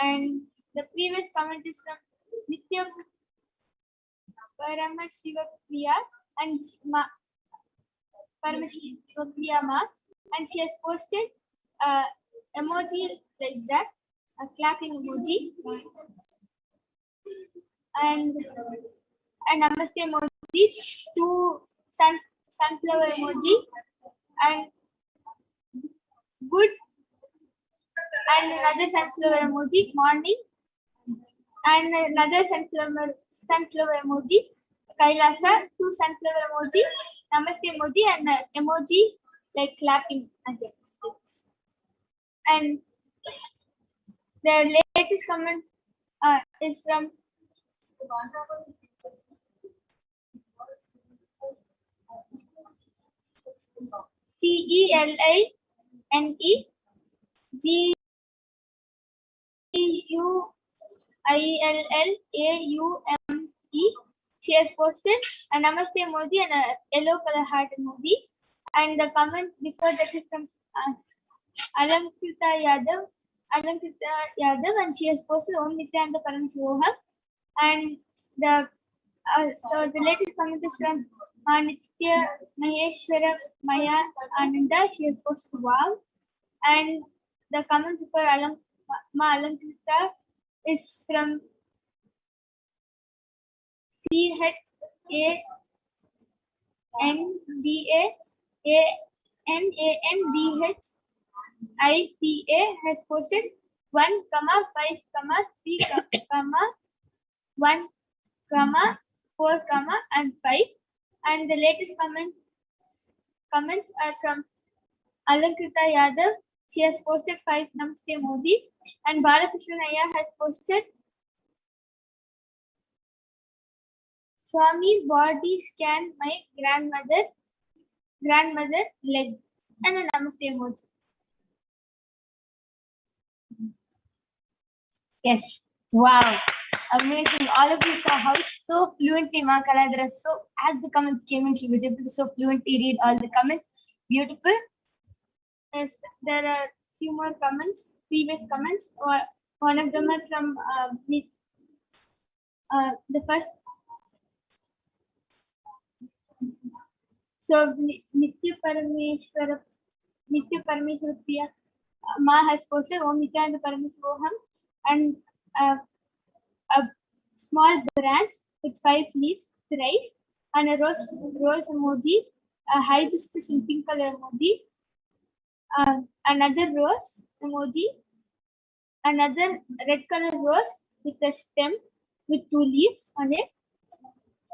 And the previous comment is from Nitya Paramashivoham and Paramashivoham, and she has posted emoji like that, a clapping emoji, and a namaste emoji, 2 sunflower emoji, and good, and another sunflower emoji, morning, and another sunflower emoji, Kailasa, 2 sunflower emoji, namaste emoji, and emoji like clapping again. And the latest comment is from CELINEGUILLAUME. She has posted a namaste emoji and a yellow color heart emoji. And the comment before that is from Alankrita Yadav, and she has posted Om Nithyananda Paramashivoham. And the the latest comment is from Nitya Maheshwara Maya Ananda. She has posted wow. And the comment before Alankrita is from CHANDANANDHITA has posted 1, 5, 3, 1, 4, and 5. And the latest comments are from Alankrita Yadav. She has posted 5 namaste emoji, and Balakrishnan Ayya has posted Swami body scan my grandmother leg, and a namaste emoji. Yes, wow, amazing! All of you saw how so fluently Ma Kaladhara, so as the comments came in, she was able to so fluently read all the comments. Beautiful. Yes, there are few more comments, previous comments, or one of them are from the first. So Nitya Parameshwara Priya Ma has posted Om Nithyananda Paramashivoham, and a small branch with 5 leaves, thrice, and a rose emoji, a hibiscus in pink color emoji, another rose emoji, another red color rose with a stem with 2 leaves on it,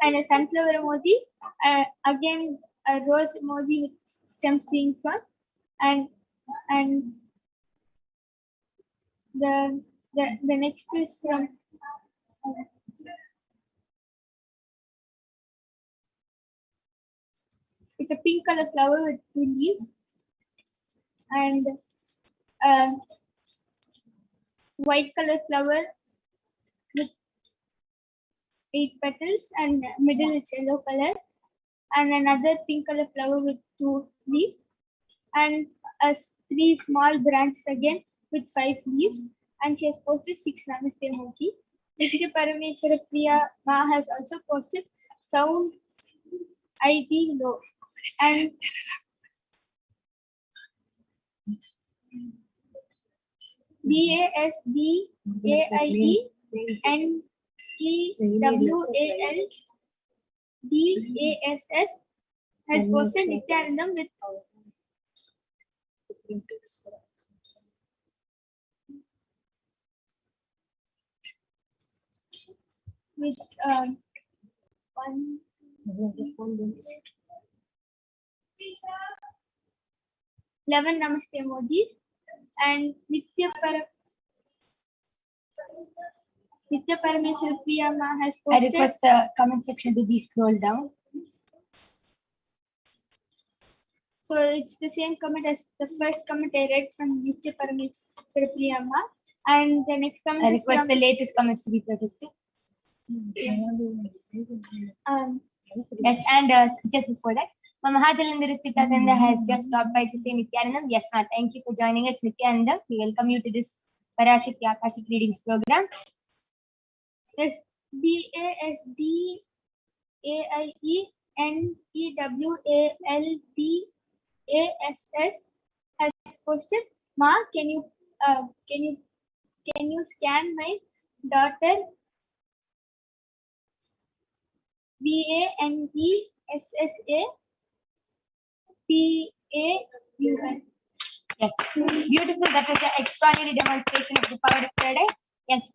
and a sunflower emoji, again a rose emoji with stems being front, and the next is from it's a pink color flower with 2 leaves, and white color flower with 8 petals, and middle is yellow color, and another pink color flower with 2 leaves, and 3 small branches again with 5 leaves, and she has posted 6 namaste emoji. Nitya Parameshwara Priya Ma has also posted sound ID low, and BASDAIENEWALDASS has posted Nithyanandam with with 11 namaste emojis, and Nitya Parameshwara Priya Ma has posted. I request the comment section to be scrolled down. So it's the same comment as the first comment I read from Nitya Parameshwara Priya Ma, and the next comment I is request from the latest comments to be projected. yes, Yes, and just before that, Mahajalandharistita Sandha has just stopped by to say Nithyanandam. Yes, ma, thank you for joining us, Nithyanandam. We welcome you to this Parashakti Akashic readings program. Yes, BASDAIENEWALDASS has posted. Ma, can you scan my daughter BANESSAPAUN? Yes, beautiful. That was an extraordinary demonstration of the power of third eye. Yes,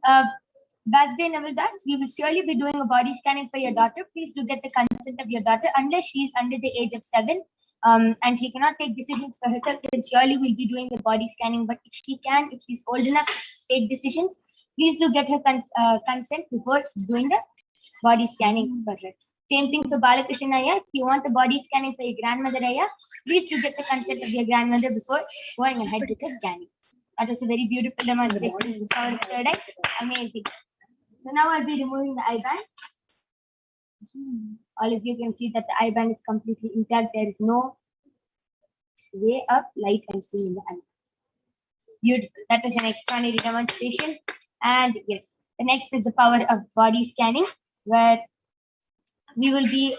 Basde Navaldas, we will surely be doing a body scanning for your daughter. Please do get the consent of your daughter unless she is under the age of 7 and she cannot take decisions for herself. Then surely we'll be doing the body scanning. But if she can, if she's old enough to take decisions, please do get her consent before doing the body scanning for her. Same thing for Balakrishna Aya. If you want the body scanning for your grandmother Aya, please do get the consent of your grandmother before going ahead with the scanning. That was a very beautiful demonstration of the power of third eye. Amazing. So now I'll be removing the eye band. All of you can see that the eye band is completely intact. There is no way of light entering in the eye. Beautiful. That is an extraordinary demonstration. And yes, the next is the power of body scanning, where we will be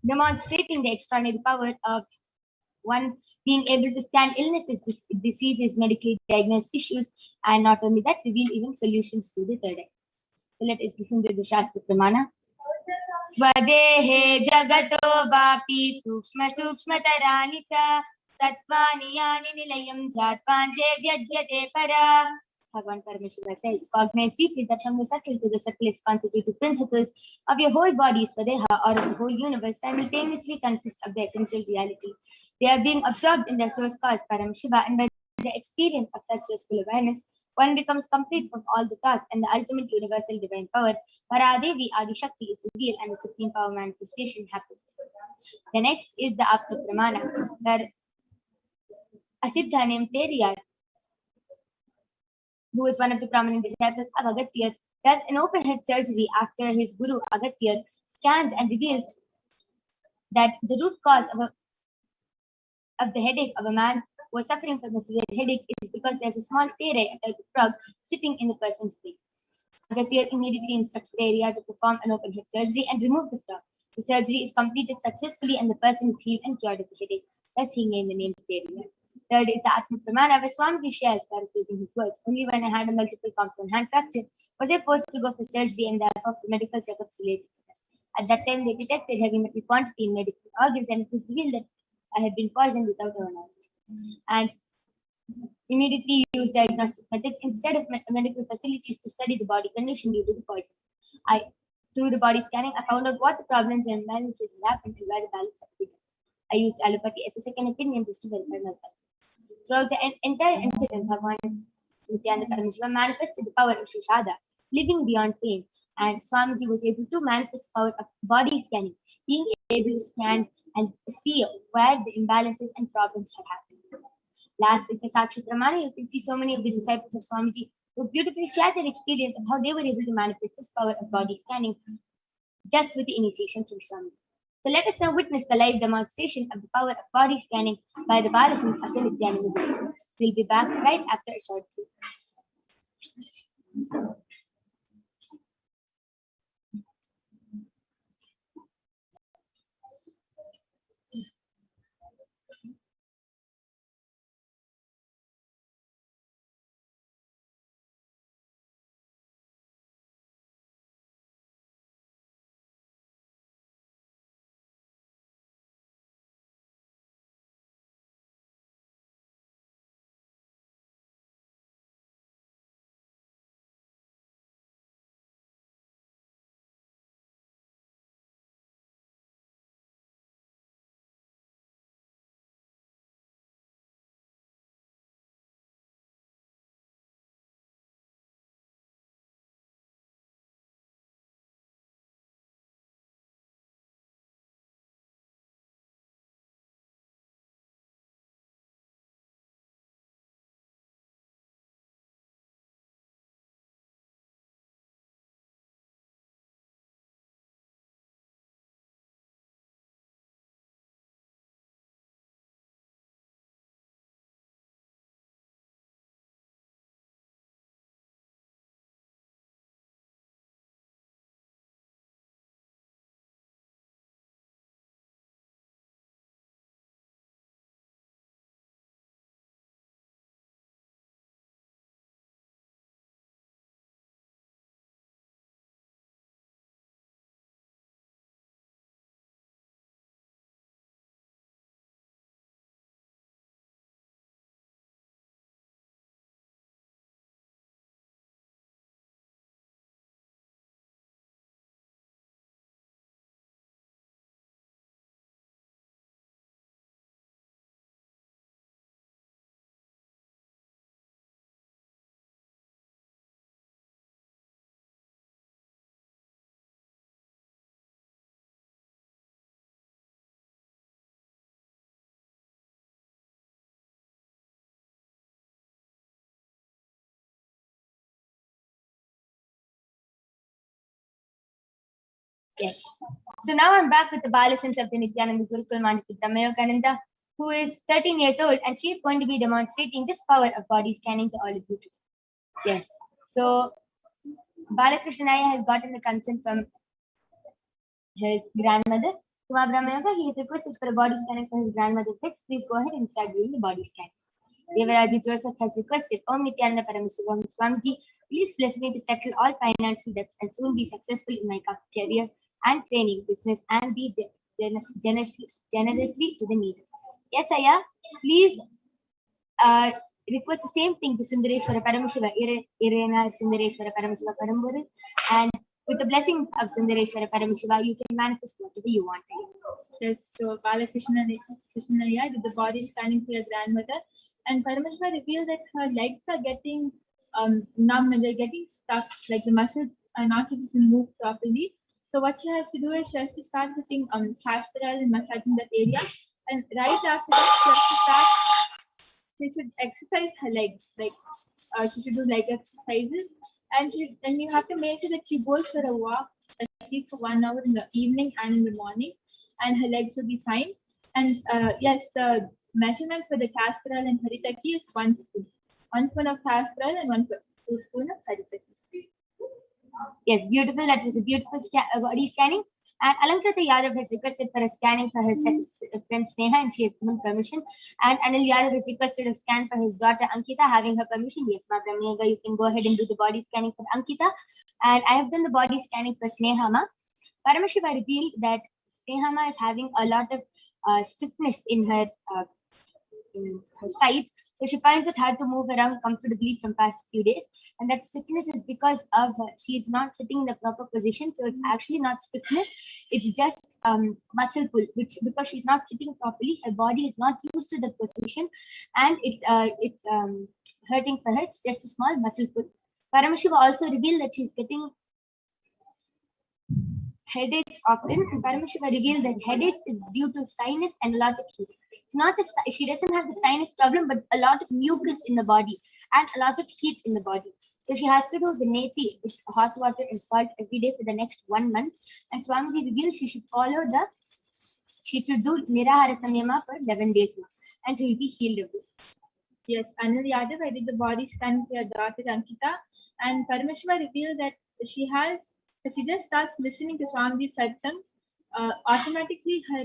demonstrating the extraordinary power of one being able to scan illnesses, diseases, medically diagnosed issues, and not only that, reveal even solutions to the third eye. So let us listen to the Shastra Pramana. Swadehe jagato vapi sukshma sukshmatarani cha tattvani yani nilayam jatvanje vyajyate para. Bhagavan Paramashiva says, cognize deeply that from the subtle to the subtlest constitutive principles of your whole body, Swadeha, or of the whole universe, simultaneously consist of the essential reality. They are being absorbed in their source cause, Paramashiva, and by the experience of such restful awareness, one becomes complete from all the thoughts, and the ultimate universal divine power, Paradevi Adi-Shakti, is revealed and the supreme power manifestation happens. The next is the Apta Pramana, where a Siddha named Teriyar, who was one of the prominent disciples of Agatyar, does an open head surgery after his guru Agatyar scans and reveals that the root cause of the headache of a man who is suffering from a severe headache is because there's a small tere, a type of frog, sitting in the person's brain. Agatyar immediately instructs Teriyar to perform an open head surgery and remove the frog. The surgery is completed successfully and the person is healed and cured of the headache. Thus he named the name Teriyar. Third is the Atma Pramana, where Swamiji shares, paraphrasing his words, only when I had a multiple compound hand fracture was I forced to go for surgery and therefore for medical checkups related to that. At that time, they detected heavy metal quantity in my different organs and it was revealed that I had been poisoned without our knowledge. And immediately used diagnostic methods instead of medical facilities to study the body condition due to the poison. Through the body scanning, I found out what the problems and imbalances had happened and where the balance had been. I used allopathy as a second opinion just to verify myself. Throughout the entire incident, Bhagavan Nithyananda Paramashivam manifested the power of Shishada, living beyond pain, and Swamiji was able to manifest the power of body scanning, being able to scan and see where the imbalances and problems had happened. Last is the Sakshi Pramana. You can see so many of the disciples of Swamiji who beautifully shared their experience of how they were able to manifest this power of body scanning just with the initiation from Swamiji. So let us now witness the live demonstration of the power of body scanning by the Balasins of the Nithyananda Guru. We'll be back right after a short break. Yes. So now I'm back with the Balasons of the Nithyananda Gurukul Maniputta Mayokananda, who is 13 years old, and she is going to be demonstrating this power of body scanning to all of you today. Yes. So Balakrishnaya has gotten the consent from his grandmother. Kumar Brahmayoga, he is requested for a body scanning for his grandmother's legs. Please go ahead and start doing the body scan. Devaraji Joseph has requested, Om Nithyananda Paramashivam Swamiji, please bless me to settle all financial debts and soon be successful in my career and training, business, and be generously to the needy. Yes, Aya, please request the same thing to Sundareshwara Paramashiva, Irena Sundareshwara Paramashiva Paramburu, and with the blessings of Sundareshwara Paramashiva, you can manifest whatever you want. Yes, so Balakrishna did the body scanning for your grandmother, and Paramashiva revealed that her legs are getting numb and they're getting stuck, like the muscles are not able to move properly. So what she has to do is she has to start putting castor oil and massaging that area, and right after that she has to start. She should exercise her legs, like she should do leg exercises, and you have to make sure that she goes for a walk at least for 1 hour in the evening and in the morning, and her legs will be fine. And yes, the measurement for the castor oil and haritaki is 1 spoon. 1 spoon of castor oil and 1 spoon of haritaki. Yes, beautiful. That was a beautiful body scanning. And Alankrita Yadav has requested for a scanning for his friend Sneha, and she has given permission. And Anil Yadav has requested a scan for his daughter Ankita, having her permission. Yes, Ma Brahmayoga, you can go ahead and do the body scanning for Ankita. And I have done the body scanning for Sneha Ma. Paramashiva revealed that Sneha Ma is having a lot of stiffness in her side. So she finds it hard to move around comfortably from past few days. And that stiffness is because of she is not sitting in the proper position. So it's actually not stiffness. It's just muscle pull, which because she's not sitting properly, her body is not used to the position, and it's hurting for her. It's just a small muscle pull. Paramashiva also revealed that she's getting headaches often, and Paramashiva revealed that headaches is due to sinus and a lot of heat. It's not she doesn't have the sinus problem, but a lot of mucus in the body and a lot of heat in the body. So she has to do the neti with hot water and salt every day for the next 1 month. And Swamiji revealed she should do Nirahara Samyama for 11 days now, and she will be healed of this. Yes, Anil Yadav, I did the body scan for your daughter Ankita, and Paramashiva revealed that she just starts listening to Swamiji's satsangs, automatically her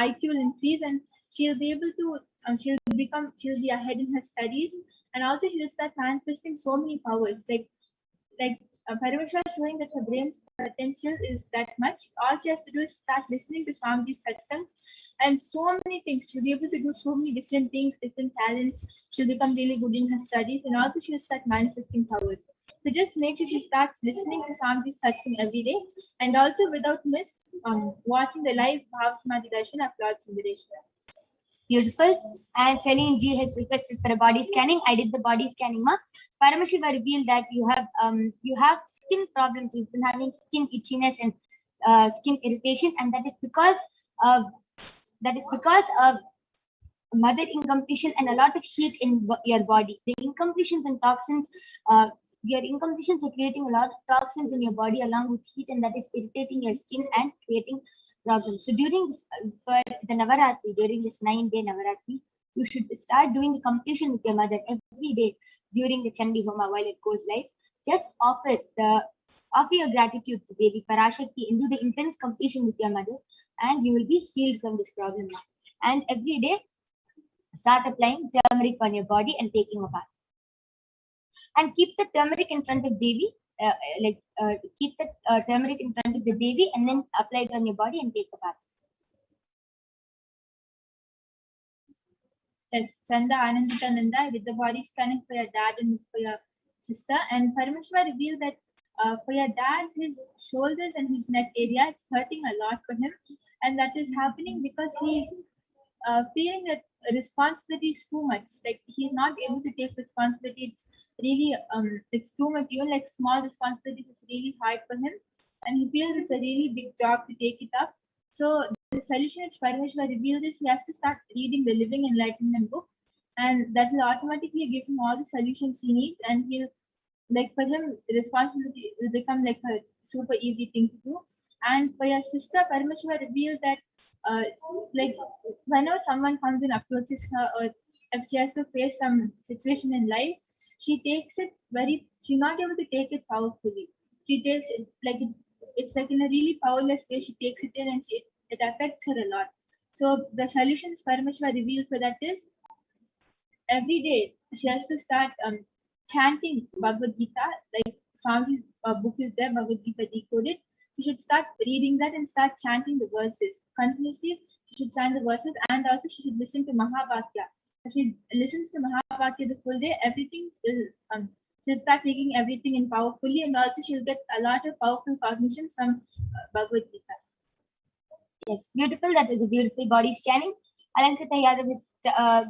IQ will increase, and she'll be able to, she'll be ahead in her studies, and also she'll start manifesting so many powers. Like Paramashiva is showing that her brain's potential is that much. All she has to do is start listening to Swamiji's satsangs, and so many things. She'll be able to do so many different things, different talents. She'll become really good in her studies, and also she'll start manifesting powers. So just make sure she starts listening to Swamiji's satsang every day, and also without miss watching the live Bhav Samadhi Darshan of Lord Sundareshwara. Beautiful. And Celine G has requested for a body scanning. I did the body scanning, ma. Paramashiva revealed that you have skin problems. You've been having skin itchiness and skin irritation, and that is because of mother incompletion and a lot of heat in your body. The incompletions and toxins, your incompletions are creating a lot of toxins in your body along with heat, and that is irritating your skin and creating problems. So during this, for the Navaratri, during this 9-day Navaratri, you should start doing the completion with your mother every day during the Chandi Homa while it goes live. Just offer your gratitude to Devi Parashakti and do the intense completion with your mother, and you will be healed from this problem now. And every day, start applying turmeric on your body and taking a bath. And keep the turmeric in front of Devi, keep the turmeric in front of the Devi, and then apply it on your body and take a bath. Yes, Chanda Ananditananda with the body scanning for your dad and for your sister, and Paramashiva revealed that for your dad, his shoulders and his neck area, it's hurting a lot for him, and that is happening because he's feeling that responsibility is too much. Like he's not able to take responsibility. It's really it's too much. Even like small responsibilities, it's really hard for him, and he feels it's a really big job to take it up. So the solution which Paramashiva revealed is he has to start reading the Living Enlightenment book, and that will automatically give him all the solutions he needs, and he'll, like for him, responsibility will become like a super easy thing to do. And for your sister, Paramashiva revealed that like whenever someone comes and approaches her, or if she has to face some situation in life, she takes it she's not able to take it powerfully. She takes it like it's like in a really powerless way. She takes it in and it affects her a lot. So the solutions Paramashiva revealed for that is every day she has to start chanting Bhagavad Gita. Like Swamiji's book is there, Bhagavad Gita decoded. You should start reading that and start chanting the verses continuously. She should chant the verses, and also she should listen to Mahabhakya. If she listens to Mahabhakya the full day, everything will she'll start taking everything in powerfully, and also she'll get a lot of powerful cognition from Bhagavad Gita. Yes, beautiful. That is a beautiful body scanning. Alankita Yadav has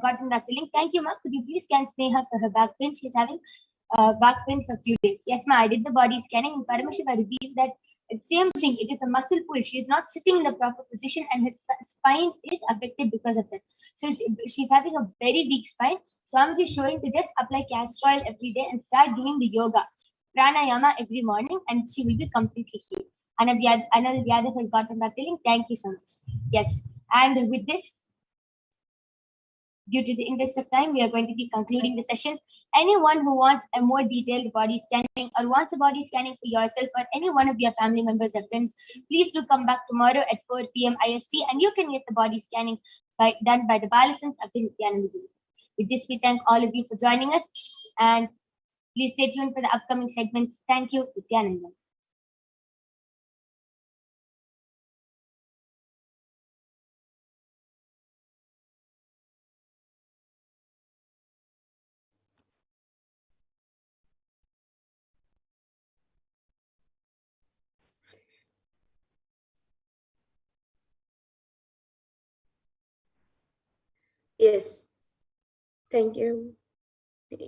gotten that link. Thank you, ma. Could you please scan Sneha for her back pain? She's having back pain for a few days. Yes, ma. I did the body scanning, and Paramashiva revealed that it's same thing. It is a muscle pull. She is not sitting in the proper position, and her spine is affected because of that. So she's having a very weak spine. So I'm just showing to just apply castor oil every day and start doing the yoga, pranayama every morning, and she will be completely healed. Anil Yadav has gotten that link. Thank you so much. Yes, and with this, due to the interest of time, we are going to be concluding the session. Anyone who wants a more detailed body scanning or wants a body scanning for yourself or any one of your family members or friends, please do come back tomorrow at 4 p.m. IST, and you can get the body scanning done by the Balasans of the Nithyananda Guru. With this, we thank all of you for joining us, and please stay tuned for the upcoming segments. Thank you, Nithyananda. Yes, thank you,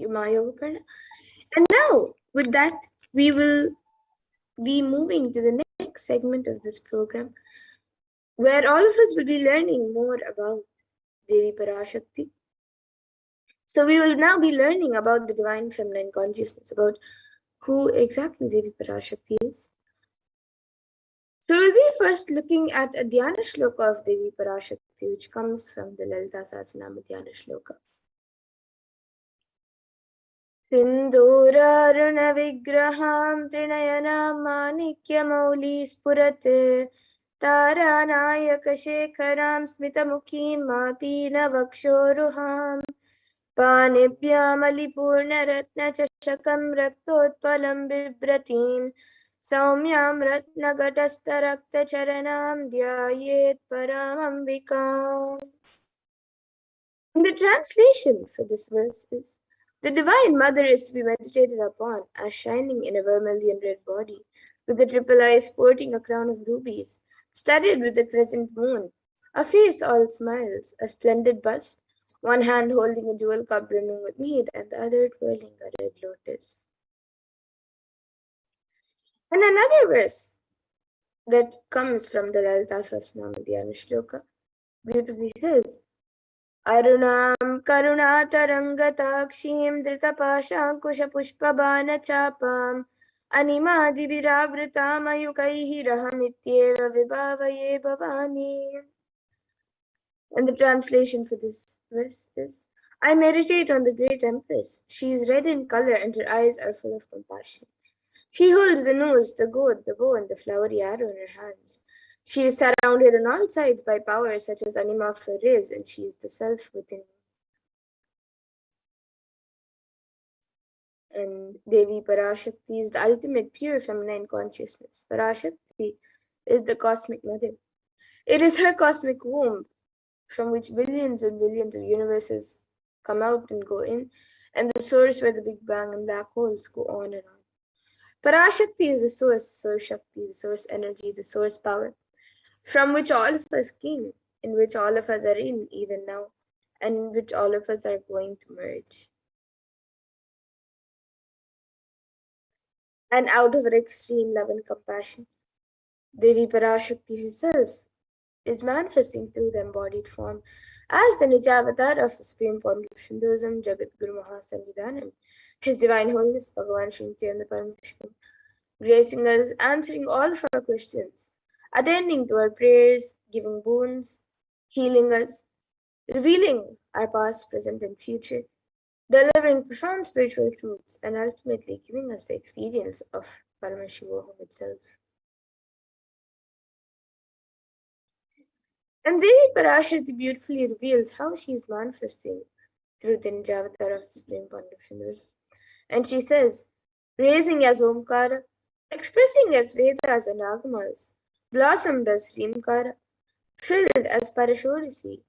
Maya. And now, with that, we will be moving to the next segment of this program, where all of us will be learning more about Devi Parashakti. So we will now be learning about the divine feminine consciousness, about who exactly Devi Parashakti is. So we'll be first looking at a Dhyana Shloka of Devi Parashakti, which comes from the Lalita Sahasranama Dhyana Shloka. सिन्दूरारुणविग्रहां त्रिनयनां माणिक्यमौली स्फुरते तारानायकशेखरां स्मितमुखीं मापीनवक्षोरुहां पाणिभ्यामलिपूर्णरत्नचषकं रक्तोत्पलं बिभ्रतीं सौम्यां रत्नघटस्थरक्तचरणां ध्यायेत् परामम्बिकाम्. And the translation for this verse is: the Divine Mother is to be meditated upon as shining in a vermilion red body, with the triple eyes sporting a crown of rubies, studded with the crescent moon, a face all smiles, a splendid bust, one hand holding a jewel cup brimming with mead, and the other twirling a red lotus. And another verse that comes from the Lalita Sahasranama Dhyana Shloka beautifully says: Arunam karunatarangataakshim dhritapaashankushpushpabanachapam animadibhiravritam ayukaihi rahamityeva vibhavaye bhavani. And the translation for this verse is: I meditate on the great Empress. She is red in color and her eyes are full of compassion. She holds the nose, the gourd, the bow, and the flowery arrow in her hands. She is surrounded on all sides by powers such as Anima Ferez, and she is the self within. And Devi Parashakti is the ultimate pure feminine consciousness. Parashakti is the cosmic mother. It is her cosmic womb from which billions and billions of universes come out and go in, and the source where the Big Bang and black holes go on and on. Parashakti is the source Shakti, the source energy, the source power, from which all of us came, in which all of us are in even now, and in which all of us are going to merge. And out of her extreme love and compassion, Devi Parashakti herself is manifesting through the embodied form as the Nijavatar of the Supreme Pontiff of Hinduism, Jagat Guru Mahasannidhanam, His Divine Holiness Bhagavan Sri Nithyananda Paramashivam, gracing us, answering all of our questions, attending to our prayers, giving boons, healing us, revealing our past, present, and future, delivering profound spiritual truths, and ultimately giving us the experience of Paramashivoham itself. And Devi Parashakti beautifully reveals how she is manifesting through the Nijavatar of the Supreme Point of Hinduism. And she says, raising as Omkara, expressing as Vedas and Agamas, blossomed as Rimkara, filled as Parashorasi,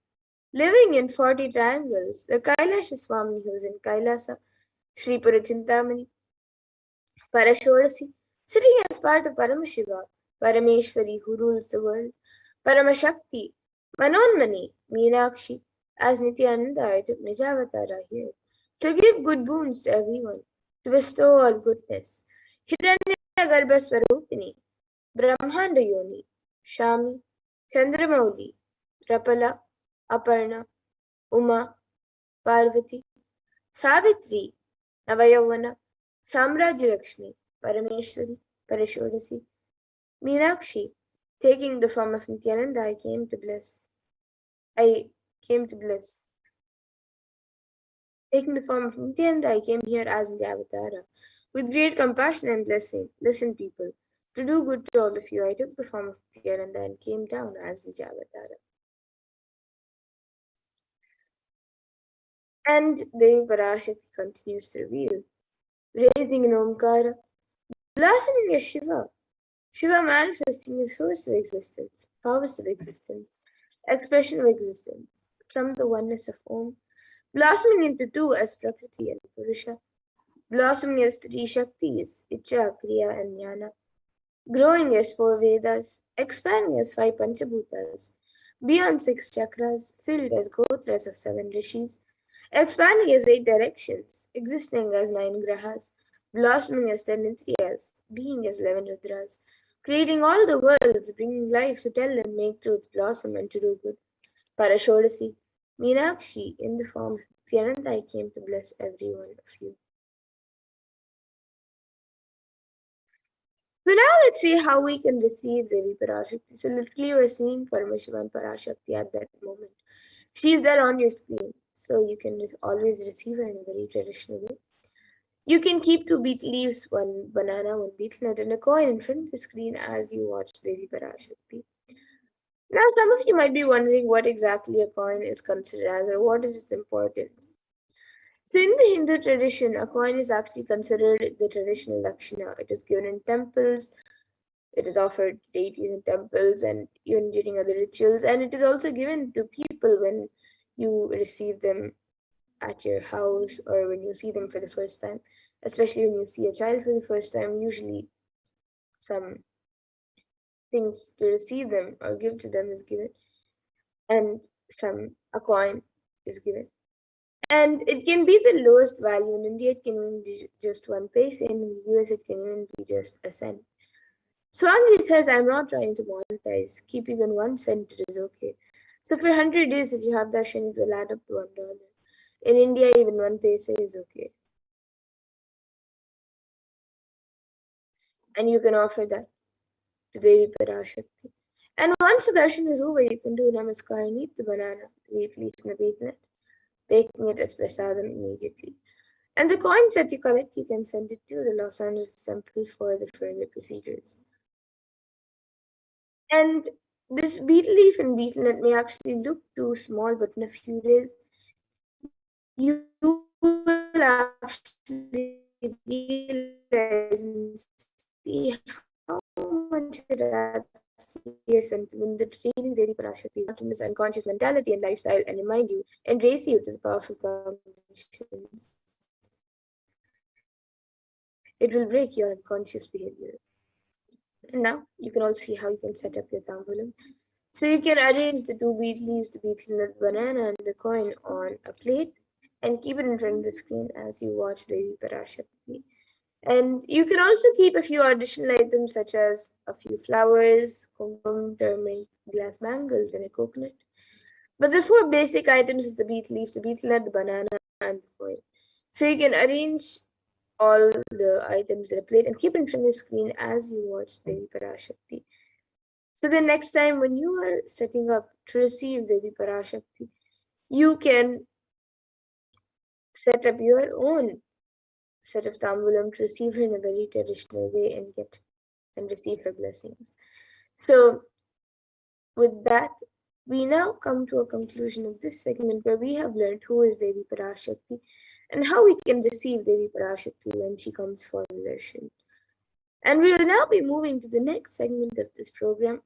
living in 40 triangles, the Kailasa Swami who is in Kailasa, Sri Purachintamani, Parashorasi, sitting as part of Paramashiva, Parameshwari who rules the world, Paramashakti, Manonmani, Meenakshi, as Nithyananda I took Nijavatara here, to give good boons to everyone, to bestow all goodness. Hiranyagarbha Swarupini, Brahmanda Yoni, Shami, Chandramauli, Rapala, Aparna, Uma, Parvati, Savitri, Navayavana, Samrajya Lakshmi, Parameshwari, Parashorasi, Meenakshi, taking the form of Nithyananda, I came to bless. Taking the form of Nithyananda, I came here as Nijavatara. With great compassion and blessing, listen people, to do good to all of you, I took the form of Nithyananda and came down as Nijavatara. And Devi Parashakti continues to reveal, raising an Omkara, blossoming as Shiva, Shiva manifesting as source of existence, harvest of existence, expression of existence, from the oneness of Om, blossoming into two as Prakriti and Purusha, blossoming as three Shaktis, Icha, Kriya, and Jnana, growing as four Vedas, expanding as five Panchabhutas, beyond six chakras, filled as Gotras of seven Rishis, expanding as eight directions, existing as nine Grahas, blossoming as 10 Indriyas, being as 11 Rudras, creating all the worlds, bringing life to tell and make truth blossom and to do good. Parashorasi, Meenakshi, in the form of Nithyananda, I came to bless every one of you. So now let's see how we can receive Devi Parashakti. So literally we're seeing Paramashivam Parashakti at that moment. She's there on your screen, so you can always receive her in a very traditional way. You can keep two betel leaves, one banana, one betel nut, and a coin in front of the screen as you watch Devi Parashakti. Now, some of you might be wondering what exactly a coin is considered as, or what is its importance. So, in the Hindu tradition, a coin is actually considered the traditional lakshana. It is given in temples, it is offered to deities in temples, and even during other rituals, and it is also given to people when you receive them at your house or when you see them for the first time, especially when you see a child for the first time. Usually some things to receive them or give to them is given, and a coin is given, and it can be the lowest value. In India it can even be just 1 paise, in the US it can even be just a cent. Swami says, I'm not trying to monetize, keep even 1 cent, it is okay. So for 100 days, if you have darshan, it will add up to $1. In India, even 1 paise is okay. And you can offer that to Devi Parashakti. And once the darshan is over, you can do namaskar and eat the banana, leaf leaves in the betel, taking it as prasadam immediately. And the coins that you collect, you can send it to the Los Angeles temple for the further procedures. And this betel leaf and betel nut may actually look too small, but in a few days, you will actually realize and see how much it adds to your sentiment that really Devi Parashakti is this unconscious mentality and lifestyle and remind you and raise you to the powerful combinations. It will break your unconscious behavior. And now you can also see how you can set up your tambulam. So you can arrange the two betel leaves, the betel nut, banana, and the coin on a plate and keep it in front of the screen as you watch Devi Parashakti. And you can also keep a few additional items such as a few flowers, kumkum, turmeric, glass bangles, and a coconut. But the 4 basic items is the betel leaves, the betel nut, the banana, and the coin. So you can arrange all the items in a plate and keep it in front of the screen as you watch Devi Parashakti. So the next time when you are setting up to receive Devi Parashakti, you can set up your own set of tambulam to receive her in a very traditional way and get and receive her blessings. So with that, we now come to a conclusion of this segment where we have learned who is Devi Parashakti and how we can receive Devi Parashakti when she comes for darshan. And we will now be moving to the next segment of this program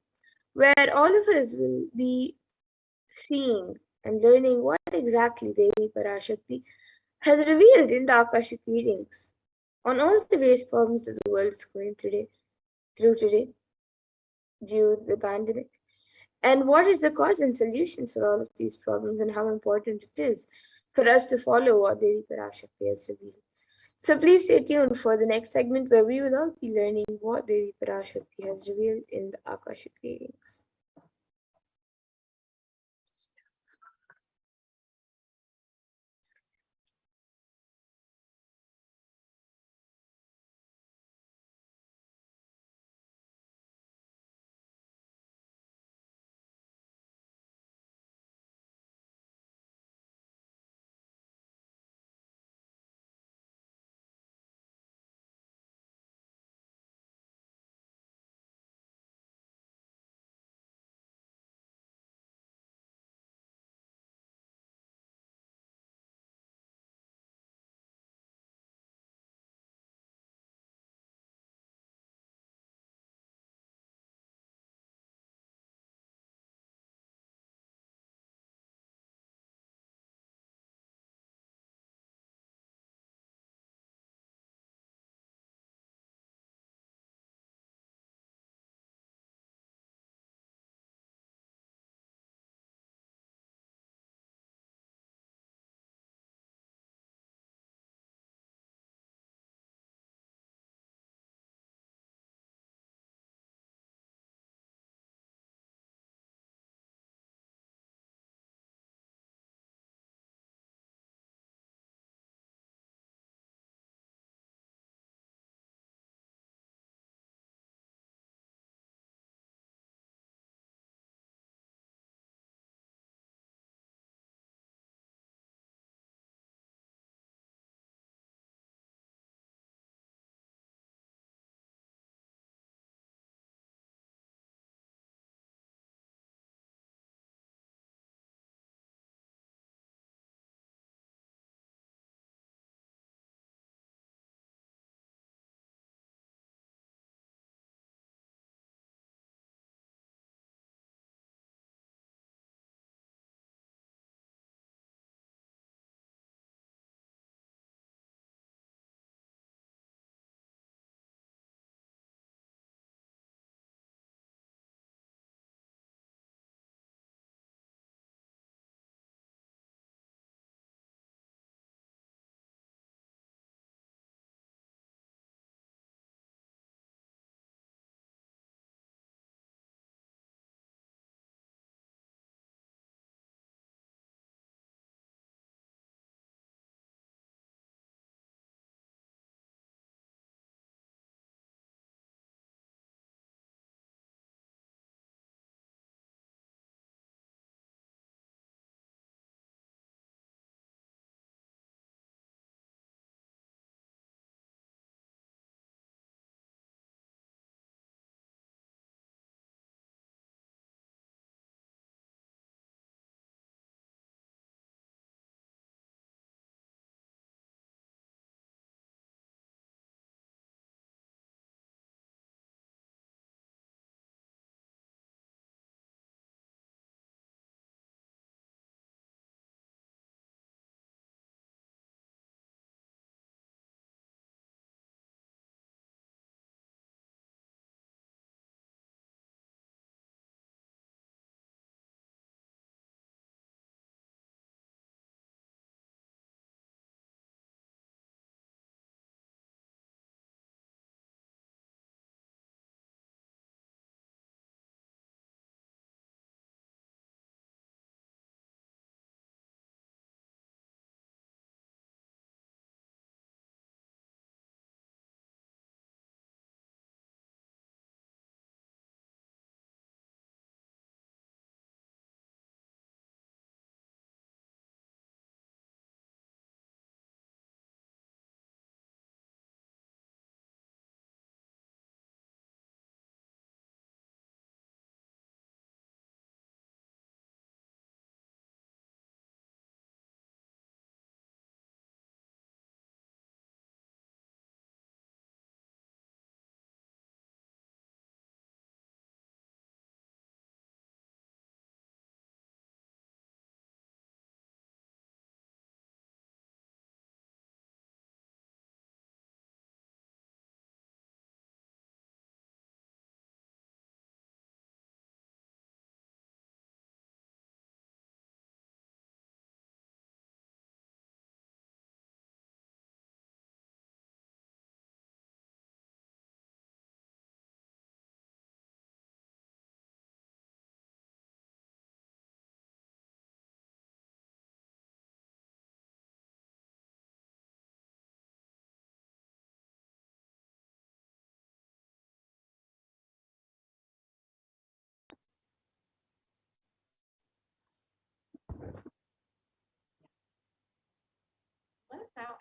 where all of us will be seeing and learning what exactly Devi Parashakti has revealed in the Akashic readings on all the various problems that the world is going through today due to the pandemic. And what is the cause and solutions for all of these problems, and how important it is for us to follow what Devi Parashakti has revealed. So please stay tuned for the next segment where we will all be learning what Devi Parashakti has revealed in the Akashic readings.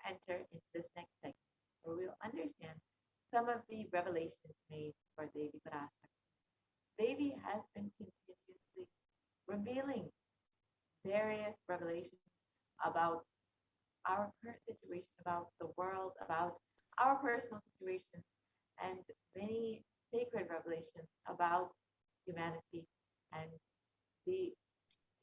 enter into this next segment where we'll understand some of the revelations made for Devi Parashakti. Devi has been continuously revealing various revelations about our current situation, about the world, about our personal situations, and many sacred revelations about humanity and the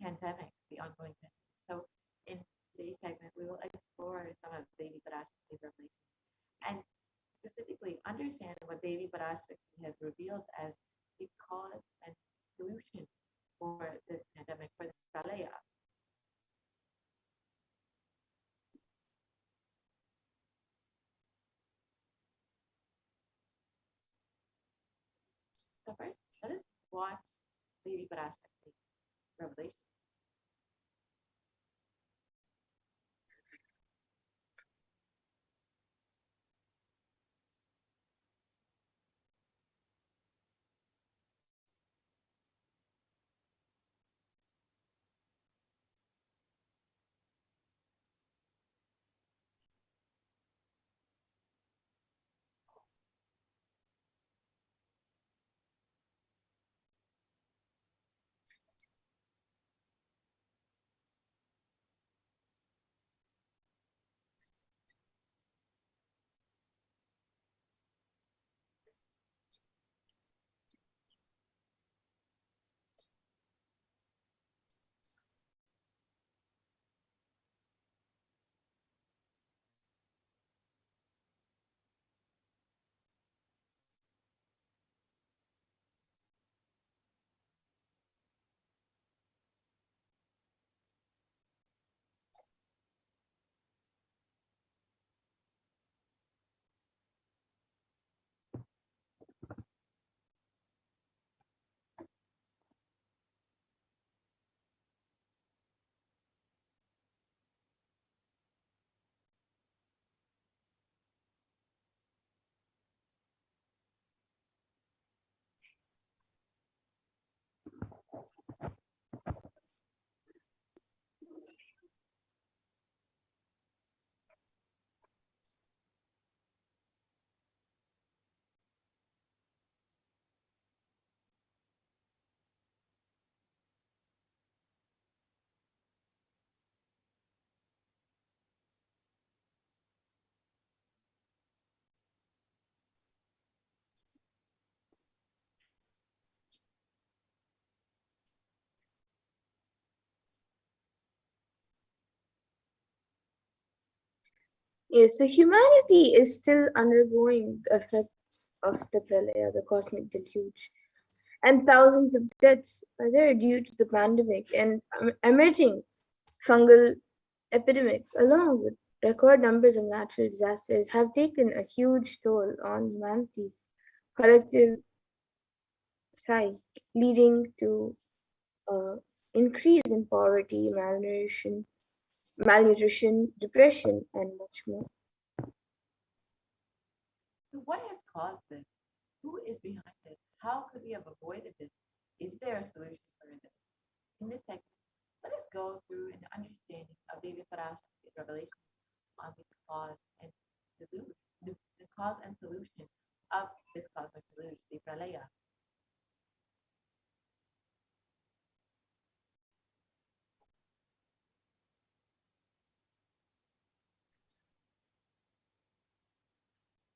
pandemic, the ongoing pandemic. So in today's segment, we will explore some of Devi Parashakti revelations and specifically understand what Devi Parashakti has revealed as the cause and solution for this pandemic, for the pralaya. So first, let us watch Devi Parashakti revelation. Yes, so humanity is still undergoing the effects of the pralaya, the cosmic deluge, and thousands of deaths are there due to the pandemic and emerging fungal epidemics, along with record numbers of natural disasters, have taken a huge toll on humanity's collective psyche, leading to increase in poverty, malnutrition, depression, and much more. So what has caused this? Who is behind this? How could we have avoided this? Is there a solution for this? In this segment, let us go through an understanding of Devi Parashakti's revelation on the cause and solution, the cause and solution of this cosmic deluge, the pralaya.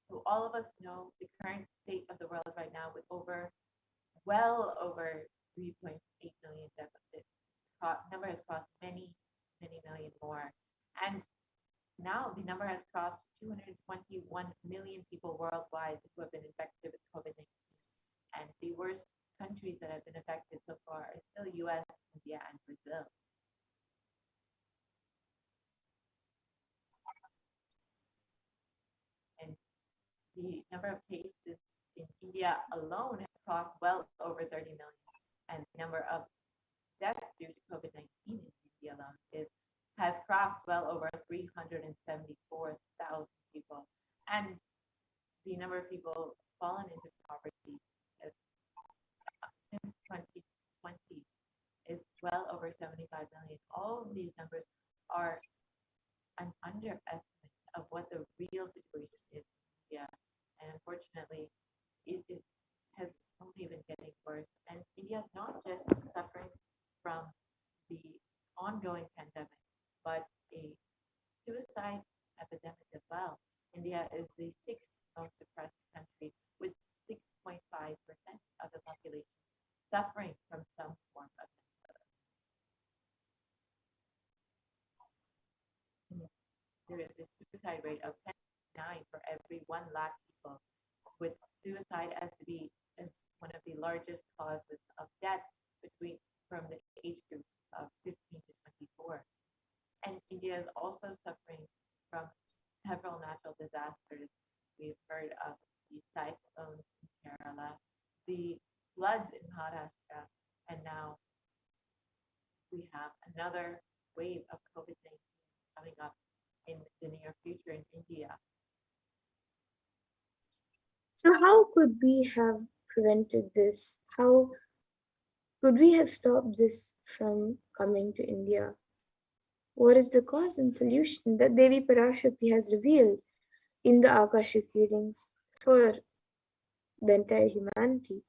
So all of us know the current state of the world right now with well over 3.8 million deaths. The number has crossed many, many million more. And now the number has crossed 221 million people worldwide who have been infected with COVID-19. And the worst countries that have been affected so far are still US, India, and Brazil. And the number of cases in India alone has crossed well over 30 million. And the number of deaths due to COVID-19 in India alone has crossed well over 374,000 people. And the number of people fallen into poverty has, since 2020 is well over 75 million. All of these numbers are an underestimate of what the real situation is in India. And unfortunately, it has only been getting worse. And India is not just suffering from the ongoing pandemic, but a suicide epidemic as well. India is the sixth most depressed country with 6.5% of the population suffering from some form of mental illness. There is a suicide rate of 10.9 for every 1 lakh people, with suicide as one of the largest causes of death from the age group of 15 to 24. And India is also suffering from several natural disasters. We've heard of the cyclones in Kerala, the floods in Maharashtra, and now we have another wave of COVID-19 coming up in the near future in India. So how could we have prevented this? How could we have stopped this from coming to India? What is the cause and solution that Devi Parashakti has revealed in the Akashic readings for the entire humanity?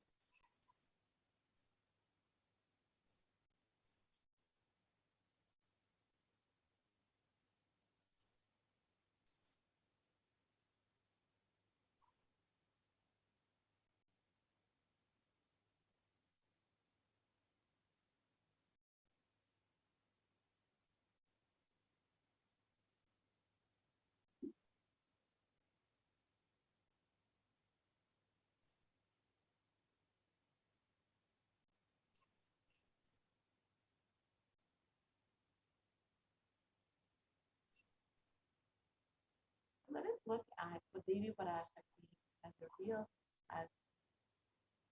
Let us look at what Devi Parashakti has revealed as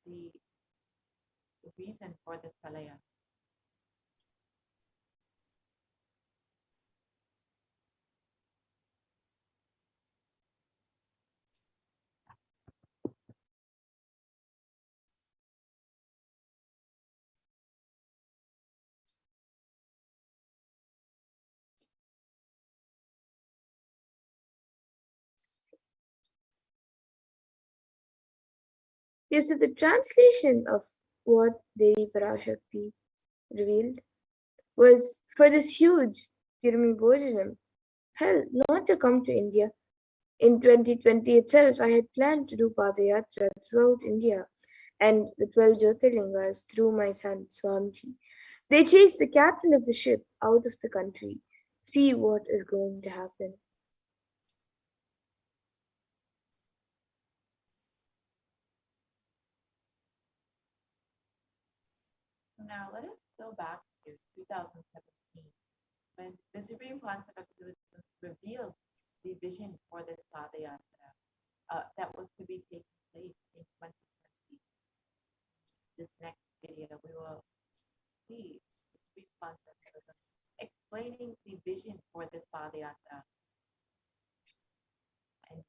the reason for this pralaya. Yes, so the translation of what Devi Parashakti revealed was for this huge Kirmi Bhojanam. Hell, not to come to India. In 2020 itself, I had planned to do Padayatra throughout India and the 12 Jyotirlingas through my son Swamiji. They chased the captain of the ship out of the country. See what is going to happen. Now let us go back to 2017 when the Supreme Concept of Buddhism revealed the vision for this Padayatra that was to be taking place in 2020. This next video, we will see the Supreme Concept of Buddhism explaining the vision for this Padayatra. And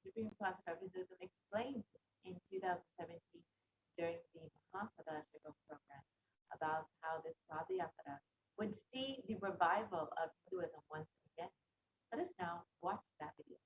Supreme Concept of Buddhism explained in 2017 during the Parashakti program about how this Padayatra would see the revival of Hinduism once again. Let us now watch that video.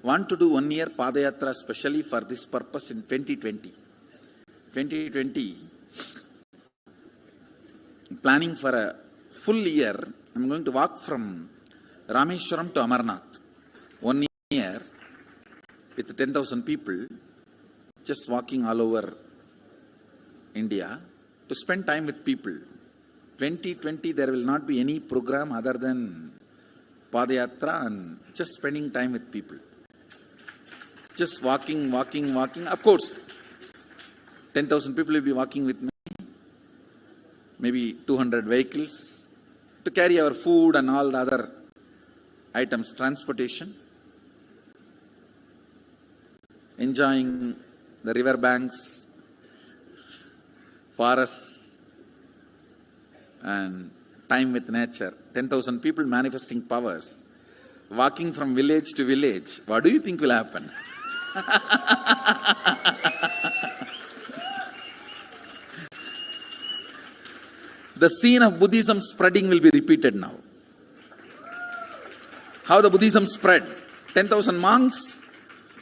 want to do 1 year Padayatra specially for this purpose in 2020. 2020, planning for a full year. I'm going to walk from Rameshwaram to Amarnath. 1 year with 10,000 people, just walking all over India to spend time with people. 2020, there will not be any program other than Padayatra and just spending time with people. Just walking. Of course, 10,000 people will be walking with me. Maybe 200 vehicles to carry our food and all the other items, transportation. Enjoying the river banks, forests, and time with nature. 10,000 people manifesting powers, walking from village to village. What do you think will happen? The scene of Buddhism spreading will be repeated now. How the Buddhism spread? 10,000 monks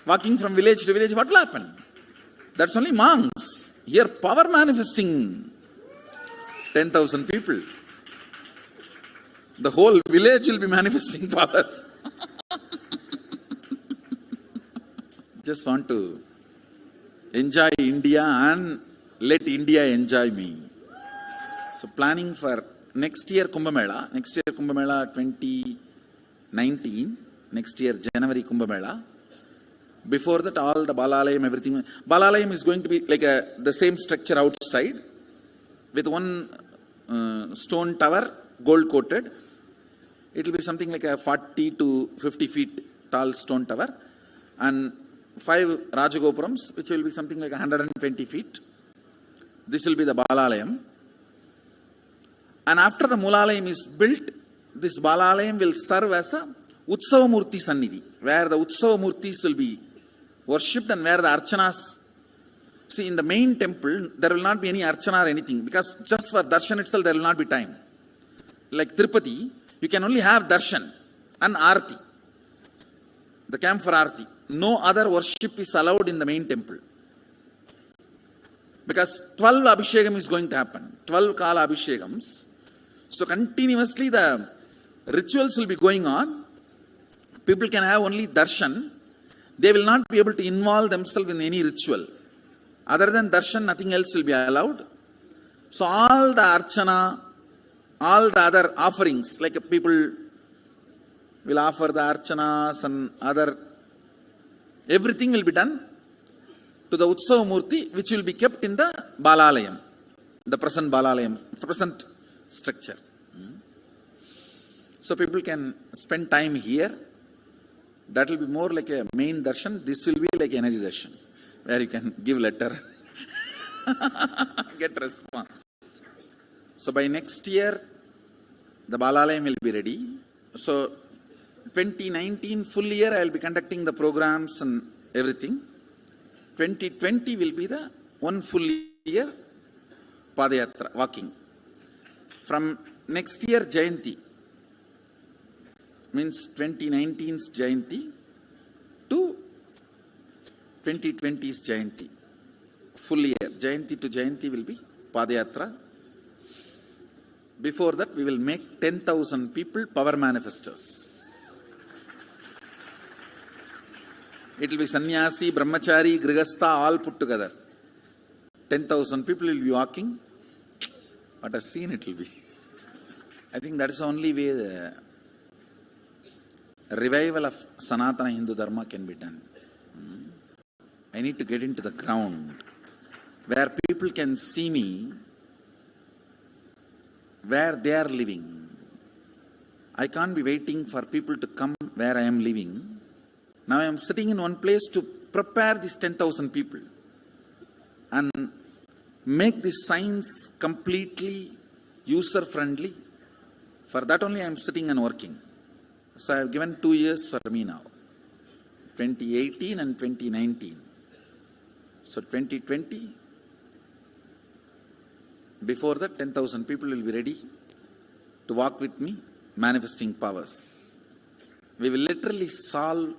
walking from village to village. What will happen? That's only monks. Here, power manifesting 10,000 people. The whole village will be manifesting powers. Just want to enjoy India and let India enjoy me. So planning for next year Kumbh Mela 2019, next year January Kumbh Mela. Before that, all the Balalayam, everything. Balalayam is going to be like the same structure outside with one stone tower, gold coated. It will be something like a 40 to 50 feet tall stone tower and 5 Rajagopurams, which will be something like 120 feet. This will be the Balalayam. And after the Mulalayam is built, this Balalayam will serve as a Utsava Murti Sannidhi, where the Utsava Murtis will be worshipped and where the Archanas. See, in the main temple, there will not be any Archana or anything, because just for Darshan itself, there will not be time. Like Tirupati, you can only have Darshan and Arti, the camp for Arti. No other worship is allowed in the main temple. Because 12 Abhishekam is going to happen, 12 Kala Abhishekams. So continuously the rituals will be going on. People can have only darshan. They will not be able to involve themselves in any ritual. Other than darshan, nothing else will be allowed. So all the archana, all the other offerings, like people will offer the archanas and other, everything will be done to the Utsava Murti, which will be kept in the Balalayam, the present Balalayam, present structure. So people can spend time here. That will be more like a main darshan. This will be like energy darshan, where you can give letter, get response. So by next year, the Balalayam will be ready. So 2019 full year, I will be conducting the programs and everything. 2020 will be the one full year Padayatra, walking. From next year Jayanti, means 2019's Jayanti to 2020's Jayanti. Full year, Jayanti to Jayanti will be Padayatra. Before that, we will make 10,000 people power manifestors. It will be sannyasi, brahmachari, grihastha, all put together. 10,000 people will be walking. What a scene it will be. I think that is the only way the revival of Sanatana Hindu Dharma can be done. I need to get into the ground where people can see me, where they are living. I can't be waiting for people to come where I am living. Now I am sitting in one place to prepare these 10,000 people and make this science completely user-friendly. For that only I am sitting and working. So I have given 2 years for me now, 2018 and 2019. So 2020, before that 10,000 people will be ready to walk with me, manifesting powers. We will literally solve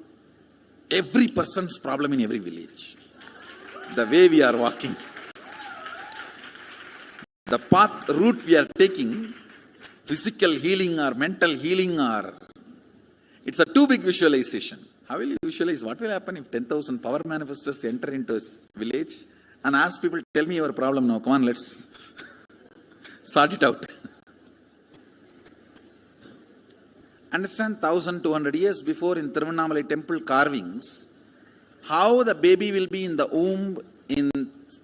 every person's problem in every village. The way we are walking, the path, route we are taking, physical healing or mental healing, or it's a too big visualization. How will you visualize? What will happen if 10,000 power manifestors enter into a village and ask people, tell me your problem now, come on, let's sort it out. Understand, 1,200 years before in Tiruvannamalai temple carvings, how the baby will be in the womb in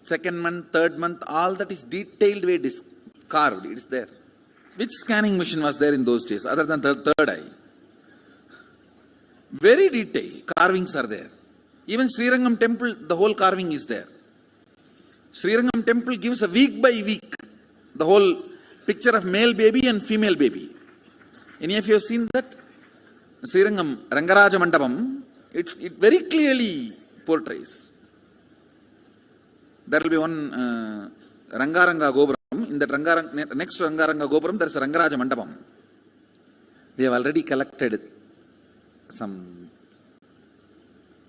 second month, third month, all that is detailed way carved, it is there. Which scanning machine was there in those days other than the third eye? Very detailed carvings are there. Even Srirangam temple, the whole carving is there. Srirangam temple gives a week by week the whole picture of male baby and female baby. Any of you have seen that? Srirangam Rangaraja Mandapam, it very clearly portrays. There will be one Rangaranga Gopuram. In that next to Rangaranga Gopuram, there is a Rangaraja Mandapam. We have already collected some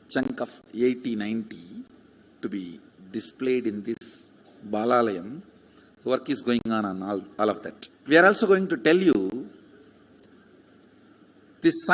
chunk of 80-90 to be displayed in this Balalayam. Work is going on all of that. We are also going to tell you this sign.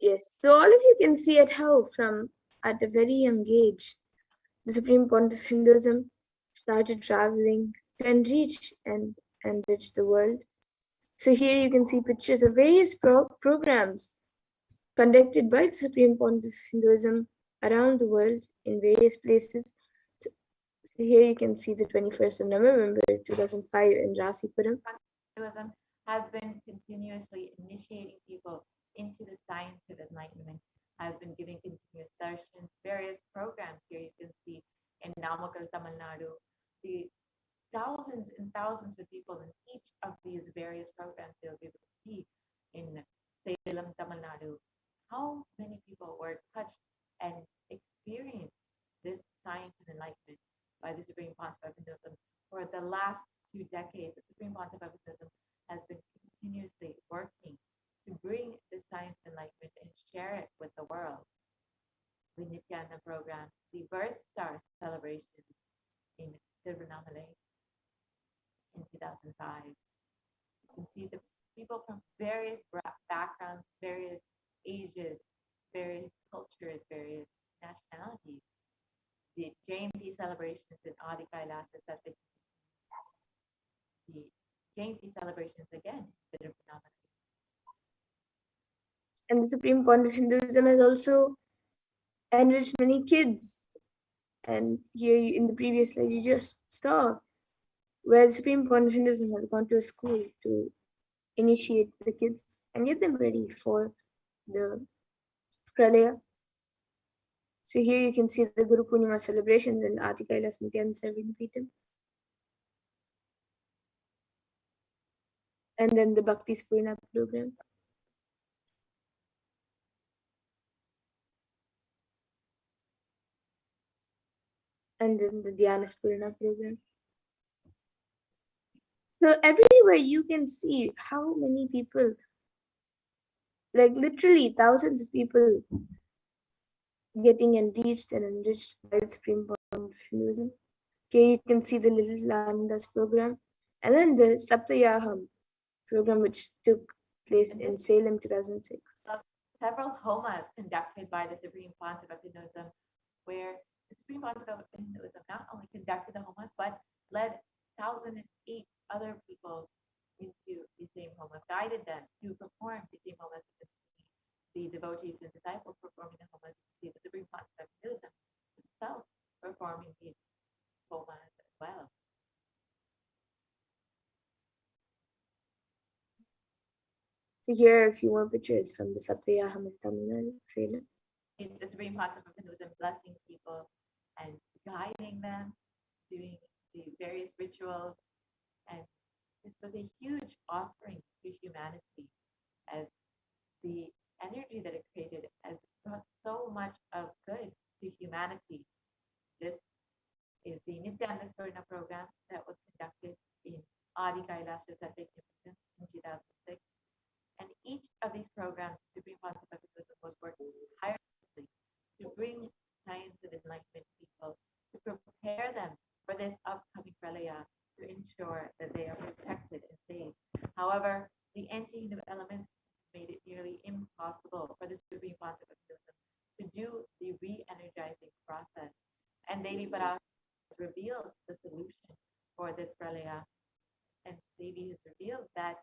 Yes, so all of you can see at how from at a very young age, the Supreme Pontiff of Hinduism started traveling to enrich and enrich the world. So here you can see pictures of various programs conducted by the Supreme Pontiff of Hinduism around the world in various places. So here you can see the 21st of November 2005 in Rasipuram. Hinduism has been continuously initiating people into the science of enlightenment, has been giving continuous darshan, various programs. Here you can see in Namakkal, Tamil Nadu, the thousands and thousands of people in each of these various programs they'll be able to see in Salem, Tamil Nadu. How many people were touched and experienced this science and enlightenment by the Supreme Pontiff of Hinduism for the last 2 decades? The Supreme Pontiff of Hinduism has been continuously working to bring this science and enlightenment and share it with the world. The Nithyananda program, the Birth Star celebration in Tiruvannamalai in 2005. You can see the people from various backgrounds, various ages, various cultures, various nationalities. The Jayanti celebrations in Adi Kailasa, the Jayanti celebrations again in Tiruvannamalai. And the Supreme Pontiff of Hinduism has also enriched many kids. And here in the previous slide, you just saw where the Supreme Pontiff of Hinduism has gone to a school to initiate the kids and get them ready for the Pralaya. So here you can see the Guru Purnima celebrations in Adi Kailasa Nithyananda Paramashivam. And then the Bhakti Spurna program. And then the Dhyana Spurna program. So everywhere you can see how many people, like literally thousands of people, getting enriched and enriched by the Supreme Bond of Hinduism. Here you can see the Little Anandas program, and then the Saptayaham program, which took place in Salem 2006. Several homas conducted by the Supreme Pontiff of Hinduism, where the Supreme Pontiff of Hinduism not only conducted the homas, but led 1,008 other people into the same homas, guided them to perform the same homas. The devotees and disciples performing the homas, the Supreme Pontiff of Hinduism himself performing these homas as well. So here are a few more pictures from the Saptayaham in Tamil Nadu, Salem. The Supreme Pontiff of Hinduism blessing people and guiding them, doing the various rituals. And this was a huge offering to humanity, as the energy that it created has brought so much of good to humanity. This is the Nithyananda Paramashivam program that was conducted in Adi Kailasa in 2006. And each of these programs, Supreme Pontiff of Hinduism was working tirelessly to bring science of enlightenment people, to prepare them for this upcoming Pralaya, to ensure that they are protected and saved. However, the anti-Hindu elements made it nearly impossible for the Supreme Pontiff of Hinduism to do the re-energizing process. And Devi Parashakti revealed the solution for this Pralaya. And Devi has revealed that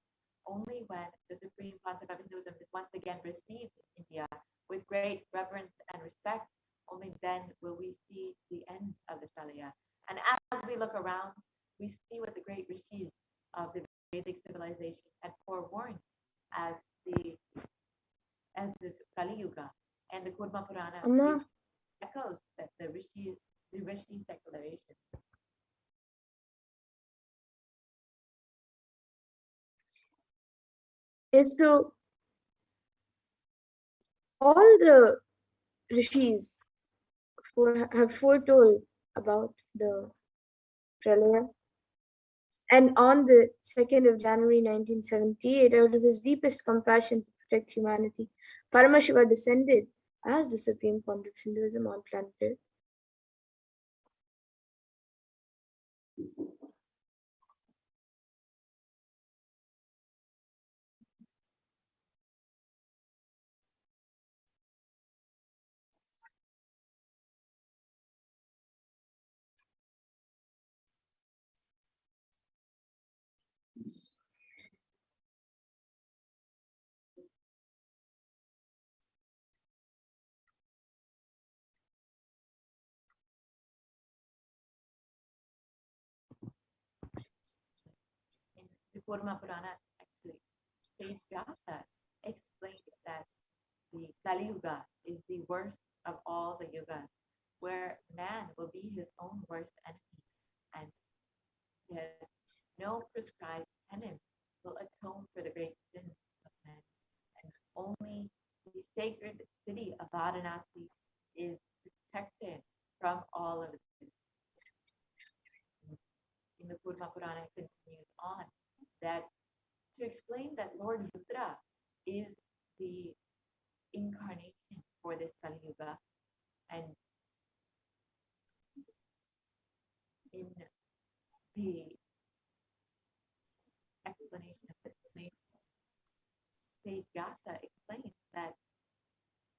only when the Supreme Pontiff of Hinduism is once again received in India with great reverence and respect, only then will we see the end of this Pralaya. And as we look around, we see what the great rishis of the Vedic civilization had forewarned as this Kali Yuga, and the Kurma Purana echoes that the Rishi declaration. Yes, so all the rishis have foretold about the Pralaya. And on the 2nd of January 1978, out of his deepest compassion to protect humanity, Paramashiva descended as the Supreme Pontiff of Hinduism on planet Earth. In the Kurma Purana, actually, Sage Vyasa explained that the Kali Yuga is the worst of all the yugas, where man will be his own worst enemy, and yet no prescribed penance will atone for the great sins of men, and only the sacred city of Varanasi is protected from all of this. In the Kurma Purana, it continues on that to explain that Lord Rudra is the incarnation for this Kali Yuga, and in the explanation of this, Sage Vyasa explains that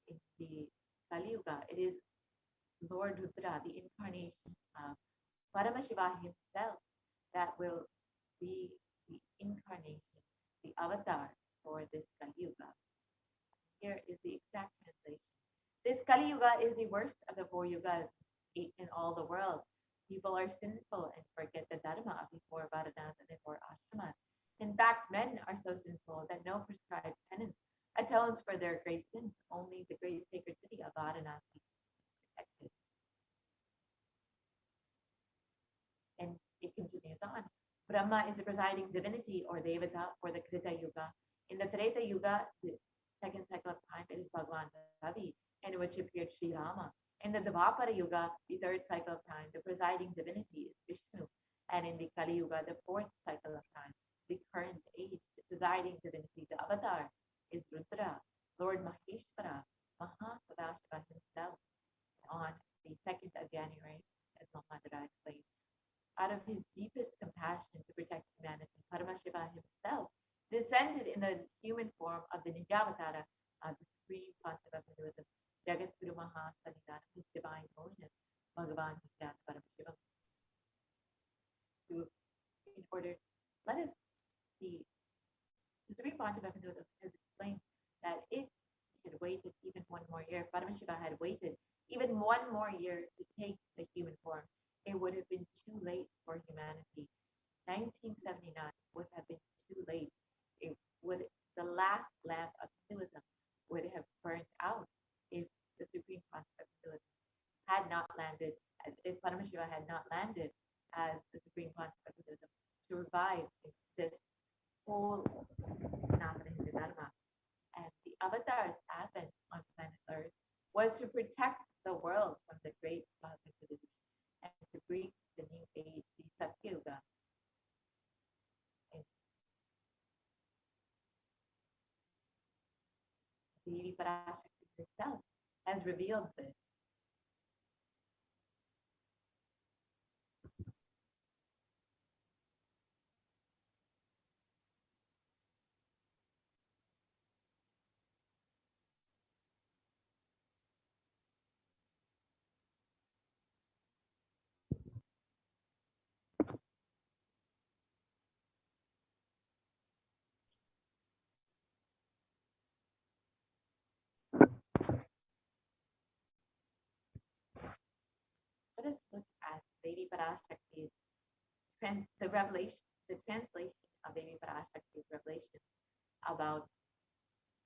in the Kali Yuga, it is Lord Rudra, the incarnation of Paramashiva himself, that will be the incarnation, the avatar for this Kali Yuga. Here is the exact translation. This Kali Yuga is the worst of the 4 yugas in all the world. People are sinful and forget the dharma of the 4 varanas and the 4 ashramas. In fact, men are so sinful that no prescribed penance atones for their great sins. Only the great sacred city of Varanasi is protected. And it continues on. Brahma is the presiding divinity or Devata for the Krita Yuga. In the Treta Yuga, the second cycle of time, it is Bhagavan Ravi, in which appeared Sri Rama. In the Dvapara Yuga, the third cycle of time, the presiding divinity is Vishnu. And in the Kali Yuga, the fourth cycle of time, the current age, the presiding divinity, the avatar, is Rudra, Lord Maheshwara, Mahasadashiva himself. On the 2nd of January, as Mahamadra explained, out of his deepest compassion to protect humanity, Paramashiva himself descended in the human form of the Nijavatara, the supreme concept of Hinduism, Jagat Guru Maha Sanidana, his divine holiness, Bhagavan Nithyananda Paramashivam. In order, let us see, the supreme concept of Hinduism has explained that if he had waited even one more year, Paramashiva had waited even one more year to take the human form, it would have been too late for humanity. 1979 would have been too late. It would, the last lamp of Hinduism would have burned out if the supreme concept of Hinduism had not landed, if Paramashiva had not landed as the supreme concept of Hinduism to revive this whole Sanatana Hindu Dharma. And the avatar's advent on planet Earth was to protect the world from the great cosmic division and to bring the new age, the Satya Yuga. Devi Parashakti herself has revealed this. Let us look at Devi Parashakti's the revelation, the translation of Devi Parashakti's revelation about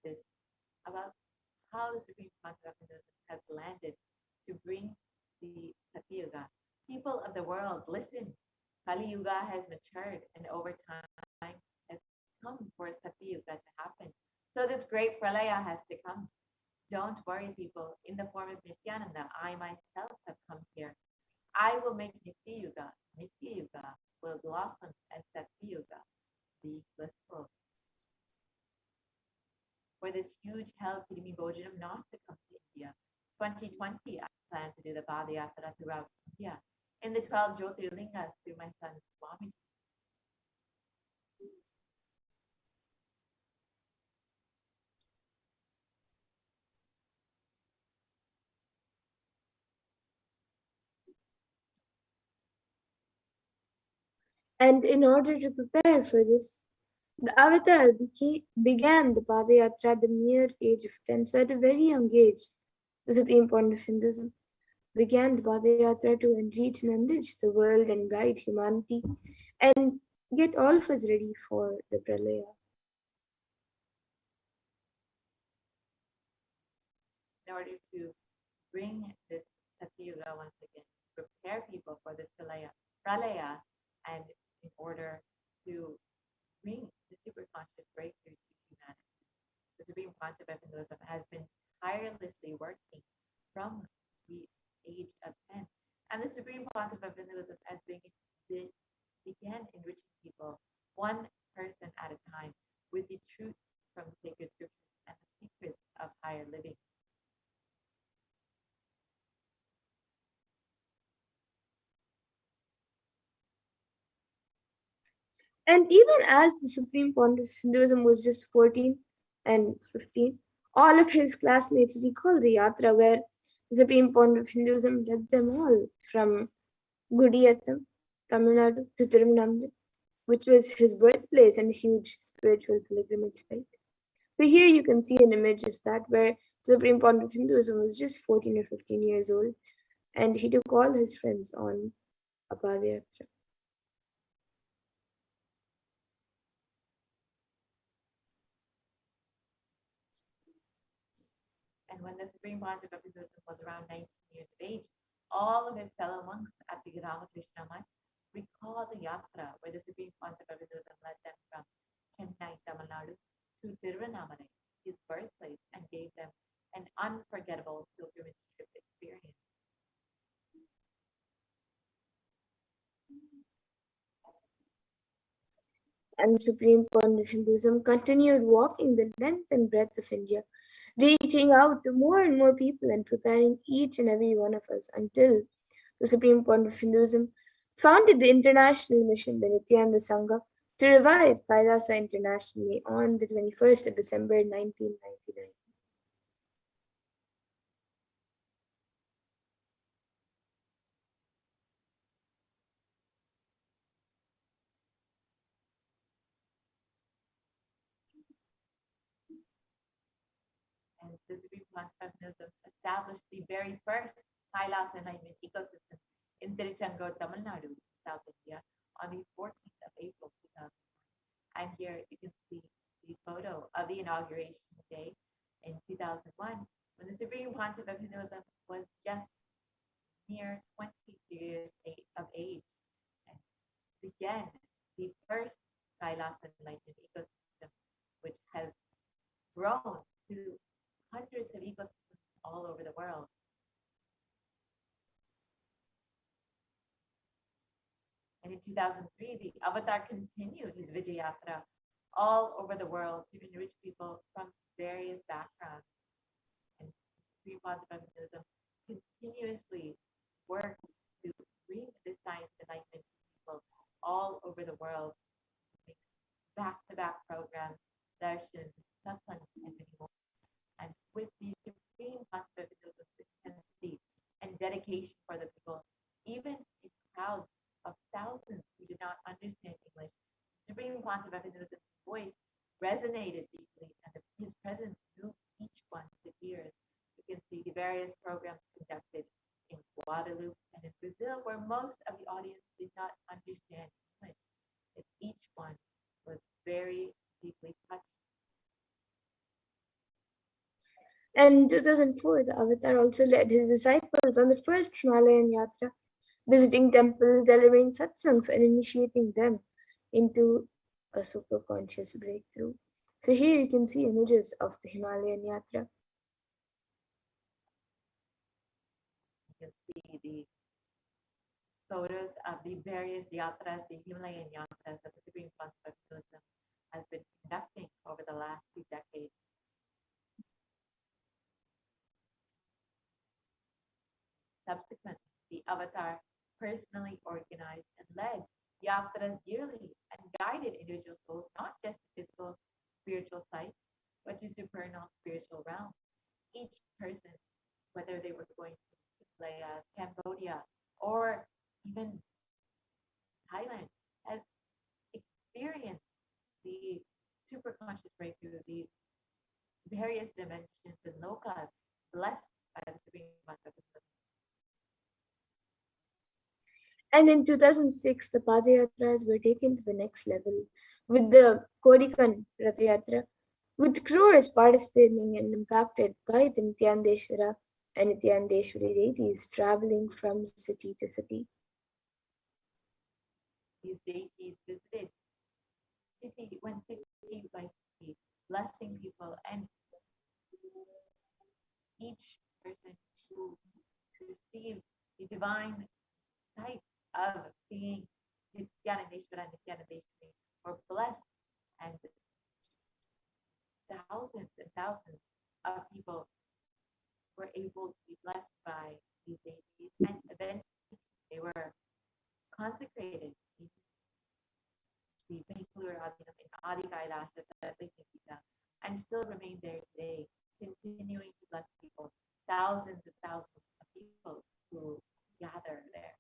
this, about how the supreme concept of Hinduism has landed to bring the Satya Yuga. People of the world, listen. Kali Yuga has matured, and over time has come for Satya Yuga to happen. So this great pralaya has to come. Don't worry, people. In the form of Nithyananda, I myself have come here. I will make Nithya Yuga. Nithya Yuga will blossom as Satya Yuga, be blissful. For this huge hell Kirimi Bhojanam not to come to India. 2020, I plan to do the Padayatra throughout India in the 12 Jyotirlingas through my son Swami. And in order to prepare for this, the avatar began the Padayatra at the mere age of 10. So at a very young age, the supreme point of Hinduism began the Padayatra to enrich and enrich the world and guide humanity and get all of us ready for the Pralaya. In order to bring this Satya Yuga once again, prepare people for this Pralaya, and in order to bring the super conscious breakthrough to humanity. The supreme concept of Hinduism has been tirelessly working from the age of 10. And the supreme concept of Hinduism has began enriching people one person at a time with the truth from sacred scriptures and the secrets of higher living. And even as the supreme point of Hinduism was just 14 and 15, all of his classmates recall the yatra where the supreme point of Hinduism led them all from Gudiyatham, Tamil Nadu to Tiruvannamalai, which was his birthplace and huge spiritual pilgrimage site. So here you can see an image of that where the supreme point of Hinduism was just 14 or 15 years old and he took all his friends on a Padayatra. And when the Supreme Pontiff of Hinduism was around 19 years of age, all of his fellow monks at the Ramakrishna Mutt recall the yatra where the Supreme Pontiff of Hinduism led them from Chennai, Tamil Nadu to Tiruvannamalai, his birthplace, and gave them an unforgettable pilgrimage trip experience. And the Supreme Pontiff of Hinduism continued walking the length and breadth of India, reaching out to more and more people and preparing each and every one of us until the Supreme Pontiff of Hinduism founded the international mission, the Nithyananda Sangha, to revive Kailasa internationally on the 21st of December 1999. And the Supreme Pontiff of Hinduism established the very first Kailasa enlightenment ecosystem in Tiruchendur, Tamil Nadu, South India, on the 14th of April 2000. And here you can see the photo of the inauguration day in 2001, when the Supreme Pontiff of Hinduism was just near 20 years of age, and began the first Kailasa enlightenment ecosystem, which has grown to hundreds of ecosystems all over the world. And in 2003, the Avatar continued his Vijayatra all over the world to enrich people from various backgrounds. And Supreme Pontiff of Hinduism continuously worked to bring this science enlightenment to people all over the world, back-to-back programs, darshan, satsang, and many more. And with the Supreme Pontiff of Hinduism's intensity and dedication for the people, even in crowds of thousands who did not understand English, Supreme Pontiff of Hinduism's voice resonated deeply, and his presence moved each one to tears. You can see the various programs conducted in Guadeloupe and in Brazil, where most of the audience did not understand English. And each one was very deeply touched. And in 2004, the Avatar also led his disciples on the first Himalayan Yatra, visiting temples, delivering satsangs, and initiating them into a superconscious breakthrough. So here you can see images of the Himalayan Yatra. You can see the photos of the various yatras, the Himalayan yatras that the Supreme Pontiff of Hinduism has been conducting over the last 2 decades. Subsequently, the Avatar personally organized and led yatras yearly and guided individual souls, not just to physical spiritual sites, but to supernal spiritual realms. Each person, whether they were going to Kailasa, Cambodia, or even Thailand, has experienced the superconscious breakthrough, the various dimensions and lokas blessed by the Supreme Pontiff of Hinduism. And in 2006, the Padayatras were taken to the next level with the Kodikan Rathayatra, with crores participating and impacted by the Nithyanandeshwara and Nithyanandeshwari deities traveling from city to city. These deities visited city, went city by city, blessing people, and each person who received the divine sight of seeing Nithyanandeshwara and Nithyanandeshwari were blessed, and thousands and thousands of people were able to be blessed by these deities, and eventually they were consecrated in the Peninsula in Adi Kailasa and still remain there today, continuing to bless people, thousands and thousands of people who gather there.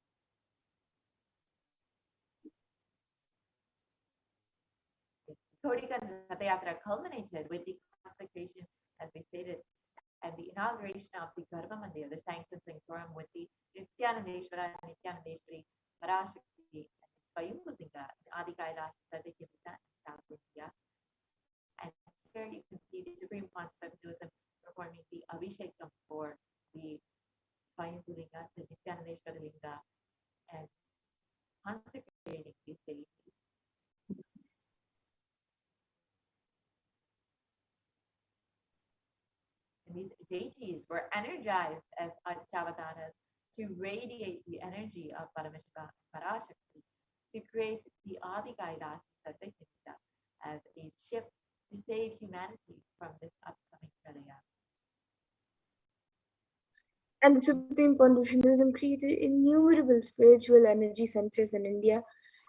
Kodikan Rathayatra culminated with the consecration, as we stated, and the inauguration of the Garbha Mandir, the sanctum sanctorum, with the Nithyanandeshwara and Nithyanandeshwari Parashakti and Swayambhulinga in Adi Kailasa, South India. And here you can see the Supreme Pontiff of Hinduism performing the Abhishekam for the Swayambhulinga, the Nityanandeshwara Linga, and consecrating these deities. And these deities were energized as Archavataras to radiate the energy of Paramashiva and Parashakti to create the Adi Kailasa Satyakita as a ship to save humanity from this upcoming pralaya. And the Supreme Fund of Hinduism created innumerable spiritual energy centers in India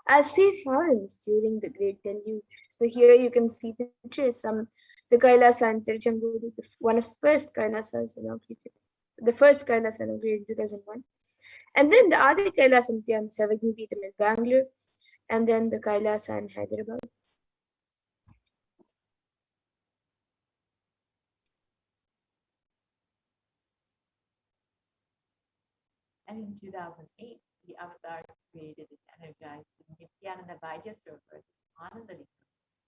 as safe havens during the Great Deluge. So here you can see pictures from the Kailasa in Tiruchengodu, one of the first Kailasas inaugurated, the first Kailasa inaugurated in 2001. And then the Adi Kailasa Nithyananda Paramashivam in Bangalore, and then the Kailasa in Hyderabad. And in 2008, the Avatar created and energized the Nithyananda Vaijasrovar Anandalingam,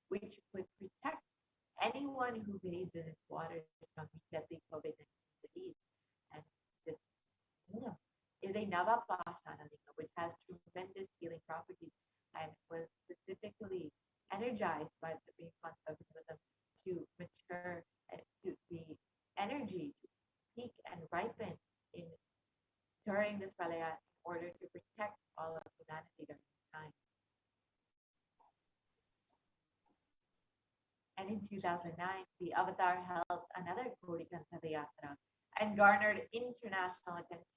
which would protect anyone who bathes in its waters from the deadly COVID-19 disease. And this lingam is a Navapashana lingam, which has tremendous healing properties and was specifically energized by the Supreme Concept of Hinduism to mature, to the energy to peak and ripen in during this pralaya in order to protect all of humanity during this time. And in 2009, the Avatar held another Kodikanta Yatra and garnered international attention,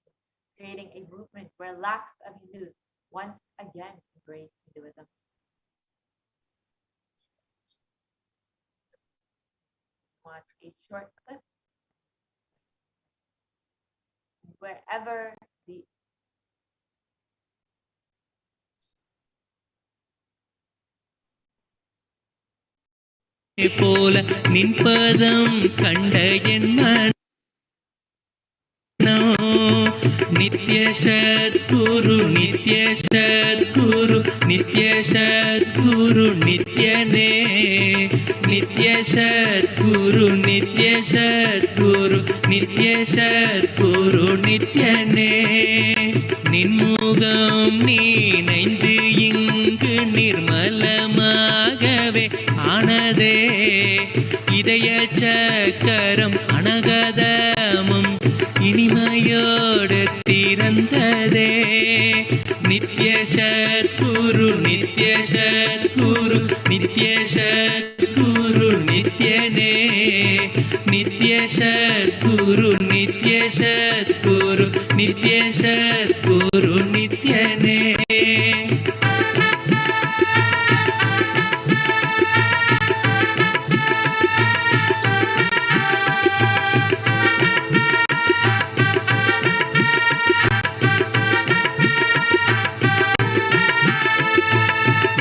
creating a movement where lakhs of Hindus once again embraced Hinduism. Watch a short clip wherever the போல நின்பதம் கண்ட என் நித்ய சத்குரு நித்ய சத்குரு நித்ய சத்குரு நித்யனே நித்ய சத்குரு நித்ய சத்குரு நித்ய சத்குரு நித்யனே நின்முகம் நீனைந்து இங்கு நிர்மலமாகவே ஆனதே இதய சக்கரம் அனகதமும் இனிமையோடு திறந்ததே நித்ய சத்குரு நித்ய சத்குரு நித்ய சத்குரு நித்யனே நித்ய சத்குரு நித்ய சத்குரு நித்ய சத்குரு நித்யனே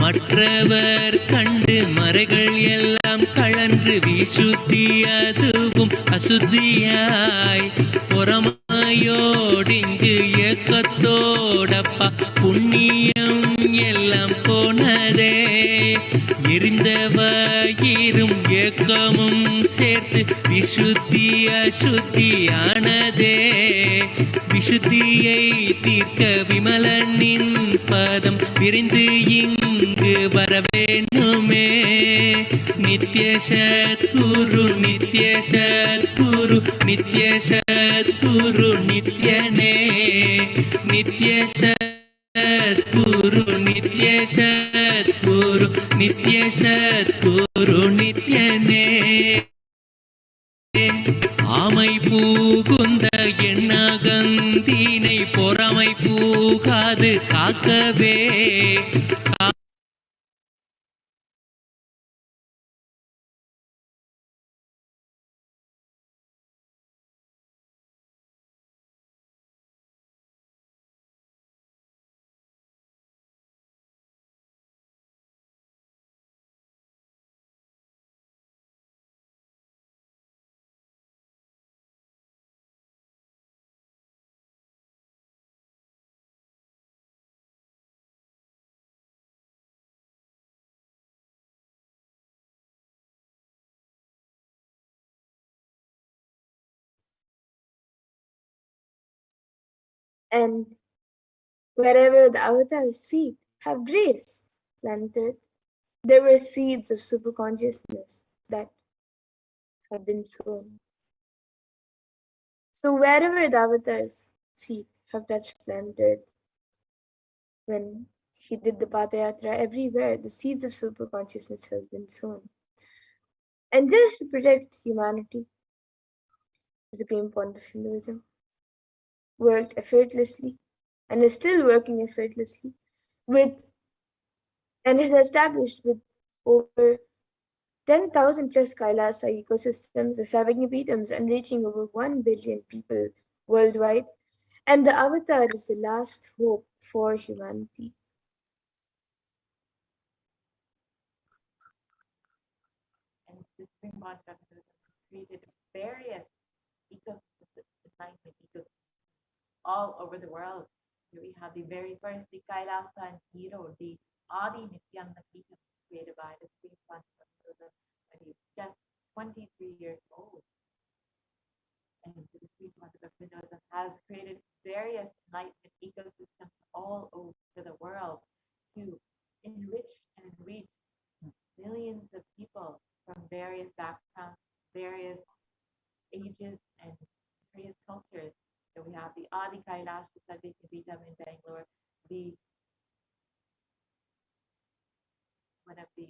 மற்றவர் கண்டு மறைகள் எல்லாம் கழன்று விசுத்தி அதுவும் அசுத்தியாய் பொறமையோடிங்கு ஏக்கத்தோடப்பா புண்ணியம் எல்லாம் போனதே எரிந்த வயிறும் ஏக்கமும் சேர்த்து விசுத்தி அசுத்தியானதே விசுத்தியை தீர்க்க விமலனின் பதம் விரிந்து இங்கு வர வேண்டுமே நித்ய சத்குரு நித்ய சத்குரு நித்ய சத்குரு நித்யனே நித்ய சத்குரு நித்ய சத்குரு நித்ய சத்குரு நித்யனே ஆமை பூகுந்த எண்ணகந்தினை பொறாமை பூகாது காக்கவே And wherever the avatar's feet have graced planet Earth, there were seeds of superconsciousness that had been sown. So wherever the avatar's feet have touched planet Earth, when he did the Padayatra, everywhere the seeds of superconsciousness have been sown. And just to protect humanity, the supreme point of Hinduism worked effortlessly and is still working effortlessly with and is established with over 10,000 plus Kailasa ecosystems, the Sarvagnyapitams, and reaching over 1 billion people worldwide. And the avatar is the last hope for humanity. And the Supreme Concept created various ecosystems, enlightenment ecosystems all over the world. Here we have the very first, the Kailasa and Hero, the Adi Nithyananda Paramashivam created by the Supreme Concept when he was just 23 years old. And the Supreme Concept has created various enlightenment ecosystems all over the world to enrich and reach millions of people from various backgrounds, various ages, and various cultures. So we have the Adi Kailasa Sarvagnyapitham in Bangalore, the one of the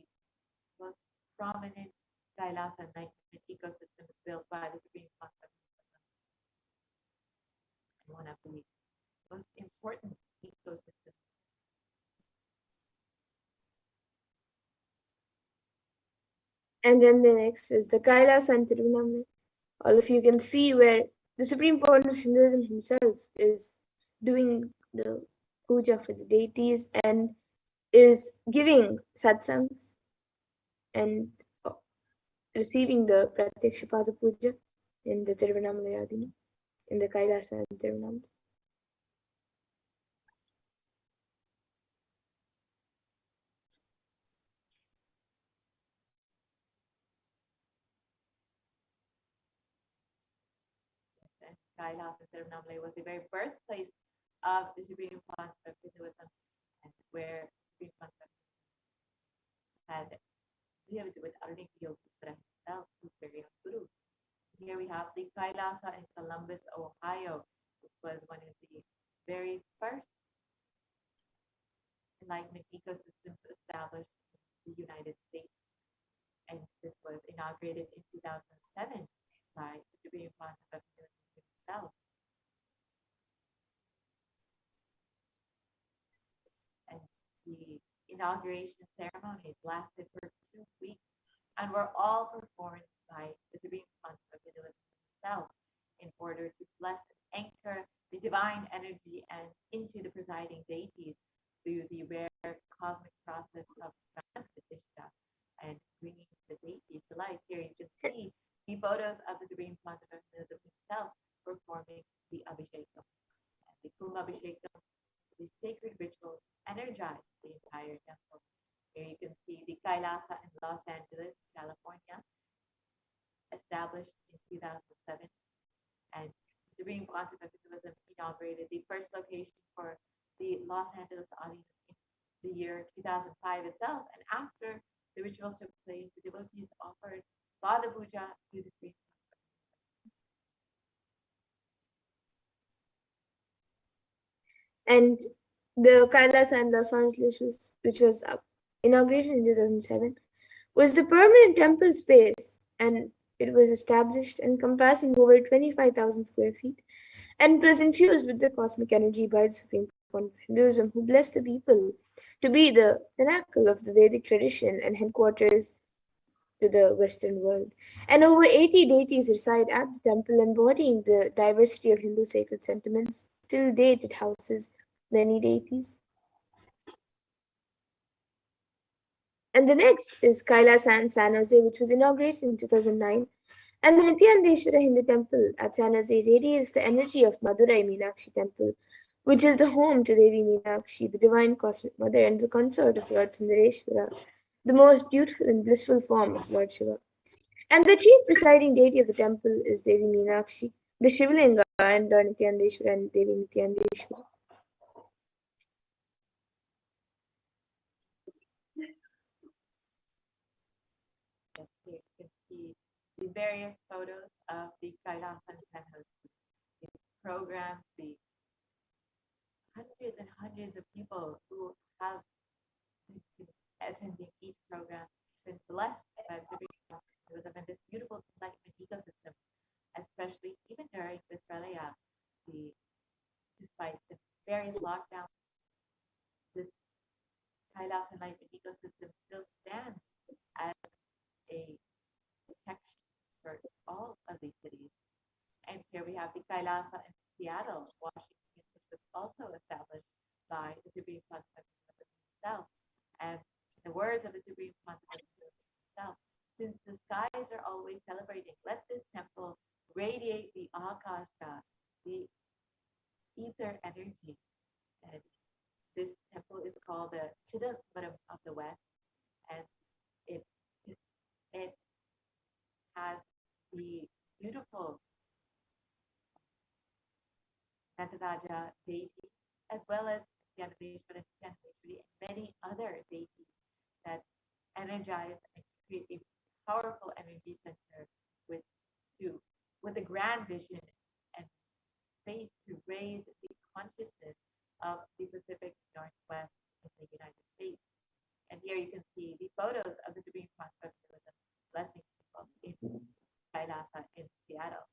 most prominent Kailasa enlightenment ecosystems built by the Supreme Concept, and one of the most important ecosystems. And then the next is the Kailasa and Tiruvannamalai. All of you can see where the supreme point of Hinduism himself is doing the puja for the deities and is giving satsangs and receiving the Pratyakshapada puja in the Tiruvannamalai Adina, in the Kailasa and Tiruvannamalai. And Kailasa and Tiruvannamalai was the very birthplace of the Supreme Concept of Hinduism, and where Supreme Concept had lived with Aruniki Yogeshwara himself, who's very own guru. Here we have the Kailasa in Columbus, Ohio, which was one of the very first enlightenment ecosystems established in the United States. And this was inaugurated in 2007 by the Supreme Concept of Hinduism himself. And the inauguration ceremonies lasted for 2 weeks and were all performed by the Supreme Concept of Hinduism himself in order to bless and anchor the divine energy and into the presiding deities through the rare cosmic process of Pratishtha and bringing the deities to life. Here you can see the photos of the Supreme Concept of Hinduism himself performing the Abhishekam. And the Kumbh Abhishekam, the sacred rituals, energized the entire temple. Here you can see the Kailasa in Los Angeles, California, established in 2007. And the Supreme Concept of Hinduism inaugurated the first location for the Los Angeles audience in the year 2005 itself. And after the rituals took place, the devotees offered Pada Puja to the Supreme Concept. And the Kailasa in Los Angeles, which was inaugurated in 2007, was the permanent temple space, and it was established encompassing over 25,000 square feet, and it was infused with the cosmic energy by the Supreme Point of Hinduism, who blessed the people to be the pinnacle of the Vedic tradition and headquarters to the Western world. And over 80 deities reside at the temple, embodying the diversity of Hindu sacred sentiments. Till date, it houses many deities. And the next is Kailasa in San Jose, which was inaugurated in 2009. And the Nithyanandeshwara Hindu temple at San Jose radiates the energy of Madurai Meenakshi temple, which is the home to Devi Meenakshi, the divine cosmic mother and the consort of Lord Sundareshwara, the most beautiful and blissful form of Lord Shiva. And the chief presiding deity of the temple is Devi Meenakshi. The Shivlinga and Nithyanandeshwara and Devi Nithyanandeshwara. Yes, here you can see the various photos of the Kailasa temples, the programs, the hundreds and hundreds of people who have been attending each program, been blessed by the Buddhism and this beautiful enlightenment ecosystem, especially even during this Pralaya, despite the various lockdowns, this Kailasa enlightenment ecosystem still stands as a protection for all of these cities. And here we have the Kailasa in Seattle, Washington, which was also established by the Supreme Concept himself. And in the words of the Supreme Concept himself, since the skies are always celebrating, let this temple radiate the Akasha, the ether energy. And this temple is called the Chidambaram of the West, and it has the beautiful Nataraja deity, as well as Nithyanandeshwara and many other deities that energize and create a powerful energy center with a grand vision and space to raise the consciousness of the Pacific Northwest in the United States. And here you can see the photos of the Supreme Concept blessing people in Kailasa in Seattle.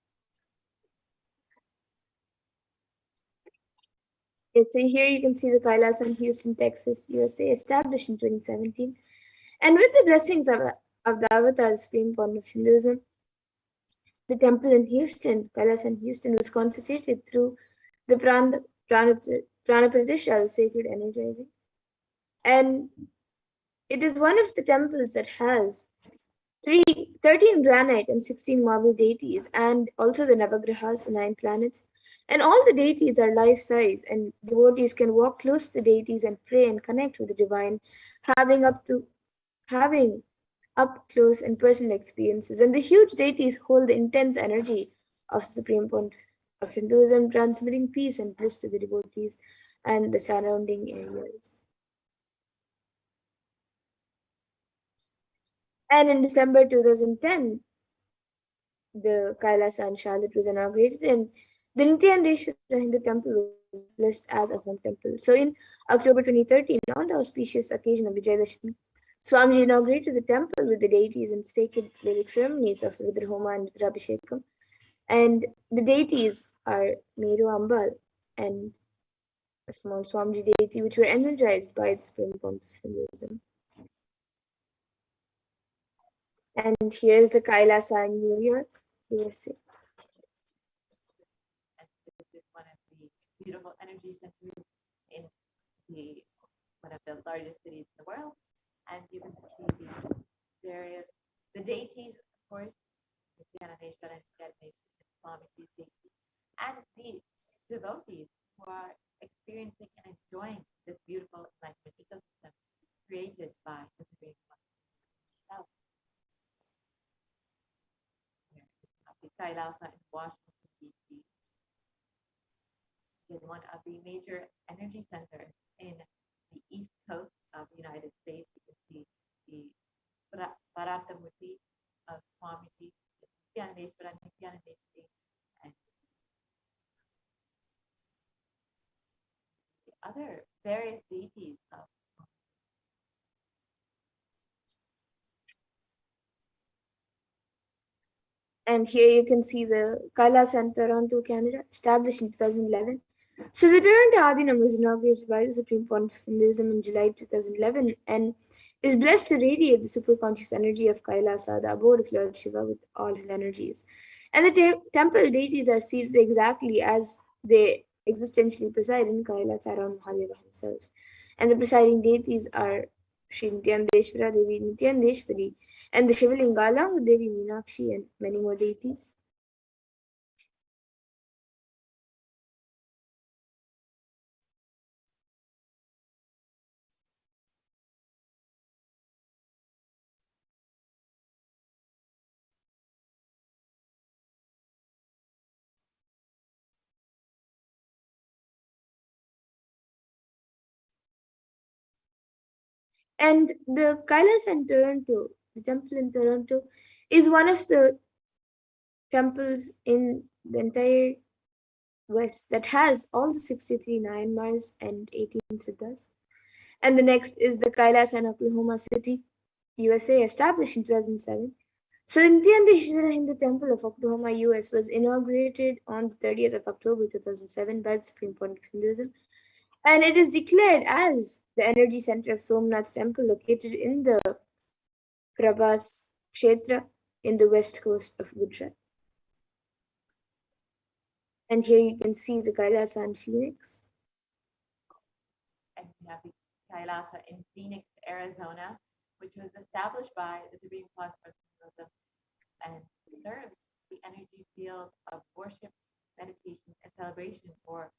So here you can see the Kailasa in Houston, Texas, USA, established in 2017. And with the blessings of the Avatar, the Supreme Point of Hinduism, the temple in Houston, Kailasa in Houston, was consecrated through the Prana Pratishtha, the sacred energizing. And it is one of the temples that has 13 granite and 16 marble deities, and also the Navagrahas, the 9 planets. And all the deities are life-size, and devotees can walk close to the deities and pray and connect with the divine, having up close and personal experiences. And the huge deities hold the intense energy of Supreme Point of Hinduism, transmitting peace and bliss to the devotees and the surrounding areas. And in December 2010, the Kailasa in Charlotte was inaugurated, and the Nithyanandeshwara Hindu temple was blessed as a home temple. So in October 2013, on the auspicious occasion of Vijayadashmi, Swamiji inaugurated the temple with the deities and sacred Vedic ceremonies of Rudrahoma and Rudrabhishekam. And the deities are Meru Ambal and a small Swamiji deity, which were energized by the Supreme Point of Hinduism. And here's the Kailasa in New York, USA. And this is one of the beautiful energy centers in one of the largest cities in the world. And you can see the deities, of course, Nithyanandeshwara and Swamiji deities, and the devotees who are experiencing and enjoying this beautiful enlightenment ecosystem created by the Supreme Concept himself. The Kailasa in Washington, D.C. is one of the major energy centers in the east coast of the United States. You can see the Bharatamurti of Swamiji, Nithyanandeshwara, and the other various deities of And here you can see the Kailasa in Toronto, Canada, established in 2011. So the Toronto Adinam was inaugurated by the Supreme Point of Hinduism in July 2011 and is blessed to radiate the superconscious energy of Kailasa, the abode of Lord Shiva, with all his energies. And the temple deities are seated exactly as they existentially preside in Kailasa around Mahadeva himself. And the presiding deities are Sri Nithyanandeshwara, Devi Nithyanandeshwari, and the Shivalinga along with Devi Meenakshi and many more deities. And the Kailasa in Toronto, the temple in Toronto, is one of the temples in the entire West that has all the 63 Nayanmars and 18 Siddhas. And the next is the Kailasa in Oklahoma City, USA, established in 2007. So the Nithyananda Hindu Temple of Oklahoma, US was inaugurated on the 30th of October 2007 by the Supreme Court of Hinduism. And it is declared as the energy center of Somnath Temple located in the Prabhas Kshetra in the west coast of Gujarat. And here you can see the Kailasa and Phoenix. And we have the Kailasa in Phoenix, Arizona, which was established by the Supreme Court of Hinduism and serves the energy field of worship, meditation, and celebration for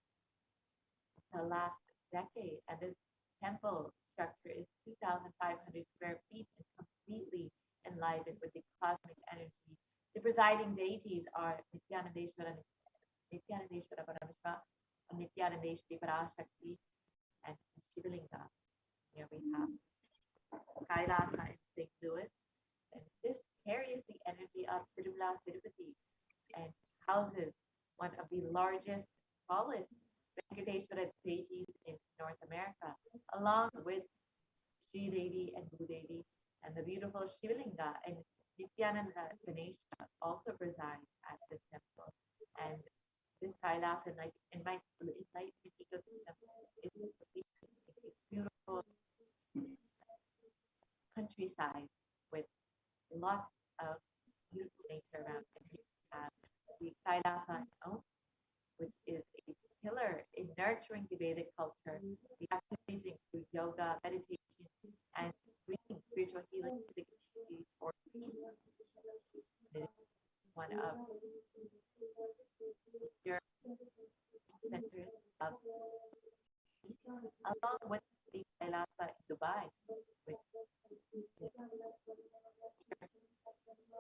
the last decade. And this temple structure is 2,500 square feet and completely enlivened with the cosmic energy. The presiding deities are Nithyananda Paramashivam, Nithyananda Parashakti, and Shivalinga. Here we have Kailasa in St. Louis, and this carries the energy of Tirumala Tirupati and houses one of the largest, tallest Venkateshwara deities in North America, along with Sri Devi and Bhudevi, and the beautiful Shivalinga and Nithyananda Ganesha also preside at this temple. And this Kailasa, like in my enlightenment ecosystem, is a beautiful countryside with lots of beautiful nature around. And here we have the Kailasa Om, which is a pillar in nurturing the Vedic culture. The activities include yoga, meditation, and bringing spiritual healing to the communities for peace. It is one of your centers of peace, along with the Kailasa in Dubai, which is the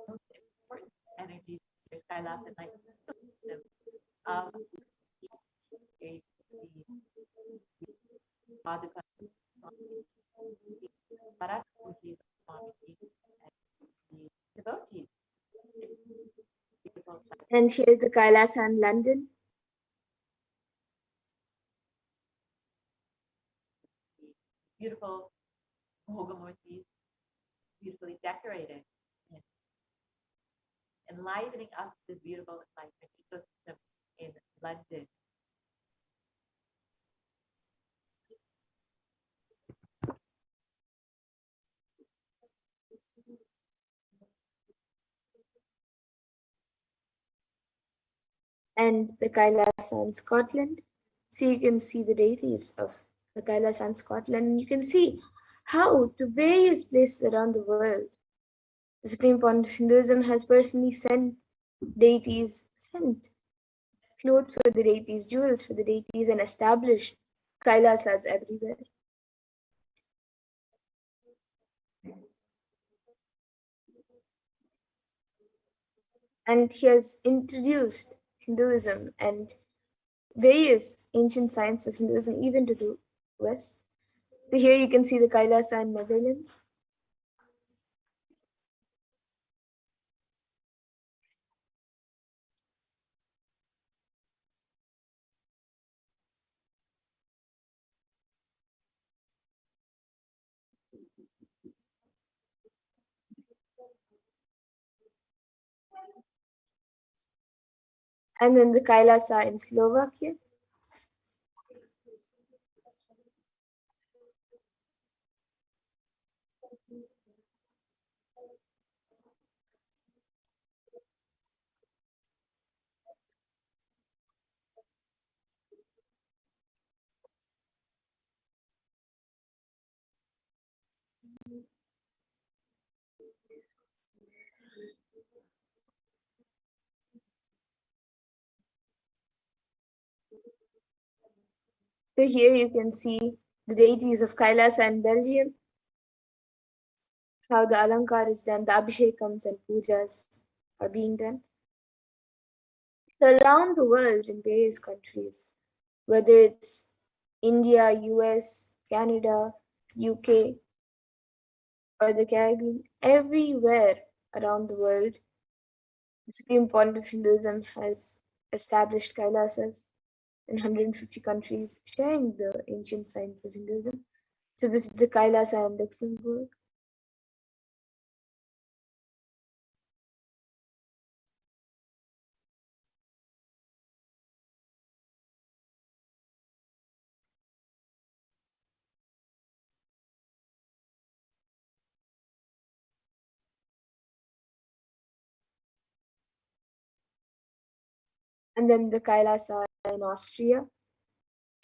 most important energy. There's Kailasa like system of the Paduka Parashakti Swamiji and the devotees. Beautiful. And here's the Kailasa in London. Beautiful Bhogamurtis, beautifully decorated, and enlivening up this beautiful enlightenment ecosystem in London. And the Kailasa in Scotland. So you can see the deities of the Kailasa in Scotland, and you can see how to various places around the world, the Supreme Court of Hinduism has personally sent clothes for the deities, jewels for the deities, and established Kailasas everywhere. And he has introduced Hinduism and various ancient science of Hinduism even to the West. So here you can see the Kailasa in Netherlands. And then the Kailasa in Slovakia. So here you can see the deities of Kailasa in Belgium, how the Alankar is done, the Abhishekams and Pujas are being done. So around the world in various countries, whether it's India, US, Canada, UK, or the Caribbean, everywhere around the world, the Supreme Point of Hinduism has established Kailasas in 150 countries, sharing the ancient science of Hinduism. So this is the Kailasa in Luxembourg. And then the Kailasa in Austria.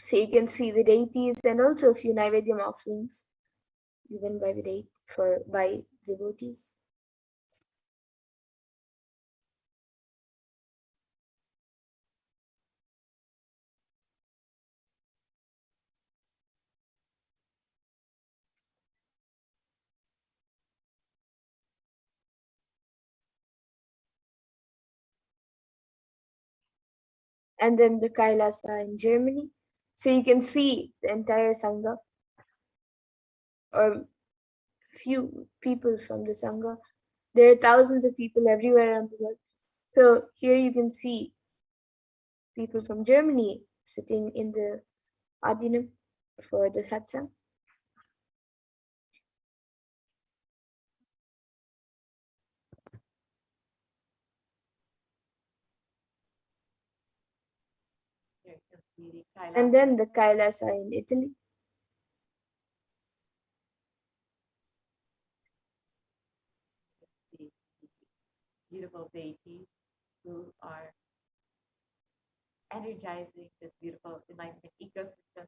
So you can see the deities and also a few Naivedyam offerings given by by devotees. And then the Kailasa in Germany. So you can see the entire Sangha or few people from the Sangha. There are thousands of people everywhere around the world. So here you can see people from Germany sitting in the Adinam for the satsang. Here you can see the Kailasa. And then the Kailasa in Italy. The beautiful deities who are energizing this beautiful enlightenment ecosystem.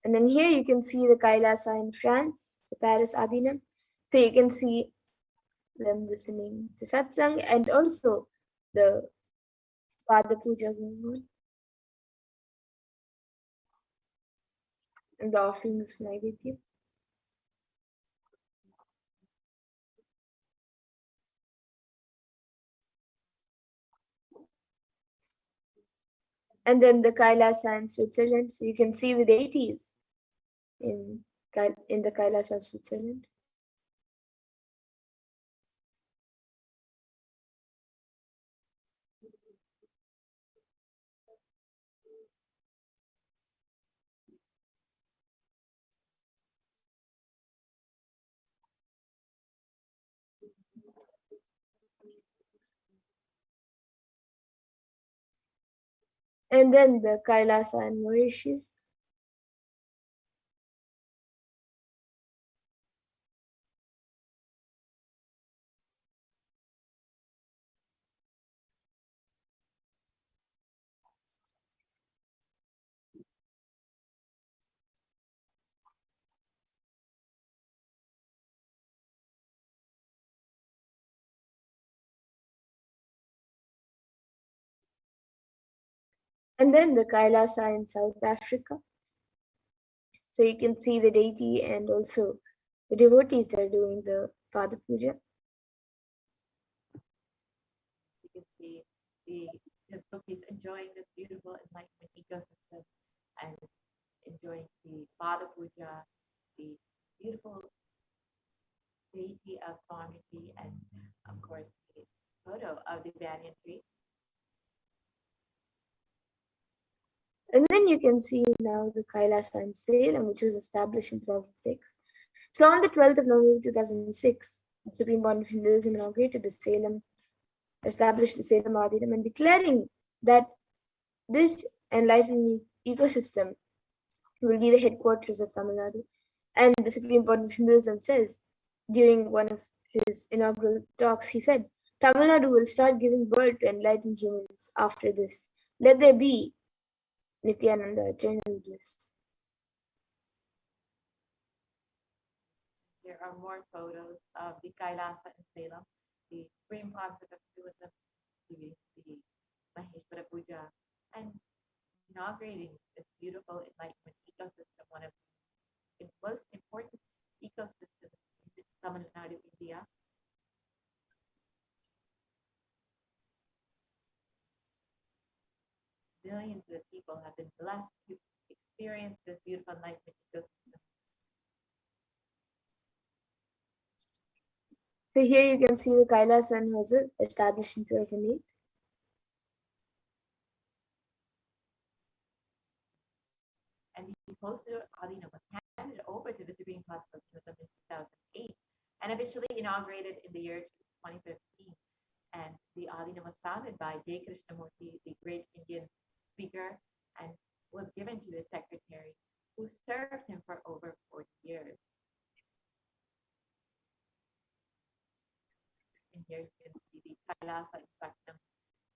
And then here you can see the Kailasa in France, the Paris Adinam. So you can see them listening to satsang and also the Pada Puja going on and the offerings of Naivedya. And then the Kailasa in Switzerland. So you can see the deities in the Kailasa of Switzerland. And then the Kailasa in Mauritius. And then the Kailasa in South Africa. So you can see the deity and also the devotees that are doing the Pada Puja. You can see the devotees enjoying this beautiful enlightenment ecosystem and enjoying the Pada Puja, the beautiful deity of Swamiji, and of course the photo of the banyan tree. And then you can see now the Kailasa in Salem, which was established in 2006. So on the 12th of November 2006, the Supreme Point of Hinduism inaugurated established the Salem Adinam, and declaring that this enlightened ecosystem will be the headquarters of Tamil Nadu. And the Supreme Point of Hinduism says, during one of his inaugural talks, he said, Tamil Nadu will start giving birth to enlightened humans after this. Let there be Nithyananda, eternal bliss. There are more photos of the Kailasa in Salem, the Supreme Concept of Hinduism, the Maheshwara Puja, and inaugurating this beautiful enlightenment ecosystem, one of the most important ecosystem in Tamil Nadu, India. Millions of people have been blessed to experience this beautiful enlightenment ecosystem. So here you can see the Kailasa and Hazur established in 2008. And the Hosur Adina was handed over to the Supreme Council of Buddhism in 2008 and officially inaugurated in the year 2015. And the Adina was founded by J. Krishnamurti, the great Indian speaker, and was given to his secretary, who served him for over 40 years. And here you can see the Kailasa in Patnam,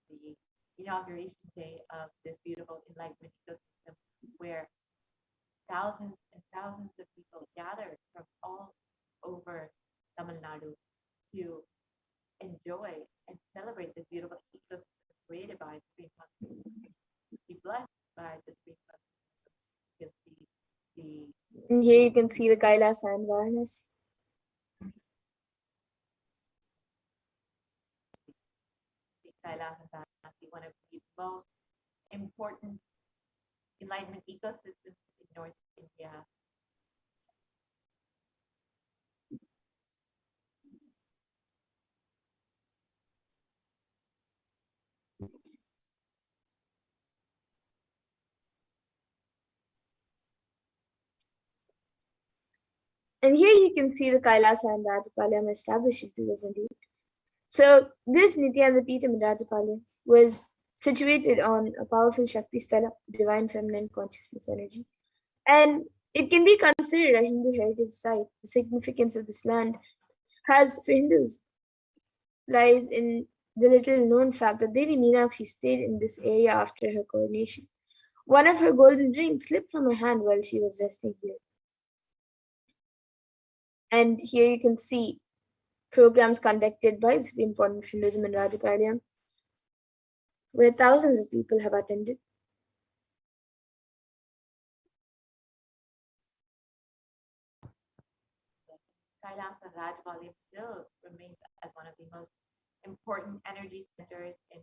the inauguration day of this beautiful enlightenment ecosystem, where thousands and thousands of people gathered from all over Tamil Nadu to enjoy and celebrate this beautiful ecosystem created by the Supreme Council, be blessed by the Supreme Council. You can see And here you can see the Kailasa and Varanasi. the Kailasa and Varanasi, one of the most important enlightenment ecosystems in North India. And here you can see the Kailasa and Rajapalayam established in 2008. So this Nithyananda Peetham in Rajapalayam was situated on a powerful Shakti Sthala, divine feminine consciousness energy. And it can be considered a Hindu heritage site. The significance of this land has for Hindus lies in the little known fact that Devi Meenakshi stayed in this area after her coronation. One of her golden rings slipped from her hand while she was resting here. And here you can see programs conducted by the Supreme Court of Hinduism in Rajapalayam, where thousands of people have attended. Kailasa Rajapalayam still remains as one of the most important energy centers in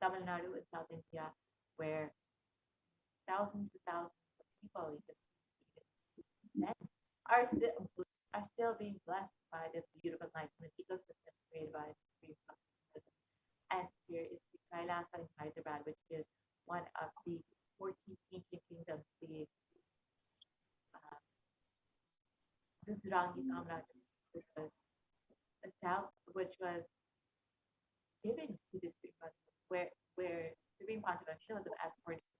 Tamil Nadu and South India, where thousands and thousands of people, even men, are still being blessed by this beautiful enlightenment ecosystem created by the Supreme Council. And here is the Kailasa in Hyderabad, which is one of the 14 ancient kingdoms, the Surangi Samrajya, which was given to the Supreme Council, where Supreme Council of Hinduism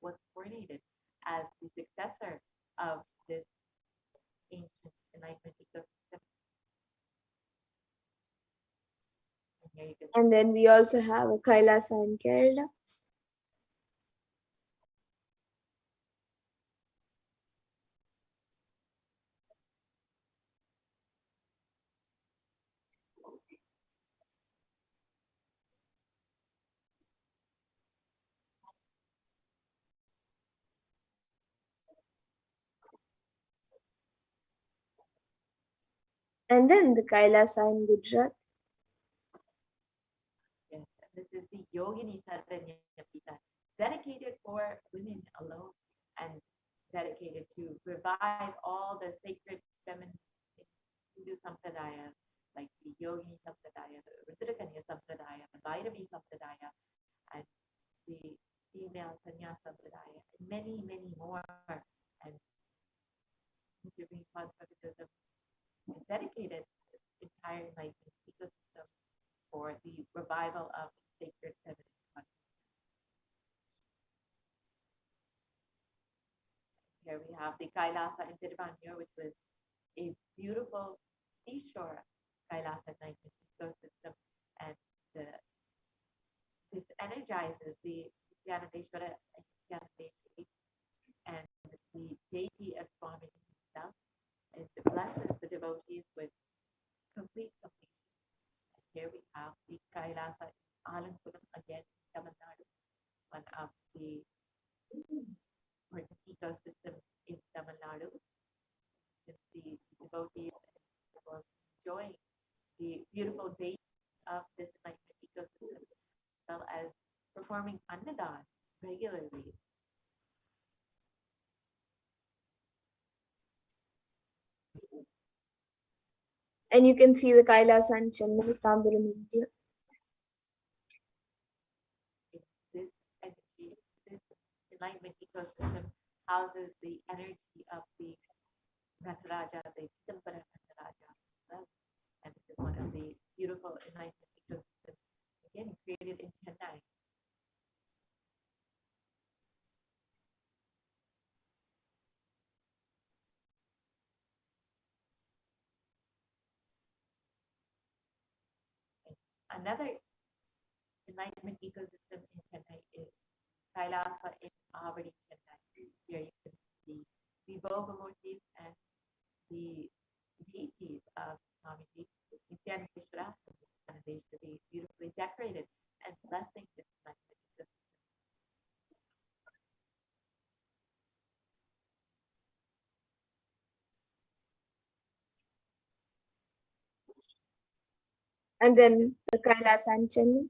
was coronated as the successor of this ancient enlightenment ecosystem. And here you can And then we also have a Kailasa in Kerala. And then the Kailasa in Gujarat. Yes, and this is the Yogini Sarvanya Pita, dedicated for women alone and dedicated to revive all the sacred feminine Hindu sampradaya, like the Yogini Sampradaya, the Rudrakanya Sampradaya, the Bhairavi Sampradaya, and the female Sanyas Sampradaya, and many, many more. And Supreme Conservatism is dedicated this entire enlightenment ecosystem for the revival of sacred feminine consciousness. Here we have the Kailasa in Tiruvannur, which was a beautiful seashore Kailasa enlightenment ecosystem, and this energizes the Nithyanandeshwara and Nithyanandeshwari and the deity of Swami himself, and it blesses the devotees with complete completion. And here we have the Kailasa Alankulam again in Tamil Nadu, one of the important ecosystem in Tamil Nadu. You can see the devotees was enjoying the beautiful date of this enlightenment ecosystem, as well as performing annadan regularly. And you can see the Kailasa and Chennai Tambaram India. This energy, this enlightenment ecosystem houses the energy of the Nataraja, the Chidambara Nataraja as well. And this is one of the beautiful enlightenment ecosystems, again, created in Chennai. Another enlightenment ecosystem in Chennai is Kailasa in Mahabadi, Chennai. Here you can see the Bhogamurtis and the deities of Swamiji, Nithyananda and Nithyanandeshwari, beautifully decorated and blessing this enlightenment ecosystem. And then the Kailasa and Chennai.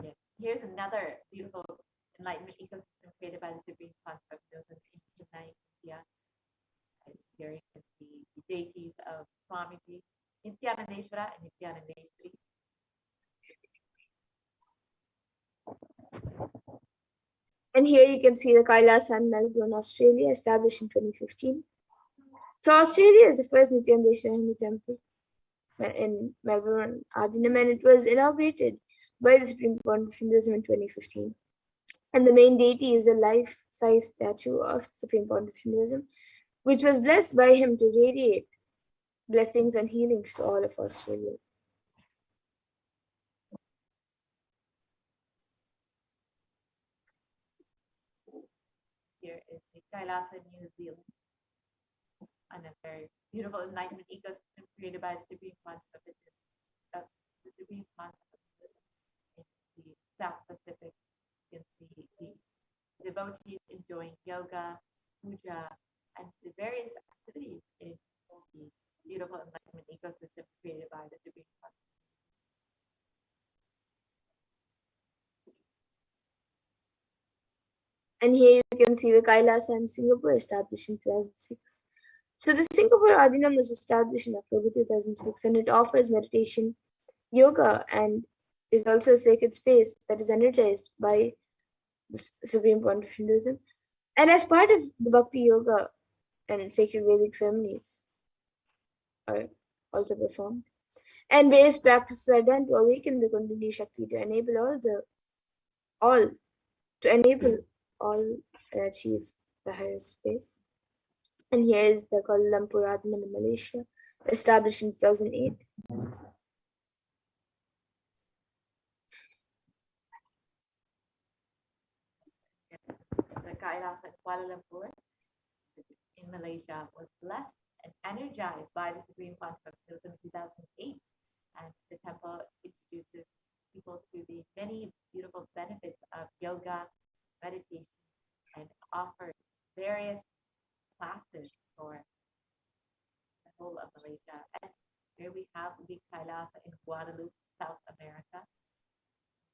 Yes. Here's another beautiful enlightenment ecosystem created by the Supreme Concept in Chennai, India. And here you can see the deities of Swamiji, Nithyanandeshwara and Nithyanandeshwari. And here you can see the Kailasa in Melbourne, Australia, established in 2015. So Australia is the first Nithyanandeshwara Hindu temple in Melbourne, Adinam, and it was inaugurated by the Supreme Court of Hinduism in 2015. And the main deity is a life-size statue of the Supreme Court of Hinduism, which was blessed by him to radiate blessings and healings to all of Australia. Here is the Kailasa, New Zealand. Another beautiful enlightenment ecosystem created by the Supreme Concept of the Supreme Concept in the South Pacific. You can see the devotees enjoying yoga, puja, and the various activities in the beautiful enlightenment ecosystem created by the Supreme Concept. And here you can see the Kailasa in Singapore, established in 2006. So the Singapore Adinam was established in October 2006, and it offers meditation, yoga, and is also a sacred space that is energized by the Supreme Court of Hinduism. And as part of the Bhakti Yoga and sacred Vedic ceremonies are also performed. And various practices are done to awaken the Kundalini Shakti to enable all and achieve the higher space. And here is the Kuala Lumpur Adinam in Malaysia, established in 2008. The Kailasa in Kuala Lumpur in Malaysia was blessed and energized by the Supreme Concept in 2008. And the temple introduces people to the many beautiful benefits of yoga, meditation, and offers various classes for the whole of Malaysia. And here we have the Kailasa in Guadalupe, South America.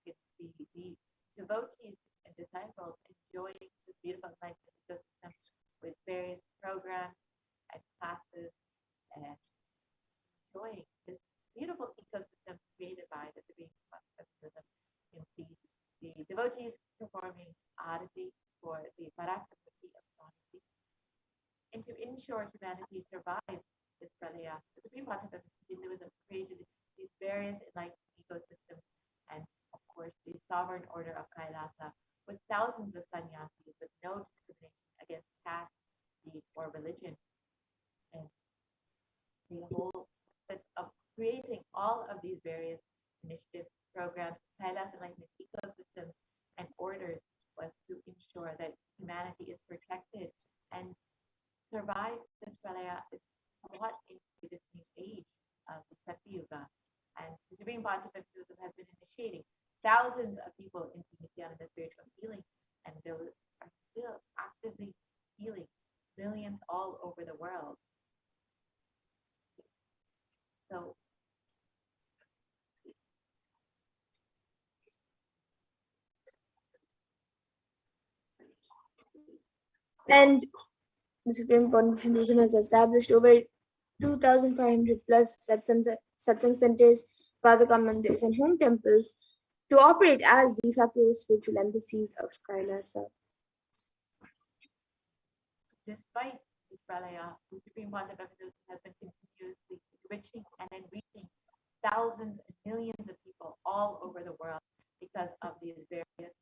You can see the devotees and disciples enjoying this beautiful enlightenment ecosystem with various programs and classes and enjoying this beautiful ecosystem created by the Supreme Concept. You can see the devotees performing arati for the Parashakti of Swamiji. And to ensure humanity survives this pralaya, the Supreme Concept of Hinduism created these various enlightened ecosystems and, of course, the sovereign order of Kailasa with thousands of sannyasis with no discrimination against caste, creed, or religion. And the whole purpose of creating all of these various initiatives, programs, Kailasa enlightenment ecosystems, and orders was to ensure that humanity is protected and survive this pralaya is brought into this new age of the Satyuga. And the Supreme Pontiff of Hinduism thousands of people into Nithyananda spiritual healing, and those are still actively healing millions all over the world. So And the Supreme Court of Hinduism has established over 2,500 plus satsang centers, Padaka mandirs, and home temples to operate as de facto spiritual embassies of Kailasa. despite this pralaya, the Supreme Pontiff of Hinduism has been continuously enriching and enriching thousands and millions of people all over the world because of these various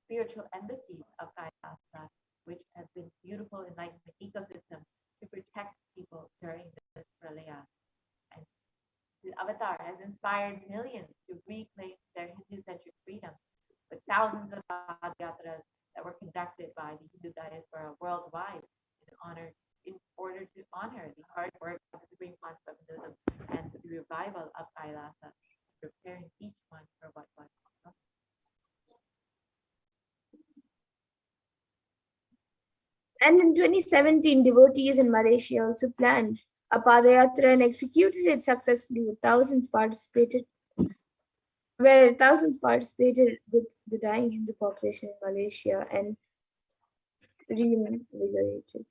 spiritual embassies of Kailasa, which have been beautiful enlightenment ecosystems to protect people during this pralaya. And the avatar has inspired millions to reclaim their Hindu-centric freedom with thousands of padayatras that were conducted by the Hindu diaspora worldwide in order to honor the hard work of the Supreme Pontiff of Hinduism and the revival of Kailasa, preparing each one for what was to come. And in 2017, devotees in Malaysia also planned a Padayatra and executed it successfully with thousands participated with the dying Hindu population in Malaysia and reinvigorated.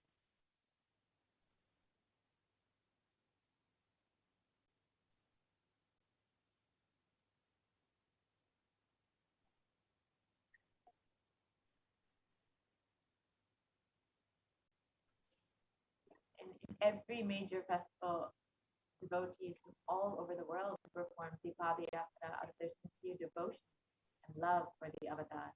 In every major festival, devotees from all over the world perform the Padayatra out of their sincere devotion and love for the avatar.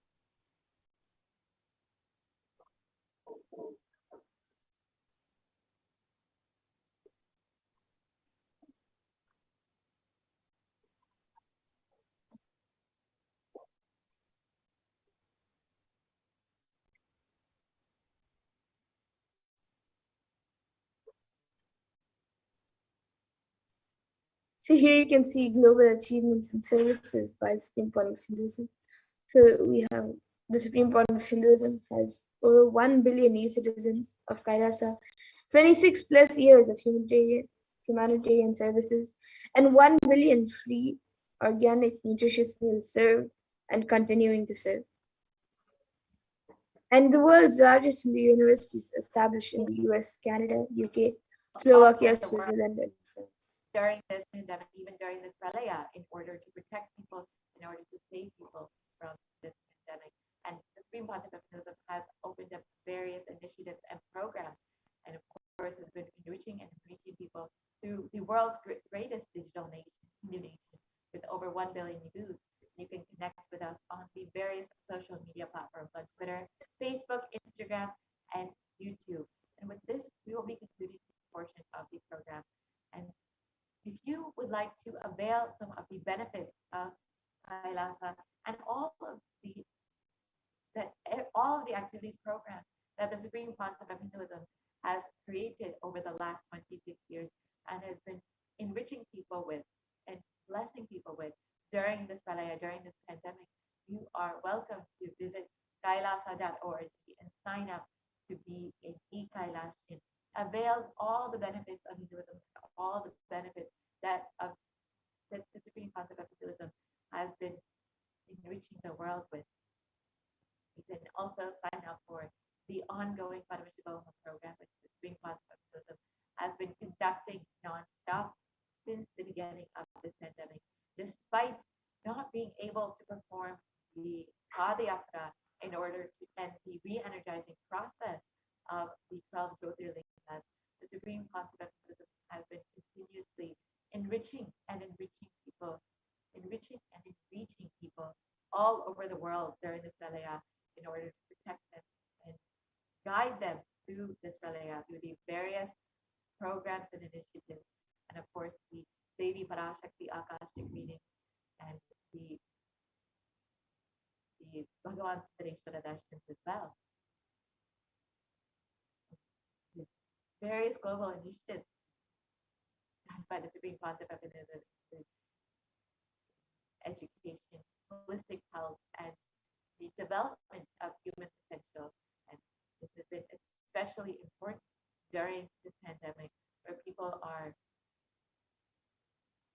So here you can see global achievements and services by the Supreme Pontiff of Hinduism. So we have the Supreme Pontiff of Hinduism has over 1 billion e-citizens of Kailasa, 26 plus years of humanitarian services, and 1 billion free, organic, nutritious meals served and continuing to serve. And the world's largest Hindu universities established in the US, Canada, UK, Slovakia, Switzerland, and France. During this pandemic, even during this pralaya, in order to protect people, in order to save people from this pandemic. And the Supreme Pontiff of Hinduism has opened up various initiatives and programs, and of course has been enriching and reaching people through the world's greatest digital nation, Hindu nation, with over 1 billion Hindus. You can connect with us on the various social media platforms on Twitter, Facebook, Instagram, and YouTube. And with this, we will be concluding this portion of the program. And if you would like to avail some of the benefits of Kailasa and all of the activities programs that the Supreme Pontiff of Hinduism has created over the last 26 years and has been enriching people with and blessing people with during this pralaya, during this pandemic, you are welcome to visit kailasa.org and sign up to be an e-Kailashian. Avail all the benefits of Hinduism, all the benefits that the Supreme Pontiff of Hinduism has been enriching the world with. You can also sign up for the ongoing Paramashivoham program, which the Supreme Pontiff of Hinduism has been conducting non-stop since the beginning of this pandemic, despite not being able to perform the Padayatra in order to end the re-energizing process of the 12 Jyotirlingas. The Supreme Pontiff of Hinduism has been continuously enriching people all over the world during this pralaya in order to protect them and guide them through this pralaya, through the various programs and initiatives, and of course the Devi Parashakti Akashic reading and the Bhagavan Sundareshwara Darshans as well. The various global initiatives done by the Supreme Pontiff of Hinduism education, holistic health, and the development of human potential. And this has been especially important during this pandemic where people are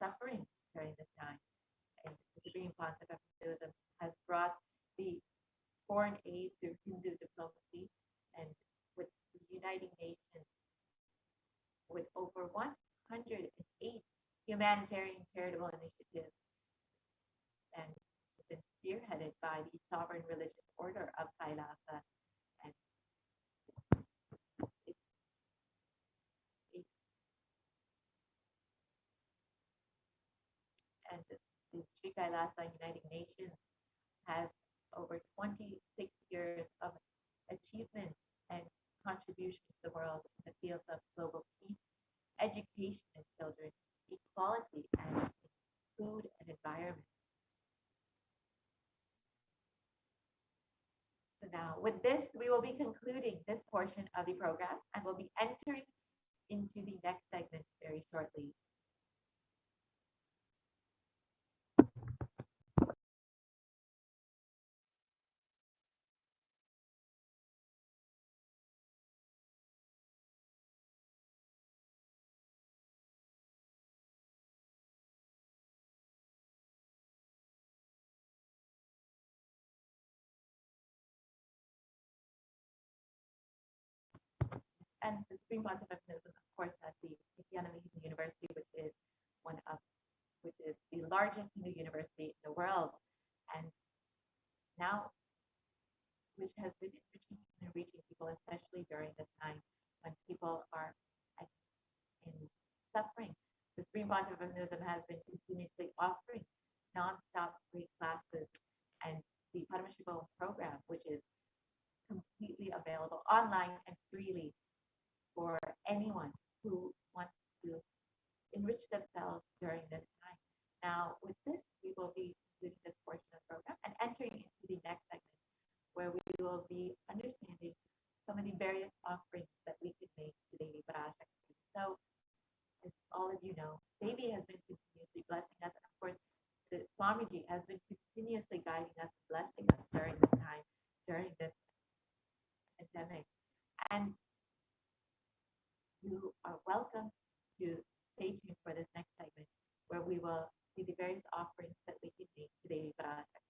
suffering during this time. And the Supreme Concept of Hinduism has brought the foreign aid through Hindu diplomacy, and with the United Nations with over 108 humanitarian charitable initiatives, and it's been spearheaded by the Sovereign Religious Order of Kailasa. And it's, it's, and the Sri Kailasa United Nations has over 26 years of achievement and contribution to the world in the fields of global peace, education and children, equality, and food and environment. So now, with this, we will be concluding this portion of the program and we'll be entering into the next segment very shortly. And the Supreme Concept of Hinduism, of course, has the Nithyananda University, which is the largest Hindu university in the world, and now which has been enriching and reaching people, especially during the time when people are in suffering. The Supreme Concept of Hinduism has been continuously offering non-stop free classes, and the Paramashivoham program, which is completely available online and freely for anyone who wants to enrich themselves during this time. Now, with this, we will be concluding this portion of the program and entering into the next segment, where we will be understanding some of the various offerings that we can make to Devi Parashakti. So, as all of you know, Devi has been continuously blessing us, and of course, the Swamiji has been continuously guiding us, blessing us during this time, during this pandemic. And you are welcome to stay tuned for this next segment, where we will see the various offerings that we can make to Devi Parashakti.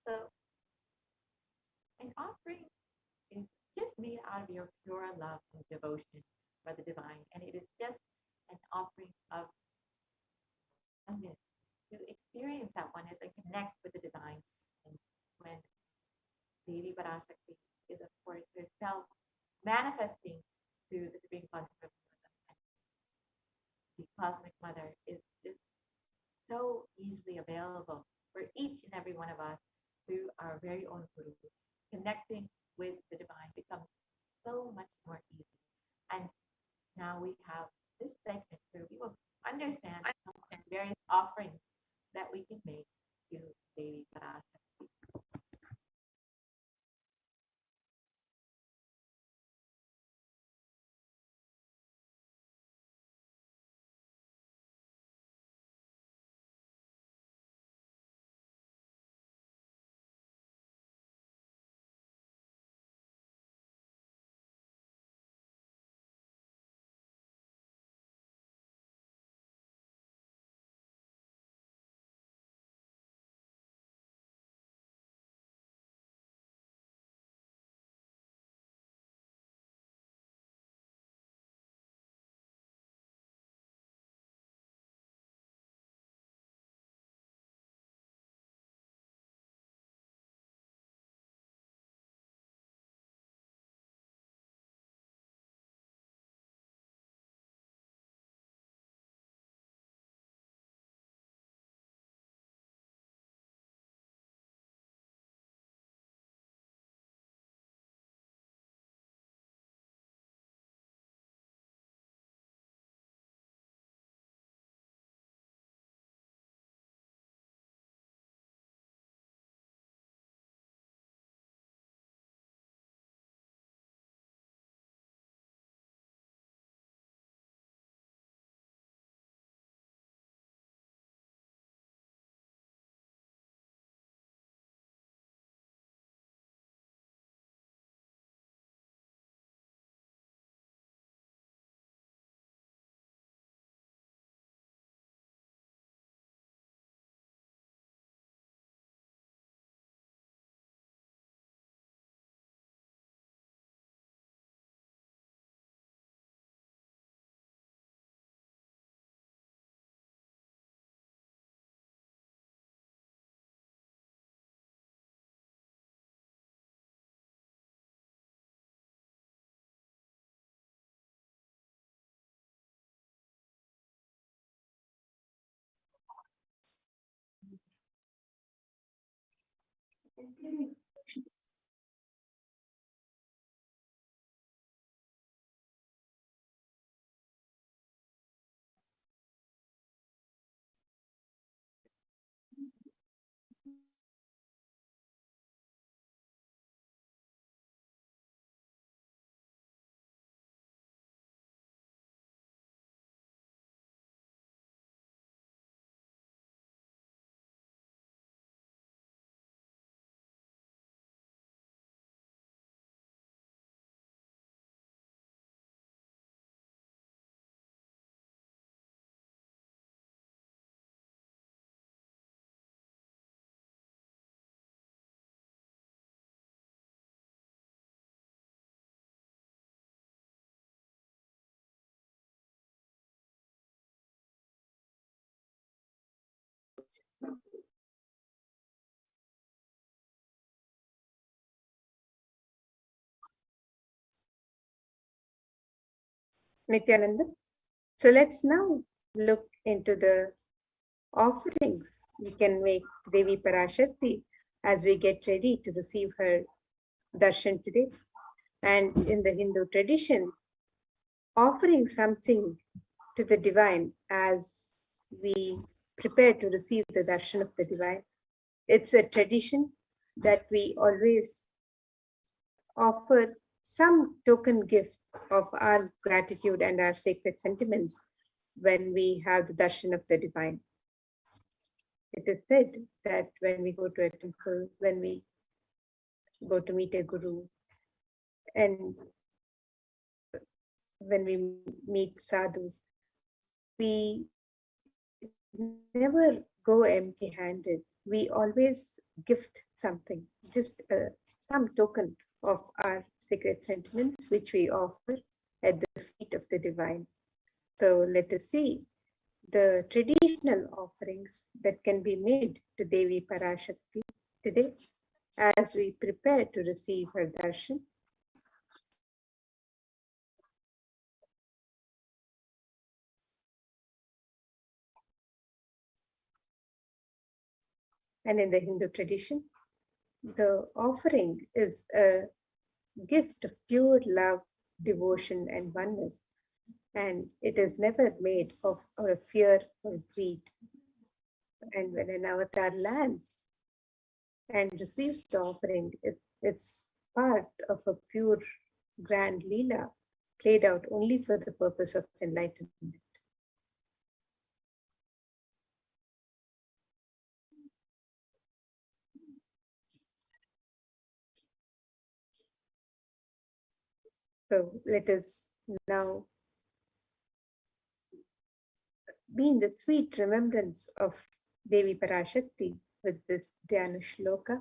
So, an offering is just made out of your pure love and devotion for the divine, and it is just an offering of oneness, to experience that oneness and connect with the divine. And when Devi Parashakti is, of course, herself manifesting through the Supreme Concept of Hinduism, and the Cosmic Mother is just so easily available for each and every one of us through our very own Guru. Connecting with the divine becomes so much more easy. And now we have this segment where we will understand various offerings that we can make to Devi Parashakti. Nithyananda. So let's now look into the offerings we can make Devi Parashakti as we get ready to receive her darshan today. And in the Hindu tradition, offering something to the divine as we prepare to receive the darshan of the divine, it's a tradition that we always offer some token gift of our gratitude and our sacred sentiments when we have the darshan of the divine. It is said that when we go to a temple, when we go to meet a guru, and when we meet sadhus, we never go empty-handed. We always gift something, just some token of our sacred sentiments, which we offer at the feet of the divine. So let us see the traditional offerings that can be made to Devi Parashakti today as we prepare to receive her darshan. And in the Hindu tradition, the offering is a gift of pure love, devotion, and oneness. And it is never made of or fear or greed. And when an avatar lands and receives the offering, it's part of a pure grand lila played out only for the purpose of enlightenment. So let us now be in the sweet remembrance of Devi Parashakti with this Dhyana Shloka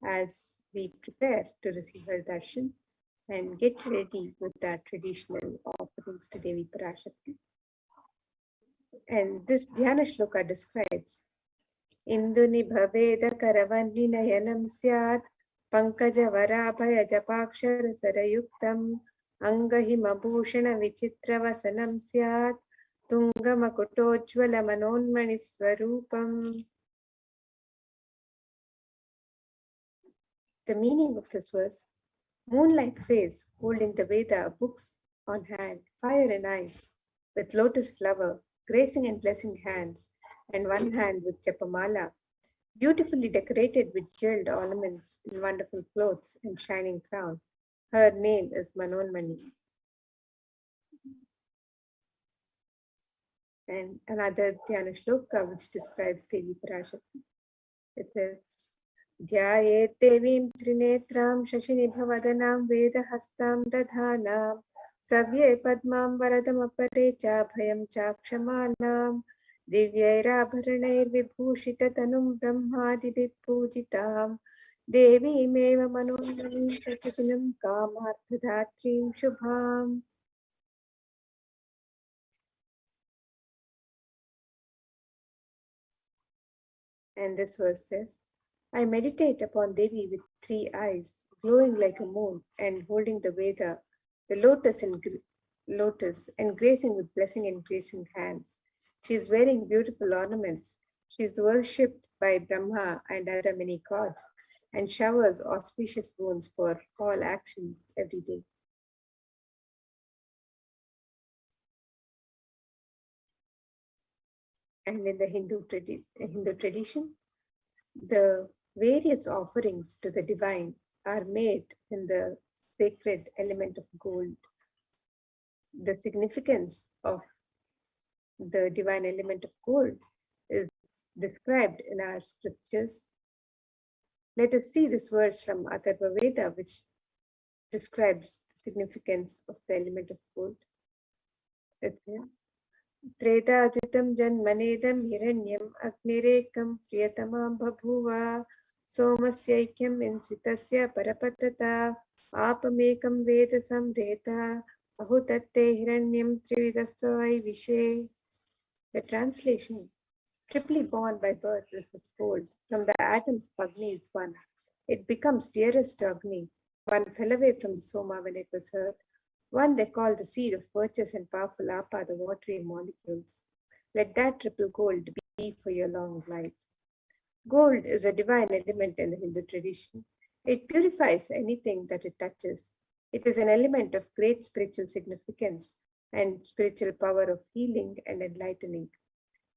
as we prepare to receive her darshan and get ready with our traditional offerings to Devi Parashakti. And this Dhyana Shloka describes Induni Bhaveda Karavandi Nayanam Syat Pankaja Varabhaya Japakshara Sarayuktam Angahimabhushana Vichitra Vasanam Syat Tungamakutojvala Manonmani Swarupam. The meaning of this verse: moonlight face, holding the Veda books on hand, fire in eyes, with lotus flower, gracing and blessing hands, and one hand with Japamala, beautifully decorated with jeweled ornaments in wonderful clothes and shining crown. Her name is Manonmani. And another Dhyana Shloka which describes Devi Parashakti. It says, Dhyayet Devim Trinetram Shashinibhavadanam Vedahastam Dadhanam Savye Padmam Varadam Aparecha Bhayam Chakshamalam Divyairabharanair Vibhushita Tanum Brahmadibhi Pujitam Devi Meva Manonmani Sachatinam Kamarthadatrim Shubham. And this verse says, I meditate upon Devi with 3 eyes, glowing like a moon, and holding the Veda, the lotus and gracing with blessing and gracing hands. She is wearing beautiful ornaments. She is worshipped by Brahma and other many gods. and showers auspicious boons for all actions every day. And in the Hindu tradition, the various offerings to the divine are made in the sacred element of gold. The significance of the divine element of gold is described in our scriptures. Let us see this verse from Atharva Veda, which describes the significance of the element of gold. Tretajitam janmanedam hiranyam agnirekam priyatamam bhabhuva somasyaikam insitasya parapatata apamekam vedasam reta ahutatte hiranyam trividastvai vishe. The translation: triply born by birth is gold. From the atoms of Agni is one. It becomes dearest to Agni. One fell away from the Soma when it was heard. One they call the seed of virtuous and powerful Apa, the watery molecules. Let that triple gold be for your long life. Gold is a divine element in the Hindu tradition. It purifies anything that it touches. It is an element of great spiritual significance and spiritual power of healing and enlightening.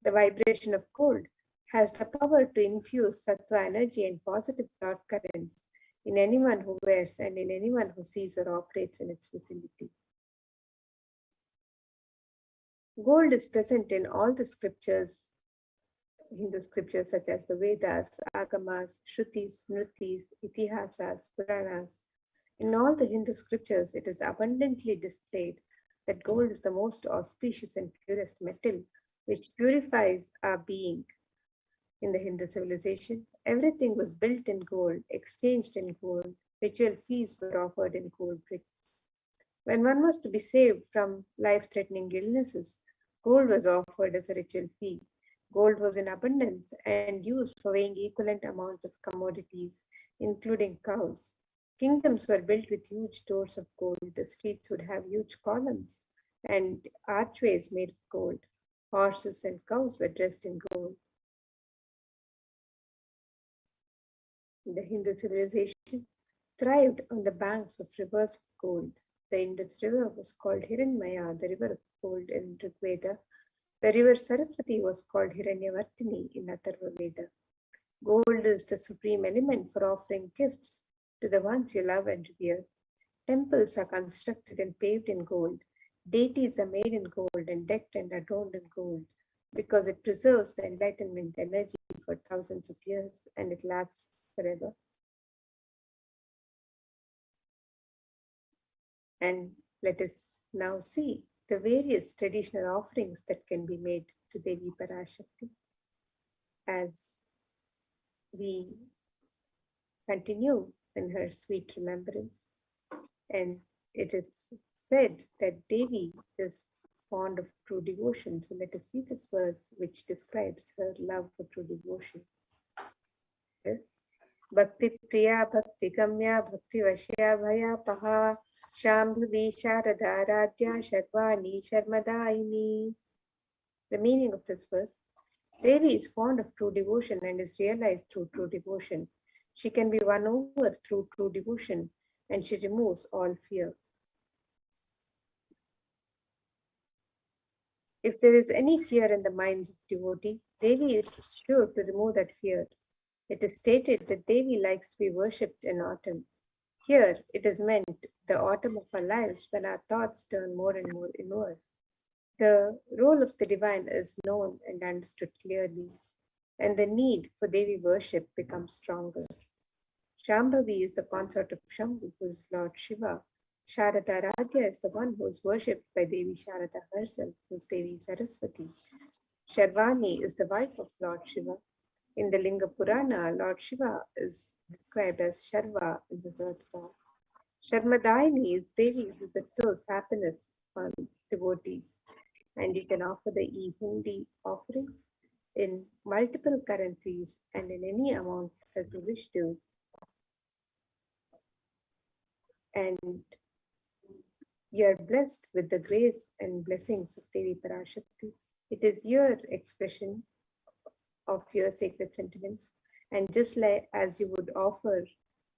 The vibration of gold has the power to infuse sattva energy and positive thought currents in anyone who wears and in anyone who sees or operates in its vicinity. Gold is present in all the scriptures, Hindu scriptures such as the Vedas, Agamas, Shrutis, Smritis, Itihasas, Puranas. In all the Hindu scriptures, it is abundantly displayed that gold is the most auspicious and purest metal which purifies our being. In the Hindu civilization, everything was built in gold, exchanged in gold, ritual feasts were offered in gold bricks. When one was to be saved from life-threatening illnesses, gold was offered as a ritual fee. Gold was in abundance and used for weighing equivalent amounts of commodities, including cows. Kingdoms were built with huge stores of gold. The streets would have huge columns and archways made of gold. Horses and cows were dressed in gold. The Hindu civilization thrived on the banks of rivers of gold. The Indus River was called Hiranmaya, the river of gold in Rig Veda. The river Saraswati was called Hiranyavartini in Atharva Veda. Gold is the supreme element for offering gifts to the ones you love and revere. Temples are constructed and paved in gold. Deities are made in gold and decked and adorned in gold because it preserves the enlightenment energy for thousands of years and it lasts forever. And let us now see the various traditional offerings that can be made to Devi Parashakti as we continue in her sweet remembrance. And it is said that Devi is fond of true devotion. So let us see this verse which describes her love for true devotion. Bhakti Priya, Bhakti Gamya, Bhakti Vashya, Bhaya Paha, Shambhavi Sharada Radhya Sharvani Sharmadaini. The meaning of this verse: Devi is fond of true devotion and is realized through true devotion. She can be won over through true devotion and she removes all fear. If there is any fear in the minds of devotee, Devi is sure to remove that fear. It is stated that Devi likes to be worshipped in autumn. Here it is meant the autumn of our lives when our thoughts turn more and more inward. The role of the divine is known and understood clearly, and the need for Devi worship becomes stronger. Shambhavi is the consort of Shambhu, who is Lord Shiva. Sharada Radhya is the one who is worshipped by Devi Sharada herself, who is Devi Saraswati. Sharvani is the wife of Lord Shiva. In the Linga Purana, Lord Shiva is described as Sharva in the third form. Sharmadaini is Devi who bestows happiness on devotees. And you can offer the e-hundi offerings in multiple currencies and in any amount as you wish to. And you are blessed with the grace and blessings of Devi Parashakti. It is your expression of your sacred sentiments, And just like as you would offer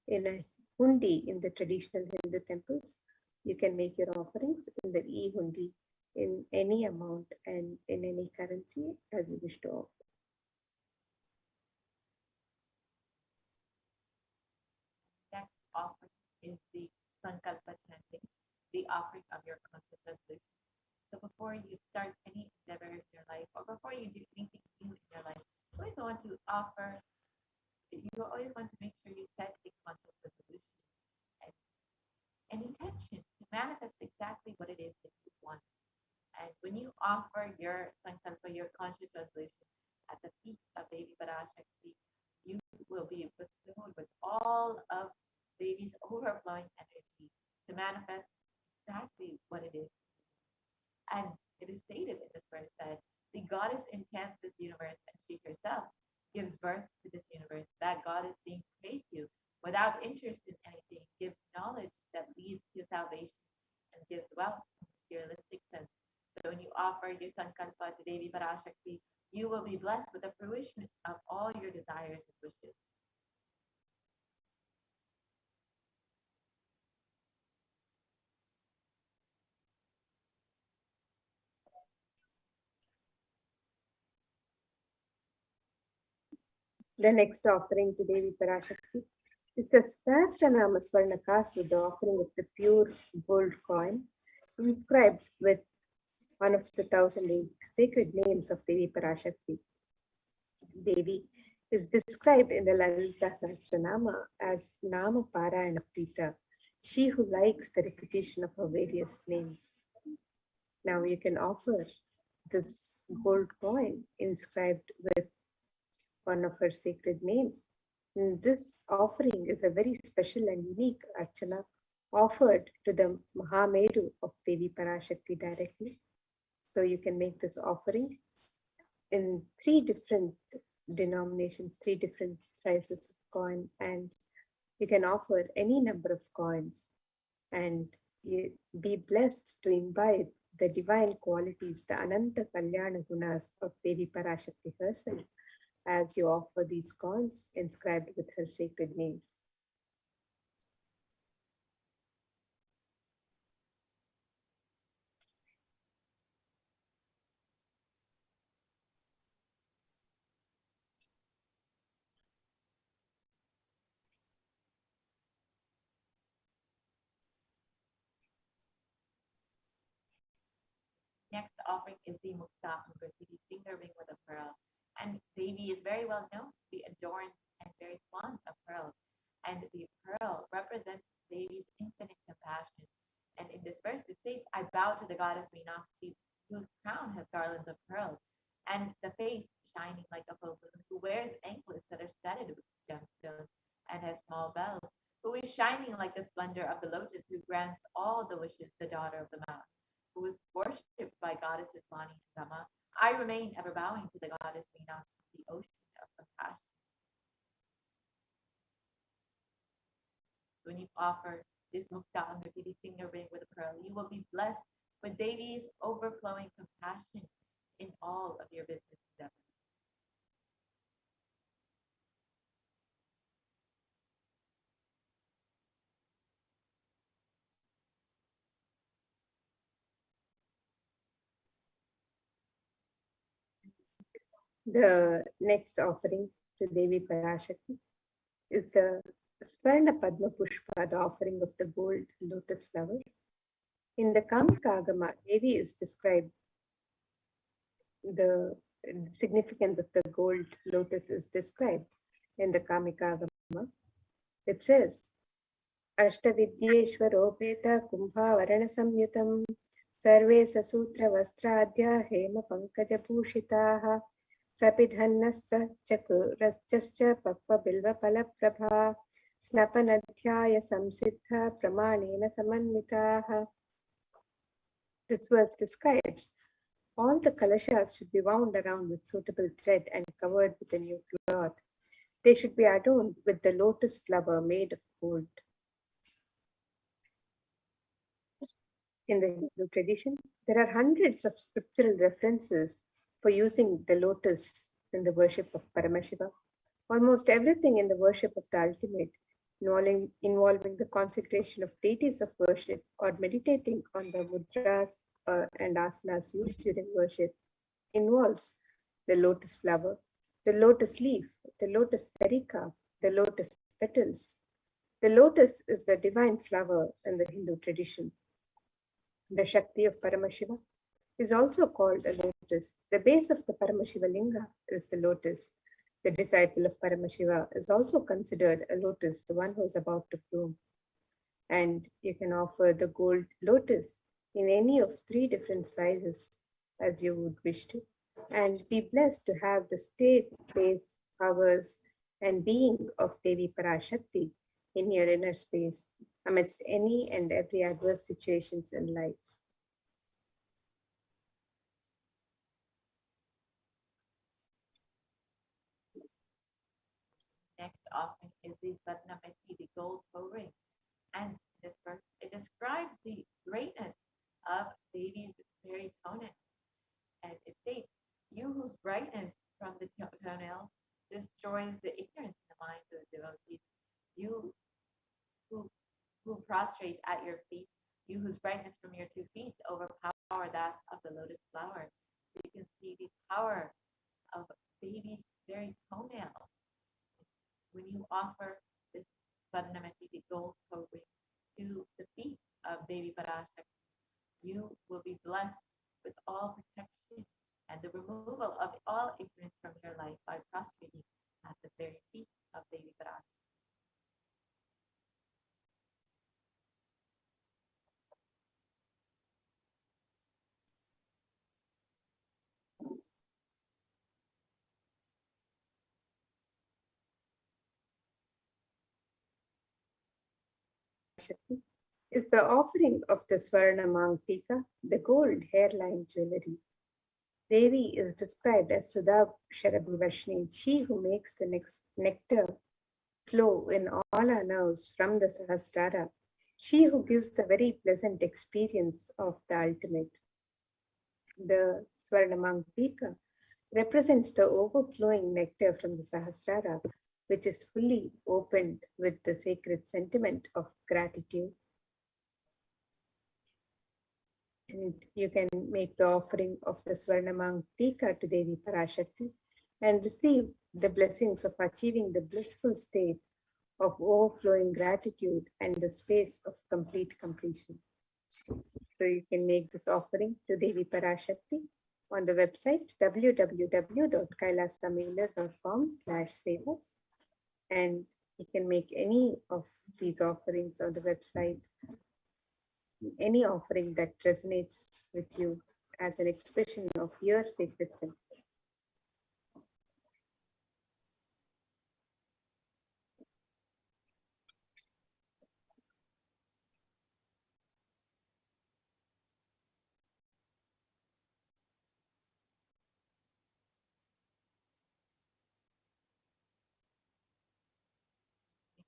in a hundi in the traditional Hindu temples, you can make your offerings in the e-hundi in any amount and in any currency as you wish to offer. Next offering is the Sankalpa chanting, the offering of your conscious resolution. So before you start any endeavor in your life, or before you do anything new in your life, you always want to make sure you set a conscious resolution and an intention to manifest exactly what it is that you want. And when you offer your sankalpa, your conscious resolution at the feet of Devi Parashakti, you will be bestowed with all of Devi's overflowing energy to manifest exactly what it is. And it is stated in this verse that the goddess enchants this universe and she herself gives birth to this universe. That goddess being prayed to without interest in anything gives knowledge that leads to salvation and gives wealth in a materialistic sense. So when you offer your sankalpa to Devi Parashakti, you will be blessed with the fruition of all your desires and wishes. The next offering to Devi Parashakti is the Sahasranama Swarnakasu, the offering of the pure gold coin inscribed with one of the 1,008 sacred names of Devi Parashakti. Devi is described in the Lalita Sahasranama as Nama Parayana Prita, she who likes the repetition of her various names. Now you can offer this gold coin inscribed with one of her sacred names. And this offering is a very special and unique archana offered to the Mahameru of Devi Parashakti directly. So you can make this offering in 3 different denominations, 3 different sizes of coin, and you can offer any number of coins and you be blessed to imbibe the divine qualities, the Ananta Kalyana Gunas of Devi Parashakti herself, as you offer these coins inscribed with her sacred names. Next offering is the Mukta Angrati, the finger ring with a pearl. And Devi is very well known to be adorned and very fond of pearls. And the pearl represents Devi's infinite compassion. And in this verse, it states, I bow to the goddess Meenakshi, whose crown has garlands of pearls, and the face shining like a full moon, who wears anklets that are studded with gemstones and has small bells, who is shining like the splendor of the lotus, who grants all the wishes, the daughter of the mountain, who is worshipped by goddesses Vani and Rama. I remain ever bowing to the goddess Meenakshi, the ocean of compassion. When you offer this Mukta Angrati, finger ring with a pearl, you will be blessed with Devi's overflowing compassion in all of your business endeavors. The next offering to Devi Parashakti is the Swarna Padma Pushpa, the offering of the gold lotus flower. In the Kamikagama, Devi is described, the significance of the gold lotus is described in the Kamikagama. It says, Ashtavidyeshwaropeta Kumbhavarana Samyutam Sarve Sasutra Vastradya Hema Pankaja Bhushitaha Sapidhanna Chakurascha Pappa Bilva Palaprabha Snapanadhyaya Samsiddha Pramanena Samanvitaha. This verse describes all the kalashas should be wound around with suitable thread and covered with a new cloth. They should be adorned with the lotus flower made of gold. In the Hindu tradition, there are hundreds of scriptural references for using the lotus in the worship of Paramashiva. Almost everything in the worship of the ultimate, involving the consecration of deities of worship or meditating on the mudras and asanas used during worship, involves the lotus flower, the lotus leaf, the lotus pericarp, the lotus petals. The lotus is the divine flower in the Hindu tradition. The Shakti of Paramashiva is also called a lotus. The base of the Paramashiva linga is the lotus. The disciple of Paramashiva is also considered a lotus, the one who is about to bloom. And you can offer the gold lotus in any of 3 different sizes as you would wish to, and be blessed to have the state, place, powers, and being of Devi Parashakti in your inner space amidst any and every adverse situations in life. Next offering is the Svarnamati, the gold toe ring. And this verse, it describes the greatness of Devi's very toenail. And it states, you whose brightness from the toenail destroys the ignorance in the minds of the devotees. You who prostrates at your feet, you whose brightness from your 2 feet overpower that of the lotus flower. You can see the power of Devi's very toenail. When you offer this Svarnamati, the gold toe ring, to the feet of Devi Parashakti, you will be blessed with all protection and the removal of all ignorance from your life by prostrating at the very feet of Devi Parashakti. Is the offering of the Swarna Mangtika, the gold hairline jewelry. Devi is described as Sudha Sharabhivashni, she who makes the nectar flow in all our nerves from the Sahasrara, she who gives the very pleasant experience of the ultimate. The Swarna Mangtika represents the overflowing nectar from the Sahasrara, which is fully opened with the sacred sentiment of gratitude. And you can make the offering of the Swarnamang Tika to Devi Parashakti and receive the blessings of achieving the blissful state of overflowing gratitude and the space of complete completion. So you can make this offering to Devi Parashakti on the website www.kailasamailer.com/sevas, and you can make any of these offerings on the website, any offering that resonates with you as an expression of your sacred self.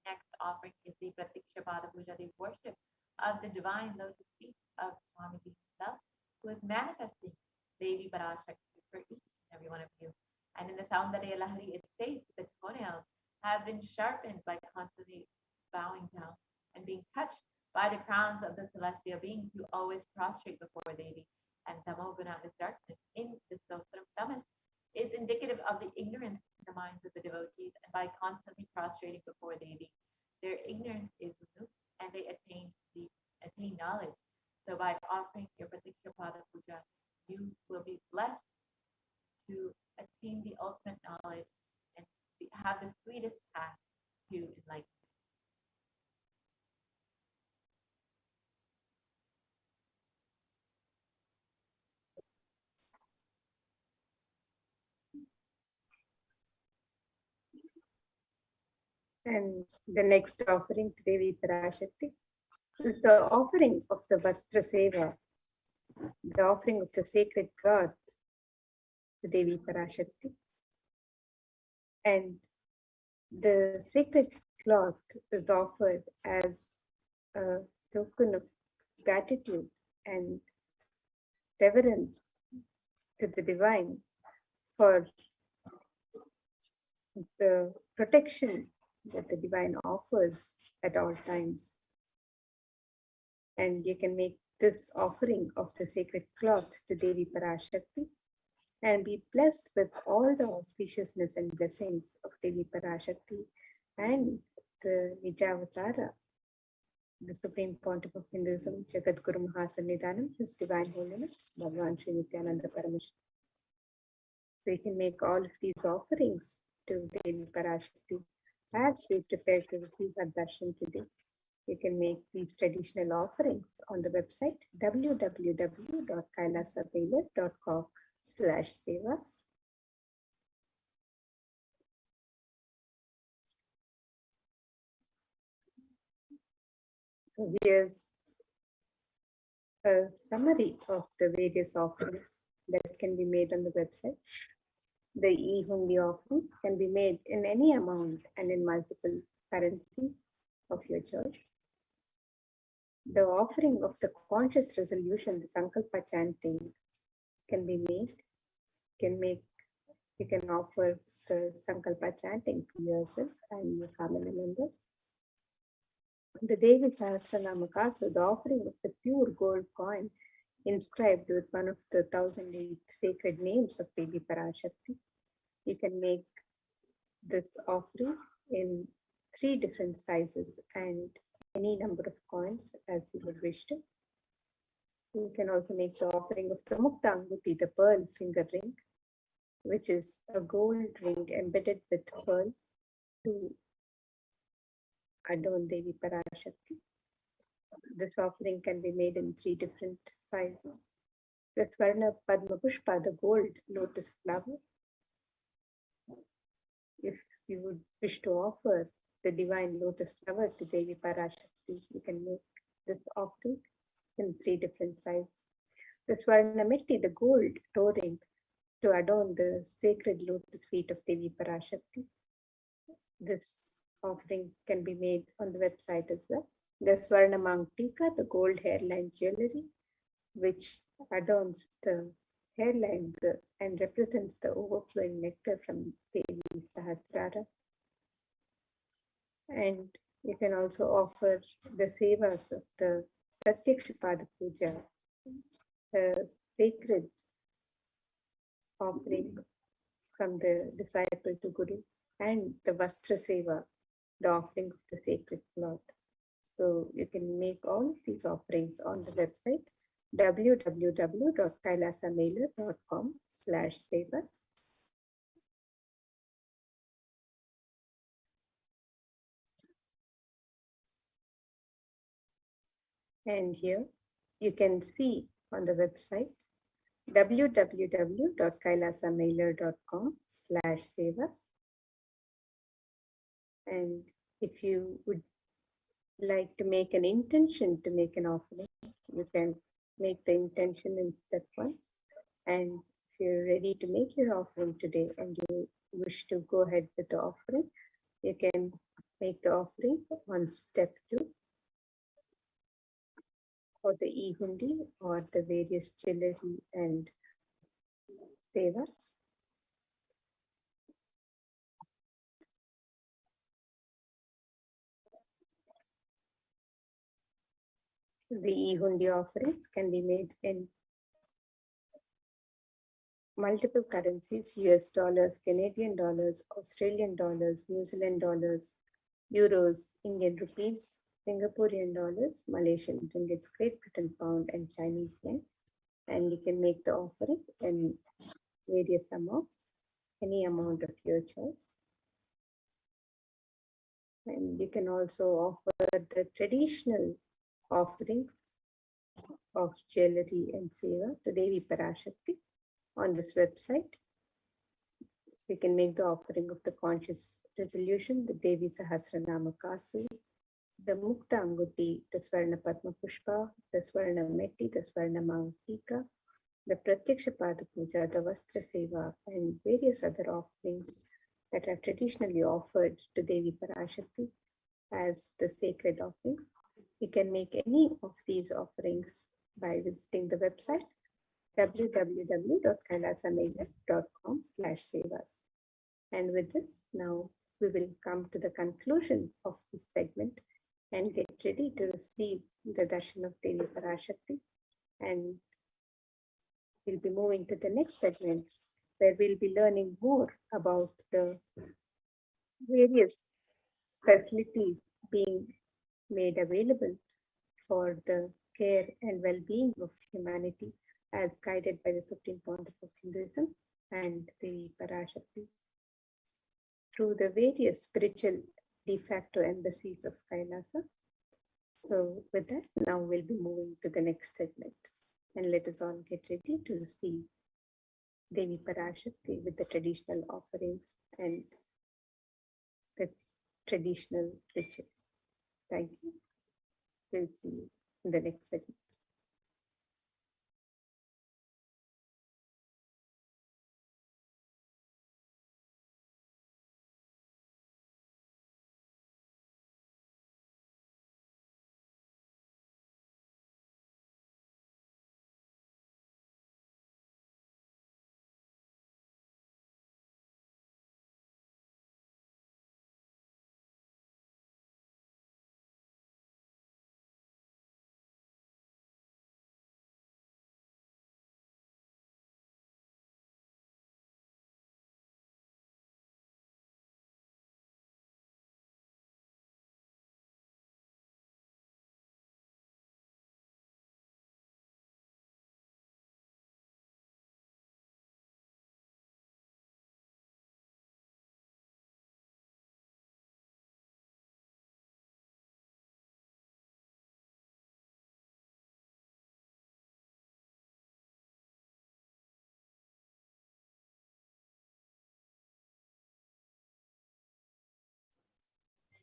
Next offering is the Pratiksha Pada Puja, the worship of the divine lotus feet of Swamiji himself, who is manifesting Devi Parashakti for each and every one of you. And in the Soundarya Lahari, it states that the toenails have been sharpened by constantly bowing down and being touched by the crowns of the celestial beings who always prostrate before Devi. And Tamoguna is darkness. In the Stotram, Tamas is indicative of the ignorance in the minds of the devotees, and by constantly prostrating before Devi, their ignorance is removed and they attain knowledge. So by offering your Pratiksha Pada Puja, you will be blessed to attain the ultimate knowledge and have the sweetest path to enlightenment. And the next offering to Devi Parashakti is the offering of the Vastra Seva, the offering of the sacred cloth to Devi Parashakti. And the sacred cloth is offered as a token of gratitude and reverence to the divine for the protection that the divine offers at all times. And you can make this offering of the sacred cloths to Devi Parashakti and be blessed with all the auspiciousness and blessings of Devi Parashakti and the Nijavatara, the Supreme Pontiff of Hinduism, Jagat Guru Mahasannidhanam, His Divine Holiness, Bhagavan Sri Nithyananda Paramashivam. So you can make all of these offerings to Devi Parashakti as we prepare to receive our darshan today. You can make these traditional offerings on the website www.kailasavailar.com/sevas. So here's a summary of the various offerings that can be made on the website. The e-hundi offerings can be made in any amount and in multiple currencies of your choice. The offering of the conscious resolution, the Sankalpa chanting, can be made. You can offer the Sankalpa chanting to yourself and your family members. The Devi Sahasranama Kasu, the offering of the pure gold coin inscribed with one of the 1,008 sacred names of Devi Parashakti. You can make this offering in 3 different sizes and any number of coins as you would wish to. You can also make the offering of the Mukta Anguti, the pearl finger ring, which is a gold ring embedded with pearl to adorn Devi Parashakti. This offering can be made in 3 different sizes. The Swarna Padma Pushpa, the gold lotus flower. If you would wish to offer the divine lotus flower to Devi Parashakti, you can make this offering in 3 different sizes. The Swarna Metti, the gold toe ring to adorn the sacred lotus feet of Devi Parashakti. This offering can be made on the website as well. The Swarna Mangtika, the gold hairline jewelry, which adorns the hairline and represents the overflowing nectar from Devi Sahasrara. And you can also offer the sevas of the Pratyakshapada Puja, the sacred offering from the disciple to Guru, and the Vastra Seva, the offering of the sacred cloth. So you can make all of these offerings on the website www.kailasamailer.com/sevas. And here you can see on the website www.kailasamailer.com/sevas. And if you would like to make an intention to make an offering, you can make the intention in step 1. And if you're ready to make your offering today and you wish to go ahead with the offering, you can make the offering on step 2 for the e-hundi or the various jewelry and sevas. The e-hundi offerings can be made in multiple currencies: US dollars, Canadian dollars, Australian dollars, New Zealand dollars, euros, Indian rupees, Singaporean dollars, Malaysian ringgits, Great Britain pound, and Chinese yen. And you can make the offering in various amounts, any amount of your choice. And you can also offer the traditional offerings of jewelry and seva to Devi Parashakti on this website. So you can make the offering of the conscious resolution, the Devi Sahasranama Kasu, the Mukta Anguti, the Swarna Padma Pushpa, the Swarna Metti, the Swarna Mangtika, the Pratyakshapada Puja, the Vastra Seva, and various other offerings that are traditionally offered to Devi Parashakti as the sacred offerings. You can make any of these offerings by visiting the website www.kailasamailer.com/sevas. And with this, now we will come to the conclusion of this segment and get ready to receive the darshan of Devi Parashakti. And we'll be moving to the next segment where we'll be learning more about the various facilities being made available for the care and well-being of humanity as guided by the Supreme Pontiff of Hinduism and the Parashakti through the various spiritual de facto embassies of Kailasa. So with that, now we'll be moving to the next segment. And let us all get ready to receive Devi Parashakti with the traditional offerings and the traditional rituals. Thank you. We'll see you in the next segment.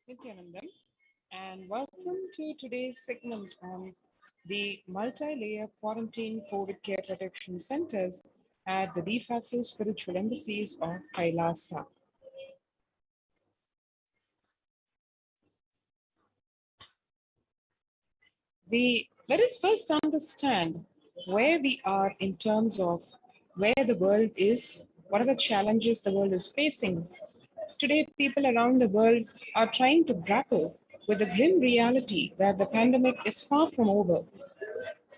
Nithyanandam, and welcome to today's segment on the multi-layer quarantine COVID care protection centers at the de facto spiritual embassies of Kailasa. Let us first understand where we are in terms of where the world is, what are the challenges the world is facing. Today, people around the world are trying to grapple with the grim reality that the pandemic is far from over.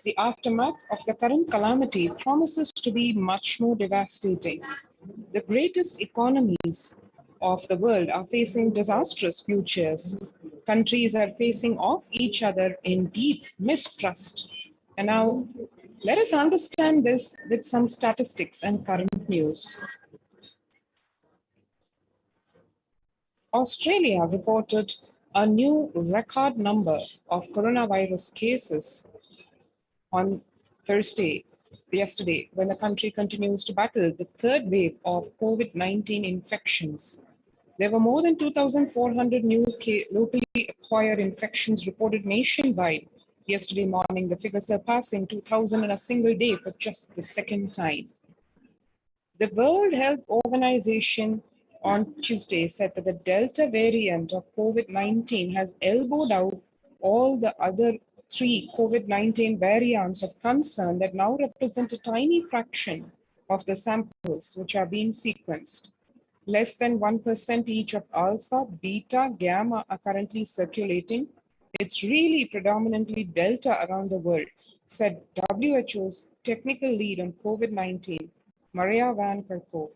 The aftermath of the current calamity promises to be much more devastating. The greatest economies of the world are facing disastrous futures. Countries are facing off each other in deep mistrust. And now, let us understand this with some statistics and current news. Australia reported a new record number of coronavirus cases on yesterday, when the country continues to battle the third wave of COVID-19 infections. There were more than 2,400 new locally acquired infections reported nationwide yesterday morning, the figure surpassing 2,000 in a single day for just the second time. The World Health Organization on Tuesday said that the Delta variant of COVID-19 has elbowed out all the other three COVID-19 variants of concern that now represent a tiny fraction of the samples which are being sequenced. Less than 1% each of alpha, beta, gamma are currently circulating. It's really predominantly Delta around the world, said WHO's technical lead on COVID-19, Maria Van Kerkhove.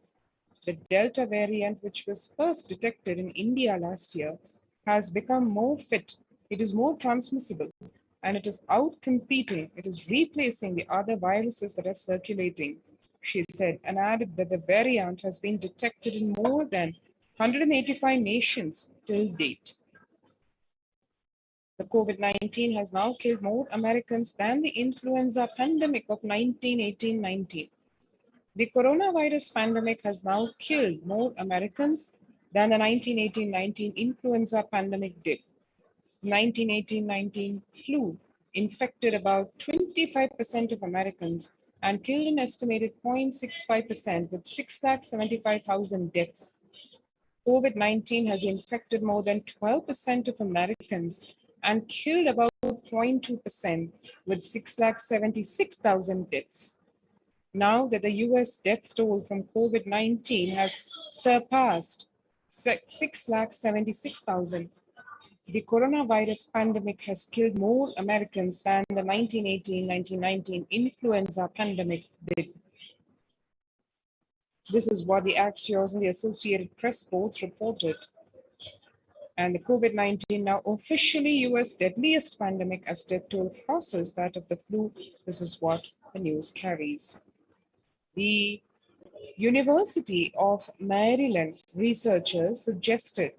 The Delta variant, which was first detected in India last year, has become more fit. It is more transmissible, and it is outcompeting, it is replacing the other viruses that are circulating, she said, and added that the variant has been detected in more than 185 nations till date. The COVID-19 has now killed more Americans than the influenza pandemic of 1918-19. The coronavirus pandemic has now killed more Americans than the 1918-19 influenza pandemic did. The 1918-19 flu infected about 25% of Americans and killed an estimated 0.65% with 675,000 deaths. COVID-19 has infected more than 12% of Americans and killed about 0.2% with 676,000 deaths. Now that the US death toll from COVID-19 has surpassed 676,000, the coronavirus pandemic has killed more Americans than the 1918-1919 influenza pandemic did. This is what the Axios and the Associated Press both reported. And the COVID-19 now officially US deadliest pandemic as death toll crosses that of the flu. This is what the news carries. The University of Maryland researchers suggested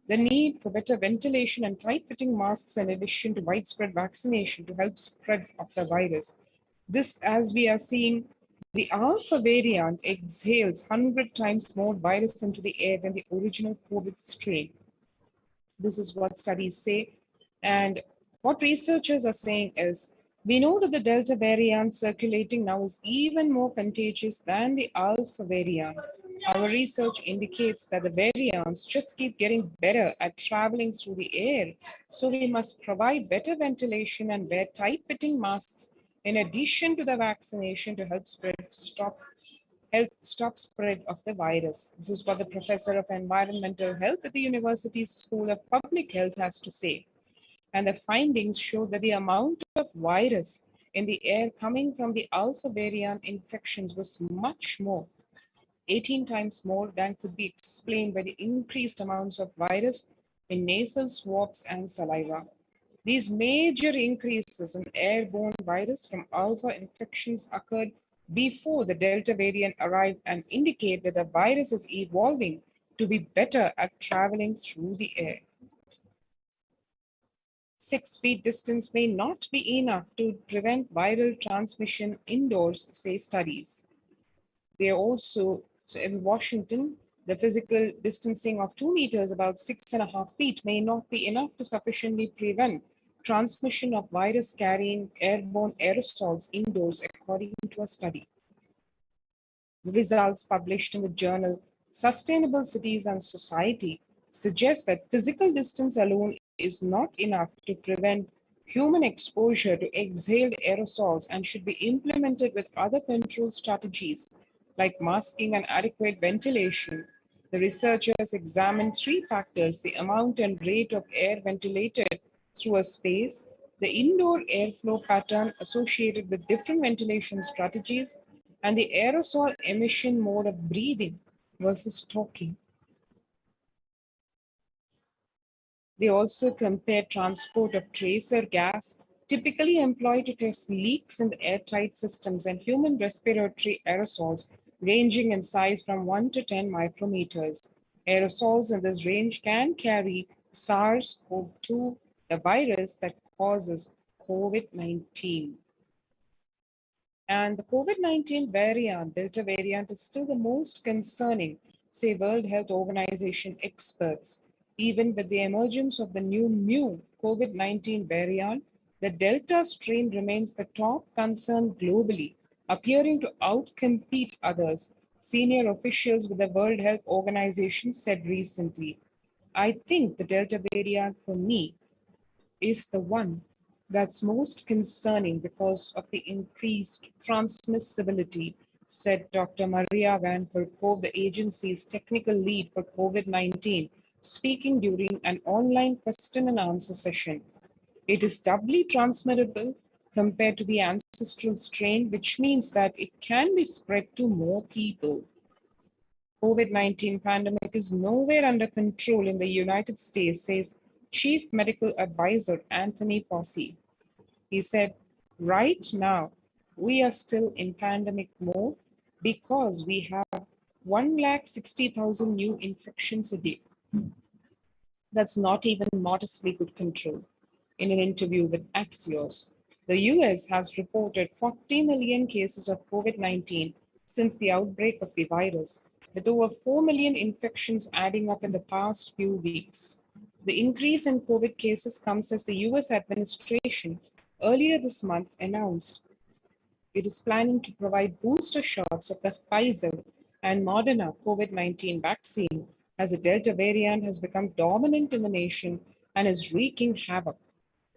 the need for better ventilation and tight-fitting masks in addition to widespread vaccination to help spread of the virus. This, as we are seeing, the Alpha variant exhales 100 times more virus into the air than the original COVID strain. This is what studies say. And what researchers are saying is, we know that the Delta variant circulating now is even more contagious than the Alpha variant. Our research indicates that the variants just keep getting better at traveling through the air. So we must provide better ventilation and wear tight-fitting masks in addition to the vaccination to help stop spread of the virus. This is what the professor of environmental health at the University School of Public Health has to say. And the findings show that the amount of virus in the air coming from the Alpha variant infections was much more, 18 times more than could be explained by the increased amounts of virus in nasal swabs and saliva. These major increases in airborne virus from Alpha infections occurred before the Delta variant arrived and indicate that the virus is evolving to be better at traveling through the air. 6 feet distance may not be enough to prevent viral transmission indoors, say studies. They are also, so in Washington, the physical distancing of 2 meters, about 6.5 feet, may not be enough to sufficiently prevent transmission of virus carrying airborne aerosols indoors, according to a study. The results published in the journal Sustainable Cities and Society suggest that physical distance alone is not enough to prevent human exposure to exhaled aerosols and should be implemented with other control strategies like masking and adequate ventilation. The researchers examined 3 factors: the amount and rate of air ventilated through a space, the indoor airflow pattern associated with different ventilation strategies, and the aerosol emission mode of breathing versus talking. They also compare transport of tracer gas, typically employed to test leaks in the airtight systems, and human respiratory aerosols ranging in size from 1 to 10 micrometers. Aerosols in this range can carry SARS-CoV-2, the virus that causes COVID-19. And the COVID-19 variant, Delta variant, is still the most concerning, say World Health Organization experts. Even with the emergence of the new mu COVID-19 variant, the Delta strain remains the top concern globally, appearing to outcompete others, senior officials with the World Health Organization said recently. I think the Delta variant for me is the one that's most concerning because of the increased transmissibility, said Dr. Maria Van Kerkhove, the agency's technical lead for COVID-19, speaking during an online question and answer session. It is doubly transmittable compared to the ancestral strain, which means that it can be spread to more people. COVID-19 pandemic is nowhere under control in the United States, says Chief Medical Advisor Anthony Fauci. He said, right now, we are still in pandemic mode because we have 160,000 new infections a day. That's not even modestly good control. In an interview with Axios, the US has reported 40 million cases of COVID-19 since the outbreak of the virus, with over 4 million infections adding up in the past few weeks. The increase in COVID cases comes as the US administration earlier this month announced it is planning to provide booster shots of the Pfizer and Moderna COVID-19 vaccine as the Delta variant has become dominant in the nation and is wreaking havoc.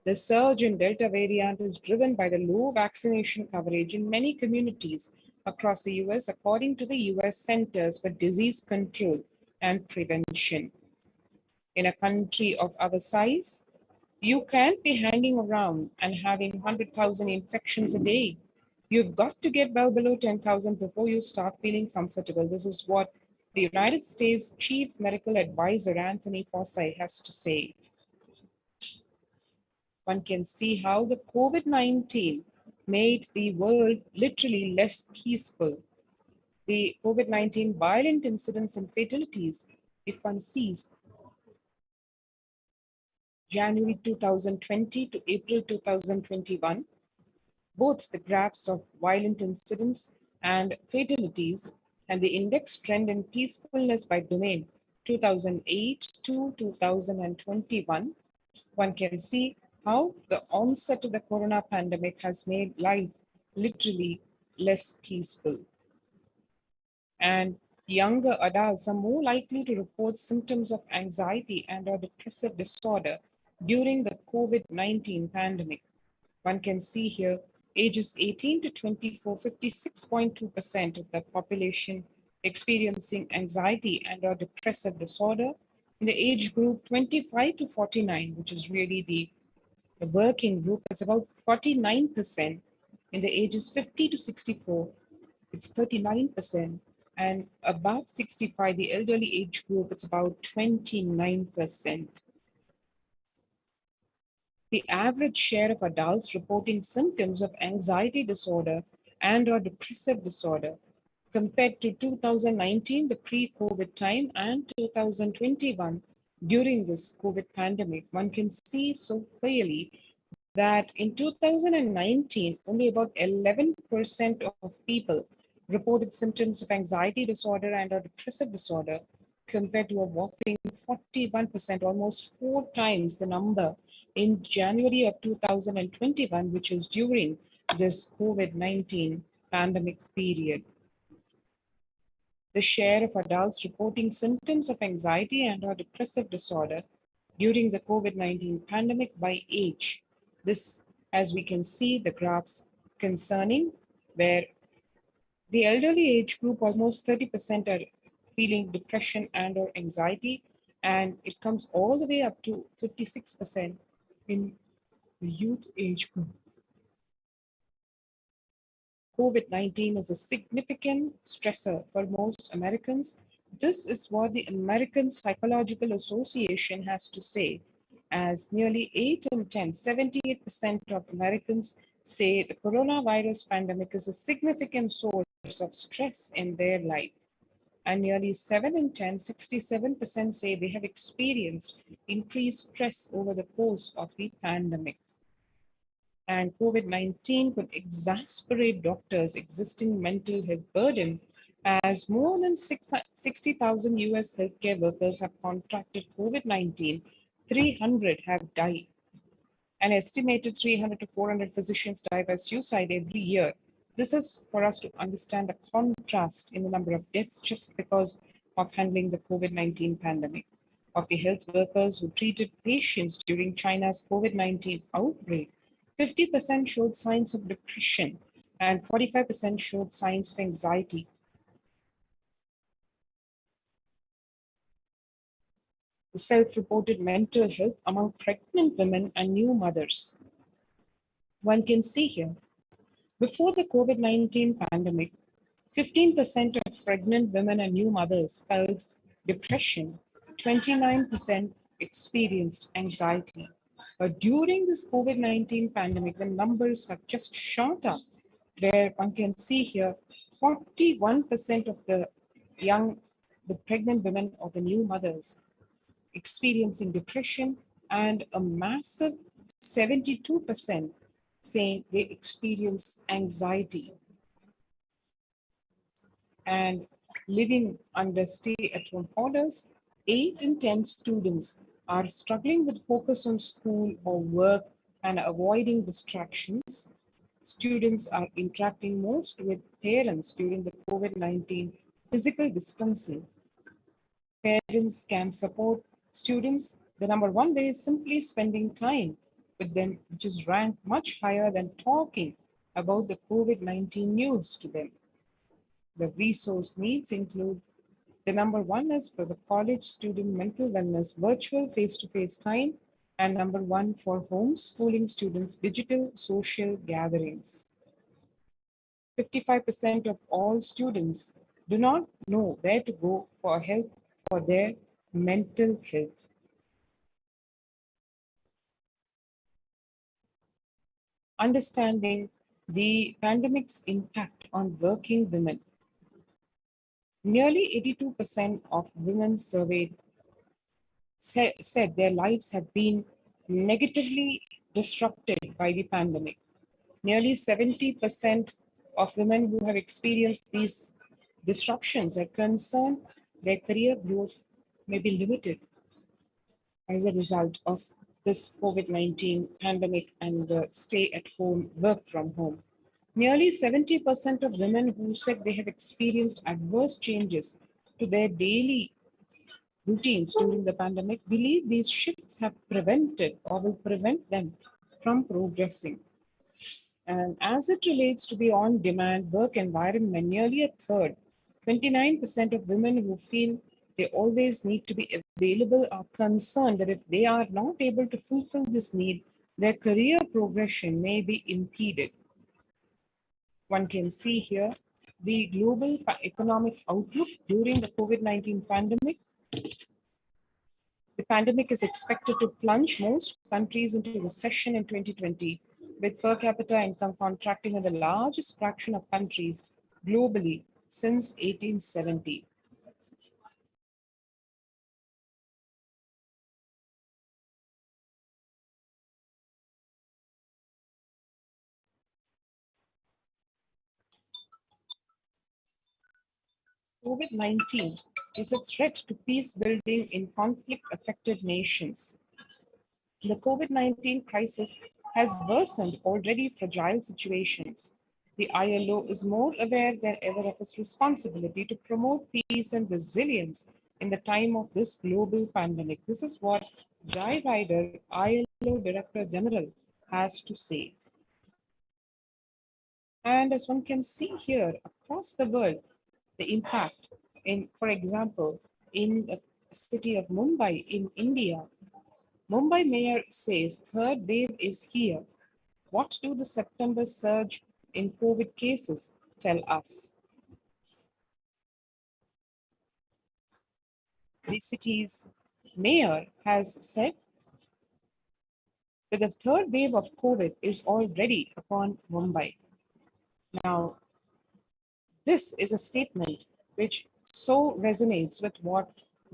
The surge in Delta variant is driven by the low vaccination coverage in many communities across the US, according to the US Centers for Disease Control and Prevention. In a country of our size, you can't be hanging around and having 100,000 infections a day. You've got to get well below 10,000 before you start feeling comfortable. This is what the United States Chief Medical Advisor Anthony Fauci has to say. One can see how the COVID-19 made the world literally less peaceful. The COVID-19 violent incidents and fatalities, if one sees January 2020 to April 2021, both the graphs of violent incidents and fatalities and the index trend in peacefulness by domain 2008 to 2021, one can see how the onset of the corona pandemic has made life literally less peaceful. And younger adults are more likely to report symptoms of anxiety and or depressive disorder during the COVID-19 pandemic. One can see here ages 18 to 24, 56.2% of the population experiencing anxiety and or depressive disorder. In the age group 25 to 49, which is really the working group, it's about 49%. In the ages 50 to 64, it's 39%. And above 65, the elderly age group, it's about 29%. The average share of adults reporting symptoms of anxiety disorder and or depressive disorder compared to 2019, the pre-COVID time, and 2021 during this COVID pandemic, one can see so clearly that in 2019, only about 11% of people reported symptoms of anxiety disorder and or depressive disorder compared to a whopping 41%, almost 4 times the number in January of 2021, which is during this COVID-19 pandemic period. The share of adults reporting symptoms of anxiety and or depressive disorder during the COVID-19 pandemic by age. This, as we can see, the graphs concerning where the elderly age group, almost 30% are feeling depression and or anxiety, and it comes all the way up to 56% in the youth age group. COVID-19 is a significant stressor for most Americans. This is what the American Psychological Association has to say, as nearly 8 in 10, 78% of Americans say the coronavirus pandemic is a significant source of stress in their life. And nearly 7 in 10, 67% say they have experienced increased stress over the course of the pandemic. And COVID-19 could exacerbate doctors' existing mental health burden, as more than 60,000 US healthcare workers have contracted COVID-19, 300 have died. An estimated 300 to 400 physicians die by suicide every year. This is for us to understand the contrast in the number of deaths just because of handling the COVID-19 pandemic. Of the health workers who treated patients during China's COVID-19 outbreak, 50% showed signs of depression and 45% showed signs of anxiety. The self-reported mental health among pregnant women and new mothers. One can see here, before the COVID-19 pandemic, 15% of pregnant women and new mothers felt depression, 29% experienced anxiety. But during this COVID-19 pandemic, the numbers have just shot up, where one can see here 41% of the pregnant women or the new mothers experiencing depression, and a massive 72% saying they experience anxiety. And living under stay-at-home orders, 8 in 10 students are struggling with focus on school or work and avoiding distractions. Students are interacting most with parents during the COVID-19 physical distancing. Parents can support students. The number one way is simply spending time with them, which is ranked much higher than talking about the COVID-19 news to them. The resource needs include the number one is for the college student mental wellness, virtual face-to-face time, and number one for homeschooling students, digital social gatherings. 55% of all students do not know where to go for help for their mental health. Understanding the pandemic's impact on working women. Nearly 82% of women surveyed said their lives have been negatively disrupted by the pandemic. Nearly 70% of women who have experienced these disruptions are concerned their career growth may be limited as a result of this COVID-19 pandemic and the stay at home, work from home. Nearly 70% of women who said they have experienced adverse changes to their daily routines during the pandemic believe these shifts have prevented or will prevent them from progressing. And as it relates to the on-demand work environment, nearly a third, 29% of women who feel they always need to be available are concerned that if they are not able to fulfill this need, their career progression may be impeded. One can see here the global economic outlook during the COVID-19 pandemic. The pandemic is expected to plunge most countries into recession in 2020, with per capita income contracting in the largest fraction of countries globally since 1870. COVID-19 is a threat to peace building in conflict-affected nations. The COVID-19 crisis has worsened already fragile situations. The ILO is more aware than ever of its responsibility to promote peace and resilience in the time of this global pandemic. This is what Guy Ryder, ILO Director General, has to say. And as one can see here, across the world, the impact in, for example, in the city of Mumbai in India, Mumbai mayor says third wave is here. What do the September surge in COVID cases tell us? The city's mayor has said that the third wave of COVID is already upon Mumbai. Now, this is a statement which so resonates with what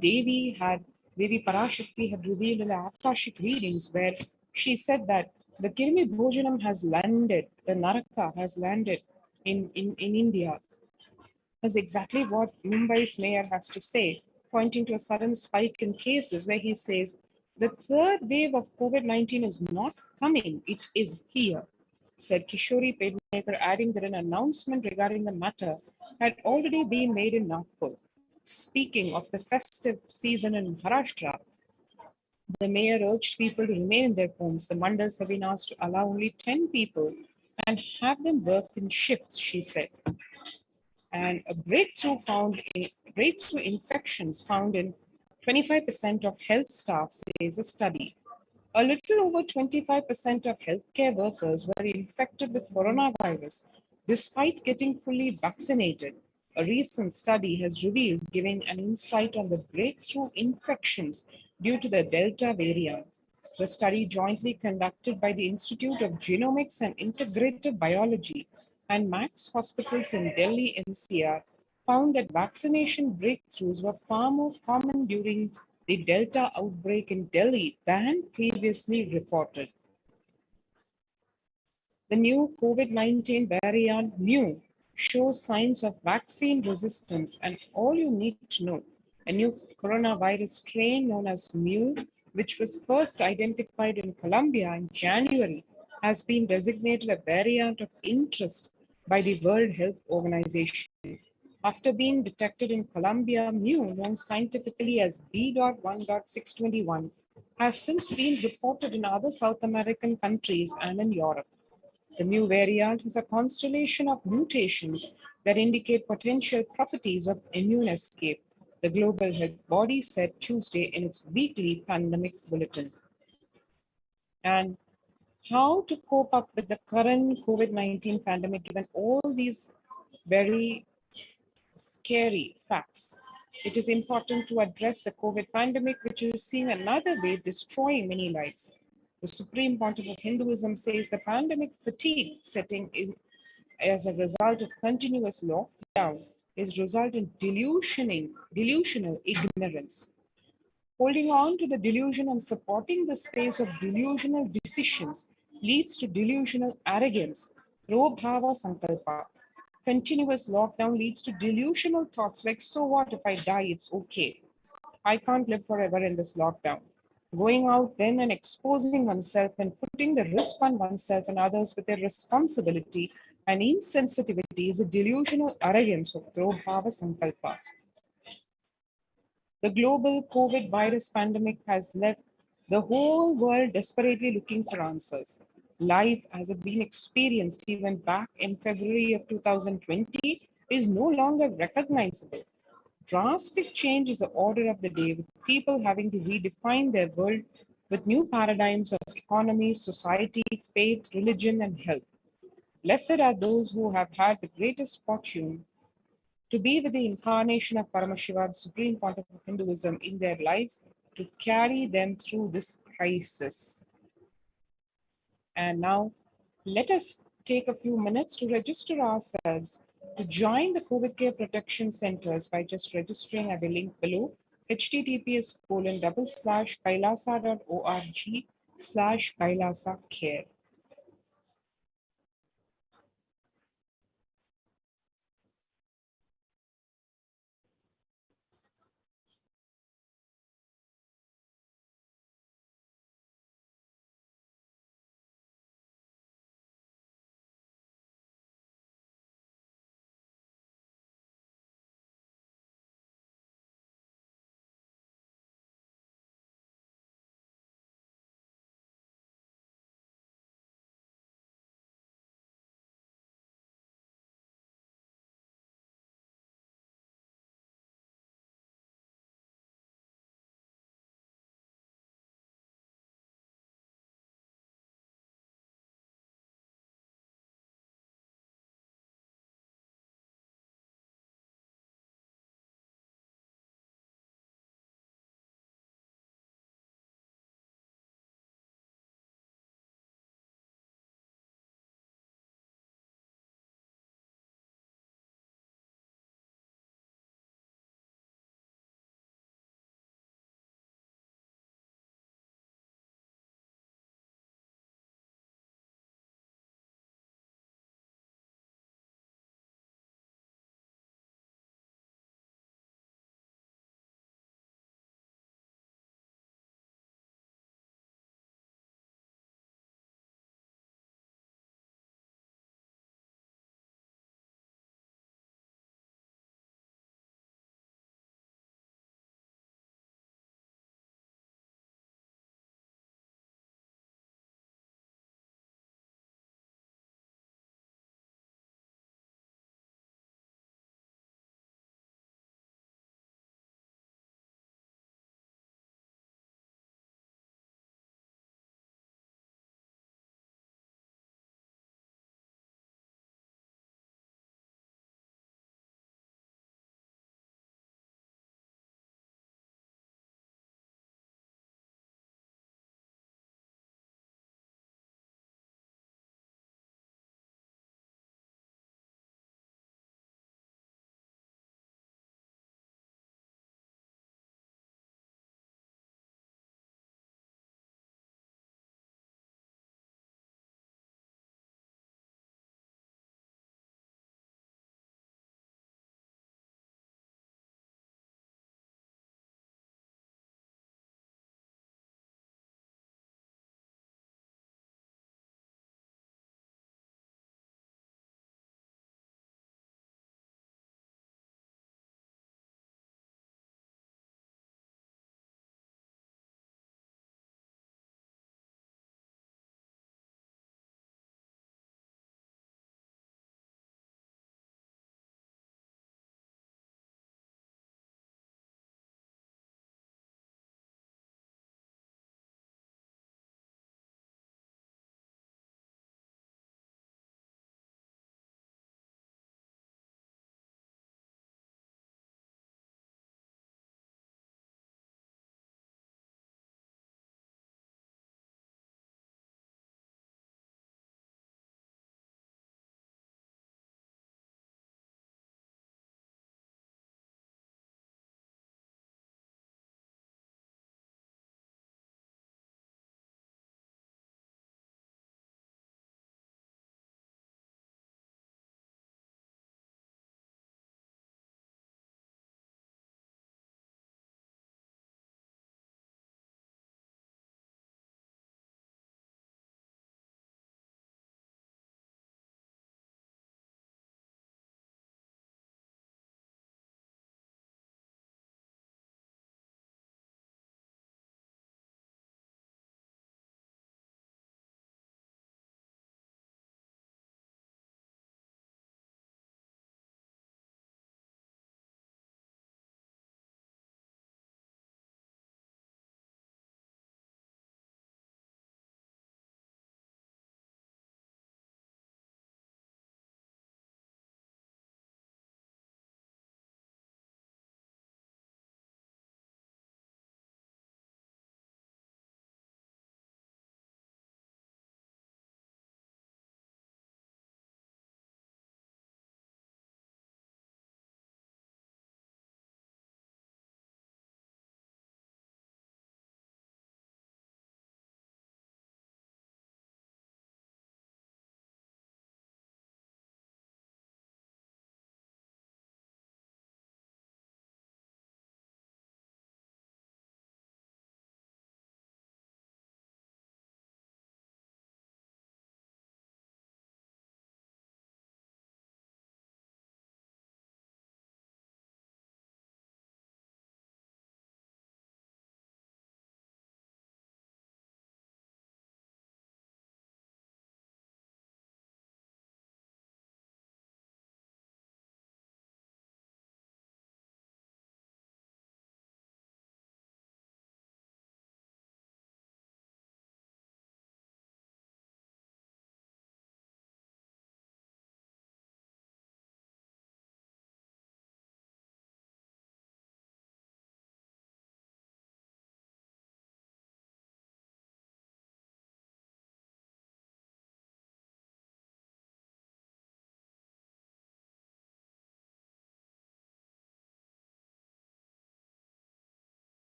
Devi Parashakti had revealed in the Akashic readings, where she said that the Kirmi Bhojanam has landed, the Naraka has landed in India. That's exactly what Mumbai's mayor has to say, pointing to a sudden spike in cases where he says, the third wave of COVID-19 is not coming, it is here, said Kishori Pednekar, adding that an announcement regarding the matter had already been made in Nagpur. Speaking of the festive season in Maharashtra, the mayor urged people to remain in their homes. The mandas have been asked to allow only 10 people and have them work in shifts, she said. And a breakthrough infections found in 25% of health staff, says a study. A little over 25% of healthcare workers were infected with coronavirus despite getting fully vaccinated. A recent study has revealed, giving an insight on the breakthrough infections due to the Delta variant. The study, jointly conducted by the Institute of Genomics and Integrative Biology and Max Hospitals in Delhi NCR, found that vaccination breakthroughs were far more common during the Delta outbreak in Delhi than previously reported. The new COVID-19 variant Mu shows signs of vaccine resistance, and all you need to know, a new coronavirus strain known as Mu, which was first identified in Colombia in January, has been designated a variant of interest by the World Health Organization. After being detected in Colombia, Mu, known scientifically as B.1.621, has since been reported in other South American countries and in Europe. The Mu variant is a constellation of mutations that indicate potential properties of immune escape, the Global Health Body said Tuesday in its weekly pandemic bulletin. And how to cope up with the current COVID-19 pandemic, given all these very scary facts. It is important to address the COVID pandemic, which is seeing another wave destroying many lives. The Supreme Pontiff of Hinduism says the pandemic fatigue setting in as a result of continuous lockdown is result in delusional ignorance. Holding on to the delusion and supporting the space of delusional decisions leads to delusional arrogance, Robhava Sankalpa. Continuous lockdown leads to delusional thoughts like, so what if I die? It's okay. I can't live forever in this lockdown. Going out then and exposing oneself and putting the risk on oneself and others with their responsibility and insensitivity is a delusional arrogance of Drobhava Sankalpa. The global COVID virus pandemic has left the whole world desperately looking for answers. Life as it been experienced even back in February of 2020 is no longer recognizable. Drastic change is the order of the day, with people having to redefine their world with new paradigms of economy, society, faith, religion, and health. Blessed are those who have had the greatest fortune to be with the incarnation of Paramashiva, the Supreme Pontiff of Hinduism, in their lives to carry them through this crisis. And now, let us take a few minutes to register ourselves to join the COVID care protection centers by just registering at the link below, https://kailasa.org/Kailasa care.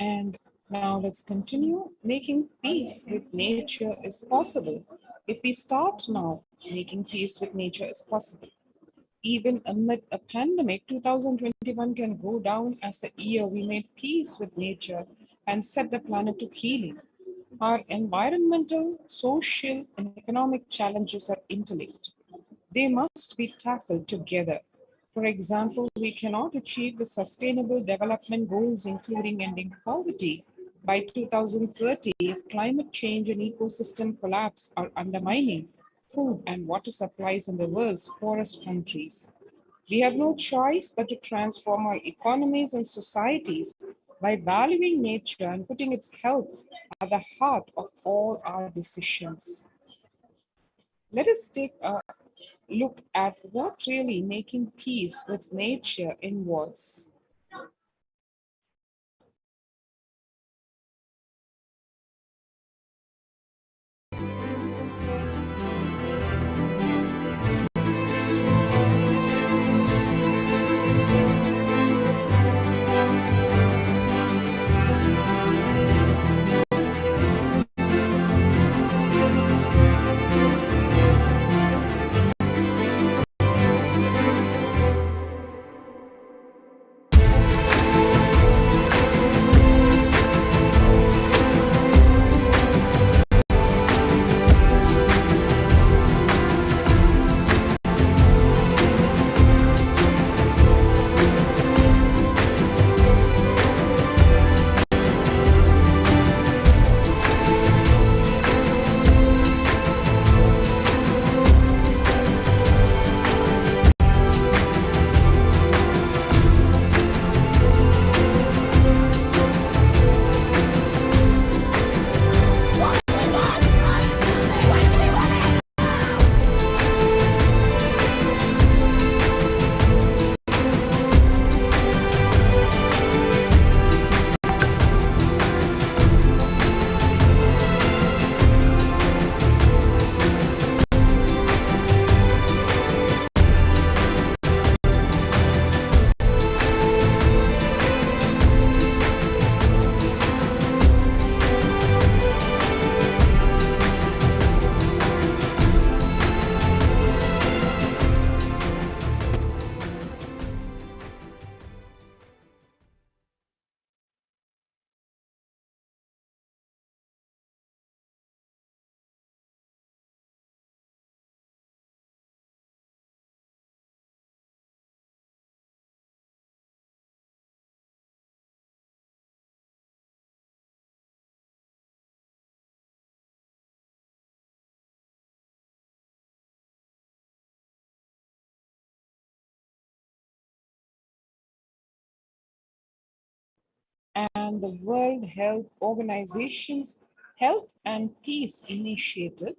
And now let's continue. Making peace with nature is possible. If we start now, making peace with nature is possible. Even amid a pandemic, 2021 can go down as the year we made peace with nature and set the planet to healing. Our environmental, social, and economic challenges are interlinked. They must be tackled together. For example, we cannot achieve the sustainable development goals, including ending poverty, by 2030 if climate change and ecosystem collapse are undermining food and water supplies in the world's poorest countries. We have no choice but to transform our economies and societies by valuing nature and putting its health at the heart of all our decisions. Let us take a look at what really making peace with nature involves. And the World Health Organization's Health and Peace Initiative.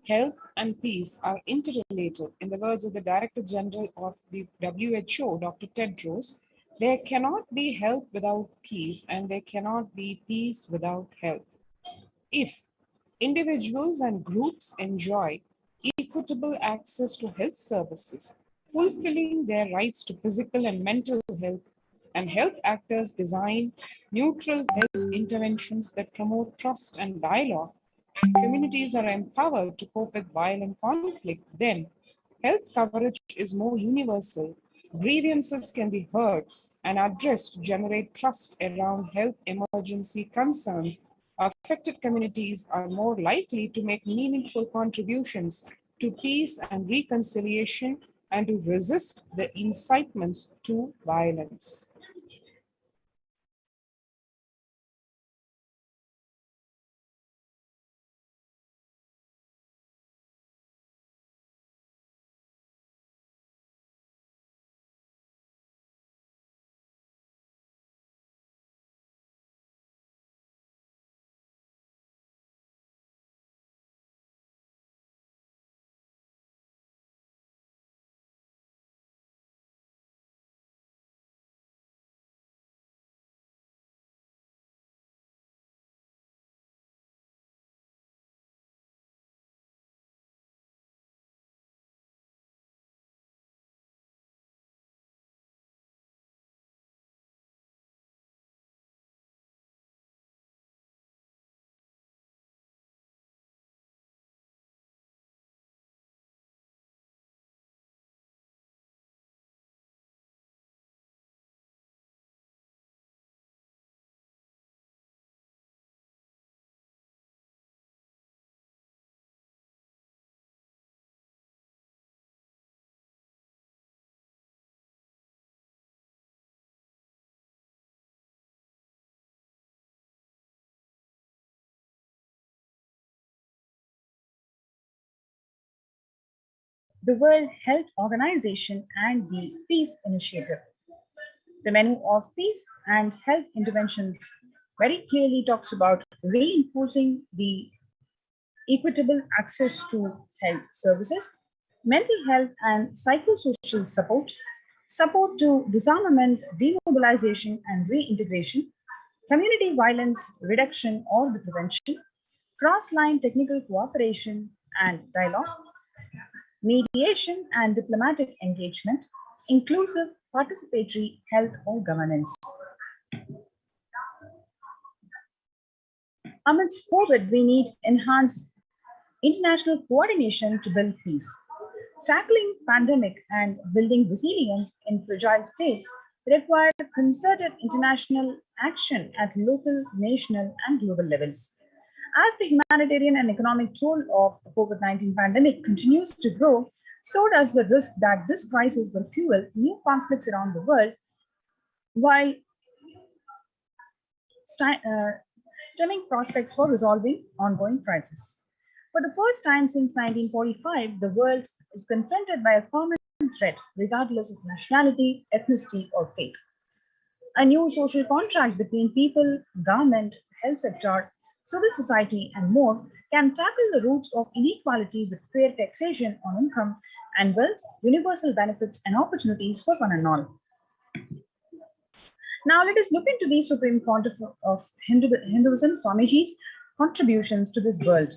Health and peace are interrelated. In the words of the Director General of the WHO, Dr. Tedros, there cannot be health without peace, and there cannot be peace without health. If individuals and groups enjoy equitable access to health services, fulfilling their rights to physical and mental health, and health actors design neutral health interventions that promote trust and dialogue, communities are empowered to cope with violent conflict, then health coverage is more universal. Grievances can be heard and addressed to generate trust around health emergency concerns. Affected communities are more likely to make meaningful contributions to peace and reconciliation and to resist the incitements to violence. the World Health Organization, and the Peace Initiative. The menu of peace and health interventions very clearly talks about reinforcing the equitable access to health services, mental health and psychosocial support, support to disarmament, demobilization and reintegration, community violence reduction or the prevention, cross-line technical cooperation and dialogue, mediation and diplomatic engagement, inclusive participatory health or governance. Amidst COVID, we need enhanced international coordination to build peace. Tackling pandemic and building resilience in fragile states require concerted international action at local, national, and global levels. As the humanitarian and economic toll of the COVID-19 pandemic continues to grow, so does the risk that this crisis will fuel new conflicts around the world while stemming prospects for resolving ongoing crises. For the first time since 1945, the world is confronted by a common threat, regardless of nationality, ethnicity, or faith. A new social contract between people, government, health sector, civil society, and more can tackle the roots of inequality with fair taxation on income and wealth, universal benefits, and opportunities for one and all. Now let us look into the Supreme Pontiff of Hinduism, Swamiji's contributions to this world.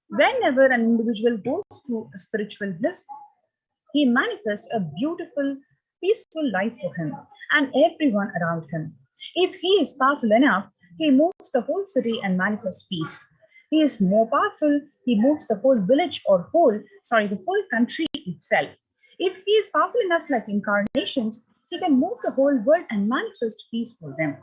Whenever an individual goes to a spiritual bliss, he manifests a beautiful, peaceful life for him and everyone around him. If he is powerful enough, he moves the whole city and manifests peace. He is more powerful, he moves the whole village or the whole country itself. If he is powerful enough like incarnations, he can move the whole world and manifest peace for them.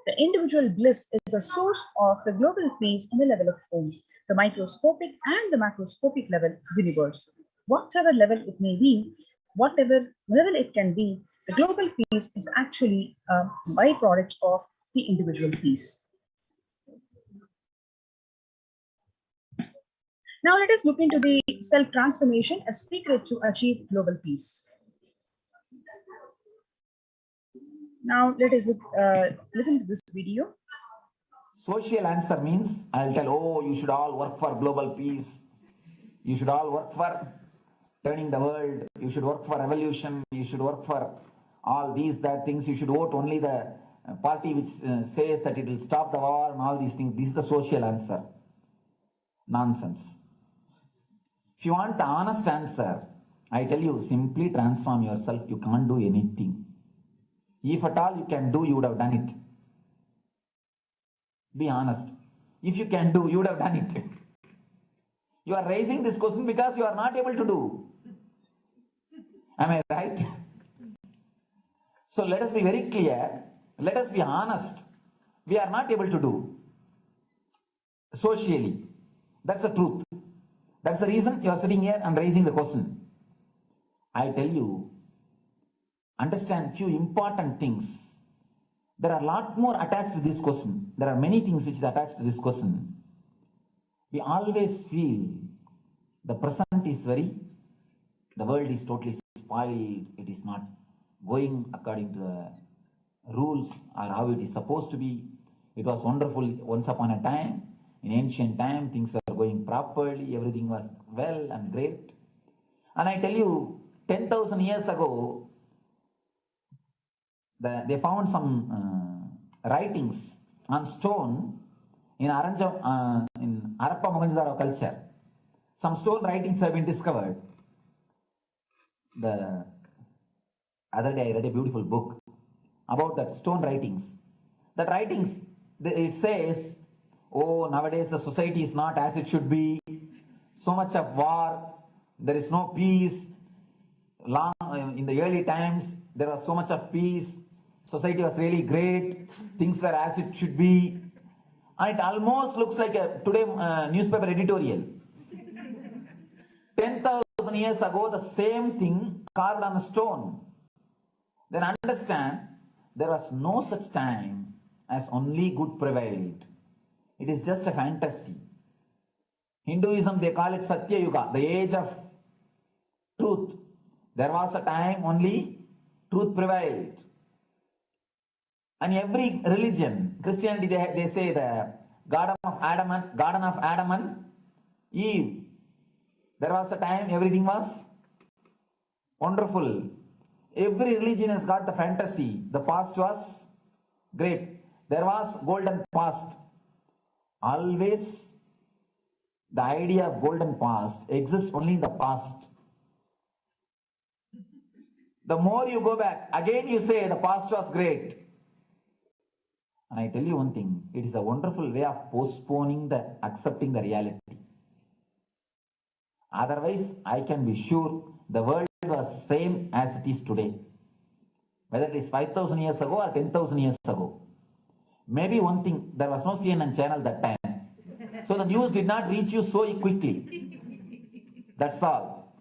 The individual bliss is a source of the global peace in the level of home, the microscopic and the macroscopic level universe. Whatever level it may be, whatever level it can be, the global peace is actually a byproduct of the individual peace. Now let us look into the self-transformation, a secret to achieve global peace. Now let us listen to this video. Social answer means I'll tell, oh, you should all work for global peace. You should all work for turning the world. You should work for revolution. You should work for all these, that things. You should vote only the party which says that it will stop the war and all these things. This is the social answer. Nonsense. If you want the honest answer, I tell you, simply transform yourself. You can't do anything. If at all you can do, you would have done it. Be honest. If you can do, you would have done it. You are raising this question because you are not able to do. Am I right? So let us be very clear. Let us be honest. We are not able to do. Socially. That's the truth. That's the reason you are sitting here and raising the question. I tell you, understand few important things. There are a lot more attached to this question. There are many things which is attached to this question. We always feel the present is the world is totally spoiled. It is not going according to the rules or how it is supposed to be. It was wonderful once upon a time. In ancient time, things were going properly. Everything was well and great. And I tell you, 10,000 years ago, they found some writings on stone in Harappa Mohenjo-daro culture. Some stone writings have been discovered. The other day I read a beautiful book about that stone writings. That writings, it says, oh, nowadays the society is not as it should be. So much of war, there is no peace. In the early times, there was so much of peace. Society was really great. Things were as it should be. And it almost looks like a today newspaper editorial. 10,000 years ago, the same thing carved on a stone. Then understand, there was no such time as only good prevailed. It is just a fantasy. Hinduism, they call it Satya Yuga, the age of truth. There was a time only truth prevailed. And every religion, Christianity, they say the Garden of Adam and Eve. There was a time everything was wonderful. Every religion has got the fantasy. The past was great. There was golden past. Always the idea of golden past exists only in the past. The more you go back, again you say the past was great. And I tell you one thing, it is a wonderful way of postponing accepting the reality. Otherwise, I can be sure the world was same as it is today. Whether it is 5,000 years ago or 10,000 years ago. Maybe one thing, there was no CNN channel that time. So the news did not reach you so quickly. That's all.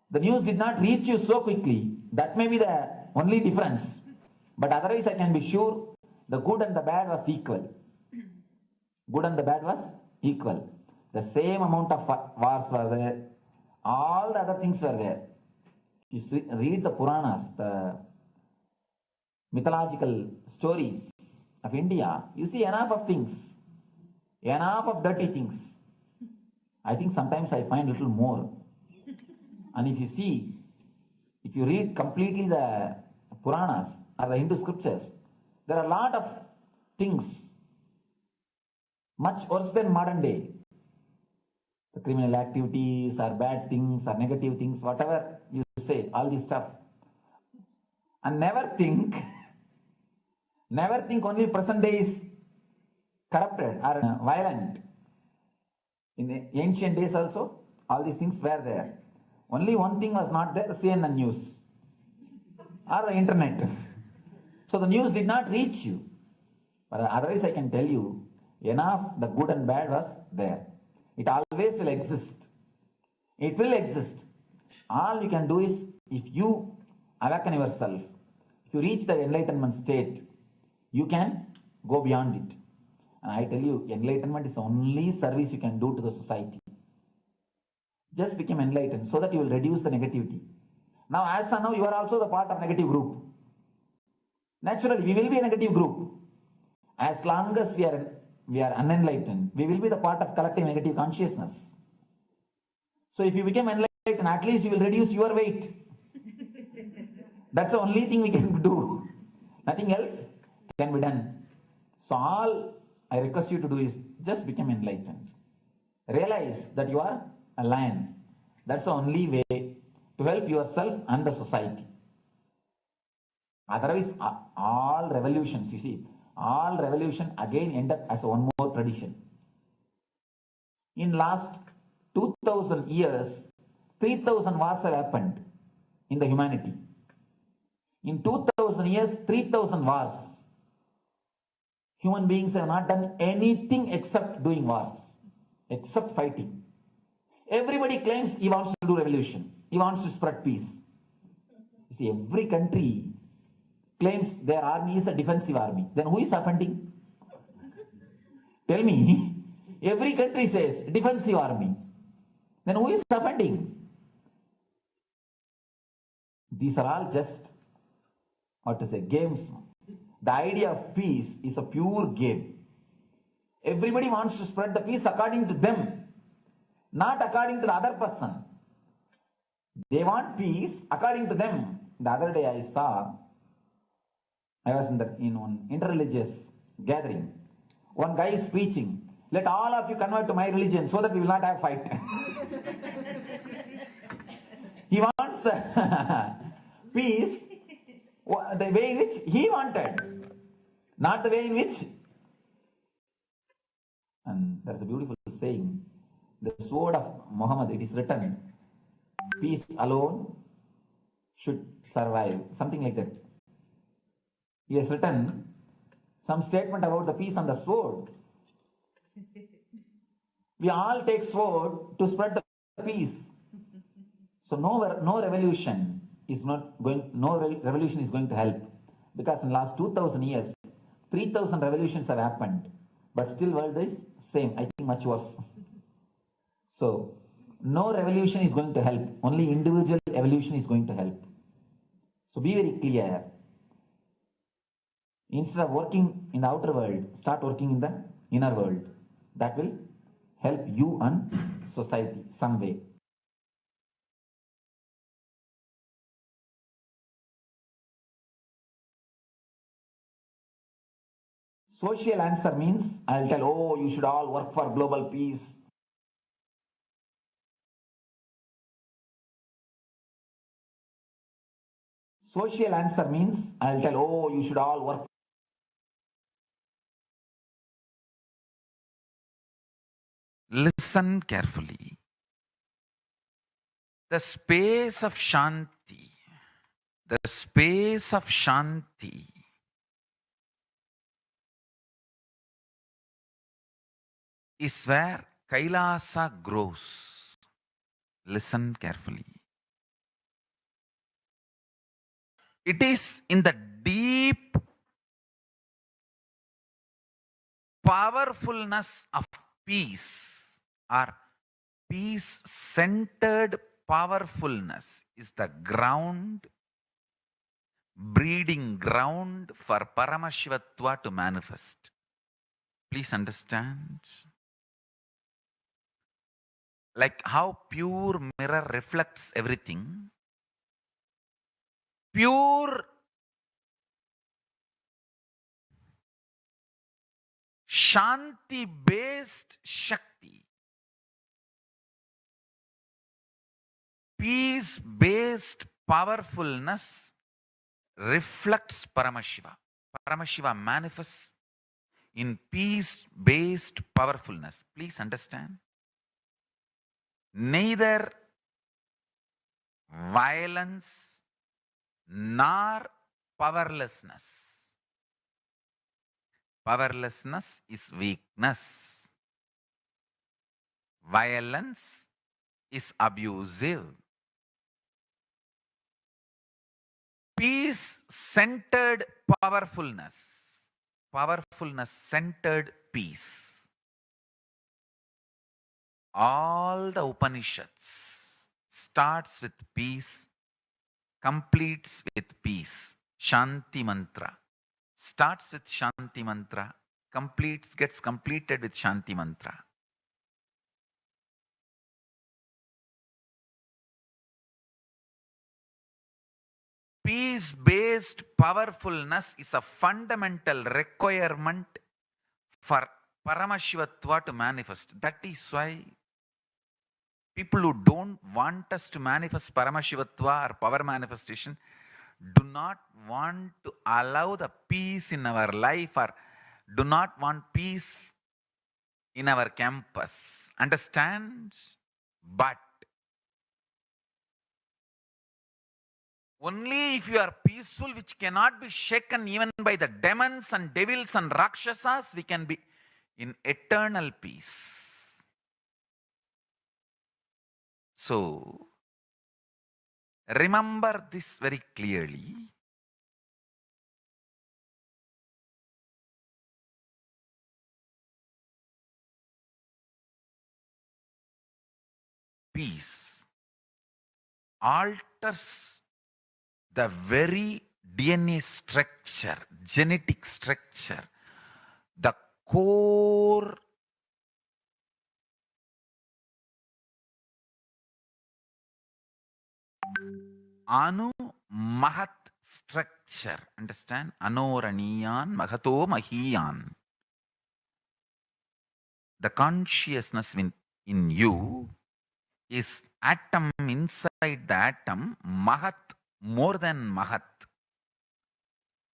The news did not reach you so quickly. That may be the only difference. But otherwise, I can be sure the good and the bad was equal. Good and the bad was equal. The same amount of wars were there. All the other things were there. You read the Puranas, the mythological stories of India, you see enough of things. Enough of dirty things. I think sometimes I find a little more. And if you read completely the Puranas or the Hindu scriptures, there are a lot of things much worse than modern day. The criminal activities or bad things or negative things, whatever you say, all this stuff. And never think only present day is corrupted or violent. In the ancient days also, all these things were there. Only one thing was not there, CNN news or the internet. So the news did not reach you. But otherwise I can tell you, enough the good and bad was there. It always will exist. It will exist. All you can do is, if you awaken yourself, if you reach the enlightenment state, you can go beyond it. And I tell you, enlightenment is the only service you can do to the society. Just become enlightened so that you will reduce the negativity. Now, as of now, you are also the part of negative group. Naturally, we will be a negative group. As long as we are unenlightened, we will be the part of collective negative consciousness. So if you become enlightened, at least you will reduce your weight. That's the only thing we can do. Nothing else can be done. So all I request you to do is just become enlightened. Realize that you are a lion. That's the only way to help yourself and the society. Otherwise, all revolutions, you see, all revolution again end up as one more tradition. In last 2000 years, 3000 wars have happened in the humanity. In 2000 years, 3000 wars. Human beings have not done anything except doing wars, except fighting. Everybody claims he wants to do revolution. He wants to spread peace. You see, every country claims their army is a defensive army. Then who is offending? Tell me. Every country says defensive army. Then who is offending? These are all just, games. The idea of peace is a pure game. Everybody wants to spread the peace according to them, not according to the other person. They want peace according to them. The other day I was in one interreligious gathering. One guy is preaching, let all of you convert to my religion so that we will not have fight. He wants peace the way in which he wanted, not the way in which. And there's a beautiful saying, the sword of Muhammad, it is written, peace alone should survive, something like that. He has written some statement about the peace on the sword. We all take sword to spread the peace. So no revolution is going to help, because in the last 2000 years, 3000 revolutions have happened, but still world is same, I think much worse. So, no revolution is going to help. Only individual evolution is going to help. So, be very clear. Instead of working in the outer world, start working in the inner world. That will help you and society some way. Social answer means I'll tell, oh, you should all work for global peace. Social answer means I'll tell, oh, you should all work. Listen carefully. The space of Shanti, the space of Shanti is where Kailasa grows. Listen carefully. It is in the deep powerfulness of peace, or peace-centered powerfulness is the ground, breeding ground for Paramashivatva to manifest. Please understand. Like how pure mirror reflects everything, pure Shanti-based Shakti, peace-based powerfulness reflects Paramashiva. Paramashiva manifests in peace-based powerfulness. Please understand. Neither violence nor powerlessness. Powerlessness is weakness. Violence is abusive. Peace-centered powerfulness. Powerfulness-centered peace. All the Upanishads starts with peace, completes with peace. Shanti mantra. Starts with Shanti mantra, gets completed with Shanti mantra. Peace-based powerfulness is a fundamental requirement for Paramashivatva to manifest. That is why people who don't want us to manifest Paramashivatva or power manifestation do not want to allow the peace in our life, or do not want peace in our campus. Understand? But only if you are peaceful, which cannot be shaken even by the demons and devils and rakshasas, we can be in eternal peace. So, remember this very clearly. Peace alters the very DNA structure, genetic structure, the core Anu Mahat structure. Understand? Anoraniyan Mahato Mahiyan. The consciousness in you is atom inside the atom, Mahat, more than Mahat.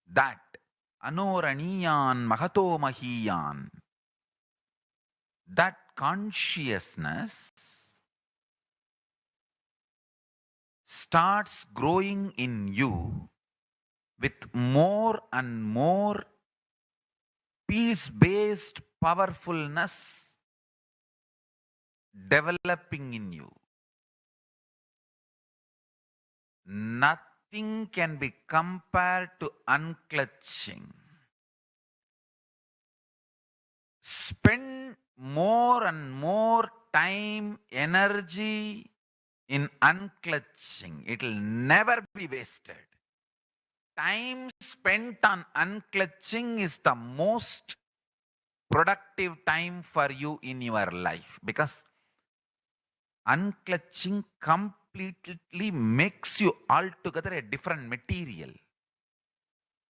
That Anoraniyan Mahato Mahiyan. That consciousness starts growing in you with more and more peace-based powerfulness developing in you. Nothing can be compared to unclutching. spend more and more time, energy in unclutching. It will never be wasted. Time spent on unclutching is the most productive time for you in your life, because unclutching completely makes you altogether a different material.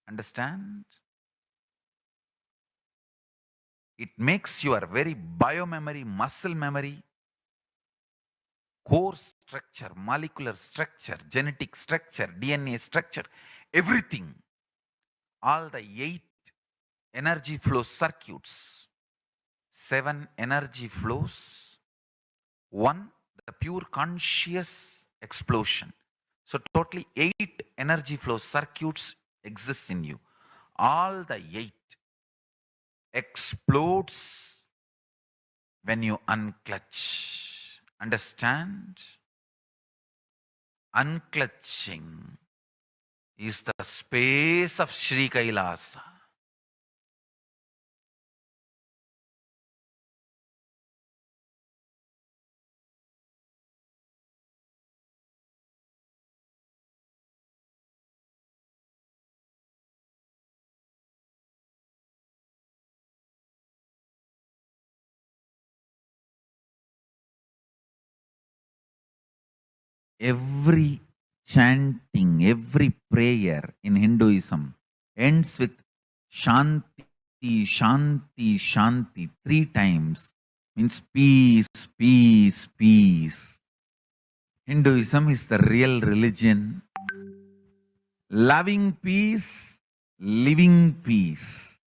Understand? It makes your very biomemory, muscle memory, core structure, molecular structure, genetic structure, DNA structure, everything, all the 8 energy flow circuits, 7 energy flows, 1 the pure conscious explosion. So totally 8 energy flow circuits exist in you. All the 8 explodes when you unclutch. Understand? Unclutching is the space of Sri Kailasa. Every chanting, every prayer in Hinduism ends with Shanti, Shanti, Shanti 3 times. Means peace, peace, peace. Hinduism is the real religion. Loving peace, living peace.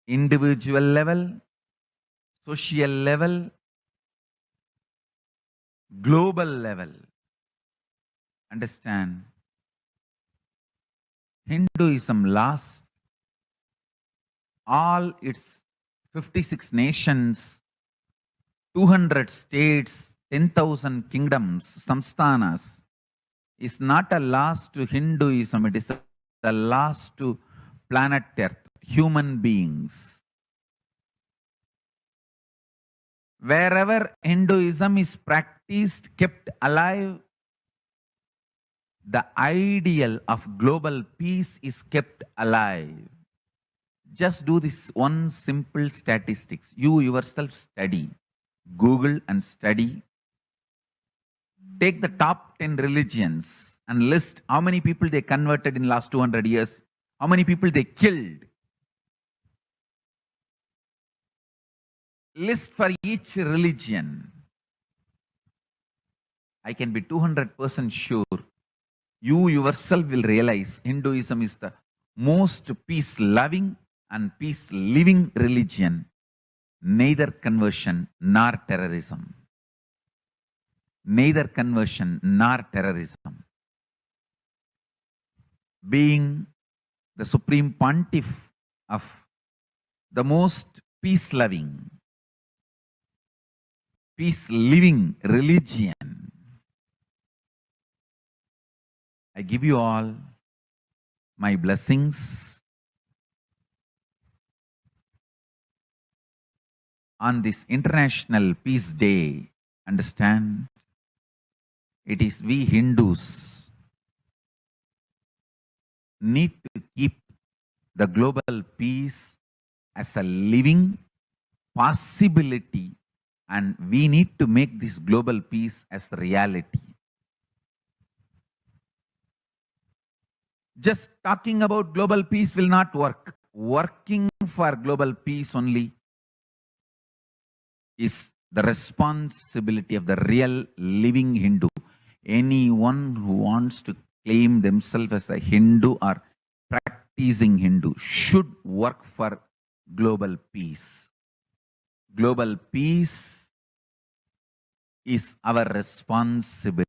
Individual level, social level, global level. Understand? Hinduism lost all its 56 nations, 200 states, 10,000 kingdoms, samsthanas, is not a loss to Hinduism, it is a loss to planet Earth, human beings. Wherever Hinduism is practiced, kept alive, the ideal of global peace is kept alive. Just do this one simple statistics. You yourself study. Google and study. Take the top 10 religions and list how many people they converted in last 200 years, how many people they killed. List for each religion. I can be 200% sure. You yourself will realize Hinduism is the most peace-loving and peace-living religion, neither conversion nor terrorism. Neither conversion nor terrorism. Being the supreme pontiff of the most peace-loving, peace-living religion, I give you all my blessings on this International Peace Day. Understand? It is we Hindus need to keep the global peace as a living possibility, and we need to make this global peace as reality. Just talking about global peace will not work. Working for global peace only is the responsibility of the real living Hindu. Anyone who wants to claim themselves as a Hindu or practicing Hindu should work for global peace. Global peace is our responsibility.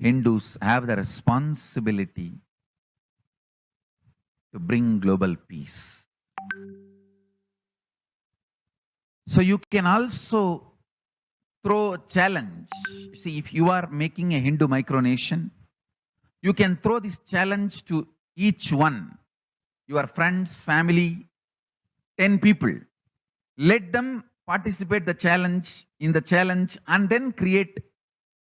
Hindus have the responsibility to bring global peace. So you can also throw a challenge. See, if you are making a Hindu micronation, you can throw this challenge to each one, your friends, family, 10 people. Let them participate in the challenge and then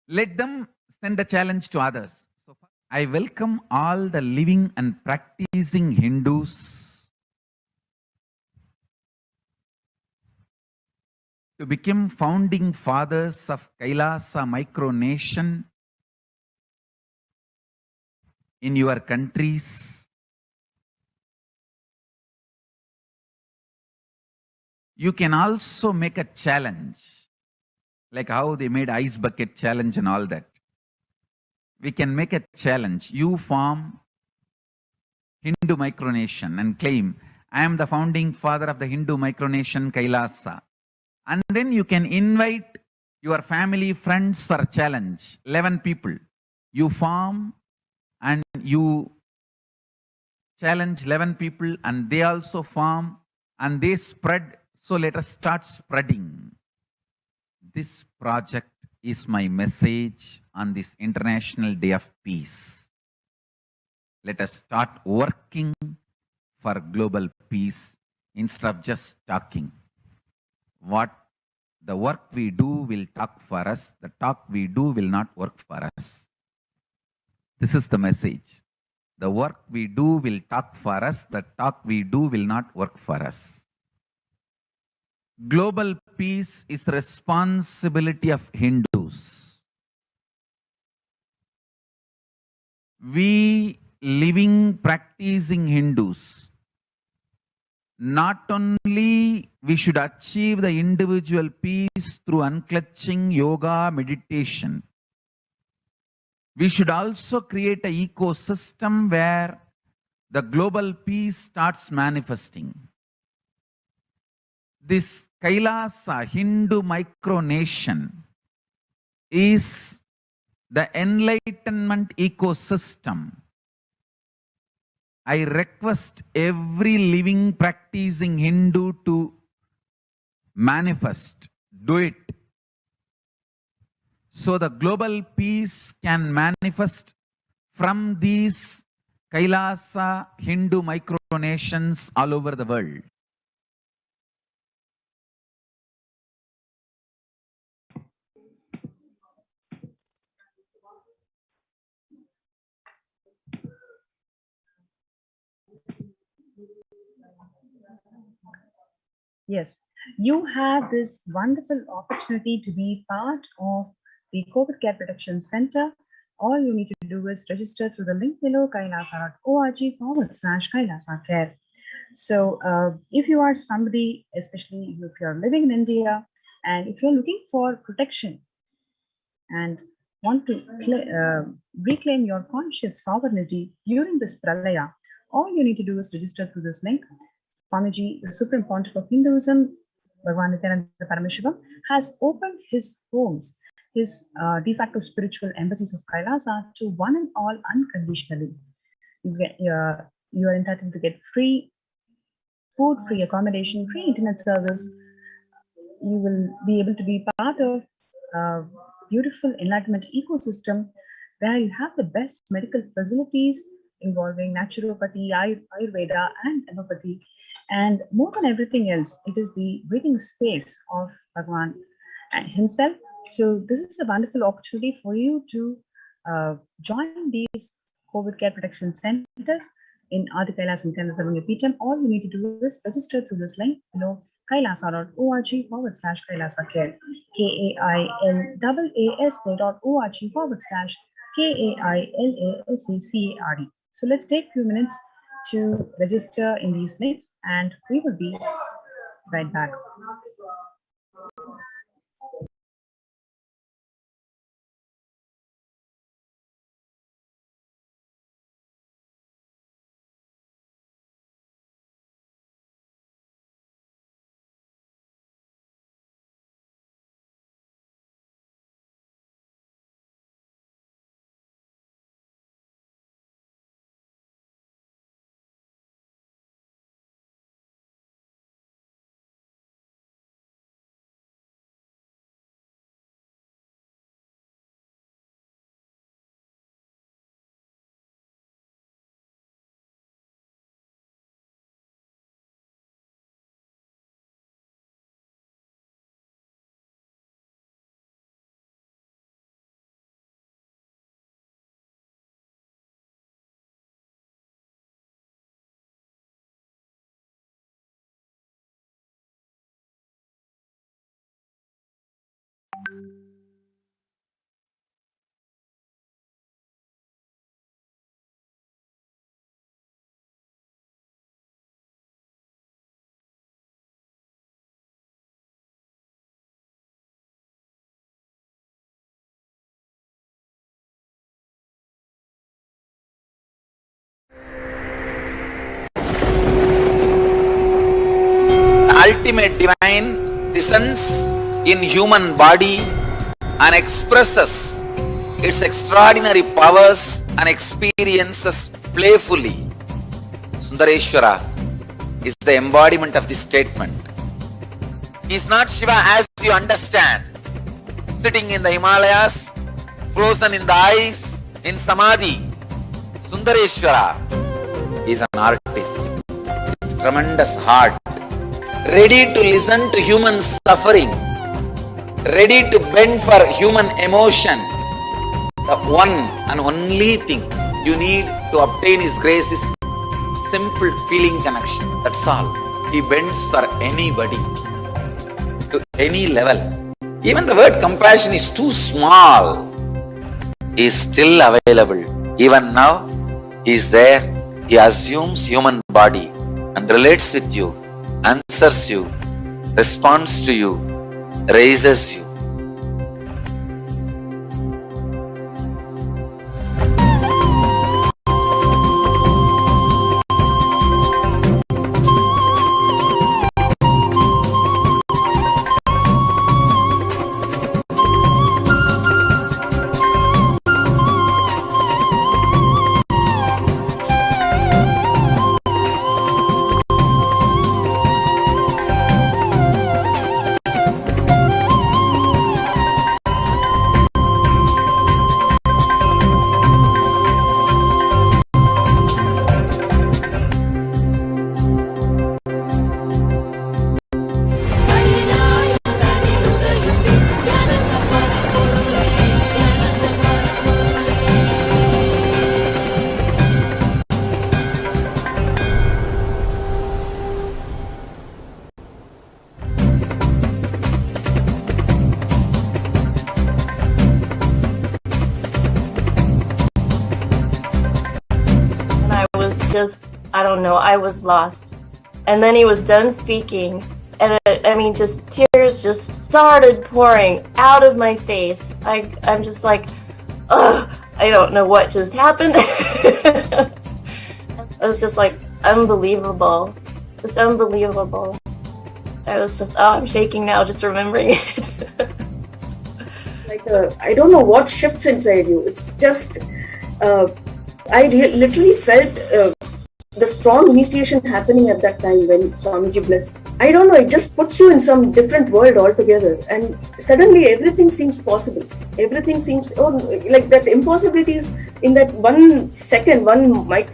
let them send the challenge to others. So I welcome all the living and practicing Hindus to become founding fathers of Kailasa micronation in your countries. You can also make a challenge, like how they made ice bucket challenge and all that. We can make a challenge. You form Hindu micronation and claim, I am the founding father of the Hindu micronation Kailasa. And then you can invite your family, friends for a challenge, 11 people. You form and you challenge 11 people and they also form and they spread. So let us start spreading. This project is my message on this International Day of Peace. Let us start working for global peace instead of just talking. What the work we do will talk for us. The talk we do will not work for us. This is the message. The work we do will talk for us. The talk we do will not work for us. Global peace is the responsibility of Hindus. We living, practicing Hindus, not only we should achieve the individual peace through unclutching yoga, meditation, we should also create an ecosystem where the global peace starts manifesting. This Kailasa Hindu micronation is the enlightenment ecosystem. I request every living, practicing Hindu to manifest, do it. So the global peace can manifest from these Kailasa Hindu micronations all over the world. Yes, you have this wonderful opportunity to be part of the COVID Care Protection Center. All you need to do is register through the link below, kailasa.org/Kailasa Care. So if you are somebody, especially if you're living in India, and if you're looking for protection and want to reclaim your conscious sovereignty during this pralaya, all you need to do is register through this link. Swamiji, the Supreme Pontiff of Hinduism, Bhagavan Nithyananda Paramashivam, has opened his homes, his de facto spiritual embassies of Kailasa to one and all unconditionally. You are entitled to get free food, free accommodation, free internet service. You will be able to be part of a beautiful enlightenment ecosystem where you have the best medical facilities involving naturopathy, Ayurveda, and allopathy. And more than everything else, it is the breathing space of Bhagavan himself. So this is a wonderful opportunity for you to join these COVID care protection centers in Adi Kailasa and Kailasa Peetham. All you need to do is register through this link below, kailasa.org/Kailasa Care, KAILASA.org/KAILASCCARE. So let's take a few minutes to register in these links and we will be right back. Ultimate divine descends in human body and expresses its extraordinary powers and experiences playfully. Sundareshwara is the embodiment of this statement. He is not Shiva as you understand, sitting in the Himalayas, frozen in the ice, in Samadhi. Sundareshwara is an artist with tremendous heart, ready to listen to human sufferings, ready to bend for human emotions. The one and only thing you need to obtain His grace is simple feeling connection. That's all. He bends for anybody, to any level. Even the word compassion is too small. He is still available. Even now, He is there. He assumes human body and relates with you, answers you, responds to you, raises you. I don't know, I was lost. And then he was done speaking, and I mean, just tears just started pouring out of my face. I'm just like, ugh, I don't know what just happened. It was just like unbelievable, just unbelievable. I was just, oh, I'm shaking now just remembering it. Like, I don't know what shifts inside you. It's just, I literally felt the strong initiation happening at that time when Swamiji blessed. I don't know, it just puts you in some different world altogether, and suddenly everything seems possible. Everything seems, like that impossibilities in that 1 second,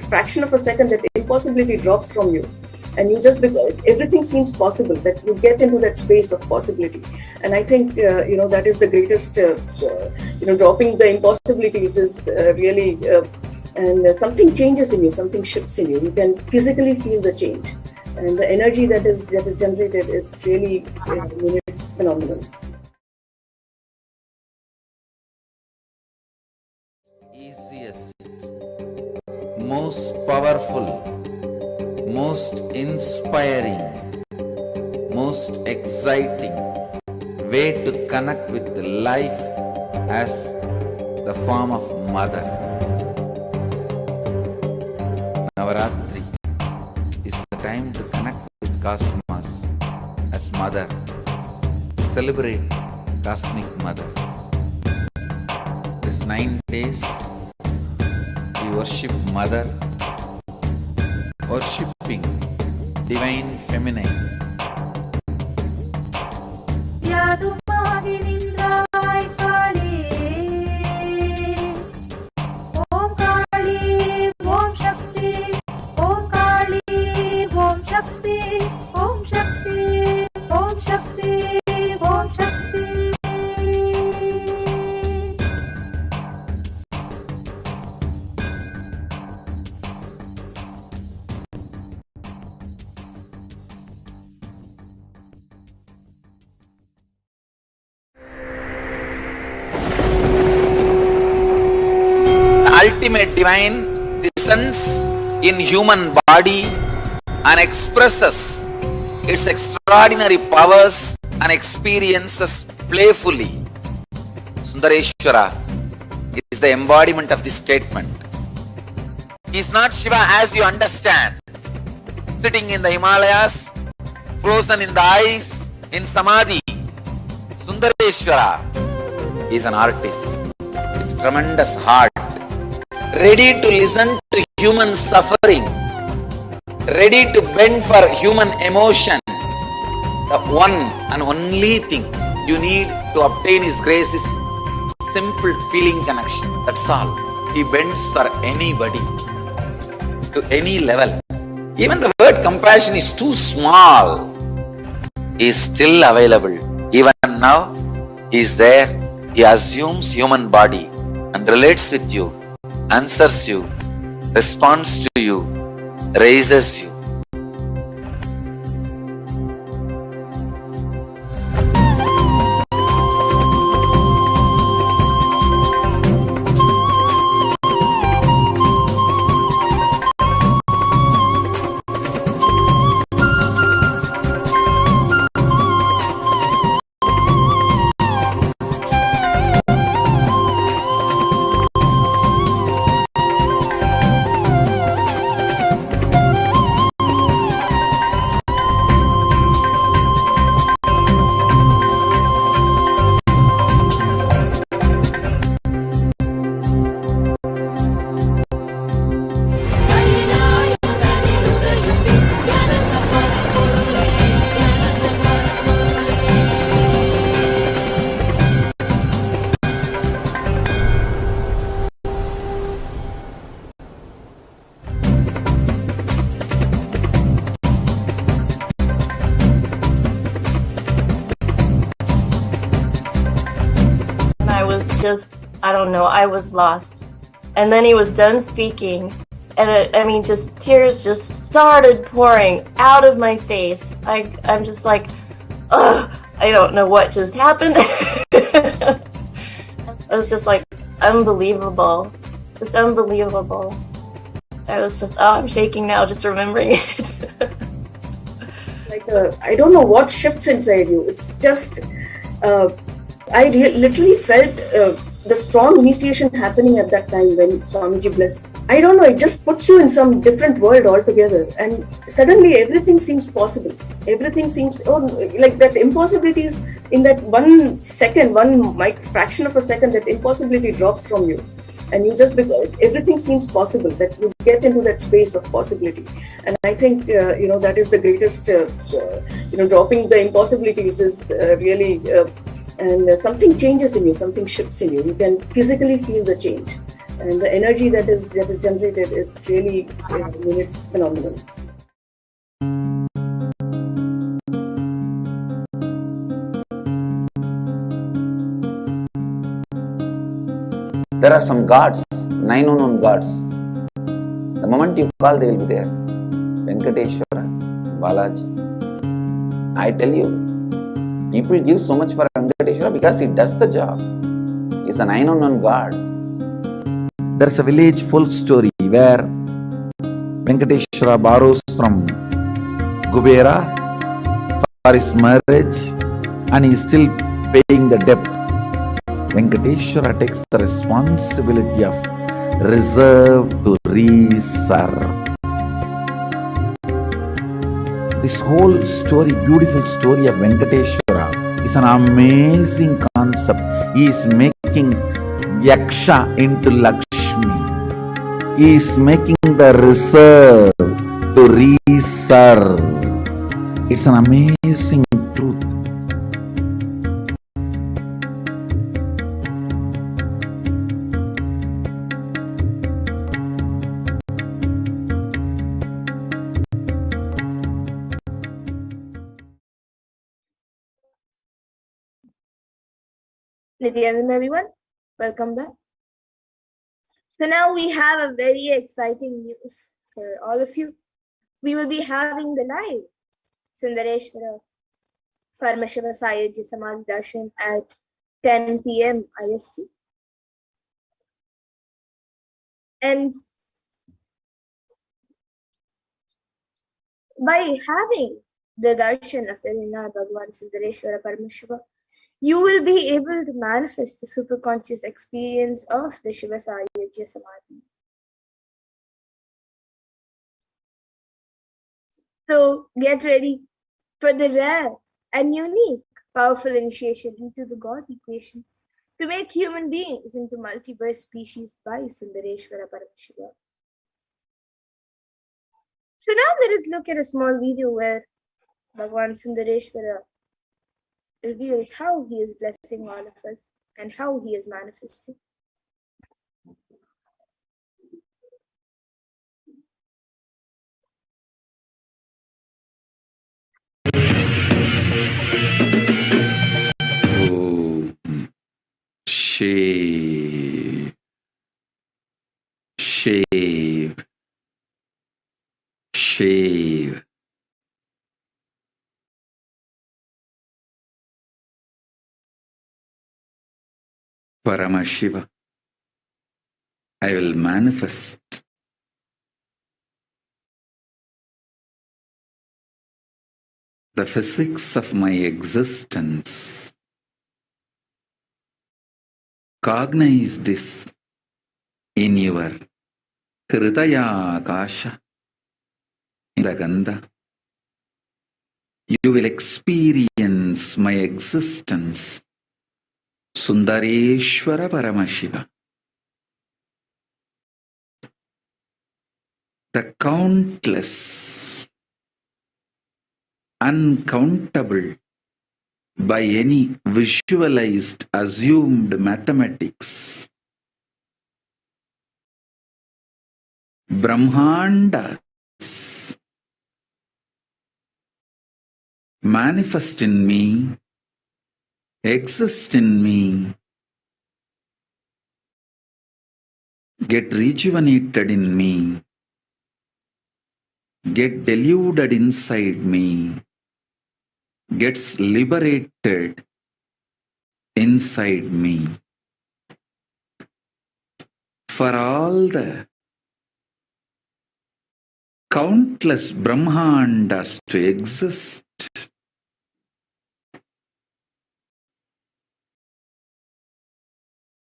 fraction of a second, that impossibility drops from you. And you just, everything seems possible, that you get into that space of possibility. And I think, that is the greatest, dropping the impossibilities is really, and something changes in you, something shifts in you. You can physically feel the change. And the energy that is generated, it really, it's phenomenal. Easiest, most powerful, most inspiring, most exciting way to connect with life as the form of mother. Navaratri is the time to connect with Cosmos as mother. Celebrate Cosmic Mother. This 9 days we worship Mother, worshipping Divine Feminine. ultimate divine descends in human body and expresses its extraordinary powers and experiences playfully. Sundareshwara is the embodiment of this statement. He is not Shiva as you understand, sitting in the Himalayas, frozen in the ice, in Samadhi. Sundareshwara is an artist with tremendous heart, ready to listen to human sufferings, ready to bend for human emotions. The one and only thing you need to obtain His grace is simple feeling connection. That's all. He bends for anybody, to any level. Even the word compassion is too small. He is still available. Even now, He is there. He assumes human body and relates with you, answers you, responds to you, raises you. I don't know, I was lost. And then he was done speaking, and just tears just started pouring out of my face. I'm just like, ugh, I don't know what just happened. It was just like unbelievable, just unbelievable. I was just, I'm shaking now just remembering it. I don't know what shifts inside you. It's just, I literally felt the strong initiation happening at that time when Swamiji blessed. I don't know, it just puts you in some different world altogether, and suddenly everything seems possible. Everything seems, like that impossibilities in that 1 second, fraction of a second, that impossibility drops from you. And you just, everything seems possible, that you get into that space of possibility. And I think, that is the greatest, dropping the impossibilities is really, and something changes in you, something shifts in you. You can physically feel the change. And the energy that is generated, it really, it's phenomenal. There are some gods, 9 unknown gods. The moment you call, they will be there. Venkateshwara, Balaji. I tell you, people give so much for Venkateshwara because he does the job. He's the 9 unknown god. There's a village folk story where Venkateshwara borrows from Kubera for his marriage and he's still paying the debt. Venkateshwara takes the responsibility of reserve to reserve. This whole story, beautiful story of Venkateshwara is an amazing concept. He is making Yaksha into Lakshmi. He is making the reserve to reserve. It's an amazing truth. Nithyananda, everyone, welcome back. So now we have a very exciting news for all of you. We will be having the live Sundareshwara Paramashiva Sayajya Samadhi Darshan at 10 p.m. IST. And by having the darshan of Irina Bhagavan Sundareshwara Paramashiva, you will be able to manifest the superconscious experience of the Shiva Sayajya Samadhi. So get ready for the rare and unique powerful initiation into the God equation to make human beings into multiverse species by Sundareshwara Paramashiva. So now let us look at a small video where Bhagavan Sundareshwara reveals how he is blessing all of us and how he is manifesting. Shave, shave, shave. Paramashiva, I will manifest the physics of my existence. Cognize this in your Hridaya Akasha, in the Gandha. You will experience my existence. Sundareshwara Paramashiva. The countless, uncountable, by any visualized, assumed mathematics, Brahmandas manifest in me, exist in me, get rejuvenated in me, get deluded inside me, gets liberated inside me. For all the countless Brahmandas to exist,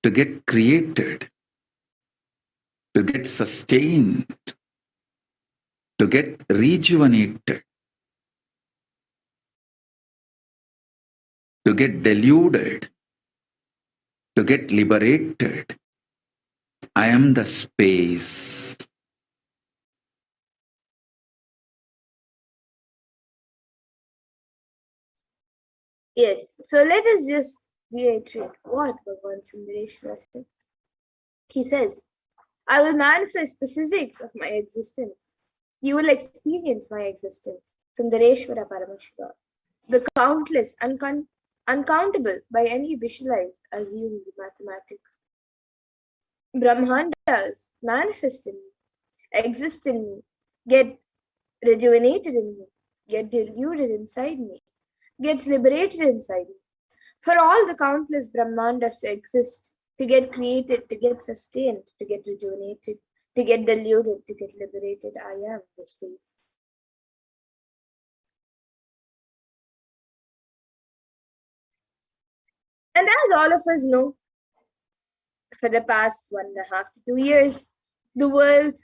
to get created, to get sustained, to get rejuvenated, to get deluded, to get liberated. I am the space. Yes, so let us just reiterate what Bhagavan Sundareshwara said. He says, I will manifest the physics of my existence. You will experience my existence. Sundareshwara Paramashiva. The countless, uncountable by any visualized, assumed mathematics. Brahmandas manifest in me, exist in me, get rejuvenated in me, get deluded inside me, gets liberated inside me. For all the countless Brahmandas to exist, to get created, to get sustained, to get rejuvenated, to get deluded, to get liberated, I am the space. And as all of us know, for the past 1.5 to 2 years, the world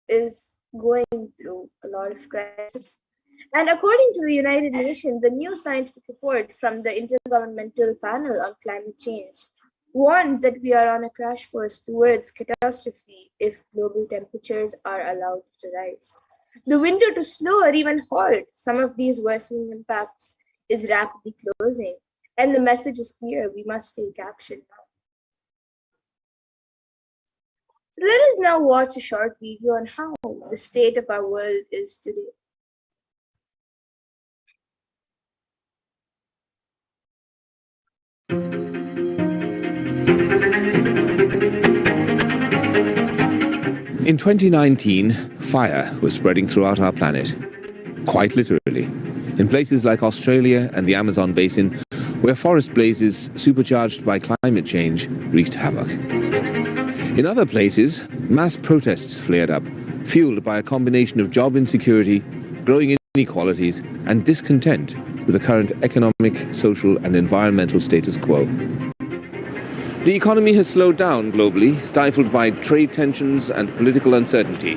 is going through a lot of crisis. And according to the United Nations, a new scientific report from the Intergovernmental Panel on Climate Change warns that we are on a crash course towards catastrophe if global temperatures are allowed to rise. The window to slow or even halt some of these worsening impacts is rapidly closing, and the message is clear: we must take action now. So let us now watch a short video on how the state of our world is today. In 2019, fire was spreading throughout our planet, quite literally. In places like Australia and the Amazon basin, where forest blazes supercharged by climate change wreaked havoc. In other places, Mass protests flared up, fueled by a combination of job insecurity, growing inequalities, and discontent with the current economic, social, and environmental status quo. The economy has slowed down globally, stifled by trade tensions and political uncertainty.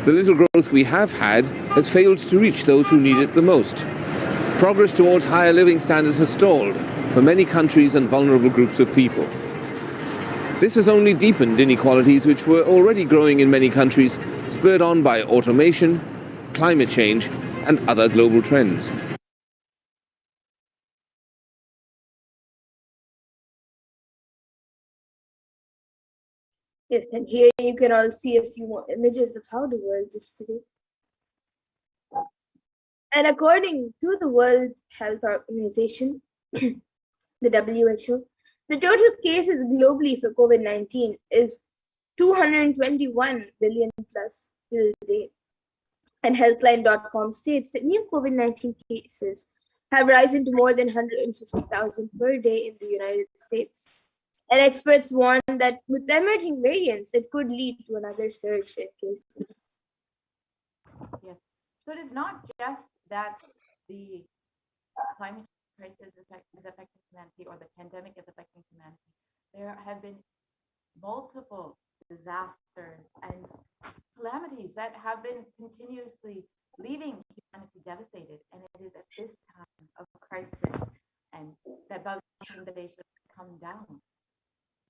The little growth we have had has failed to reach those who need it the most. Progress towards higher living standards has stalled for many countries and vulnerable groups of people. This has only deepened inequalities which were already growing in many countries, spurred on by automation, climate change, and other global trends. Yes, and here you can all see a few more images of how the world is today. And according to the World Health Organization, the WHO, the total cases globally for COVID-19 is 221 billion plus till date. And Healthline.com states that new COVID-19 cases have risen to more than 150,000 per day in the United States. And experts warn that with the emerging variants, it could lead to another surge in cases. Yes. So it is not just that the climate crisis is affecting humanity or the pandemic is affecting humanity. There have been multiple disasters and calamities that have been continuously leaving humanity devastated. And it is at this time of crisis and that Bhagavan should come down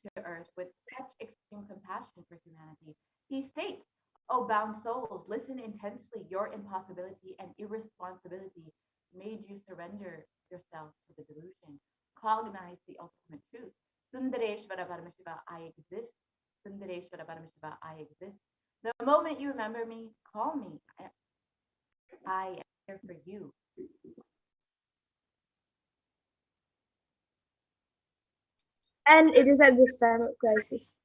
to earth with such extreme compassion for humanity. He states, "O bound souls, listen intensely. Your impossibility and irresponsibility made you surrender yourself to the delusion. Cognize the ultimate truth. Sundareshwara Paramashiva, I exist. Sundareshwara Paramashiva, I exist. The moment you remember me, call me. I am here for you." And it is at this time of crisis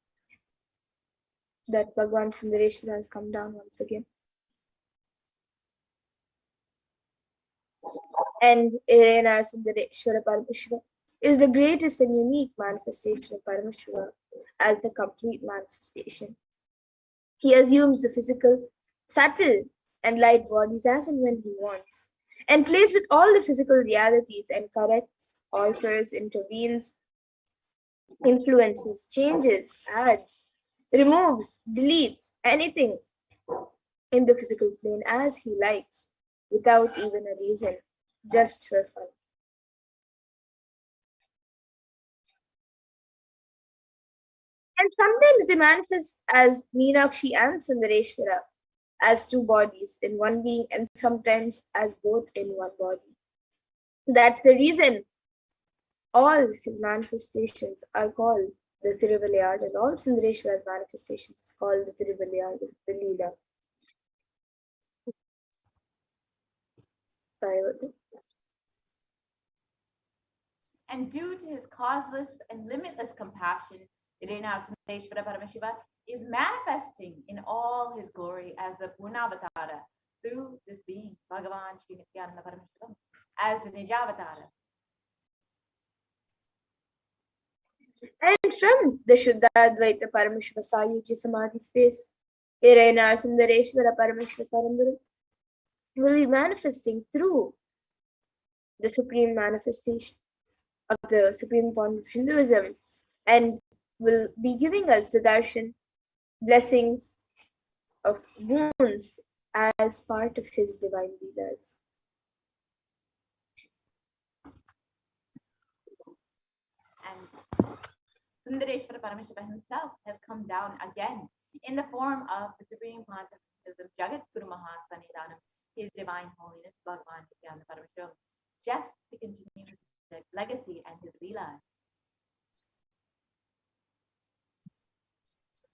that Bhagwan Sundareshwara has come down once again. And Irena Sundareshwara Paramashiva is the greatest and unique manifestation of Paramashiva as the complete manifestation. He assumes the physical, subtle, and light bodies as and when he wants, and plays with all the physical realities and corrects, alters, intervenes, influences, changes, adds, removes, deletes anything in the physical plane as he likes, without even a reason, just for fun. And sometimes they manifest as Meenakshi and Sundareshwara, as two bodies in one being, and sometimes as both in one body. That's the reason all his manifestations are called the Tiruvilayad, and all Sundareshwara's manifestations is called the Tiruvilayad, the Leela. And due to his causeless and limitless compassion, Irena Sundareshwara Paramashiva is manifesting in all his glory as the Purnavatara through this being, Bhagavan Shri Nithyananda Paramashivam, as the Nijavatara. And from the Shuddhadvaita Paramashiva Sayuji Samadhi space, Irena Sundareshwara Paramashiva Paramguru will be manifesting through the supreme manifestation of the supreme point of Hinduism, and will be giving us the darshan, blessings of boons as part of his divine leelas. And Sundareshwara Paramashiva himself has come down again in the form of the Supreme Pontiff of Jagat Guru Mahasanidanam, His Divine Holiness Bhagavan Nithyananda Paramashivam, just to continue his legacy and his leela.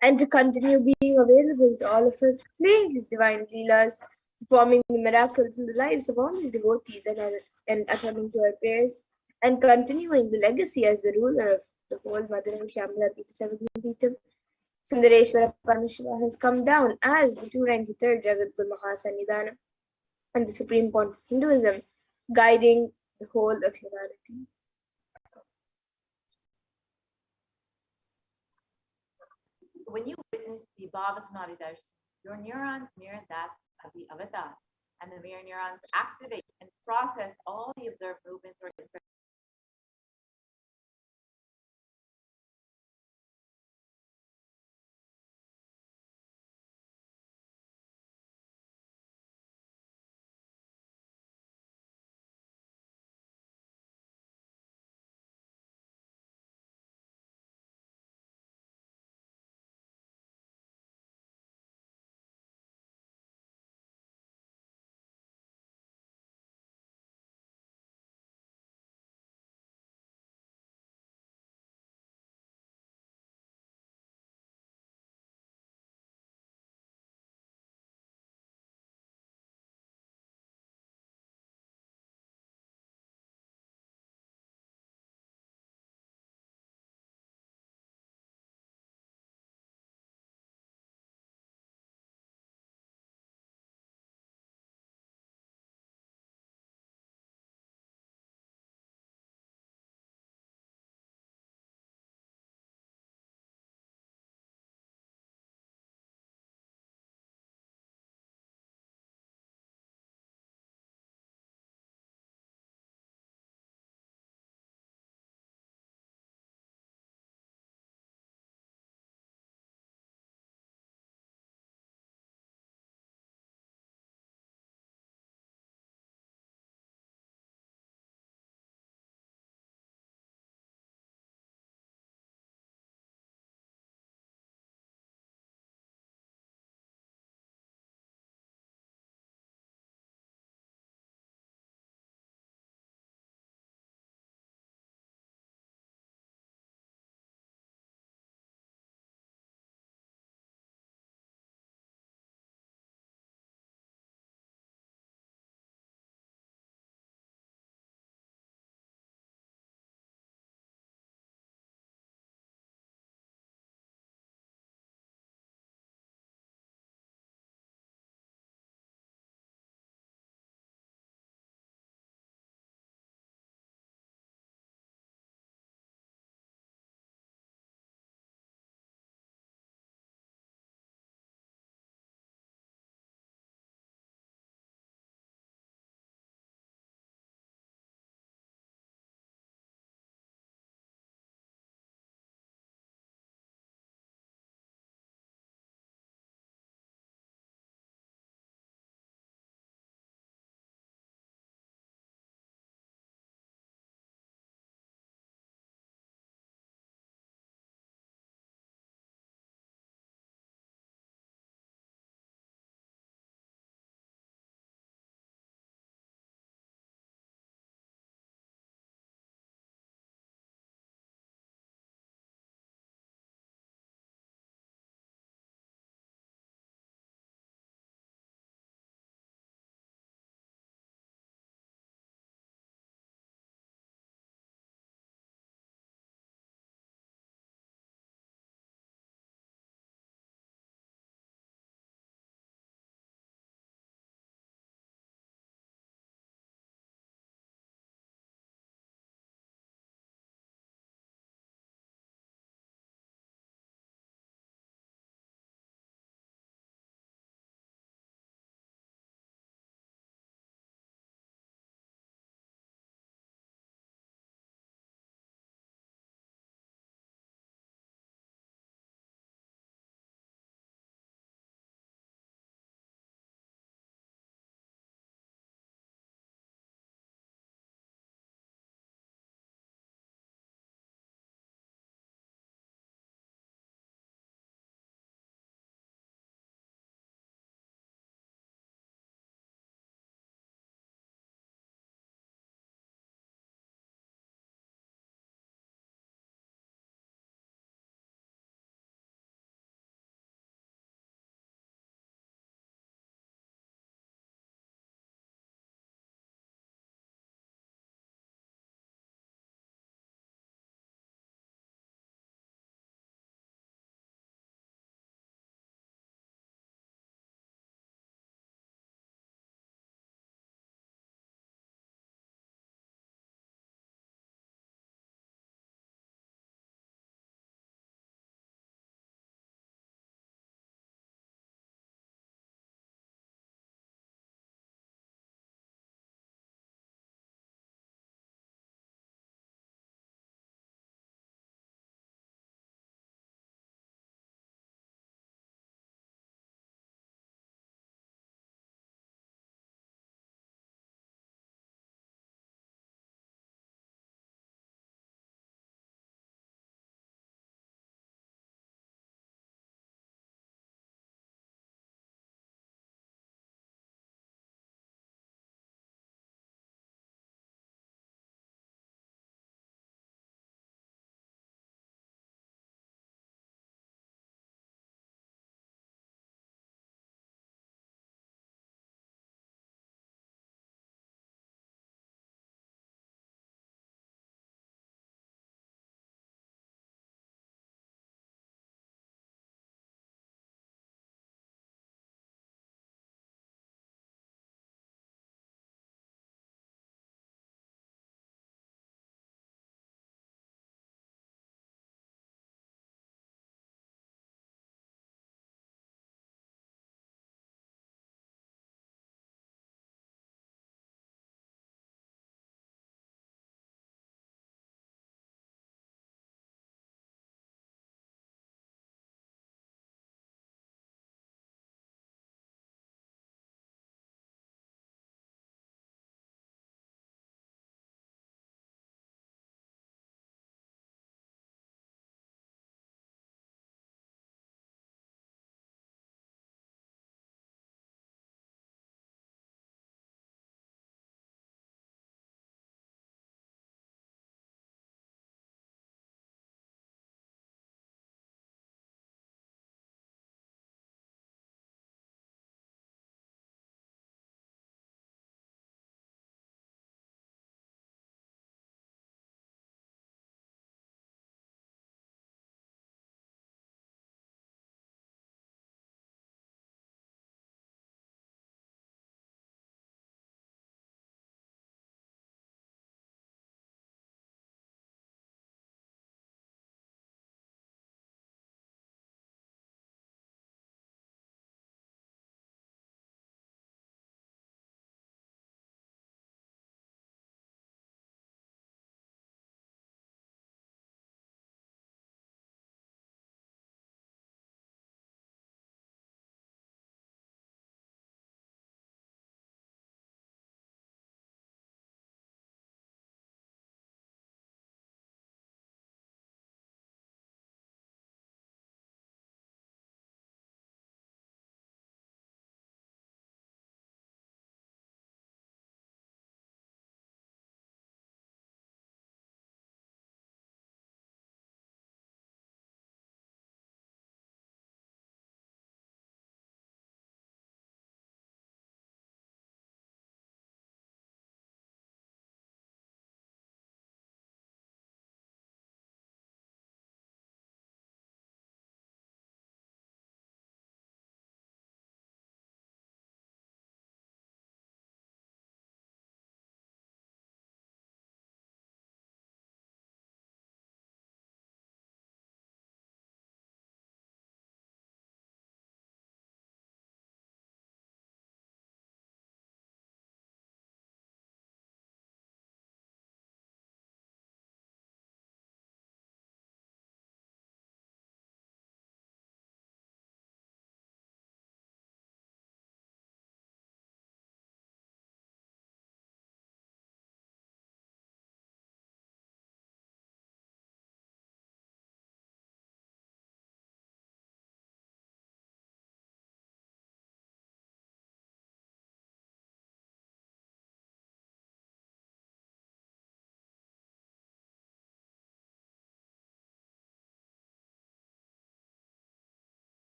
And to continue being available to all of us, playing his divine leelas, performing the miracles in the lives of all his devotees, and attending to our prayers, and continuing the legacy as the ruler of the whole Madurai Shyamala Peetham. Sundareshwara Paramashiva has come down as the 293rd Jagat Guru Mahasanidanam and the supreme point of Hinduism, guiding the whole of humanity. When you witness is the Bhavasamadhi darshan. Your neurons mirror that of the avatar, and the mirror neurons activate and process all the observed movements or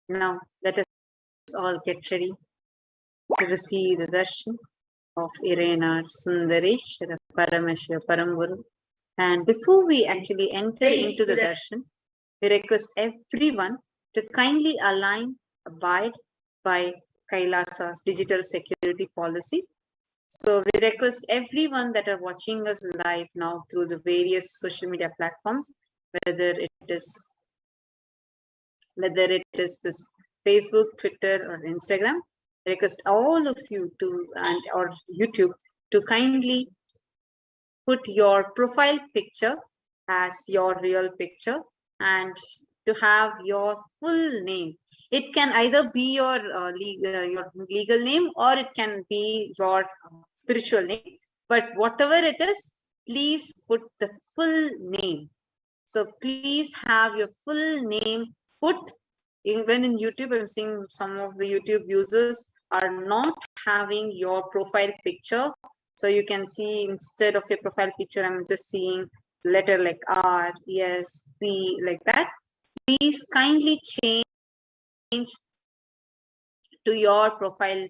Now let us all get ready to receive the darshan of Irenar Sundareshwara Paramashiva Paramburu. And before we actually enter into the darshan, we request everyone to kindly align, abide by Kailasa's digital security policy. So we request everyone that are watching us live now through the various social media platforms, whether it is this Facebook, Twitter, or Instagram, I request all of you to or YouTube to kindly put your profile picture as your real picture and to have your full name. It can either be your legal name or it can be your spiritual name. But whatever it is, please put the full name. So please have your full name put. Even in YouTube, I'm seeing some of the YouTube users are not having your profile picture. So you can see instead of your profile picture, I'm just seeing letter like R, S, P, like that. Please kindly change to your profile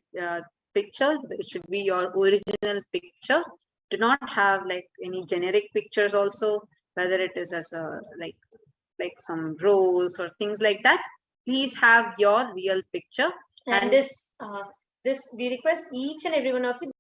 picture. It should be your original picture. Do not have like any generic pictures also, whether it is as a like some rose or things like that. Please have your real picture. And this we request each and every one of you.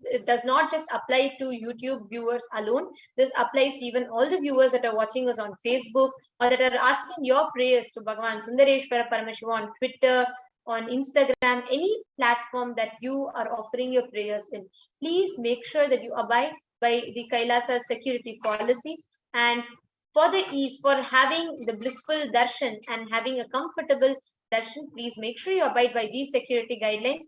It does not just apply to YouTube viewers alone. This applies to even all the viewers that are watching us on Facebook or that are asking your prayers to Bhagavan Sundareshwara Paramashivam on Twitter, on Instagram, any platform that you are offering your prayers in. Please make sure that you abide by the Kailasa security policies, and for the ease, for having the blissful darshan and having a comfortable darshan, please make sure you abide by these security guidelines,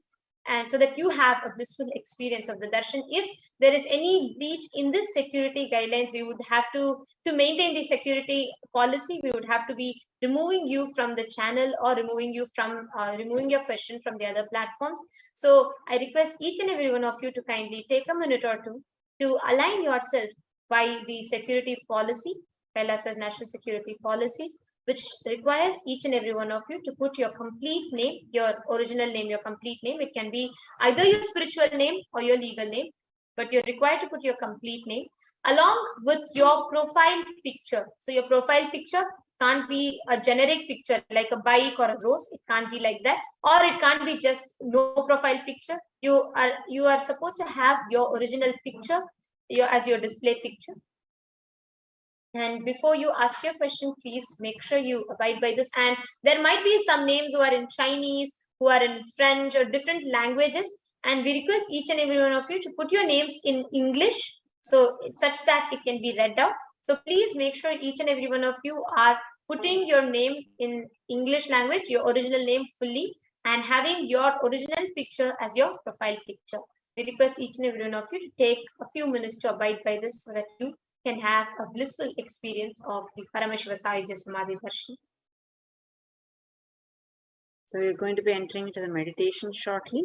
and so that you have a blissful experience of the darshan. If there is any breach in this security guidelines, we would have to maintain the security policy, we would have to be removing you from the channel or removing you from removing your question from the other platforms. So I request each and every one of you to kindly take a minute or two to align yourself by the security policy, Kailasa's national security policies, which requires each and every one of you to put your complete name, your original name, your complete name. It can be either your spiritual name or your legal name, but you're required to put your complete name along with your profile picture. So your profile picture can't be a generic picture like a bike or a rose. It can't be like that, or it can't be just no profile picture. You are supposed to have your original picture as your display picture. And before you ask your question, please make sure you abide by this. And there might be some names who are in Chinese, who are in French or different languages. And we request each and every one of you to put your names in English, so such that it can be read out. So please make sure each and every one of you are putting your name in English language, your original name fully, and having your original picture as your profile picture. We request each and every one of you to take a few minutes to abide by this so that you can have a blissful experience of the Paramashiva Sahajya Samadhi Darshan. So we're going to be entering into the meditation shortly.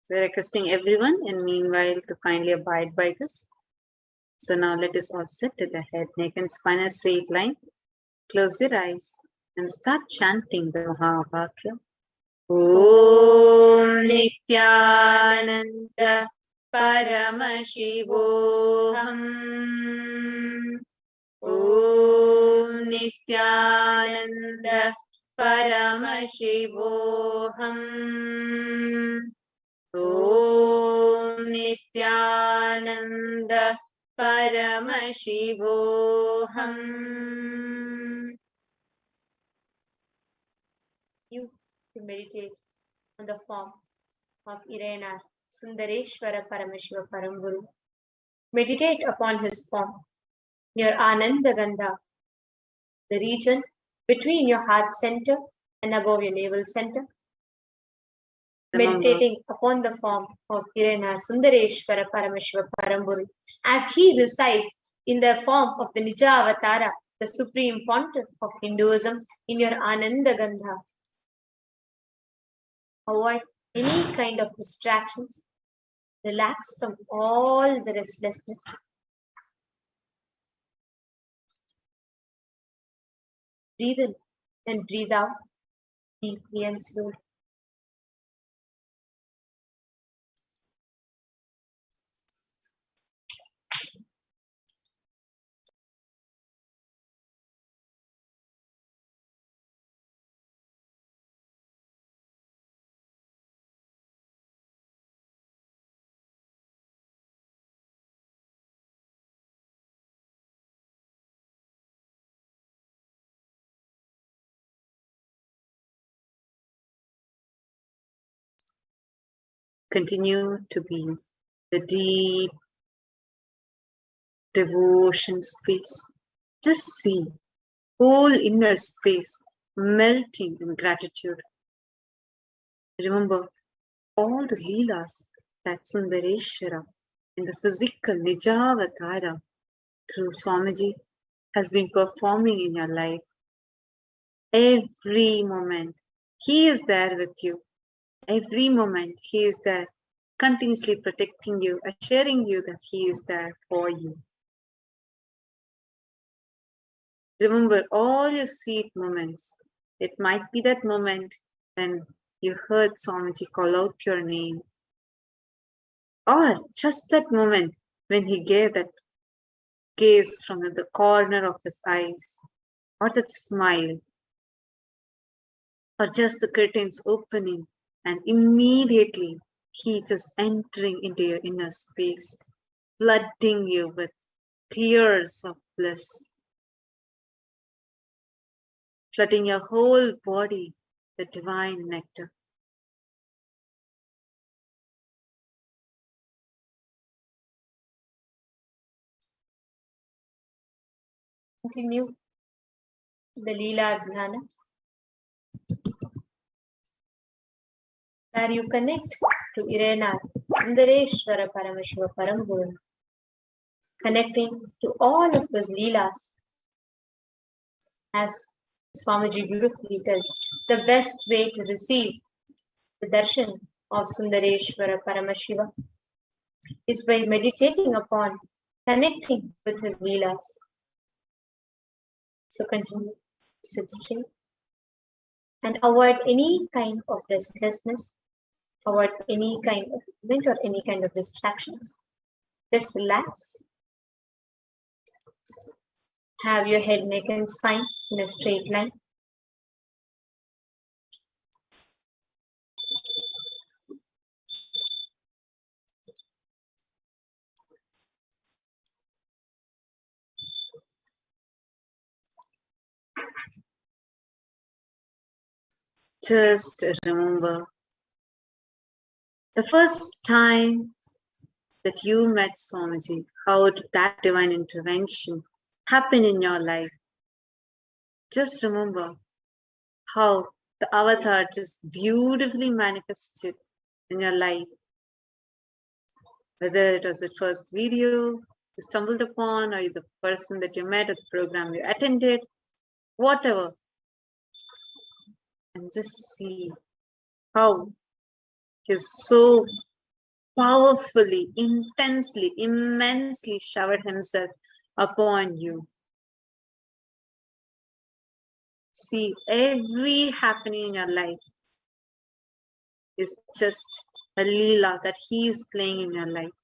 So we're requesting everyone in meanwhile to kindly abide by this. So now let us all sit to the head, neck and spine in a straight line. Close your eyes and start chanting the Mahavakya. Om Nithyananda Paramashivoham. Om Nithyananda Paramashivoham. Om Nithyananda Paramashivoham. You to meditate on the form of Irenar Sundareshwara Paramashiva Paramburu. Meditate upon his form, your Ananda Gandha, the region between your heart center and above your navel center. Meditating upon the form of Irenar Sundareshwara Paramashiva Paramburu as he resides in the form of the Nija Avatara, the supreme pontiff of Hinduism, in your Ananda Gandha. Avoid any kind of distractions. Relax from all the restlessness. Breathe in and breathe out deeply and slowly. Continue to be the deep devotion space. Just see whole inner space melting in gratitude. Remember all the Leelas that Sundareshwara in the physical Nijavatara through Swamiji has been performing in your life. Every moment he is there with you. Every moment he is there, continuously protecting you, assuring you that he is there for you. Remember all your sweet moments. It might be that moment when you heard Swamiji call out your name, or just that moment when he gave that gaze from the corner of his eyes, or that smile, or just the curtains opening and immediately he just entering into your inner space, flooding you with tears of bliss, flooding your whole body with divine nectar. Continue the Leela Dhyana, where you connect to Irena, Sundareshwara Paramashiva Parambhuram, connecting to all of his Leelas. As Swamiji beautifully tells, the best way to receive the darshan of Sundareshwara Paramashiva is by meditating upon connecting with his Leelas. So continue, sit straight and avoid any kind of restlessness, avoid any kind of movement or any kind of distractions. Just relax. Have your head, neck and spine in a straight line. Just remember the first time that you met Swamiji, how did that divine intervention happen in your life? Just remember how the avatar just beautifully manifested in your life. Whether it was the first video you stumbled upon or the person that you met at the program you attended, whatever. And just see how he's so powerfully, intensely, immensely showered himself upon you. See, every happening in your life is just a Leela that he is playing in your life.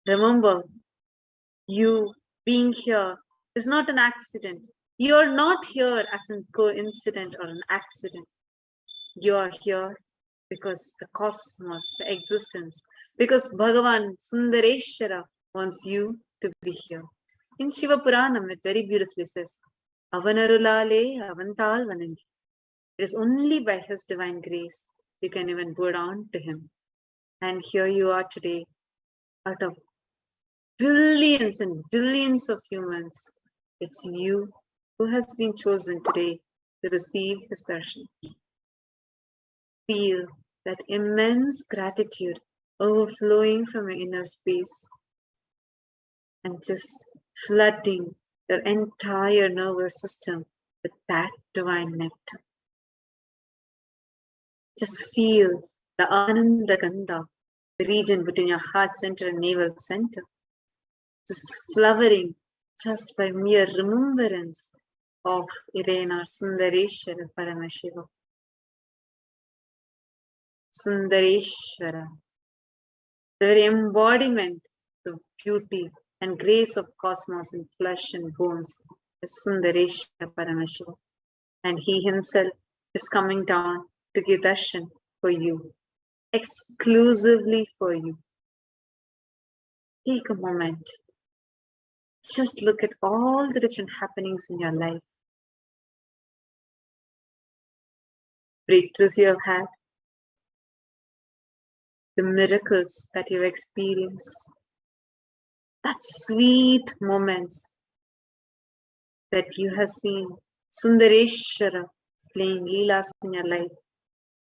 Remember, you being here is not an accident. You're not here as a coincidence or an accident. You are here because the cosmos, the existence, because Bhagavan Sundareshwara wants you to be here. In Shiva Puranam, it very beautifully says, Avanarulale Avantal Vanangi. It is only by his divine grace you can even go down to him. And here you are today, out of billions and billions of humans. It's you who has been chosen today to receive his darshan. Feel that immense gratitude overflowing from your inner space and just flooding your entire nervous system with that divine nectar. Just feel the Ananda Gandha, the region between your heart center and navel center, just flowering just by mere remembrance of Irena Sundareshwara Paramashivam. Sundareshwara, the very embodiment of beauty and grace of cosmos in flesh and bones, is Sundareshwara Paramashivam. And he himself is coming down to give darshan for you, exclusively for you. Take a moment. Just look at all the different happenings in your life. Breakthroughs you have had, the miracles that you've experienced, that sweet moments that you have seen Sundareshwara playing Leelas in your life,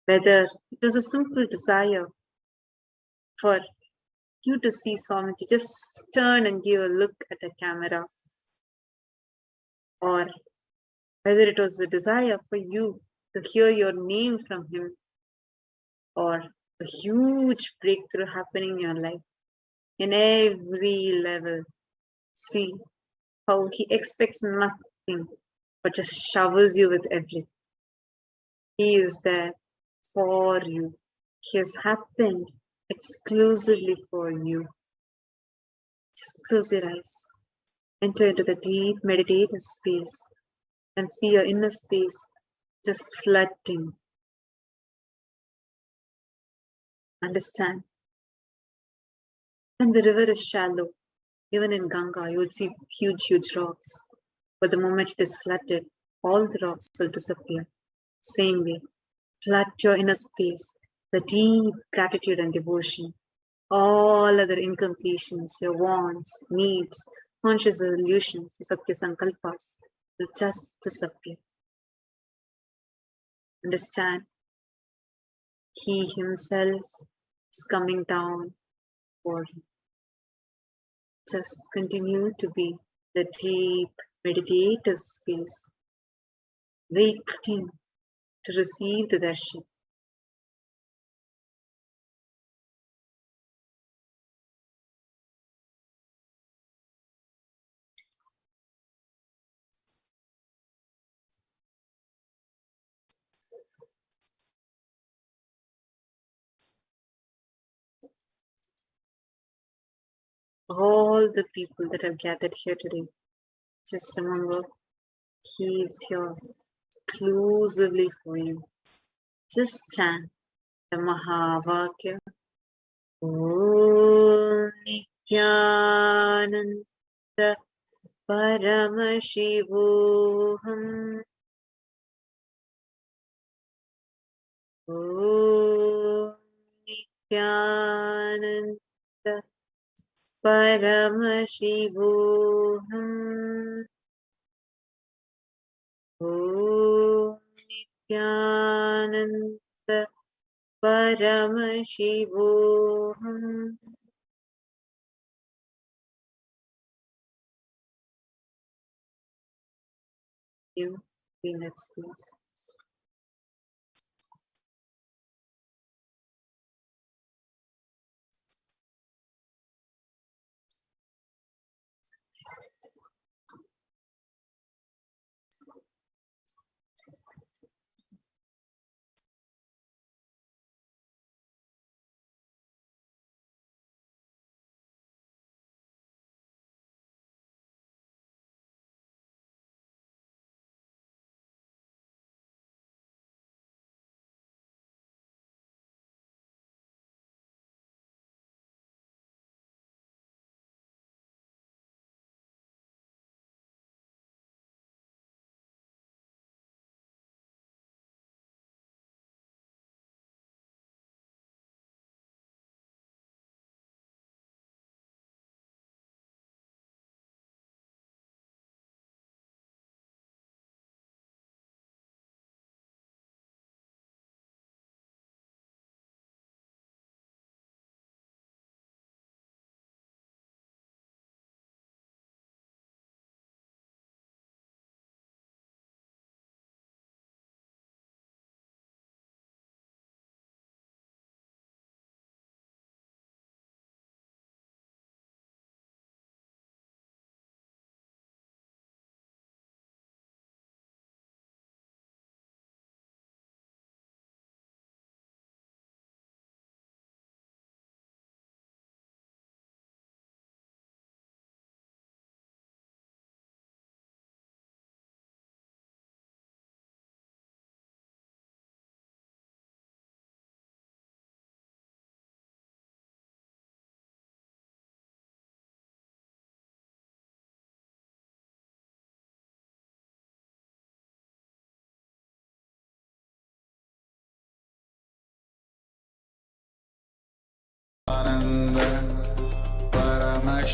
whether it was a simple desire for you to see Swamiji, just turn and give a look at the camera, or whether it was a desire for you to hear your name from him, or a huge breakthrough happening in your life, in every level. See how he expects nothing but just showers you with everything. He is there for you. He has happened exclusively for you. Just close your eyes. Enter into the deep meditative space and see your inner space just flooding. Understand? When the river is shallow, even in Ganga, you will see huge rocks. But the moment it is flooded, all the rocks will disappear. Same way, flood your inner space, the deep gratitude and devotion. All other incompletions, your wants, needs, conscious illusions, Satya Sankalpas will just disappear. Understand? He himself is coming down for you. Just continue to be the deep meditative space, waiting to receive the darshan. All the people that have gathered here today, just remember, he is here exclusively for you. Just chant the Mahavakya. Om Nithyananda Paramashivoham. Om Nithyananda Paramashivoham. Om Nithyananda Paramashivoham. You be in that space.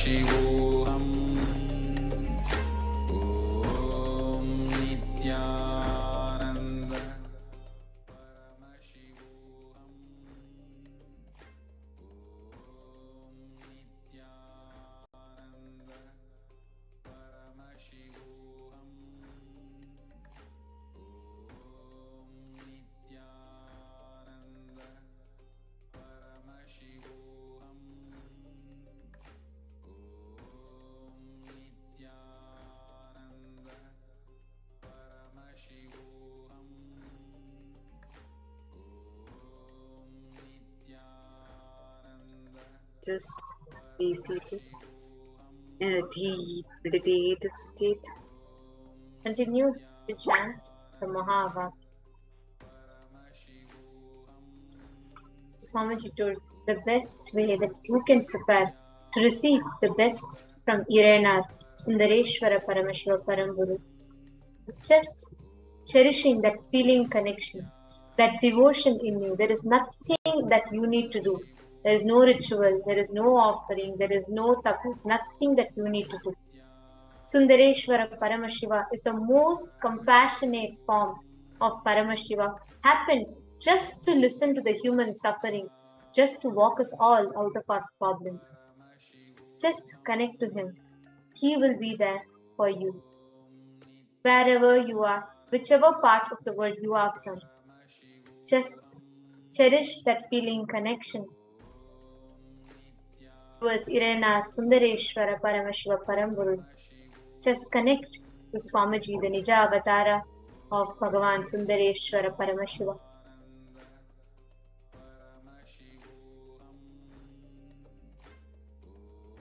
Paramashivoham. Om Nithyananda Paramashivoham. Om Nithyananda Paramashivoham. Om Nithyananda Paramashivoham. Om Nithyananda Paramashivoham. Om Nithyananda. Just be seated in a deep meditative state. Continue to chant the Mahavakya. Swamiji told the best way that you can prepare to receive the best from Irenar Sundareshwara Paramashiva Paramburu is just cherishing that feeling connection, that devotion in you. There is nothing that you need to do. There is no ritual, there is no offering, there is no tapas, nothing that you need to do. Sundareshwara Paramashiva is the most compassionate form of Paramashiva, happened just to listen to the human sufferings, just to walk us all out of our problems. Just connect to Him. He will be there for you. Wherever you are, whichever part of the world you are from, just cherish that feeling connection towards Irenar Sundareshwara Paramashiva Paramburu. Just connect to Swamiji, the Nija Avatara of Bhagavan Sundareshwara Paramashiva.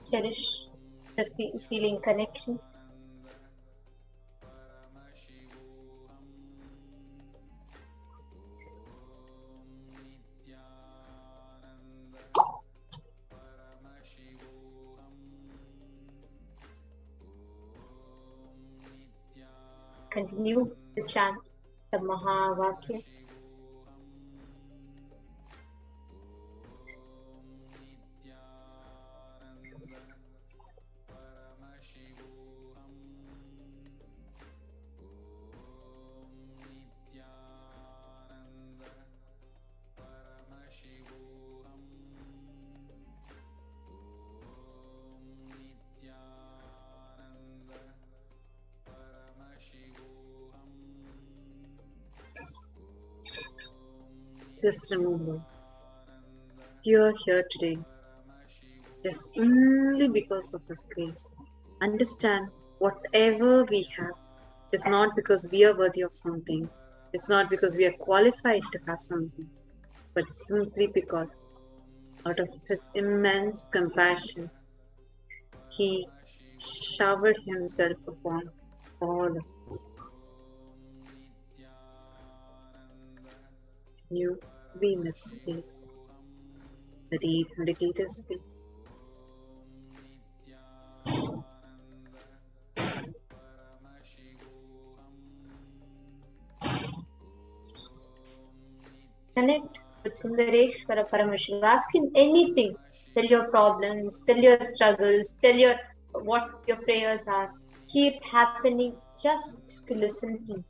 Cherish the feeling connection. Continue to chant the Mahavakya. Just remember, you are here today just only because of His grace. Understand, whatever we have is not because we are worthy of something. It's not because we are qualified to have something, but simply because out of His immense compassion, He showered Himself upon all of us. You be in that space, the deep meditative space. Connect with Sundareshwara Paramashiva. Ask Him anything. Tell your problems, tell your struggles, tell your what your prayers are. He is happening just to listen to you.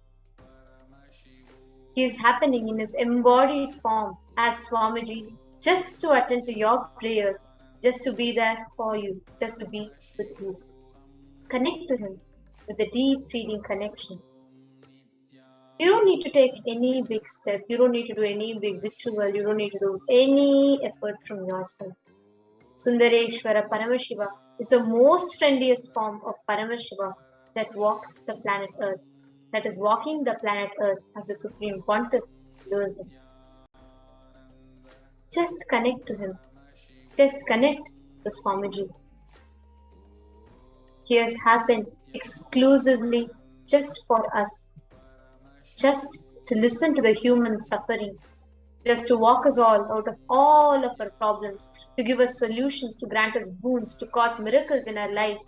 He is happening in His embodied form as Swamiji, just to attend to your prayers, just to be there for you, just to be with you. Connect to Him with a deep feeling connection. You don't need to take any big step. You don't need to do any big ritual. You don't need to do any effort from yourself. Sundareshwara Paramashiva is the most friendliest form of Paramashiva that walks the planet Earth, that is walking the planet Earth as the Supreme Pontiff knows it. Just connect to Him. Just connect to Swamiji. He has happened exclusively just for us. Just to listen to the human sufferings. Just to walk us all out of all of our problems. To give us solutions, to grant us boons, to cause miracles in our life.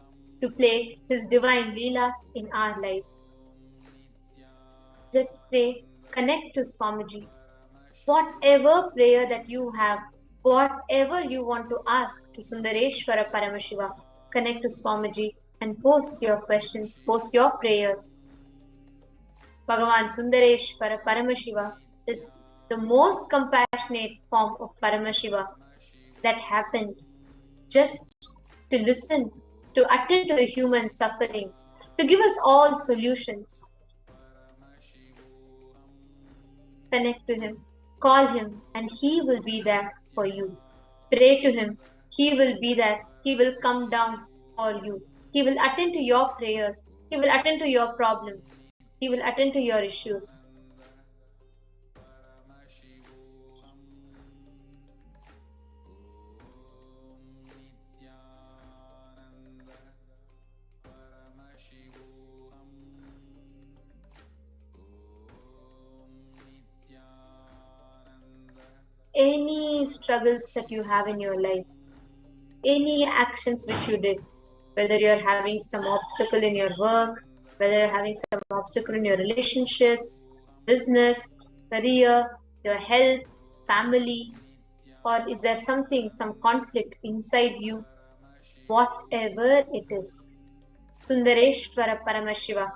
To play His divine leelas in our lives. Just pray, connect to Swamiji. Whatever prayer that you have, whatever you want to ask to Sundareshwara Paramashiva, connect to Swamiji and post your questions, post your prayers. Bhagavan Sundareshwara Paramashiva is the most compassionate form of Paramashiva that happened just to listen, to attend to the human sufferings, to give us all solutions. Connect to him, call him, and he will be there for you. Pray to him, he will be there, he will come down for you. He will attend to your prayers, he will attend to your problems, he will attend to your issues. Any struggles that you have in your life, any actions which you did, whether you're having some obstacle in your work, whether you're having some obstacle in your relationships, business, career, your health, family, or is there something, some conflict inside you, whatever it is, Sundareshwara Paramashiva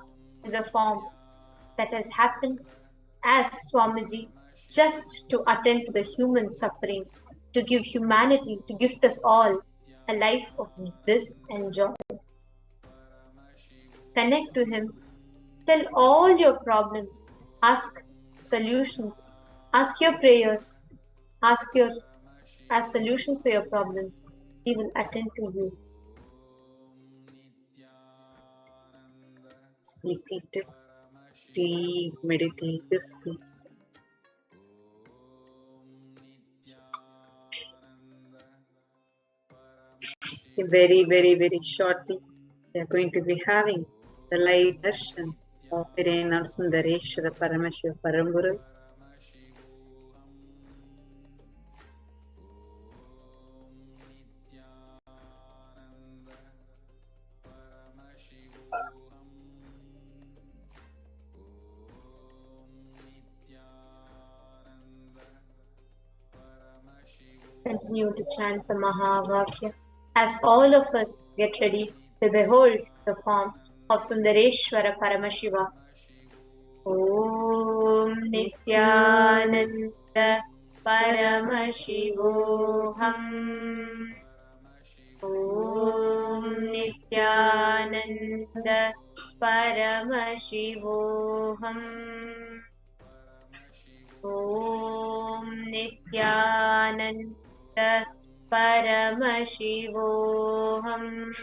is a form that has happened as Swamiji just to attend to the human sufferings, to give humanity, to gift us all a life of bliss and joy. Connect to him, tell all your problems, ask solutions, ask your prayers, ask solutions for your problems. He will attend to you. Be seated, deep meditative space. Very, very, very shortly, we are going to be having the live darshan of Venerable Sundareshwara Paramashiva Paramburu. Continue to chant the Mahavakya as all of us get ready to behold the form of Sundareshwara Paramashiva. Om Nithyananda Paramashivoham. Om Nithyananda Paramashivoham. Om Nithyananda Paramashivoham.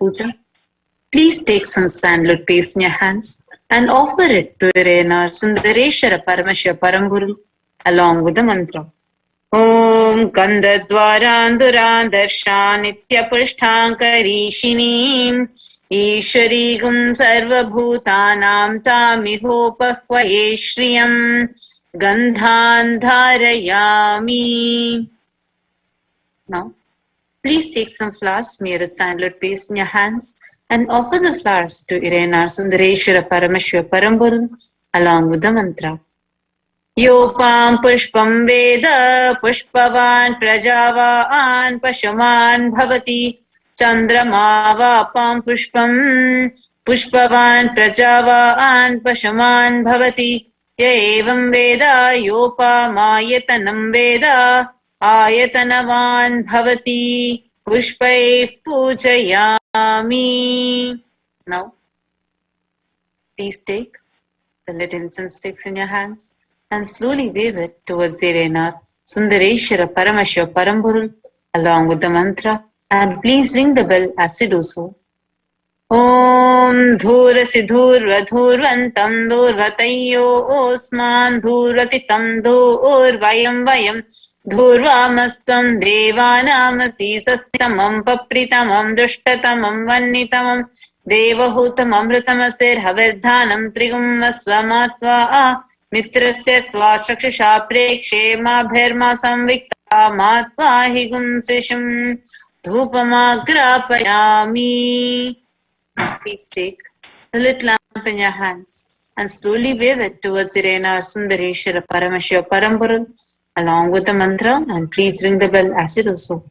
Puta. Please take some sandalwood paste in your hands and offer it to Irena Sundareshwara Paramashiva Paramburu along with the mantra. Om Kandadvarandurandarsha Nityapushtankarishinim Ishwarigum Sarvabhutanam Tamihopahvaye Shriyam Gandhandharayami. Now, please take some flowers smeared with sandalwood paste in your hands and offer the flowers to Irena Sundareshwara Paramashiva Paramburu along with the mantra. Yopam pushpam veda pushpavan prajavahan pashaman bhavati chandrama vapam pushpam pushpavan prajavahan pashaman bhavati ya evam veda yopamayatanam veda ayatanavan bhavati pushpai pujayami. Now, please take the lit incense sticks in your hands and slowly wave it towards Irena Sundareshwara Paramashiva Paramburu along with the mantra, and please ring the bell as you do so. Om Dhurasi Dhurva Dhurvantam Dhurvatayyo Osman Dhuratitam Dhurvayam Vayam Dhurvamastam Devanamasi Sastamam Papritamam Dushtatamam Vannitamam Devahutamam Ritamasir Havedhanam Trigum Swamatva Mitrasya Tva Chakshusha Prekshe Mabherma Samvikta Matva Higumsisham Dhupamagrapayami. Please take the lit lamp in your hands and slowly wave it towards Irena Sundareshwara Paramashiva Paramburu along with the mantra, and please ring the bell as you do so.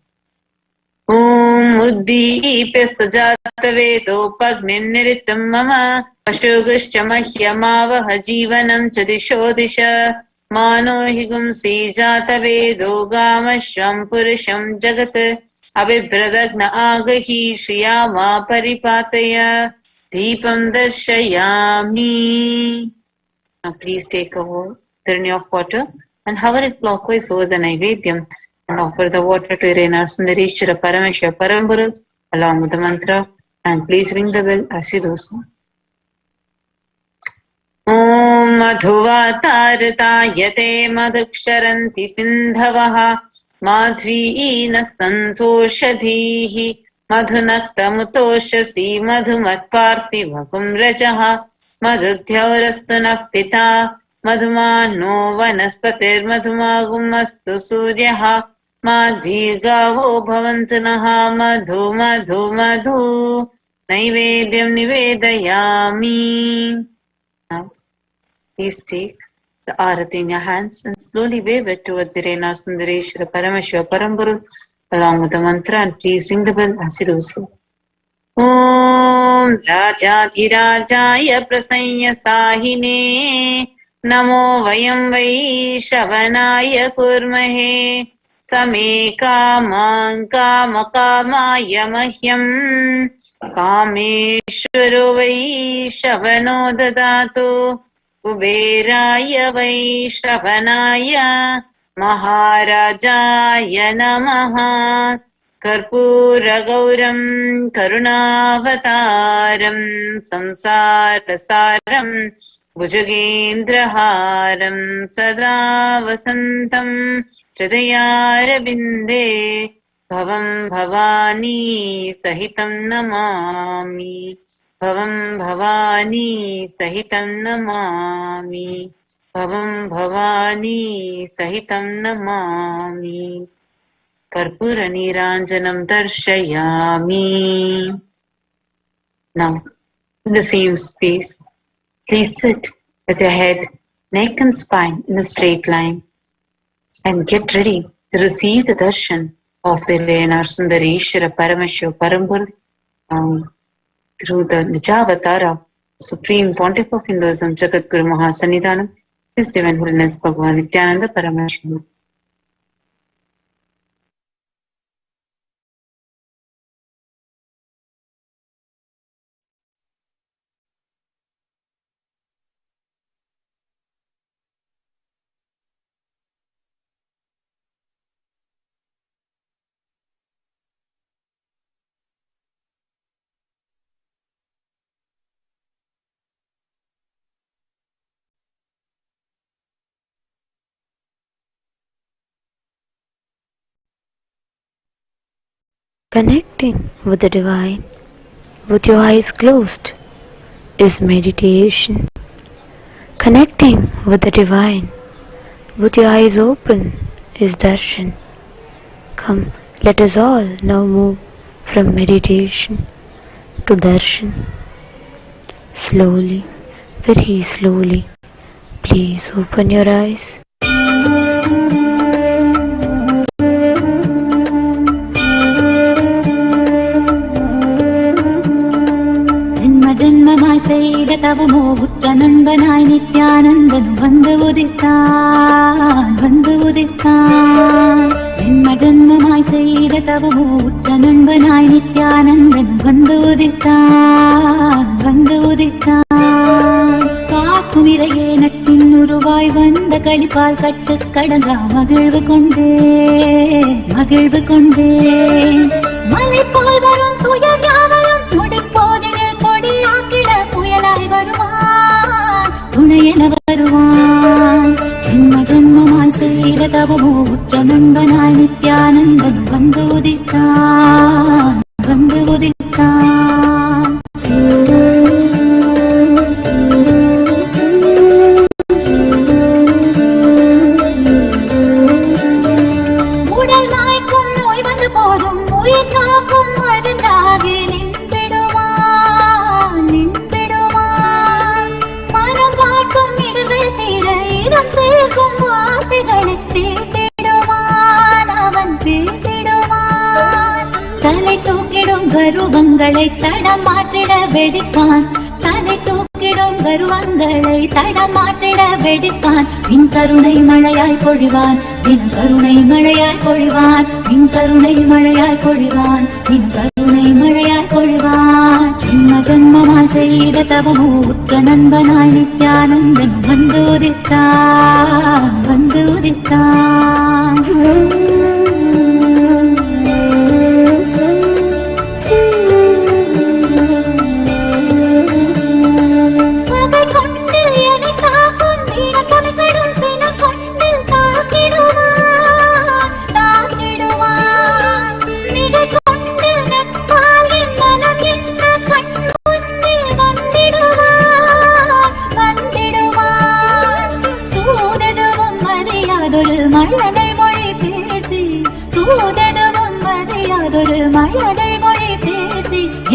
Om Uddipya Sajata Vedo Pagnin Niritam Mama Ashugashcha Mahyamavaha Jivanam Chadisho Disha Mano Higumsi Jata Vedo Gamashram Purusham Jagat Abhibradagna Agahi Shriyama Paripataya Deepam Darshayami. Now please take a turn of water and hover it clockwise over the Naivedyam and offer the water to Irena Sundareshwara Paramashiva Paramburu along with the mantra, and please ring the bell as you do so. Om Madhuvatartayate Madhuksharanti Sindhavaha Madhvina Santoshadhihi Madhunaktamutoshasi Madhumatparthivagum Rajaha Madhudhyaurastuna Pita Madhumano Vanaspatir Madhumagumastu Suryaha Madhigavo Bhavantunaha Madhu Madhu Madhu Naivedyam Nivedayami. Now, please take the arati in your hands and slowly wave it towards Irena Sundareshwara Paramashiva Paramburu along with the mantra, and please ring the bell as you do so. Om Rajadhirajaya Prasanya Sahine Namo Vayam Vaishavanaya Kurmahe Same Kamang Kamakamaya Mahyam Kameshwaro Vaishavano Dadato Kuberaya Vaishravanaya Maharajaya Namaha Karpura Gauram Karunavataram Samsarasaram Bhujagendraharam Sada Vasantam Hridayarabinde Bhavam Bhavani Sahitam Namami Bhavam Bhavani Sahitam Namami Bhavam Bhavani Sahitam Namami Karpura Niranjanam Darshayami. Now, in the same space, please sit with your head, neck and spine in a straight line and get ready to receive the darshan of Irena Sundareshwara Paramashiva Paramburu through the Nijavatara, Supreme Pontiff of Hinduism, Jagadguru Mahasannidhanam, His Divine Holiness Bhagavan Nithyananda Paramashivam. Connecting with the divine with your eyes closed is meditation. Connecting with the divine with your eyes open is darshan. Come, let us all now move from meditation to darshan. Slowly, very slowly, please open your eyes. ஜன்மமாய் செய்த தவமோ உற்ற நண்பனாய் நித்யானந்தன் வந்து உதித்தான் ஜன்மமாய் செய்த தவமோ உற்ற நண்பனாய் நித்யானந்தன் வந்து உதித்தான் காக்கும் இறையே நட்டின் உருவாய் வந்த களிப்பால் கட்டு கடந்தா மகிழ்வு கொண்டே மலை போல் வரும் துயர் யாவையும் முடிப்போதினில் கொடியாக்கிட புயலாய் வருவான் துணையென வருவான் ஜன்மமாய் செய்த தவமோ உற்ற நண்பனாய் நித்யானந்தன் வந்து உதித்தான் உடல் மாய்க்கும் நோய் வந்த போதும் உயிர் காக்கும் மருந்தாகி நின்றிடுவான் மனம் காட்டும் இடர்கள் தீர இடம் சேர்க்கும் வார்த்தைகளை அவன் பேசிடுவான் தலை தூக்கிடும் கருவங்களை தடம் மாற்றிட வெடிப்பான் வின் கருணை மழையாய் பொழிவான் தினம் கருணை மழையாய் பொழிவான் வின் கருணை மழையாய் பொழிவான் தினம் கருணை மழையாய் பொழிவான் ஜன்மமாய் செய்த தவமோ உற்ற நண்பனாய் நித்யானந்தன் வந்து உதித்தான்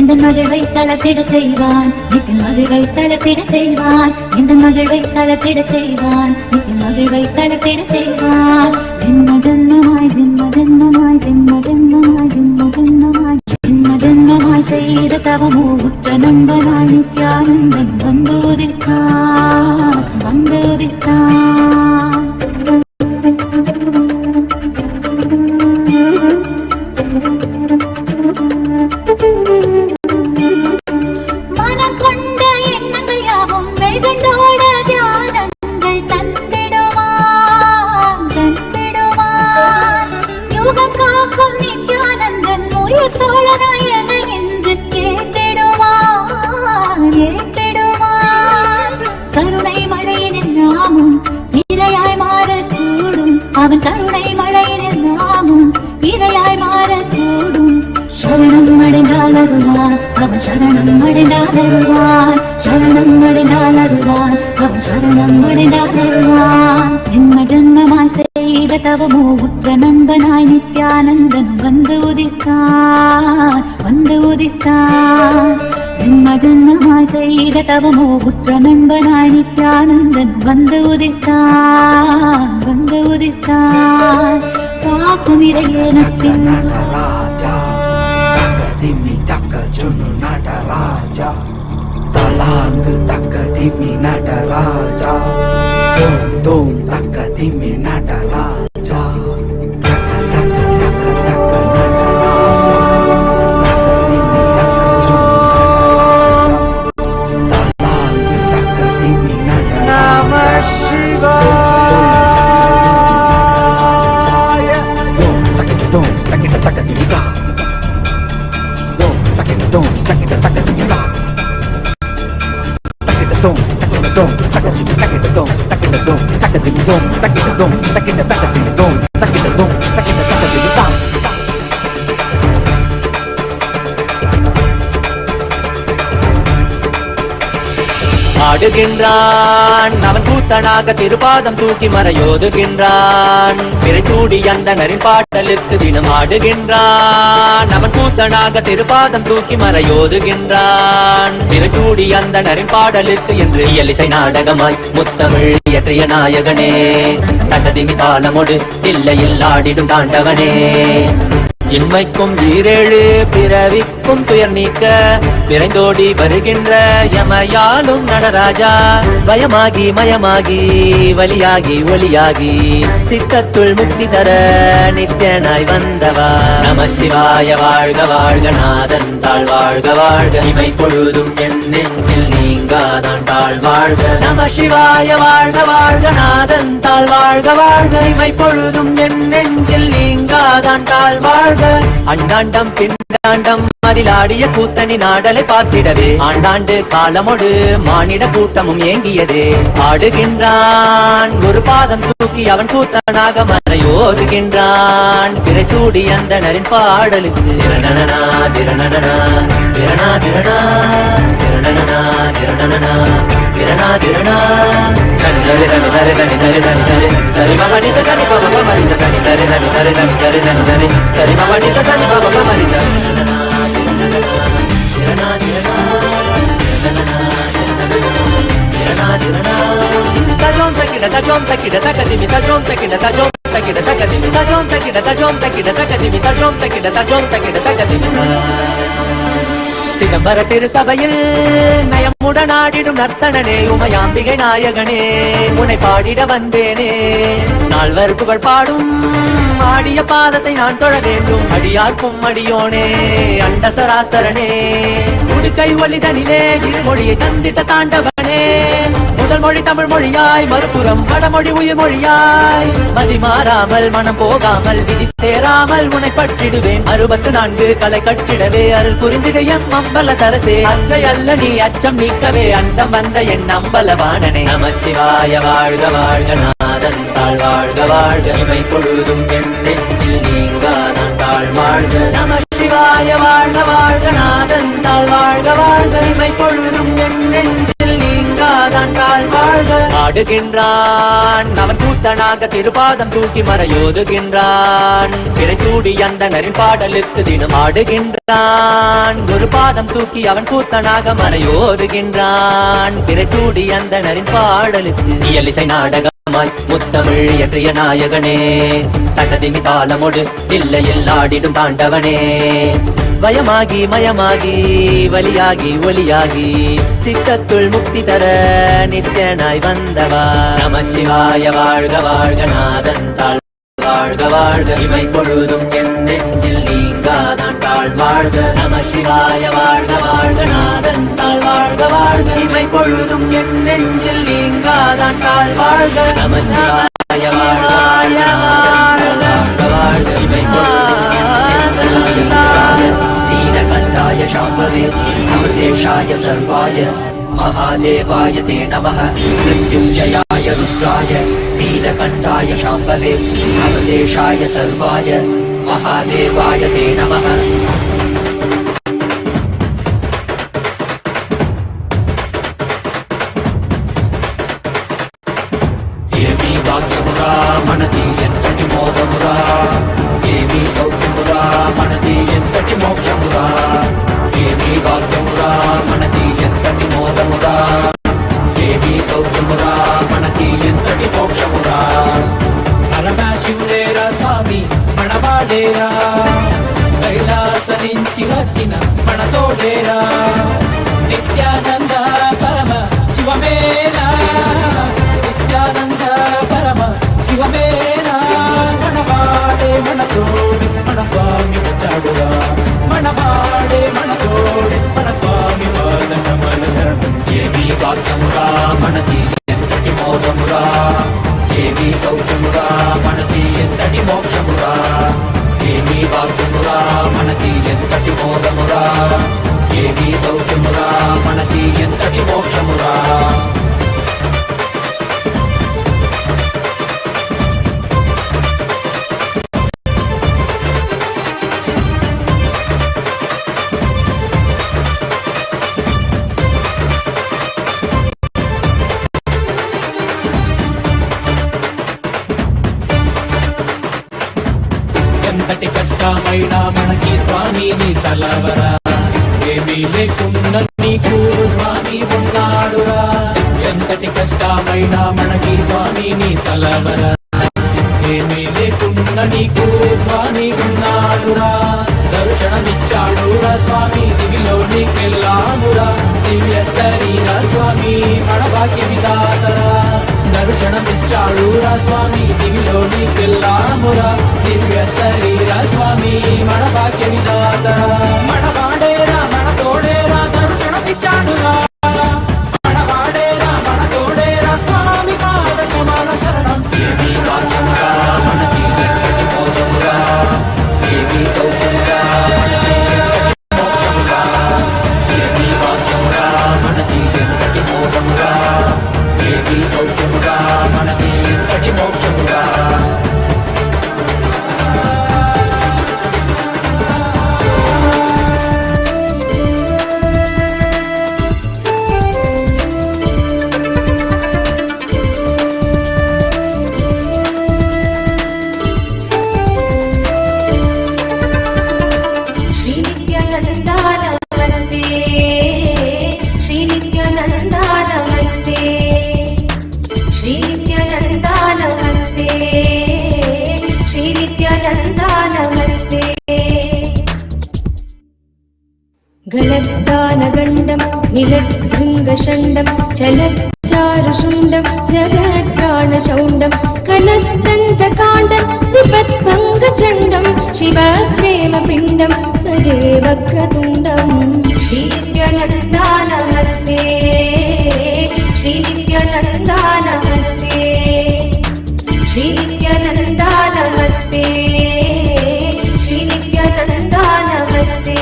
இந்த மகிழ்வை தளத்திட செய்வான் நித்தின் மகிழ்வை தளத்திட செய்வான் இந்த மகிழ்வை தளத்திட செய்வான் நித்தின் மகிழ்வை தளத்திட செய்வான் ஜன்மமாய் செய்த தவமோ உற்ற நண்பனாய் நித்யானந்தன் வந்து உதித்தான் மனம் கொண்ட எண்ணங்கள் யாவும் வெகுண்டோட தியானங்கள் தந்திடுவான் யுகம் காக்கும் நித்யானந்தன் உயிர் தோழனாய் என்று ஏற்றிடுவான் கருணை மழையினில் நாமும் இரையாய் மாறக்கூடும் அவன் கருணை மழையினில் நாமும் இரையாய் மாறக்கூடும் சரணம் அடைந்தால் அருள்வான் அவன் சரணம் அடைந்தால் அருள்வான் அவன் சரணம் அடைந்தால் அருள்வான் ஜன்மமாய் செய்த தவமோ உற்ற நண்பனாய் நித்யானந்தன் வந்து உதித்தான் ஜன்மமாய் செய்த தவமோ உற்ற நண்பனாய் நித்யானந்தன் வந்து உதித்தான் காக்கும் இறையே நட்டின் Dimi taka junu nadaraja Talang taka dimi nadaraja Dum taka dimi nadaraja Taka taka taka taka nadaraja Taka dimi taka junu nadaraja Talang taka dimi nadaraja Namah Shivaya Dum taka taka dimi ka Dom, takita taka dikita. Takita dom, takita dom, takita dom, takita dom, takita dom, takita dom, takita taka dom, takita dom, takita taka dikita. ஆடுகின்றான். அவன் கூத்தனாக திருப்பாதம் தூக்கி மறையோதுகின்றான். பிறைசூடி அந்தணரின் பாடலுக்கு தினம் ஆடுகின்றான். அவன் கூத்தனாக திருப்பாதம் தூக்கி மறையோதுகின்றான். பிறைசூடி அந்தணரின் பாடலுக்கு என்று இயலிசை நாடகமாய் முத்தமிழ் இயற்றிய நாயகனே, தகதிமி தாளமொடு இல்லையில் ஆடிடும் தாண்டவனே. இன்மைக்கும் ஈரேழு பிறவிக்கும் துயர் நீக்க விரைந்தோடி வருகின்ற யமயாலும் நடராஜா. பயமாகி மயமாகி வலியாகி ஒலியாகி சித்தத்துள் முக்தி தர நித்யனாய் வந்தவா. நமச்சிவாய வாழ்க வாழ்க நாதன் தாழ் வாழ்க வாழ்க. இமை பொழுதும் என் நெஞ்சில் நீங்காதான் தாழ் வாழ்க. நமசிவாய வாழ்க வாழ்க நாதன் தாழ் வாழ்க வாழ்க. இமை பொழுதும் என் நெஞ்சில் நீங்காதான் தாழ் வாழ்க. அண்டாண்டம் பிண்டாண்டம் அதிலாடிய கூத்தணி நாடலை பார்த்திடவே ஆண்டாண்டு காலமோடு மானிட கூட்டமும் ஏங்கியதே. ஆடுகின்றான் ஒரு பாதம் தூக்கி அவன் கூத்தனாக மறையோதுகின்றான். பிறைசூடி அந்தணரின் பாடலுக்கு திரணனா திரணனா திரணா திரணா திரணனா திரணனா திரணா திரணா. சனி சரி சனி சரி சனி சரி சனி சரி சரி மகனி சனி பாபா மரி சனி சரி சனி சரி சனி சரி சனி சரி சரி மகனி சனி பாபா மரி சனி. Tajom takida tajom takida takadimi tajom takida tajom takida takadimi tajom takida tajom takida takadimi tajom takida tajom takida takadimi. சிதம்பர திருசபையில் நயமுடன் ஆடிடும் நர்த்தனனே, உமையாம்பிகை நாயகனே, உன்னை பாடிட வந்தேனே. நால்வர் புகழ் பாடும் ஆடிய பாதத்தை நான் தொழ வேண்டும். அடியார்க்கும் அடியோனே அண்ட சராசரனே, உடுக்கை ஒலிதனிலே இருமொழியை தந்திட்ட தாண்டவனே. முதல் மொழி தமிழ் மொழியாய் மறுபுறம் வடமொழி உயிர் மொழியாய். மதி மாறாமல் மனம் போகாமல் விதி சேராமல் உன்னை பற்றிடுவேன். 64 கலை கட்டிடவே அருள் புரிந்திட எம் அம்பல தரசே. அச்சை அல்ல நீ அச்சம் நீக்கவே அண்டம் வந்த என் அம்பலவாணனே. நமச்சிவாய வாழ்க வாழ்க நாதன் தாழ் வாழ்க வாழ்க. இமை பொழுதும் என் நெஞ்சில் நீங்காதான் தாழ் வாழ்க. நமசிவாய வாழ்க வாழ்க நாதன் தாழ் வாழ்க வாழ்க. இமை பொழுதும் என் நெஞ்சில் நீங்காதான் தாழ் வாழ்க. ஆடுகின்றான் அவன் கூத்தனாக திருப்பாதம் தூக்கி மறையோதுகின்றான். பிறைசூடி அந்தணரின் பாடலுக்கு தினம் ஆடுகின்றான். ஒரு பாதம் தூக்கி அவன் கூத்தனாக மறையோதுகின்றான். பிறைசூடி அந்தணரின் பாடலுக்கு இயலிசை நாடகமாய் முத்தமிழ் இயற்றிய நாயகனே, தகதிமி தாளமொடு இல்லையில் ஆடிடும் தாண்டவனே. பயமாகி மயமாகி வலியாகி ஒலியாகி சித்தத்துள் முக்தி தர நித்யனாய் வந்தவா. நமச்சிவாய வாழ்க வாழ்க நாதன் தாழ் வாழ்க வாழ்க. இமை பொழுதும் என் நெஞ்சில் நீங்காதான் தாழ் வாழ்க. நமசிவாய வாழ்க வாழ்க நாதன் தாழ் வாழ்க வாழ்க. இமை பொழுதும் என் நெஞ்சில் நீங்காதான் தாழ் வாழ்க. நமசிவாய வாழ்க வாழ்க வாழ்க. இமை दीनकण्ठाय शाम्भवे अमृतेशाय सर्वाय महादेवाय ते नमः. मृत्युञ्जयाय रुद्राय नीलकण्ठाय शाम्भवे अमृतेशाय सर्वाय महादेवाय ते नमः. ఏమీ భాగ్యమురా మనది ఎంతటి మోదమురా, ఏమీ సౌఖ్యమురా మనది ఎంతటి మోక్షమురా. ఏమీ భాగ్యమురా మనది ఎంతటి మోదమురా, ఏమీ సౌఖ్యమురా మనది ఎంతటి మోక్షమురా. పరమశివుడేరా స్వామి మనవాడేరా, కైలాస నుంచి వచ్చిన మనతోడేరా. నిత్యానంద పరమ శివమేరా, నిత్యానంద పరమ శివమేరా. మనవాడే మనతోడి మన స్వామి వచ్చాడురా, మనవాడే మనతోడి మన స్వామి పాదన మన శరణం. ఏమీ భాగ్యమురా మనది ఎంతటి మోదమురా, ఏమీ సౌఖ్యమురా మనది ఎంతటి మోక్షమురా. ఏమీ భాగ్యమురా మనది ఎంతటి మోదమురా, ఏమీ సౌఖ్యమురా మనది ఎంతటి మోక్షమురా. స్వామి నీ తలవరా, ఏమీ లేకున్న నీకు స్వామి ఉన్నాడురా, ఎంతటి కష్టమైనా మనకి స్వామి నీ తలవరా, ఏమీ లేకున్న నీకు స్వామి ఉన్నాడురా, దర్శనమిచ్చాడురా స్వామి దివిలో నీకెళ్ళామురా, దివ్య శరీర స్వామి మన భాగ్య విధాతరా, దర్శనమిచ్చాడురా స్వామి దివిలో నీకెళ్ళామురా, దివ్య శరీర స్వామి మన భాగ్య విధాతరా, మన వాడేరా మన తోడేరా దర్శనమిచ్చాడురా, మన వాడేరా మన తోడేరా స్వామి పాదక మన శరణం, ఏమీ భాగ్యమురా మనకి ఎక్కడి పోదమురా, ఏమీ సౌఖ్యమురా మనకి ఎక్కడి మోక్షమురా, ఏమీ భాగ్యమురా మనకి ఎక్కడి పోదమురా, ఏమీ సౌఖ్యమురా మనకి ఎక్కడి మోక్షమురా. गलद्दानगण्डं निलद्भृङ्गषण्डं चलच्चारुषुण्डं जगत्प्राणशौण्डं कलद्दन्तकाण्डं विपद्भङ्गचण्डं शिवप्रेमपिण्डं भजे वक्रतुण्डं श्रीनित्यानन्दा नमस्ते, श्रीनित्यानन्दा नमस्ते, श्रीनित्यानन्दा नमस्ते, श्रीनित्यानन्दा नमस्ते.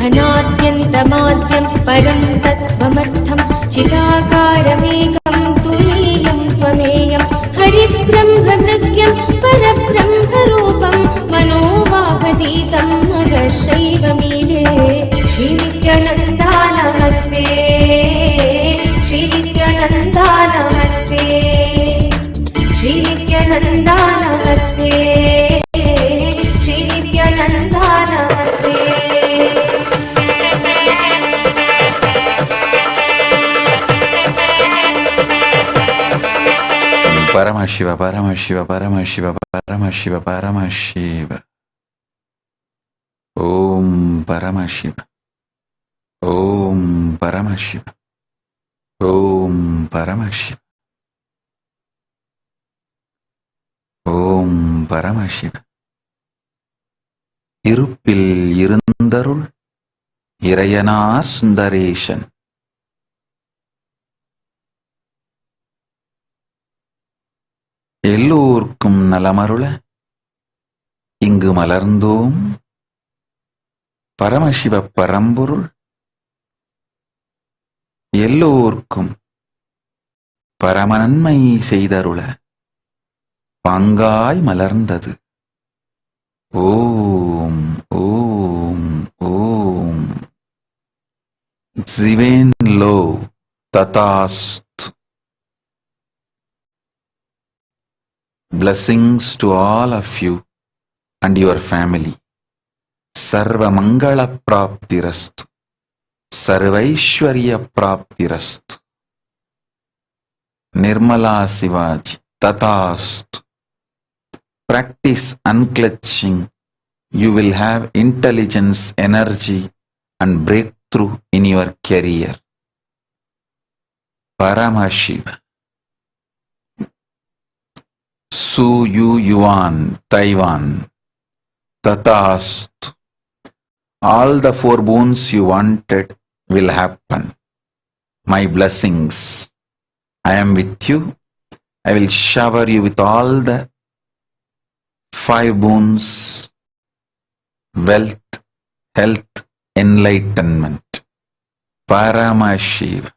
अनाद्यन्तमाद्यं परं तत्त्वमर्थं चिदाकारमेकं तुरीयं त्वमेयं हरिब्रह्मभृग्यं परब्रह्मरूपं मनोवाहतीतं महर्षैवमीडे. श्रीनित्यानन्दा नमस्ते, श्रीनित्यानन्दा नमस्ते, श्रीनित्यानन्दा नमस्ते, श्रीनित्यानन्दा नमस्ते. Paramashiva, Paramashiva, Paramashiva, Paramashiva, Paramashiva. Om Paramashiva. Om Paramashiva. Om Paramashiva. Om Paramashiva. இருப்பில் இருந்தருள் இறையனார் சுந்தரேசன். எல்லோர்க்கும் நலமருள இங்கு மலர்ந்தோம் பரமசிவ பரம்பொருள், எல்லோர்க்கும் பரமநன்மை செய்தருள பாங்காய் மலர்ந்தது. ஓம் ஓம் ஓம். ஜிவேன் low ததாஸ்து. Blessings to all of you and your family. Sarva Mangala Praptirastu. Sarvaishwarya Praptirastu. Nirmala Sivaji Tatastu. Practice unclutching. You will have intelligence, energy and breakthrough in your career. Paramashiva. Su Yu Yuan, Taiwan. Tatastu. All the 4 boons you wanted will happen. My blessings. I am with you. I will shower you with all the 5 boons: wealth, health, enlightenment. Paramashiva.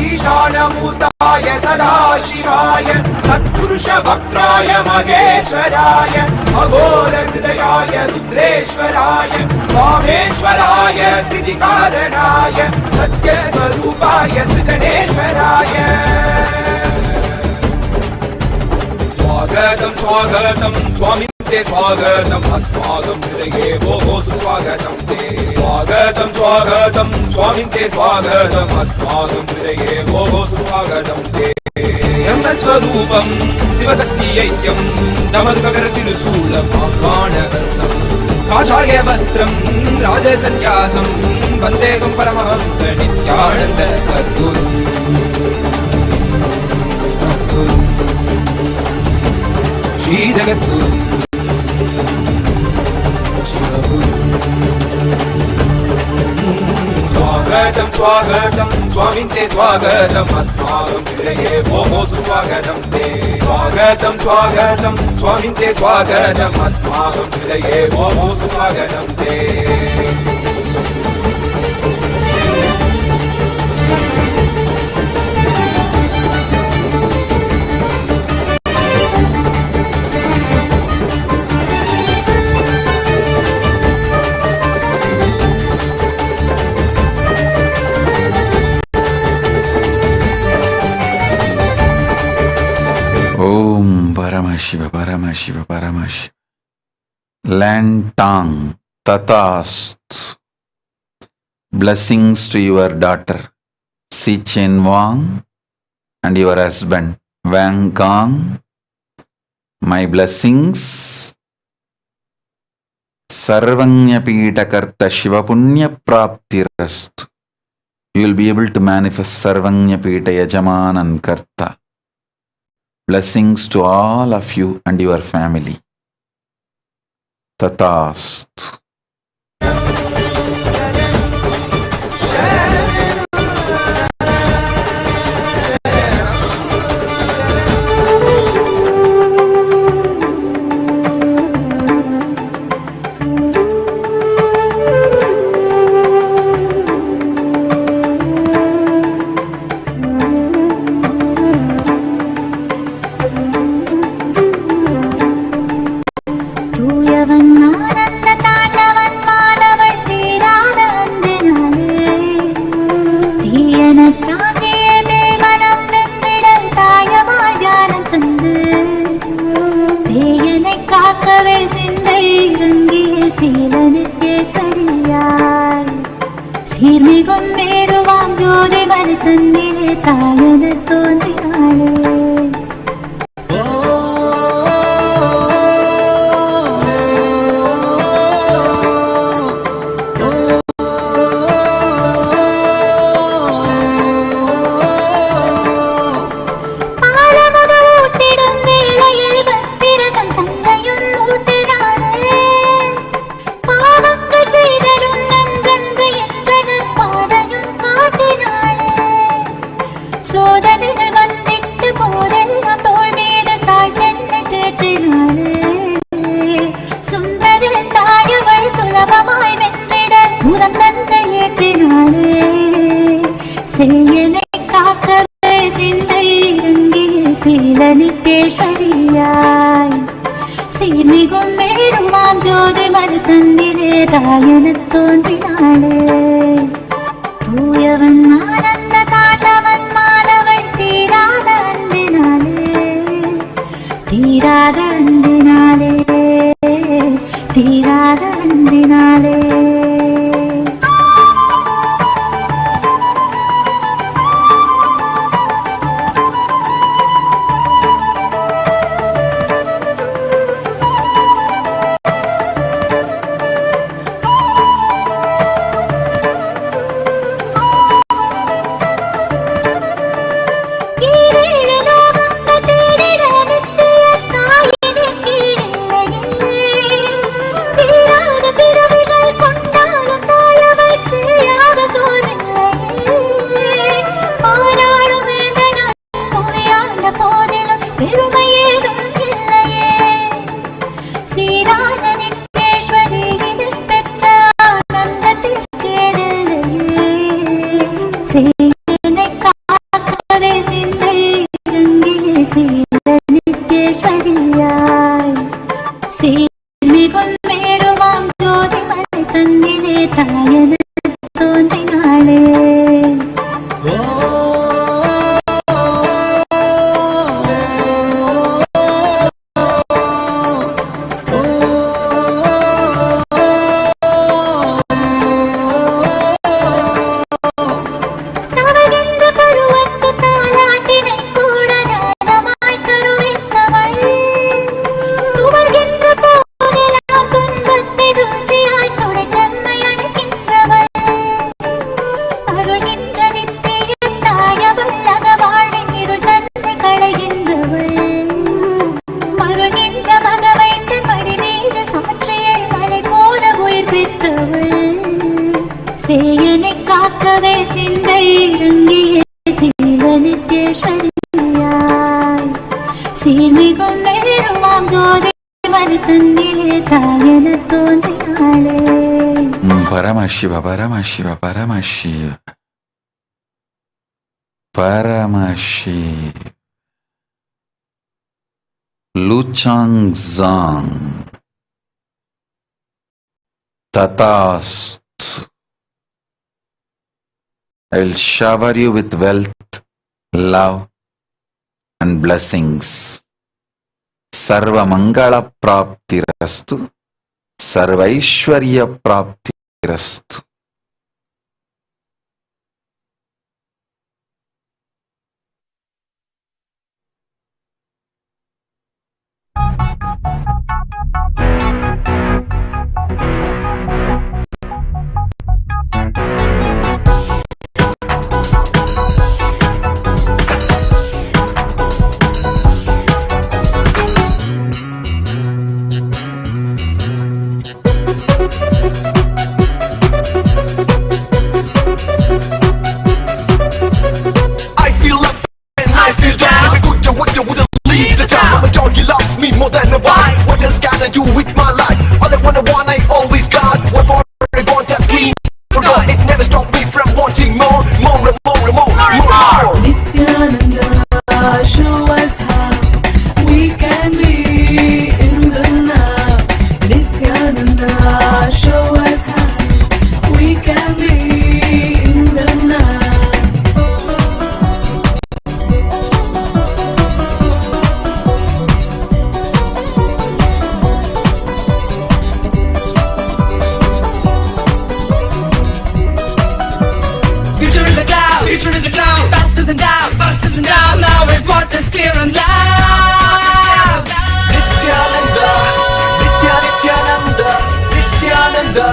ईशानभूताय सदाशिवाय सत्पुरुषवक्त्राय महेश्वराय अघोरहृदयाय रुद्रेश्वराय वामेश्वराय स्थितिकारणाय सत्यस्वरूपाय सृजनेश्वराय स्वागतं स्वागतं स्वामी ते स्वागतम् अस्माकं हृदये भोः सुस्वागतं ते स्वागतं स्वागतं स्वामी ते स्वागतम् अस्माकं हृदये भोः सुस्वागतं ते ब्रह्मस्वरूपं शिवशक्तिऐक्यं नमद्भगरतिरुशूलं बाणहस्तं काषायवस्त्रं राजसन्न्यासं वन्देकं परमहंस नित्यानन्द सद्गुरुम् श्री जगद्गुरु स्वागतं स्वागतं स्वामी ते स्वागतम् अस्माकं हृदये भोः सुस्वागतं ते स्वागतं स्वागतं स्वामी ते स्वागतम् अस्माकं हृदये भोः सुस्वागतं ते Om Paramashiva Paramashiva Paramashiva. Lantang Tatast. Blessings to your daughter Si Chen Wang and your husband Wang Kang. My blessings. Sarvanya Pitakarta Shiva Punya Praptirastu. You will be able to manifest Sarvanya Pita Yajamanan Karta. Blessings to all of you and your family. Tatast. சிந்தகை சிந்தை இறங்கிய சீல நித்யேஸ்வரியாய் சீர்மிகும் மெருமாம் ஜோதி மறு தன்னிலே தாயென தோன்றினாளே. Paramashiva, Paramashiva, Paramashiva, Paramashiva, Luchang Zang, Tatast. I will shower you with wealth, love, and blessings. Sarva Mangala Praptirastu, Sarvaishwarya Praptirastu. More than a wife, what else can I do with my life? All I want, I always got. What for I want, I clean. Forgot it never stopped me from wanting more, more and more and more, more. Nithyananda, show us how we can be in the now. Nithyananda, show us how we can be in the now. Future is a cloud, past isn't doubt, now is what is clear and loud. Nithyananda, Nithyananda, Nithyananda,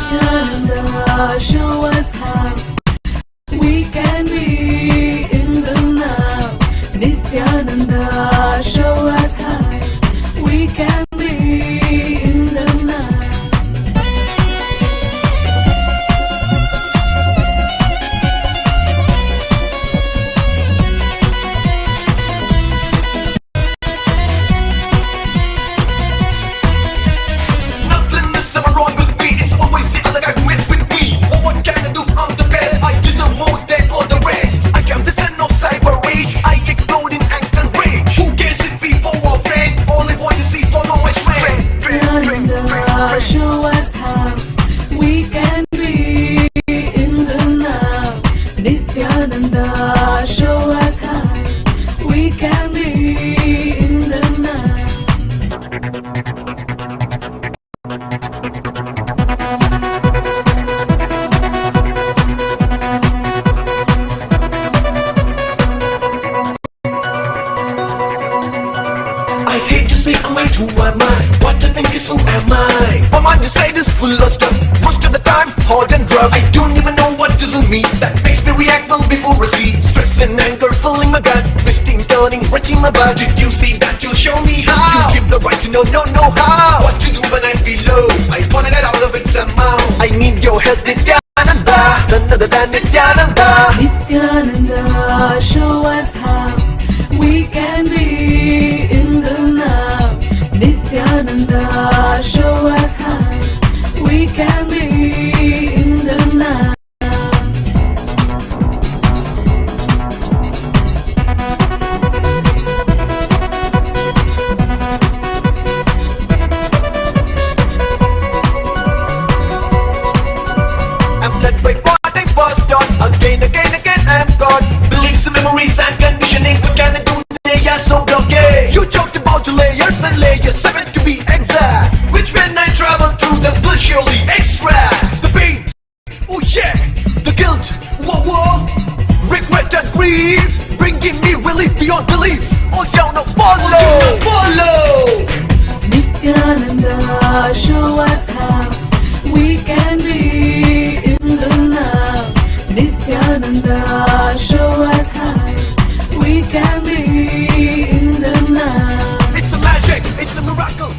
Nithyananda, show us how we can be in the now. Nithyananda, show us how we can be in the now. Show us how we can be in the now. Nithyananda, show us how we can be in the now. I hate to say am I, who am I? What I think is who am I? My mind inside is full of stuff. Most of the time, hard and rough. I don't even know what isn't me. That makes me react well before I see. Stress and anger filling my gut. Twisting, turning, wrenching my butt. Did you see that? You'll show me how. You give the right to know how. What to do when I feel low. I wanna get out of it somehow. I need your help, Nithyananda. None other than Nithyananda. Nithyananda, show us how we can be in the now. Nithyananda, show us how we can be in the now. I'm led by what I was taught. Again, I'm God. Beliefs, memories and conditioning. What can I do? They are so blockade. You talked about layers and layers, 7 to be exact. Which when I travel through them will surely extract the pain. Oh yeah, the guilt. Whoa, regret and grief, bringing me relief beyond belief. All down to follow. Nithyananda, show us how we can be in the now. Nithyananda, show us how we can be in the now. It's a magic, it's a miracle.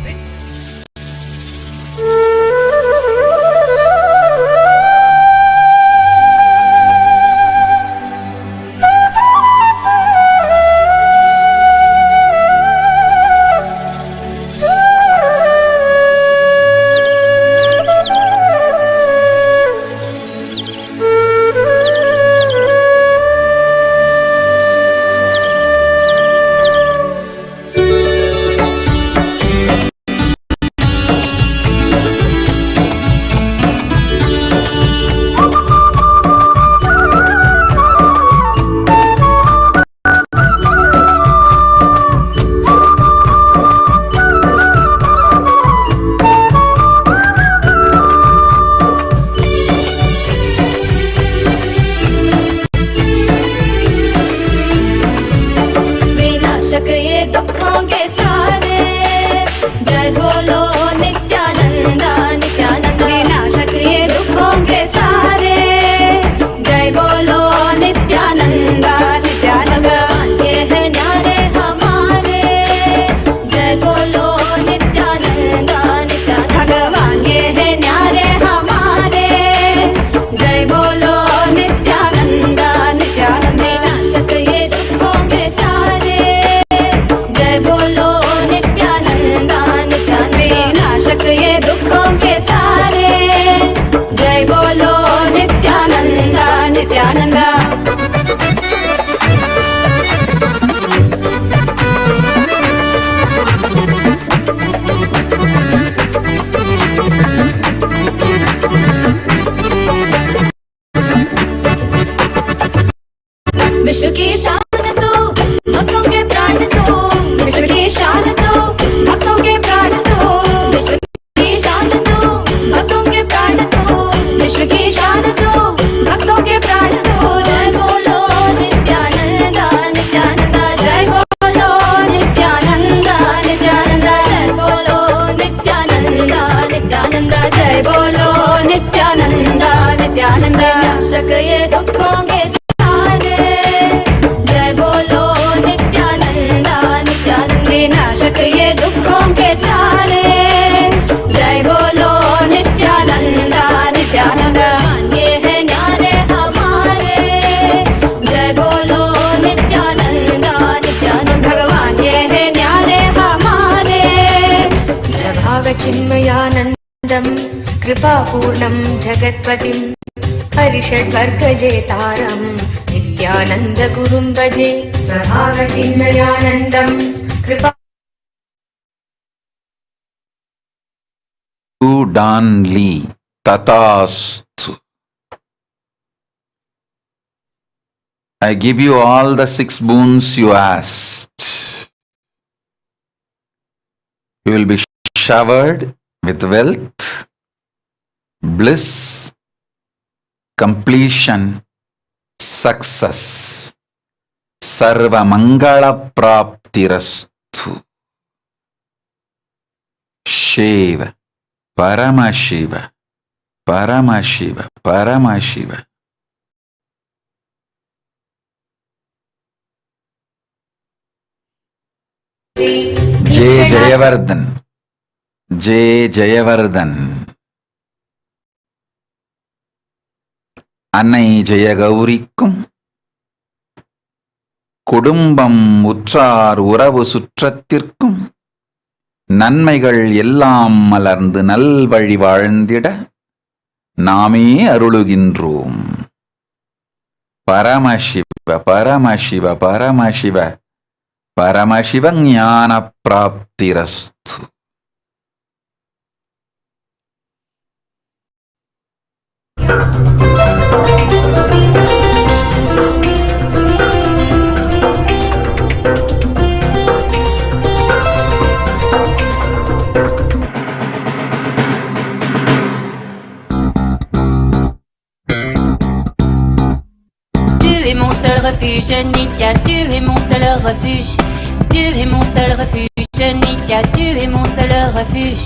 विश्व की शान तू, भक्तों के प्राण तू, विश्व की शान तू, भक्तों के प्राण तू, विश्व की शान तू, भक्तों के प्राण तू, विश्व की शान तू, भक्तों के प्राण तू। जय बोलो नित्यानंदा नित्यानंदा, जय बोलो नित्यानंदा नित्यानंदा, जय बोलो नित्यानंदा नित्यानंदा, जय बोलो नित्यानंदा नित्यानंदा। विनाशक ये दुखों के सारे, जय बोलो नित्यानंदा नित्यानंदा। विनाशक ये दुखों के सारे, जय बोलो नित्यानंदा नित्यानंदा। ये है न्यारे हमारे, जय बोलो नित्यानंदा नित्यानंद। भगवान ये है न्यारे हमारे। स्वभाव चिन्मयानंदम कृपापूर्णं जगत्पतिं, हरिषड्वर्गजेतारं नित्यानंद गुरुं भजे। स्वभाव चिन्मयानंदम कृपा Danli Tatastu. I give you all the 6 boons you asked. You will be showered with wealth, bliss, completion, success. Sarva Mangala Praptirastu. Shiva, Paramashiva, Paramashiva, Paramashiva. Jay Jayavardhan, Jay Jayavardhan. அன்னை ஜெயகௌரிக்கும் குடும்பம் உற்றார் உறவு சுற்றத்திற்கும் நன்மைகள் எல்லாம் மலர்ந்து நல்வழி வாழ்ந்திட நாமே அருளுகின்றோம். பரமசிவ பரமசிவ பரமசிவ பரமசிவ ஞான பிராப்திரஸ்து. Refuge, Nitya, tu es mon seul refuge. Tu es mon seul refuge, Nitya, tu es mon seul refuge.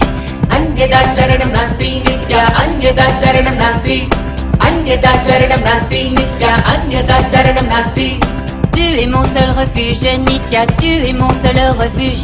Anyada charanam nasti, Nitya, anyada charanam nasti. Anyada charanam nasti, Nitya, anyada charanam nasti. Tu es mon seul refuge, Nitya, tu es mon seul refuge.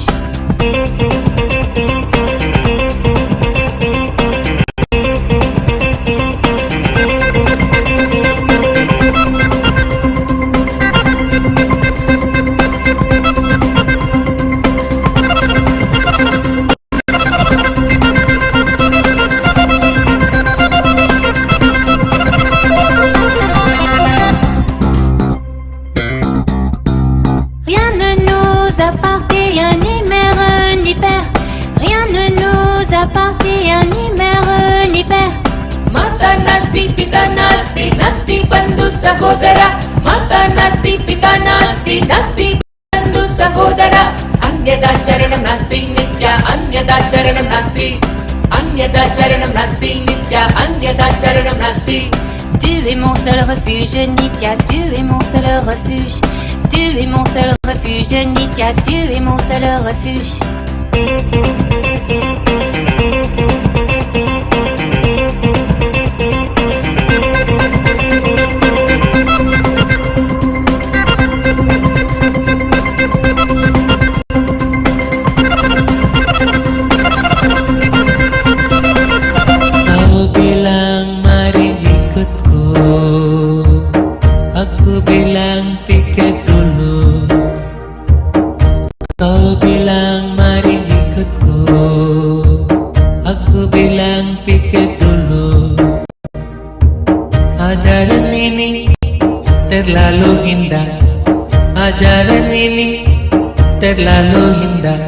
Sahodara, Mata Nasti, Pita Nasti, Nasti, Bandhu Sahodara. Anyada Charanam Nasti, Nitya, Anyada Charanam Nasti. Anyada Charanam Nasti, Nitya, Anyada Charanam Nasti. Tu es mon seul refuge, Nitya, tu es mon seul refuge. Tu es mon seul refuge, Nitya, tu es mon seul refuge. terlalu indah, ajaran ini terlalu indah.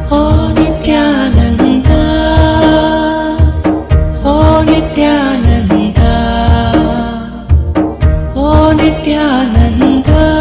Oh Nithyananda, oh Nithyananda, oh Nithyananda.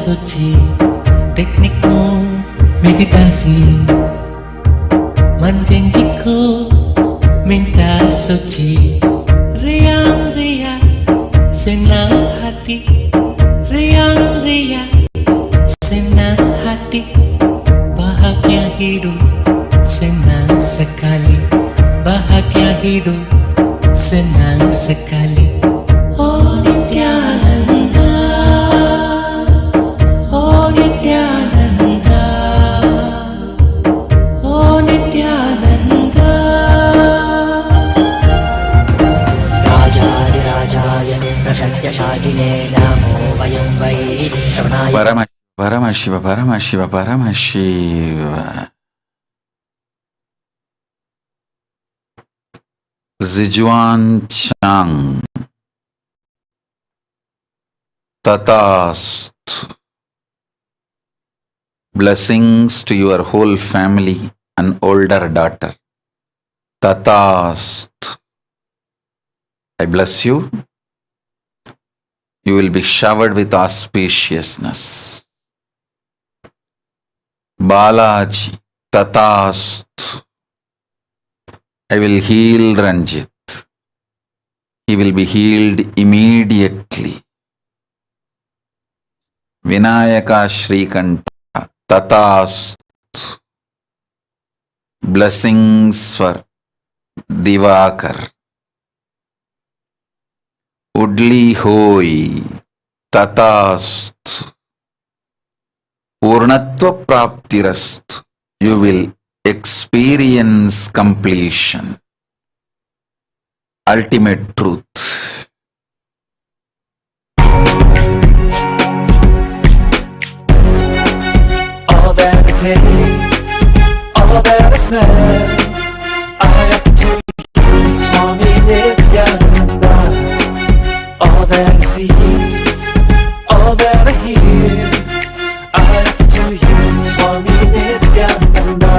suci teknikmu meditasi, menjanjiku minta suci, riang-riang senang hati, riang-riang senang hati, bahagia hidup senang sekali, bahagia hidup senang sekali. Oh Nithyananda, oh Nithyananda, oh Nithyananda. Rajadirajaaya Prashatyashagine Namo Vayam Vai Ramanaya. Paramashiva, Paramashiva, Paramashiva. Zijuan Chang Tatast. Blessings to your whole family and older daughter. Tatast. I bless you. You will be showered with auspiciousness. Balaji. Tatast. I will heal Ranjit. He will be healed immediately. Vinayaka Shrikanta. Tatast. Blessings for Divakar. Udli Hoi. Tatast. Purnatva Praptirast. You will experience completion. Ultimate truth. All that I taste, all that I smell, I offer to you, Swami Nithyananda. All that I see, all that I hear, I offer to you, Swami Nithyananda.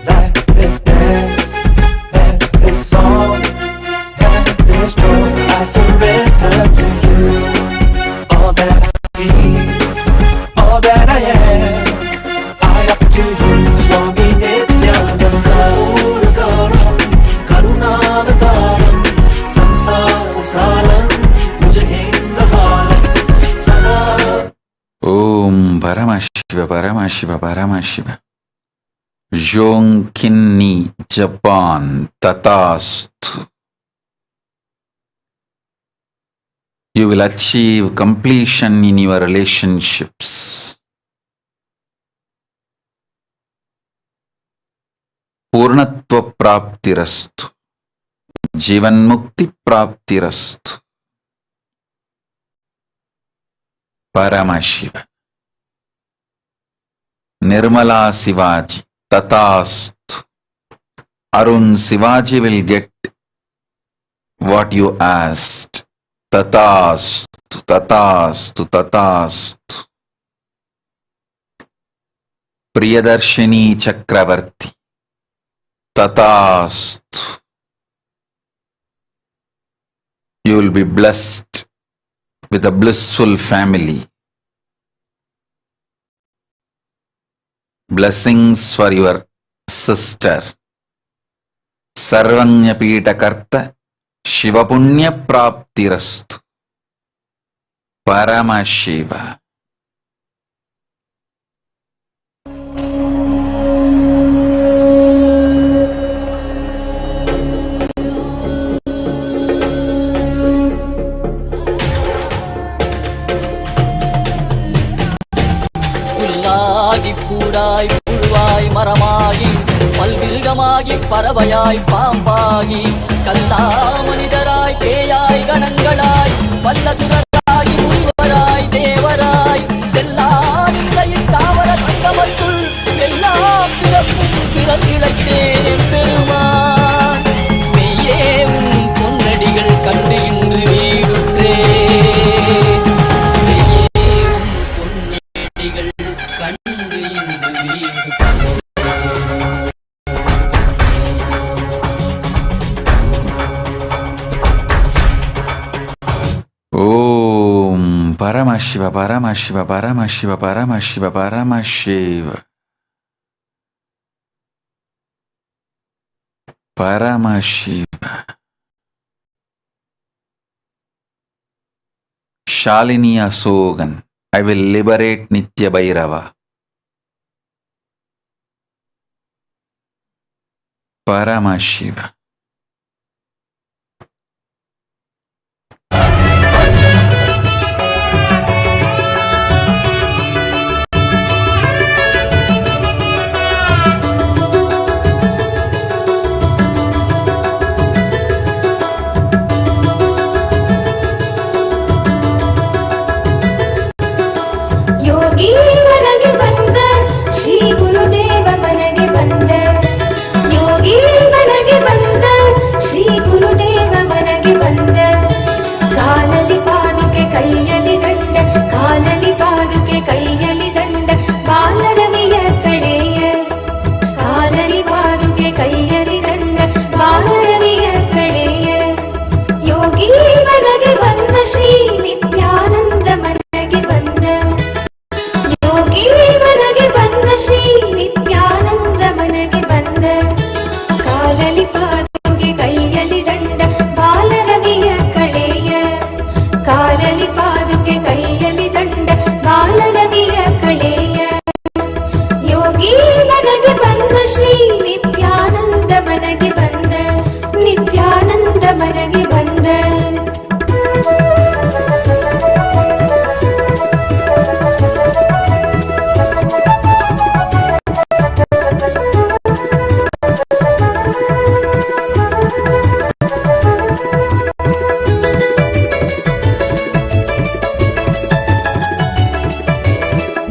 Like this dance, and this song, and this joy, I surrender to you. All that I feel, all that I am, I offer to you, Swami Nithyananda. Karunakaram, Karunavataram, Samsara Saram, Bhujagendraharam, Sada. Om Paramashiva, Paramashiva, Paramashiva. Jonkinni, Japan, Tatast. You will achieve completion in your relationships. Purnatva Praptirastu. Jivan Mukti Praptirastu. Paramashiva. Nirmala Sivaji. Tatast. Arun Sivaji will get what you asked. Tatast, Tatast, Tatast. Priyadarshini Chakravarti. Tatast. You will be blessed with a blissful family. Blessings for your sister. Sarvanyapita Karta Shivapunya Praptirastu. Paramashiva. பூடாய் புழுவாய் மரமாகி பல்விருகமாகி பறவையாய் பாம்பாகி கல்லா மனிதராய் பேயாய் கணங்களாய் வல்லசுரராய் முனிவராய் தேவராய் செல்லாதில் தாவர சங்கமத்துள் எல்லா பிறப்பும் பிறந்திழைத்தேன் எம்பெருமான். மெய்யே உன் பொன்னடிகள் கண்டு இன்று வீடுற்றே. Oh. Paramashiva, Paramashiva, Paramashiva, Paramashiva, Paramashiva. Paramashiva. Shalini Asogan. I will liberate Nitya Bhairava. Paramashiva. Yogi ಮನಗೆ ಬಂದ ಶ್ರೀ ಗುರುದೇವ ಮನಗೆ ಬಂದ ಯೋಗಿ ಮನಗೆ ಬಂದ ಶ್ರೀ ಗುರುದೇವ ಮನಗೆ ಬಂದ ಕಾಲಲಿ ಪಾದುಕೆ ಕೈಯಲ್ಲಿ ದಂಡ ಕಾಲಲಿ ಪಾದುಕೆ ಕೈಯಲ್ಲಿ ದಂಡ ಬಾಲರವಿಯ ಕಳೆಯ ಕಾಲಲಿ ಪಾದುಕೆ ಕೈಯಲ್ಲಿ ದಂಡ ಬಾಲರವಿಯ ಕಳೆಯ ಯೋಗಿ ಮನಗೆ ಬಂದ ಶ್ರೀ ನಿತ್ಯಾನಂದ ಮನಗೆ ಬಂದ ಯೋಗಿ ಮನಗೆ ಬಂದ ಶ್ರೀ ನಿತ್ಯಾನಂದ ಮನಗೆ ಬಂದ ಕಾಲಲಿ ಪಾದುಗೆ ಕೈಯಲ್ಲಿ ದಂಡ ಬಾಲರವಿಯ ಕಳೆಯ ಕಾಲಲಿ ಪಾದುಗೆ ಕೈಯಲ್ಲಿ ದಂಡ ಬಾಲರವಿಯ ಕಳೆಯ ಯೋಗಿ ಮನಗೆ ಬಂದ ಶ್ರೀ ನಿತ್ಯಾನಂದ ಮನಗೆ ಬಂದ ನಿತ್ಯಾನಂದ ಮನಗೆ ಬಂದ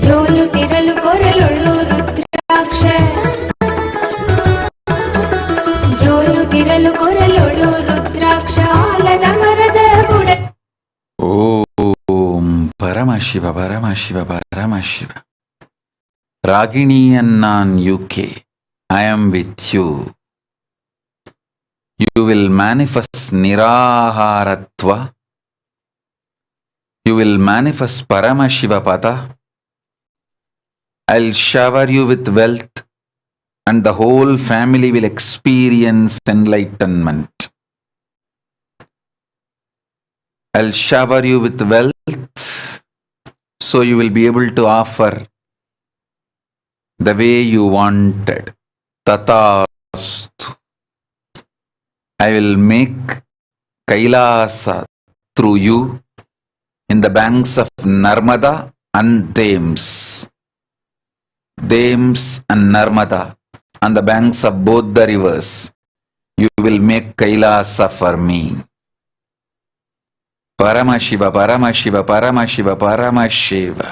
ಜೋಲು ತಿರಲು ಕೊರಲೊಳ್ಳು ರುದ್ರಾಕ್ಷ ಜೋಲು ತಿರಲು ಕೊರಲೊಳ್ಳು ರುದ್ರಾಕ್ಷ ಆಲದ ಮರದ ಬುಡ Om Paramashiva, Paramashiva, Paramashiva. Ragini Annan UK, I am with you. You will manifest Niraharatva. You will manifest Paramashiva Pada. I'll shower you with wealth and the whole family will experience enlightenment. I'll shower you with wealth so you will be able to offer the way you wanted. Tatastu. I will make Kailasa through you in the banks of Narmada and Thames. Thames and Narmada on the banks of both the rivers. You will make Kailasa for me. Paramashiva, Paramashiva, Paramashiva, Paramashiva.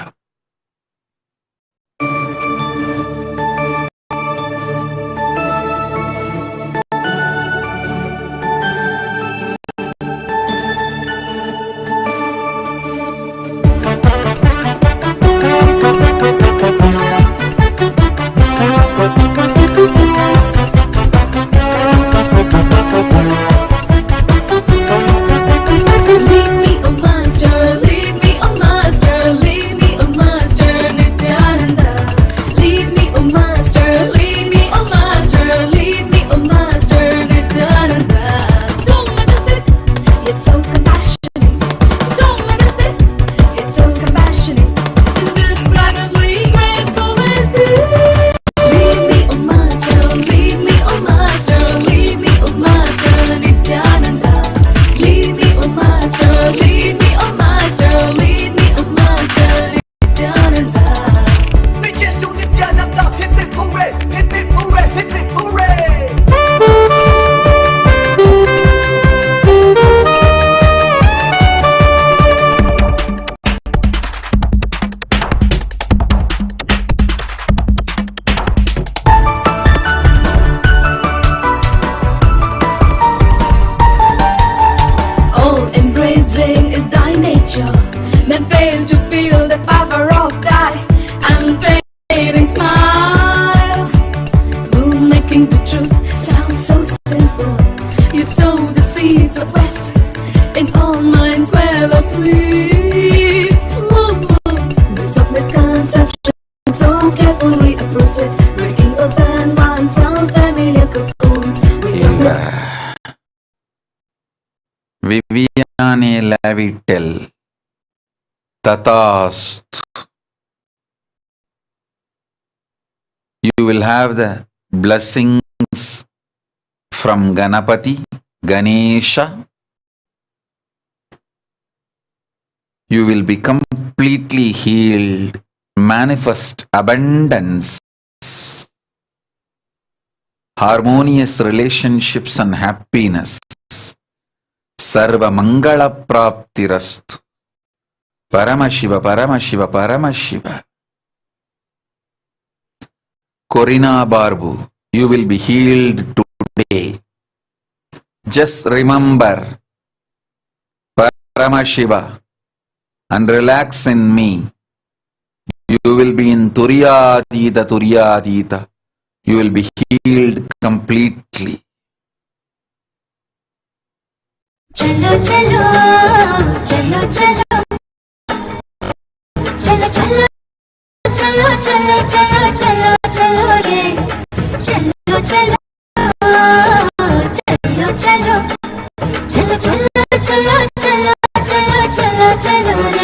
Lead me, oh master, lead me, oh master, lead me, oh master, Nithyananda. Lead me, oh master, lead me, oh master, lead me, oh master, Nithyananda. So majestic, yet so compassionate. So majestic, yet so compassionate. Indescribably graceful is this. Lead me, oh master, lead me, oh master, lead me, oh master, Nithyananda. Lead me, oh master, lead me, oh master, lead me, oh master, Nithyananda. Bitches to Nithyananda, hip hip hooray, hip hip hooray, hip hip hooray. All embracing is thy nature, then fail to feel the power of thy unfading smile. Rule making the truth sounds so simple. You sow the seeds of rest in all minds well asleep. Jnane Lavitel Tatast. You will have the blessings from Ganapati, Ganesha. You will be completely healed, manifest abundance, harmonious relationships and happiness. Sarva Mangala Praptirastu. Paramashiva, Paramashiva, Paramashiva. Corina Barbu, you will be healed today. Just remember Paramashiva and relax in me. You will be in Turyadita, Turyadita. You will be healed completely. Chalo chalo, chalo chalo, chalo chalo, chalo chalo, chalo chalo, chalo re, chalo chalo, chalo chalo, chalo chalo, chalo chalo, chalo chalo, chalo re.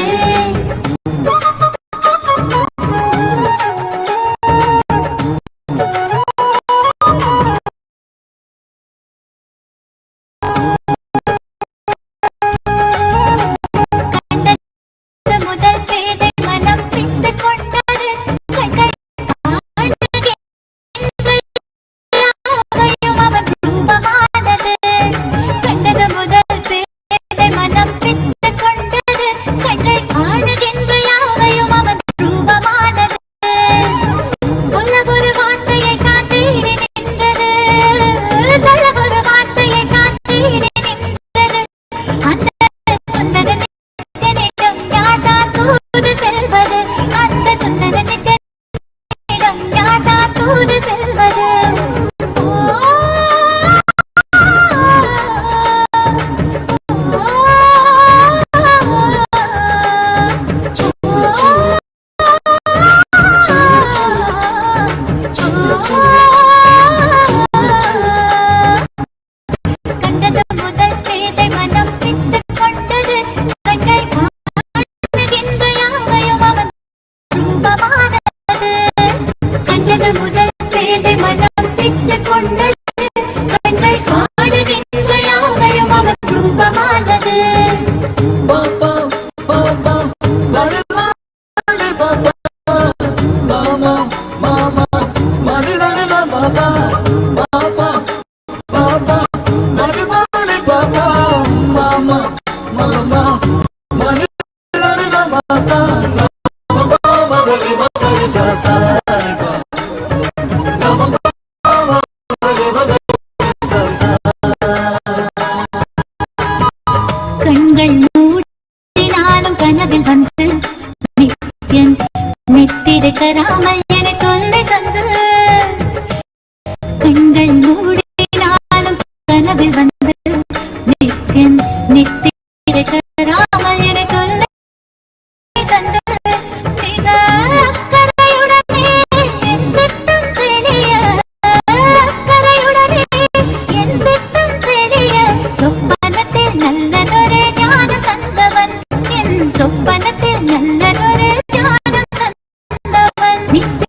கராமல் என தொல்லை தந்து கண்கள் மூடினாலும் கனவில் வந்து நித்தியம் நித்திய கராமல் என தொல்லை தந்து மிக அக்கறையுடனே என் சித்தம் தெளிய அக்கறையுடனே என் சித்தம் தெளிய சொப்பனத்தில் நல்லதொரு ஞானம் தந்தவன் என் சொப்பனத்தில் நல்லதொரு ஞானம் தந்தவன் நித்திய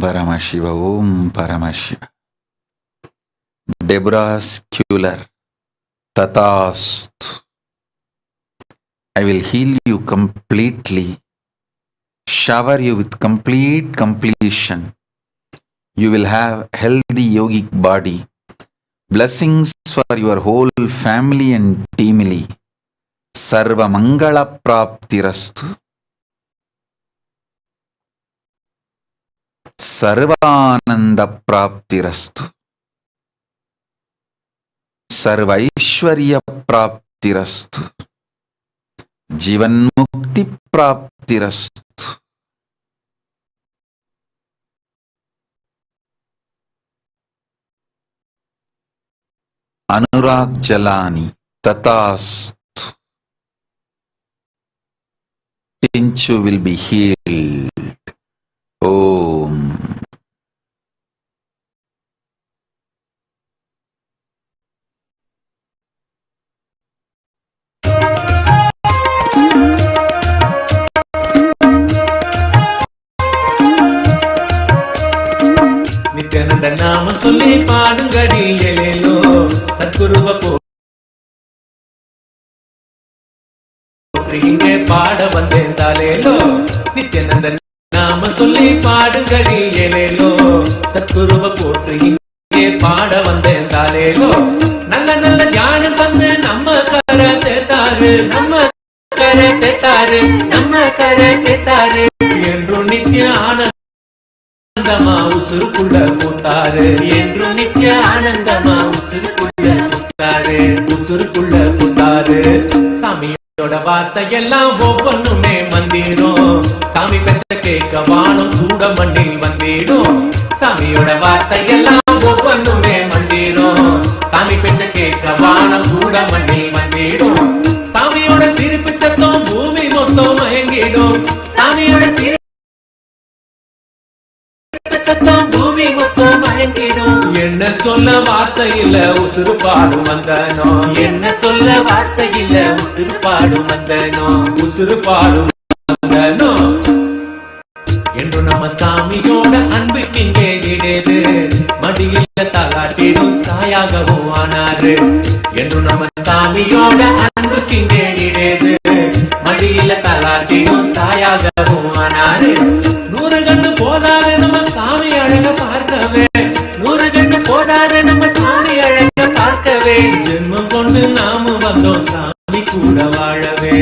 Paramashivoham Paramashiva. Deborah Sculler. Tathastu. I will heal you completely, shower you with complete completion. You will have healthy yogic body. Blessings for your whole family and teamily. Sarva Mangala Praptirastu. Sarvananda Praptirastu. Sarvaishwarya Praptirastu. Jivan Mukti Praptirastu. Anurag Jalani Tathastu. Tinchu will be healed. Om. Nityananda நாமம் சொல்லி பாடுங்கடி எலேலோ சத்குருவ போற்றி இங்கே பாட வந்தேன் தாலேலோ. நித்யானந்த நாமம் சொல்லி பாடுங்கடி எலேலோ சத்குருவ போற்றி இங்கே பாட வந்தேன் தாலேலோ. நல்ல நல்ல ஞானம் தந்து நம்ம கரை சேர்த்தாரு, நம்ம கரை சேர்த்தாரு, நம்ம கரை சேர்த்தாரு. என்றும் நித்ய ஆனந்தமா உசுருக்குள்ள போட்டாரு, என்றும் நித்ய ஆனந்தமா உசுருக்குள்ள போட்டாரு, உசுருக்குள்ள போட்டாரு. சாமியோட வார்த்தை எல்லாம் ஒவ்வொன்றுமே மந்திரும், சாமி பெற்ற கேட்க வானம் கூட மண்ணில் வந்திடும். சாமியோட வார்த்தை எல்லாம் ஒவ்வொன்றுமே மந்திரும், சாமி பெற்ற கேட்க வானம் கூட மண்ணில் வந்திடும். சாமியோட சிரிப்பு சத்தம் பூமி மொத்தம் மயங்கிடும், சாமியோட சிரிப்பு சத்தம் பூமி மொத்தம் மயங்கிடும். என்ன சொல்ல வார்த்தை இல்ல உசுறு பாடும் வந்தனோ, என்ன சொல்ல வார்த்தை இல்ல உசுறு பாடும் வந்தனோ, உசுறு பாடும் வந்தனோ. என்று நம்ம சாமியோட அன்புக்கு இங்கே கிடையாது, மடியில தாலாட்டிடும் தாயாகவும் ஆனாரு. என்று நம்ம சாமியோட அன்புக்கு இங்கே கிடையாது, மடியில தாலாட்டிடும் தாயாகவும் ஆனாரு. 100 கண்ணு போதாது நம்ம சாமி அழக பார்க்கவே, 100 கண்ணு போதாது நம்ம சாமி அழக பார்க்கவே. ஜென்மம் கொண்டு நாம வந்தோம் சாமி கூட வாழவே,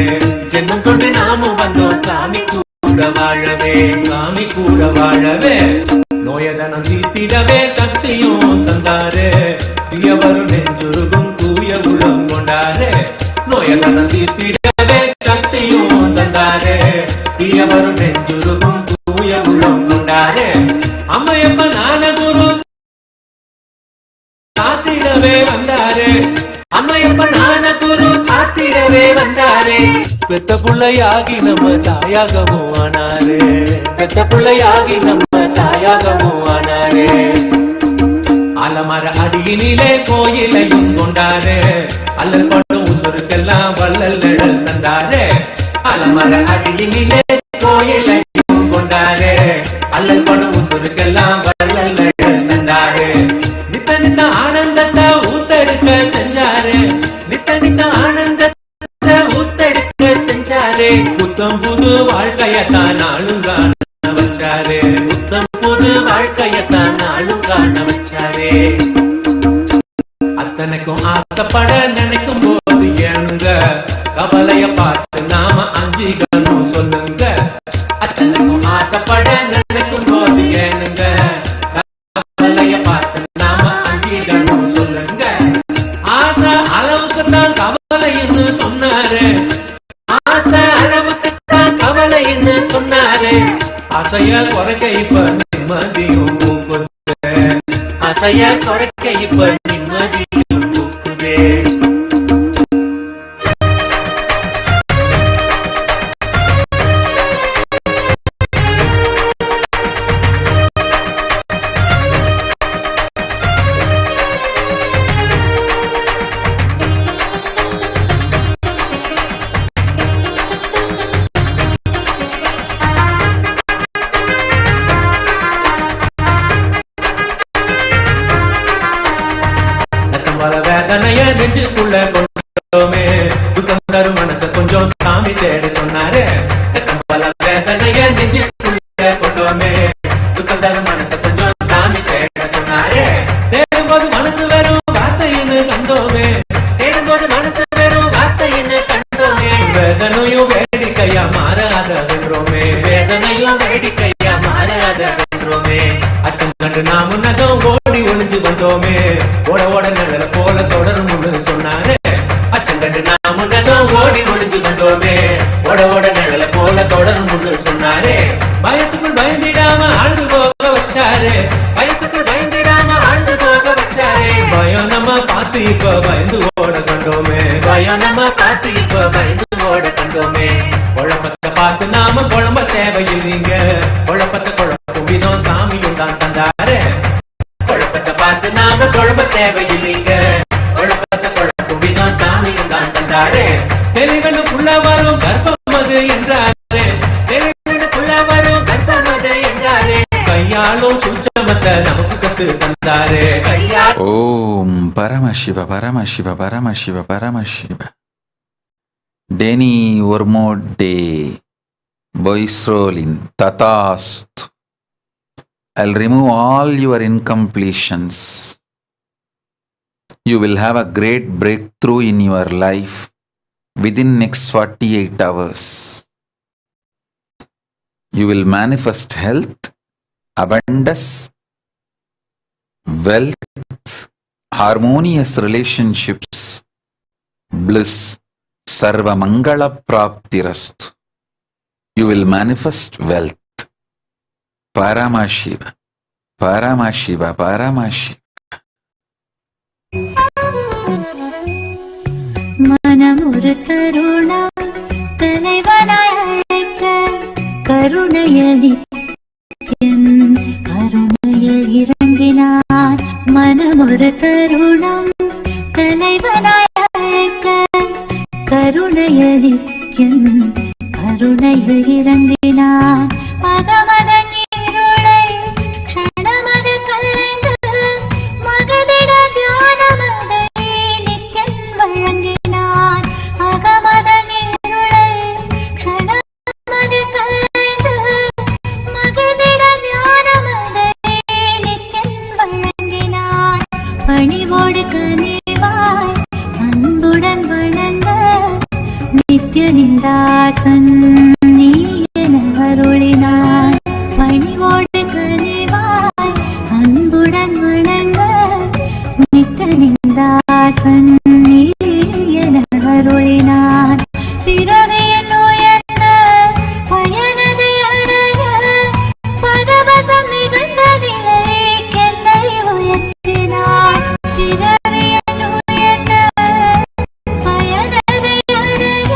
ஜென்மம் கொண்டு நாம வந்தோம் சாமி கூட வாழவே, சாமி கூட வாழவே. நோயதனம் தீர்த்திடவே சக்தியும் தந்தாரு, தீயவரும் நெஞ்சுருகும் தூய உளம் கொண்டாரு. நோயதனம் தீர்த்திடவே சக்தியும் தந்தாரு, தீயவரும் நெஞ்சுருகும் தூய உளம் கொண்டாரு. அம்மையப்ப ஞானகுரு காத்திடவே வந்தாரு, அம்மையப்ப ஞானகுரு காத்திடவே வந்தாரு. பெத்த பிள்ளையாகி நம்ம தாயாகவும் ஆனாரு, பெத்த பிள்ளையாகி நம்ம தாயாகவும் ஆனாரு. அலமர அடியினிலே கோயிலையும் கொண்டாரு, அல்லல் படும் உசுருக்கெல்லாம் வள்ளல் நிழல் தந்தாரு. அலமர அடியினிலே கோயிலையும் கொண்டாரு, அல்லல் படும் உசுருக்கெல்லாம் வள்ளல் நிழல் தந்தாரு. நித்த நித்த ஆனந்தத்தை ஊத்தெடுக்க செஞ்சாரு, நித்த நித்த ஆனந்தத்தை ஊத்தெடுக்க செஞ்சாரு. புத்தம் புது வாழ்க்கையத்தான் நாளும் காண வச்சாரு, புத்தம் புது வாழ்க்கையத்தான் நாளும் காண வச்சாரு. அத்தனைக்கும் ஆசைப்பட நினைக்கும் போது ஏனுங்க, கவலைய பார்த்து நாம அஞ்சிக்கணும் சொல்லுங்க. அத்தனைக்கும் ஆசைப்பட நினைக்கும் போது ஏனுங்க, கவலைய பார்த்து நாம அஞ்சிக்கணும் சொல்லுங்க. ஆசை அளவுக்கு தான் கவலைன்னு சொன்னாரு, ஆசை அளவுக்கு தான் கவலைன்னு சொன்னாரு. அசைய குறைக்க இப்ப நிம்மதியும் பூக்குது, அசைய குறைக்க இப்ப நிம்மதியும் பூக்குதே. வேதனைய நெஞ்சுக்குள்ள கொண்டோமே துக்கம் தரும் மனச கொஞ்சம் சாமி தேட சொன்னாரு பல வேதனைய நெஞ்சுக்குள்ள கொண்டோமே துக்கம் தரும் மனச கொஞ்சம் சாமி தேட சொன்னாரு தேடும்போது மனசு வெறும் வார்த்தைன்னு கண்டோமே தேடும்போது மனசு வெறும் வார்த்தைன்னு கண்டோமே வேதனையும் வேடிக்கையா மாறாத வென்றோமே வேதனையும் வேடிக்கையா மாறாத வென்றோமே அச்சம் கண்டு நாம் முன்னதும் ஓடி ஒளிஞ்சு வந்தோமே ஓட ஓட நிழல போல தொடரும்னு சொன்னாரு அச்சம் கண்டு நாம் முன்னதும் ஓடி ஒளிஞ்சு வந்தோமே ஓட ஓட நிழல போல தொடரும்னு சொன்னாரு பயத்துக்குள் பயந்திடாம ஆண்டு போக வச்சாரு பயத்துக்குள் பயந்திடாம ஆண்டு போக வச்சாரு பயம் நம்ம பார்த்து இப்ப பயந்து ஓட கண்டோமே பயம் நம்ம பார்த்து இப்ப பயந்து ஓட கண்டோமே குழப்பத்தை பார்த்து நாம குழம்ப தேவையில்லைங்க குழப்பத்தை குழப்பம் விதம் சாமியும் தான் தந்தாரு குழப்பத்தை பார்த்து நாம குழம்ப தேவையில்லைங்க குழப்பத்தை குழப்பம் விதம் சாமியும் தான் தந்தாரு தெளிவனுக்குள்ள வரும் கர்ப்பம் அது என்றாரு தெளிவனுக்குள்ள வரும் கர்ப்பம் அது என்றாரு கையாலும் சுற்றமத்தை நமக்கு கத்து தந்தாரு ஓம் Paramasiva Paramasiva Paramasiva Paramasiva. Deni Ormode Boisrolin Tatast. I'll remove all your incompletions. You will have a great breakthrough in your life within next 48 hours. You will manifest health, abundance, wealth, harmonious relationships, bliss, sarva mangala praptirastu. You will manifest wealth. Paramashiva, Paramashiva, Paramashiva. மனமுறு தருணம் தலைவனாய் அழைக்க கருணையலி கருணையில் இறங்கினார். மனமுறு தருணம் தலைவனாய் அழைக்க கருணையலி கருணையில் இறங்கினார். பகவத நீருளை க்ஷணமது கலைந்து மகதிட தியானமதை நித்யன் வழங்கினார். அகமத நீருளை க்ஷணமது கலைந்து மகதிட தியானமதை நித்யன் வழங்கினார். பணிவோடு கனிவாய் அன்புடன் வணங்க நித்யனின் தாசன் நீ என அருளினார். பணிவோடு கனிவாய் அன்புடன் வணங்க நித்யனின் தாசன் நீ என அருளினார். பிறவியின் உயர்ந்த பயனதை அடைய பரவசம் மிகுந்த நிலைக்கென்னை உயர்த்தினார். பிறவியின் உயர்ந்த பயனதை அடைய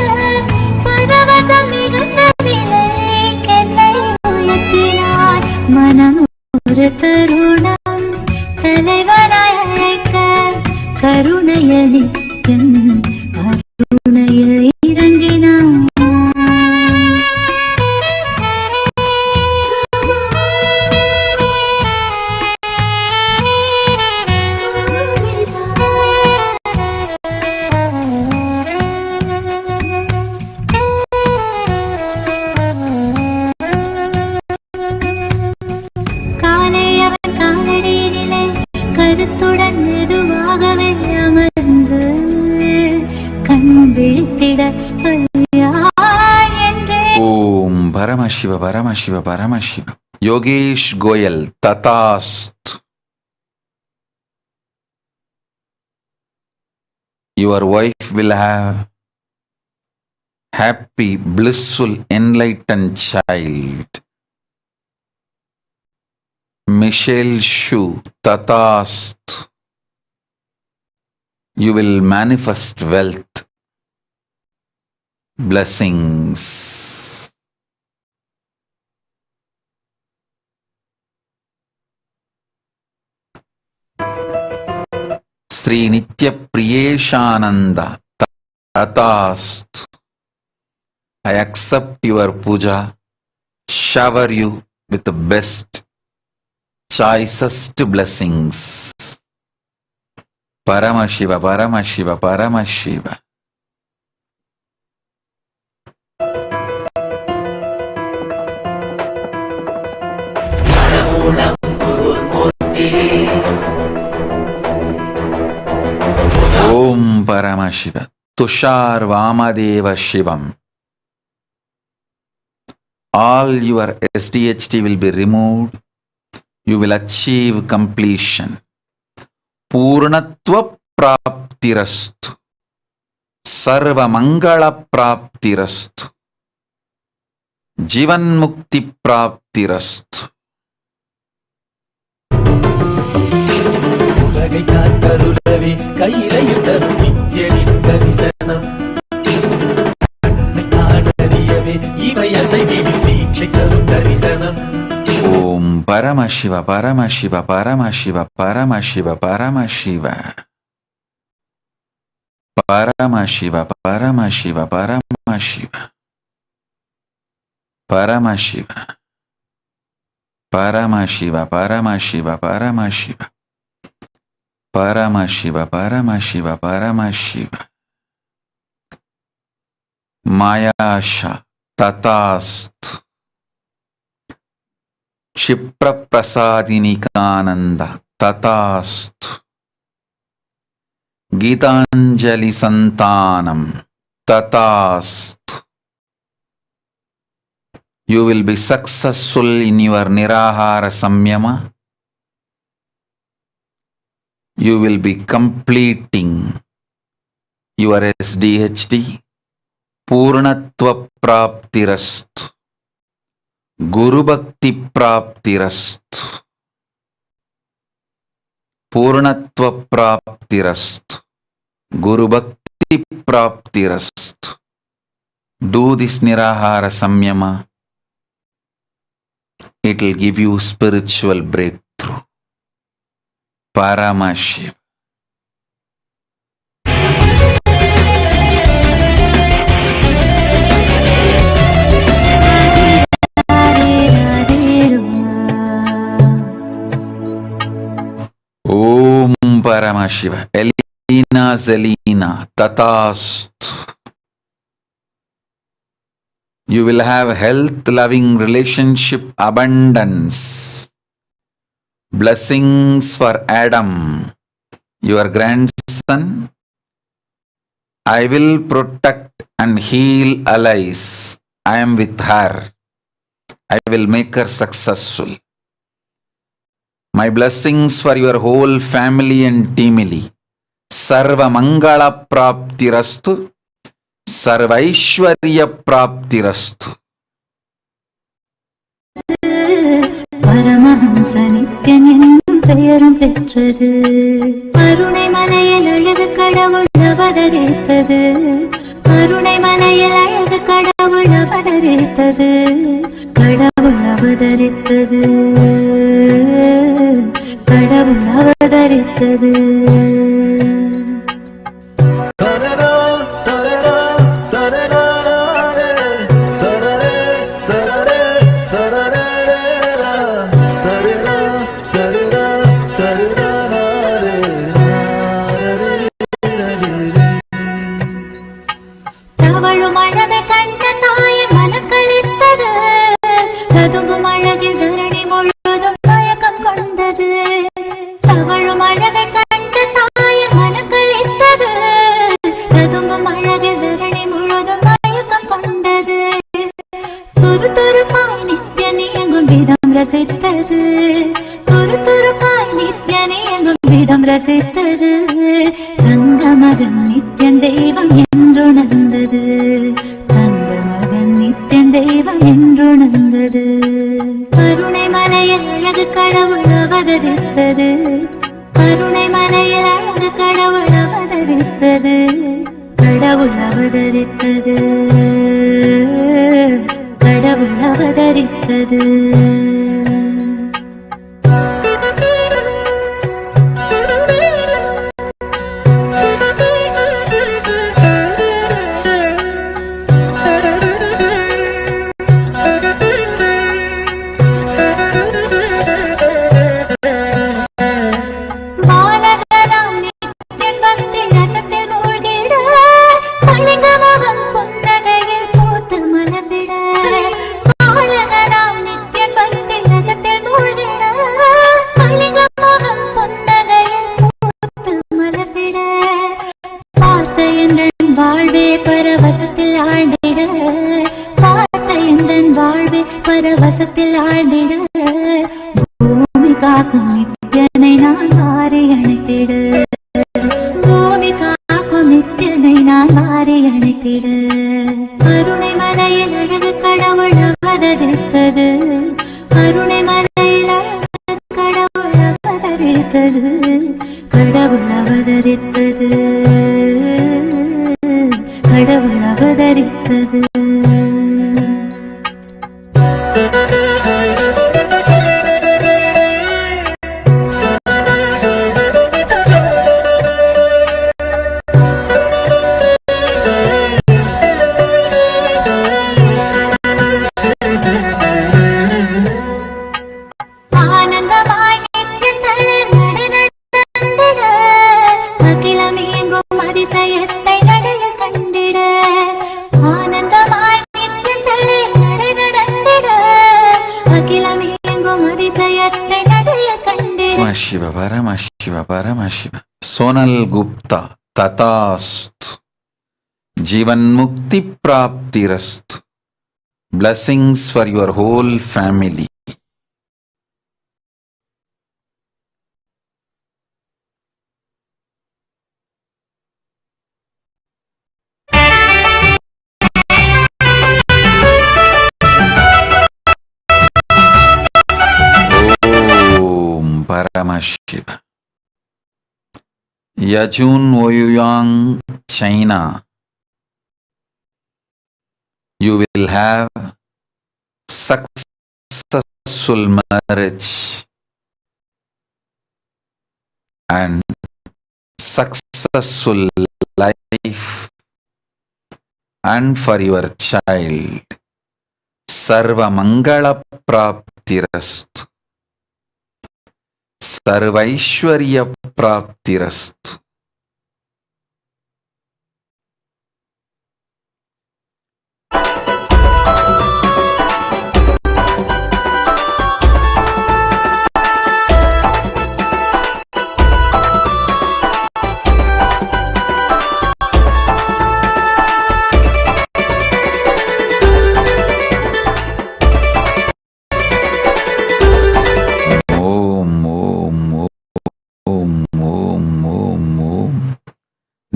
பரவசம் மிகுந்த நிலைக்கென்னை உயர்த்தினார். மனம் ஒரு தருணம் தலைவனாய் அழைக்க கருணையலி கருணையில் இறங்கினார். காலை அவன் காலடியினிலே கருத்துடன் மெதுவாகவே அமர்ந்து கண் விழித்திட ஐயா என்றே. ஓம் Paramasiva Paramasiva Paramasiva. Yogesh Goyal ததாஸ்து. Your wife will have happy, blissful, enlightened child. Michelle Shu Tatast. You will manifest wealth, blessings. Sri Nitya Priyeshananda Tatast. I accept your puja, shower you with the best, choicest blessings. Paramashiva, Paramashiva, Paramashiva. Om Paramashiva. Tushar Vamadeva Shivam. All your SDHT will be removed. You will achieve completion. Purnatva Praptirastu. Sarva Mangala Praptirastu. Jivan Mukti Praptirastu. உலகை காத்தருளவே கையிலையும் தரும் நித்யனின் தரிசனம் காணறியவே இவை அசைவிடும் தீட்சை தரும் தரிசனம். Om Paramashiva, Paramashiva, Paramashiva, Paramashiva, Paramashiva. Paramashiva, Paramashiva, Paramashiva. Paramashiva. Paramashiva, Paramashiva, Paramashiva. Paramashiva, Paramashiva, Paramashiva. Mayasha Tatastu. Kshipra Prasadikananda Tatastu. Gitanjali Santanam Tatastu. You will be successful in your Nirahara Samyama. You will be completing your SDHT. Purnatva Praptirastu. Guru Bhakti Praptirastu. Purnatva Praptirastu. Guru Bhakti Praptirastu. Do this Nirahara Samyama. It will give you spiritual breakthrough. Paramashiva. Om Paramashiva. Elina Zelina Tatastu. You will have health-loving relationship abundance. Blessings for Adam, your grandson. I will protect and heal Alice. I am with her. I will make her successful. My blessings for your whole family and teamily. Sarva Mangala Praptirastu. Sarvaishwarya Praptirastu. Paramahamsa Nithyan என்னும் பெயரும் பெற்றது. கருணை மலையில் அழகு கடவுள் அவதரித்தது. கருணை மலையில் அழகு கடவுள் அவதரித்தது. கடவுள் அவதரித்தது. கடவுள் அவதரித்தது. தவழும் அழகை கண்ட தாயின் மனக்களித்தது. ததும்பும் அழகில் தரணி முழுவதும் மயக்கம் கொண்டது. தவழும் அழகை கண்ட தாயின் மனக்களித்தது. ததும்பும் அழகில் தரணி முழுவதும் மயக்கம் கொண்டது. துரு துருப்பாய் நித்யன் இயங்கும் விதம் ரசித்தது. துரு துருப்பாய் நித்யன் இயங்கும் விதம் ரசித்தது. தங்க மகன் நித்யன் தெய்வம் என்றுணர்ந்தது. தங்க மகன் நித்யன் தெய்வம் என்றுணர்ந்தது. கருணை மலையில் அழகு கடவுள் அவதரித்தது. கருணை மலையில் அழகு கடவுள் அவதரித்தது. கடவுள் அவதரித்தது. கடவுள் அவதரித்தது. பாலகராம் பார்த்த எந்தன் வாழ்வே பரவசத்தில் ஆழ்ந்திட, பார்த்த எந்தன் வாழ்வே பரவசத்தில் ஆழ்ந்திட, பூமி காக்கும் நித்தியனை நான் வாரி அணைத்திட, பூமி காக்கும் நித்தியனை நான் வாரி அணைத்திட. கருணை மலையில் அழகு கடவுள் அவதரித்தது, கருணை மலையில் அழகு கடவுள் அவதரித்தது, கடவுள் அவதரித்தது, கடவுள் அவதரித்தது. ஆனந்தமாய் நித்தியத்தில் நடனத்திட, அகிலம் எங்கும் அதிசயத்தை நடைய கண்டிட, ஆனந்தமாய் நித்தியத்தில் நடனத்திட, அகிலம் எங்கும் அதிசயத்தை நடைய கண்டிட. Paramashiva, Paramashiva, Paramashiva. Sonal Gupta, Tatast. Jivan Mukti Praptirast. Blessings for your whole family. Om Paramashiva. Yajun Oyuyang, China. You will have successful marriage and successful life, and for your child Sarva Mangala Praptirastu, Sarvaishwarya Praptirastu.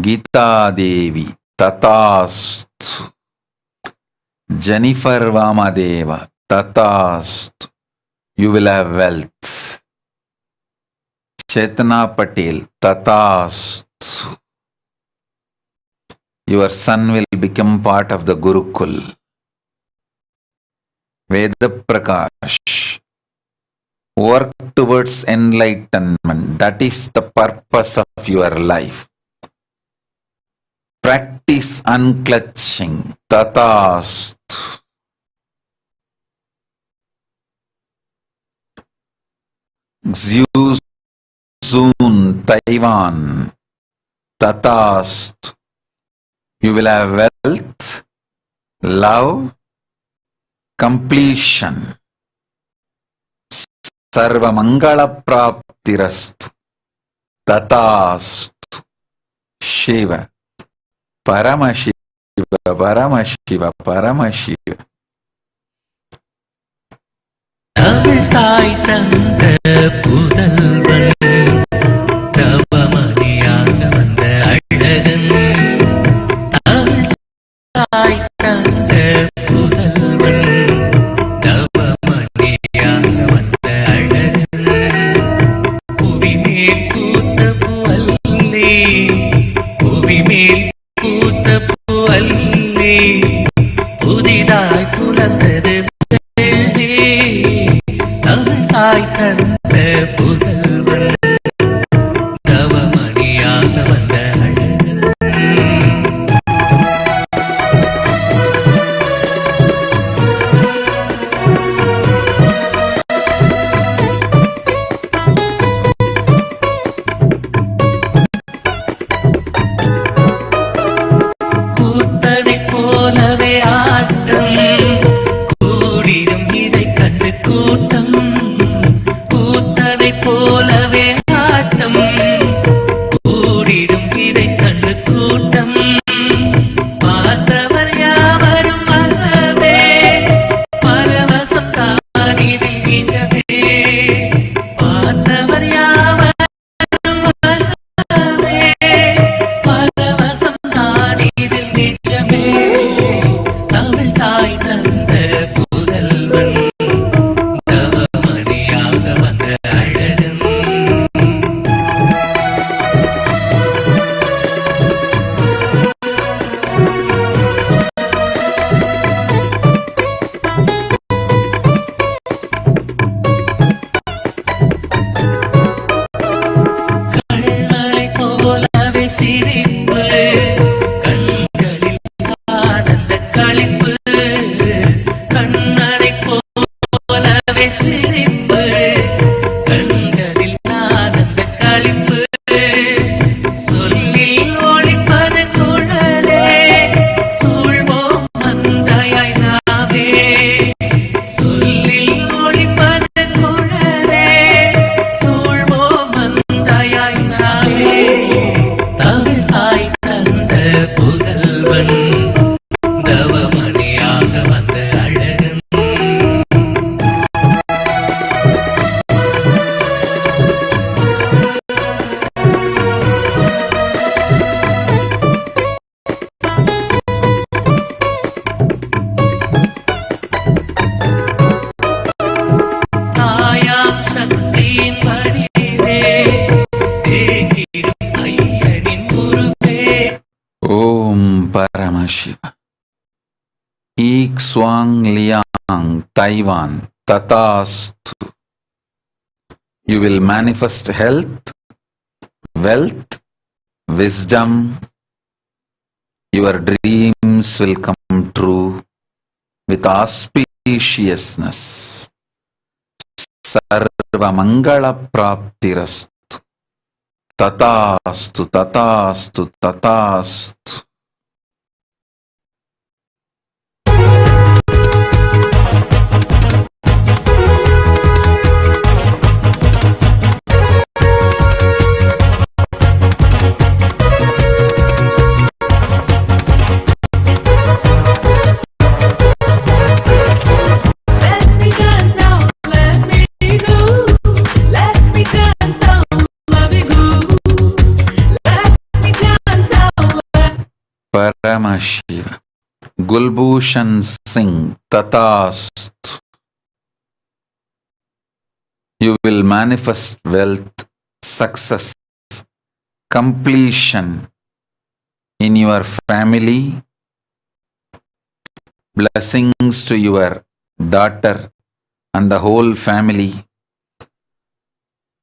Gita Devi, Tatast. Jennifer Vamadeva, Tatast. You will have wealth. Chetna Patel, Tatast. Your son will become part of the Gurukul. Veda Prakash. Work towards enlightenment. That is the purpose of your life. Practice unclutching. Tatast. Zhuzun, Taiwan. Tatast. You will have wealth, love, completion. Sarva Mangala Praptirastu. Tatast. Shiva. Paramashiva, Paramashiva, Paramashiva. Tamil தாய் தந்த புதல்வன், தவமணியாக வந்த அழகன். தமிழ் தாய் தந்த புதல்வன், தவமணியாக வந்த அழகன். புவிமேல் பூத்த புவல்லே, புவிமேல் பூத்த புவல்லே, புதிதாய் புலர்ந்தது தமிழ் தாய் தந்த புதல்வன். Paramashiva. Ik Swang Liang, Taiwan, Tatastu. You will manifest health, wealth, wisdom. Your dreams will come true with auspiciousness. Sarva Mangala Praptirastu. Tatastu, Tatastu, Tatastu. Paramashiva. Gulbhushan Singh, Tatastu. You will manifest wealth, success, completion in your family, blessings to your daughter and the whole family.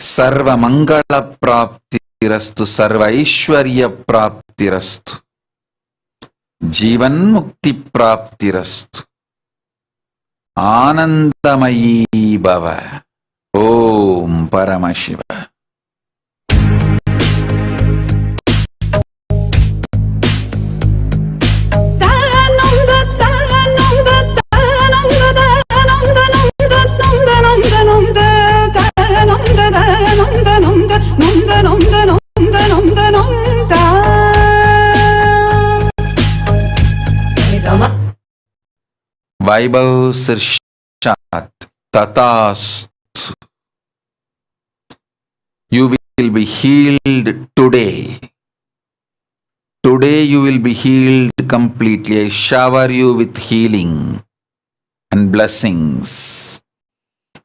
Sarva Mangala Praptirastu, Sarva Ishwarya Praptirastu. Jivan Mukti Praptirastu. Anandamayi Bhava. Om Paramashiva. Vaibhav Sirshat, Tatastu. You will be healed today. Today you will be healed completely. I shower you with healing and blessings.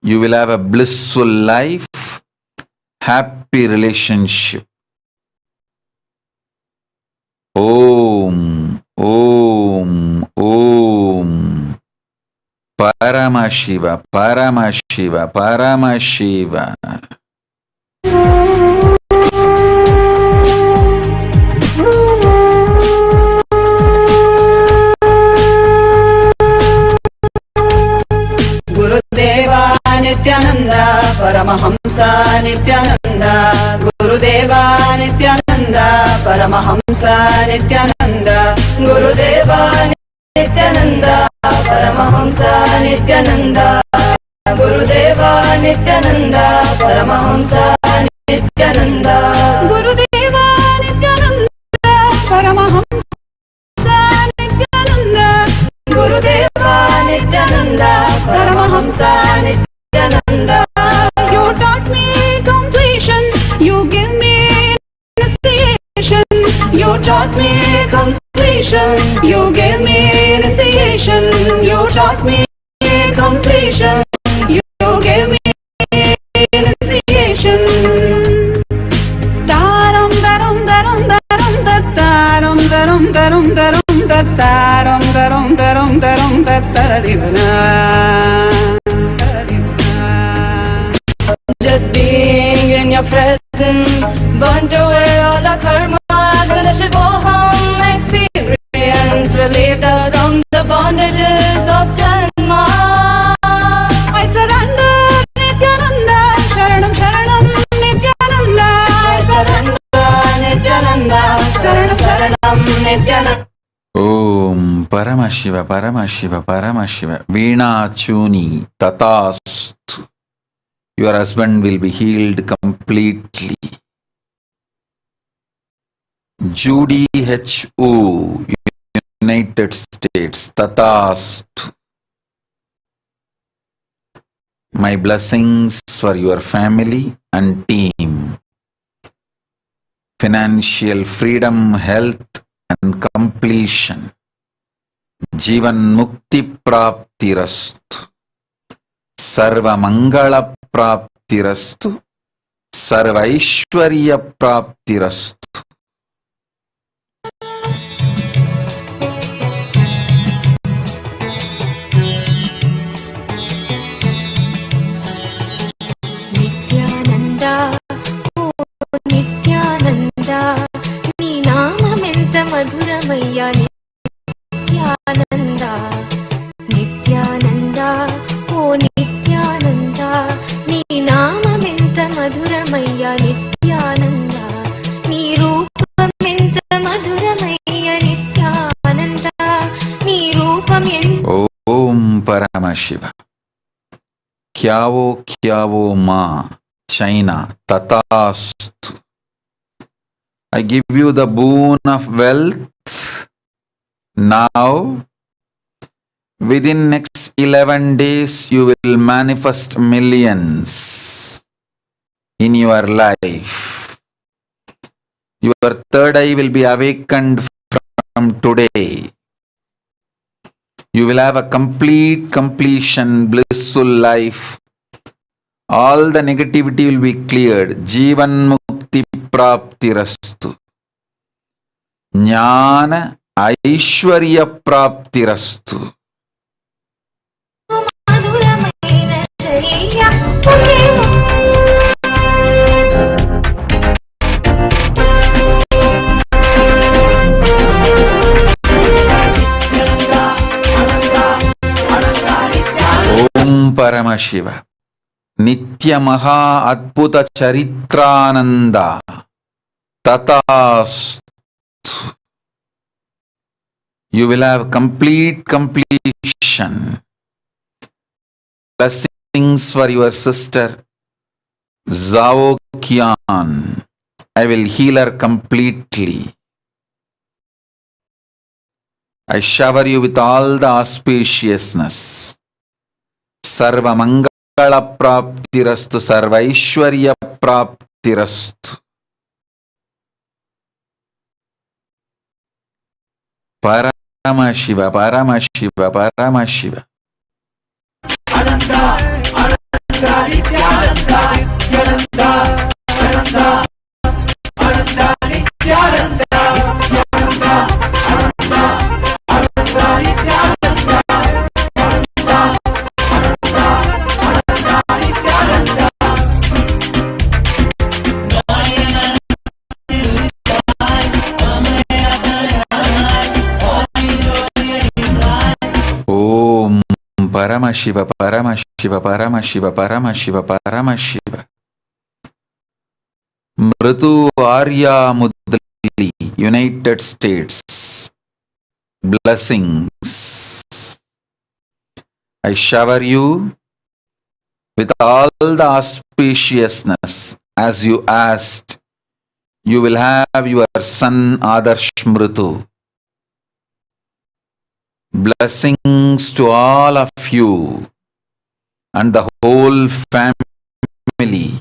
You will have a blissful life, happy relationship. Om, Om, Om. Paramashiva, Paramashiva, Paramashiva. Gurudeva Nithyananda Paramahamsa Nithyananda. Gurudeva Nithyananda Paramahamsa Nithyananda. Gurudeva Nithyananda Paramahamsa Nithyananda. Gurudeva Nithyananda Paramahamsa Nithyananda. Gurudeva Nithyananda Paramahamsa Nithyananda. Gurudeva Nithyananda Paramahamsa Nithyananda. You taught me completion, you give me initiation. You taught me completion, you gave me initiation. You taught me completion, you gave me initiation. Taram daram daram daram daram daram daram daram daram daram daram daram daram. Just being in your presence burnt away all the karmas. Parashakti experience relieved us from the bondages of Janma. I surrender Nithyananda, Sharanam Sharanam Nithyananda. I surrender Nithyananda, Sharanam Sharanam Nithyananda. Om Paramashiva, Paramashiva, Paramashiva. Veena Chuni, Tatastu. Your husband will be healed completely. Judy H.O., United States, Tatastu. My blessings for your family and team. Financial freedom, health and completion. Jivan Mukti Praptirastu. Sarva Mangala Praptirastu. Sarva Ishwarya Praptirastu. మధురమయ్యా Nityananda Nityananda ఓ నిత్యానంద నీ నామమెంత మధురమయ్యా నిత్యానంద నీ రూపమెంత మధురమయ్యా నిత్యానంద నీ రూపం ఎంత ఓం పరమశివ క్యావో మా China తథాస్తు. I give you the boon of wealth. Now, within next 11 days, you will manifest millions in your life. Your third eye will be awakened from today. You will have a completion, blissful life. All the negativity will be cleared. Jivan mukti praptirastu. Jnana aishwarya praptirastu. Om Paramashiva. Nitya Maha Adbhuta Charitrananda Tatastu. You will have completion. Blessings for your sister Zhao Qian. I will heal her completely. I shower you with all the auspiciousness. Sarva Mangala Praptirastu, Sarva Aishwarya Praptirastu. Paramashiva, Paramashiva, Paramashiva. Ananda, Ananda, Nithyananda, Nithyananda, Ananda, Ananda, Nithyananda, Nithyananda, Ananda, Ananda, Nithyananda, Ananda, Ananda, Ananda, Nithyananda. Om Paramashiva, Paramashiva, Paramashiva, Paramashiva, Paramashiva. Mritu Arya Mudali, United States. Blessings. I shower you with all the auspiciousness as you asked. You will have your son Adarsh Mritu. Blessings to all of you and the whole family,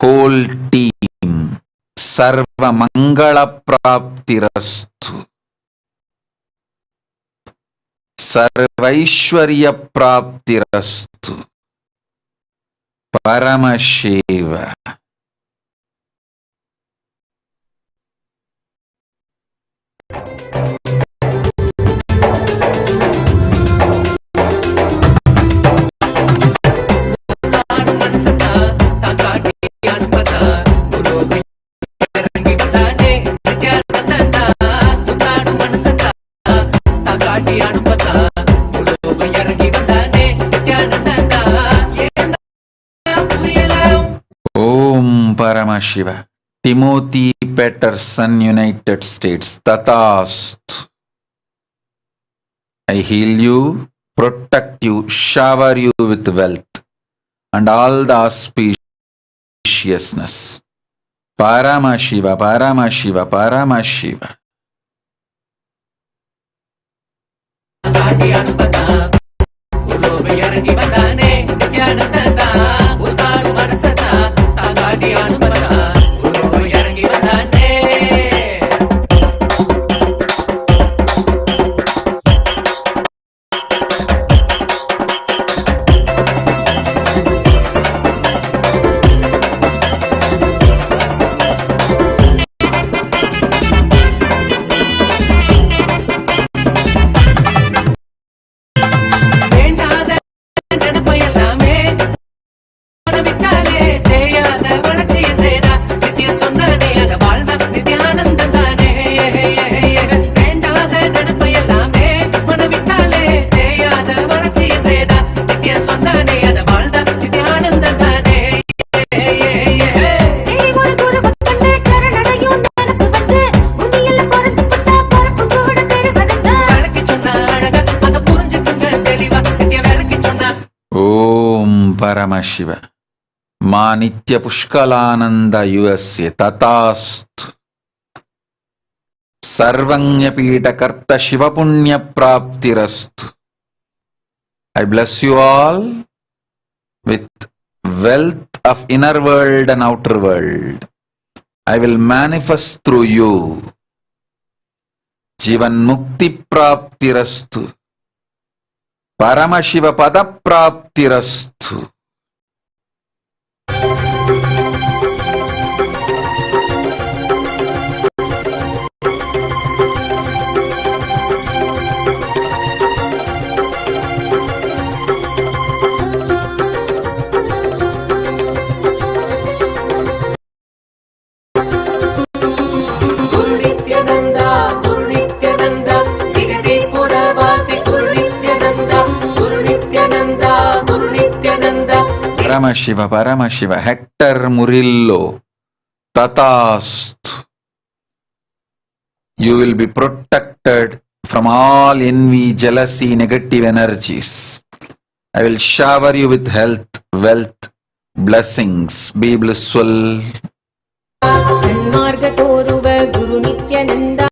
whole team. Sarva Mangala Praptirastu. Sarvaishwarya Praptirastu. Paramashiva. Om Paramashiva. Timothy Peterson, United States. Tatastu. I heal you, protect you, shower you with wealth and all the auspiciousness. Paramashiva, Paramashiva, Paramashiva. Paramashiva. Ma Nitya Pushkalananda Yuvasya Tatastu. Sarvanya Pita Karta Shiva Punya Praptirastu. I bless you all with wealth of inner world and outer world. I will manifest through you. Jivan Mukti Praptirastu. Paramashiva Pada Praptirastu. Paramashiva, Paramashiva, Hector Murillo, Tatastu. You will be protected from all envy, jealousy, negative energies. I will shower you with health, wealth, blessings. Be blissful. Sanmarga toruva Guru Nithyananda,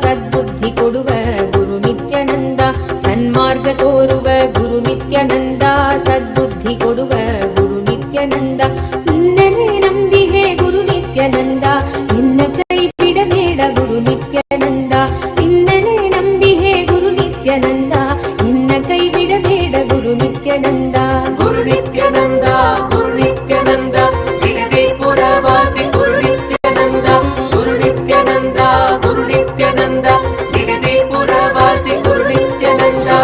Sadbuddhi koduva Guru Nithyananda. Sanmarga toruva Guru Nithyananda, Sadbuddhi koduva Guru Nithyananda. Innane nambihe Guru Nithyananda, inna kai vidameda Guru Nithyananda. Innane nambihe Guru Nithyananda, inna kai vidameda Guru Nithyananda. Guru Nithyananda, Guru Nithyananda, Vidadi Puravasi Guru Nithyananda, Guru Nithyananda, Guru Nithyananda, Vidadi Puravasi Guru Nithyananda.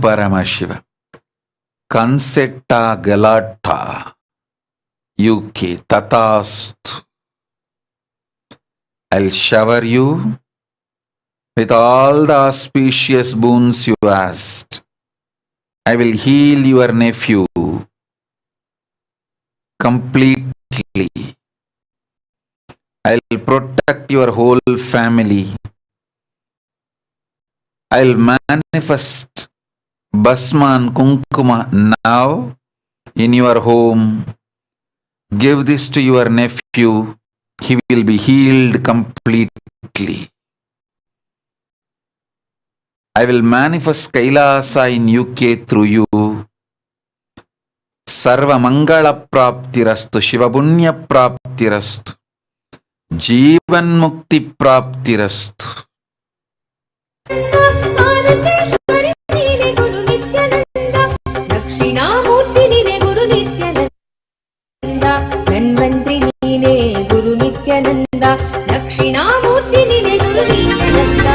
Paramashiva. Kansetta Galata, UK, Tatastu. I'll shower you with all the auspicious boons you asked. I will heal your nephew completely. I'll protect your whole family. I'll manifest Basma and Kunkuma now in your home. Give this to your nephew. He will be healed completely. I will manifest Kailasa in UK through you. Sarva Mangala Praptirastu, Shiva Punya Praptirastu, Jivan Mukti Praptirastu. Dhanvantri Nine Guru Nithyananda, Dakshinamurti Nine Guru Nithyananda.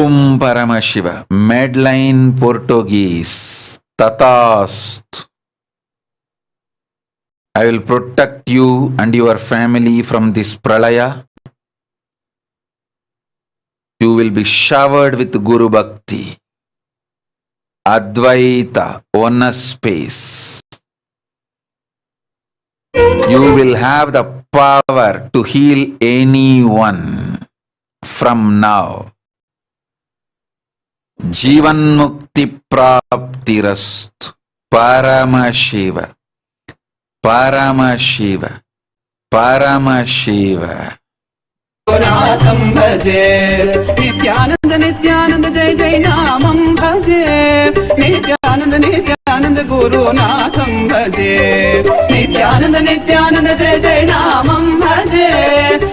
Om Paramashiva, Medline Portuguese, Tatastu. I will protect you and your family from this pralaya. You will be showered with Guru Bhakti. Advaita, oneness space. You will have the power to heal anyone from now. Jivan Mukti Praptirastu. Paramashiva, Paramashiva, Paramashiva. Natham bhaje, Nithyananda Nithyananda Jai Jai Namam bhaje, Nithyananda Nithyananda Guru Natham bhaje, Nithyananda Nithyananda Jai Jai Namam bhaje,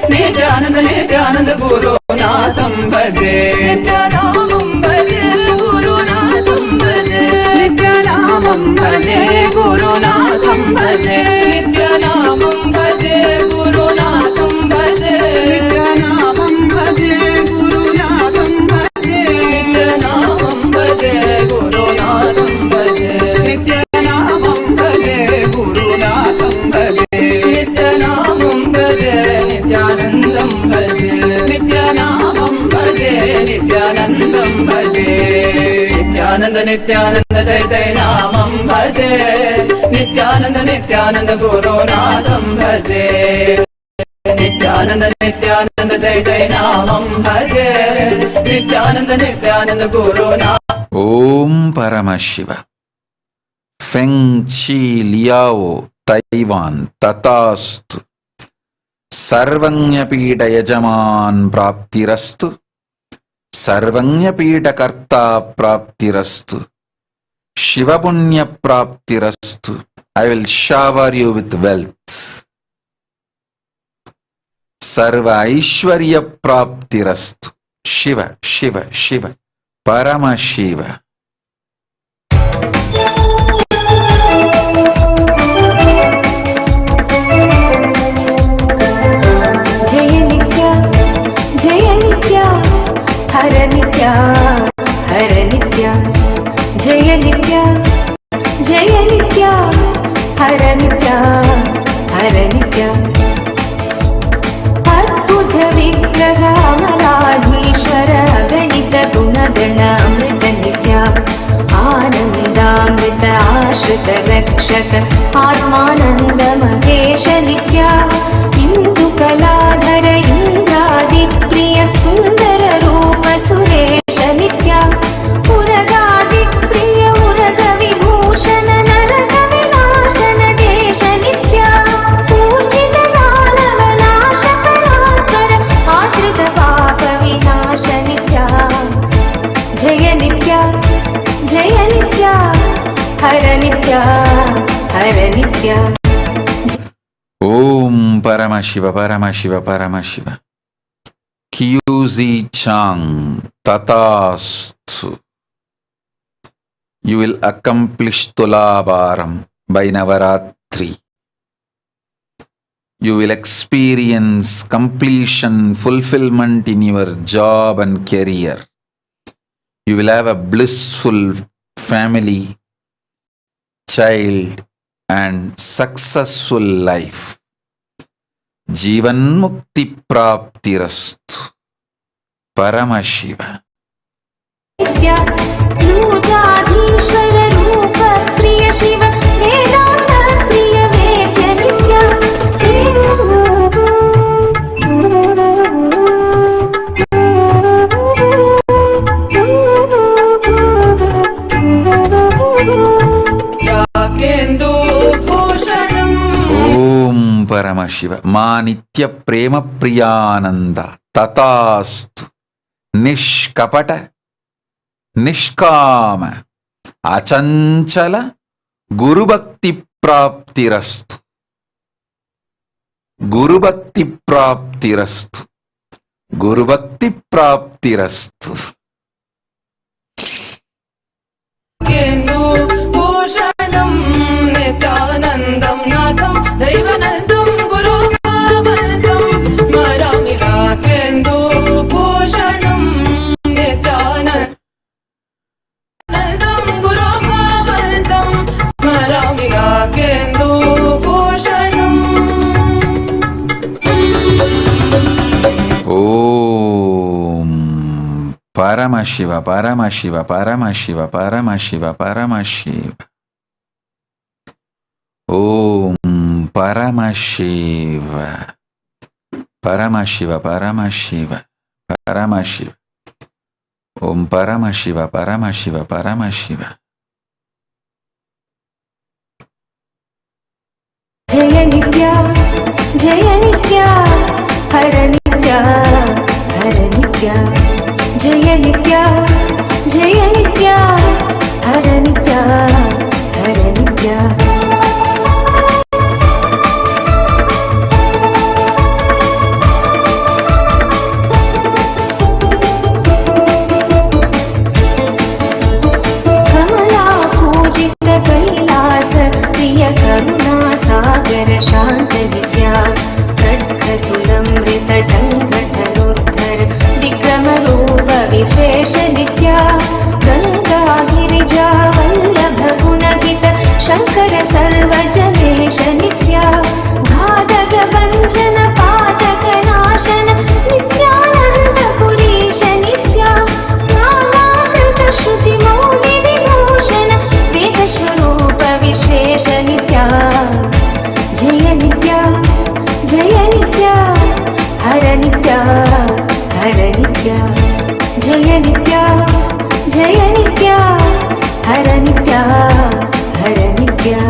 Nithyananda Nithyananda Guru Natham bhaje, Nithyanamam bhaje Guru Natham bhaje, Nithyanamam bhaje Guru Natham bhaje, Nithyanamam bhaje Guru Natham bhaje. Nithyanamam bhaje Guru Natham bhaje, Nithyanamam bhaje Guru Natham bhaje, Nithyanamam bhaje Guru Natham bhaje, Nithyanamam bhaje Nithyanandam bhaje, Nithyanamam bhaje Nithyanandam bhaje, Nityanand जय जय नामं भजे नित्यानंद गुरुनाथं भजे नित्यानंद जय जय नामं भजे नित्यानंद गुरुनाथ ओम Paramshiva Feng ची लियाओ तैवान तथास्तु सर्वज्ञपीठ यजमान प्राप्तिरस्तु सर्वज्ञपीठकर्ता प्राप्तिरस्तु शिवपुण्य प्राप्तिरस्तु I will shower you with wealth सर्व ऐश्वर्य प्राप्तिरस्तु शिव शिव शिव परमशिव हर नित्य हर नित्य जय नित्य हर नित्य हर नित्य अद्भुत विग्रह अमराधीश्वर गणित गुणगण अमृत नित्य आनन्दामृत आश्रित रक्षक आत्मानन्द महेश नित्य इंदु कलाधर इंद्रादिप्रिय सुंदर रूप सुरेश नित्य उरगादिप्रिय उरग विभूषण नरक विनाशन देश नित्य पूजित दानव नाश परात्पर आश्रित पाप विनाश नित्य जय नित्य हर नित्य ओम Paramshiva Paramshiva Paramshiva Kyuzi Chang Tatastu. You will accomplish Tulabharam by Navaratri. You will experience completion, fulfillment in your job and career. You will have a blissful family, child, and successful life. Jivan Mukti Praptirastu. Paramashiva. नित्य रूपाधीश्वर रूप प्रिय शिव वेदांत प्रिय वेद्य नित्य ओम परमशिव मा नित्य प्रेम प्रियानंद तथास्तु निष्कपट निष्काम अचंचल गुरुभक्ति प्राप्तिरस्तु गुरुभक्ति प्राप्तिरस्तु गुरुभक्ति प्राप्तिरस्तु भूषणं नित्यानन्दं नाथं दैवनन्दं गुरुभावनन्दं स्मरामि राकेन्दु भूषणं नित्यानन्दं गुरुभावनन्दं स्मरामि राकेन्दु भूषणम् ओम परमशिव परमशिव परमशिव परमशिव परमशिव ओम परमशिव परमशिव परमशिव परमशिव ओम परमशिव परमशिव परमशिव जय नित्य हर नित्य जय नित्य हर नित्य कमला पूजित कैलास प्रिय करुणा सागर शांत विद्या खड्गसुलमृत टङ्कधनुर्धर विक्रम रूप विशेष नित्या गंगा गिरिजा वल्लभ गुणहित शंकर सर्वजनेश नित्या घातक भञ्जन पातक नाशन नित्यानंद पुरीश नित्या नागाकृत श्रुति मौलि विभो Nitya, Jaya Nitya, Hara Nitya, Hara Nitya, Jaya Nitya, Jaya Nitya, Hara Nitya, Hara Nitya.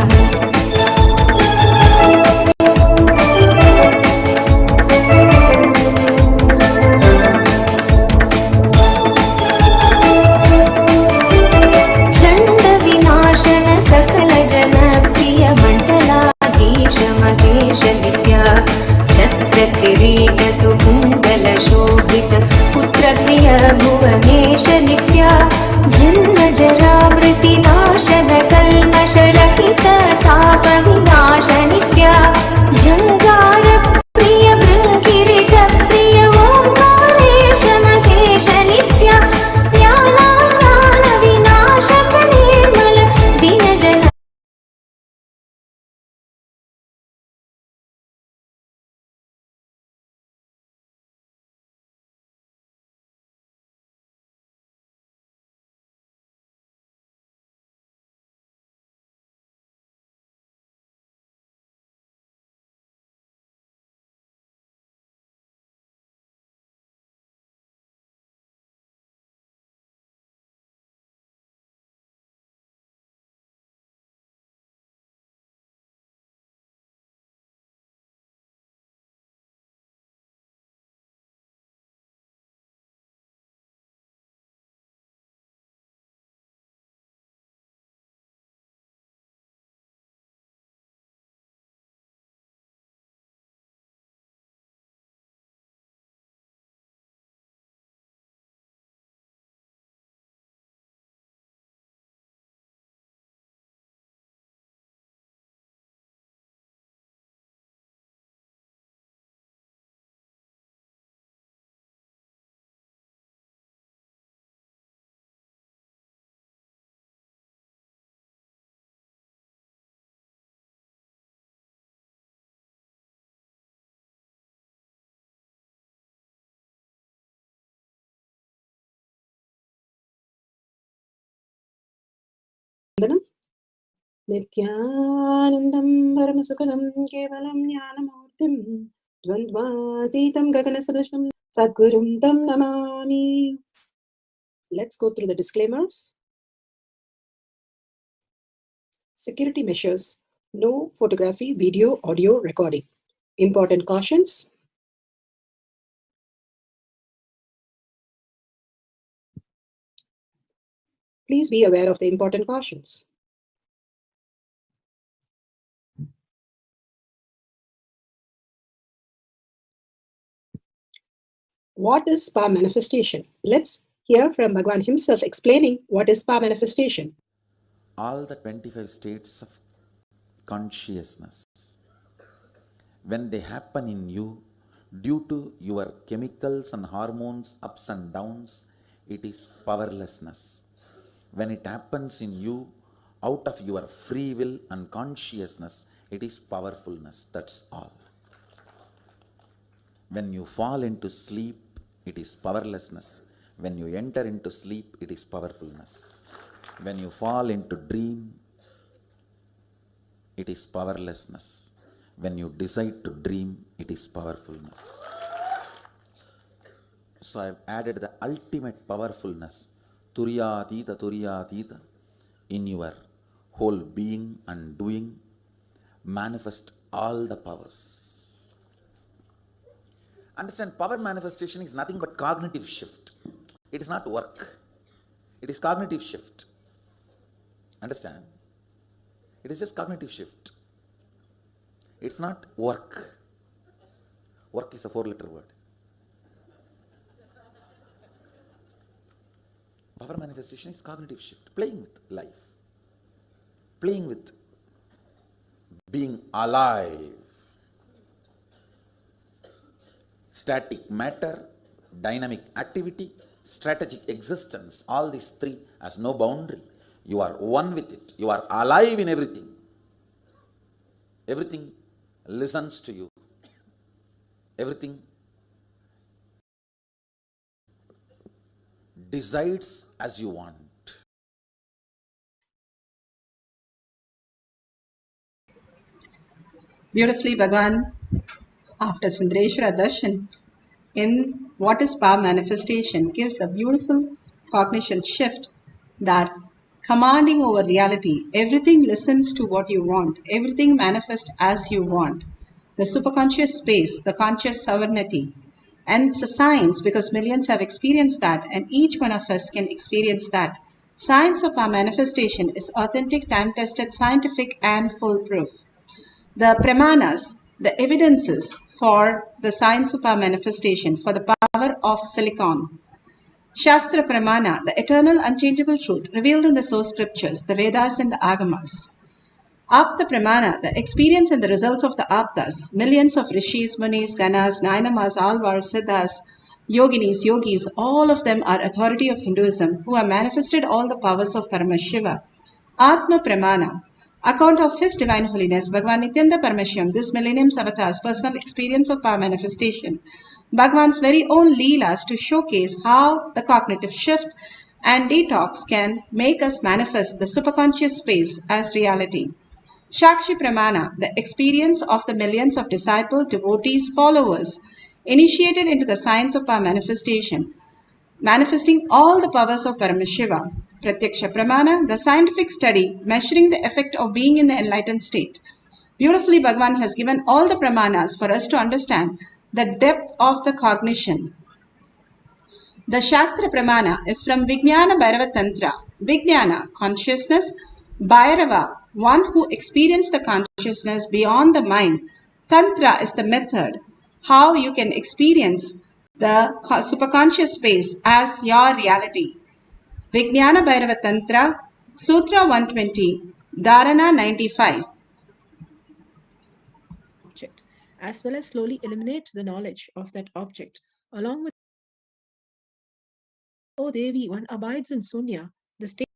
सकल जन प्रिय मण्डलाधीश महेश नित्या छत्र किरीट सुकुण्डल शोभित पुत्र प्रिय भुवनेश नित्या जन्म जरा मृति नाशन कल्मष रहित ताप विनाश नित्या जंगार प्रिय भृंगिरिट प्रिय ओंकारेश महेश नित्या ज्ञानाज्ञान विनाशक निर्मल दीन जन Nithyanandam Paramashivoham Kevalam Jnanamurtim Dvandvatitam Gaganasadasham Sadgurum Tam Namami. Let's go through the disclaimers. Security measures. No photography, video, audio recording. Important cautions. Please be aware of the important cautions. What is spa manifestation? Let's hear from Bhagwan himself explaining what is spa manifestation. All the 25 states of consciousness, when they happen in you, due to your chemicals and hormones ups and downs, it is powerlessness. When it happens in you, out of your free will and consciousness, it is powerfulness. That's all. When you fall into sleep, it is powerlessness. When you enter into sleep, it is powerfulness. When you fall into dream, it is powerlessness. When you decide to dream, it is powerfulness. So I have added the ultimate powerfulness, Turyatita, in your whole being and doing, manifest all the powers. Understand, power manifestation is nothing but cognitive shift. It is not work. It is cognitive shift. Understand? It is just cognitive shift. It's not work. Work is a 4-letter word. Power manifestation is cognitive shift, playing with life, playing with being alive. Static matter, dynamic activity, strategic existence, all these three has no boundary. You are one with it. You are alive in everything. Everything listens to you. Everything decides as you want. Beautifully, Bhagavan, after Sundareshwara Darshan, in What is Power Manifestation, gives a beautiful cognition shift that commanding over reality, everything listens to what you want, everything manifests as you want. The superconscious space, the conscious sovereignty, and it's a science because millions have experienced that, and each one of us can experience that. Science of our manifestation is authentic, time tested, scientific, and foolproof. The pramanas, the evidences for the science of our manifestation, for the power of silicon. Shastra Pramana, the eternal unchangeable truth revealed in the source scriptures, the Vedas and the Agamas. Apta Pramana, the experience and the results of the Aptas, millions of rishis, munis, ganas, nainamas, alvars, siddhas, yoginis, yogis, all of them are authority of Hinduism who have manifested all the powers of Paramashiva. Atma Pramana, account of His Divine Holiness, Bhagavan Nithyananda Paramashivam, this millennium's avatar's personal experience of power manifestation. Bhagavan's very own Leelas to showcase how the cognitive shift and detox can make us manifest the superconscious space as reality. Shakshi Pramana, the experience of the millions of disciples, devotees, followers, initiated into the science of power manifestation, manifesting all the powers of Paramashiva. Pratyaksha Pramana, the scientific study measuring the effect of being in the enlightened state. Beautifully, Bhagavan has given all the pramanas for us to understand the depth of the cognition. The Shastra Pramana is from Vijnana Bhairava Tantra. Vijnana, consciousness. Bhairava, one who experienced the consciousness beyond the mind. Tantra is the method, how you can experience the superconscious space as your reality. Vijnana Bhairava Tantra, Sutra 120, Dharana 95. Object, as well as slowly eliminate the knowledge of that object. Along with O Devi, one abides in Sunya, the state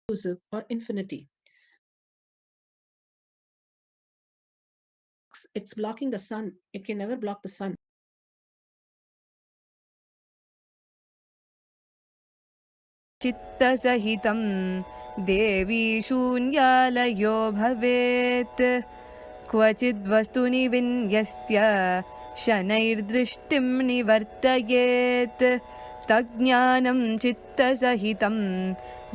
inclusive or infinity. It's blocking the sun. It can never block the sun. चित्तसहितं देवी शून्यालयो भवेत् क्वचिद्वस्तुनि विन्यस्य शनैर्दृष्टिं निवर्तयेत् तज्ज्ञानं चित्तसहितं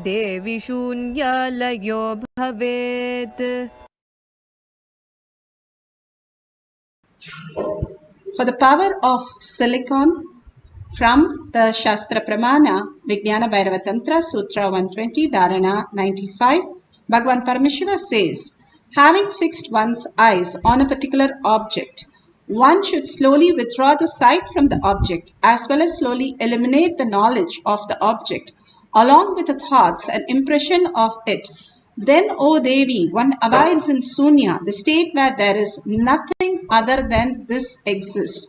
देवी शून्यालयो भवेत्. For the power of silicon, from the Shastra Pramana, Vijnana Bhairava Tantra, Sutra 120, Dharana 95, Bhagavan Paramashiva says, having fixed one's eyes on a particular object, one should slowly withdraw the sight from the object as well as slowly eliminate the knowledge of the object along with the thoughts and impression of it. Then, O Devi, one abides in Sunya, the state where there is nothing other than this exists,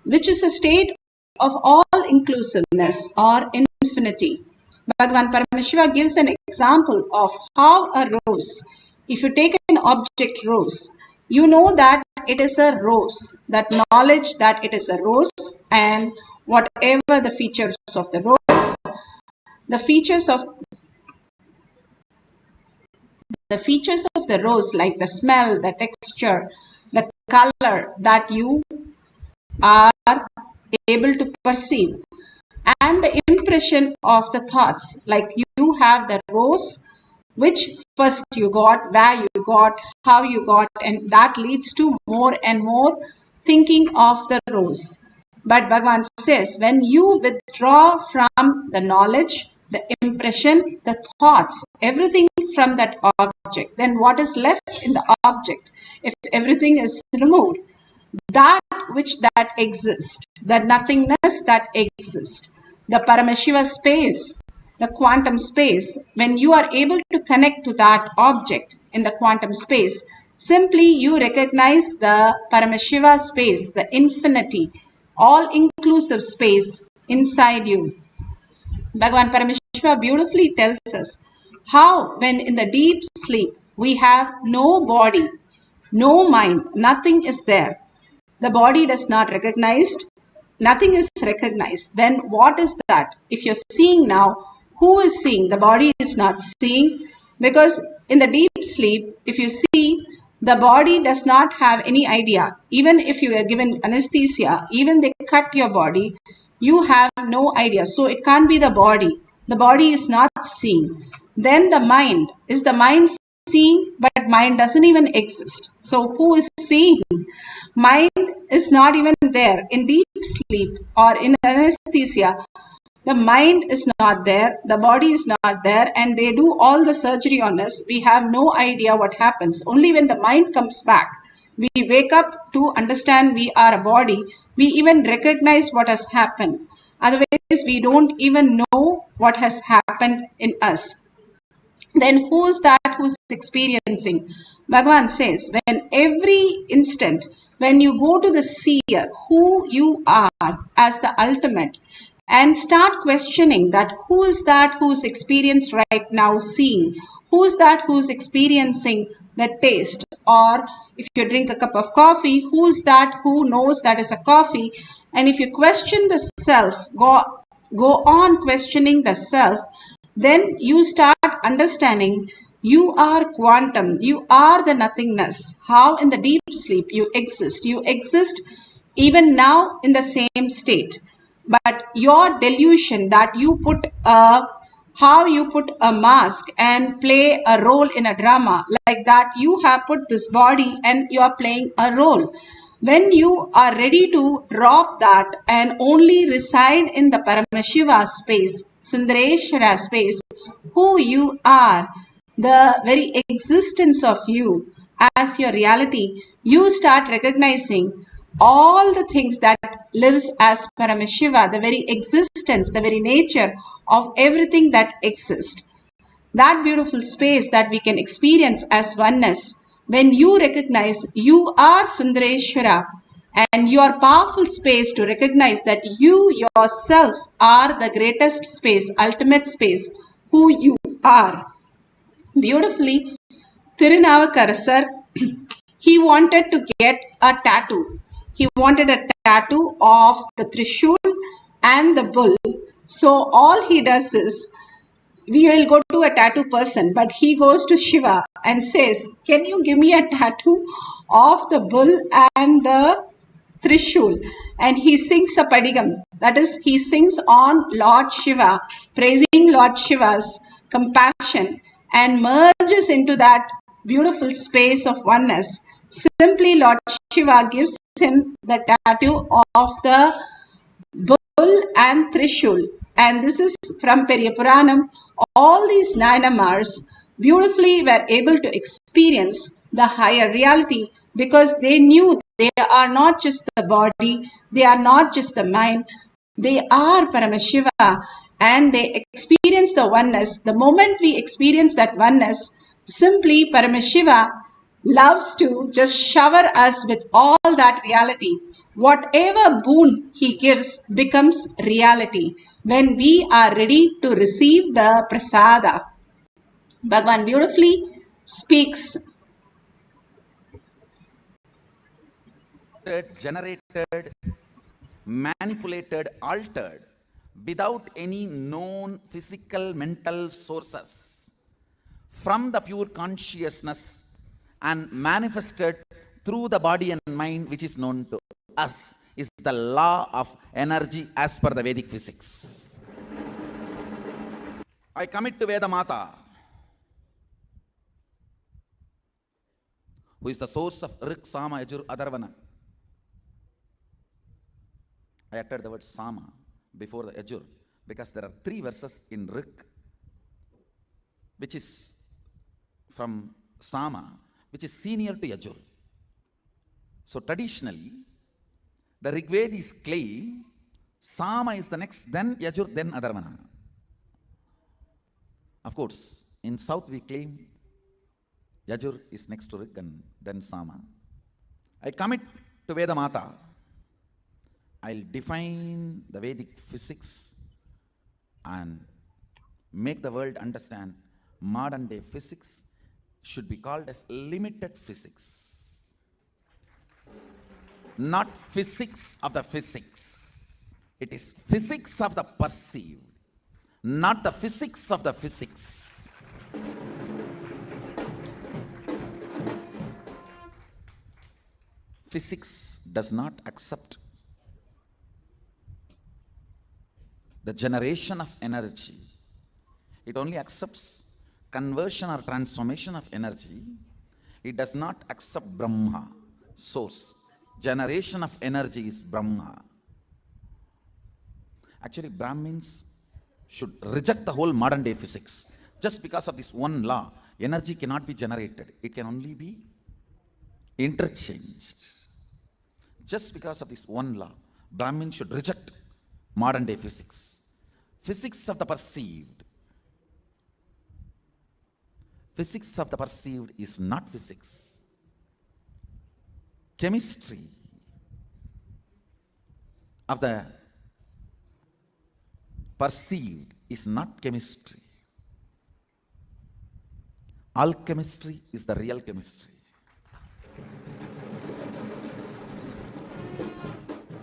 which is a state of all-inclusiveness or infinity. Bhagavan Paramashiva gives an example of how a rose, if you take an object rose, you know that it is a rose, that knowledge that it is a rose, and whatever the features of the rose, the features of the rose, like the smell, the texture, the color that you are able to perceive, and the impression of the thoughts, like you have the rose, which first you got, where you got, how you got, and that leads to more and more thinking of the rose. But Bhagavan says, when you withdraw from the knowledge, the impression, the thoughts, everything from that object, then what is left in the object if everything is removed? That which that exists, that nothingness that exists, the Paramashiva space, the quantum space, when you are able to connect to that object in the quantum space, simply you recognize the Paramashiva space, the infinity, all-inclusive space inside you. Bhagavan Paramashiva beautifully tells us how when in the deep sleep we have no body, no mind, nothing is there. The body does not recognize, nothing is recognized. Then what is that? If you're seeing now, who is seeing? The body is not seeing because In the deep sleep, if you see, the body does not have any idea. Even if you are given anesthesia, even they cut your body, you have no idea. So it can't be the body. The body is not seeing. Then the mind. Is the mind seeing? But mind doesn't even exist. So who is seeing? Mind is not even there. In deep sleep or in anesthesia, the mind is not there, the body is not there, and they do all the surgery on us. We have no idea what happens. Only when the mind comes back, we wake up to understand we are a body. We even recognize what has happened. Otherwise, we don't even know what has happened in us. Then who's that who's experiencing? Bhagavan says, when every instant, when you go to the seer, who you are as the ultimate, and start questioning that who is that who's experienced right now seeing, who's that who's experiencing the taste, or if you drink a cup of coffee, who's that who knows that is a coffee. And if you question the self, go on questioning the self, then you start understanding you are quantum, you are the nothingness. How in the deep sleep you exist even now in the same state. But your delusion that you put how you put a mask and play a role in a drama, like that you have put this body and you are playing a role. When you are ready to drop that and only reside in the Paramashiva space, Sundareshwara space, who you are, the very existence of you as your reality, you start recognizing all the things that lives as Paramashiva, the very existence, the very nature of everything that exists. That beautiful space that we can experience as oneness, when you recognize you are Sundareshwara, and your powerful space to recognize that you yourself are the greatest space, ultimate space, who you are. Beautifully, Thirunavukarasar, he wanted to get a tattoo. He wanted a tattoo of the Trishul and the bull. So all he does is, we will go to a tattoo person, but he goes to Shiva and says, can you give me a tattoo of the bull and the Trishul? And he sings a padigam. That is, he sings on Lord Shiva, praising Lord Shiva's compassion, and merges into that beautiful space of oneness. Simply, Lord Shiva gives him the tattoo of the bull and Trishul. And this is from Periya Puranam. All these Nayanamars beautifully were able to experience the higher reality because they knew they are not just the body, they are not just the mind, they are Paramashiva, and they experience the oneness. The moment we experience that oneness, simply Paramashiva loves to just shower us with all that reality. Whatever boon he gives becomes reality when we are ready to receive the prasada. Bhagavan beautifully speaks. Generated, manipulated, altered without any known physical mental sources from the pure consciousness and manifested through the body and mind, which is known to us, is the law of energy as per the Vedic physics. I commit to Veda Mata, who is the source of Rik, Sama, Yajur, Adharvana. I uttered the word Sama before the Yajur because there are 3 verses in Rik, which is from Sama, which is senior to Yajur. So traditionally, the Rigvedis claim Sama is the next, then Yajur, then Adharvana. Of course, in South we claim Yajur is next to Rig and then Sama. I commit to Veda Mata. I'll define the Vedic physics and make the world understand modern day physics should be called as limited physics. Not physics of the physics. It is physics of the perceived, not the physics of the physics. Physics does not accept the generation of energy. It only accepts conversion or transformation of energy. It does not accept Brahma, source. Generation of energy is Brahma. Actually, Brahmins should reject the whole modern day physics. Just because of this one law, energy cannot be generated. It can only be interchanged. Just because of this one law, Brahmins should reject modern day physics. Physics of the perceived. Physics of the perceived is not physics. Chemistry of the perceived is not chemistry. Alchemistry is the real chemistry.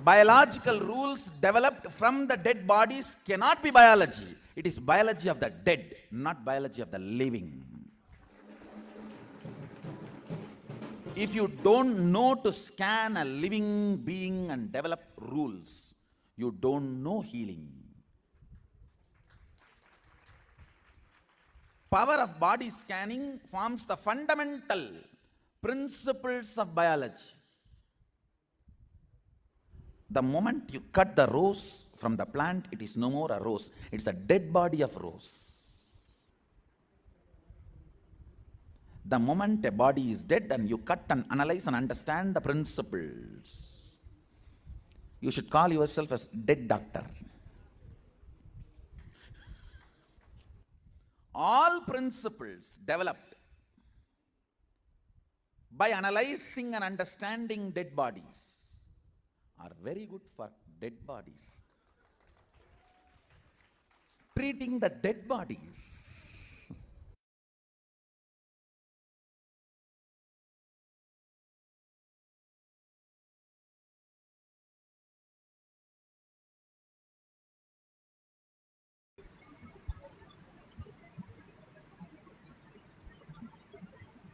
Biological rules developed from the dead bodies cannot be biology. It is biology of the dead, not biology of the living. If you don't know to scan a living being and develop rules, you don't know healing. Power of body scanning forms the fundamental principles of biology. The moment you cut the rose from the plant, it is no more a rose. It's a dead body of rose. The moment a body is dead and you cut and analyze and understand the principles, you should call yourself as dead doctor. All principles developed by analyzing and understanding dead bodies are very good for dead bodies. Treating the dead bodies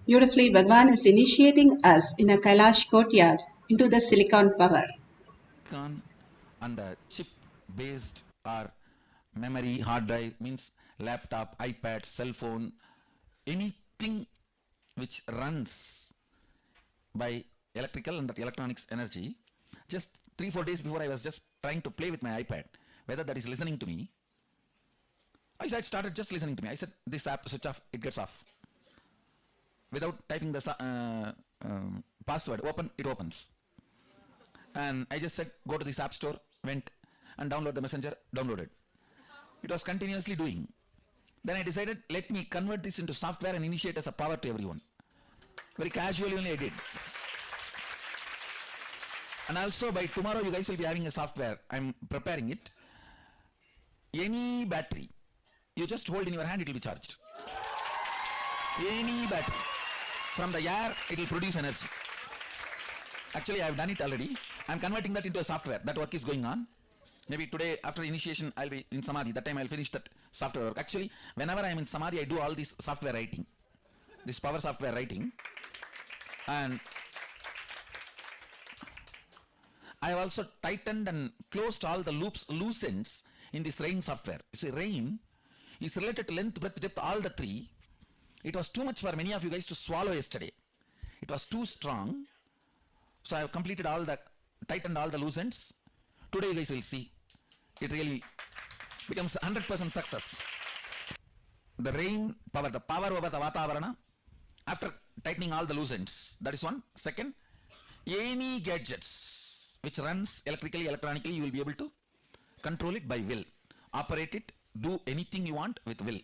Beautifully, Bhagavan is initiating us in a Kailash courtyard into the silicon power. And the chip based or memory hard drive means laptop, iPad, cell phone, anything which runs by electrical and electronics energy. Just 3-4 days before, I was just trying to play with my iPad, whether that is listening to me. I said, started just listening to me. I said, this app switch off, it gets off. Without typing the password, open, it opens. And I just said, go to this app store, went and download the messenger, downloaded. It was continuously doing. Then I decided, let me convert this into software and initiate as a power to everyone. Very casually only I did. And also by tomorrow you guys will be having a software. I'm preparing it. Any battery, you just hold in your hand, it will be charged. Any battery. From the air, it will produce energy. Actually, I have done it already. I'm converting that into a software. That work is going on. Maybe today, after initiation, I'll be in Samadhi. That time I'll finish that software work. Actually, whenever I'm in Samadhi, I do all this software writing. This power software writing. And I have also tightened and closed all the loops, loose ends in this rain software. You see, rain is related to length, breadth, depth, all the three. It was too much for many of you guys to swallow yesterday. It was too strong. So I have completed all the, tightened all the loose ends. Today you guys will see. It really becomes 100% success. The rain power, the power over the Vatavarana, after tightening all the loose ends. That is one. Second, any gadgets which runs electrically, electronically, you will be able to control it by will. Operate it, do anything you want with will.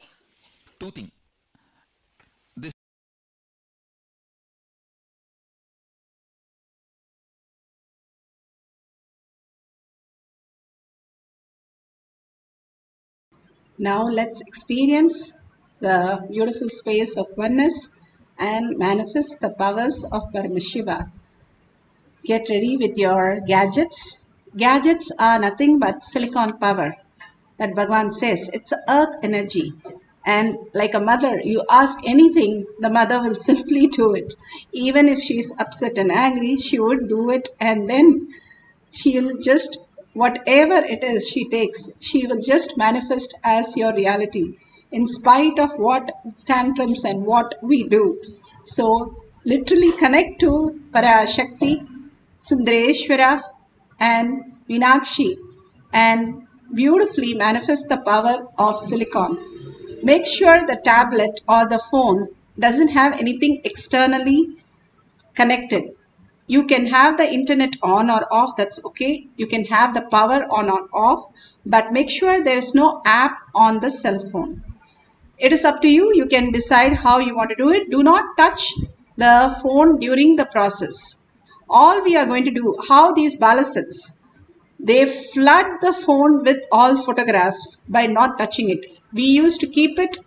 Two things. Now let's experience the beautiful space of oneness and manifest the powers of Paramashiva. Get ready with your gadgets. Gadgets are nothing but silicon power. That Bhagavan says, it's earth energy. And like a mother, you ask anything, the mother will simply do it. Even if she's upset and angry, she would do it, and then she'll just, whatever it is she takes, she will just manifest as your reality, in spite of what tantrums and what we do. So, literally connect to Parashakti, Sundareshwara, and Meenakshi, and beautifully manifest the power of silicon. Make sure the tablet or the phone doesn't have anything externally connected. You can have the internet on or off, that's okay. You can have the power on or off, but make sure there is no app on the cell phone. It is up to you. You can decide how you want to do it. Do not touch the phone during the process. All we are going to do, how these balasats, they flood the phone with all photographs by not touching it. We used to keep it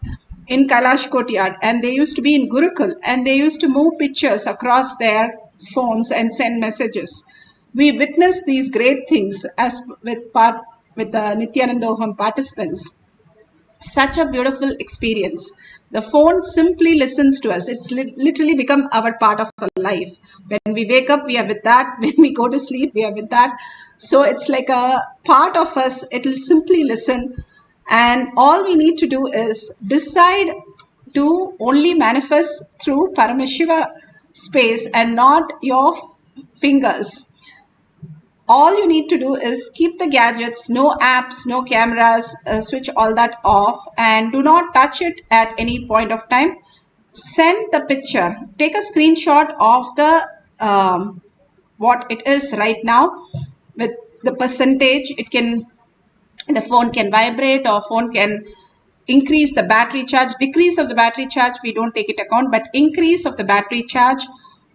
in Kailash courtyard, and they used to be in Gurukul, and they used to move pictures across their phones and send messages. We witnessed these great things as with the Nithyananda participants. Such a beautiful experience. The phone simply listens to us. It's literally become our part of our life. When we wake up, we are with that. When we go to sleep, we are with that. So it's like a part of us. It'll simply listen. And all we need to do is decide to only manifest through Paramashiva space and not your fingers. All you need to do is keep the gadgets, no apps, no cameras, switch all that off, and do not touch it at any point of time. Send the picture, take a screenshot of the what it is right now with the percentage. It can, the phone can vibrate, or phone can increase the battery charge. Decrease of the battery charge, we don't take it account, but increase of the battery charge.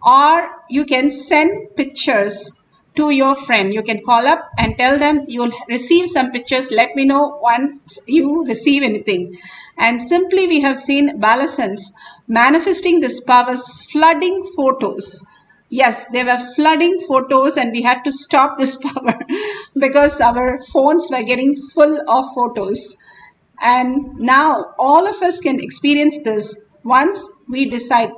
Or you can send pictures to your friend. You can call up and tell them you'll receive some pictures. Let me know once you receive anything. And simply we have seen Balasans manifesting this powers, flooding photos. Yes, they were flooding photos, and we had to stop this power because our phones were getting full of photos. And now all of us can experience this once we decide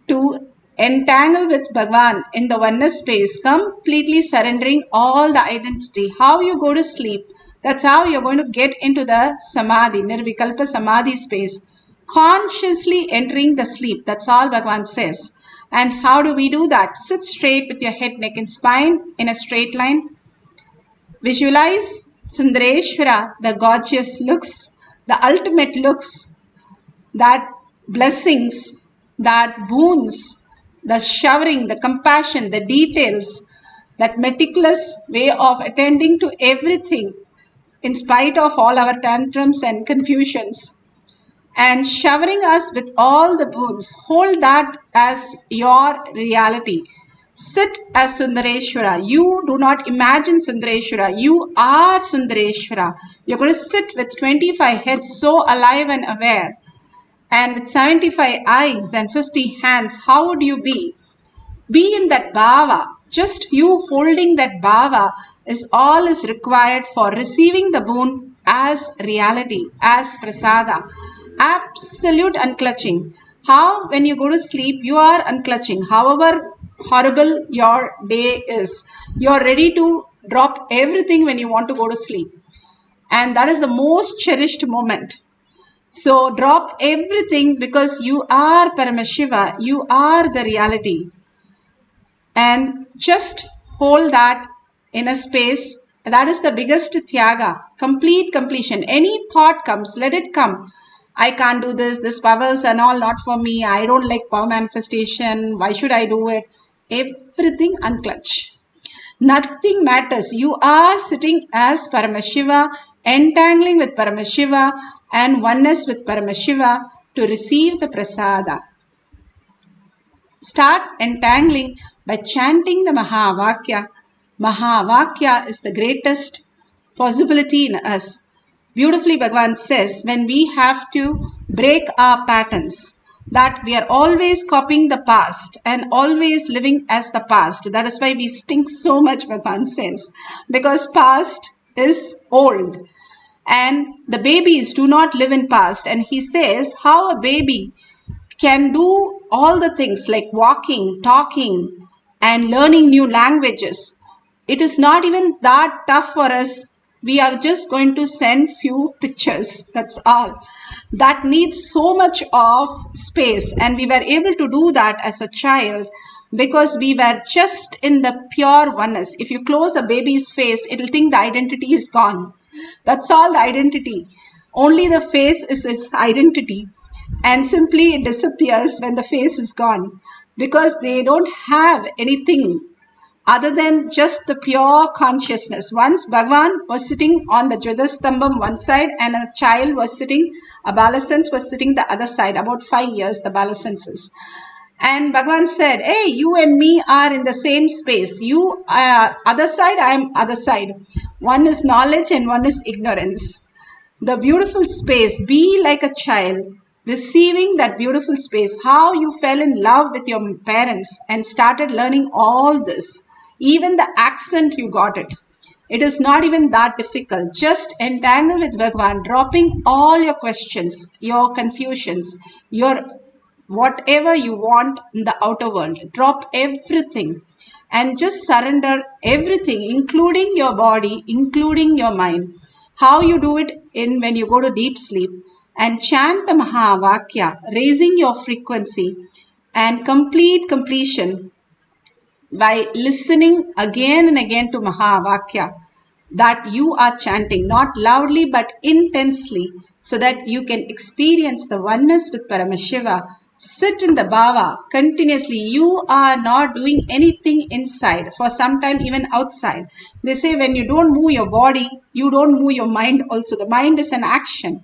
to entangle with Bhagwan in the oneness space, completely surrendering all the identity. How you go to sleep, that's how you're going to get into the Samadhi, Nirvikalpa Samadhi space. Consciously entering the sleep, that's all Bhagwan says. And how do we do that? Sit straight with your head, neck and spine in a straight line. Visualize Sundareshwara, the gorgeous looks, the ultimate looks, that blessings, that boons, the showering, the compassion, the details, that meticulous way of attending to everything in spite of all our tantrums and confusions, and showering us with all the boons. Hold that as your reality. Sit as Sundareshwara. You do not imagine Sundareshwara. You are Sundareshwara. You're going to sit with 25 heads, so alive and aware. And with 75 eyes and 50 hands, how would you be? Be in that bhava. Just you holding that bhava is all is required for receiving the boon as reality, as prasada. Absolute unclutching. How when you go to sleep, you are unclutching. However horrible your day is, you are ready to drop everything when you want to go to sleep. And that is the most cherished moment. So drop everything because you are Paramashiva, you are the reality. And just hold that in a space. That is the biggest tyaga, complete completion. Any thought comes, let it come. I can't do this powers and all not for me. I don't like power manifestation. Why should I do it? Everything unclutch. Nothing matters. You are sitting as Paramashiva, entangling with Paramashiva and oneness with Paramashiva to receive the prasada. Start entangling by chanting the Mahavakya. Mahavakya is the greatest possibility in us. Beautifully Bhagavan says, when we have to break our patterns, that we are always copying the past and always living as the past. That is why we stink so much, Bhagavan says, because past is old. and the babies do not live in past. And he says how a baby can do all the things like walking, talking, and learning new languages. It is not even that tough for us. We are just going to send few pictures. That's all. That needs so much of space. And we were able to do that as a child because we were just in the pure oneness. If you close a baby's face, it'll think the identity is gone. That's all the identity. Only the face is its identity. And simply it disappears when the face is gone because they don't have anything other than just the pure consciousness. Once Bhagavan was sitting on the Jwadastambam one side and a child was sitting, a balacens was sitting the other side, about 5 years, the balacenses. And Bhagavan said, hey, you and me are in the same space. You are other side, I am other side. One is knowledge and one is ignorance. The beautiful space, be like a child, receiving that beautiful space, how you fell in love with your parents and started learning all this. Even the accent, you got it. It is not even that difficult. Just entangle with Bhagavan, dropping all your questions, your confusions, your whatever you want in the outer world. Drop everything and just surrender everything, including your body, including your mind. How you do it in when you go to deep sleep and chant the Mahavakya, raising your frequency and completion by listening again and again to Mahavakya that you are chanting, not loudly but intensely, so that you can experience the oneness with Paramashiva. Sit in the bhava continuously. You are not doing anything inside, for some time even outside. They say when you don't move your body, you don't move your mind also. The mind is an action.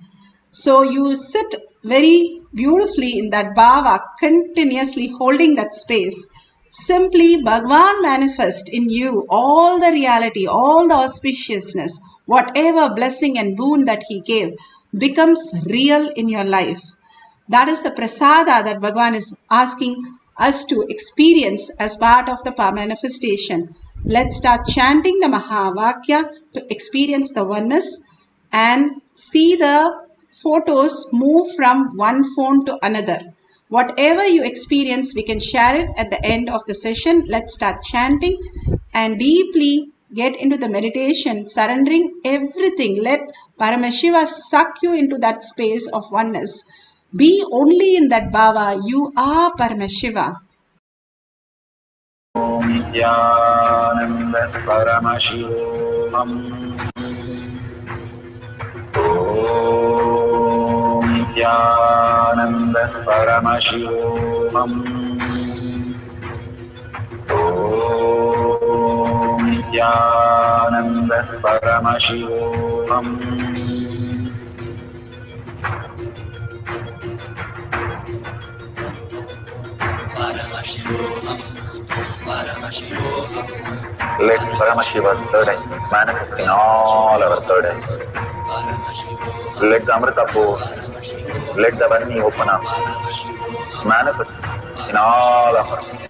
So you sit very beautifully in that bhava, continuously holding that space. Simply Bhagavan manifest in you all the reality, all the auspiciousness, whatever blessing and boon that he gave becomes real in your life. That is the prasada that Bhagavan is asking us to experience as part of the manifestation. Let's start chanting the Mahavakya to experience the oneness and see the photos move from one phone to another. Whatever you experience, we can share it at the end of the session. Let's start chanting and deeply get into the meditation, surrendering everything. Let Paramashiva suck you into that space of oneness. Be only in that bhava. You are Paramashiva. Nithyananda Paramashivoham. Nithyananda Paramashivoham. Nithyananda Paramashivoham. Let Paramashiva's third eye manifest in all our third eyes. Let the Amrita pour, let the Varni open up, manifest in all of us.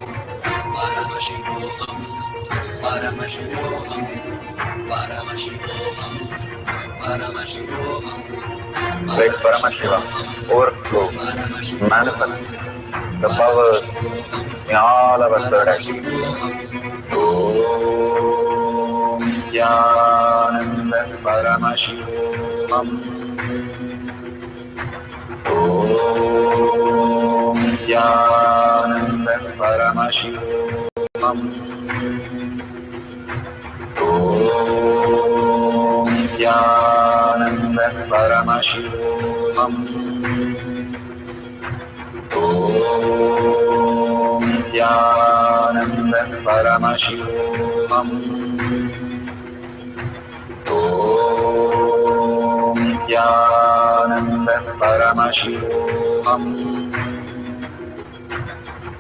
Let Paramashiva overflow, manifest the powers in all our third eyes. Om Nithyananda Paramashivoham. Om Nithyananda Paramashivoham. Om Nithyananda Paramashivoham. Om Nithyananda Paramashivoham. Om Nithyananda Paramashivoham.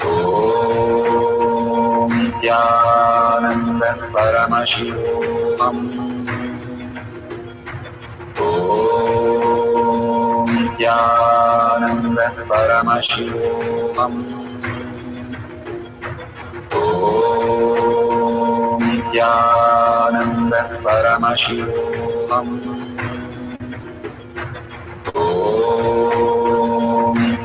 Om Nithyananda Paramashivoham. Om Nithyananda Paramashivoham. Om Nithyananda Paramashivoham.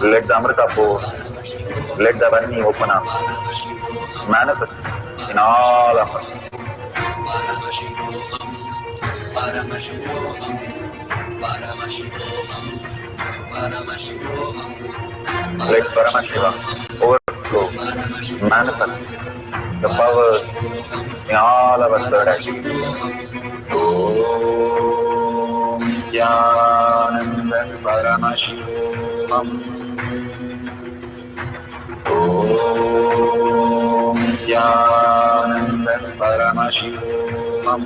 Let the Amrita pour. Let the Vani open up. Manifest in all of us. Paramashivoham, Paramashivoham, Paramashivoham, Paramashivoham. Let Paramashiva overflow, manifest the powers in all our third eye. Om Jnananda Paramashivoham. Om Jnananda Paramashivoham.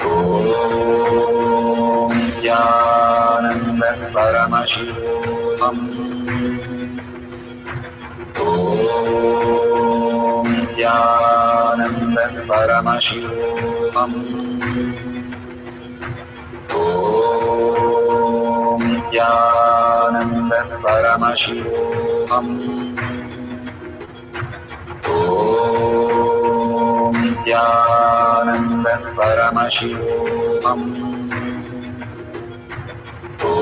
Om Jnananda Paramashivoham. Om Jnananda Paramashivoham. Om Jnananda Paramashivoham. Om Jnananda Paramashivoham. Om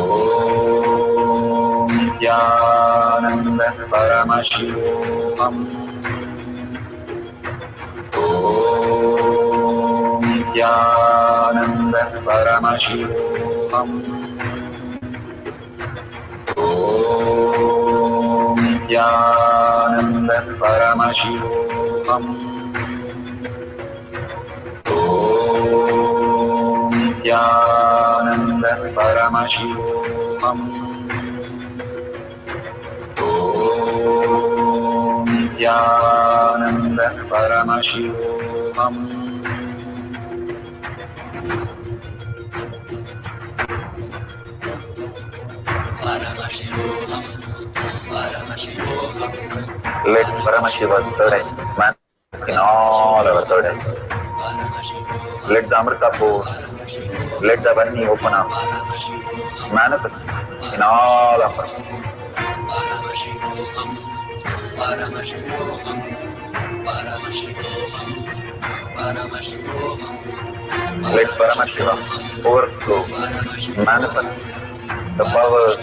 Jnananda Paramashivoham. Om Jnananda Paramashivoham. Om Jnananda Paramashivoham. Om Jnananda Paramashivoham. Om Jnananda Paramashivoham. Paramashivoham, Paramashivoham. Let Paramashiva's third eye manifest in all our third eyes. Let the Amrita pour. Let the Vani open up. Manifest in all of us. Paramashivoham, Paramashivoham, Paramashivoham, Paramashivoham. Let Paramashiva overflow, manifest the powers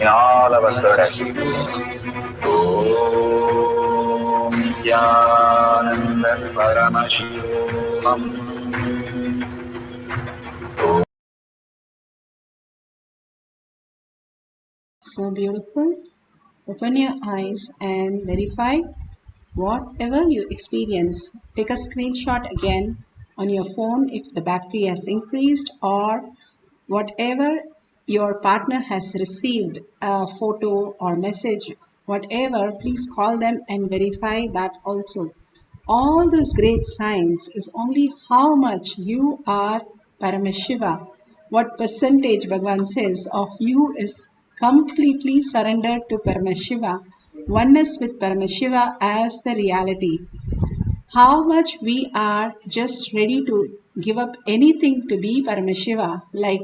in all our third eyes. Om Jnananda Paramashivoham. So beautiful. Open your eyes and verify whatever you experience. Take a screenshot again on your phone if the battery has increased, or whatever your partner has received, a photo or message, whatever, please call them and verify that also. All these great signs is only how much you are Paramashiva. What percentage Bhagavan says of you is completely surrendered to Paramashiva, oneness with Paramashiva as the reality. How much we are just ready to give up anything to be Paramashiva, like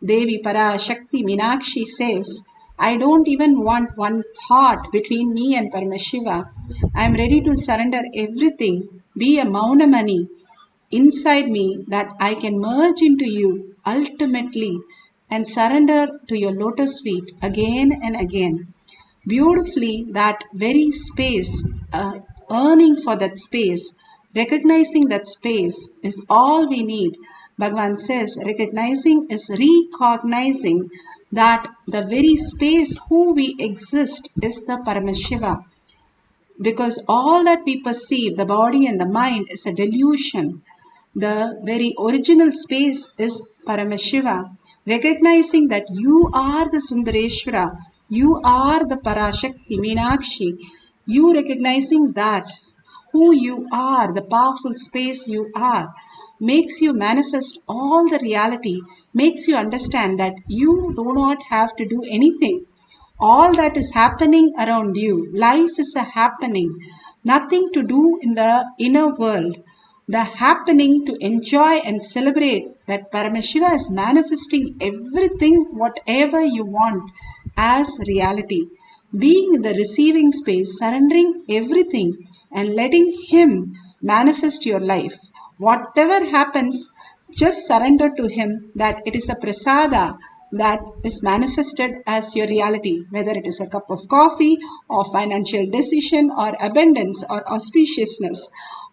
Devi Parashakti Meenakshi says, I don't even want one thought between me and Paramashiva. I am ready to surrender everything, be a Maunamani inside me, that I can merge into you ultimately and surrender to your lotus feet again and again. Beautifully, that very space, earning for that space, recognizing that space is all we need. Bhagavan says recognizing is recognizing that the very space who we exist is the Paramashiva. Because all that we perceive, the body and the mind, is a delusion. The very original space is Paramashiva. Recognizing that you are the Sundareshwara, you are the Parashakti, Meenakshi, you recognizing that who you are, the powerful space you are, makes you manifest all the reality, makes you understand that you do not have to do anything. All that is happening around you, life is a happening, nothing to do in the inner world. The happening to enjoy and celebrate that Paramashiva is manifesting everything, whatever you want as reality. Being in the receiving space, surrendering everything and letting Him manifest your life. Whatever happens, just surrender to Him that it is a prasada that is manifested as your reality, whether it is a cup of coffee or financial decision or abundance or auspiciousness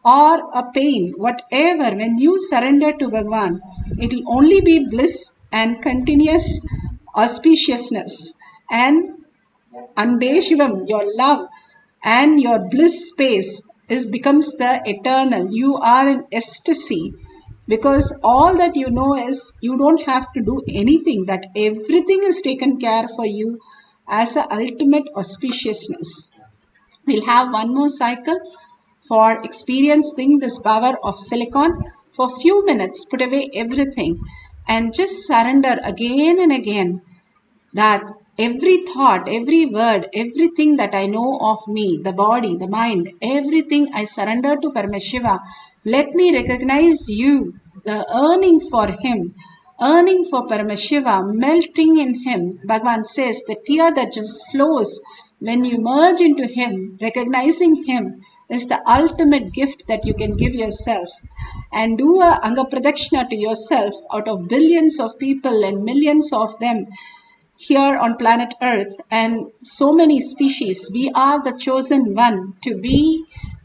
or a pain, whatever, when you surrender to Bhagavan, it will only be bliss and continuous auspiciousness and Anbeshivam, your love and your bliss space becomes the eternal. You are in ecstasy because all that you know is you don't have to do anything, that everything is taken care for you as a ultimate auspiciousness. We'll have one more cycle for experiencing this power of silicon. For few minutes, put away everything and just surrender again and again that every thought, every word, everything that I know of me, the body, the mind, everything I surrender to Paramashiva. Let me recognize you, the yearning for him, yearning for Paramashiva, melting in him. Bhagavan says the tear that just flows when you merge into him, recognizing him is the ultimate gift that you can give yourself. And do a Anga Pradakshina to yourself out of billions of people and millions of them here on planet Earth and so many species. We are the chosen one to be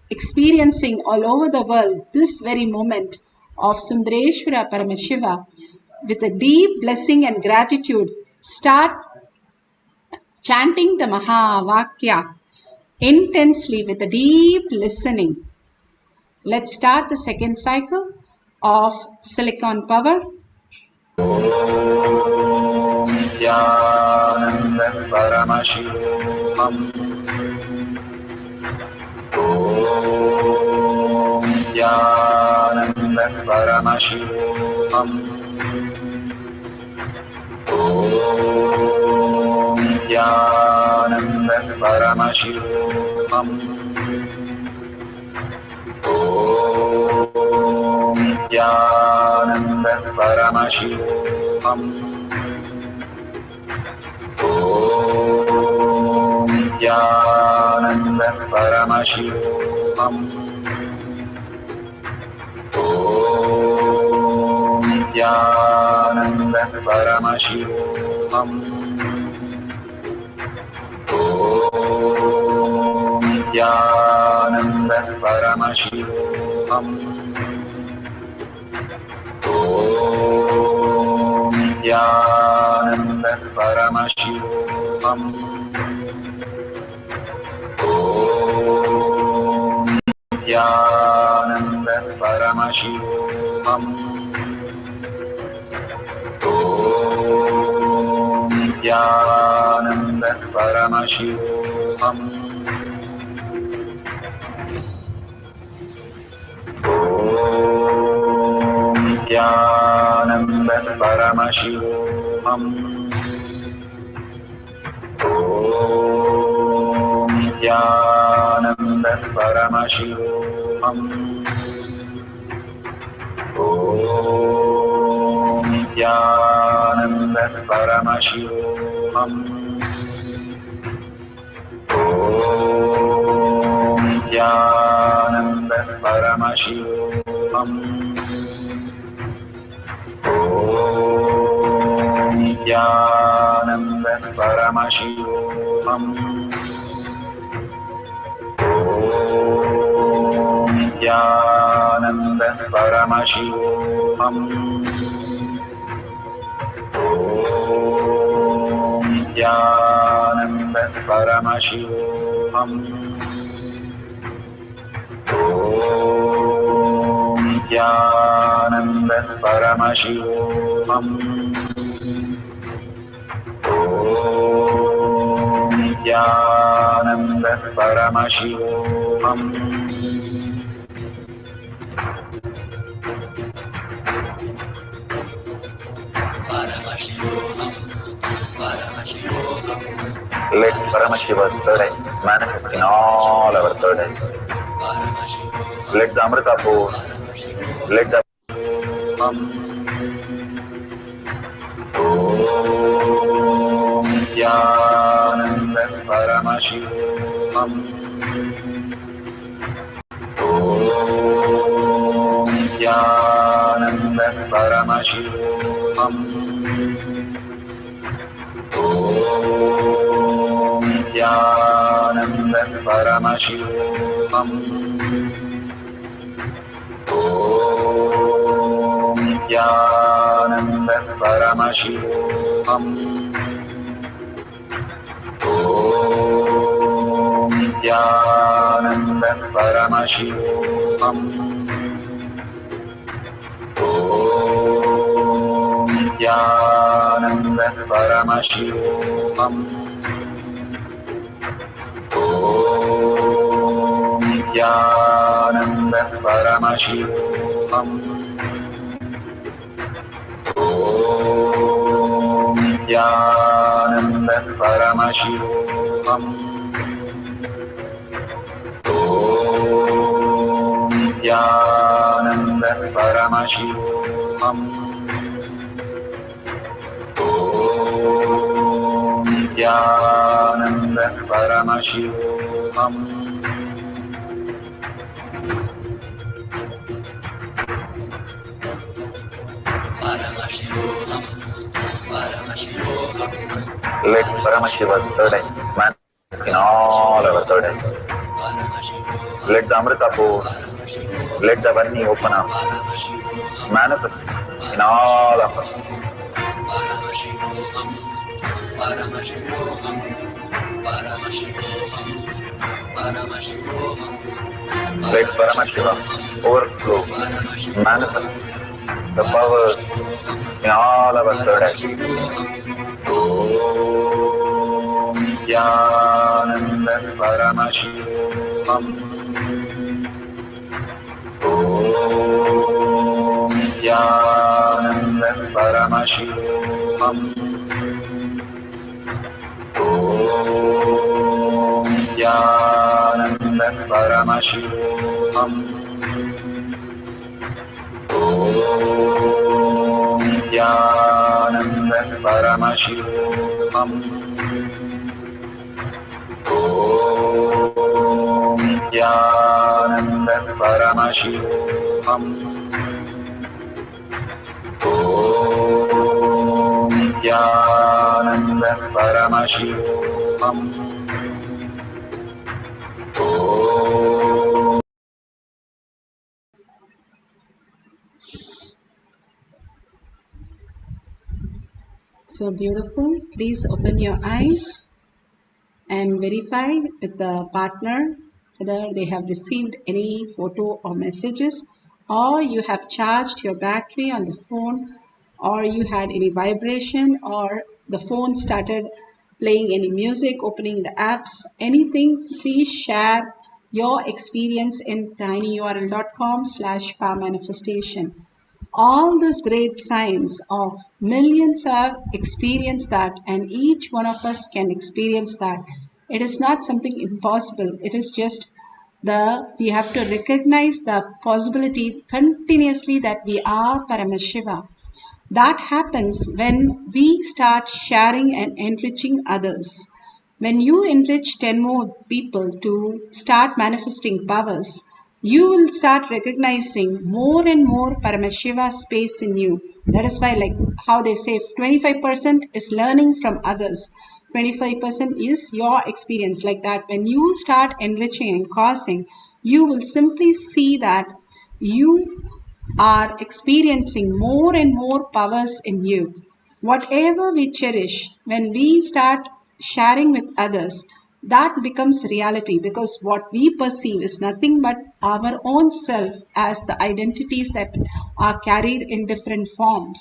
experiencing all over the world this very moment of Sundareshwara Paramashiva. With a deep blessing and gratitude, start chanting the Mahavakya intensely with a deep listening. Let's start the second cycle of Silicon Power. Nithyananda Paramashivoham. Om Nithyananda Paramashivoham. Om Nithyananda Paramashivoham. Om Nithyananda Paramashivoham. Om Nithyananda Paramashivoham. Om Nithyananda Paramashivoham. Om Nithyananda Paramashivoham. Om Nithyananda Paramashivoham. Om Nithyananda Paramashivoham. Om Nithyananda Paramashivoham. Om Nithyananda Paramashivoham. Om Nithyananda Paramashivoham. Om Nithyananda Paramashivoham. Om Nithyananda Paramashivoham. Om Nithyananda Paramashivoham. Om Nithyananda Paramashivoham. Om Nithyananda Paramashivoham. Om Nithyananda Paramashivoham. Om Nithyananda Paramashivoham. Paramashivoham. Paramashivoham. Let Paramashiva's third eye manifest in all our third eyes. Let the Amrita pour. Let the Om Nithyananda Paramashivoham. Om Nithyananda Paramashivoham. Paramashivoham. Om Nithyananda Paramashivam. Om Nithyananda Paramashivam. Om Nithyananda Paramashivam. Om Nithyananda Paramashivoham. Om Nithyananda Paramashivoham. Om Nithyananda Paramashivoham. Om Nithyananda Paramashivoham. Let Paramashiva's third eye manifest in all our third eyes. Let the Amrita pour, let the Varni open up, manifest in all of us. Let Paramashiva overflow, manifest the powers in all our third eyes. Om Nithyananda Paramashivoham. Om Nithyananda Paramashivoham. Om Nithyananda Paramashivoham. Om Nithyananda Paramashivoham. Om Nithyananda Paramashivoham. Om Nithyananda Paramashivoham. Om. So beautiful. Please open your eyes and verify with the partner whether they have received any photo or messages, or you have charged your battery on the phone, or you had any vibration, or the phone started playing any music, opening the apps, anything. Please share your experience in tinyurl.com/powermanifestation. All these great signs of millions have experienced that, and each one of us can experience that. It is not something impossible. It is just we have to recognize the possibility continuously that we are Paramashiva. That happens when we start sharing and enriching others. When you enrich 10 more people to start manifesting powers, you will start recognizing more and more Paramashiva space in you. That is why, like how they say, 25% is learning from others, 25% is your experience. Like that, when you start enriching and causing, you will simply see that you are experiencing more and more powers in you. Whatever we cherish, when we start sharing with others, that becomes reality, because what we perceive is nothing but our own self as the identities that are carried in different forms.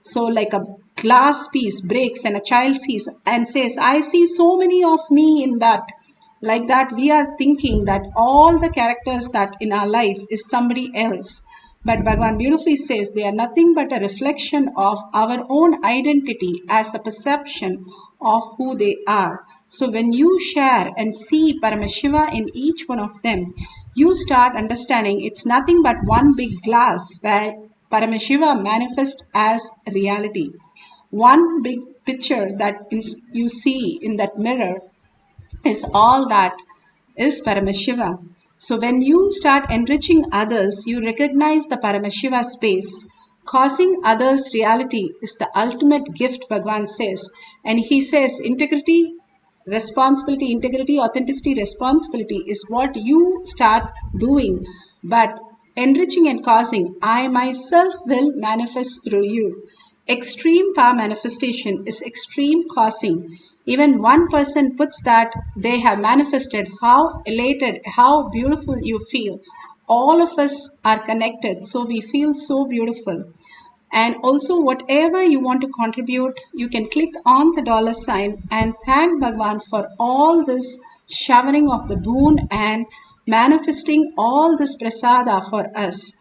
So like a glass piece breaks and a child sees and says, I see so many of me in that. Like that, we are thinking that all the characters that in our life is somebody else. But Bhagavan beautifully says they are nothing but a reflection of our own identity as a perception of who they are. So when you share and see Paramashiva in each one of them, you start understanding it's nothing but one big glass where Paramashiva manifests as reality. One big picture that you see in that mirror is all that is Paramashiva. So when you start enriching others, you recognize the Paramashiva space. Causing others reality is the ultimate gift, Bhagavan says. And he says integrity responsibility, integrity, authenticity, responsibility is what you start doing. But enriching and causing, I myself will manifest through you. Extreme power manifestation is extreme causing. Even one person puts that they have manifested, how elated, how beautiful you feel. All of us are connected, so we feel so beautiful. And also, whatever you want to contribute, you can click on the $ and thank Bhagwan for all this showering of the boon and manifesting all this prasada for us.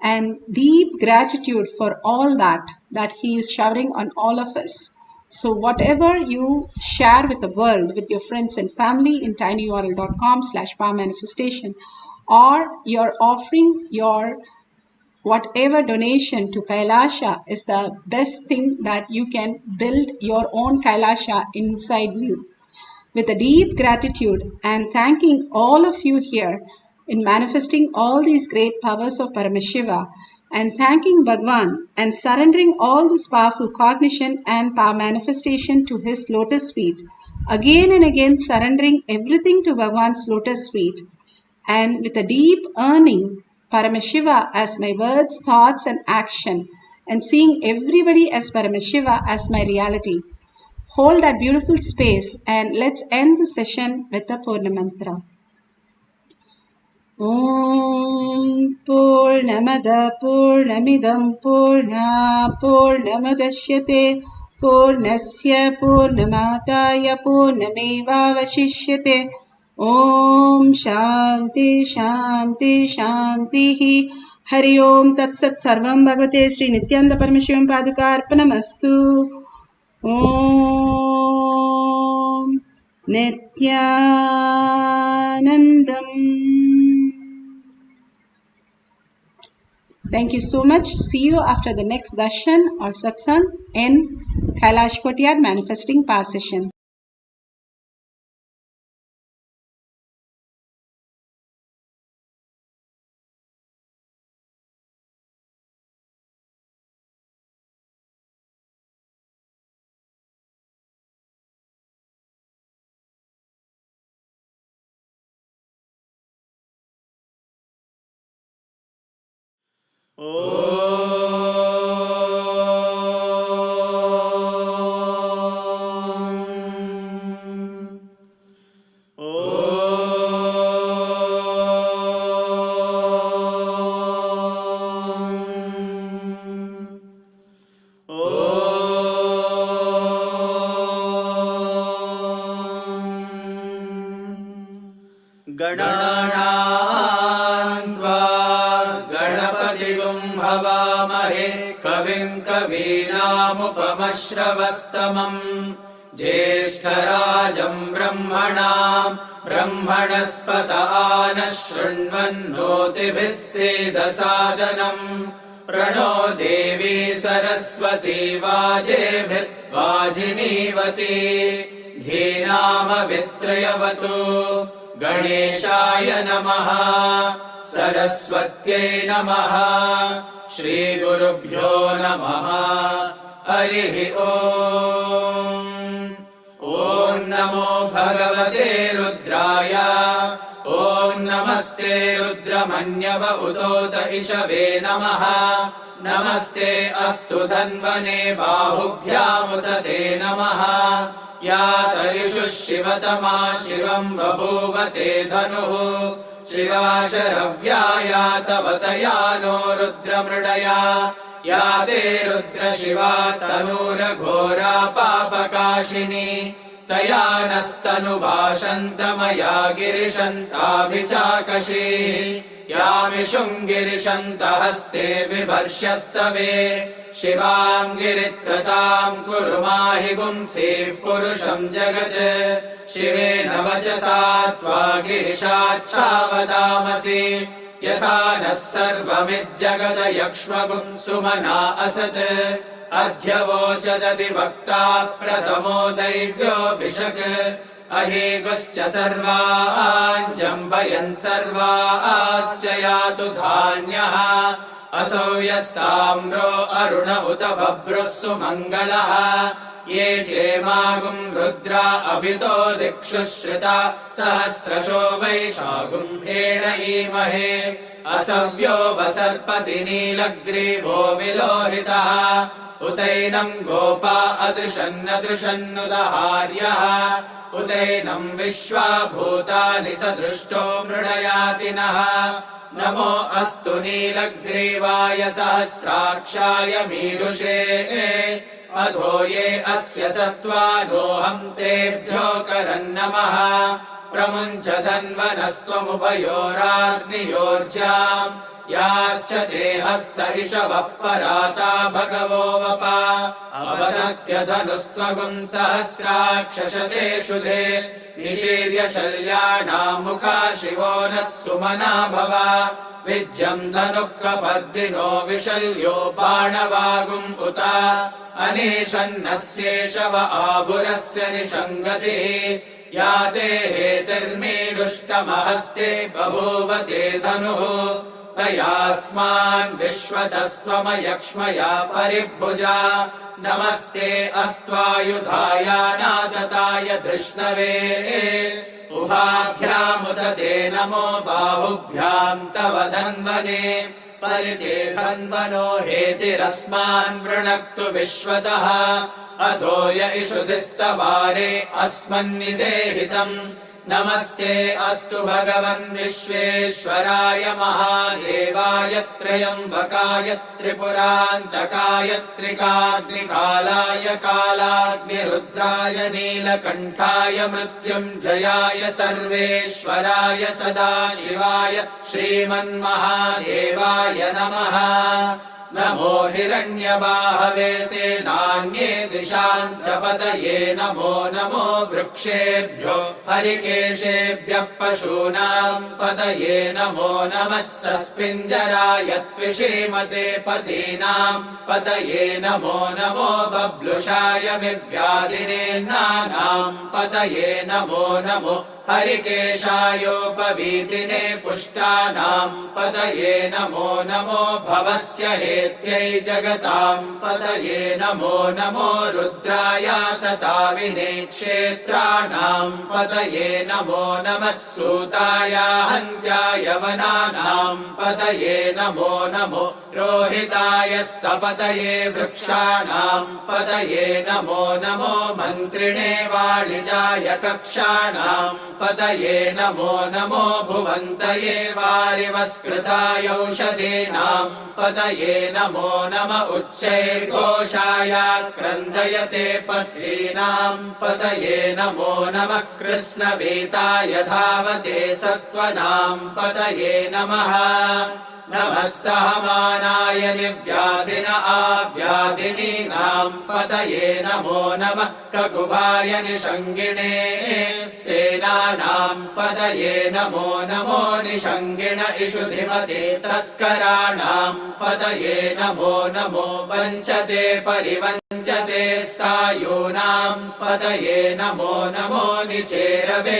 And deep gratitude for all that he is showering on all of us. So whatever you share with the world, with your friends and family in tinyurl.com/power manifestation, or you're offering your whatever donation to Kailasa, is the best thing that you can build your own Kailasa inside you. With a deep gratitude and thanking all of you here in manifesting all these great powers of Paramashiva, and thanking Bhagwan and surrendering all this powerful cognition and power manifestation to his lotus feet, again and again surrendering everything to Bhagwan's lotus feet, and with a deep earning Paramashiva as my words, thoughts and action, and seeing everybody as Paramashiva as my reality. Hold that beautiful space and let's end the session with the Purna Mantra. Om Purnamada Purnamidam Purna Purnamadashyate Purnasya Purnamataya Purnamevavashishyate. Om Shanti Shanti Shanti. Hari Om Tat Sat Sarvam Bhagavate Sri Nithyananda Paramashivam Padukarpanamastu. Om Nithyanandam. Thank you so much. See you after the next darshan or satsang in Kailash Kotyard Manifesting Power Session. गणानां त्वा गणपतिगुं हवामहे कविं कवीनामुपमश्रवस्तमम् ज्येष्ठराजं ब्रह्मणां ब्रह्मणस्पत आनः शृण्वन्नोतिभिः सेदसादनम् प्रणो देवी सरस्वती वाजेभिर्वाजिनीवती धीनामवित्रयवतु गणेशाय नमः सरस्वत्यै नमः श्रीगुरुभ्यो नमः हरिः ओम् ॐ नमो भगवते रुद्राय ॐ नमस्ते रुद्रमन्यव उतोत इषवे नमः नमस्ते अस्तु धन्वने बाहुभ्यामुत ते नमः या तरिषु शिवतमा शिवं बभूव ते धनुः शिवा शरव्या तव तया नो रुद्रमृडया या ते रुद्रशिवा तनूरघोरा पापकाशिनी तया नस्तनुभाषन्तमया गिरिशन्ताभिचाकशी यामिषुं गिरिशन्तहस्ते बिभर्ष्यस्तवे शिवां गिरित्रतां कुरु माहि पुंसीः पुरुषं जगत् शिवेन वचसा त्वा गिरिशाच्छावदामसि यथा नः सर्वमिज्जगदयक्ष्मगुं सुमना असत् अध्यवोचदति वक्ता प्रथमो दैव्योऽभिषक् अहेगुश्च सर्वान् जम्बयन् सर्वाश्च यातु धान्यः असौ यस्ताम्रो अरुण उत बभ्रुः सुमङ्गलः ये क्षेमागुं रुद्रा अभितो दिक्षु श्रिता सहस्रशो वैशागुम्भेण ईमहे असव्यो वसर्पति नीलग्रीवो विलोहितः उतैनं गोपा अदृशन्नदृशन्नुदहार्यः उतैनं विश्वा भूतानि सदृष्टो मृडयातिनः नमो अस्तु नीलग्रीवाय सहस्राक्षाय मीरुषे अधो ये अस्य सत्त्वादोऽहं तेभ्यो करन्नमः प्रमुञ्च धन्वनस्त्वमुभयोराग्नियोर्जाम् याश्च देहस्त इषवः पराता भगवो वपा अवदत्य धनुस्त्वगुं सहस्राक्षशतेषु धे निशीर्य शल्यानामुखा शिवो नः सुमना भव विज्यम् धनुःकपर्दिनो विशल्यो बाणवागुम् उत अनेशन्नस्येषव आभुरस्य निषङ्गतिः या ते हेतिर्मीडुष्टमहस्ते बभूव ते धनुः तयास्मान् विश्वतस्त्वमयक्ष्मया परिभुजा नमस्ते अस्त्वायुधाय नादताय धृष्णवे उभाभ्यामुदते नमो बाहुभ्याम् तव धन्वने परिते धन्वनो हेतिरस्मान् वृणक्तु विश्वतः अधो य इषुधिस्तवारे अस्मन्निदेहितम् नमस्ते अस्तु भगवन् विश्वेश्वराय महादेवाय त्र्यम्बकाय त्रिपुरान्तकाय त्रिकाग्निकालाय कालाग्निरुद्राय नीलकण्ठाय मृत्युञ्जयाय सर्वेश्वराय सदाशिवाय श्रीमन्महादेवाय नमः नमो हिरण्यबाहवे सेनान्ये दिशाम् च पतये नमो नमो वृक्षेभ्यो हरिकेशेभ्यः पशूनाम् पतये नमो नमः सस्पिञ्जराय त्विषीमते पतीनाम् पतये नमो नमो बब्लुषाय विव्याधिनेन्नानाम् पतये नमो नमो हरिकेशायोपवीतिने पुष्टानाम् पतये नमो नमो भवस्य हेत्यै जगताम् पतये नमो नमो रुद्राय तताविने क्षेत्राणाम् पतये नमो नमः सूताय हन्त्याय वनानाम् पतये नमो नमो रोहिताय स्तपतये वृक्षाणाम् पतये नमो नमो मन्त्रिणे वाणिजाय कक्षाणाम् पतये नमो नमो भुवन्तये वारिवस्कृताय औषधीनाम् पतये नमो नम उच्चैर्घोषाय क्रन्दयते पत्नीनाम् पतये नमो नमः कृत्स्नवीताय धावते सत्त्वनाम् पतये नमः नमः सहमानाय निव्याधिन आव्याधिनीनाम् पतये नमो नमः ककुभाय निषङ्गिणे सेनानाम् पतये नमो नमो निषङ्गिण इषुधिमते तस्कराणाम् पतये नमो नमो वञ्चते परिवञ्चते स्थायूनाम् पतये नमो नमो निचेरवे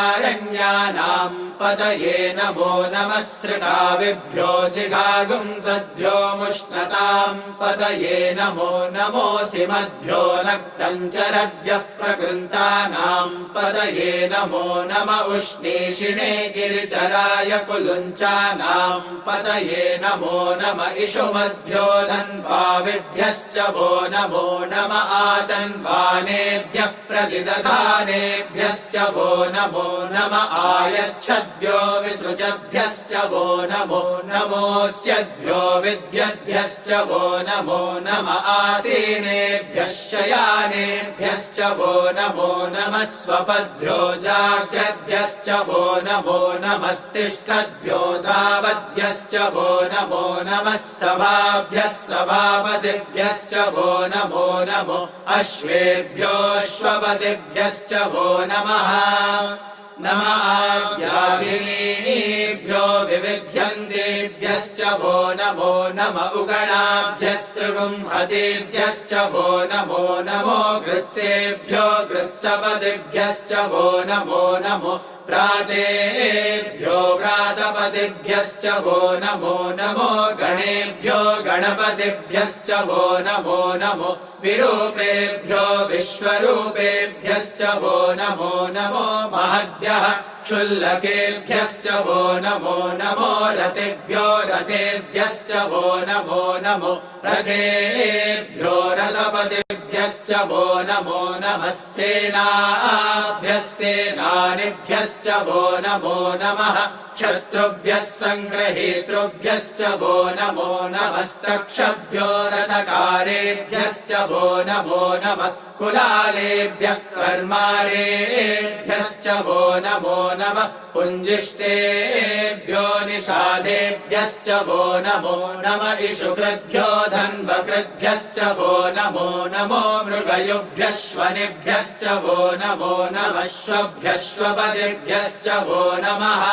परिचरायारण्यानाम् पतये नमो नमः सृडाविभ्यो जिगागुम् सद्भ्यो मुष्णताम् पतये नमो नमोऽसि मद्भ्यो नक्तञ्चरद्यः प्रकृन्तानाम् पतये नमो नम उष्णीषिणे गिरिचराय कुलुञ्चानाम् पतये नमो नम इषुमद्भ्यो धन्वाविभ्यश्च वो नमो नम आतन्वानेभ्यः प्रतिदधानेभ्यश्च वो नमो नम आयच्छद्भ्यो विसृजभ्यश्च वो नमो नमोऽस्यद्भ्यो विद्यद्भ्यश्च वो नमो नम आसीनेभ्यः शयानेभ्यश्च वो नमो नमः स्वपद्भ्यो जाग्रद्भ्यश्च वो नमो नमस्तिष्ठद्भ्यो धावद्भ्यश्च वो नमो नमः सभाभ्यः सभापतिभ्यश्च वो नमो नमो अश्वेभ्योऽश्वपतिभ्यश्च वो नमः नमः आव्याधिनीभ्यो विविध्यन्तेभ्यश्च वो नमो नम उगणाभ्यस्त्रिगुंहतेभ्यश्च वो नमो नमो गृत्सेभ्यो गृत्सपतिभ्यश्च वो नमो नमो प्रातेभ्यो व्रातपतिभ्यश्च गणपतिभ्यश्च वो नमो नमो गणेभ्यो गणपतिभ्यश्च वो नमो नमो विरूपेभ्यो विश्वरूपेभ्यश्च वो नमो नमो महद्भ्यः क्षुल्लकेभ्यश्च वो नमो नमो रथेभ्यो रथेभ्यश्च वो नमो नमो रथेभ्यो रथपतिभ्यश्च वो नमो नमः सेनाभ्यः सेनानिभ्यश्च वो नमो नमः शत्रुभ्यः सङ्ग्रहीतृभ्यश्च वो नमो नमस्तक्षभ्यो रथकारेभ्यश्च वो नमो नमः कुलालेभ्यः कर्मारेभ्यश्च वो नमो नमः पुञ्जिष्टेभ्यो निषादेभ्यश्च वो नमो नमः इषुकृद्भ्यो धन्वकृद्भ्यश्च वो नमो नमो मृगयुभ्यः श्वनिभ्यश्च वो नमो नमः श्वभ्यः श्वपतिभ्यश्च वो नमः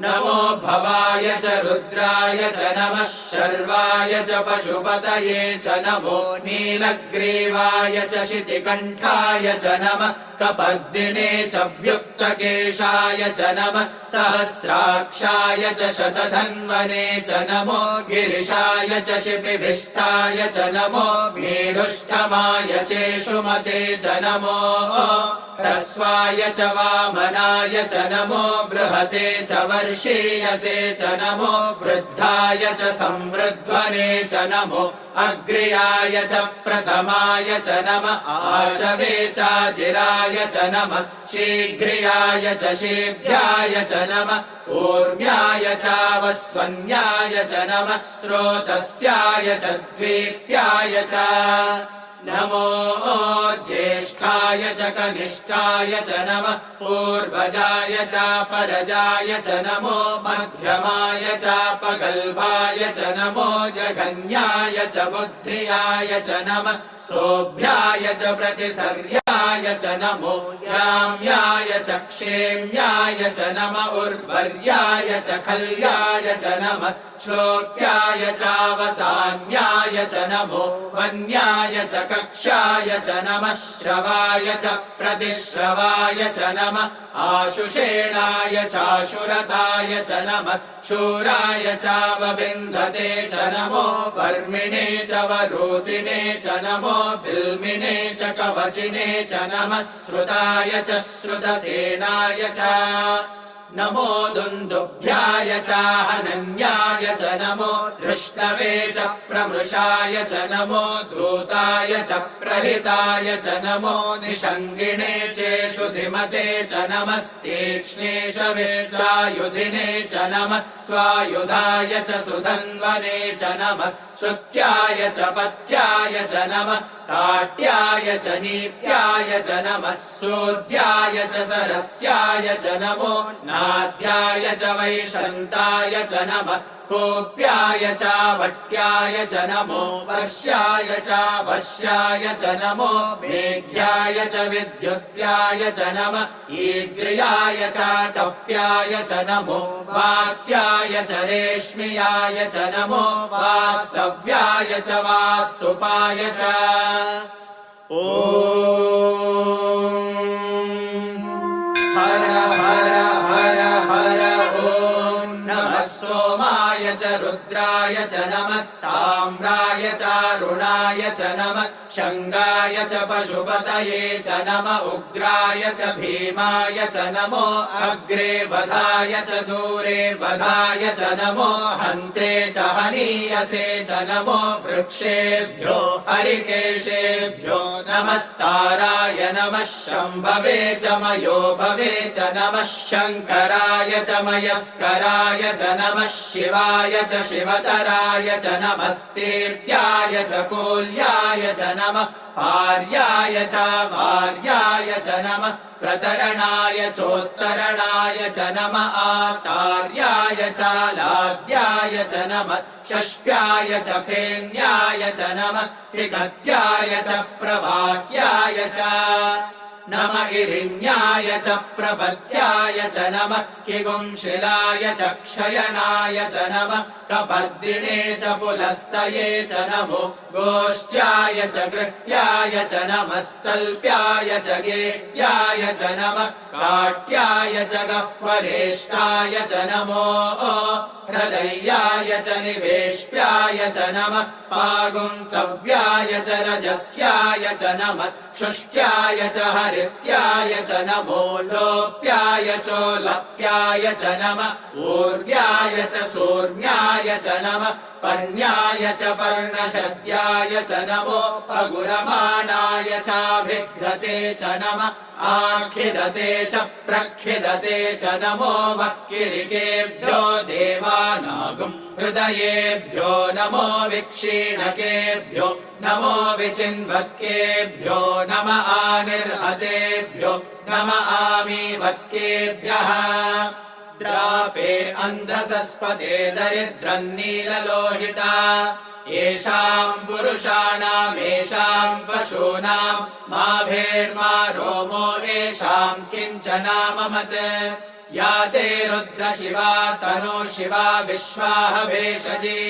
नमो भवाय च रुद्राय च नमः शर्वाय च पशुपतये च नमो नीलग्रीवाय च शितिकण्ठाय च नमः कपर्दिने च व्युक्तकेशाय च नमः सहस्राक्षाय च शतधन्वने च नमो गिरिशाय च शिपिभिष्टाय च नमो मेढुष्ठमाय चेषुमते च नमो ह्रस्वाय च वामनाय च नमो बृहते च वर्षीयसे च नमो वृद्धाय च संवृध्वने च नमो अग्र्याय च प्रथमाय च नमः आशवे चाजिराय च नमः शीघ्रियाय च शीघ्राय च नमः ऊर्म्याय चावस्वन्याय च नमः स्रोतस्याय च द्वीप्याय च नमो ज्येष्ठाय च कनिष्ठाय च नमः पूर्वजाय च परजाय च नमो मध्यमाय च पगल्भाय च नमो जघन्याय च बुद्धियाय च नमः सोभ्याय च प्रतिसर्याय च नमो याम्याय च क्षेम्याय च नमः उर्वर्याय च खल्याय च नमः श्लोक्याय चावसान्याय च नमो वन्याय च कक्षाय च नमः श्रवाय च प्रतिश्रवाय च नमः आशुषेणाय चाशुरताय च नमः शूराय चावबिन्धते च नमो वर्मिणे च वरोतिने च नमो बिल्मिने च कवचिने च नमः श्रुताय च श्रुतसेनाय च नमो दुन्दुभ्याय च हनन्याय च नमो धृष्णवे च प्रमृषाय च नमो दूताय च प्रहिताय च नमो निषङ्गिणे चेषुधिमते च नमस्तीक्ष्णेशवे चायुधिने च नमः स्वायुधाय च सुधन्वने च नमः श्रुत्याय च पथ्याय च नमः काट्याय च नीत्याय च नमः सूद्याय च सरस्याय च नमो नाद्याय च वैशन्ताय च नमः कोप्याय च वट्याय च नमो वर्ष्याय च वर्ष्याय च नमो मेघ्याय च विद्युत्याय च नमः ईग्र्याय च टप्याय च नमो वात्याय च रेश्म्याय च नमो वास्तव्याय च वास्तुपाय च ॐ हर हर हर हर ॐ नमः सोमाय च रुद्राय च नमस्ताम्राय चारुणाय च नमः शङ्गाय च पशुपतये च नमः उग्राय च भीमाय च नमो अग्रे वधाय च दूरे वधाय च नमो हन्त्रे च हनीयसे च नमो वृक्षेभ्यो हरिकेशेभ्यो नमस्ताराय नमः शम्भवे च मयो भवे च नमः शङ्कराय च मयस्कराय च नमः शिवाय च शिवतराय च नमस्तीर्थ्याय च कूल्याय च नमः पार्याय च वार्याय च नमः प्रतरणाय चोत्तरणाय च नमः आतार्याय च लाद्याय च नमः षष्ट्याय च फेन्याय च नमः सिगत्याय च प्रवाह्याय च नम इरिण्याय च प्रपथ्याय च नमः किगुंशिलाय च क्षयनाय च नमः कपर्दिने च पुलस्तये च नमो गोष्ट्याय च गृह्याय च नमस्तल्प्याय च गेह्याय च नमः काट्याय च गह्वरेष्ठाय च नमो हृदयाय च निवेश्याय च नमः पागुंसव्याय च रजस्याय च नमः शुष्क्याय च हरित्याय च नमो लोप्याय चोलप्याय च नमः ऊर्व्याय च सूर्ण्याय च नमः पर्ण्याय च पर्णशद्याय च नमो अगुरमाणाय चाभिघ्रते च नमः आखिदते च प्रखिदते च नमो वक्किरिकेभ्यो देवानागुं हृदयेभ्यो नमो विक्षीणकेभ्यो नमो विचिन्वत्केभ्यो नम आनिर्हतेभ्यो नम आमीवत्केभ्यः द्रापे अन्धसस्पदे दरिद्रन्नीललोहिता येषाम् पुरुषाणामेषाम् पशूनाम् माभेर्मा रोमो येषाम् किञ्चनाममत् या ते रुद्रशिवा तनो शिवा विश्वाह भेषजी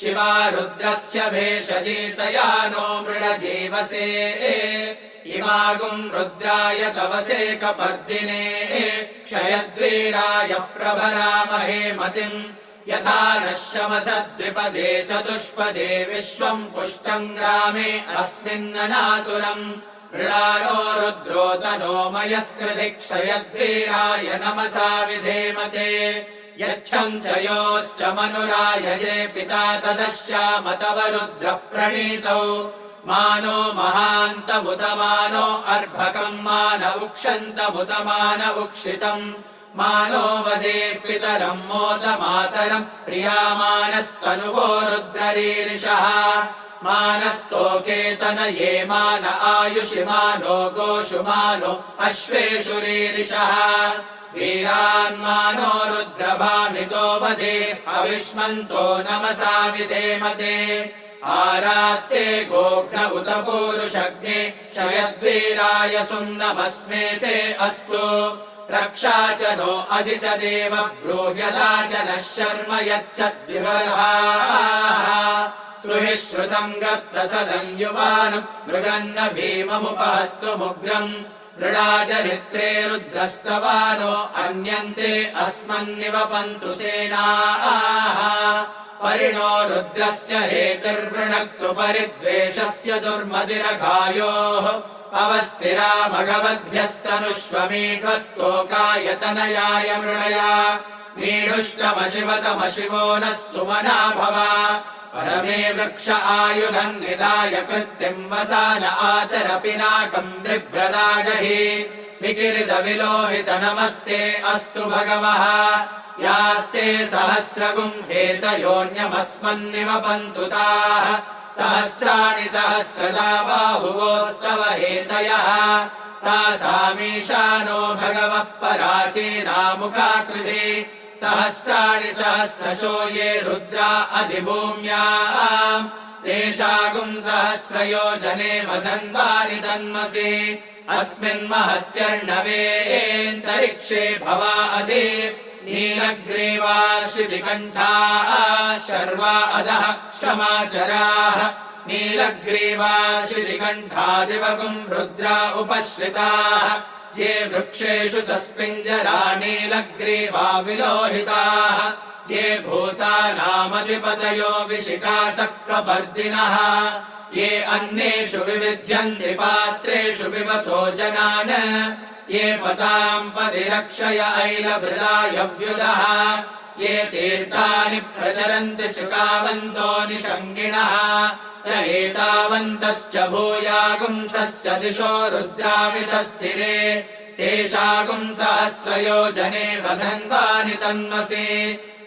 शिवा रुद्रस्य भेषजी तया नो मृडजीवसे इमागुम् रुद्राय तवसे कपर्दिने क्षयद्वीराय प्रभरामहे मतिम् यथा नः शमसद्विपदे चतुष्पदे विश्वम् पुष्टम् ग्रामे अस्मिन्ननातुरम् मृडारो रुद्रो तनो मयस्कृति क्षयद्वीराय नमसा विधेमते यच्छम् च योश्च मनुरायजे पिता तदश्याम तव रुद्र प्रणीतौ मानो महान्तमुतमानो अर्भकम् मान उक्षन्तमुतमान उक्षितम् मानो वदे पितरम् मोद मातरम् प्रियामानस्तनुवो रुद्ररीरिषः मानस्तोकेतन ये मान आयुषि मानो गोषु मानो अश्वेषु रीरिषः वीरान्मानो रुद्रभामितो वदे अविष्मन्तो नमसा विधेमते आरात्ते गोघ्न उत पूरुषग्ने क्षयद्वीराय सुन्नमस्मेते अस्तु रक्षा च नो अधि च देव ब्रूह्यदा च नः शर्म यच्छद्विवर्हाः सुहि श्रुतम् गत्तसदम् युवानम् मृगन्न भीममुपहत्तुमुग्रम् मृडाजरित्रे रुद्रस्तवानो अन्यन्ते अस्मन्निवपन्तु सेनाः परिणो रुद्रस्य हेतिर्वृणक्तु परिद्वेषस्य दुर्मदिरघायोः अवस्थिरा भगवद्भ्यस्तनुष्वमीढ्वस्तोकायतनयाय मृणया मीढुष्टमशिवतमशिवो नः सुमना भव परमे वृक्ष आयुधम् निधाय कृत्तिम् वसान आचर पिनाकम् बिभ्रदागहि विकिरित विलोहित नमस्ते अस्तु भगवः यास्ते सहस्रगुम् हेतयोऽन्यमस्मन्निवपन्तु ताः सहस्राणि सहस्रदा बाहुवोस्तव हेतयः तासामीशानो भगवः पराचीनामुखाकृति सहस्राणि सहस्रशो ये रुद्रा अधिभूम्याम् तेषागुम् सहस्रयोजने मदन्वानि तन्मसि अस्मिन् महत्यर्णवेऽन्तरिक्षे भवा अधि नीलग्रीवा शितिकण्ठाः शर्वा अधः क्षमाचराः नीलग्रीवा शितिकण्ठादिवगुम् रुद्रा उपश्रिताः ये वृक्षेषु सस्पिञ्जरा नीलग्रीवा विलोहिताः ये भूतानामधिपतयो विशिखासक्कपर्दिनः ये अन्नेषु विविध्यन्ति पात्रेषु पिबतो जनान् ये पताम् पदिरक्षय ऐलभृदायव्युदः ये तीर्थानि प्रचरन्ति शुकावन्तो निषङ्गिणः एतावन्तश्च भूयागुंसश्च दिशो रुद्रावितस्थिरे तेषागुम् सहस्रयोजने वधन्वानि तन्मसि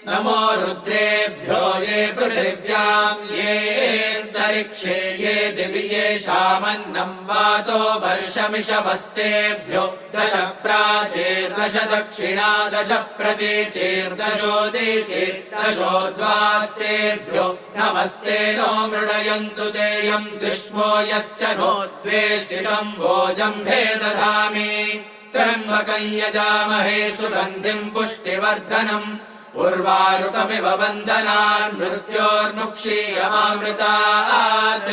नमो रुद्रेभ्यो ये पृथिव्याम् येऽन्तरिक्षे ये दिवि येषामन्नम् वातो वर्षमिषवस्तेभ्यो दश प्राचीर्दश दक्षिणा दश प्रतीचीर्दशोदीचीर्दशोद्वास्तेभ्यो नमस्ते नो मृडयन्तु ते यम् दुष्मो यश्च नो द्वेष्टितम् भोजम्भे दधामि त्र्यम्बकं यजामहे सुगन्धिम् पुष्टिवर्धनम् उर्वारुकमिव बन्धनान् मृत्योर्मुक्षीयमामृतात्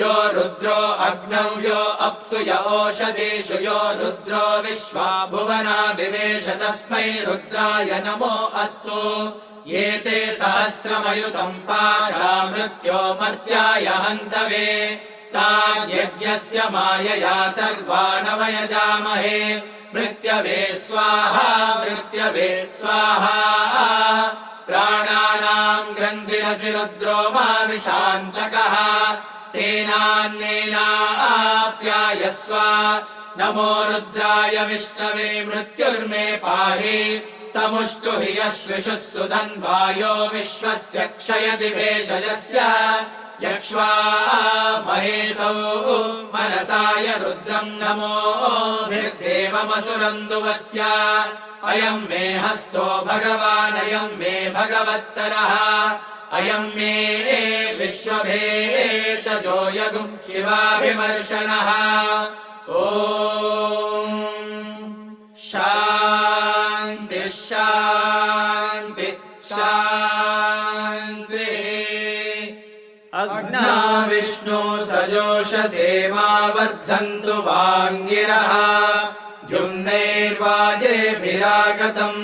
यो रुद्रो अग्नौ यो अप्सु य ओषधीषु यो रुद्रो विश्वा भुवना विवेश तस्मै रुद्राय नमो अस्तु ये ते सहस्रमयुतम् पाशा मृत्यो मर्त्याय हन्तवे तान्यज्ञस्य मायया सर्वानवयजामहे मृत्यवे स्वाहा मृत्यवे स्वाहा प्राणानाम् ग्रन्थिरसि रुद्रो मा विशान्तकः तेनान्नेनाप्यायस्व नमो रुद्राय विष्णवे मृत्युर्मे पाहि तमुष्टु हि यश्विषुः सुधन्वायो विश्वस्य क्षयति भेषजस्य यक्ष्वा महेशौ मनसाय रुद्रम् नमो भिर्देवमसुरन्दुवस्य अयम् मे हस्तो भगवान् अयम् मे भगवत्तरः अयम् मे विश्वभेषजो यगुम् शिवाभिमर्शनः ॐ शान्ति शान्ति शान्तिः अग्ना विष्णु सजोषसेवा वर्धन्तु वाङ्गिरः द्युम्नैर्वाजेभिरागतम्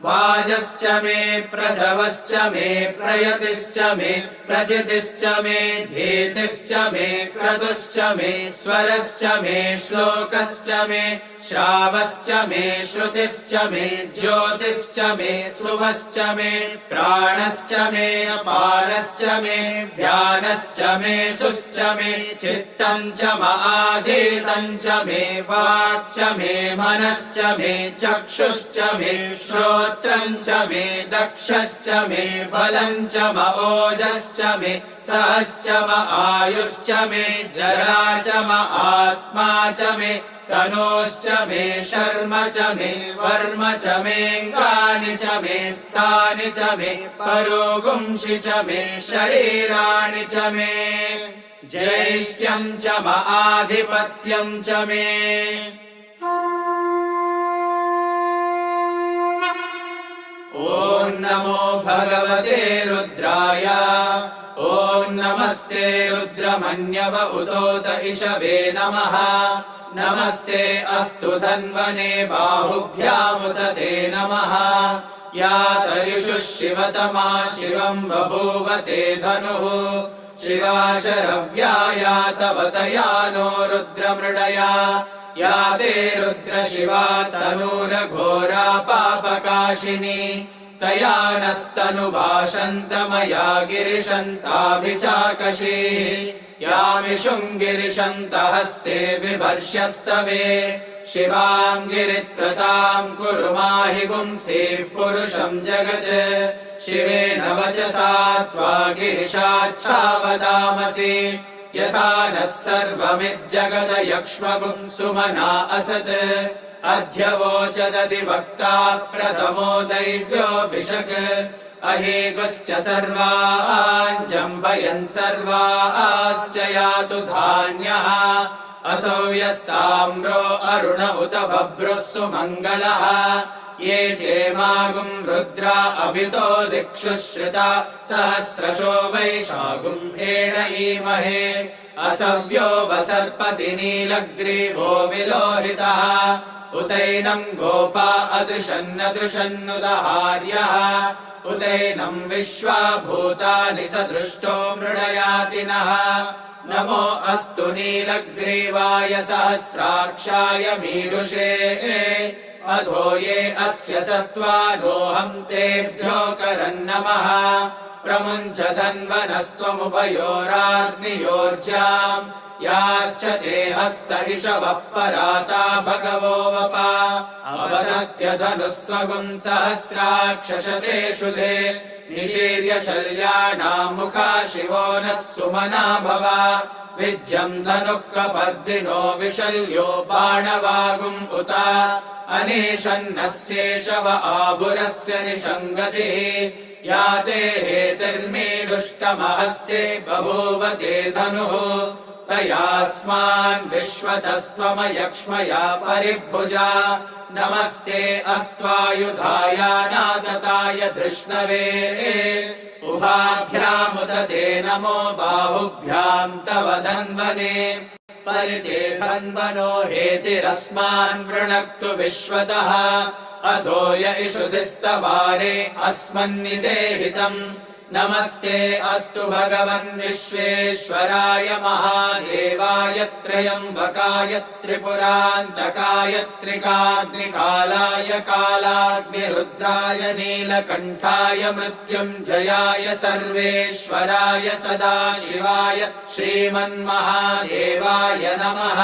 वाजश्च मे प्रसवश्च मे प्रयतिश्च मे प्रसिद्धिश्च मे धीतिश्च मे क्रतुश्च मे स्वरश्च मे श्लोकश्च मे श्रावश्च मे श्रुतिश्च मे ज्योतिश्च मे शुभश्च मे प्राणश्च मे अपानश्च मे ध्यानश्च मे सुश्च मे चित्तम् च मआधीतम् च मे वाक् च मे मनश्च मे चक्षुश्च मे श्रोत्रम् च मे दक्षश्च मे बलम् च ओजश्च मे सहश्च आयुश्च मे जरा च आत्मा च मे तनोश्च मे शर्म च मे वर्म च मेऽङ्गानि च मे स्थानि च मे परोगुंषि च मे शरीराणि च मे ज्येष्ठ्यम् च आधिपत्यम् च मे ॐ नमो भगवते रुद्राय ॐ नमस्ते रुद्रमन्यव उतोत इषवे नमः नमस्ते अस्तु धन्वने बाहुभ्यामुत ते नमः या तरिषु शिवतमा शिवम् बभूव ते धनुः शिवा शरव्या या तव तया नो रुद्रमृडया या ते रुद्र शिवा तनूरघोरा पापकाशिनी तया नस्तनुभाषन्तमया गिरिशन्ताभिचाकशी यामिषुम् गिरिशन्तहस्ते बिभर्ष्यस्तवे शिवाम् गिरित्रताम् कुरु माहि गुंसेः पुरुषम् जगत् शिवेन वचसा त्वा गिरिशाच्छावदामसि यथा नः सर्वमिज्जगत यक्ष्मगुम् सुमना असत् अध्यवोचदधिवक्ता प्रथमो दैव्योऽभिषक् अहेगुश्च सर्वान् जम्बयन् सर्वाश्च यातु धान्यः असौ यस्ताम्रो अरुण उत बभ्रुः सुमङ्गलः ये चेमागुम् रुद्रा अभितो दिक्षु श्रिता सहस्रशो वैशागुम् हेण ईमहे असव्यो वसर्पति नीलग्रीवो विलोहितः उतैनम् गोपा अदृशन्नदृशन्नुदहार्यः उतैनम् विश्वा भूतानि सदृष्टो मृडयातिनः नमो अस्तु नीलग्रीवाय सहस्राक्षाय मीरुषे अधो ये अस्य सत्त्वादोऽहम् तेभ्यो करन्नमः प्रमुञ्च धन्वनस्त्वमुभयोराग्नियोर्जाम् याश्च ते हस्त इषवः पराता भगवो वपा अवदत्य धनुस्त्वगुम् सहस्राक्षशते शुधे निशीर्य शल्यानां मुखा शिवो नः सुमना भव विज्यम् धनुःकपर्दिनो विशल्यो बाणवागुम् उत अनेशन्नस्येषव आभुरस्य निषङ्गतिः या ते हेतिर्मीडुष्टमहस्ते बभूव ते धनुः तयास्मान् विश्वतस्त्वमयक्ष्मया परिभुजा नमस्ते अस्त्वायुधाय नादताय धृष्णवे उभाभ्यामुदते नमो बाहुभ्याम् तव धन्वने परिते धन्वनो हेतिरस्मान् वृणक्तु विश्वतः अधो य इषुधिस्तवारे अस्मन्निदेहितम् नमस्ते अस्तु भगवन् विश्वेश्वराय महादेवाय त्र्यम्बकाय त्रिपुरान्तकाय त्रिकाग्निकालाय कालाग्निरुद्राय नीलकण्ठाय मृत्युञ्जयाय सर्वेश्वराय सदाशिवाय श्रीमन्महादेवाय नमः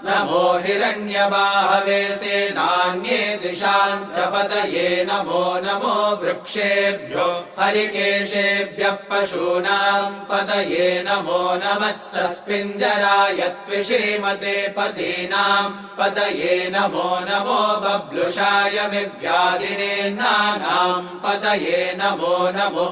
नमो हिरण्यबाहवे सेनान्ये दिशाम् च पतये नमो नमो वृक्षेभ्यो हरिकेशेभ्यः पशूनाम् पतये नमो नमः सस्पिञ्जराय त्विषीमते पतीनाम् पतये नमो नमो बब्लुषाय विव्याधिनेन्नानाम् पतये नमो नमो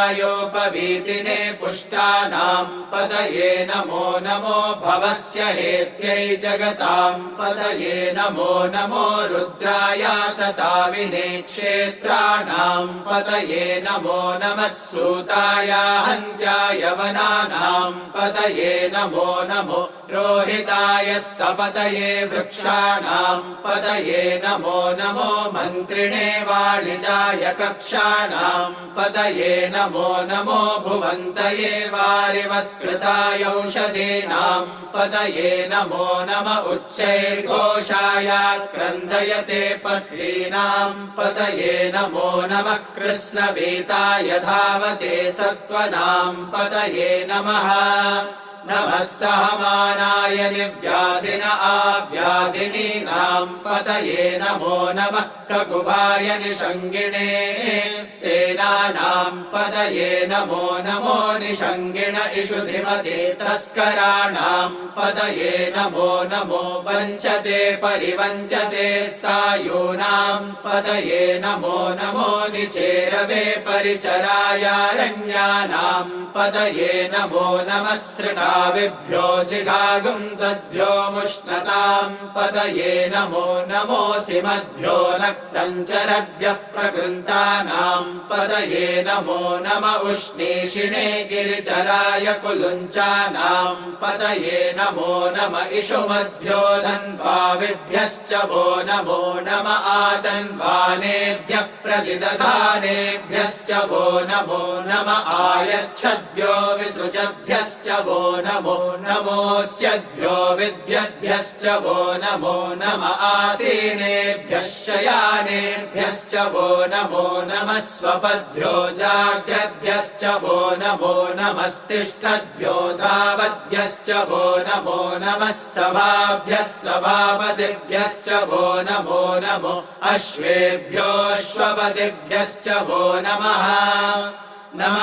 हरिकेशायोपवीतिने पुष्टानाम् पतये नमो नमो भवस्य हेत्यै जगताम् पतये नमो नमो रुद्राय तताविने क्षेत्राणाम् पतये नमो नमः सूताय हन्त्याय वनानाम् पतये नमो नमो रोहिताय स्तपतये वृक्षाणाम् पतये नमो नमो मन्त्रिणे वाणिजाय कक्षाणाम् पतये नमो नमो भुवन्तये वारिवस्कृताय औषधीनाम् पतये नमो नम उच्चैर्घोषाय क्रन्दयते पत्नीनाम् पतये नमो नमः कृत्स्नवीताय धावते सत्त्वनाम् पतये नमः नमः सहमानाय निव्याधिन आव्याधिनीनाम् पतये नमो नमः ककुभाय निषङ्गिणे सेनानाम् पतये नमो नमो निषङ्गिण इषुधिमते तस्कराणाम् पतये नमो नमो वञ्चते परिवञ्चते स्थायूनाम् पतये नमो नमो निचेरवे परिचरायारण्यानाम् पतये नमो नमः सृणाविभ्यो जिगागुम् सद्भ्यो मुष्णताम् पतये नमो नमोऽसि मद्भ्यो नक्तञ्चरद्भ्यः प्रकृन्तानाम् पतये नमो नम उष्णीषिणे गिरिचराय कुलुञ्चानाम् पतये नमो नम इषुमद्भ्यो धन्वाविभ्यश्च वो नमो नम आतन्वानेभ्यः प्रतिदधानेभ्यश्च वो नमो नम आयच्छद्भ्यो विसृजभ्यश्च वो नमो नमोऽस्यद्भ्यो विद्यद्भ्यश्च वो नमो नम आसीनेभ्यः शयानेभ्यश्च वो नमो नमः स्वपद्भ्यो जाग्रद्भ्यश्च वो नमो नमस्तिष्ठद्भ्यो धावद्भ्यश्च वो नमो नमः सभाभ्यः सभापतिभ्यश्च वो नमो नमो अश्वेभ्यो अश्वपतिभ्यश्च वो नमः नम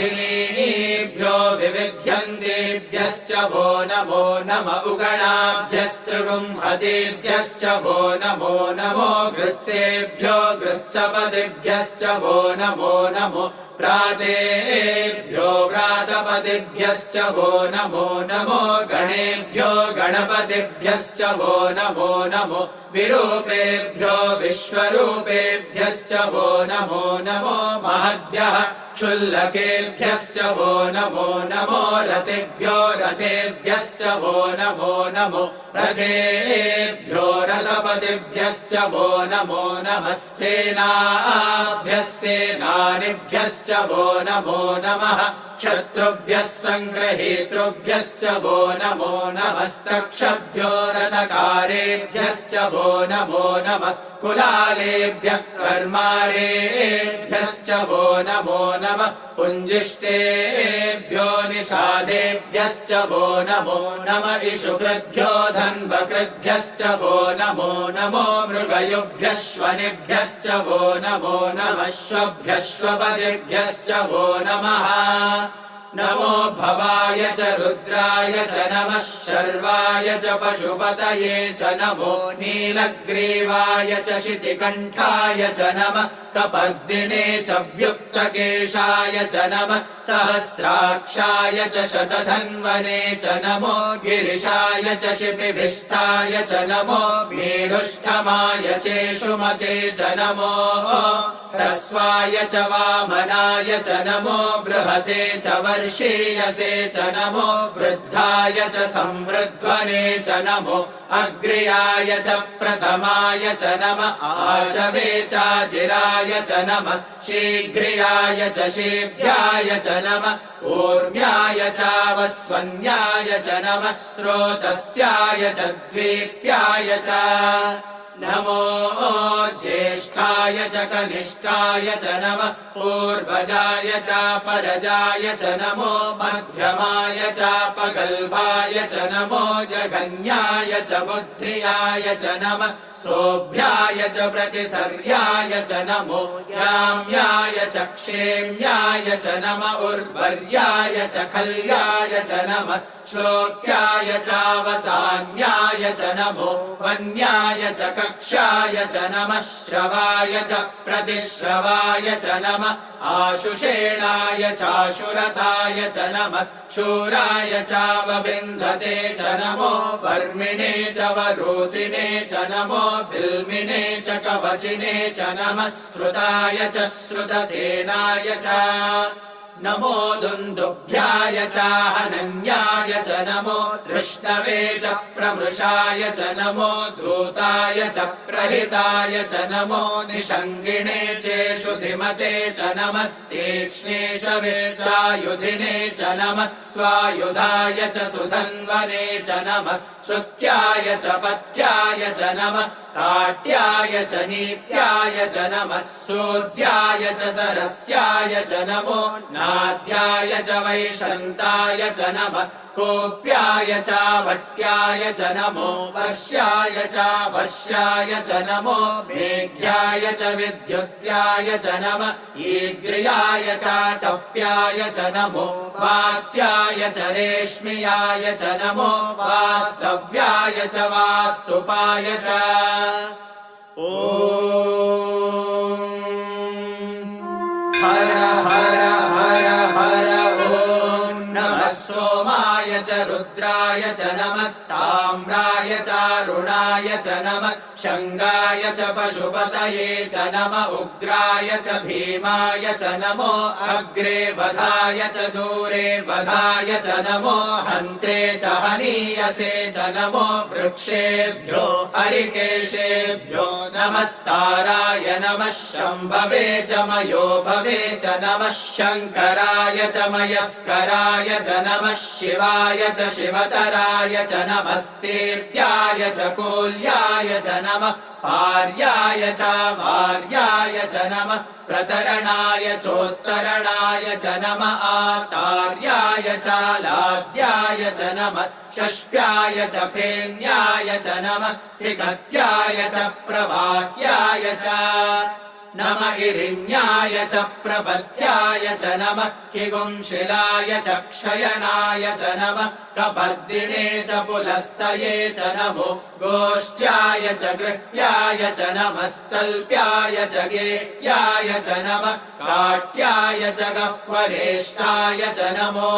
आव्याधिनीभ्यो विविध्यन्तेभ्यश्च वो नमो नम उगणाभ्यस्त्रिगुंहतेभ्यश्च वो नमो नमो गृत्सेभ्यो गृत्सपतिभ्यश्च वो नमो नमो प्रातेभ्यो व्रातपतिभ्यश्च वो नमो नमो गणेभ्यो गणपतिभ्यश्च वो नमो नमो विरूपेभ्यो विश्वरूपेभ्यश्च वो नमो नमो महद्भ्यः क्षुल्लकेभ्यश्च वो नमो नमो रथेभ्यो रथेभ्यश्च वो नमो नमो रथेभ्यो रथपतिभ्यश्च वो नमो नमः सेनाभ्यः सेनानिभ्यश्च वो नमो नमः क्षत्रुभ्यः सङ्ग्रहेतृभ्यश्च वो नमो नमस्तक्षभ्यो रथकारेभ्यश्च वो नमो नमः कुलालेभ्यः कर्मारेभ्यश्च वो नमो नमः पुञ्जिष्टेभ्यो निषादेभ्यश्च वो नमो नमः इषुकृद्भ्यो धन्वकृद्भ्यश्च वो नमो नमो मृगयुभ्यः श्वनिभ्यश्च वो नमो नमः श्वभ्यश्वपदिभ्यश्च वो नमः नमो भवाय च रुद्राय च नमः शर्वाय च पशुपतये च नमो नीलग्रीवाय च शितिकण्ठाय च नमः कपर्दिने च व्युक्तकेशाय च नमः सहस्राक्षाय च शतधन्वने च नमो गिरिशाय च शिपिभिष्ठाय च नमो मेढुष्ठमाय चेषुमते च नमो ह्रस्वाय च वामनाय च नमो बृहते च वर्षीयसे च नमो वृद्धाय च संवृध्वने च नमो अग्र्याय च प्रथमाय च नमः आशवे चाजिराय च नमः शीघ्रियाय च शीघ्राय च नमः ऊर्म्याय चावस्वन्याय च नमः स्रोतस्याय च द्वीप्याय च नमो ज्येष्ठाय च कनिष्ठाय च नमः पूर्वजाय च परजाय च नमो मध्यमाय च पगल्भाय च नमो जघन्याय च बुद्धियाय च नमः सोभ्याय च प्रतिसर्याय च नमो याम्याय च क्षेम्याय च नमः उर्वर्याय च खल्याय च नमः श्लोक्याय चावसान्याय च नमो वन्याय च कक्षाय च नमः श्रवाय च प्रतिश्रवाय च नमः आशुषेणाय चाशुरताय च नमः शूराय चावबिन्धते च नमो वर्मिणे च वरोतिने च नमो बिल्मिने च कवचिने च नमः श्रुताय च श्रुतसेनाय च नमो दुन्दुभ्याय चाहनन्याय च नमो तृष्णवे च प्रमृषाय च नमो दूताय च प्रहिताय च नमो निषङ्गिणे चेषु धिमते च नमस्तीक्ष्णेशवे चायुधिने च नमः स्वायुधाय च सुधन्वने च नमः श्रुत्याय च पथ्याय च नमः काट्याय च नीत्याय च नमः सूद्याय च सरस्याय च नमो नाद्याय च वैशन्ताय च नमः कोप्याय च वट्याय च नमो वर्ष्याय च वर्ष्याय च नमो मेघ्याय च विद्युत्याय च नमः ईग्र्याय च टप्याय च नमो वात्याय च रेश्म्याय च नमो वास्तव्याय च वास्तुपाय च ॐ हर हर हर हर ॐ नमः सोमाय च रुद्राय च नमस्ताम्राय चारुणाय च नमः शङ्गाय च पशुपतये च नमः उग्राय च भीमाय च नमो अग्रे वधाय च दूरे वधाय च नमो हन्त्रे च हनीयसे च नमो वृक्षेभ्यो हरिकेशेभ्यो नमस्ताराय नमः शम्भवे च मयो भवे च नमः शङ्कराय च मयस्कराय च नमः शिवाय च शिवतराय च नमस्तीर्थ्याय च कूल्याय च नमः पार्याय च वार्याय च नमः प्रतरणाय चोत्तरणाय च नमः आतार्याय च लाद्याय च नमः षष्प्याय च फेन्याय च नमः सिगत्याय च प्रवाह्याय च नमः इरिण्याय च प्रपत्याय च नमः किगुंशिलाय च क्षयनाय च नमः कपर्दिने च पुलस्तये च नमो गोष्ठ्याय च गृह्याय च नमस्तल्प्याय च गेह्याय च नमः काट्याय च गह्वरेष्ठाय च नमो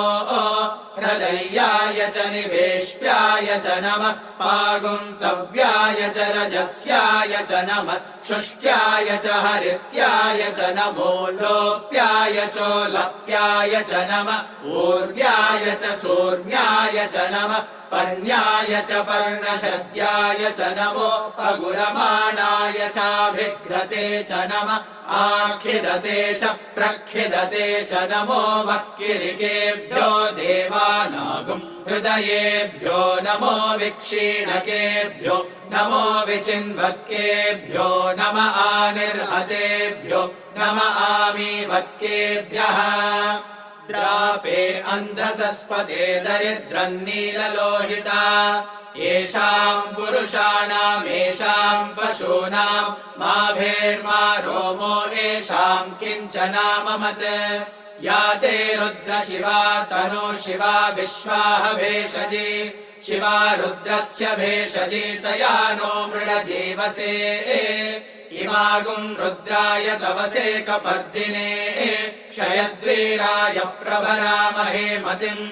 हृदयाय च निवेश्याय च नमः पागुंसव्याय च रजस्याय च नमः शुष्क्याय च हरि आदित्याय च नमो लोप्याय चोलप्याय च नमः ऊर्व्याय च सूर्याय च नमः पर्ण्याय च पर्णशद्याय च नमो अगुरमाणाय चाभिघ्रते च नमः आखिदते च प्रखिदते च नमो वक्किरिकेभ्यो देवानागुं हृदयेभ्यो नमो विक्षीणकेभ्यो नमो विचिन्वत्केभ्यो नम आनिर्हतेभ्यो नम आमीवत्केभ्यः द्रापे अन्धसस्पते दरिद्रन्नीललोहिता येषाम् पुरुषाणाम् येषाम् पशूनाम् मा भेर्मा रोमो येषाम् किञ्चनाममत् या ते रुद्र शिवा तनो शिवा विश्वाह भेषजी शिवा रुद्रस्य भेषजी तया नो मृडजीवसे इमागुम् रुद्राय तवसे कपर्दिने क्षयद्वीराय प्रभरामहे मतिम्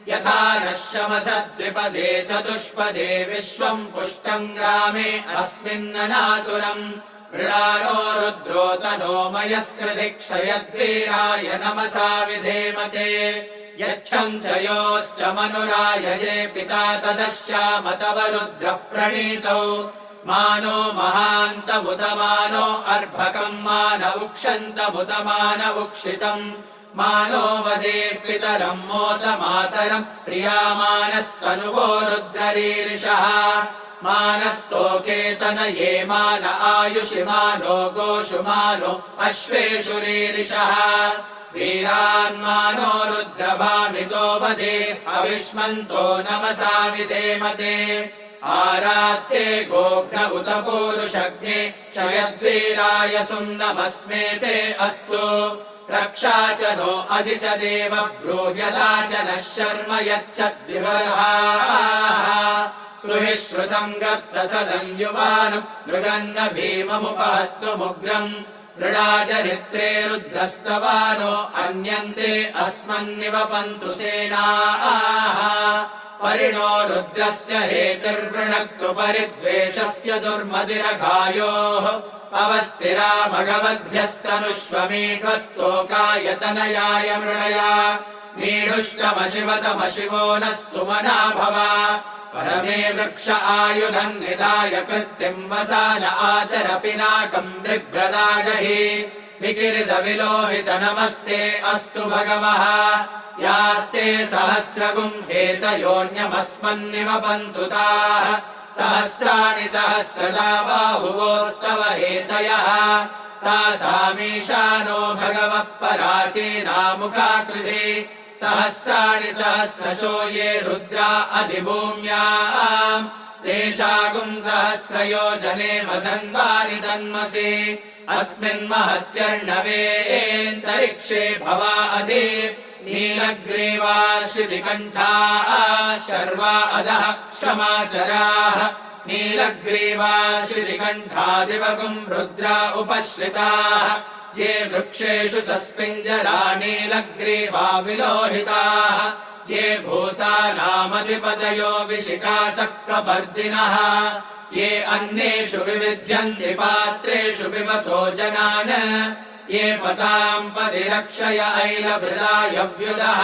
यथा नः शमसद्विपदे चतुष्पदे विश्वम् पुष्टम् ग्रामे अस्मिन्ननातुरम् मृडानो रुद्रो तनो मयस्कृति क्षयद्वीराय नमसा विधेमते यच्छम् च योश्च मनुरायजे पिता तदश्याम तव रुद्र प्रणीतौ मानो महान्तमुदमानो अर्भकम् मान उक्षन्तमुदमान उक्षितम् मानो वदे पितरम् मोद मातरम् प्रियामानस्तनुवो रुद्ररीरिषः मानस्तोकेतनये मान आयुषि मानो गोषु मानो अश्वेषु रीरिषः वीरान्मानो रुद्रभामितो वदे अविष्मन्तो नमसा विधेमते आरात्ते गोघ्न उत पूरुषग्ने क्षयद्वीराय सुन्नमस्मेते अस्तु रक्षा च नो अधि च देव ब्रूह्यता च नः शर्म यच्छद्विवरः सुहि श्रुतम् गर्तसदम् युवानम् मृगन्न भीममुपहत्तुमुग्रम् मृडाचरित्रे रुद्रस्तवानो अन्यन्ते अस्मन्निवपन्तु सेनाः परिणो रुद्रस्य हेतिर्वृणक्तु परिद्वेषस्य दुर्मदिरघायोः अवस्थिरा भगवद्भ्यस्तनुष्वमीढ्वस्तोकायतनयाय मृणया मीढुष्टमशिवतमशिवो नः सुमना भव परमे वृक्ष आयुधम् निधाय कृत्तिम् वसान आचर पिनाकम् बिभ्रदागहि विकिरित विलोहित नमस्ते अस्तु भगवः यास्ते सहस्रगुम् हेतयोऽन्यमस्मन्निवपन्तु ताः सहस्राणि सहस्रदा बाहुवोस्तव हेतयः तासामीशानो भगवः पराचीनामुखाकृते सहस्राणि सहस्रशो ये रुद्रा अधिभूम्याम् तेषागुम् सहस्रयोजने वदन्वानि तन्मसि अस्मिन्महत्यर्णवेऽन्तरिक्षे भवा अधि नीलग्रीवा शितिकण्ठाः शर्वा अधः क्षमाचराः नीलग्रीवा शितिकण्ठादिवगुम् रुद्रा उपश्रिताः ये वृक्षेषु सस्पिञ्जरा नीलग्रीवा विलोहिताः ये भूतानामधिपतयो विशिखासक्कपर्दिनः ये अन्येषु विविध्यन्ति पात्रेषु पिबतो जनान् ये पताम् परिरक्षय ऐलभृदायव्युदः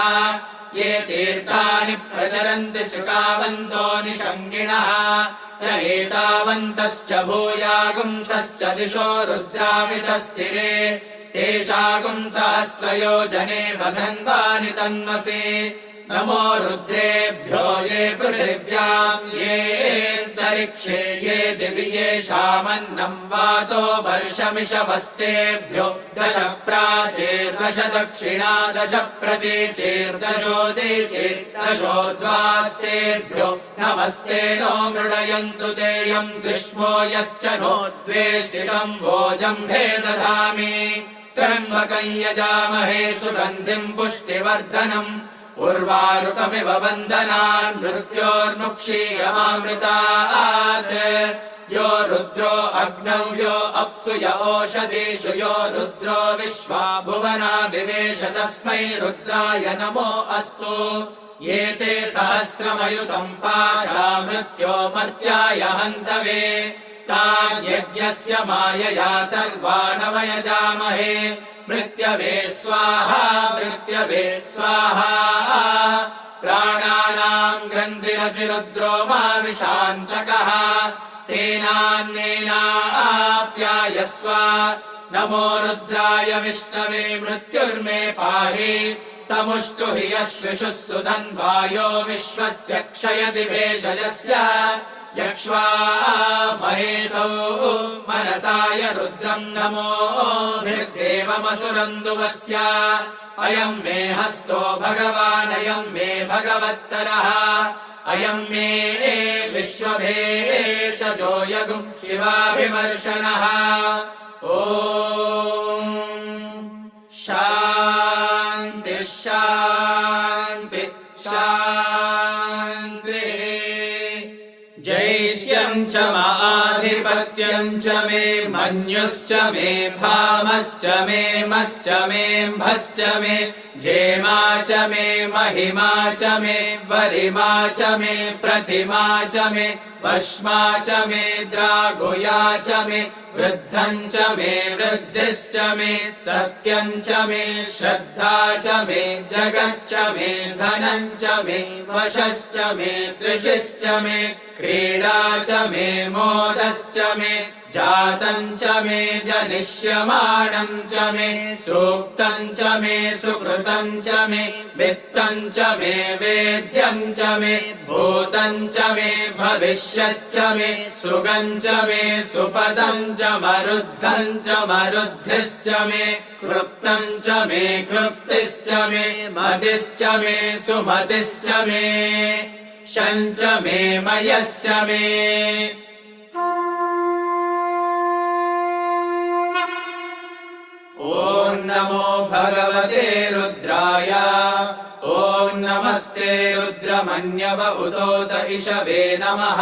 ये तीर्थानि प्रचरन्ति शुकावन्तो निषङ्गिणः एतावन्तश्च भूयागुंसश्च दिशो रुद्रामितस्थिरे तेषागुम् सहस्रयोजने वदन्वानि तन्मसि नमो रुद्रेभ्यो ये पृथिव्याम् येऽन्तरिक्षे ये दिवि येषामन्नम् वातो वर्षमिषवस्तेभ्यो दश प्राचीर्दश दक्षिणा दश प्रतीचीर्दशोदीचीर्दशोद्वास्तेभ्यो नमस्ते नो मृडयन्तु तेयम् दुष्मो यश्च नो द्वेष्टितम् भोजम्भे दधामि त्र्यम्बकम् यजामहे सुगन्धिम् पुष्टिवर्धनम् उर्वारुकमिव बन्धनान् मृत्योर्मुक्षीयमामृतात् यो रुद्रो अग्नौ यो अप्सु य ओषधीषु यो रुद्रो विश्वा भुवनादिवेश तस्मै रुद्राय नमो अस्तु ये ते सहस्रमयुतम् पाशा मृत्यो मर्त्याय हन्तवे तान्यज्ञस्य मायया सर्वानवयजामहे मृत्यवे स्वाहा मृत्यवे स्वाहा प्राणानां ग्रन्थिरसि रुद्रो मा विशान्तकः तेनान्नेनाप्यायस्व नमो रुद्राय विष्णवे मृत्युर्मे पाहि तमुष्टु हि यश्विषुः सुधन्वायो विश्वस्य क्षयति भेषजस्य यक्ष्वा महेशौ मनसाय रुद्रम् नमो निर्देवमसुरन्दुवस्य अयम् मे हस्तो भगवान् अयम् मे भगवत्तरः अयम् मे विश्वभेषजो यगुः शिवाभिवर्षणः ॐ शान्ति शान्ति शान्तिः जैष्यम् च माधिपत्यम् च मे मन्युश्च मे भामश्च मे मश्च मे म्भश्च मे जेमा च मे महिमा च मे वरिमा च मे प्रतिमा च मे वश्मा च मे द्रागुया च मे वृद्धम् च मे वृद्धिश्च मे सत्यम् च मे श्रद्धा च मे जगच्च मे धनम् च मे वशश्च मे द्विषश्च मे क्रीडा च मे मोदश्च मे जातम् च मे जनिष्यमाणम् च मे सूक्तम् च मे सुकृतम् च मे वित्तम् च मे वेद्यम् च मे भूतम् च मे भविष्यच्च मे सुगम् च मे सुपदम् च मरुद्धम् च मरुद्धिश्च मे कृप्तम् च मे कृप्तिश्च मे मतिश्च मे सुमतिश्च मे शञ्च मे मयश्च मे ॐ नमो भगवते रुद्राय ॐ नमस्ते रुद्रमन्यव उतोत इषवे नमः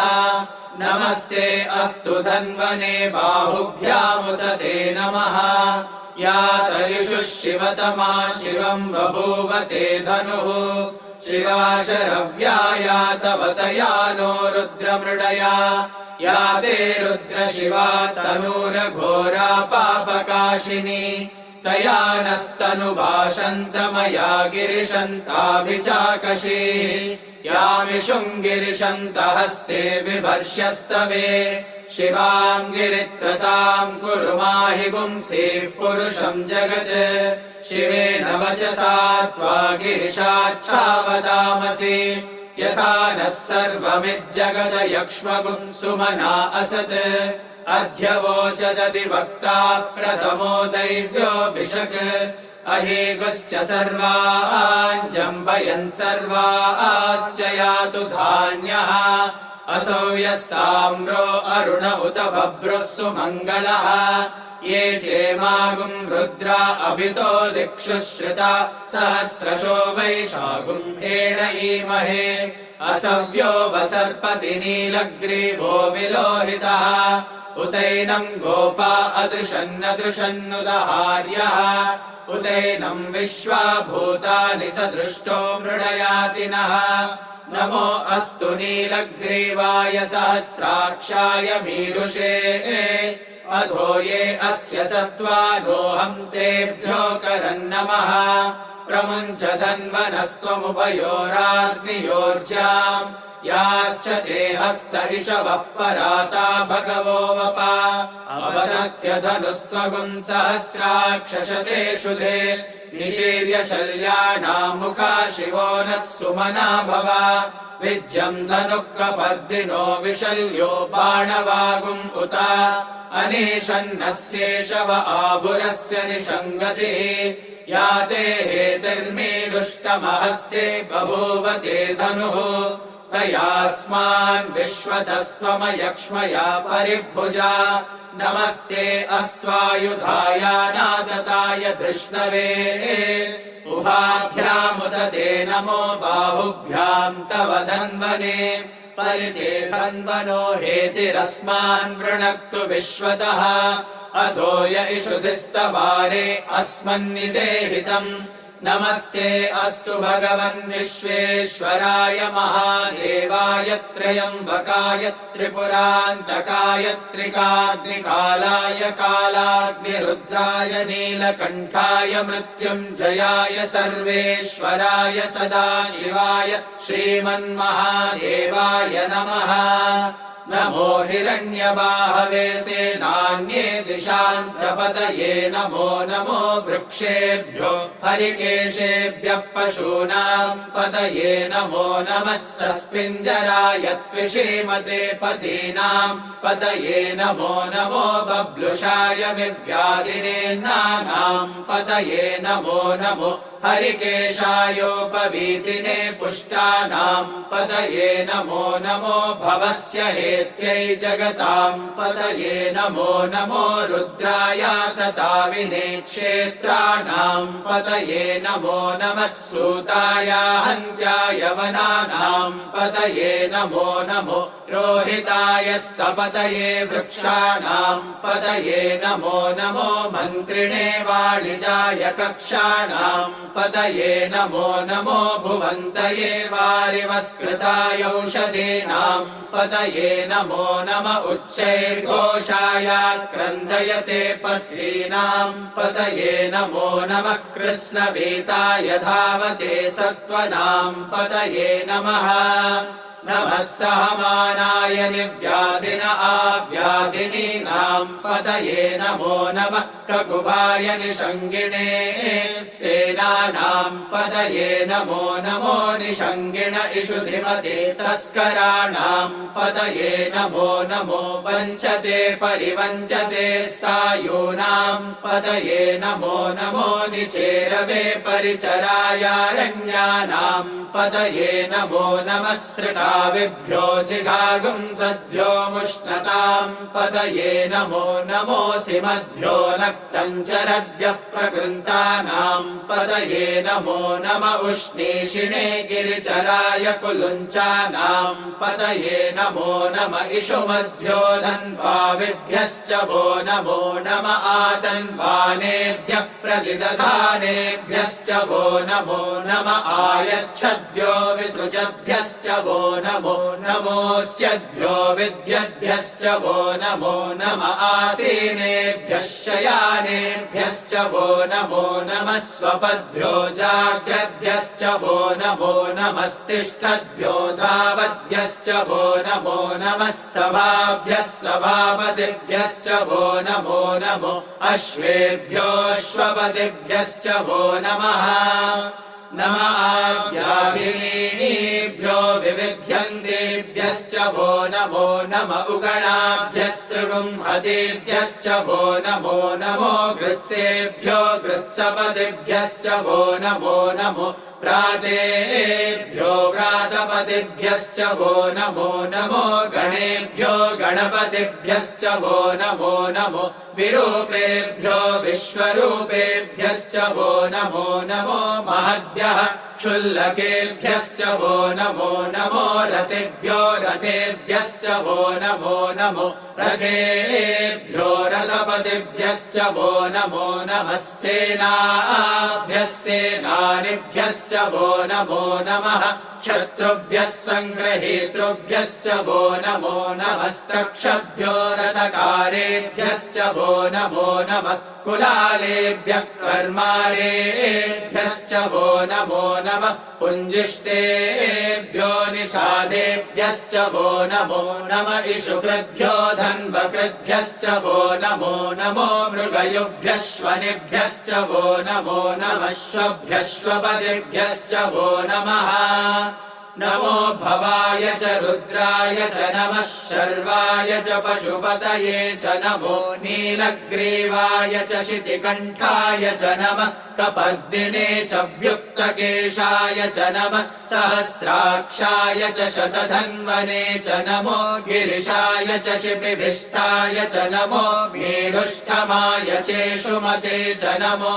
नमस्ते अस्तु धन्वने बाहुभ्यामुत ते नमः या तरिषु शिवतमा शिवम् बभूव ते धनुः शिवा शरव्या तव तया नो रुद्रमृडया या ते रुद्र शिवा तनूरघोरा पापकाशिनी तया नस्तनुभाषन्त मया गिरिशन्ताभिचाकशीः यामिषुम् गिरिशन्त हस्ते बिभर्ष्यस्तवे शिवाम् गिरित्रताम् कुरु माहि पुंसीः पुरुषम् जगत् शिवेन वचसा त्वा गिरिशाच्छावदामसि यथा नः सर्वमिज्जगद यक्ष्मगुम् सुमना असत् अध्यवोचदति वक्ता प्रथमो दैव्योऽभिषक् अहेगुश्च सर्वान् जम्बयन् सर्वाश्च यातु धान्यः असौ यस्ताम्रो अरुण उत बभ्रुः सुमङ्गलः ये चेमागुम् रुद्रा अभितो दिक्षु श्रिता सहस्रशो वैशागुम् हेणयीमहे असव्यो वसर्पति नीलग्रीवो विलोहितः उतैनम् गोपा अदृशन्नदृशन्नुदहार्यः उतैनम् विश्वा भूतानि सदृष्टो मृडयातिनः नमो अस्तु नीलग्रीवाय सहस्राक्षाय मीरुषे अधो ये अस्य सत्त्वादोऽहम् तेभ्यो करन्नमः प्रमुञ्च धन्वनस्त्वमुभयोराग्नियोर्जाम् याश्च ते हस्त इषवः पराता भगवो वपा अवदत्य धनुस्त्वगुम् सहस्राक्षशतेषु ते निशीर्य शल्यानामुखा शिवो नः सुमना भव विज्यम् धनुः कपर्दिनो विशल्यो बाणवागुम् उत अनेशन्नस्येषव आभुरस्य निषङ्गतिः या ते हेतिर्मीडुष्टमहस्ते बभूव ते धनुः तयास्मान् विश्वतस्त्वमयक्ष्मया परिभुजा नमस्ते अस्त्वायुधाय नादताय धृष्णवे उभाभ्यामुद ते नमो बाहुभ्याम् तव धन्वने परिते धन्वनो हेतिरस्मान् वृणक्तु विश्वतः अधो य इषुधिस्तवारे अस्मन्निदेहितम् नमस्ते अस्तु भगवन् विश्वेश्वराय महादेवाय त्र्यम्बकाय त्रिपुरान्तकाय त्रिकाग्निकालाय कालाग्निरुद्राय नीलकण्ठाय मृत्युञ्जयाय सर्वेश्वराय सदाशिवाय श्रीमन्महादेवाय नमः। नमो हिरण्यबाहवे सेनान्ये दिशां च पतये नमो नमो वृक्षेभ्यो हरिकेशेभ्यः पशूनां पतये नमो नमः सस्पिञ्जराय त्विषीमते पतीनां पतये नमो नमो बब्लुषाय विव्याधिनेन्नानां पतये नमो नमो हरिकेशायोपवीतिने पुष्टानां पतये नमो नमो भवस्य हेत्यै जगतां पतये नमो नमो रुद्राय तताविने क्षेत्राणां पतये नमो नमः सूताय हन्त्याय वनानां पतये नमो नमो रोहिताय स्तपतये वृक्षाणां पतये नमो नमो मन्त्रिणे वाणिजाय कक्षाणां पतये नमो नमो भुवन्तये वारिवस्कृतायौषधीनां पतये नमो नम उच्चैर्घोषाय क्रन्दयते पत्नीनां पतये नमो नमः कृत्स्नवीताय धावते सत्त्वनां पतये नमः। नमः सहमानाय निव्याधिन आव्याधिनीनां पतये नमो नमः ककुभाय निषङ्गिणे सेनानां पतये नमो नमो निषङ्गिण इषुधिमते तस्कराणां पतये नमो नमो वञ्चते परिवञ्चते स्थायूनां पतये नमो नमो निचेरवे परिचरायारण्यानां पतये नमो नमः सृटाविभ्यो जिघागुं सद्भ्यो मुष्णतां पतये नमो नमोऽसि मद्भ्यो नक्तञ्चरद्यः प्रकृन्तानां पतये नमो नम उष्णीषिणे गिरिचराय कुलुञ्चानां पतये नमो नम इषुमद्भ्यो धन्वाविभ्यश्च वो नमो नम आतन्वानेभ्यः प्रतिदधानेभ्यश्च वो नमो नम आयच्छद्भ्यो विसृजभ्यश्च वो नमो नमोऽस्यद्भ्यो विद्यद्भ्यश्च वो नमो नम आसीनेभ्यः शयानेभ्यश्च वो नमो नमः स्वपद्भ्यो जाग्रद्भ्यश्च वो नमो नमस्तिष्ठद्भ्यो धावद्भ्यश्च वो नमो नमः सभाभ्यः सभापतिभ्यश्च वो नमो नमो अश्वेभ्योऽश्वपतिभ्यश्च वो नमः। नम आव्याधिनीभ्यो विविध्यन्तेभ्यश्च वो नमो नम उगणाभ्यस्त्रिगुंहतेभ्यश्च वो नमो नमो गृत्सेभ्यो गृत्सपतिभ्यश्च वो नमो नमो प्रातेभ्यो व्रातपतिभ्यश्च वो नमो नमो गणेभ्यो गणपतिभ्यश्च वो नमो नमो विरूपेभ्यो विश्वरूपेभ्यश्च वो नमो नमो महद्भ्यः क्षुल्लकेभ्यश्च वो नमो नमो रथेभ्यो रथेभ्यश्च वो नमो नमो रथेभ्यो रथपतिभ्यश्च वो नमो नमः सेनाभ्यः सेनानिभ्यश्च वो नमो नमः शत्रुभ्यः सङ्ग्रहीतृभ्यश्च वो नमो नमस्तक्षभ्यो रथकारेभ्यश्च वो नमो नमः कुलालेभ्यः कर्मारेभ्यश्च वो नमो नमः पुञ्जिष्टेभ्यो निषादेभ्यश्च वो नमो नम इषुकृद्भ्यो धन्वकृद्भ्यश्च वो नमो नमो मृगयुभ्यः श्वनिभ्यश्च वो नमो नमः श्वभ्यः श्वपतिभ्यश्च वो नमः। नमो भवाय च रुद्राय च नमः शर्वाय च पशुपतये च नमो नीलग्रीवाय च शितिकण्ठाय च नमः कपर्दिने च व्युक्तकेशाय च नमः सहस्राक्षाय च शतधन्वने च नमो गिरिशाय च शिपिभिष्टाय च नमो मेढुष्ठमाय चेषुमते च नमो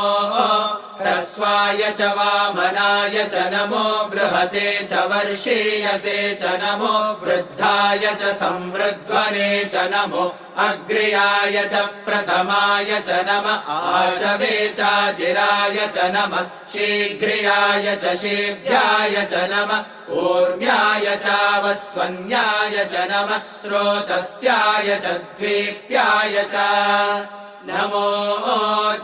ह्रस्वाय च वामनाय च नमो बृहते च वर्षीयसे च नमो वृद्धाय च संवृध्वने च नमो अग्र्याय च प्रथमाय च नम आशवे चाजिराय च नम शीघ्र्याय च शीघ्राय च नम ऊर्म्याय चावस्वन्याय च नमः स्रोतस्याय च द्वीप्याय च नमो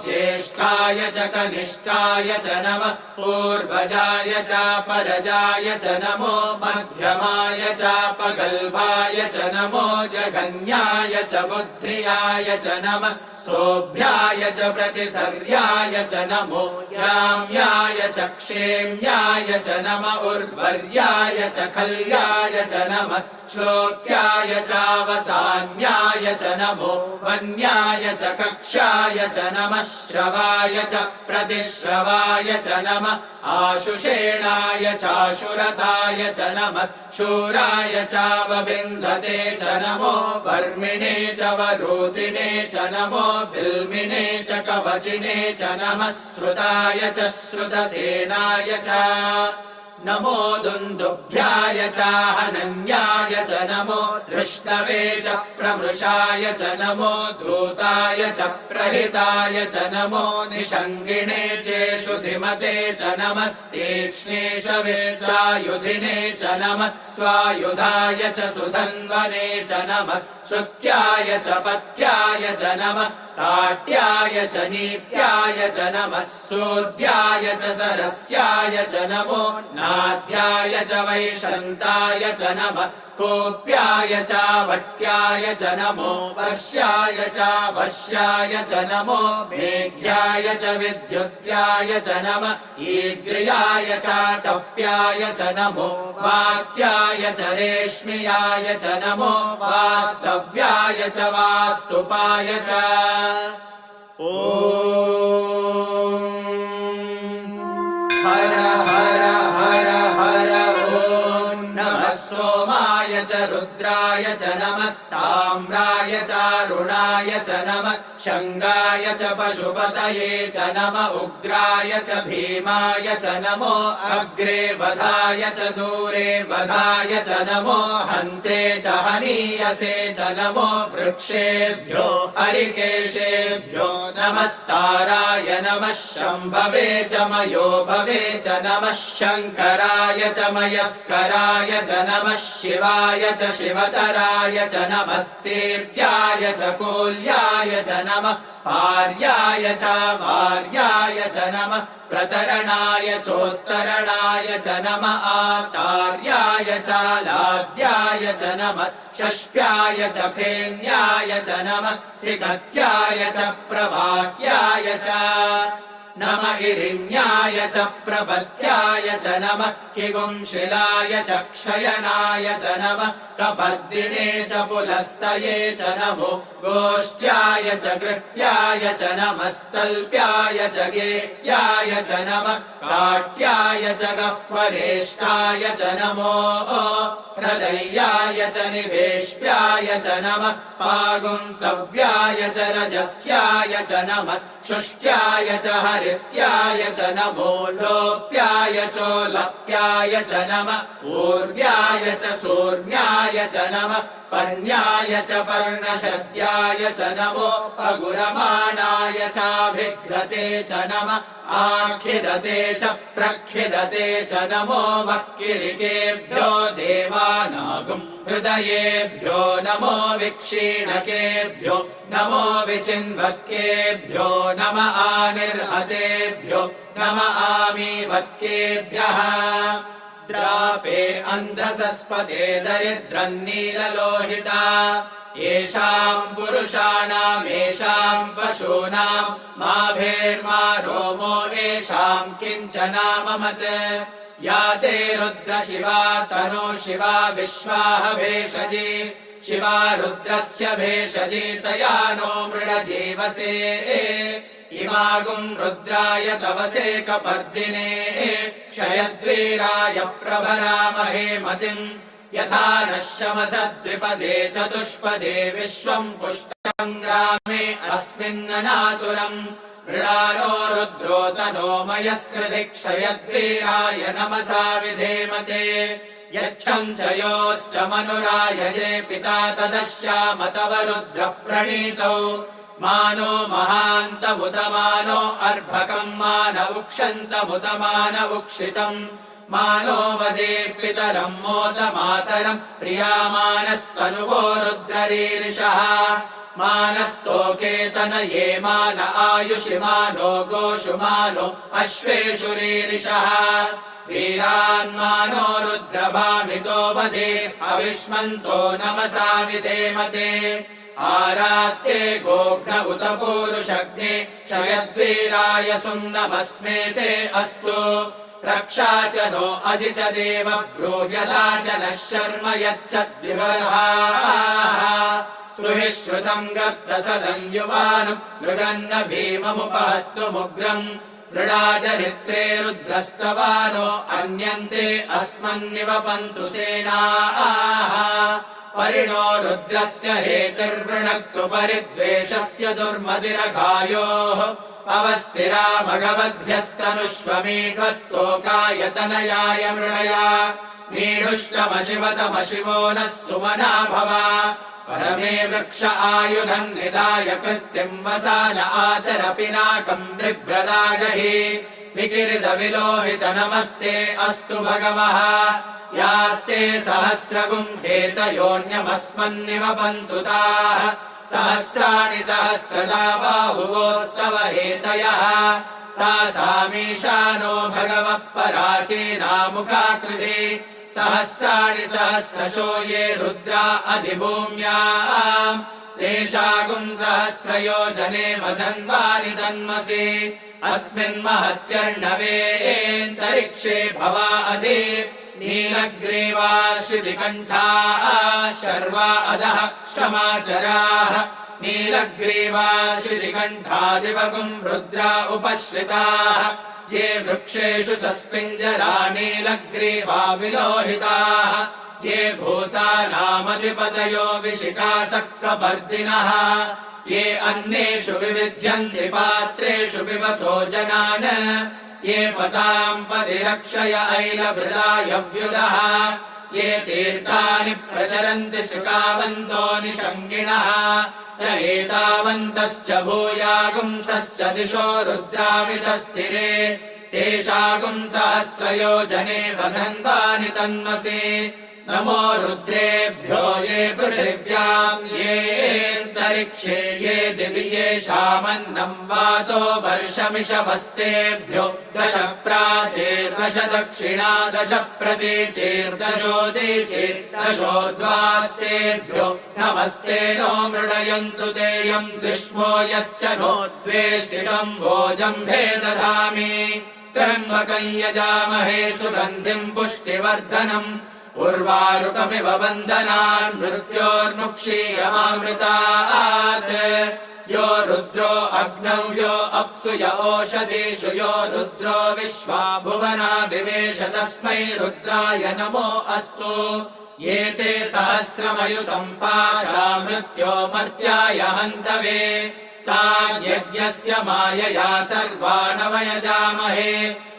ज्येष्ठाय च कनिष्ठाय च नमः पूर्वजाय च परजाय च नमो मध्यमाय च पगल्भाय च नमो जघन्याय च बुद्धियाय च नमः सोभ्याय च प्रतिसर्याय च नमो याम्याय च क्षेम्याय च नम उर्वर्याय च खल्याय च नमः श्लोक्याय चावसान्याय च नमो वन्याय च कक्षाय च नमः श्रवाय च प्रतिश्रवाय च नमः आशुषेणाय चाशुरताय च नमः शूराय चावबिन्धते च नमो वर्मिणे च वरोधिने च नमो बिल्मिने च कवचिने च नमः श्रुताय च श्रुतसेनाय च नमो दुन्दुभ्याय चाहनन्याय च नमो तृष्णवे च प्रमृषाय च नमो दूताय च प्रहिताय च नमो निषङ्गिणे चेषु धिमते च नमस्तीक्ष्णेशवे चायुधिने च नमः स्वायुधाय च सुधन्वने च नमः श्रुत्याय च पत्याय च नमः काट्याय च नीप्याय च नमः सोऽध्याय च सरस्याय च नमो नाद्याय च वैशन्ताय च नमः कोप्याय च वट्याय च नमो वर्ष्याय च वर्ष्याय च नमो मेघ्याय च विद्युत्याय च नमः ईग्र्याय च टप्याय च नमो वात्याय च रेश्म्याय च नमो वास्तव्याय च वास्तुपाय च ॐ हर हर हर हर ॐ नमः सोमाय च रुद्राय च नमस्ताम्राय चारुणाय च नमः शङ्गाय च पशुपतये च नम उग्राय च भीमाय च नमो अग्रे वधाय च दूरे वधाय च नमो हन्त्रे च हनीयसे च नमो वृक्षेभ्यो हरिकेशेभ्यो नमस्ताराय नमः शम्भवे च मयो भवे च नमः शङ्कराय च मयस्कराय च नमः शिवाय च शिवतराय च नमस्तीर्थ्याय च कोल्याय च नमः पार्याय च वार्याय च नमः प्रतरणाय चोत्तरणाय च नमः आतार्याय च लाद्याय च नमः षष्प्याय च फेन्याय च नमः सिगत्याय च प्रवाह्याय च नम इरिण्याय च प्रपत्याय च नमः किगुंशिलाय च क्षयनाय च नमः कपर्दिने च पुलस्तये च नमो गोष्ठ्याय च गृह्याय च नमस्तल्प्याय च गेह्याय च नमः काट्याय च गह्वरेष्ठाय च नमो हृदयाय च निवेश्याय च नमः पागुंसव्याय च रजस्याय च नमः शुष्क्याय च हरित्याय च नमो लोप्याय चोलप्याय च नमः ऊर्व्याय च सूर्म्याय च नमः पर्ण्याय च पर्णशद्याय च नमो अगुरमाणाय चाभिघ्रते च नमः आखिदते च प्रखिदते च नमो वक्किरिकेभ्यो देवानागुम् हृदयेभ्यो नमो विक्षीणकेभ्यो नमो विचिन्वत्केभ्यो नम आनिर्हतेभ्यो नम आमीवत्केभ्यः द्रापे अन्धसस्पदे दरिद्रन्नीललोहिता येषाम् पुरुषाणाम् येषाम् पशूनाम् मा भेर्मा रोमो येषाम् किञ्चनाममत् या ते रुद्र शिवा तनो शिवा विश्वाह भेषजी शिवा रुद्रस्य भेषजी तया नो मृडजीवसे इमागुम् रुद्राय तवसे कपर्दिने क्षयद्वीराय प्रभरामहे मतिम् यथा नः शमसद्विपदे चतुष्पदे विश्वम् पुष्टम् ग्रामे अस्मिन्ननातुरम् मृडालो रुद्रो तनोमयस्कृति क्षयद्वीराय नमसा विधेमते यच्छं च योश्च मनुरायजे पिता तदश्याम तव रुद्र प्रणीतौ मानो महान्तमुदमानो अर्भकम् मान उक्षन्तमुदमान मानो वदे पितरम् मोदमातरम् प्रियामानस्तनुवो रुद्ररीरिषः मानस्तोकेतनये मान आयुषि मानो गोषु मानो अश्वेषु रीरिषः वीरान्मानो रुद्रभामितो वदे अविष्मन्तो नमसा विधेमते आरात्ये गोघ्न उत पूरुषग्ने क्षयद्वीराय सुम्नमस्मेते अस्तु रक्षा च नो अधि च देव ब्रूह्यता च नः शर्म यच्छद्विवर्हाः सुहि श्रुतम् गत्प्रसदम् युवानम् मृगन्न भीममुपहत्तुमुग्रम् मृडाजरित्रे रुद्रस्तवानो अन्यन्ते अस्मन्निवपन्तु सेनाः परिणो रुद्रस्य हेतिर्वृणक्तु परिद्वेषस्य दुर्मदिरगायोः अवस्थिरा भगवद्भ्यस्तनुष्वमीढ्वस्तोकायतनयाय मृणया मीढुष्टमशिवतमशिवो नः सुमना भव परमे वृक्ष आयुधम् निधाय कृत्तिम् वसान आचर पिनाकम् बिभ्रदागहि विकिरित विलोहित नमस्ते अस्तु भगवः यास्ते सहस्रगुम् हेतयोऽन्यमस्मन्निवपन्तु ताः सहस्राणि सहस्रदा बाहुवोस्तव हेतयः तासामीशानो भगवः पराचीनामुखाकृते सहस्राणि सहस्रशो ये रुद्रा अधिभूम्याम् तेषागुम् सहस्रयोजने मदन्वानि तन्मसि अस्मिन् महत्यर्णवेऽन्तरिक्षे भवा अधि नीलग्रीवा शितिकण्ठाः शर्वा अधः क्षमाचराः नीलग्रीवा शितिकण्ठादिवगुम् रुद्रा उपश्रिताः ये वृक्षेषु सस्पिञ्जरा नीलग्रीवा विलोहिताः ये भूतानामधिपतयो विशिखासक्तपर्दिनः ये अन्नेषु विविध्यन्ति पात्रेषु पिबतो जनान् ये पताम् परिरक्षय ऐलभृदायव्युदः ये तीर्थानि प्रचरन्ति शुकावन्तो निषङ्गिणः य एतावन्तश्च भूयागुंसश्च दिशो रुद्रावितस्थिरे तेषागुम् सहस्रयोजने वदन्तानि तन्मसि नमो रुद्रेभ्यो ये पृथिव्याम् येऽन्तरिक्षे ये दिवि येषामन्नम् वातो वर्षमिषवस्तेभ्यो दश प्राचीर्दश दक्षिणा दश प्रतीचीर्दशोदीचीर्दशोद्वास्तेभ्यो नमस्ते नो मृडयन्तु तेयम् द्विष्मो यश्च नो द्वेष्टितम् भोजम्भे दधामि त्र्यम्बकम् यजामहे सुगन्धिम् पुष्टिवर्धनम् उर्वारुकमिव बन्धनान् मृत्योर्मुक्षीयमामृतात् यो रुद्रो अग्नौ यो अप्सु य ओषधीषु यो रुद्रो विश्वा भुवनादिवेश तस्मै रुद्राय नमो अस्तु ये ते सहस्रमयुतम् पाशा मृत्यो मर्त्याय हन्तवे तान् यज्ञस्य मायया सर्वानवयजामहे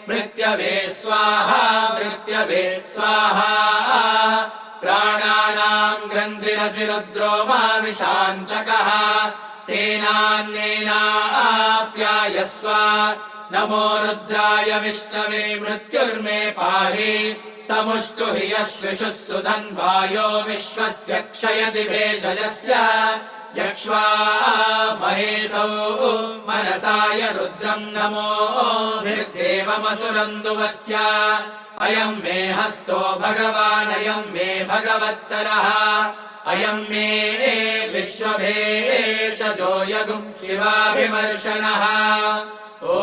मृत्यवे स्वाहा मृत्यवे स्वाहा प्राणानाम् ग्रन्थिरसि रुद्रो मा विशान्तकः तेनान्येनाप्यायस्व नमो रुद्राय विष्णवे मृत्युर्मे पाहि तमुष्टु हि यश्विषुः सुधन्वायो विश्वस्य क्षयति भेषजस्य यक्ष्वा महेशौ मनसाय रुद्रम् नमो निर्देवमसुरन्दुवस्य अयम् मे हस्तो भगवानयम् मे भगवत्तरः अयम् मे विश्वभेषजो यगुम् शिवाभिवर्षणः ॐ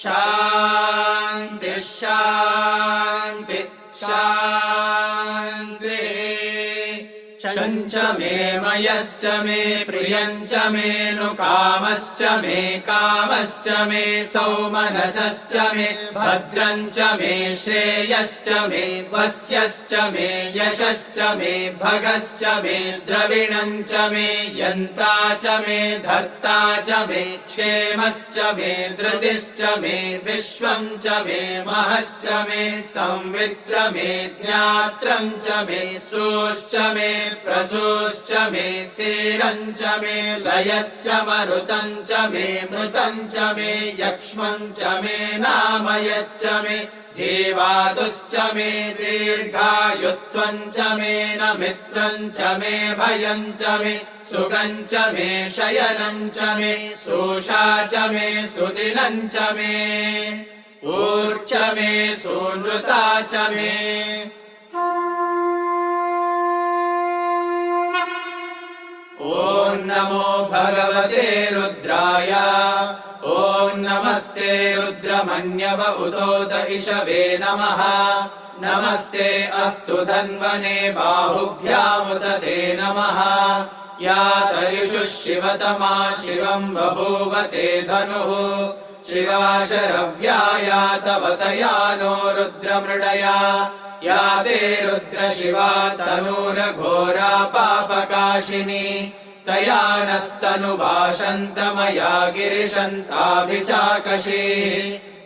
शान्ति शान्ति शान्ति शञ्च मे मया प्रियमयश्च मे प्रियञ्च मेऽनुकामश्च मे कामश्च मे सौमनसश्च मे भद्रञ्च मे श्रेयश्च मे वस्यश्च मे यशश्च मे भगश्च मे द्रविणञ्च मे यन्ता च मे धर्ता च मे क्षेमश्च मे धृतिश्च मे विश्वं च मे महश्च मे संविच्च मे ज्ञात्रं च मे सोश्च मे प्रसोश्च मे सीरं च मे लयश्च मरुतं च मे मृतं च मे यक्ष्मं च मे नामयच्च मे जीवातुश्च मे दीर्घायुत्वं च मे न मित्रं च मे भयं च मे सुगं च मे शयनं च मे सोषा च मे सुदिनं च मे ऊर्च मे सूनृता च मे ॐ नमो भगवते रुद्राय ॐ नमस्ते रुद्रमन्यव उदोत इषवे नमः नमस्ते अस्तु धन्वने बाहुभ्यामुदते नमः या तरिषु शिवतमा शिवं बभूव ते धनुः शिवा शरव्या तव तया नो रुद्रमृडया या ते रुद्रशिवा तनूरघोरा पापकाशिनी तया नस्तनुभाषन्तमया गिरिशन्ताभिचाकशीः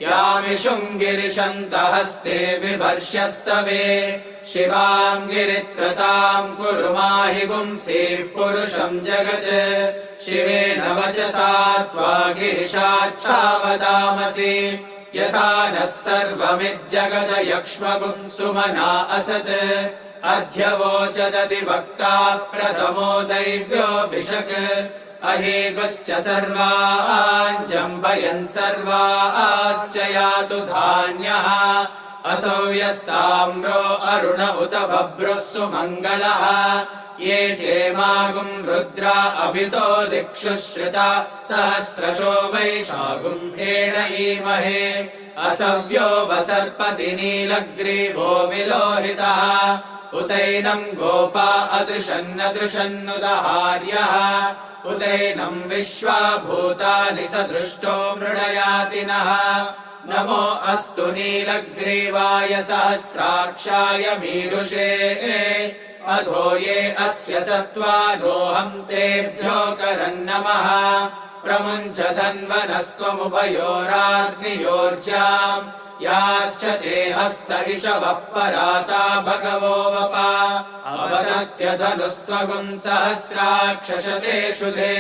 यामिषुम् गिरिशन्तहस्ते बिभर्ष्यस्तवे शिवां गिरित्रतां कुरु माहि पुंसीः पुरुषं जगत् शिवेन वचसा त्वा गिरिशाच्छावदामसि यथा नः सर्वमिज्जगद यक्ष्मपुंसुमना असत् अध्यवोचदति वक्ता प्रथमो दैव्योऽभिषक् अहेगुश्च सर्वान् जम्बयन् सर्वाश्च यातु धान्यः असौ यस्ताम्रो अरुण उत बभ्रुः सुमङ्गलः ये चेमागुम् रुद्रा अभितो दिक्षु श्रिता सहस्रशो वैशागुम्भेण ईमहे असव्यो वसर्पति नीलग्रीवो विलोहितः उतैनम् गोपा अदृशन्नदृशन्नुदहार्यः उतैनम् विश्वा भूतानि सदृष्टो मृडयातिनः नमो अस्तु नीलग्रीवाय सहस्राक्षाय मीरुषे अधो ये अस्य सत्त्वादोऽहम् तेभ्यो करन्नमः प्रमुञ्च धन्वनस्त्वमुभयोराग्नियोर्जाम् याश्च ते हस्त इषवः पराता भगवो वपा अवदत्य धनुस्त्वगुम् सहस्राक्षशतेषु ते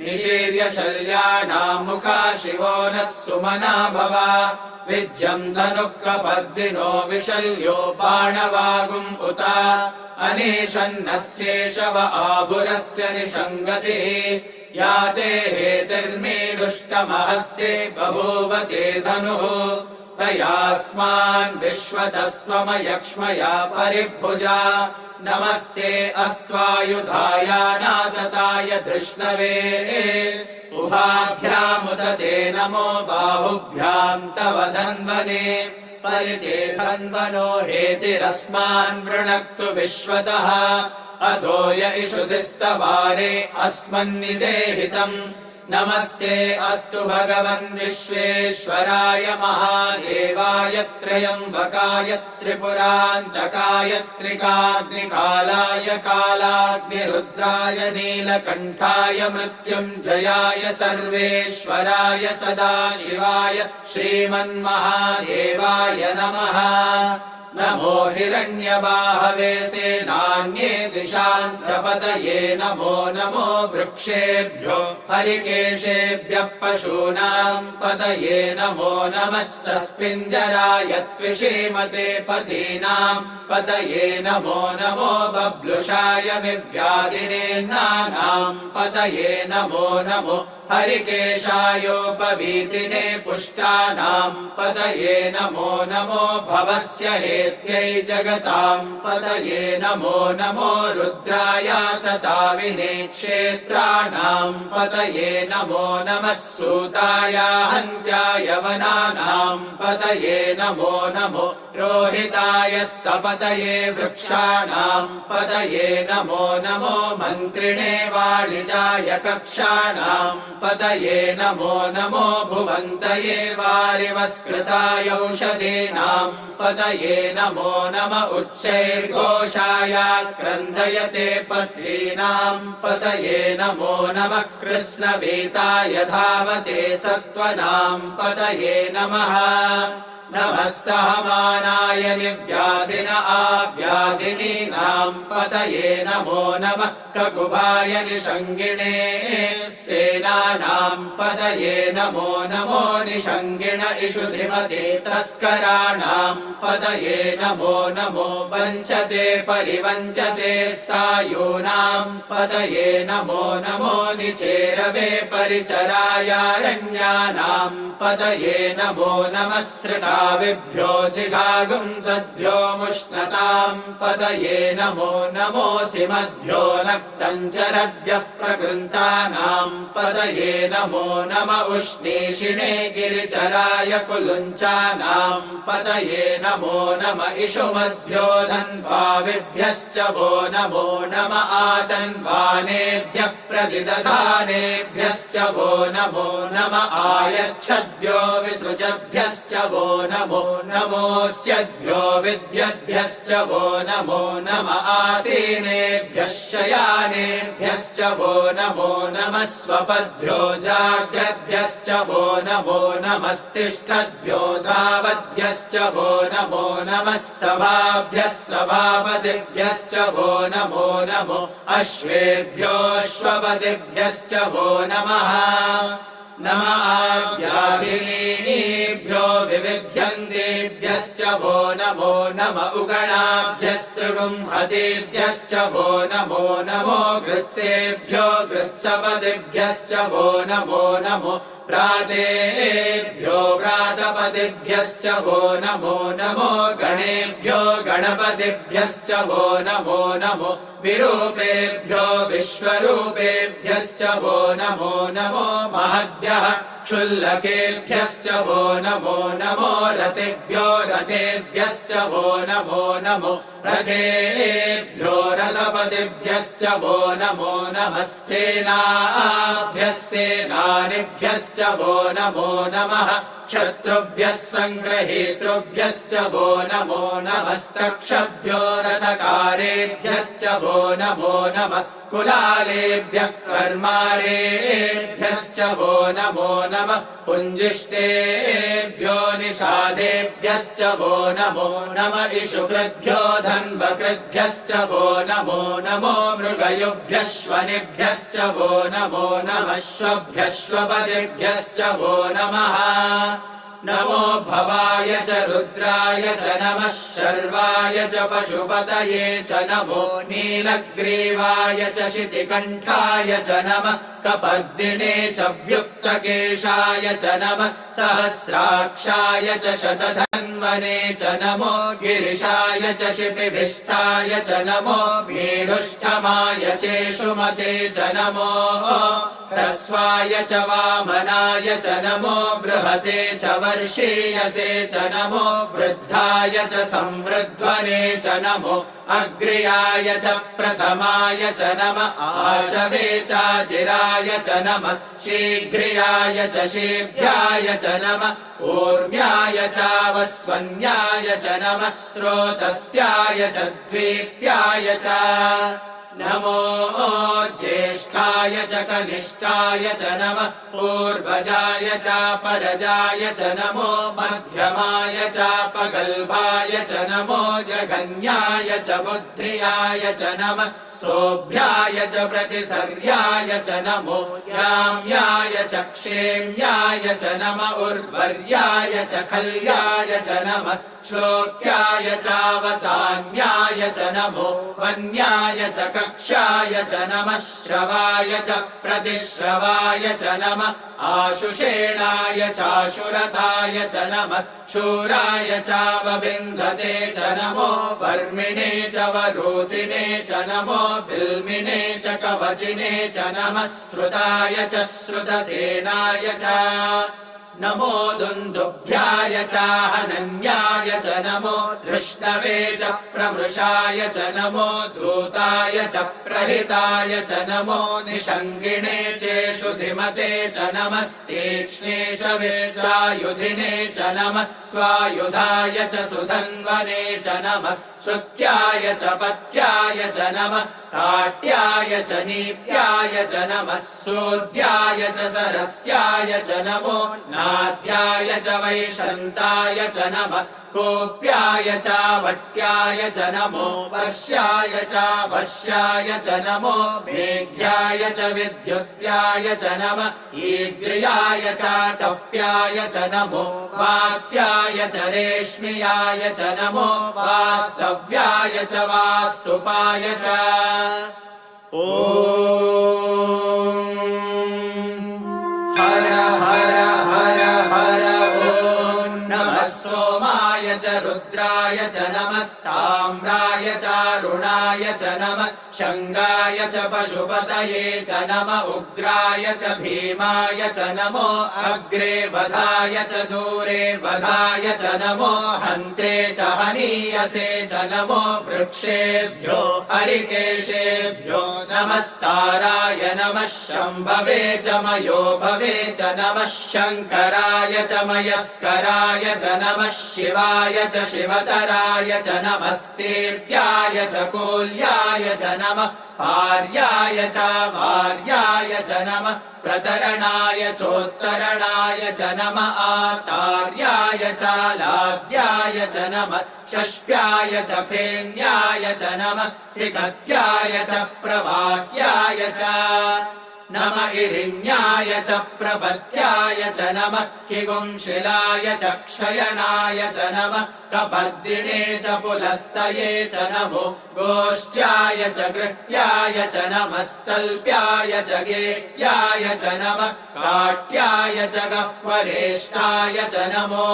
निशीर्य शल्यानाम् मुखा शिवो नः सुमना भव विज्यम् धनुःकपर्दिनो विशल्यो बाणवागुम् उत अनेशन्नस्येषव आभुरस्य निषङ्गतिः या ते हेतिर्मीडुष्टमहस्ते बभूव ते धनुः तयास्मान् विश्वतस्त्वमयक्ष्मया परिभुजा नमस्ते अस्त्वायुधाय नादताय धृष्णवे उभाभ्यामुदते नमो बाहुभ्याम् तव धन्वने परिते धन्वनो हेतिरस्मान् वृणक्तु विश्वतः अधो य इषुधिस्तवारे अस्मन्निदेहितम् नमस्ते अस्तु भगवन् विश्वेश्वराय महादेवाय त्र्यम्बकाय त्रिपुरान्तकाय त्रिकाग्निकालाय कालाग्निरुद्राय नीलकण्ठाय मृत्युञ्जयाय सर्वेश्वराय सदाशिवाय श्रीमन्महादेवाय नमः नमो हिरण्यबाहवे सेनान्ये दिशाम् च पतये नमो नमो वृक्षेभ्यो हरिकेशेभ्यः पशूनाम् पतये नमो नमः सस्पिञ्जराय त्विषीमते पतीनाम् पतये नमो नमो बब्लुषाय विव्याधिनेन्नानाम् पतये नमो नमो हरिकेशायोपवीतिने पुष्टानां पतये नमो नमो भवस्य हेत्यै जगतां पतये नमो नमो रुद्राय तताविने क्षेत्राणां पतये नमो नमः सूताय हन्त्याय वनानां पतये नमो नमो रोहिताय स्तपतये वृक्षाणां पतये नमो नमो मन्त्रिणे वाणिजाय कक्षाणां पतये नमो नमो भुवन्तये वारिवस्कृताय औषधीनां पतये नमो नम उच्चैर्घोषाय क्रन्दयते पत्नीनां पतये नमो नमः कृत्स्नवीताय धावते सत्त्वनां पतये नमः नमः सहमानाय निव्याधिन आव्याधिनीनां पतये नमो नमः ककुभाय निषङ्गिणे सेनानां पतये नमो नमो निषङ्गिण इषुधिमते तस्कराणां पतये नमो नमो वञ्चते परिवञ्चते स्थायूनां पतये नमो नमो निचेरवे परिचरायारण्यानां पतये नमो नमः सृटाविभ्यो जिघागुंसद्भ्यो मुष्णतां पतये नमो नमोऽसि मद्भ्यो नक्तञ्चरद्य प्रकृन्तानां पतये नमो नम उष्णीषिणे गिरिचराय कुलुञ्चानां पतये नमो नम इषुमद्भ्यो धन्वाविभ्यश्च वो नमो नम आतन्वानेभ्यः प्रतिदधानेभ्यश्च वो नमो नम आयच्छद्भ्यो विसृजभ्यश्च वो नमो नमोऽस्यद्भ्यो विद्यद्भ्यश्च वो नमो नम आसीनेभ्यः शयानेभ्यश्च वो नमो नमः स्वपद्भ्यो जाग्रद्भ्यश्च वो नमो नमस्तिष्ठद्भ्यो धावद्भ्यश्च वो नमो नमः सभाभ्यः सभापतिभ्यश्च वो नमो नमो अश्वेभ्योऽश्वपतिभ्यश्च वो नमः नम आव्याधिनीभ्यो विविध्यन्तेभ्यश्च वो नमो नम उगणाभ्यस्त्रिगुंहतेभ्यश्च वो नमो नमो गृत्सेभ्यो गृत्सपतिभ्यश्च वो नमो नमो प्रातेभ्यो व्रातपतिभ्यश्च वो नमो नमो गणेभ्यो गणपतिभ्यश्च वो नमो नमो विरूपेभ्यो विश्वरूपेभ्यश्च वो नमो नमो महद्भ्यः क्षुल्लकेभ्यश्च वो नमो नमो रथेभ्यो रथेभ्यश्च वो नमो नमो रथेभ्यो रथपतिभ्यश्च वो नमो नमः सेनाभ्यः सेनानिभ्यश्च वो नमो नमः शत्रुभ्यः सङ्ग्रहीतृभ्यश्च वो नमो नमस्तक्षभ्यो रथकारेभ्यश्च वो नमो नमः कुलालेभ्यः कर्मारेभ्यश्च वो नमो नमः पुञ्जिष्टेभ्यो निषादेभ्यश्च वो नमो नमः इषुकृद्भ्यो धन्वकृद्भ्यश्च वो नमो नमो मृगयुभ्यः श्वनिभ्यश्च वो नमो नमः श्वभ्यश्वपतिभ्यश्च वो नमः नमो भवाय च रुद्राय च नमः शर्वाय च पशुपतये च नमो नीलग्रीवाय च शितिकण्ठाय च नमः कपर्दिने च व्युक्तकेशाय च नमः सहस्राक्षाय च शतधन्वने च नमो गिरिशाय च शिपिभिष्टाय च नमो मेढुष्ठमाय चेषुमते च नमो ह्रस्वाय च वामनाय च नमो बृहते च वर्षीयसे च नमो वृद्धाय च संवृध्वने च नमो अग्र्याय च प्रथमाय च नमः आशवे चाचिराय च नमः शीघ्रियाय च शीघ्राय च नमः ऊर्म्याय चावस्वन्याय च नमः स्रोतस्याय च द्वीप्याय च नमो ज्येष्ठाय च कनिष्ठाय च नमः पूर्वजाय च परजाय च नमो मध्यमाय च पगल्भाय च नमो जघन्याय च बुद्धियाय च नमः सोऽभ्याय च प्रतिसर्याय च नमो याम्याय च क्षेम्याय च नम उर्वर्याय च खल्याय च नमः श्लोक्याय चावसान्याय च नमो वन्याय च कक्षाय च नमः श्रवाय च प्रतिश्रवाय च नमः आशुषेणाय चाशुरताय च नमः शूराय चावबिन्धते च नमो वर्मिणे च वरोधिने च नमो बिल्मिने च कवचिने च नमः श्रुताय च श्रुतसेनाय च नमो दुन्दुभ्याय चाहनन्याय च नमो धृष्णवे च प्रमृषाय च नमो दूताय च प्रहिताय च नमो निषङ्गिणे चेषु धिमते च नमस्तीक्ष्णे शवे चायुधिने च नमः स्वायुधाय च सुधन्वने च नमः श्रुत्याय च पत्याय च नमः काट्याय च नीप्याय च नमः सोद्याय च सरस्याय च नमो नाद्याय च वैशन्ताय च नमः कोप्याय च वट्याय च नमो वर्ष्याय च वर्ष्याय च नमो मेघ्याय च विद्युत्याय च नमः ईग्र्याय च कप्याय च नमो वात्याय च रेश्म्याय च नमो वास्तव्याय च वास्तुपाय च ॐ हर हर हर हर ॐ नमः सोमाय च रुद्राय च नमस्ताम्राय चारुणाय च नमः शङ्गाय च पशुपतये च नमः उग्राय च भीमाय च नमो अग्रे वधाय च दूरे वधाय च नमो हन्त्रे च हनीयसे च नमो वृक्षेभ्यो हरिकेशेभ्यो नमस्ताराय नमः शम्भवे च मयो भवे च नमः शङ्कराय च मयस्कराय च नमः शिवाय च शिवतराय च नमस्तीर्त्याय च कोल्याय च नमः पार्याय च वार्याय च नमः प्रतरणाय चोत्तरणाय च नमः आतार्याय च लाद्याय च नमः षष्प्याय च फेन्याय च नमः सिगत्याय च प्रवाह्याय च नमः इरिण्याय च प्रपत्याय च नमः किगुंशिलाय च क्षयनाय च नमः कपर्दिने च पुलस्तये च नमो गोष्ठ्याय च गृह्याय च नमस्तल्प्याय च गेह्याय च नमः काट्याय च गह्वरेष्ठाय च नमो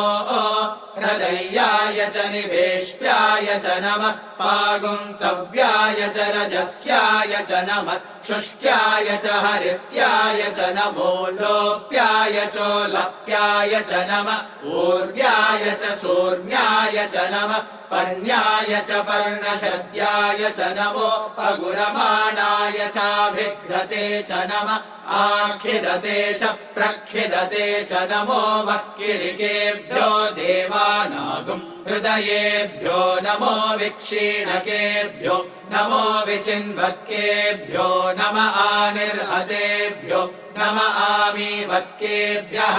हृदयाय च निवेश्याय च नमः पागुंसव्याय च रजस्याय च नमः शुष्क्याय च हरित्याय च नमो लोप्याय चोलप्याय च नमः ऊर्व्याय च सूर्म्याय च नमः पर्ण्याय च पर्णशद्याय च नमो पगुरमाणाय चाभिघ्रते च नमः आखिदते च प्रखिदते च नमो वक्किरिकेभ्यो देवानागुं हृदयेभ्यो नमो विक्षीणकेभ्यो नमो विचिन्वत्केभ्यो नम आनिर्हतेभ्यो नम आमीवत्केभ्यः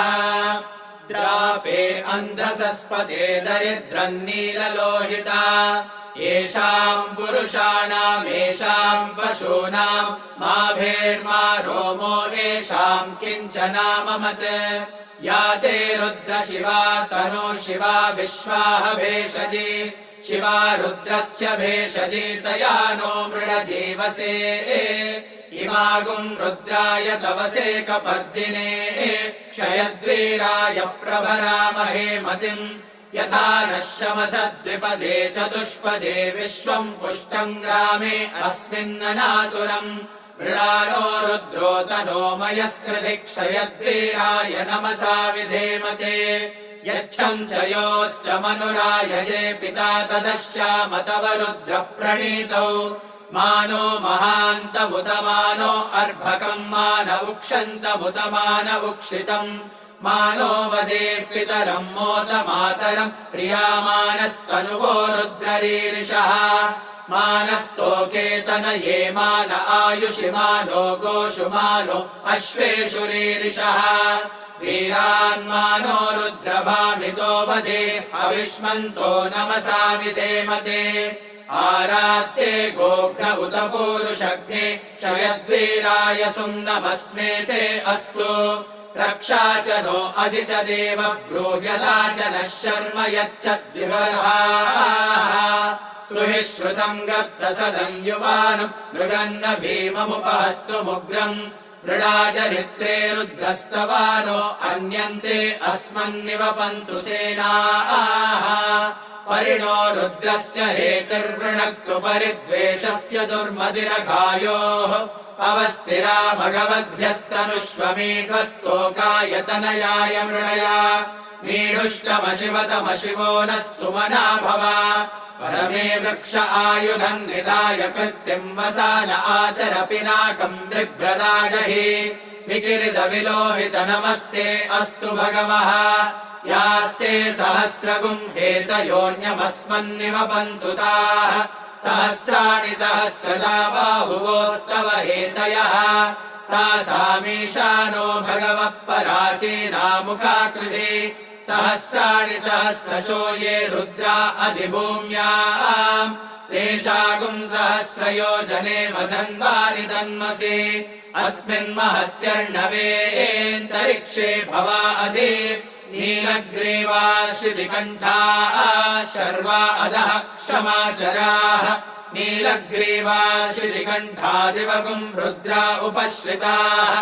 द्रापे अन्धसस्पते दरिद्रन्नीललोहिता येषाम् पुरुषाणाम् येषाम् पशूनाम् माभेर्मा रोमो येषाम् किञ्चनाममत् या ते रुद्र शिवा तनो शिवा विश्वाह भेषजी शिवा रुद्रस्य भेषजी तया नो मृडजीवसे इमागुम् रुद्राय तवसे कपर्दिने क्षयद्वीराय प्रभरामहे मतिम् यथा नः शमसद्विपदे चतुष्पदे विश्वम् पुष्टम् ग्रामे अस्मिन्ननातुरम् मृडालो रुद्रो तनो मयस्कृति क्षयद्वीराय नमसा विधेमते यच्छम् च योश्च मनुरायजे पिता तदश्याम तव रुद्र प्रणीतौ मानो महान्तमुतमानो अर्भकम् मान उक्षन्तमुतमान मानो वदे पितरम् मोत मातरम् प्रियामानस्तनुवो रुद्ररीरिषः मानस्तोकेतन ये मान आयुषि मानो गोषु मानो अश्वेषु रीरिषः वीरान्मानो रुद्रभामितो वदे अविष्मन्तो नमसा विधेमते आरात्ते गोघ्न उत पूरुषग्ने क्षयद्वीराय सुम्नमस्मे ते अस्तु रक्षा च नो अधि च देव ब्रूह्यदा च नः शर्म यच्छद्विवर्हाः सुहि श्रुतम् गर्तसदम् युवानम् मृगन्न भीममुपहत्तुमुग्रम् मृडाजरित्रे रुद्रस्तवानो अन्यन्ते अस्मन्निवपन्तु सेनाः परिणो रुद्रस्य हेतिर्वृणक्तु परिद्वेषस्य दुर्मदिरघायोः अवस्थिरा भगवद्भ्यस्तनुष्वमीढ्वस्तोकायतनयाय मृणया मीढुष्टमशिवतमशिवो नः सुमना भव परमे वृक्ष आयुधम् निधाय कृत्तिम् वसान आचर पिनाकम् बिभ्रदागहि विकिरित विलोहित नमस्ते अस्तु भगवः यास्ते सहस्रगुम् हेतयोऽन्यमस्मन्निवपन्तु ताः सहस्राणि सहस्रदा बाहुवोस्तव हेतयः तासामीशानो भगवः पराचीनामुखाकृति सहस्राणि सहस्रशो ये रुद्रा अधिभूम्याम् तेषागुम् सहस्रयोजने मधन्वानि तन्मसि अस्मिन् महत्यर्णवेऽन्तरिक्षे भवा अधि नीलग्रीवा शितिकण्ठाः शर्वा अधः क्षमाचराः नीलग्रीवा शितिकण्ठादिवगुम् रुद्रा उपश्रिताः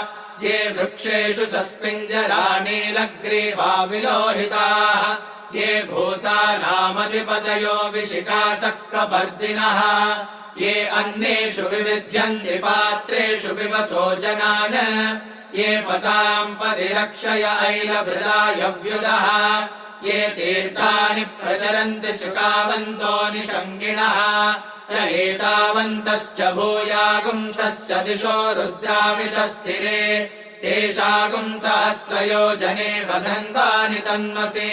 ये वृक्षेषु सस्पिञ्जरा नीलग्रीवा विलोहिताः ये भूतानामधिपतयो विशिखासक्कपर्दिनः ये अन्नेषु विविध्यन्ति पात्रेषु पिबतो जनान् ये पताम् परिरक्षय ऐलभृदायव्युदः ये तीर्थानि प्रचरन्ति शुकावन्तो निषङ्गिणः एतावन्तश्च भूयागुंसश्च दिशो रुद्रावितस्थिरे तेषागुम् सहस्रयोजने वधन्तानि तन्मसि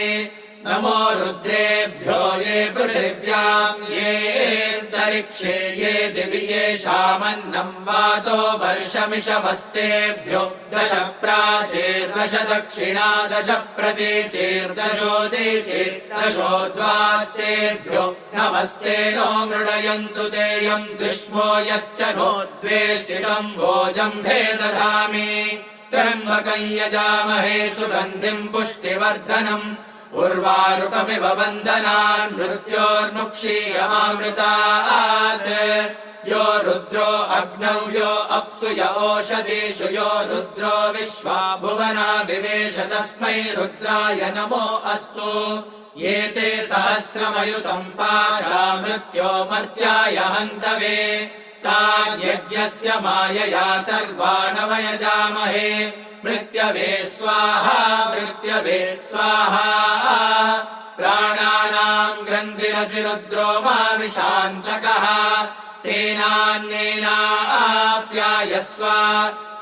नमो रुद्रेभ्यो ये पृथिव्याम् येऽन्तरिक्षे ये दिवि येषामन्नम् वातो वर्षमिषवस्तेभ्यो दश प्राचीर्दश दक्षिणा दश प्रतीचीर्दशोदीचीर्दशोद्वास्तेभ्यो नमस्ते नो मृडयन्तु तेयम् दुष्मो यश्च नो द्वेष्टितम् भोजम्भे दधामि त्र्यम्बकम् यजामहे सुगन्धिम् पुष्टिवर्धनम् उर्वारुकमिव बन्धनान् मृत्योर्मुक्षीयमामृतात् यो रुद्रो अग्नौ यो अप्सु य ओषधीषु यो रुद्रो विश्वा भुवना विवेश तस्मै रुद्राय नमो अस्तु ये ते सहस्रमयुतम् पाशा मृत्यो मर्त्याय हन्तवे तान्यज्ञस्य मायया सर्वानवयजामहे मृत्यवे स्वाहा मृत्यवे स्वाहा प्राणानाम् ग्रन्थिरसि रुद्रो मा विशान्तकः तेनान्येनाप्यायस्व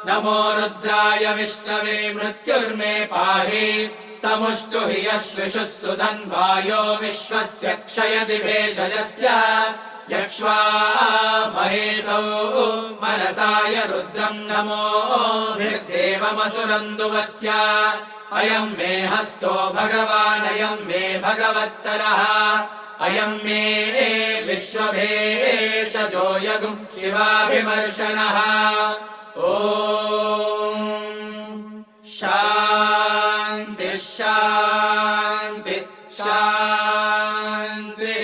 नमो रुद्राय विष्णवे मृत्युर्मे पाहि तमुष्टु हि यश्विषुः सुधन्वायो विश्वस्य क्षयति भेषजस्य यक्ष्वा महेशौ मनसाय रुद्रम् नमोभिर्देवमसुरन्दुवस्य अयम् मे हस्तो भगवानयम् मे भगवत्तरः अयम् मे विश्वभेषजो यगुम् शिवाभिमर्शनः ॐ शान्ति शान्ति शान्तिः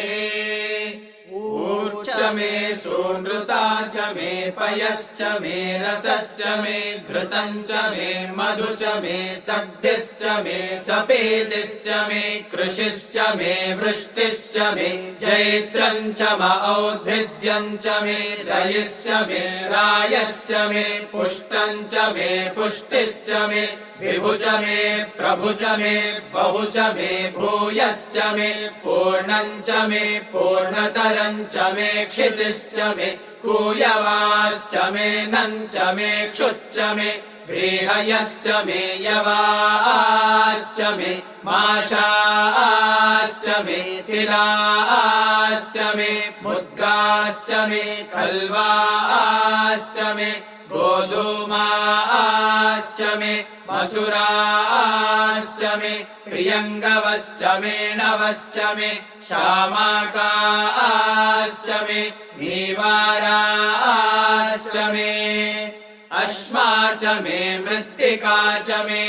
मे सोनृता च मे पयश्च मे रसश्च मे घृतम् च मे मधु च मे सग्धिश्च मे सपेतिश्च मे कृषिश्च मे वृष्टिश्च मे जैत्रम् च म औद्भिद्यम् च मे रयिश्च मे रायश्च मे पुष्टम् च मे पुष्टिश्च मे विभु च मे प्रभु च मे बहु च मे भूयश्च मे पूर्णम् च मे पूर्णतरम् च मे क्षितिश्च मे कूयवाश्च मे नम् च मे क्षुच्च मे व्रीहयश्च मे यवाश्च मे माशाश्च मे तिलाश्च मे मुद्गाश्च मे खल्वाश्च मे गोधूमाश्च मे मसुराश्च मे प्रियङ्गवश्च मे नवश्च मे शामाकाश्च मे नीवाराश्च मे अश्मा च मे मृत्तिका च मे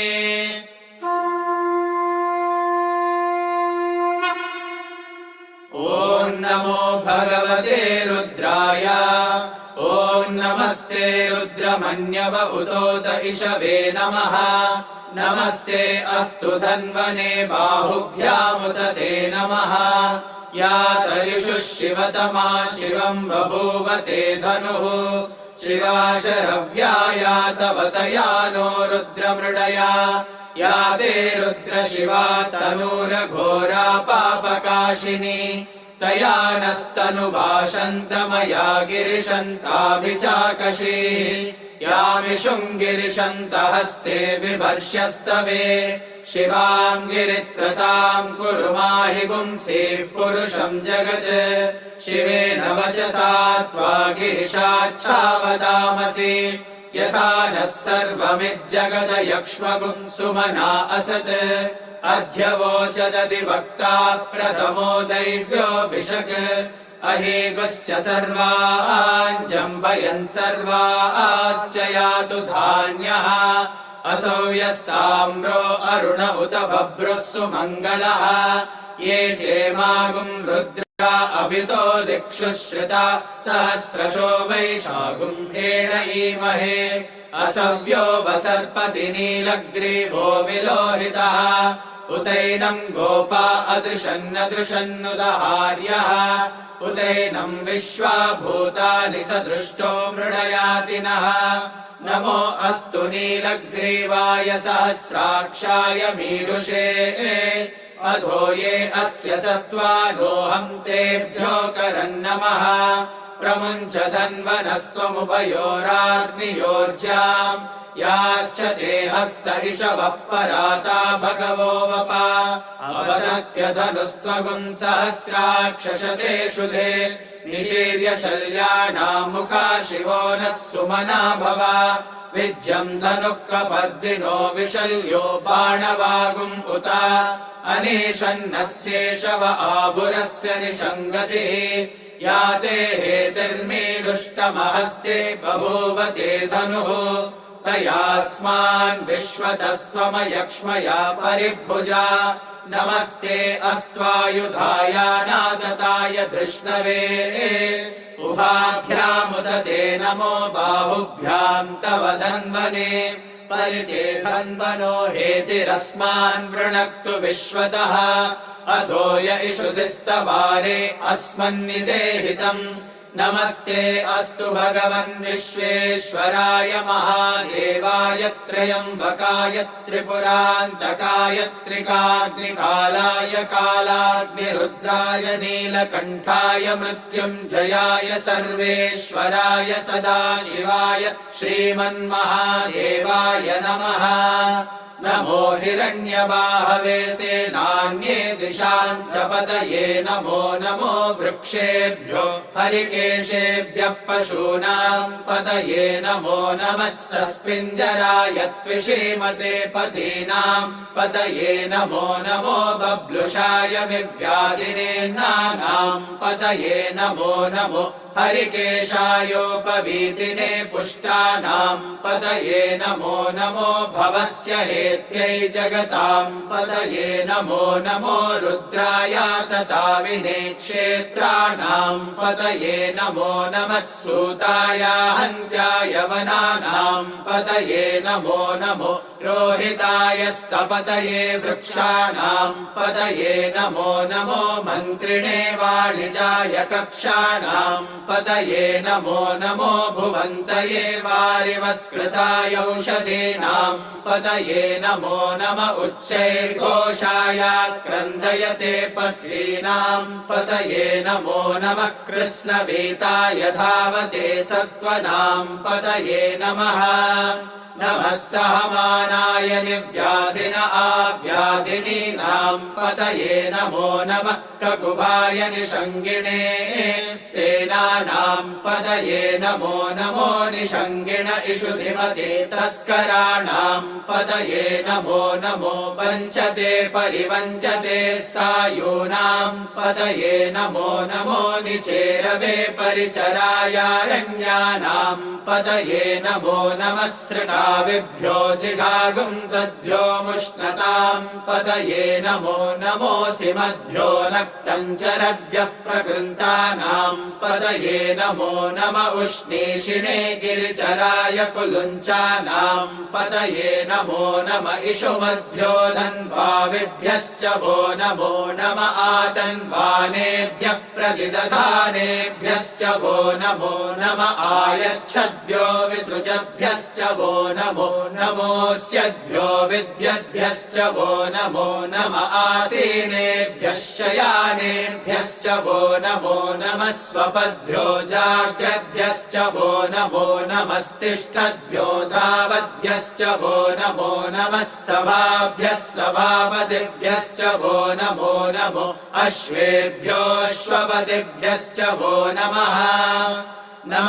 ॐ नमो भगवते रुद्राय ॐ नमस्ते रुद्रमन्यव उतोत इषवे नमः नमस्ते अस्तु धन्वने बाहुभ्यामुत ते नमः या तरिषु शिवतमा शिवं बभूव ते धनुः शिवा शरव्या तवतया नो रुद्रमृडया या ते रुद्र शिवा तनूरघोरा पापकाशिनी तया नस्तनुभाषन्तमया गिरिशन्ताभिचाकशीः यामिषुम् गिरिशन्तहस्ते बिभर्ष्यस्तवे शिवां गिरित्रताम् कुरु माहि पुंसीः पुरुषं जगत् शिवेन वचसा त्वा गिरिशाच्छावदामसि यथा नः सर्वमिज्जगद यक्ष्मगुं सुमना असत् अद्य वोचदधिवक्ता प्रथमो दैव्योऽभिषक् अहेगुश्च सर्वान् जम्बयन् सर्वाश्च यातु धान्यः असौ यस्ताम्रो अरुण उत बभ्रुः सुमङ्गलः ये चेमागुम् रुद्रा अभितो दिक्षु श्रिता सहस्रशो वैशागुम् हेण ईमहे असव्यो वसर्पति नीलग्रीवो विलोहितः उतैनम् गोपा अदृशन्नदृशन्नुदहार्यः उतैनम् विश्वा भूतानि सदृष्टो मृडयातिनः नमो अस्तु नीलग्रीवाय सहस्राक्षाय मीरुषे अधो ये अस्य सत्त्वादोऽहम् तेभ्यो करन्नमः प्रमुञ्च धन्वनस्त्वमुभयोराग्नियोर्जाम् याश्च ते हस्त इषवः पराता भगवो वपा अवदत्य धनुस्त्वगुम् सहस्राक्षशतेषु ते निशीर्य शल्यानामुखा शिवो नः सुमना भव विज्यम् धनुः कपर्दिनो विशल्यो बाणवागुम् उत अनेशन्नस्येषव आभुरस्य निषङ्गतिः या ते हेतिर्मीडुष्टमहस्ते बभूव ते धनुः तयास्मान् विश्वतस्त्वमयक्ष्मया परिभुजा नमस्ते अस्त्वायुधाय नादताय धृष्णवे उभाभ्यामुदते नमो बाहुभ्याम् तव धन्वने परिते धन्वनो हेतिरस्मान् वृणक्तु विश्वतः अधो य इषुधिस्तवारे अस्मन्निदेहितम् नमस्ते अस्तु भगवन् विश्वेश्वराय महादेवाय त्र्यम्बकाय त्रिपुरान्तकाय त्रिकाग्निकालाय कालाग्निरुद्राय नीलकण्ठाय मृत्युञ्जयाय सर्वेश्वराय सदाशिवाय श्रीमन्महादेवाय नमः नमो हिरण्यबाहवे सेनान्ये दिशाम् च पतये नमो नमो वृक्षेभ्यो हरिकेशेभ्यः पशूनाम् पतये नमो नमः सस्पिञ्जराय त्विषीमते पतीनाम् पतये नमो नमो बब्लुषाय विव्याधिनेन्नानाम् पतये नमो नमो हरिकेशायोपवीतिने पुष्टानाम् पतये नमो नमो भवस्य हेत्यै जगताम् पतये नमो नमो रुद्राय तताविने क्षेत्राणाम् पतये नमो नमः सूताय हन्त्याय वनानाम् पतये नमो नमो रोहिताय स्तपतये वृक्षाणाम् पतये नमो नमो मन्त्रिणे वाणिजाय कक्षाणाम् पतये नमो नमो भुवन्तये वारिवस्कृताय औषधीनाम् पतये नमो नम उच्चैर्घोषाय क्रन्दयते पत्नीनाम् पतये नमो नमः कृत्स्नवीताय धावते सत्त्वनाम् पतये नमः नमः सहमानाय निव्याधिन आव्याधिनीनां पतये नमो नमः ककुभाय निषङ्गिणे सेनानां पतये नमो नमो निषङ्गिण इषुधिमते तस्कराणां पतये नमो नमो वञ्चते परिवञ्चते स्थायूनां पतये नमो नमो निचेरवे परिचरायारण्यानां पतये नमो नमः सृणाविभ्यो जिघागुंसद्भ्यो मुष्णतां पतये नमो नमोऽसि मद्भ्यो नक्तञ्चरद्भ्यः प्रकृन्तानां पतये नमो नम उष्णीषिणे गिरिचराय कुलुञ्चानां पतये नमो नम इषुमद्भ्यो धन्वाविभ्यश्च वो नमो नम आतन्वानेभ्यः प्रतिदधानेभ्यश्च वो नमो नम आयच्छद्भ्यो विसृजभ्यश्च वो नमो नमोऽस्यद्भ्यो विद्यद्भ्यश्च वो नमो नम आसीनेभ्यः शयानेभ्यश्च वो नमो नमः स्वपद्भ्यो जाग्रद्भ्यश्च वो नमो नमस्तिष्ठद्भ्यो धावद्भ्यश्च वो नमो नमः सभाभ्यः सभापतिभ्यश्च वो नमो नमो अश्वेभ्योऽश्वपतिभ्यश्च वो नमः नम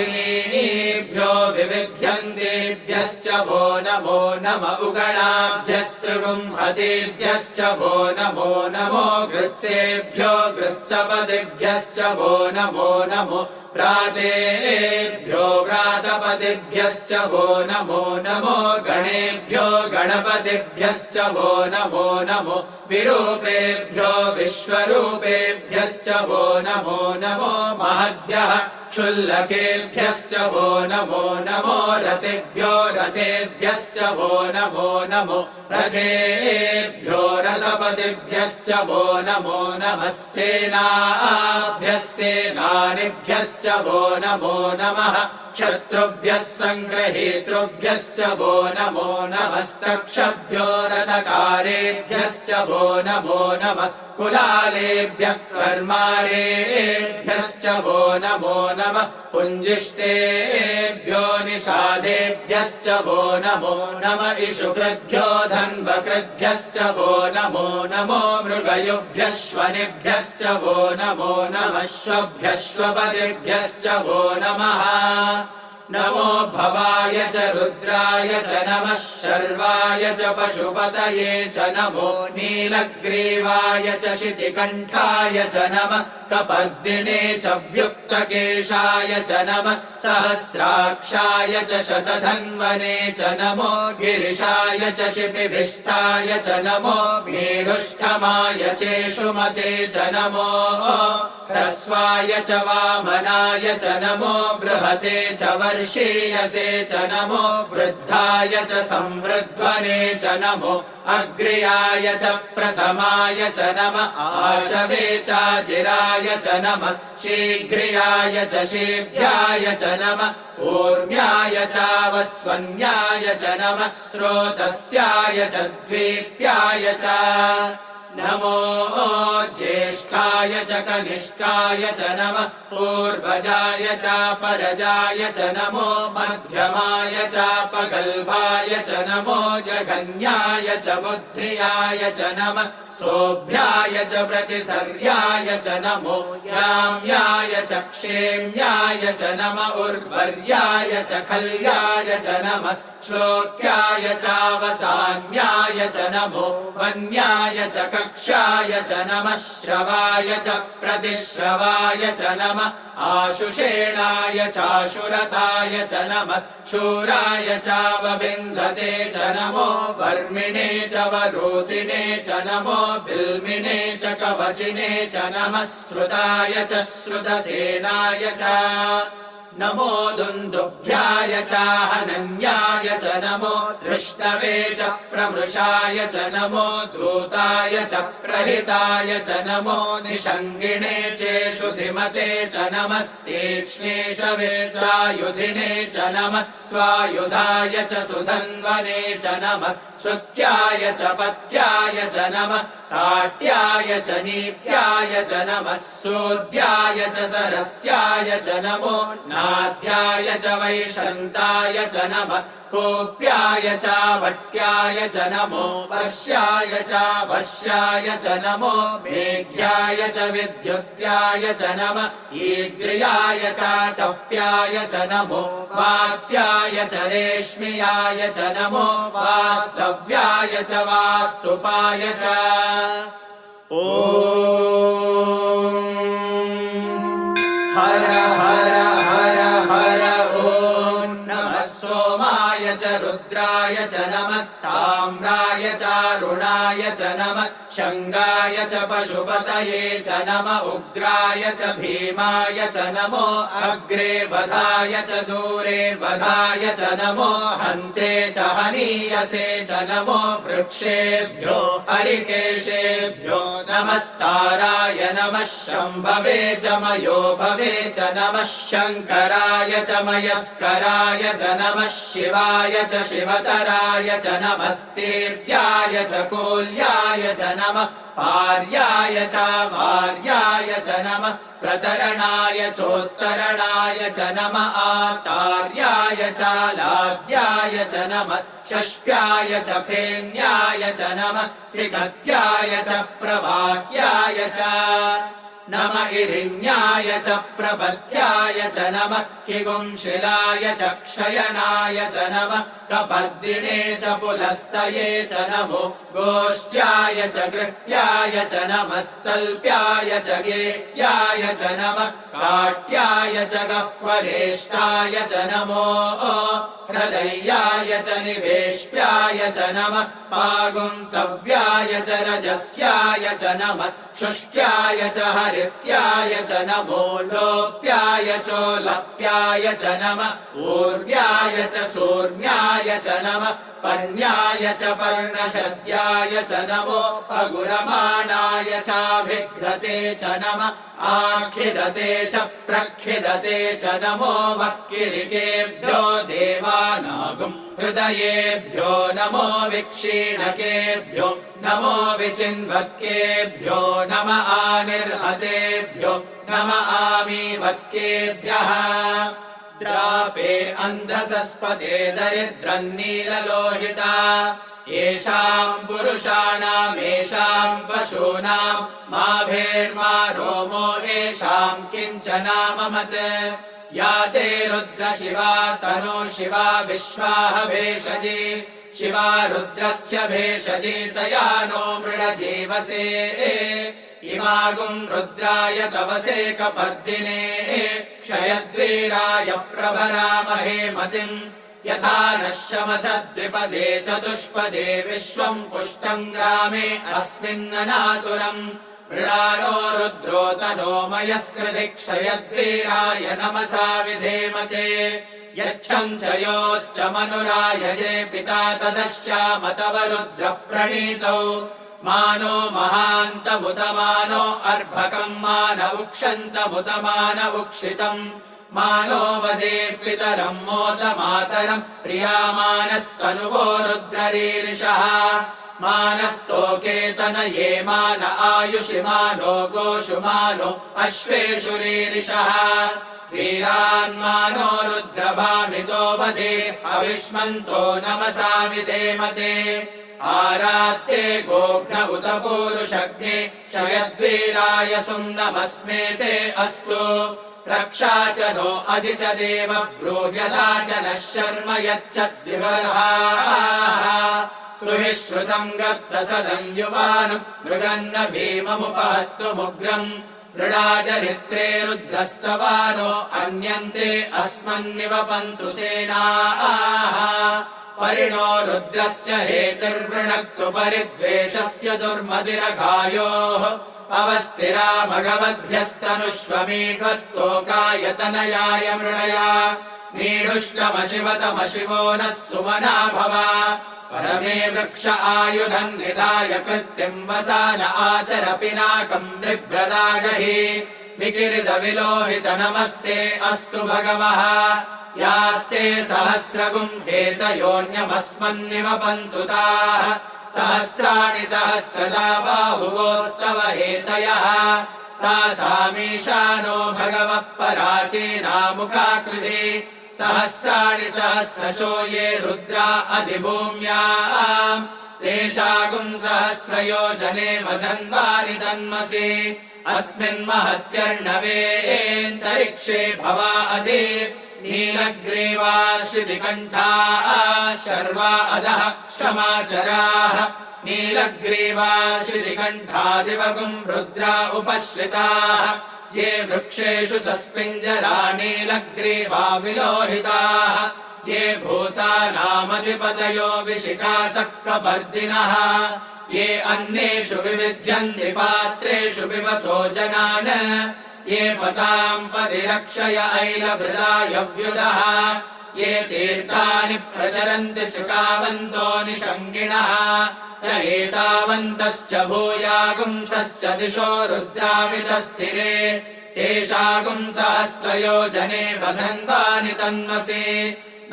आव्याधिनीभ्यो विविध्यन्तेभ्यश्च वो नमो नम उगणाभ्यस्त्रिगुंहतेभ्यश्च वो नमो नमो गृत्सेभ्यो गृत्सपतिभ्यश्च वो नमो नमो प्रातेभ्यो व्रातपतिभ्यश्च वो नमो नमो गणेभ्यो गणपतिभ्यश्च वो नमो नमो विरूपेभ्यो विश्वरूपेभ्यश्च वो नमो नमो महद्भ्यः क्षुल्लकेभ्यश्च वो नमो नमो रथेभ्यो रथेभ्यश्च वो नमो नमो रथेभ्यो रथपतिभ्यश्च वो नमो नमः सेनाभ्यः सेनानिभ्यश्च वो नमो नमः क्षत्रुभ्यः सङ्ग्रहेतृभ्यश्च वो नमो नमस्तक्षभ्यो रथकारेभ्यश्च वो नमो नमः कुलालेभ्यः कर्मारेभ्यश्च वो नमो नमः पुञ्जिष्टेभ्यो निषादेभ्यश्च वो नमो नम इषुकृद्भ्यो धन्वकृद्भ्यश्च वो नमो नमो मृगयुभ्यः श्वनिभ्यश्च वो नमो नमः श्वभ्यश्वपतिभ्यश्च वो नमः नमो भवाय च रुद्राय च नमः शर्वाय च पशुपतये च नमो नीलग्रीवाय च शितिकण्ठाय च नमः कपर्दिने च व्युक्तकेशाय च नमः सहस्राक्षाय च शतधन्वने च नमो गिरिशाय च शिपिभिष्टाय च नमो मेढुष्ठमाय चेषुमते च नमो ह्रस्वाय च वामनाय च नमो बृहते च वर्षीयसे च नमो वृद्धाय च संवृध्वने च नमो अग्र्याय च प्रथमाय च नम आशवे चाजिराय च नमः शीघ्रियाय च शीघ्राय च नमः ऊर्म्याय चावस्वन्याय च नमः स्रोतस्याय च द्वीप्याय च नमो ज्येष्ठाय च कनिष्ठाय च नमः पूर्वजाय च परजाय च नमो मध्यमाय च पगल्भाय च नमो जघन्याय च बुद्धियाय च नमः सोभ्याय च प्रतिसर्याय च नमो याम्याय च क्षेम्याय च नम उर्वर्याय च खल्याय च नमः श्लोक्याय चावसान्याय च नमो वन्याय च कक्षाय च नमः श्रवाय च प्रतिश्रवाय च नमः आशुषेणाय चाशुरताय च नमः शूराय चावबिन्धते च नमो वर्मिणे च वरोधिने च नमो बिल्मिने च कवचिने च नमः श्रुताय च श्रुतसेनाय च नमो दुन्दुभ्याय चाहनन्याय च नमो धृष्णवे च प्रमृषाय च नमो दूताय च प्रहिताय च नमो निषङ्गिणे चेषुधिमते च नमस्तीक्ष्णेशवे चायुधिने च नमः स्वायुधाय च सुधन्वने च नमः श्रुत्याय च पत्याय च नमः काट्याय च नीप्याय च नमः सोद्याय च सरस्याय च नमो आद्याय च वैशन्ताय च नमः कोऽप्याय च वट्याय च नमो वर्ष्याय च वर्ष्याय च नमो मेघ्याय च विद्युत्याय च नमः ईग्र्याय च तप्याय च नमो वात्याय च रेश्म्याय च नमो वास्तव्याय च वास्तुपाय च ॐ हर हर हर हर ॐ नमः सोमाय च रुद्राय च नमस्ताम्राय चारुणाय च नमः शङ्गाय च पशुपतये च नमः उग्राय च भीमाय च नमो अग्रे वधाय च दूरे वधाय च नमो हन्त्रे च हनीयसे च नमो वृक्षेभ्यो हरिकेशेभ्यो नमस्ताराय नमः शम्भवे च मयो भवे च नमः शङ्कराय च मयस्कराय च नमः शिवाय च शिवतराय च नमस्तीर्थ्याय च कोल्याय च नमः पार्याय च वार्याय च नमः प्रतरणाय चोत्तरणाय च नमः आतार्याय च लाद्याय च नमः षष्ट्याय च फेन्याय च नमः सिगत्याय च प्रवाह्याय च नमः इरिण्याय च प्रपथ्याय च नमः किगुंशिलाय च क्षयनाय च नमः कपर्दिने च पुलस्तये च नमो गोष्ठ्याय च गृह्याय च नमस्तल्प्याय च गेह्याय च नमः काट्याय च गह्वरेष्ठाय च नमो हृदयाय च निवेश्याय च नमः पागुंसव्याय च रजस्याय च नमः शुष्क्याय च हरित्याय च नमो लोप्याय चोलप्याय च नमः ऊर्व्याय च सूर्ण्याय च नमः पर्ण्याय च पर्णशद्याय च नमो अगुरमाणाय चाभिघ्रते च नमः आखिदते च प्रखिदते च नमो वक्किरिकेभ्यो देवानागुं हृदयेभ्यो नमो विक्षीणकेभ्यो नमो विचिन्वत्केभ्यो नम आनिर्हतेभ्यो नम आमीवत्केभ्यः द्रापे अन्धसस्पदे दरिद्रन्नीललोहिता येषाम् पुरुषाणाम् येषाम् पशूनाम् मा भेर्मा रोमो येषाम् किञ्चनाममत् या ते रुद्र शिवा तनो शिवा विश्वाह भेषजी शिवा रुद्रस्य भेषजी तया नो मृडजीवसे इमागुम् रुद्राय तवसे कपर्दिने क्षयद्वीराय प्रभरामहे मतिम् यथा नः शमसद्विपदे चतुष्पदे विश्वम् पुष्टम् ग्रामे अस्मिन्ननातुरम् मृडारो रुद्रो तनो मयस्कृति क्षयद्वीराय नमसा विधेमते यच्छम् च योश्च मनुरायजे पिता तदश्याम तव रुद्र प्रणीतौ मानो महान्तमुतमानो अर्भकम् मान उक्षन्तमुतमान मानो वदे पितरम् मोद मातरम् प्रियामानस्तनुवो रुद्ररीरिषः मानस्तोकेतनये मान आयुषि मानो गोषु मानो अश्वेषु रीरिषः वीरान्मानो रुद्रभामितो वदे अविष्मन्तो नमसा विधेमते आरात्ते गोघ्न उत पूरुषग्ने क्षयद्वीराय सुम्नमस्मेते अस्तु रक्षा च नो अधि च देव ब्रूह्यदा च नः शर्म यच्छद्विबर्हा सुविश्रुतम् गर्तसदम् युवानम् मृगन्न भीममुपहत्तुमुग्रम् मृडाचरित्रे रुद्रस्तवानो अन्यन्ते अस्मन्निवपन्तु सेनाः परिणो रुद्रस्य हेतिर्वृणक्तु परिद्वेषस्य दुर्मदिरघायोः अवस्थिरा भगवद्भ्यस्तनुष्वमीढ्वस्तोकायतनयाय मृणया मीढुष्कमशिवतमशिवो नः सुमना भव परमे वृक्ष आयुधम् निधाय कृत्यम् वसान आचर पिनाकम् बिभ्रदागहि विकिरित विलोहित नमस्ते अस्तु भगवः यास्ते सहस्रगुम् हेतयोऽन्यमस्मन्निवपन्तु ताः सहस्राणि सहस्रदा बाहुवोस्तव हेतयः तासामीशानो भगवः पराचीनामुखाकृति सहस्राणि सहस्रशो ये रुद्रा अधिभूम्याम् तेषागुं सहस्रयोजने वदन्वानि तन्मसि अस्मिन् महत्यर्णवेऽन्तरिक्षे भवा अधि नीलग्रीवा शितिकण्ठाः शर्वा अधः क्षमाचराः नीलग्रीवा शितिकण्ठादिवगुं रुद्रा उपश्रिताः ये वृक्षेषु सस्पिञ्जरा नीलग्रीवा विलोहिताः ये भूतानामधिपतयो विशिखासक्कपर्दिनः ये अन्नेषु विविध्यन्ति पात्रेषु पिबतो जनान् ये पताम् पतिरक्षय ऐलभृदायव्युदः ये तीर्थानि प्रचरन्ति शुकावन्तो निषङ्गिणः य एतावन्तश्च भूयागुंसश्च दिशो रुद्रावितस्थिरे तेषागुं सहस्रयोजने वदन्वानि तन्मसि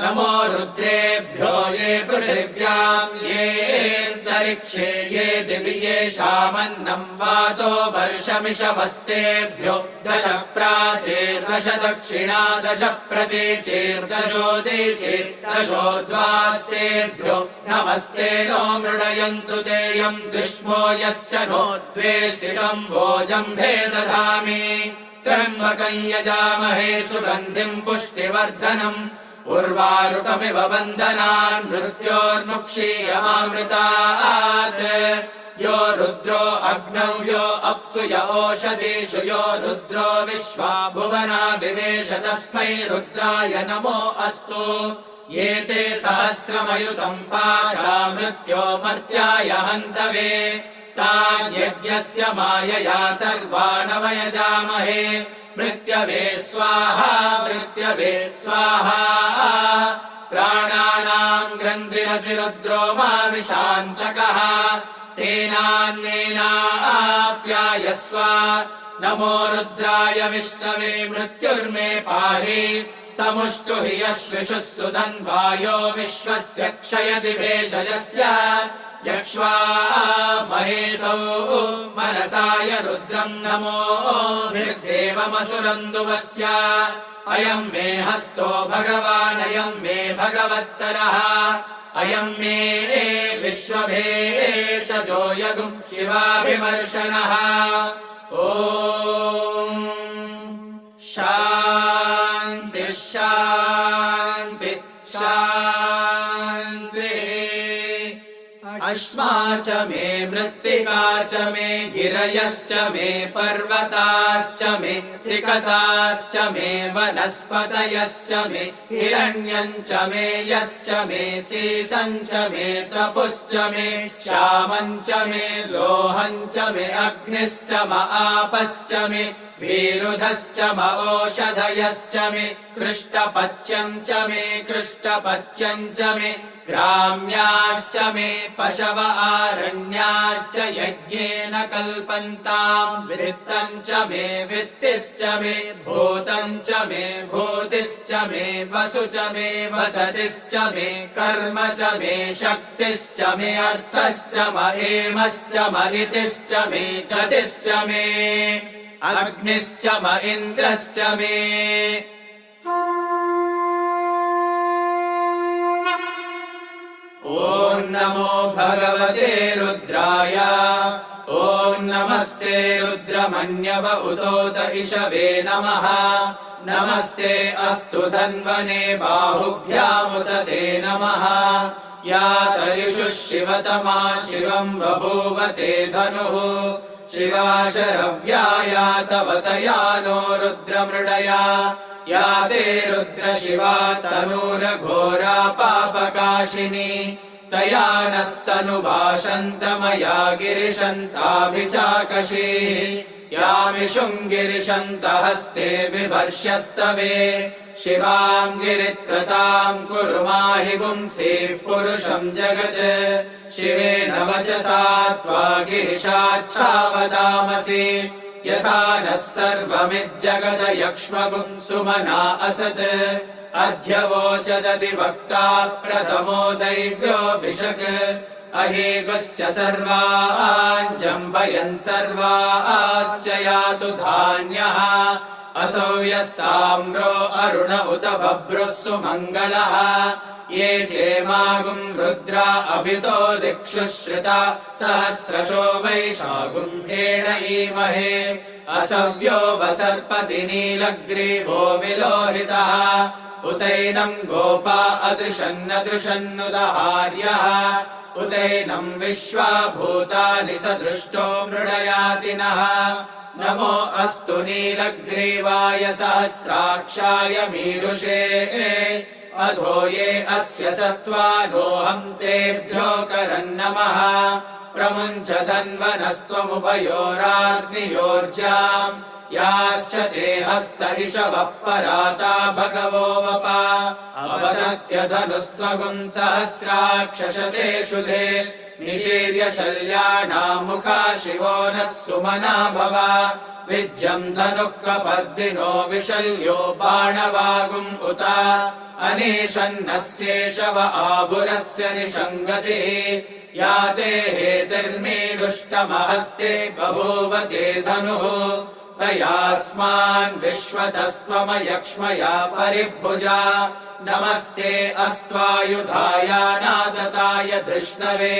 नमो रुद्रेभ्यो ये पृथिव्याम् येऽन्तरिक्षे ये दिवि येषामन्नं वातो वर्षमिषवस्तेभ्यो दश प्राचीर्दश दक्षिणा दश प्रतीचीर्दशोदीचीर्दशोद्वास्तेभ्यो नमस्ते नो मृडयन्तु तेऽयम् दुष्मो यश्च नो द्वेष्टितम् भोजम्भे दधामि त्र्यम्बकम् यजामहे सुगन्धिम् पुष्टिवर्धनम् उर्वारुकमिव बन्धनान् मृत्योर्मुक्षीयमामृतात् यो रुद्रो अग्नौ यो अप्सु य ओषधीषु यो रुद्रो विश्वा भुवना विवेश तस्मै रुद्राय नमो अस्तु ये ते सहस्रमयुतम् पाशा मृत्यो मर्त्याय हन्तवे तान्यज्ञस्य मायया सर्वानवयजामहे मृत्यवे स्वाहा मृत्यवे स्वाहा प्राणानाम् ग्रन्थिरसि रुद्रो मा विशान्तकः तेनान्नेनाप्यायस्व नमो रुद्राय विष्णवे मृत्युर्मे पाहि तमुष्टु हि यश्विषुः सुधन्वायो विश्वस्य क्षयति भेषजस्य यक्ष्वा महेशौ मनसाय रुद्रम् नमो भिर्देवमसुरन्दुवस्य अयम् मे हस्तो भगवानयम् मे भगवत्तरः अयम् मे विश्वभेषजो यगुं शिवाभिमर्शनः ॐ शान्ति शान्ति शान्तिः अश्मा च मे मृत्तिका च मे गिरयश्च मे पर्वताश्च मे सिकताश्च मे वनस्पतयश्च मे हिरण्यम् च मे यश्च मे सीसम् च मे तपुश्च मे श्यामम् च मे लोहम् च मे अग्निश्च म आपश्च मे वीरुधश्च म ओषधयश्च मे कृष्टपच्यम् च मे कृष्टपच्यम् च मे ग्राम्याश्च मे पशव आरण्याश्च यज्ञेन कल्पन्ताम् वित्तम् च मे वित्तिश्च मे भूतम् च मे भूतिश्च मे वसु च मे वसतिश्च मे कर्म च मे शक्तिश्च मे अर्थश्च म एमश्च म इतिश्च मे गतिश्च मे अग्निश्च म इन्द्रश्च मे ॐ नमो भगवते रुद्राय ॐ नमस्ते रुद्रमन्यव उतोत इषवे नमः नमस्ते अस्तु धन्वने बाहुभ्यामुत ते नमः या तरिषु शिवतमा शिवम् बभूव ते धनुः शिवा शरव्याया तव तया नो रुद्रमृडया या ते रुद्र शिवा तनूरघोरा पापकाशिनी तया नस्तनुभाषन्तमया गिरिशन्ताभिचाकशीः यामिषुम् गिरिशन्तहस्ते बिभर्ष्यस्तवे शिवाम् गिरित्रताम् कुरु माहि पुंसीः पुरुषम् जगत् शिवेन वचसा त्वा गिरिशाच्छावदामसि यथा नः सर्वमिज्जगद यक्ष्मगुम् सुमना असत् अध्यवोचदति वक्ता प्रथमो दैव्योऽभिषक् अहीगुश्च सर्वान् जम्बयन् सर्वाश्च यातु धान्यः असौ यस्ताम्रो अरुण उत बभ्रुः सुमङ्गलः ये चेमागुं रुद्रा अभितो दिक्षु श्रिता सहस्रशो वैशागुम्भेण ईमहे असव्यो वसर्पति नीलग्रीवो विलोहितः उतैनं गोपा अदृशन्नदृशन्नुदहार्यः उतैनं विश्वा भूतानि सदृष्टो मृडयातिनः नमो अस्तु नीलग्रीवाय सहस्राक्षाय मीरुषे अधो ये अस्य सत्त्वादोऽहं तेभ्यो करन्नमः प्रमुञ्च धन्वनस्त्वमुभयोराग्नियोर्जाम् याश्च ते हस्त इषवः पराता भगवो वपा अवदत्य धनुस्त्वगुं सहस्राक्षशतेषु ते निशीर्य शल्यानामुखा शिवो नः सुमना भव विज्यं धनुः कपर्दिनो विशल्यो बाणवागुम् उत अनेशन्नस्येषव आभुरस्य निषङ्गतिः या ते हेतिर्मीडुष्टमहस्ते बभूव ते धनुः तयास्मान् विश्वतस्त्वमयक्ष्मया परिभुजा नमस्ते अस्त्वायुधाय नादताय धृष्णवे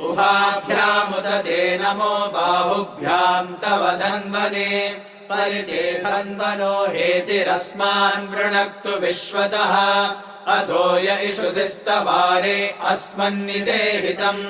उभाभ्यामुदते नमो बाहुभ्यां तव धन्वने परिते धन्वनो हेतिरस्मान् वृणक्तु विश्वतः अधो य इषुधिस्तवारे अस्मन्निदेहितम्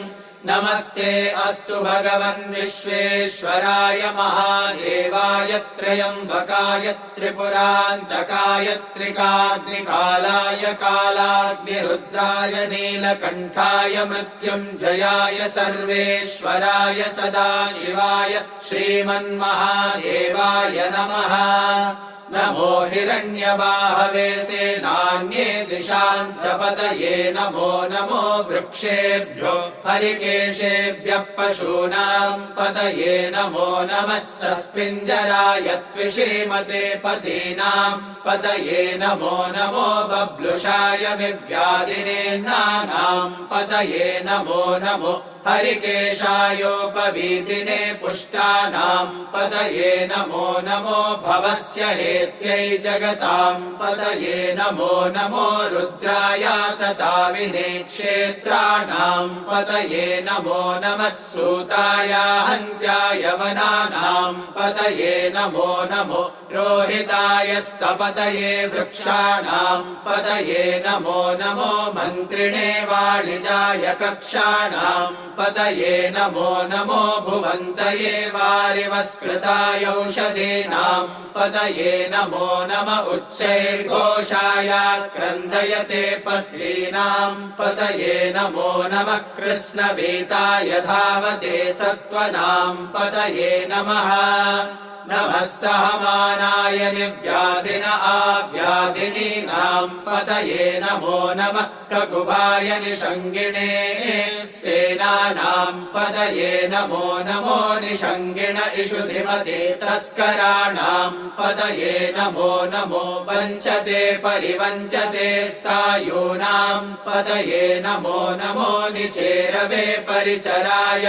नमस्ते अस्तु भगवन् विश्वेश्वराय महादेवाय त्र्यम्बकाय त्रिपुरान्तकाय त्रिकाग्निकालाय कालाग्निरुद्राय नीलकण्ठाय मृत्युञ्जयाय सर्वेश्वराय सदाशिवाय श्रीमन्महादेवाय नमः नमो हिरण्यबाहवे सेनान्ये दिशां च पतये नमो नमो वृक्षेभ्यो हरिकेशेभ्यः पशूनां पतये नमो नमः सस्पिञ्जराय त्विषीमते पतीनां पतये नमो नमो बब्लुषाय विव्याधिनेन्नानां पतये नमो नमो हरिकेशायोपवीतिने पुष्टानां पतये नमो नमो भवस्य हेत्यै जगतां पतये नमो नमो रुद्राय तताविने क्षेत्राणां पतये नमो नमः सूताय हन्त्याय वनानां पतये नमो नमो रोहिताय स्तपतये वृक्षाणां पतये नमो नमो मन्त्रिणे वाणिजाय कक्षाणां पतये नमो नमो भुवन्तये वारिवस्कृताय औषधीनां पतये नमो नम उच्चैर्घोषाय क्रन्दयते पत्नीनां पतये नमो नमः कृत्स्नवीताय धावते सत्त्वनां पतये नमः नमः सहमानाय निव्याधिन आव्याधिनीनां पतये नमो नमः ककुभाय निषङ्गिणे सेनानां पतये नमो नमो निषङ्गिण इषुधिमते तस्कराणां पतये नमो नमो वञ्चते परिवञ्चते स्थायूनां पतये नमो नमो निचेरवे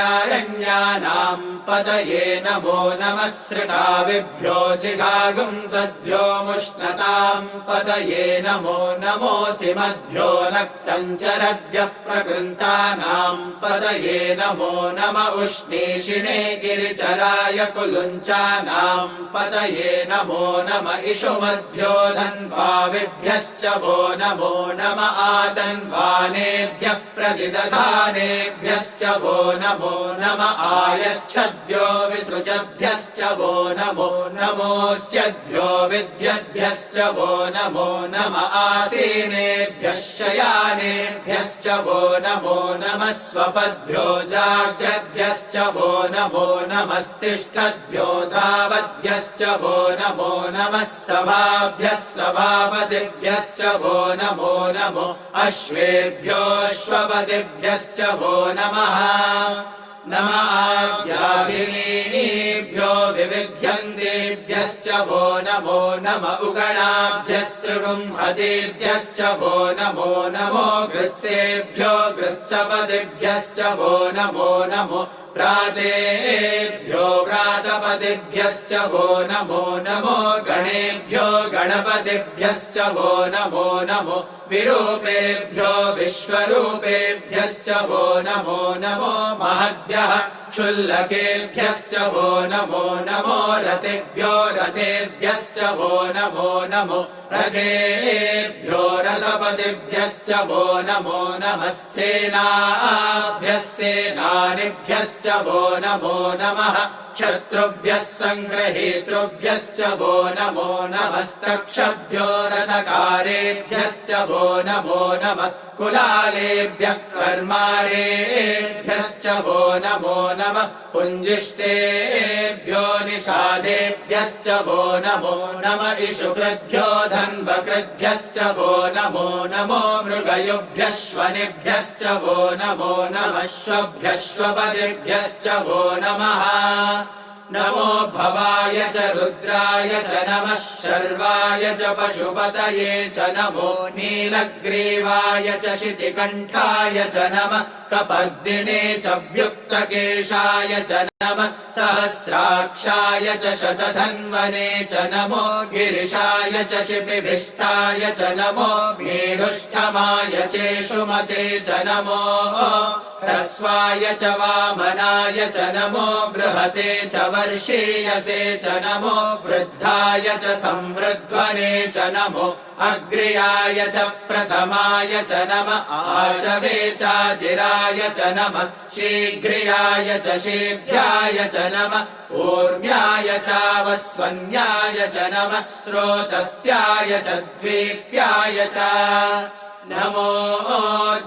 परिचरायारण्यानां पतये नमो नमः सृटाविभ्यो जिगागुं सद्भ्यो मुष्णतां पतये नमो नमोऽसि मद्भ्यो नक्तञ्चरद्य प्रकृन्तानां पतये नमो नम उष्णीषिणे गिरिचराय कुलुञ्चानां पतये नमो नम इषुमद्भ्यो धन्वाविभ्यश्च वो नमो नम आदन्वानेभ्यः प्रतिदधानेभ्यश्च वो नमो नम आयच्छद्भ्यो विसृजभ्यश्च वो नमो नमोऽस्यद्भ्यो विद्यद्भ्यश्च वो नमो नम आसीनेभ्यः शयानेभ्यश्च वो नमो नमः स्वपद्भ्यो जाग्रद्भ्यश्च वो नमो नमस्तिष्ठद्भ्यो धावद्भ्यश्च वो नमो नमः सभाभ्यः सभापतिभ्यश्च वो नमो नमो अश्वेभ्योऽश्वपतिभ्यश्च वो नमः नम आव्याधिनीभ्यो विविध्यन्तेभ्यश्च वो नमो नम उगणाभ्यस्त्रिगुंहतेभ्यश्च वो नमो नमो गृत्सेभ्यो गृत्सपदिभ्यश्च वो नमो नमो प्रातेभ्यो व्रातपदिभ्यश्च वो नमो नमो गणेभ्यो गणपतिभ्यश्च वो नमो नमो विरूपेभ्यो विश्वरूपेभ्यश्च वो नमो नमो महद्भ्यः क्षुल्लकेभ्यश्च वो नमो नमो रथेभ्यो रथेभ्यश्च वो नमो नमो रथेभ्यो रथपतिभ्यश्च वो नमो नमः सेनाभ्यः सेनानिभ्यश्च वो नमो नमः शत्रुभ्यः सङ्ग्रहेतृभ्यश्च वो नमो नमस्तक्षभ्यो रथकारेभ्यश्च वो नमो नमः कुलालेभ्यः कर्मारेभ्यश्च वो नमो नमः पुञ्जिष्टेभ्यो निषादेभ्यश्च वो नमो नमः इषुकृद्भ्यो धन्वकृद्भ्यश्च वो नमो नमो मृगयुभ्यः श्वनिभ्यश्च वो नमो नमः श्वभ्यः श्वपदिभ्यश्च वो नमः नमो भवाय च रुद्राय च नमः शर्वाय च पशुपतये च नमो नीलग्रीवाय च शितिकण्ठाय च नमः कपर्दिने च व्युक्तकेशाय च नमः सहस्राक्षाय च शतधन्वने च नमो गिरिशाय च शिपिभिष्टाय च नमो मेढुष्ठमाय चेषुमते च नमो ह्रस्वाय च वामनाय च नमो बृहते च वर्षीयसे च नमो वृद्धाय च संवृध्वने च नमो अग्र्याय च प्रथमाय च नमः आशवे चाजिराय च नमः शीघ्रियाय च शीघ्राय च नमः ऊर्म्याय चावस्वन्याय च नमः स्रोतस्याय च द्वीप्याय च नमो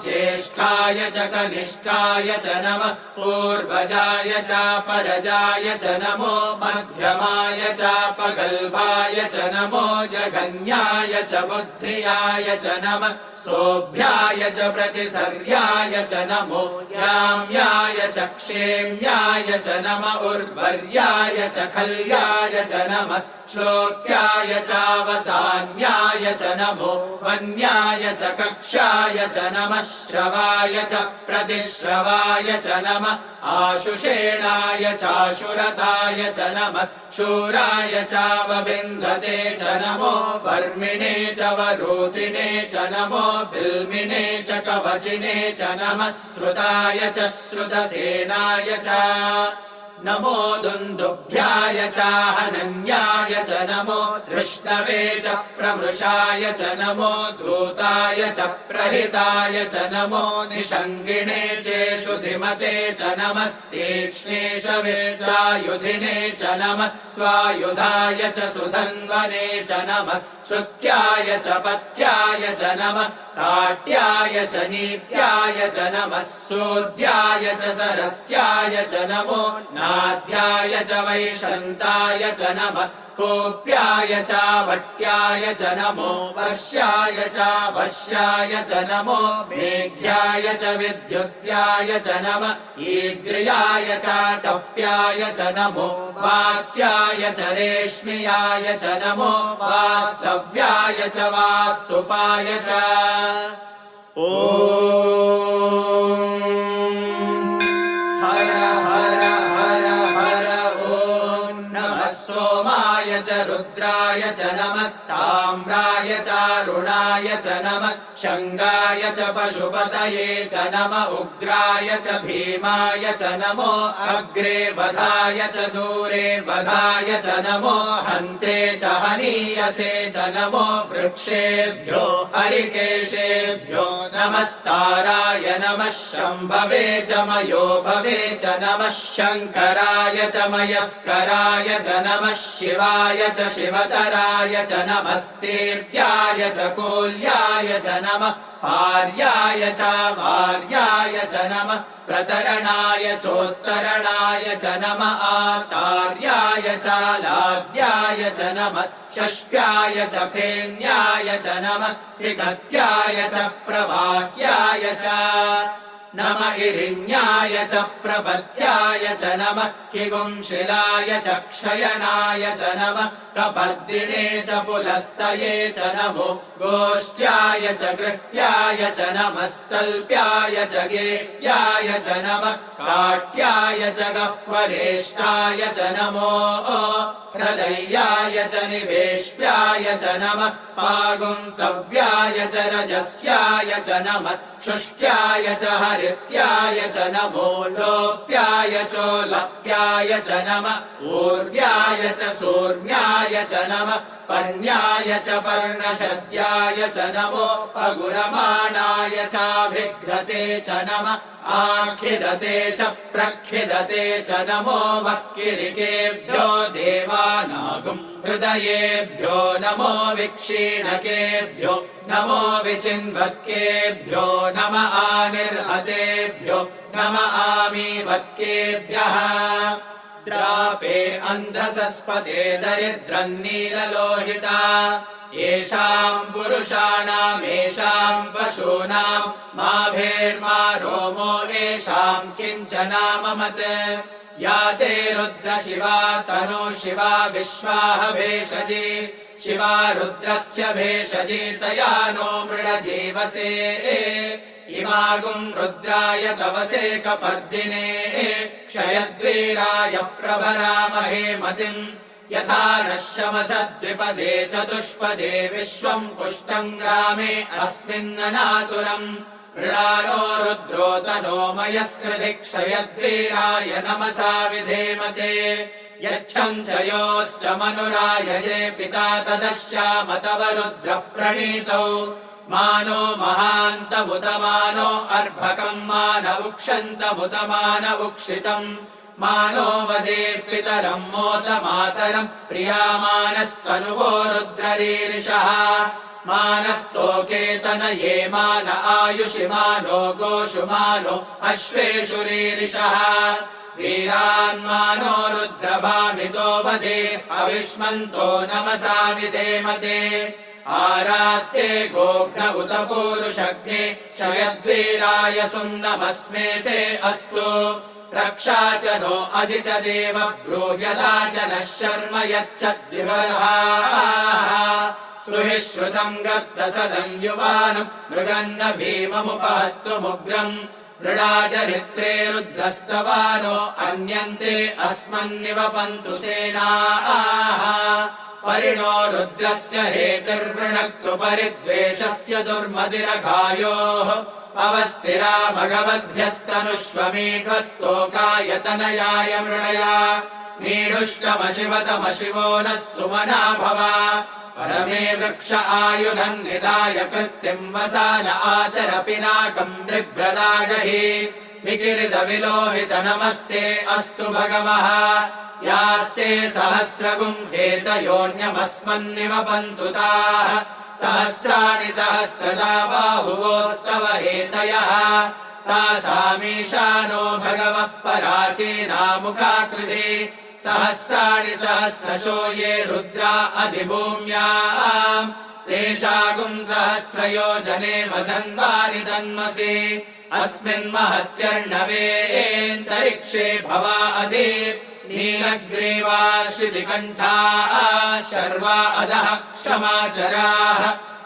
ज्येष्ठाय च कनिष्ठाय च नमः पूर्वजाय च परजाय च नमो मध्यमाय च पगल्भाय च नमो जघन्याय च बुद्धियाय च नमः सोभ्याय च प्रतिसर्याय च नमो याम्याय च क्षेम्याय च नमः उर्वर्याय च खल्याय च नमः श्लोक्याय चावसान्याय च नमो वन्याय च कक्षाय च नमः श्रवाय च प्रतिश्रवाय च नमः आशुषेणाय चाशुरताय च नमः शूराय चावबिन्धते च नमो वर्मिणे च वरोधिने च नमो बिल्मिने च कवचिने च नमः श्रुताय च श्रुतसेनाय च नमो दुन्दुभ्याय चाहनन्याय च नमो धृष्णवे च प्रमृषाय च नमो दूताय च प्रहिताय च नमो निषङ्गिणे चेषु धिमते च नमस्तीक्ष्णेशवे चायुधिने च नमः स्वायुधाय च सुधन्वने च नमः श्रुत्याय च पथ्याय च नमः ताट्याय च नीत्याय च नमः सोद्याय च सरस्याय च नमो नाद्याय च वैशन्ताय च नमः कोप्याय च वट्याय च नमो वर्ष्याय च वर्ष्याय च नमो मेघ्याय च विद्युत्याय च नमः ईग्र्याय च टप्याय च नमो वात्याय च रेश्म्याय च नमो वास्तव्याय च वास्तुपाय च ॐ हर हर हर हर ॐ नमः सोमाय च रुद्राय च नमस्ताम्राय चारुणाय च नमः शङ्गाय च पशुपतये च नमः उग्राय च भीमाय च नमो अग्रे वधाय च दूरे वधाय च नमो हन्त्रे च हनीयसे च नमो वृक्षेभ्यो हरिकेशेभ्यो नमस्ताराय नमः शम्भवे च मयो भवे च नमः शङ्कराय च मयस्कराय च नमः शिवाय च शिवतराय च नमस्तीर्थ्याय च कोल्याय च नमः पार्याय च वार्याय च नमः प्रतरणाय चोत्तरणाय च नमः आतार्याय च लाद्याय च नमः षष्ट्याय च फेन्याय च नमः सिगत्याय च प्रवाह्याय च नम इरिण्याय च प्रपथ्याय च नमः किगुंशिलाय च क्षयनाय च नमः कपर्दिने च पुलस्तये च नमो गोष्ठ्याय च गृह्याय च नमस्तल्प्याय च गेह्याय च नमः काट्याय च गह्वरेष्ठाय च नमो हृदयाय च निवेश्याय च नमः पागुंसव्याय च रजस्याय च नमः शुष्क्याय च हरित्याय च नमो लोप्याय चोलप्याय च नमः ऊर्व्याय च सूर्ण्याय च नमः पर्ण्याय च पर्णशद्याय च नमो अगुरमाणाय चाभिघ्रते च नमः आखिदते च प्रखिदते च नमो वक्किरिकेभ्यो देवानागुं हृदयेभ्यो नमो विक्षीणकेभ्यो नमो विचिन्वत्केभ्यो नम आनिर्हतेभ्यो नम आमीवत्केभ्यः द्रापे अन्धसस्पते दरिद्रन्नीललोहिता येषाम् पुरुषाणाम् येषाम् पशूनाम् माभेर्मा रोमो येषाम् किञ्चनाममत् या ते रुद्रशिवा तनु शिवा विश्वाह भेषजी शिवा रुद्रस्य भेषजी तया नो मृडजीवसे इमागुम् रुद्राय तवसे कपर्दिने क्षयद्वीराय प्रभरामहे मतिम् यथा नः शमसद्विपदे चतुष्पदे विश्वम् पुष्टम् ग्रामे अस्मिन्ननातुरम् मृडानो रुद्रो तनो मयस्कृति क्षयद्वीराय नमसा विधेमते यच्छम् च योश्च मनुरायजे पिता तदश्याम तव रुद्र प्रणीतौ मानो महान्तमुदमानो अर्भकम् मान उक्षन्तमुदमान उक्षितम् मानो वदे पितरम् मोत मातरम् प्रियामानस्तनुवो रुद्ररीरिषः मानस्तोकेतन ये मान आयुषि मानो गोषु मानो अश्वेषु रीरिषः वीरान्मानो रुद्रभामितो वदे अविष्मन्तो नमसा विधेमते आरात्ये गोघ्न उत पूरुषग्ने क्षयद्वीराय सुन्नमस्मेते अस्तु रक्षा च नो अधि च देव ब्रूह्यदा च नः शर्म यच्छद्विवर्हा सुहि श्रुतम् गर्दसदम् युवानम् मृगन्न भीममुपहत्तुमुग्रम् मृडाचरित्रे रुद्रस्तवानो अन्यन्ते अस्मन्निवपन्तु सेनाः परिणो रुद्रस्य हेतिर्वृणक्तु परिद्वेषस्य दुर्मदिरघायोः अवस्थिरा भगवद्भ्यस्तनुष्वमीढ्वस्तोकायतनयाय मृणया मीढुष्कमशिवतमशिवो नः सुमना भव परमे वृक्ष आयुधम् निधाय कृत्तिम् वसान आचर पिनाकम् बिभ्रदागहि विकिरित विलोहित नमस्ते अस्तु भगवः यास्ते सहस्रगुम् हेतयोऽन्यमस्मन्निवपन्तु ताः सहस्राणि सहस्रदा बाहुवोस्तव हेतयः तासामीशानो भगवः पराचीनामुखाकृति सहस्राणि सहस्रशो ये रुद्रा अधिभूम्याम् तेषागुम् सहस्रयोजने वदन्वानि तन्मसि अस्मिन्महत्यर्णवेऽन्तरिक्षे भवा अधि नीलग्रीवा शितिकण्ठाः शर्वा अधः क्षमाचराः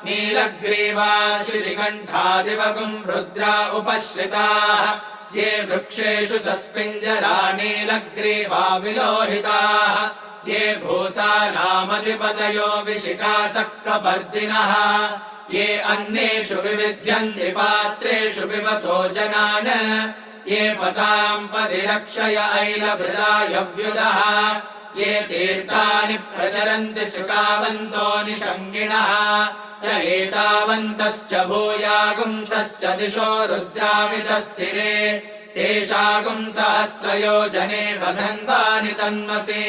नीलग्रीवा शितिकण्ठादिवगुम् रुद्रा उपश्रिताः ये वृक्षेषु सस्पिञ्जरा नीलग्रीवा विलोहिताः ये भूतानामधिपतयो विशिखासः कपर्दिनः ये अन्नेषु विविध्यन्ति पात्रेषु पिबतो जनान् ये पताम् पदिरक्षय ऐलभृदायव्युदः ये तीर्थानि प्रचरन्ति शुकावन्तो निषङ्गिणः य एतावन्तश्च भूयागुंसश्च दिशो रुद्रामितस्थिरे तेषागुम् सहस्रयोजने वदन्वानि तन्मसि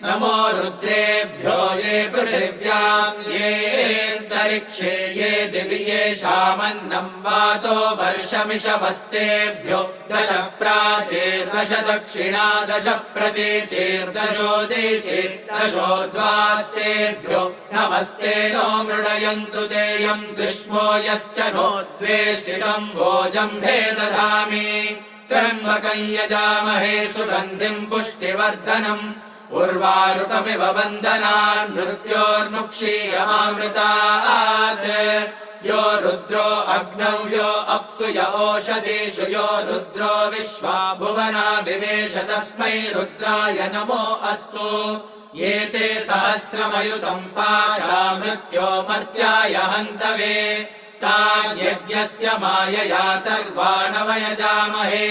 नमो रुद्रेभ्यो ये पृथिव्याम् येऽन्तरिक्षे ये दिवि येषामन्नम् वातो वर्षमिषवस्तेभ्यो दश प्राचीर्दश दक्षिणा दश प्रतीचीर्दशोदीचीर्दशोद्वास्तेभ्यो नमस्ते नो मृडयन्तु तेयं दुष्मो यश्च नो द्वेष्टितं भोजम्भे दधामि त्र्यम्बकं यजामहे सुगन्धिं पुष्टिवर्धनम् उर्वारुकमिव बन्धनान् मृत्योर्मुक्षीयमामृतात् यो रुद्रो अग्नौ यो अप्सु य ओषधीषु यो रुद्रो विश्वा भुवना विवेश तस्मै रुद्राय नमो अस्तु एते सहस्रमयुतं पाशा मृत्यो मर्त्याय हन्तवे तान् यज्ञस्य मायया सर्वानवयजामहे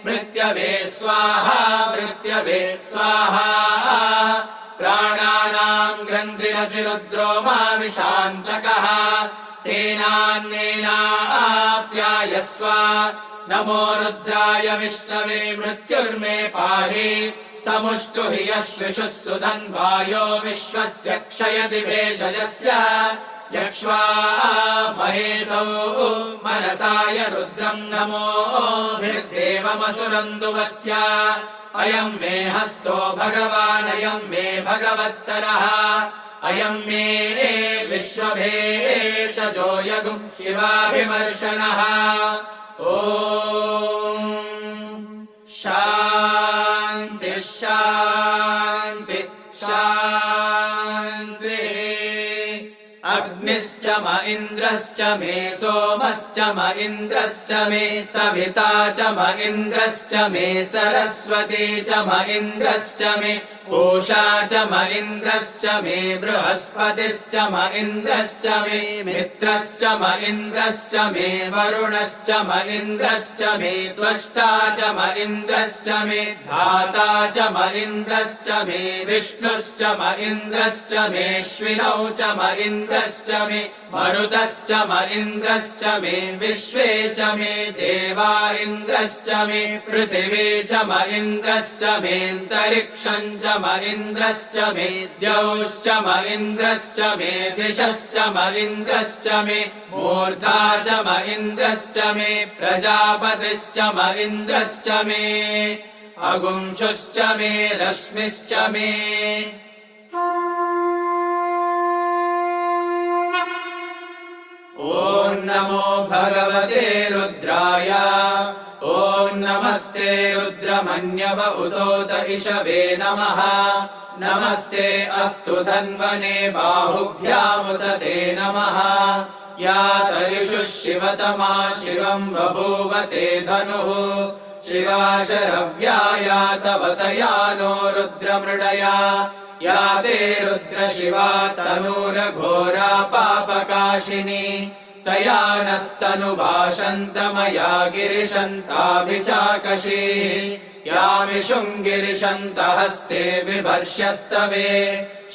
मृत्यवे स्वाहा मृत्यवे स्वाहा प्राणानां ग्रन्थिरसि रुद्रो मा विशान्तकः तेनान्नेनाप्यायस्व नमो रुद्राय विष्णवे मृत्युर्मे पाहि तमुष्टु हि यश्विषुः सुधन्वायो विश्वस्य क्षयति भेषजस्य यक्ष्वा महेशौ मनसाय रुद्रं नमोभिर्देवमसुरन्दुवस्य अयं मे हस्तो भगवान् अयं मे भगवत्तरः अयं मे विश्वभेषजो यगुं शिवाभिमर्शनः ॐ शान्ति शान्ति शान्तिः अग्निश्च म इन्द्रश्च मे सोमश्च म इन्द्रश्च मे सविता च म इन्द्रश्च मे सरस्वती च म इन्द्रश्च मे पूषा च म इन्द्रश्च मे बृहस्पतिश्च म इन्द्रश्च मे मित्रश्च म इन्द्रश्च मे वरुणश्च म इन्द्रश्च मे त्वष्टा च म इन्द्रश्च मे धाता च म इन्द्रश्च मे विष्णुश्च म इन्द्रश्च मेऽश्विनौ च म इन्द्रश्च मे मरुतश्च म इन्द्रश्च मे विश्वे च मे देवा इन्द्रश्च मे पृथिवी च म इन्द्रश्च मेऽन्तरिक्षं च म इन्द्रश्च मे द्यौश्च म इन्द्रश्च मे दिशश्च म इन्द्रश्च मे मूर्धा च म इन्द्रश्च मे प्रजापतिश्च म इन्द्रश्च मे अगुंशुश्च मे रश्मिश्च मे ॐ नमो भगवते रुद्राय ॐ नमस्ते रुद्रमन्यव उतोत इषवे नमः नमस्ते अस्तु धन्वने बाहुभ्यामुत ते नमः या तरिषु शिवतमा शिवं बभूव ते धनुः शिवा शरव्या या तव तया नो रुद्रमृडया या ते रुद्र शिवा तनूरघोरा पापकाशिनी तया नस्तनुभाषन्तमया गिरिशन्ताभिचाकशीः यामिषुं गिरिशन्तहस्ते बिभर्ष्यस्तवे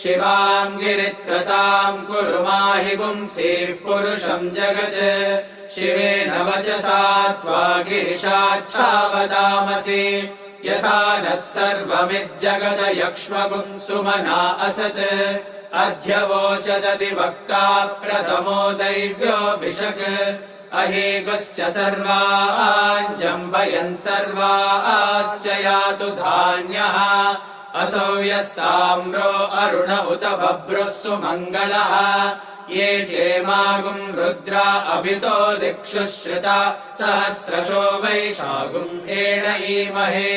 शिवां गिरित्रतां कुरु माहि पुंसीः पुरुषं जगत् शिवेन वचसा त्वा गिरिशाच्छावदामसि यथा नः सर्वमिज्जगत यक्ष्मगुं सुमना असत् अध्यवोचदधिवक्ता प्रथमो दैव्योऽभिषक् अहेगुश्च सर्वान् जम्बयन् सर्वाश्च यातु धान्यः असौ यस्ताम्रो अरुण उत बभ्रुः सुमङ्गलः ये चेमागुं रुद्रा अभितो दिक्षु श्रिता सहस्रशो वैशागुं एणयीमहे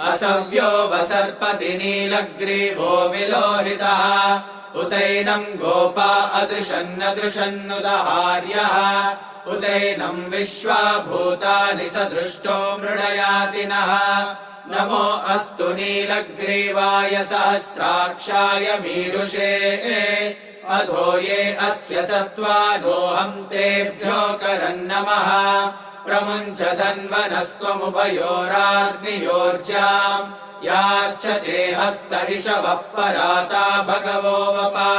असव्यो वसर्पति नीलग्रीवो विलोहितः उतैनं गोपा अदृशन्नदृशन्नुदहार्यः उतैनं विश्वा भूतानि सदृष्टो मृडयातिनः नमो अस्तु नीलग्रीवाय सहस्राक्षाय मीरुषे अधो ये अस्य सत्त्वादोऽहं तेभ्यो करन्नमः प्रमुञ्च धन्वनस्त्वमुभयोराग्नियोर्जाम् याश्च ते हस्त इषवः पराता भगवो वपा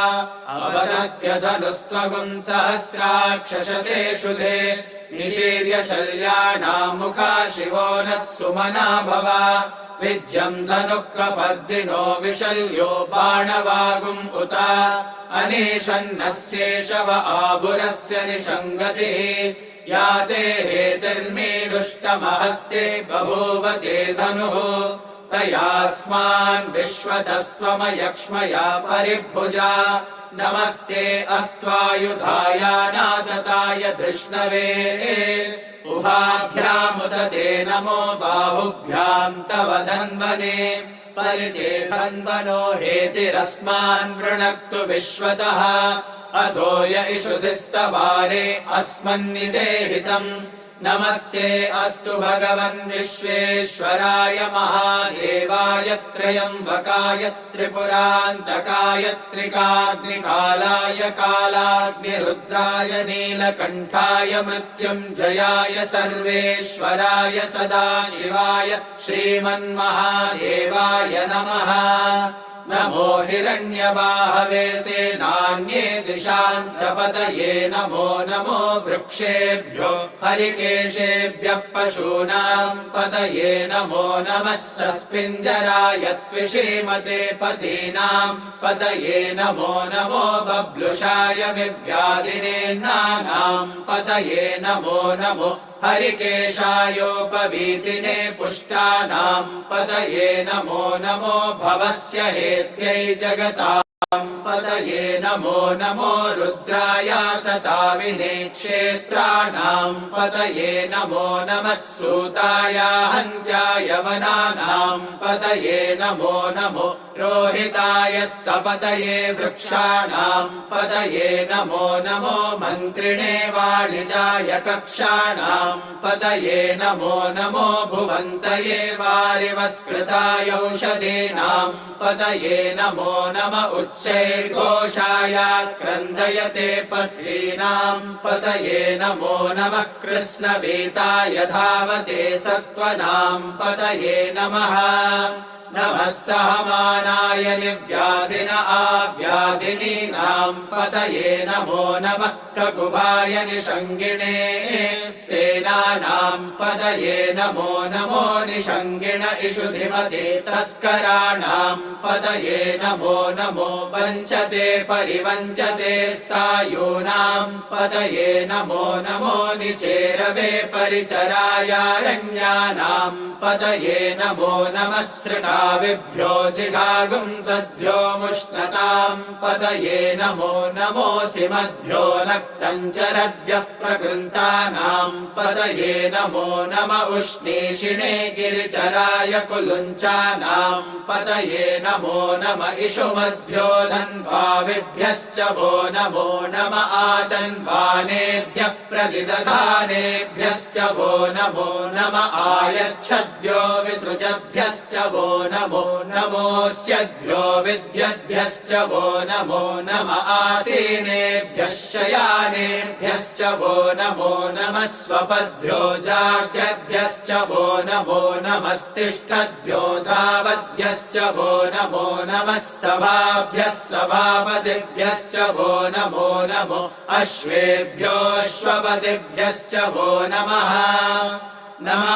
अवदत्य धनुस्त्वगुं सहस्राक्षशतेषु ते निशीर्य शल्यानां मुखा शिवो नः सुमना भव विज्यं धनुःकपर्दिनो विशल्यो बाणवागुम् उत अनेशन्नस्येषव आभुरस्य निषङ्गतिः या ते हेतिर्मीडुष्टमहस्ते बभूव ते धनुः मयास्मान् विश्वतस्त्वमयक्ष्मया परिभुजा नमस्ते अस्त्वायुधाय नादताय धृष्णवे उभाभ्यामुदते नमो बाहुभ्यां तव धन्वने परिते धन्वनो हेतिरस्मान् वृणक्तु विश्वतः अधोय इषुधिस्तवारे अस्मन्निदेहितम् नमस्ते अस्तु भगवन् विश्वेश्वराय महादेवाय त्र्यम्बकाय त्रिपुरान्तकाय त्रिकाग्निकालाय कालाग्निरुद्राय नीलकण्ठाय मृत्युञ्जयाय सर्वेश्वराय सदाशिवाय श्रीमन्महादेवाय नमः नमो हिरण्यबाहवे सेनान्ये दिशां च पतये नमो नमो वृक्षेभ्यो हरिकेशेभ्यः पशूनां पतये नमो नमः सस्पिञ्जराय त्विषीमते पतीनां पतये नमो नमो बब्लुषाय विव्याधिनेन्नानां पतये नमो नमो हरिकेशायोपवीतिने पुष्टानां पतये नमो नमो भवस्य हेत्यै जगतां पतये नमो नमो रुद्राय तताविने क्षेत्राणां पतये नमो नमः सूताय हन्त्याय वनानां पतये नमो नमो रोहिताय स्तपतये वृक्षाणां पतये नमो नमो मन्त्रिणे वाणिजाय कक्षाणां पतये नमो नमो भुवन्तये वारिवस्कृताय औषधीनां पतये नमो नम उच्चैर्घोषाय क्रन्दयते पत्नीनां पतये नमो नमः कृत्स्नवीताय धावते सत्त्वनां पतये नमः नमः सहमानाय निव्याधिन आव्याधिनीनां पतये नमो नमः ककुभाय निषङ्गिणे सेनानां पतये नमो नमो निषङ्गिण इषुधिमते तस्कराणां पतये नमो नमो वञ्चते परिवञ्चते स्थायूनां पतये नमो नमो निचेरवे परिचरायारण्यानां पतये नमो नमः सृणाविभ्यो जिगागुं सद्भ्यो मुष्णतां पतये नमो नमोऽसि मध्यो नक्तञ्चरद्य प्रकृन्तानां पतये नमो नम उष्णीषिणे गिरिचराय कुलुञ्चानां पतये नमो नम इषुमध्यो धन्वाविभ्यश्च वो नमो नम आतन्वानेभ्यः प्रतिदधानेभ्यश्च वो नमो नम आयच्छद्भ्यो विसृजभ्यश्च वो नमो नमोऽस्यद्भ्यो विद्यद्भ्यश्च वो नमो नम आसीनेभ्यः शयानेभ्यश्च वो नमो नमः स्वपद्भ्यो जाग्रद्भ्यश्च वो नमो नमस्तिष्ठद्भ्यो धावद्भ्यश्च वो नमो नमः सभाभ्यः सभापतिभ्यश्च वो नमो नमो अश्वेभ्योऽश्वपतिभ्यश्च वो नमः नमः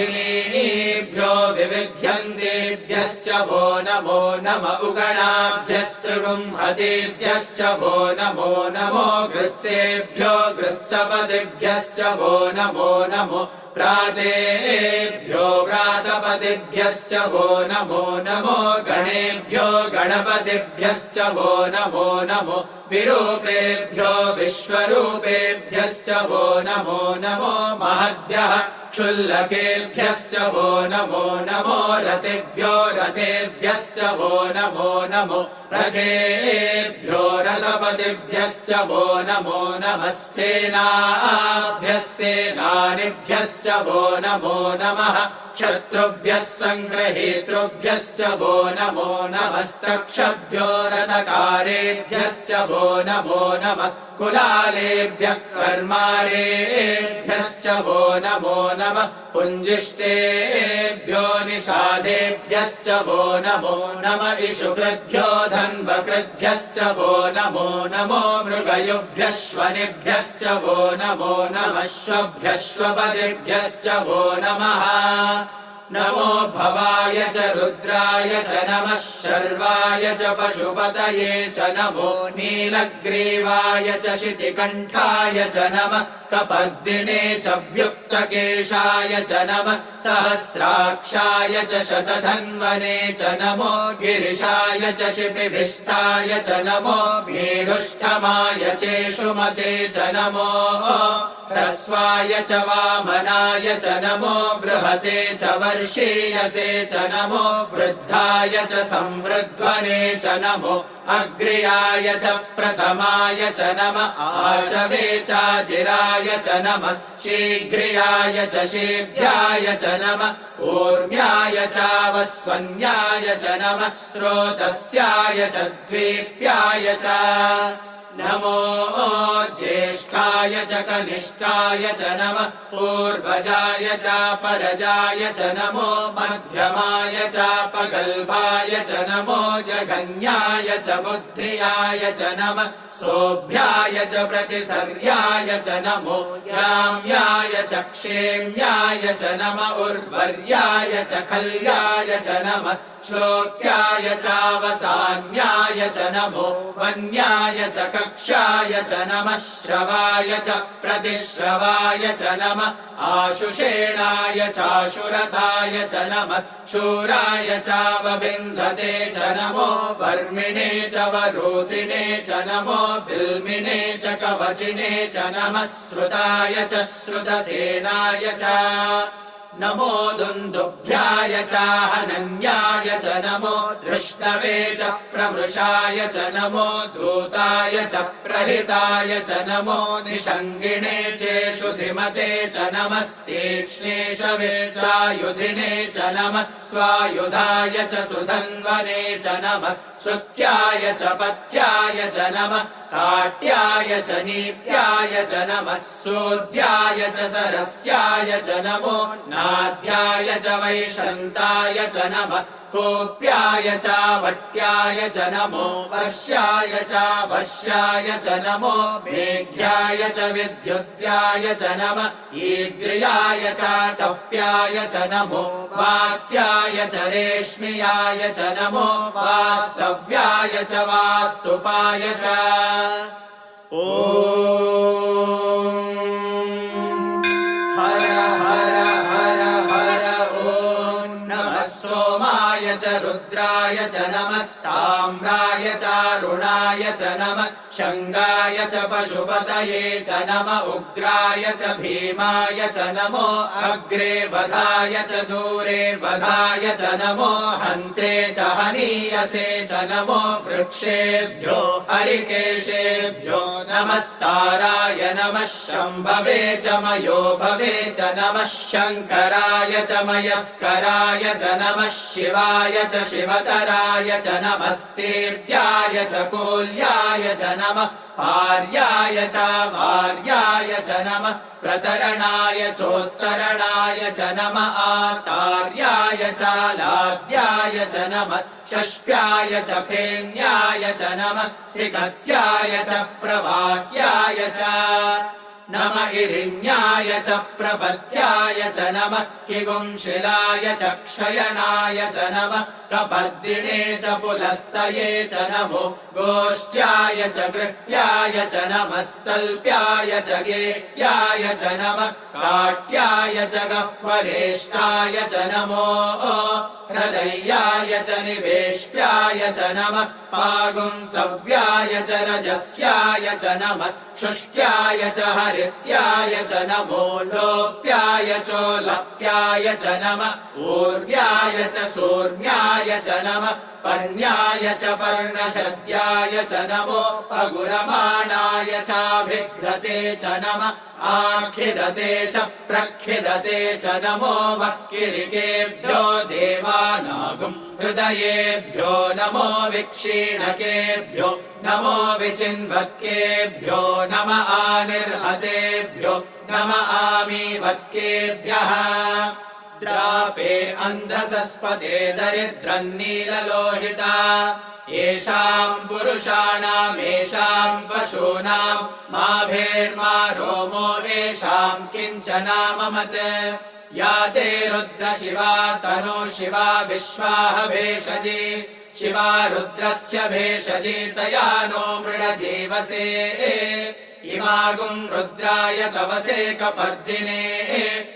आव्याधिनीभ्यो विविध्यन्तेभ्यश्च वो नमो नम उगणाभ्यस्त्रिगुंहतेभ्यश्च वो नमो नमो गृत्सेभ्यो गृत्सपतिभ्यश्च वो नमो नमो प्रातेभ्यो व्रातपतिभ्यश्च वो नमो नमो गणेभ्यो गणपतिभ्यश्च वो नमो नमो विरूपेभ्यो विश्वरूपेभ्यश्च वो नमो नमो महद्भ्यः क्षुल्लकेभ्यश्च वो नमो नमो रथेभ्यो रथेभ्यश्च वो नमो नमो रथेभ्यो रथपतिभ्यश्च वो नमो नमः सेनाभ्यः सेनानिभ्यश्च वो नमो नमः शत्रुभ्यः सङ्ग्रहीतृभ्यश्च वो नमो नमस्तक्षभ्यो रथकारेभ्यश्च वो नमो नमः कुलालेभ्यः कर्मारेभ्यश्च वो नमो नमः पुञ्जिष्टेभ्यो निषादेभ्यश्च वो नमो नम इषुकृद्भ्यो धन्वकृद्भ्यश्च वो नमो नमो मृगयुभ्यः श्वनिभ्यश्च वो नमो नमः श्वभ्यः श्वपतिभ्यश्च वो नमः नमो भवाय च रुद्राय च नमः शर्वाय च पशुपतये च नमो नीलग्रीवाय च शितिकण्ठाय च नमः कपर्दिने च व्युक्तकेशाय च नमः सहस्राक्षाय च शतधन्वने च नमो गिरिशाय च शिपिभिष्टाय च नमो मेढुष्ठमाय चेषुमते च नमो ह्रस्वाय च वामनाय च नमो बृहते च वर्षीयसे च नमो वृद्धाय च संवृध्वने च नमो अग्र्याय च प्रथमाय च नमः आशवे चाजिराय च नमः शीघ्रियाय च शीघ्राय च नमः ऊर्म्याय चावस्वन्याय च नमः स्रोतस्याय च द्वीप्याय च नमो ज्येष्ठाय च कनिष्ठाय च नमः पूर्वजाय च परजाय च नमो मध्यमाय च पगल्भाय च नमो जघन्याय च बुद्धियाय च नमः सोभ्याय च प्रतिसर्याय च नमो याम्याय च क्षेम्याय च नमः उर्वर्याय च खल्याय च नमः श्लोक्याय चावसान्याय च नमो वन्याय च कक्षाय च नमः श्रवाय च प्रतिश्रवाय च नमः आशुषेणाय चाशुरथाय च नमः शूराय चावबिन्धते च नमो वर्मिणे च वरोधिने च नमो बिल्मिने च कवचिने च नमः श्रुताय च श्रुतसेनाय च नमो दुन्दुभ्याय चाहनन्याय च नमो दृष्टवे च प्रमृषाय च नमो दूताय च प्रहिताय च नमो निषङ्गिणे चेषुधिमते च नमस्तीक्ष्णेशवे चायुधिने च नमः स्वायुधाय च सुधन्वने च नमः श्रुत्याय च पथ्याय च नमः काट्याय च नीप्याय च नमः सूद्याय च सरस्याय च नमो नाद्याय च वैशन्ताय च नमः कोप्याय च वट्याय च नमो वर्ष्याय च वर्ष्याय च नमो मेघ्याय च विद्युत्याय च नमः ईग्र्याय च टप्याय च नमो वात्याय च रेश्म्याय च नमो वास्तव्याय च वास्तुपाय च ॐ हर हर हर हर ॐ नमः सोमाय च रुद्राय च नमस्ताम्राय चारुणाय च नमः शङ्गाय च पशुपतये च नमः उग्राय च भीमाय च नमो अग्रे वधाय च दूरे वधाय च नमो हन्त्रे च हनीयसे च नमो वृक्षेभ्यो हरिकेशेभ्यो नमस्ताराय नमः शम्भवे च मयो भवे च नमः शङ्कराय च मयस्कराय च नमः शिवाय च शिवतराय च नमस्तीर्थ्याय च कोल्याय च नमः पार्याय च वार्याय च नमः प्रतरणाय चोत्तरणाय च नमः आतार्याय च लाद्याय च नमः षष्प्याय च फेन्याय च नमः सिकत्याय च प्रवाह्याय च नमः इरिण्याय च प्रपत्याय च नमः किगुंशिलाय च क्षयनाय च नमः कपर्दिने च पुलस्तये च नमो गोष्ठ्याय च गृह्याय च नमस्तल्प्याय च गेह्याय च नमः काट्याय च गह्वरेष्ठाय च नमो हृदयाय च निवेश्याय च नमः पागुंसव्याय च रजस्याय च नमः शुष्क्याय च हरित्याय च नमो लोप्याय चोलप्याय च नमः ऊर्व्याय च सूर्याय च नमः पर्ण्याय च पर्णशद्याय च नमो पगुरमाणाय चाभिघ्रते च नमः आखिदते च प्रखिदते च नमो वक्किरिकेभ्यो देवानागुं हृदयेभ्यो नमो विक्षीणकेभ्यो नमो विचिन्वत्केभ्यो नम आनिर्हतेभ्यो नम आमीवत्केभ्यः द्रापे अन्धसस्पदे दरिद्रन्नीललोहिता येषाम् पुरुषाणाम् येषाम् पशूनाम् मा भेर्मा रोमो येषाम् किञ्चनाममत् या ते रुद्र शिवा तनु शिवा विश्वाह भेषजी शिवा रुद्रस्य भेषजी तया नो मृडजीवसे इमागुम् रुद्राय तवसे कपर्दिने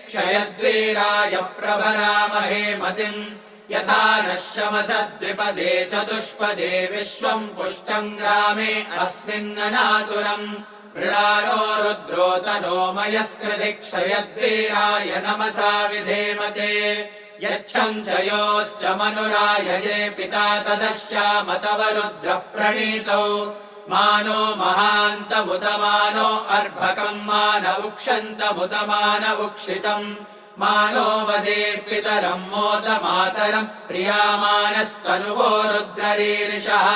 क्षयद्वीराय प्रभरामहे मतिम् यथा नः शमसद्विपदे चतुष्पदे विश्वम् पुष्टम् ग्रामे अस्मिन्ननातुरम् मृडारो रुद्रो तनो मयस्कृति क्षयद्वीराय नमसा विधेमते यच्छम् च योश्च मनुरायजे पिता तदश्याम तव रुद्र प्रणीतौ मानो महान्तमुदमानो अर्भकम् मान उक्षन्तमुदमानवुक्षितम् मानो वदे पितरम् मोदमातरम् प्रियामानस्तनुवो रुद्ररीरिषः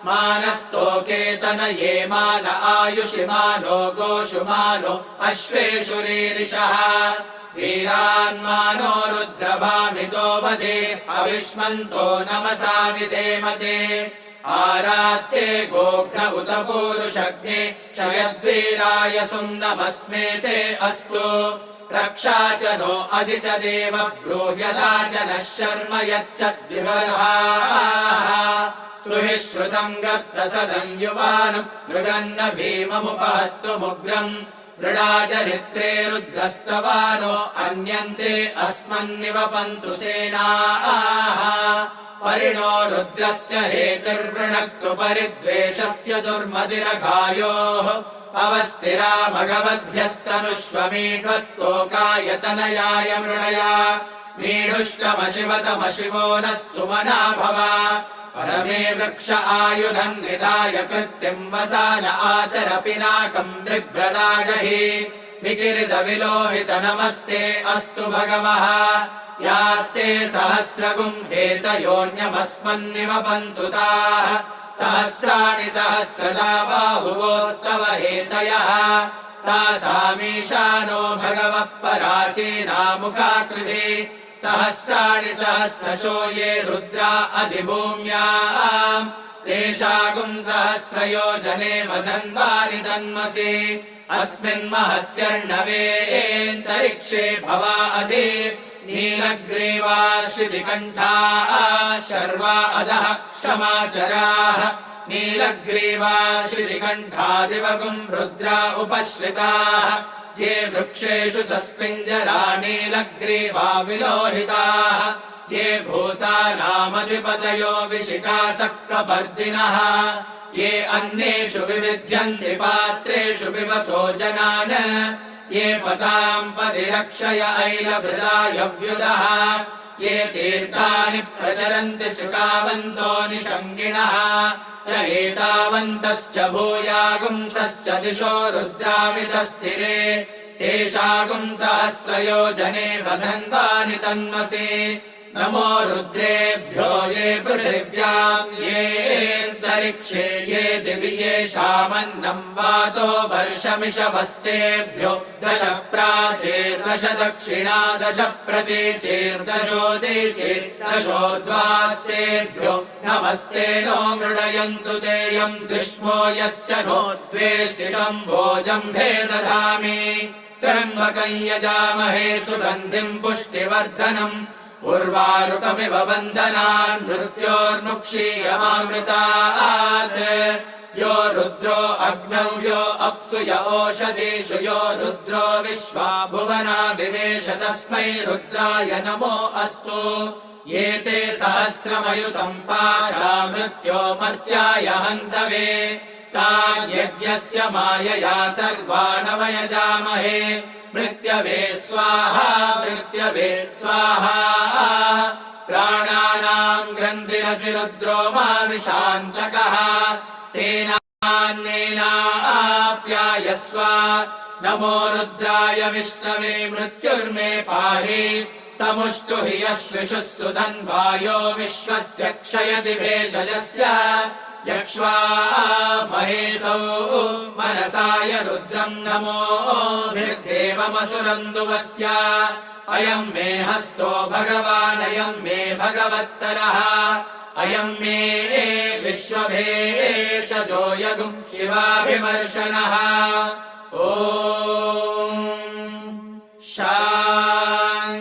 मानस्तोकेतनये मान आयुषि मानो गोषु मानो अश्वेषु रीरिषः वीरान्मानो रुद्रभामितो वदे अविष्मन्तो नमसा विधेमते आरात्ते गोघ्न उत पूरुषग्ने क्षयद्वीराय सुम्नमस्मेते अस्तु रक्षा च नो अधि च देव ब्रूह्यदा च नः शर्म यच्छद्विबर्हाः सुहि श्रुतम् गर्तसदम् युवानम् मृगन्न भीममुपहत्तुमुग्रम् मृडाचरित्रे रुद्रस्तवानो अन्यन्ते अस्मन्निवपन्तु सेनाः परिणो रुद्रस्य हेतिर्वृणक्तु परिद्वेषस्य दुर्मदिरघायोः अवस्थिरा भगवद्भ्यस्तनुष्वमीढ्वस्तोकायतनयाय मृणया मीढुष्कमशिवतमशिवो नः सुमना भव परमे वृक्ष आयुधम् निधाय कृत्तिम् वसान आचर पिनाकम् बिभ्रदागहि विकिरित विलोहित नमस्ते अस्तु भगवः यास्ते सहस्रगुम् हेतयोऽन्यमस्मन्निवपन्तु ताः सहस्राणि सहस्रदा बाहुवोस्तव हेतयः तासामीशानो भगवः पराचीनामुखाकृति सहस्राणि सहस्रशो ये रुद्रा अधिभूम्याम् तेषागुम् सहस्रयोजने वदन्वानि तन्मसि अस्मिन् महत्यर्णवेन्तरिक्षे भवा अधि नीलग्रीवा शितिकण्ठाः शर्वा अधः क्षमाचराः नीलग्रीवा शितिकण्ठादिवगुम् रुद्रा उपश्रिताः ये वृक्षेषु सस्पिञ्जरा नीलग्रीवा विलोहिताः ये भूतानामधिपतयो विशिखासक्कपर्दिनः ये अन्येषु विविध्यन्ति पात्रेषु पिबतो जनान् ये पताम् पदिरक्षय ऐलभृदायव्युदः ये तीर्थानि प्रचरन्ति सुखावन्तो निषङ्गिणः य एतावन्तश्च भूयागुंसश्च दिशो रुद्रामितस्थिरे तेषागुम् सहस्रयोजने वदन्वानि तन्मसि नमो रुद्रेभ्यो ये पृथिव्याम् येऽन्तरिक्षे ये दिवि येषामन्नम् वातो वर्षमिषवस्तेभ्यो दश प्राचीर्दश दक्षिणा दश प्रतीचीर्दशोदीचीर्दशोद्वास्तेभ्यो नमस्ते नो मृडयन्तु तेयम् दुष्मो यश्च नो द्वेष्टितम् भोजम्भे दधामि त्र्यम्बकम् यजामहे सुगन्धिम् पुष्टिवर्धनम् उर्वारुकमिव बन्धनान् मृत्योर्मुक्षीयमामृतात् यो रुद्रो अग्नौ यो अप्सु य ओषधीषु यो रुद्रो विश्वा भुवनादिवेश तस्मै रुद्राय नमो अस्तु ये ते सहस्रमयुतम् पाशा मृत्यो मर्त्याय हन्तवे तान्यज्ञस्य मायया सर्वानवयजामहे मृत्यवे स्वाहा मृत्यवे स्वाहा प्राणानाम् ग्रन्थिरसि रुद्रो मा विशान्तकः तेनान्नेनाप्यायस्व नमो रुद्राय विष्णवे मृत्युर्मे पाहि तमुष्टु हि यश्विषुः सुधन्वायो विश्वस्य क्षयति भेषजस्य यक्ष्वा महेशौ मनसाय रुद्रम् नमो निर्देवमसुरन्दुवस्य अयम् मे हस्तो भगवानयम् मे भगवत्तरः अयम् मे विश्वभेषजो यगुम् शिवाभिमर्शनः ॐ शान्ति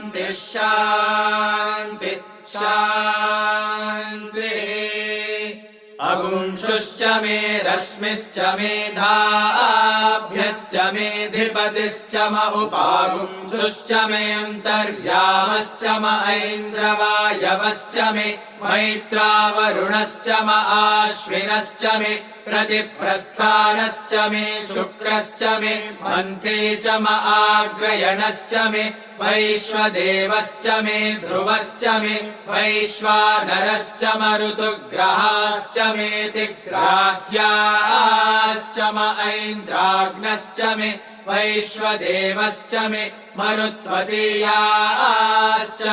अगुंशुश्च मे रश्मिश्च मेधाभ्यश्च मेधिपतिश्च म उपागुंशुश्च मे अन्तर्यामश्च म ऐन्द्रवायवश्च मे मैत्रावरुणश्च म आश्विनश्च मे प्रतिप्रस्थानश्च मे शुक्रश्च मे मन्थे च म आग्रयणश्च मे वैश्वदेवश्च मे ध्रुवश्च मे वैश्वानरश्च म ऋतुग्रहाश्च मेति ग्राह्याश्च म ऐन्द्राग्नश्च मे वैश्वदेवश्च मे मरुत्वतीयाश्च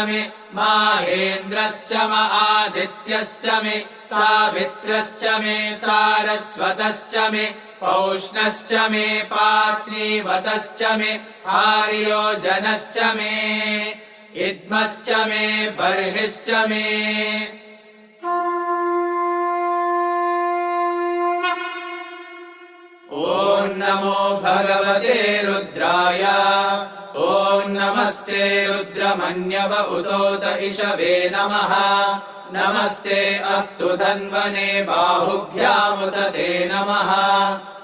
मे माहेन्द्रश्च म आदित्यश्च मे सावित्रश्च मे सारस्वतश्च मे पौष्णश्च मे पार्थिवतश्च मे आर्योजनश्च मे इद्मश्च मे बर्हिश्च मे ॐ नमो भगवते रुद्राय ॐ नमस्ते रुद्रमन्यव उतोत इषवे नमः नमस्ते अस्तु धन्वने बाहुभ्यामुत ते नमः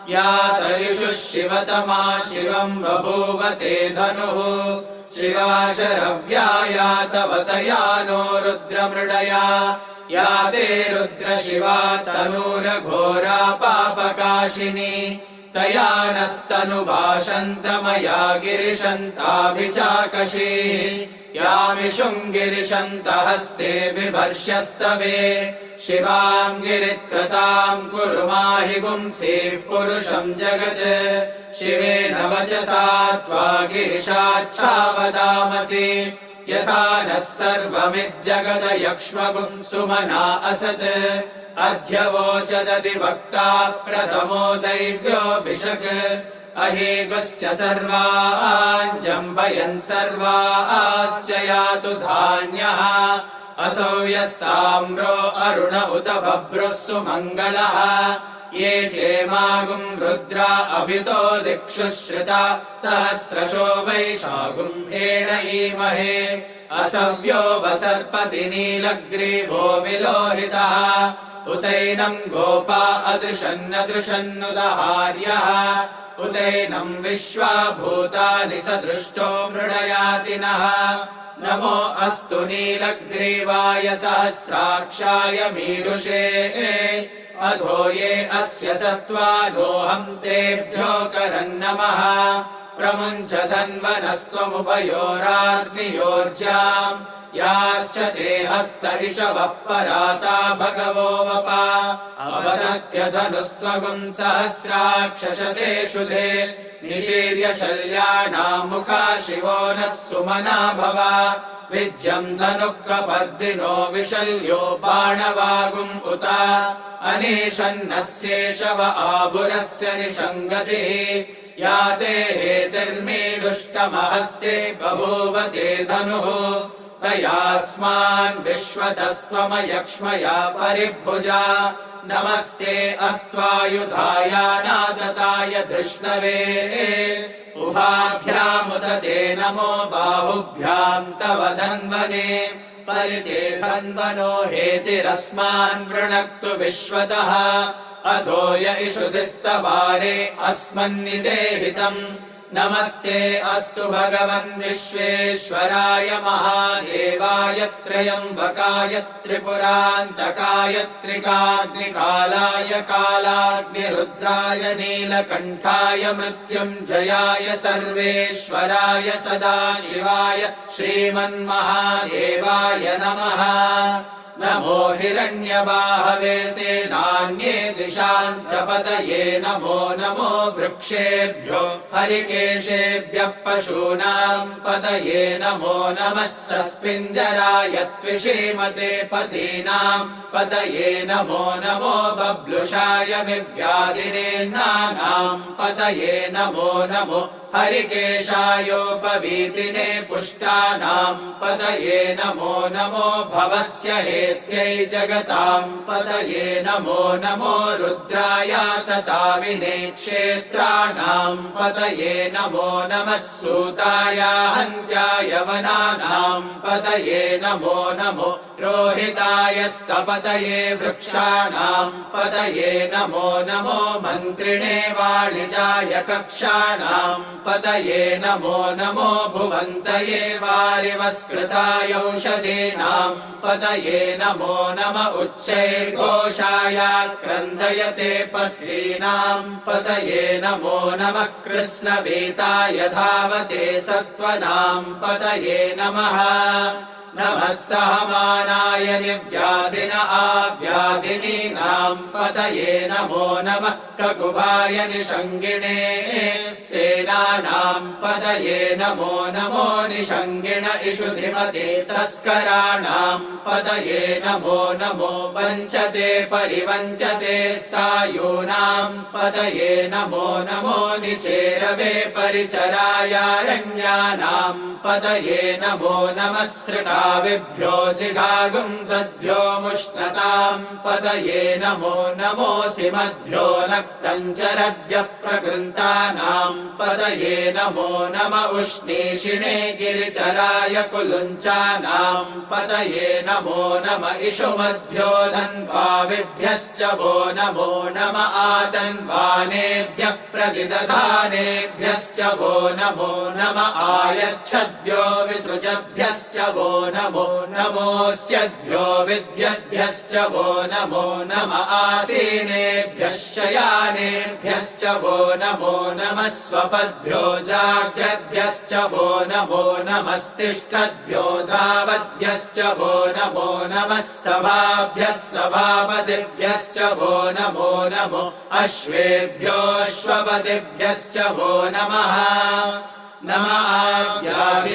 या तरिषु शिवतमा शिवं बभूव ते धनुः शिवा शरव्या या तव तया नो रुद्रमृडया या ते रुद्रशिवा तनूरघोरा पापकाशिनी तया नस्तनुभाषन्तमया गिरिशन्ताभिचाकशीः यामिषुङ्गिरिशन्तहस्ते बिभर्ष्यस्तवे शिवां गिरित्रतां कुरु माहि पुंसीः पुरुषं जगत् शिवेन वचसा त्वा गिरिशाच्छावदामसि यथा नः सर्वमिज्जगद यक्ष्मपुंसुमना असत् अध्यवोचदधिवक्ता प्रथमो दैव्योऽभिषक् अहेगुश्च सर्वान् जम्बयन् सर्वाश्च यातु धान्यः असौ यस्ताम्रो अरुण उत बभ्रुः सुमङ्गलः ये चेमागुं रुद्रा अभितो दिक्षु श्रिता सहस्रशो वैशागुं हेण ईमहे असव्यो वसर्पति नीलग्रीवो विलोहितः उतैनं गोपा अदृशन्नदृशन्नुदहार्यः उतैनं विश्वा भूतानि सदृष्टो मृडयातिनः नमो अस्तु नीलग्रीवाय सहस्राक्षाय मीरुषे अधो ये अस्य सत्त्वादोऽहं तेभ्यो करन्नमः प्रमुञ्च धन्वनस्त्वमुभयोराग्नियोर्जाम् याश्च ते हस्त इषवः पराता भगवो वपा अवदत्य धनुस्त्वगुं सहस्राक्षशतेषु ते निशीर्य शल्यानाम् मुखा शिवो नः सुमना भव विज्यम् धनुःकपर्दिनो विशल्यो बाणवागुम् उत अनेशन्नस्येषव आभुरस्य निषङ्गतिः या ते हेतिर्मीडुष्टमहस्ते बभूव ते धनुः तयास्मान् विश्वतस्त्वमयक्ष्मया परिभुजा नमस्ते अस्त्वायुधाय नादताय धृष्णवे उभाभ्यामुत ते नमो बाहुभ्याम् तव धन्वने परिते धन्वनो हेतिरस्मान् वृणक्तु विश्वतः अधो य इषुधिस्तवारे अस्मन्निदेहितम् नमस्ते अस्तु भगवन् विश्वेश्वराय महादेवाय त्र्यम्बकाय त्रिपुरान्तकाय त्रिकाग्निकालाय कालाग्निरुद्राय नीलकण्ठाय मृत्युञ्जयाय सर्वेश्वराय सदाशिवाय श्रीमन्महादेवाय नमः नमो हिरण्यबाहवे सेनान्ये दिशाम् च पतये नमो नमो वृक्षेभ्यो हरिकेशेभ्यः पशूनाम् पतये नमो नमः सस्पिञ्जराय त्विषीमते पतीनाम् पतये नमो नमो बब्लुषाय विव्याधिनेन्नानाम् पतये नमो नमो हरिकेशायोपवीतिने पुष्टानाम् पतये नमो नमो भवस्य हेत्यै जगताम् पतये नमो नमो रुद्राय तताविने क्षेत्राणाम् पतये नमो नमः सूताय हन्त्याय वनानाम् पतये नमो नमो रोहिताय स्तपतये वृक्षाणां पतये नमो नमो मन्त्रिणे वाणिजाय कक्षाणां पतये नमो नमो भुवन्तये वारिवस्कृताय औषधीनां पतये नमो नम उच्चैर्घोषाय क्रन्दयते पत्नीनां पतये नमो नमः कृत्स्नवेताय धावते सत्त्वनां पतये नमः नमः सहमानाय निव्याधिन आव्याधिनीनां पतये नमो नमः ककुभाय निषङ्गिणे सेनानां पतये नमो नमो निषङ्गिण इषुधिमते तस्कराणां पतये नमो नमो वञ्चते परिवञ्चते स्थायूनां पतये नमो नमो निचेरवे परिचरायारण्यानां पतये नमो नमः सृटाविभ्यो जिघागुं सद्भ्यो मुष्णतां पतये नमो नमोऽसि मद्भ्यो नक्तञ्चरद्य प्रकृन्तानां पतये नमो नम उष्णीषिणे गिरिचराय कुलुञ्चानां पतये नमो नम इषुमद्भ्यो धन्वाविभ्यश्च वो नमो नम आतन्वानेभ्यः प्रतिदधानेभ्यश्च वो नमो नम आयच्छद्भ्यो विसृजभ्यश्च वो नमो नमोऽस्यद्भ्यो विद्यद्भ्यश्च वो नमो नम आसीनेभ्यः शयानेभ्यश्च वो नमो नमः स्वपद्भ्यो जाग्रद्भ्यश्च वो नमो नमस्तिष्ठद्भ्यो धावद्भ्यश्च वो नमो नमः सभाभ्यः सभापतिभ्यश्च वो नमो नमो अश्वेभ्यो अश्वपतिभ्यश्च वो नमः नम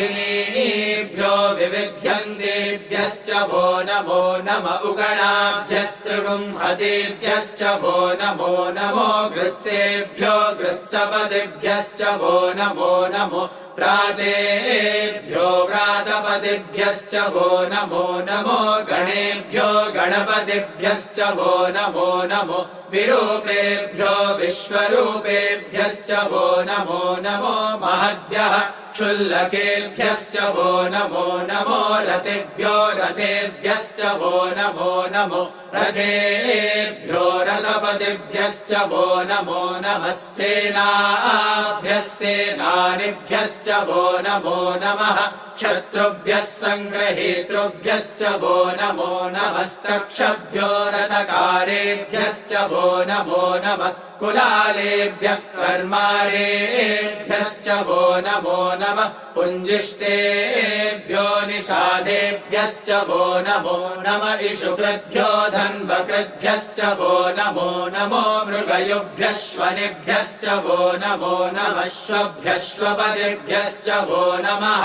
आज्ञाभिनेभ्यो विविध्यन्तेभ्यश्च वो नमो नम उगणाभ्यस्त्रिगुंहतेभ्यश्च वो नमो नमो गृत्सेभ्यो गृत्सपतिभ्यश्च वो नमो नमो प्रातेभ्यो व्रातपतिभ्यश्च वो नमो नमो गणेभ्यो गणपतिभ्यश्च वो नमो नमो विरूपेभ्यो विश्वरूपेभ्यश्च वो नमो नमो महद्भ्यः क्षुल्लकेभ्यश्च वो नमो नमो रथेभ्यो रथेभ्यश्च वो नमो नमो रथेभ्यो रथपतिभ्यश्च वो नमो नमः सेनाभ्यः सेनानिभ्यश्च वो नमो नमः क्षत्रुभ्यः सङ्ग्रहीतृभ्यश्च वो नमो नमस्तक्षभ्यो रथकारेभ्यश्च वो नमो नमः कुलालेभ्यः कर्मारेभ्यश्च वो नमो नमः पुञ्जिष्टेभ्यो निषादेभ्यश्च वो नमो नम इषुकृद्भ्यो धन्वकृद्भ्यश्च वो नमो नमो मृगयुभ्यः श्वनिभ्यश्च वो नमो नमः श्वभ्यश्वपतिभ्यश्च वो नमः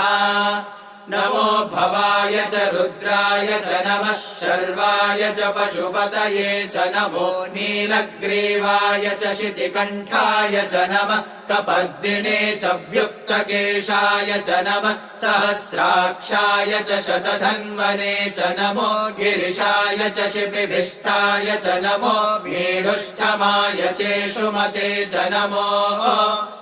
नमो भवाय च रुद्राय च नमः शर्वाय च पशुपतये च नमो नीलग्रीवाय च शितिकण्ठाय च नमः कपर्दिने च व्युक्तकेशाय च नमः सहस्राक्षाय च शतधन्वने च नमो गिरिशाय च शिपिभिष्टाय च नमो मेढुष्ठमाय चेषुमते च नमो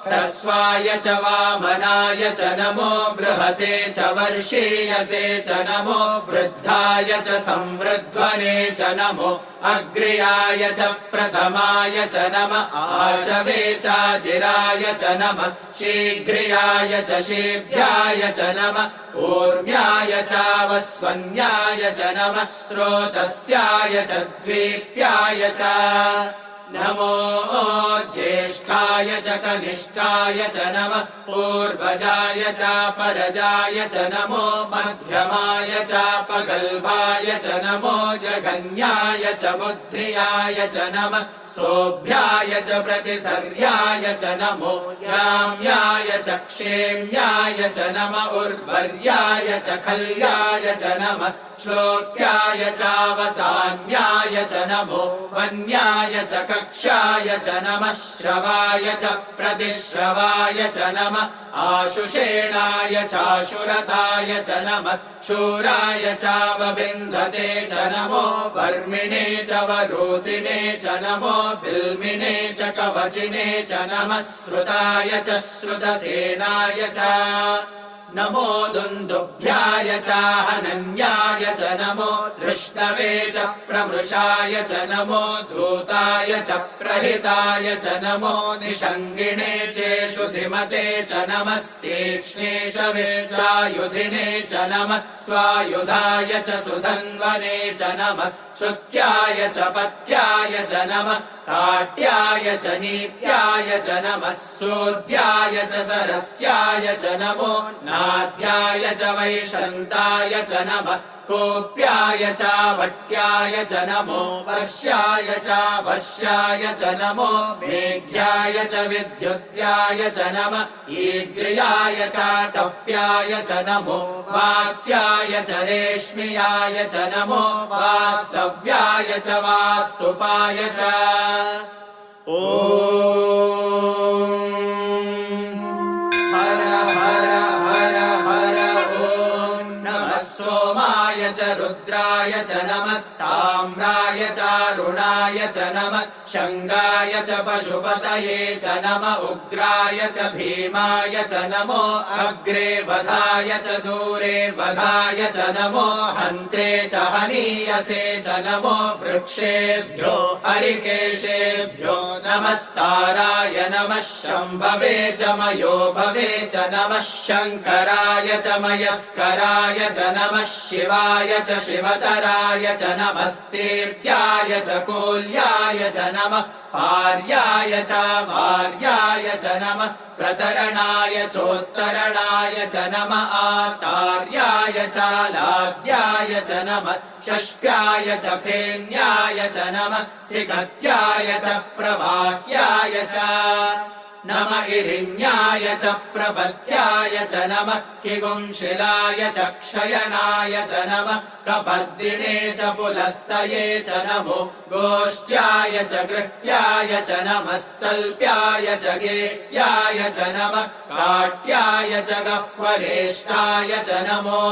ह्रस्वाय च वामनाय च नमो बृहते च वर्षीयसे च नमो वृद्धाय च संवृध्वने च नमो अग्र्याय च प्रथमाय च नमः आशवे चाजिराय च नमः शीघ्रियाय च शीघ्राय च नमः ऊर्म्याय चावस्वन्याय च नमः स्रोतस्याय च द्वीप्याय च नमो ज्येष्ठाय च कनिष्ठाय च नमः पूर्वजाय चापरजाय च नमो मध्यमाय चापगल्भाय च नमो जघन्याय च बुद्धियाय च नमः सोऽभ्याय च प्रतिसर्याय च नमो याम्याय च क्षेम्याय च नम उर्वर्याय च खल्याय च नमः श्लोक्याय चावसान्याय च नमो वन्याय च कक्षाय च नमः श्रवाय च प्रतिश्रवाय च नमः आशुषेणाय चाशुरताय च नमः शूराय चावबिन्धते च नमो वर्मिणे च वरोतिने च नमो बिल्मिने च कवचिने च नमः श्रुताय च श्रुतसेनाय च नमो दुन्दुभ्याय चाहनन्याय च नमो दृष्टवे च प्रमृषाय च नमो दूताय च प्रहिताय च नमो निषङ्गिणे चेषु धिमते च नमस्तीक्ष्णेशवे चायुधिने च नमः स्वायुधाय च सुधन्वने च नमः श्रुत्याय च पथ्याय च नमः काट्याय च नीत्याय च नमः सूद्याय च सरस्याय च नमो नाद्याय च वैशन्ताय च नमः कोप्याय च वट्याय च नमो वर्ष्याय च वर्ष्याय च नमो मेघ्याय च विद्युत्याय च नमः ईग्र्याय च टप्याय च नमो वात्याय च रेश्म्याय च नमो वास्तव्याय च वास्तुपाय च ॐ हर हर हर हर ॐ नमः सोमाय च रुद्राय च नमस्ताम्राय चारुणाय च नमः शङ्गाय च पशुपतये च नमः उग्राय च भीमाय च नमो अग्रे वधाय च दूरे वधाय च नमो हन्त्रे च हनीयसे च नमो वृक्षेभ्यो हरिकेशेभ्यो नमस्ताराय नमः शम्भवे च मयो भवे च नमः शङ्कराय च मयस्कराय च नमः शिवाय च शिवतराय च नमस्तीर्थ्याय च कोल्याय च नमः पार्याय च वार्याय च नमः प्रतरणाय चोत्तरणाय च नमः आतार्याय च लाद्याय च नमः षष्ट्याय च फेन्याय च नमः सिगत्याय च प्रवाह्याय च नमः इरिण्याय च प्रपत्याय च नमः किगुंशिलाय च क्षयनाय च नमः कपर्दिने च पुलस्तये च नमो गोष्ट्याय च गृह्याय च नमः स्तल्प्याय च गेह्याय च नमः काट्याय च गह्वरेष्ठाय च नमो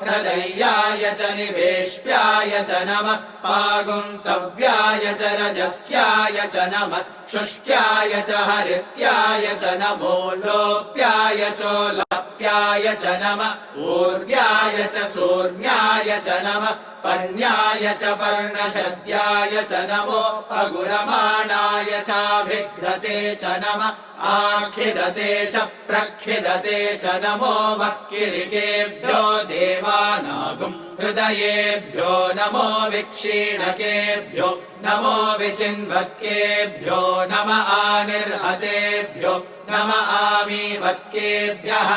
हृदयाय च निवेश्याय च नमः पागुंसव्याय च रजस्याय च नमः शुष्क्याय च हरित्याय च नमो लोप्याय चोलप्याय च नमः ऊर्व्याय च सूर्ण्याय च नमः पर्ण्याय च पर्णशद्याय च नमो अगुरमाणाय चाभिघ्रते च नमः आखिदते च प्रखिदते च नमो वक्किरिकेभ्यो देवानागुं हृदयेभ्यो नमो विक्षीणकेभ्यो नमो विचिन्वत्केभ्यो नम आनिर्हतेभ्यो नम आमीवत्केभ्यः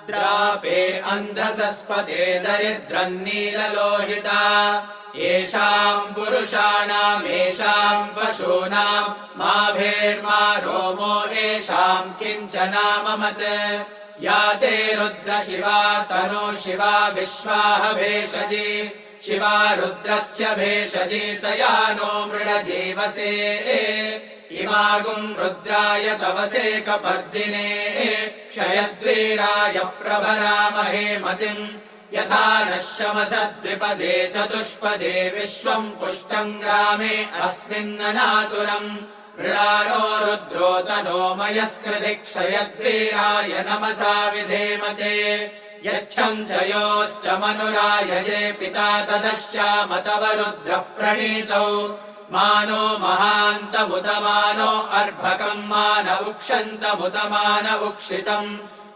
द्रापे अन्धसस्पते दरिद्रन्नीललोहिता येषाम् पुरुषाणाम् येषाम् पशूनाम् माभेर्मा रोमो येषाम् किञ्चनाममत् या ते रुद्र शिवा तनो शिवा विश्वाह भेषजी शिवा रुद्रस्य भेषजी तया नो मृडजीवसे इमागुम् रुद्राय तवसे कपर्दिने क्षयद्वीराय प्रभरामहे मतिम् यथा नः शमसद्विपदे चतुष्पदे विश्वम् पुष्टम् ग्रामे अस्मिन्ननातुरम् मृडानो रुद्रो तनो मयस्कृति क्षयद्वीराय नमसा विधेमते यच्छम् च योश्च मनुरायजे पिता तदश्याम तव रुद्र प्रणीतौ मानो महान्तमुदमानो अर्भकम् मान उक्षन्तमुदमान उक्षितम्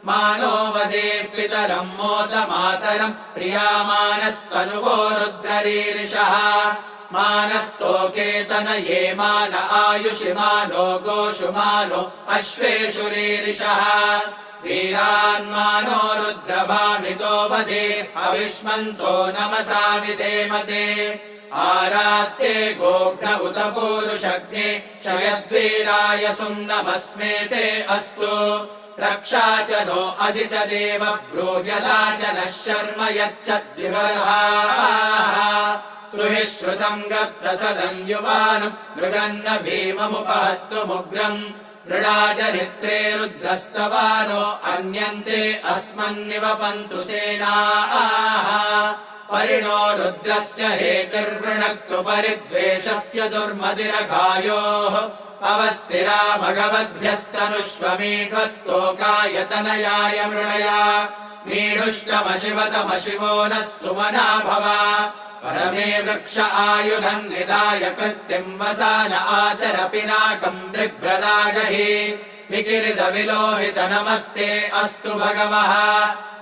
मानो वदे पितरम् मोद मातरम् प्रियामानस्तनुवो रुद्ररीरिषः मानस्तोकेतन ये मान आयुषि मानो गोषु मानो अश्वेषु रीरिषः वीरान्मानो रुद्रभामितो वदे अविष्मन्तो नमसा विधेमते आरात्ते गोघ्न उत पूरुषग्ने क्षयद्वीराय सुम्नमस्मेते अस्तु रक्षा च नो अधि च देव ब्रूह्यदा च नः शर्म यच्छद्विबर्हाः सुहि श्रुतम् गत्तसदम् युवानम् मृगन्न भीममुपहत्तुमुग्रम् मृडाजरित्रे रुद्रस्तवानो अन्यन्ते अस्मन्निवपन्तु सेनाः परिणो रुद्रस्य हेतिर्वृणक्तु परिद्वेषस्य दुर्मदिरघायोः अवस्थिरा भगवद्भ्यस्तनुष्वमीढ्वस्तोकायतनयाय मृणया मीढुष्टमशिवतमशिवो नः सुमना भव परमे वृक्ष आयुधम् निधाय कृत्तिम् वसान आचर पिनाकम् बिभ्रदागहि विकिरितविलोहित नमस्ते अस्तु भगवः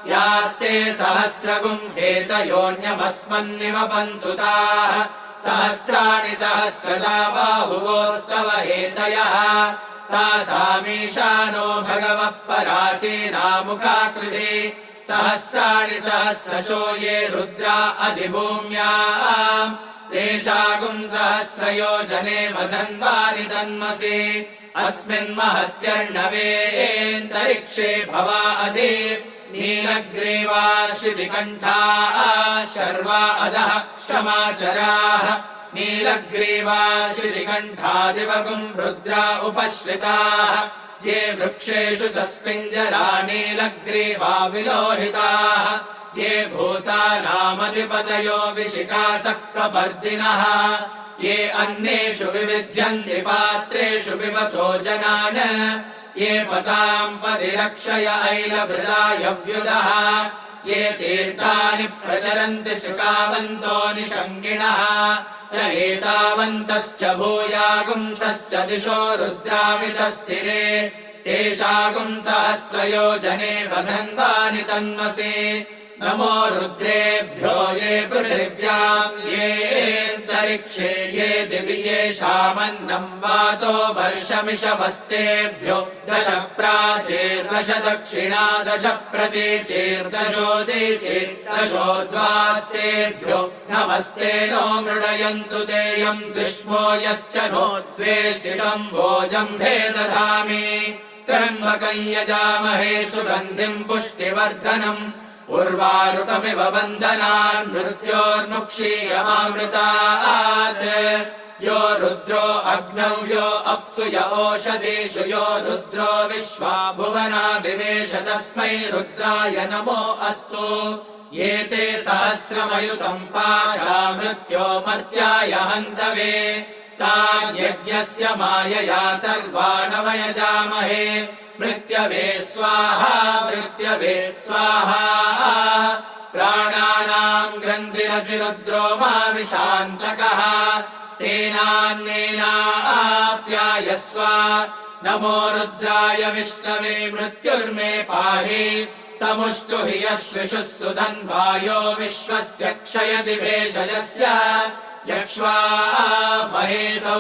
यास्ते सहस्रगुम् हेतयोऽन्यमस्मन्निवपन्तु ताः सहस्राणि सहस्रजा बाहुवोस्तव हेतयः तासामीशानो भगवः पराचीनामुखाकृति सहस्राणि सहस्रशो ये रुद्रा अधिभूम्याम् तेषागुम् सहस्रयोजने मदन्वानि तन्मसि अस्मिन् महत्यर्णवेऽन्तरिक्षे भवा अधि नीलग्रीवा शितिकण्ठाः शर्वा अधः क्षमाचराः नीलग्रीवा शितिकण्ठादिवगुम् रुद्रा उपश्रिताः ये वृक्षेषु सस्मिञ्जरा नीलग्रीवा विलोहिताः ये भूतानामधिपतयो विशिखासक्तपर्दिनः ये अन्येषु विविध्यन्ति पात्रेषु पिबतो जनान् ये पताम् परिरक्षय ऐलभृदायव्युदः ये तीर्थानि प्रचरन्ति शुकावन्तो निषङ्गिणः एतावन्तश्च भूयागुंसश्च दिशो रुद्रावितस्थिरे तेषागुम् सहस्रयोजने वधन्वानि तन्मसि नमो रुद्रेभ्यो ये पृथिव्याम् येऽन्तरिक्षे ये दिवि येषामन्नम् वातो वर्षमिषवस्तेभ्यो दश प्राचीर्दश दक्षिणा दश प्रतीचीर्दशोदीचीर्दशोद्वास्तेभ्यो नमस्ते नो मृडयन्तु तेयम् दुष्मो यश्च नो द्वेष्टितम् भोजम्भे दधामि त्र्यम्बकम् यजामहे सुगन्धिम् पुष्टिवर्धनम् उर्वारुकमिव बन्धनान् मृत्योर्मुक्षीयमामृतात् यो रुद्रो अग्नौ यो अप्सु य ओषधीषु यो रुद्रो विश्वा भुवनादिवेश तस्मै रुद्राय नमो अस्तु ये ते सहस्रमयुतम् पाशा मृत्यो मर्त्याय हन्तवे तान्यज्ञस्य मायया सर्वानवयजामहे मृत्यवे स्वाहा मृत्यवे स्वाहा प्राणानाम् ग्रन्थिरसि रुद्रो मा विशान्तकः तेनान्येनाप्यायस्व नमो रुद्राय विष्णवे मृत्युर्मे पाहि तमुष्टु हि यश्विषुः सुधन्वायो विश्वस्य क्षयति भेषजस्य यक्ष्वा महेशौ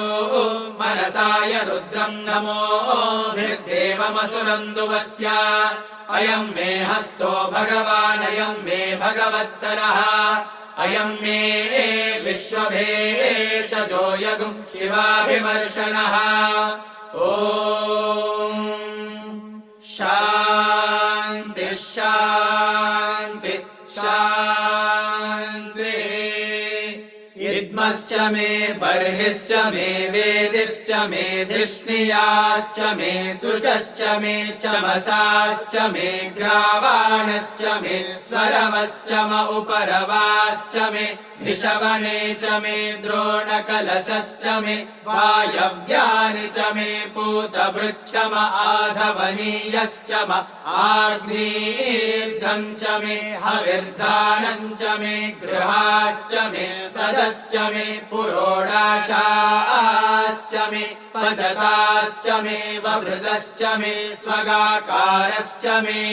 मनसाय रुद्रम् नमो भिर्देवमसुरन्दुवस्य अयम् मे हस्तो भगवानयम् मे भगवत्तरः अयम् मे विश्वभेषजो यगुम् शिवाभिमर्शनः ॐ शान्ति शान्ति शान्तिः इद्मश्च मे बर्हिश्च मे वेदिश्च मे धृष्णियाश्च मे सृजश्च मे चमसाश्च मे ग्रावाणश्च मे स्वरवश्च म उपरवाश्च मे धिषवणे च मे द्रोणकलशश्च मे वायव्यानि च मे पूतभृच्छ म आधवनीयश्च म आग्नेयीर्ध्वम् च मे हविर्धानम् च मे गृहाश्च मे सदश्च मे पुरोडाशाश्च मे पचताश्च मे वभृतश्च मे स्वगाकारश्च मे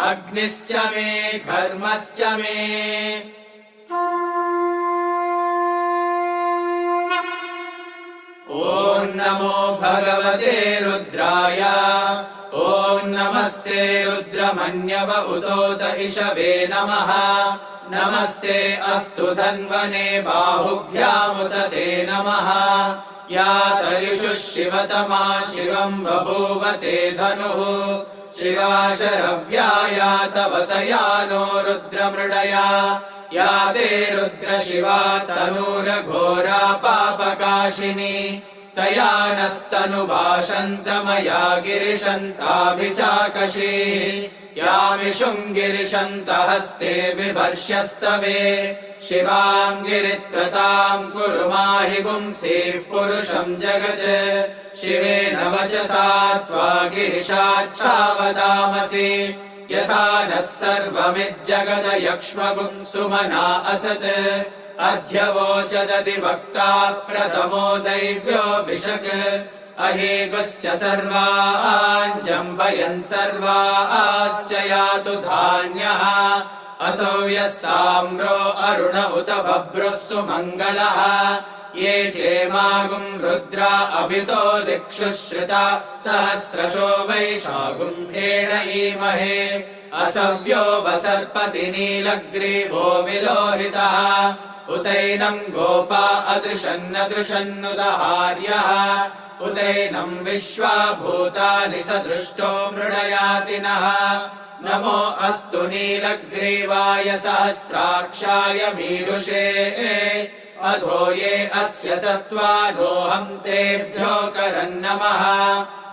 अग्निश्च मे घर्मश्च मे ॐ नमो भगवते रुद्राय ॐ नमस्ते रुद्रमन्यव उतोत इषवे नमः नमस्ते अस्तु धन्वने बाहुभ्यामुत ते नमः या तरिषु शिवतमा शिवम् बभूव ते धनुः शिवा शरव्या तव तया नो रुद्रमृडया या ते रुद्र शिवा तनूरघोरा पापकाशिनी तया नस्तनुभाषन्तमया गिरिशन्ताभिचाकशीः यामिषुङ्गिरिशन्तहस्ते बिभर्ष्यस्तवे शिवां गिरित्रतां कुरु माहि पुंसीः पुरुषं जगत् शिवेन वचसा त्वा गिरिशाच्छावदामसि यथा नः सर्वमिज्जगद यक्ष्मगुंसुमना असत् अध्यवोचदति वक्ता प्रथमो दैव्योऽभिषक् अहेगुश्च सर्वाञ्जम्बयन् सर्वाश्च यातु धान्यः असौ यस्ताम्रो अरुण उत बभ्रुः सुमङ्गलः ये चेमागुं रुद्रा अभितो दिक्षु श्रिता सहस्रशो वैशागुम्भेण ईमहे असव्यो वसर्पति नीलग्रीवो विलोहितः उतैनं गोपा अदृशन्नदृशन्नुदहार्यः उदैनं विश्वा भूतानि सदृष्टो मृडयातिनः नमो अस्तु नीलग्रीवाय सहस्राक्षाय मीरुषे अधो ये अस्य सत्त्वादोऽहं तेभ्यो करन्नमः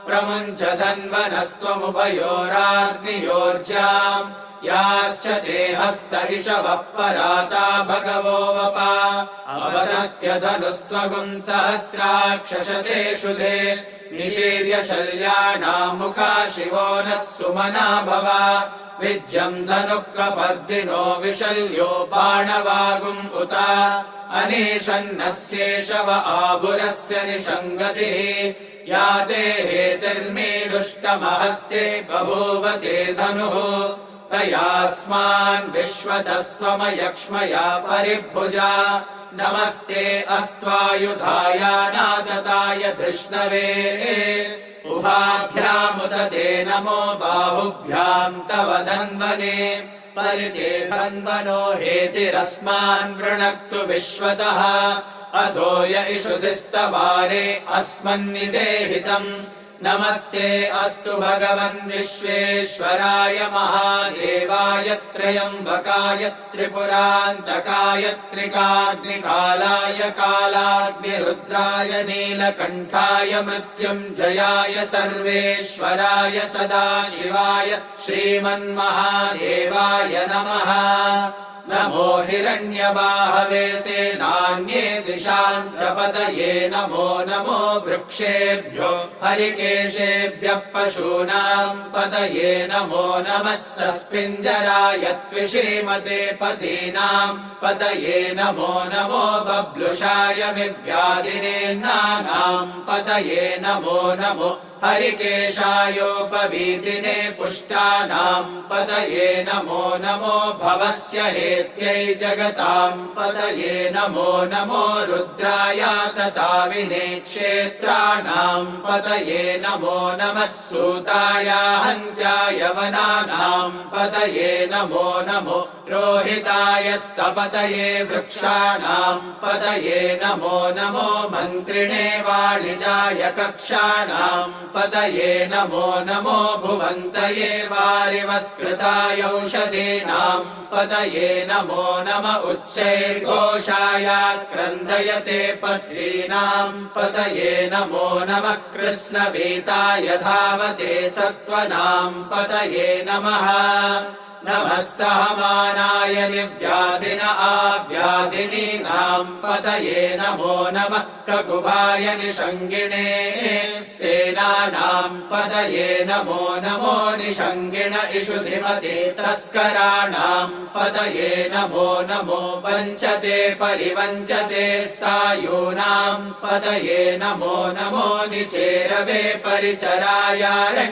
प्रमुञ्च धन्वनस्त्वमुभयोराग्नियोर्जाम् याश्च ते हस्त इषवः पराता भगवो वपा अवदत्य धनुस्त्वगुं सहस्राक्षशतेषु ते निशीर्य शल्यानां मुखा शिवो नः सुमना भव विज्यं धनुक्कपर्दिनो विशल्यो बाणवागुम् उत अनेशन्नस्येषव आभुरस्य निषङ्गतिः या ते हेतिर्मीडुष्टमहस्ते बभूव ते धनुः तयास्मान् विश्वतस्त्वमयक्ष्मया परिभुजा नमस्ते अस्त्वायुधाय नादताय धृष्णवे उभाभ्यामुत ते नमो बाहुभ्यां तव धन्वने परिते धन्वनो हेतिरस्मान् वृणक्तु विश्वतः अधो य इषुधिस्तवारे अस्मन्निदेहितम् नमस्ते अस्तु भगवन् विश्वेश्वराय महादेवाय त्र्यम्बकाय त्रिपुरान्तकाय त्रिकाग्निकालाय कालाग्निरुद्राय नीलकण्ठाय मृत्युञ्जयाय सर्वेश्वराय सदाशिवाय श्रीमन्महादेवाय नमः नमो हिरण्यबाहवे सेनान्ये दिशां च पतये नमो नमो वृक्षेभ्यो हरिकेशेभ्यः पशूनां पतये नमो नमः सस्पिञ्जराय त्विषीमते पतीनां पतये नमो नमो बब्लुषाय विव्याधिनेन्नानां पतये नमो नमो हरिकेशायोपवीतिने पुष्टानां पतये नमो नमो भवस्य हेत्यै जगतां पतये नमो नमो रुद्राय तताविने क्षेत्राणां पतये नमो नमः सूताय हन्त्याय वनानां पतये नमो नमो रोहिताय स्तपतये वृक्षाणां पतये नमो नमो मन्त्रिणे वाणिजाय कक्षाणां पतये नमो नमो भुवन्तये वारिवस्कृतायौषधीनां पतये नमो नम उच्चैर्घोषाय क्रन्दयते पत्नीनां पतये नमो नमः कृत्स्नवीताय धावते सत्त्वनां पतये नमः नमः सहमानाय निव्याधिन आव्याधिनीनां पतये नमो नमः ककुभाय निषङ्गिणे सेनानां पतये नमो नमो निषङ्गिण इषुधिमते तस्कराणां पतये नमो नमो वञ्चते परिवञ्चते स्थायूनां पतये नमो नमो निचेरवे परिचरायारण्यानां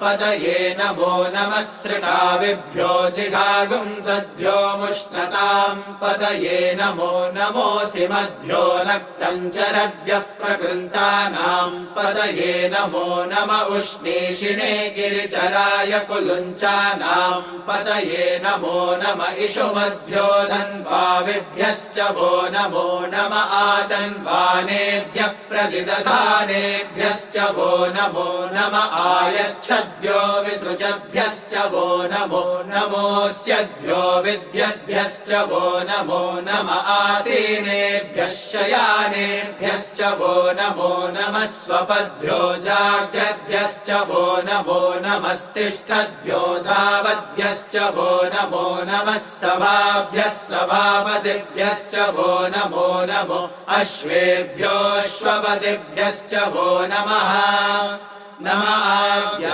पतये नमो नमः सृटाविभ्यो जिघागुं सद्भ्यो मुष्णतां पतये नमो नमोऽसि मद्भ्यो नक्तञ्चरद्भ्यः प्रकृन्तानां पतये नमो नम उष्णीषिणे गिरिचराय कुलुञ्चानां पतये नमो नम इषुमद्भ्यो धन्वाविभ्यश्च वो नमो नम आतन्वानेभ्यः प्रतिदधानेभ्यश्च वो नमो नम आयच्छद्भ्यो विसृजभ्यश्च विद्यद्भ्यश्च वो नमो नमोऽस्यद्भ्यो विद्यद्भ्यश्च वो नमो नम आसीनेभ्यः शयानेभ्यश्च वो नमो नमः स्वपद्भ्यो जाग्रद्भ्यश्च वो नमो नमस्तिष्ठद्भ्यो धावद्भ्यश्च वो नमो नमः सभाभ्यः सभापतिभ्यश्च वो नमो नमो अश्वेभ्योऽश्वपतिभ्यश्च वो नमः नम आज्ञाभिनेभ्यो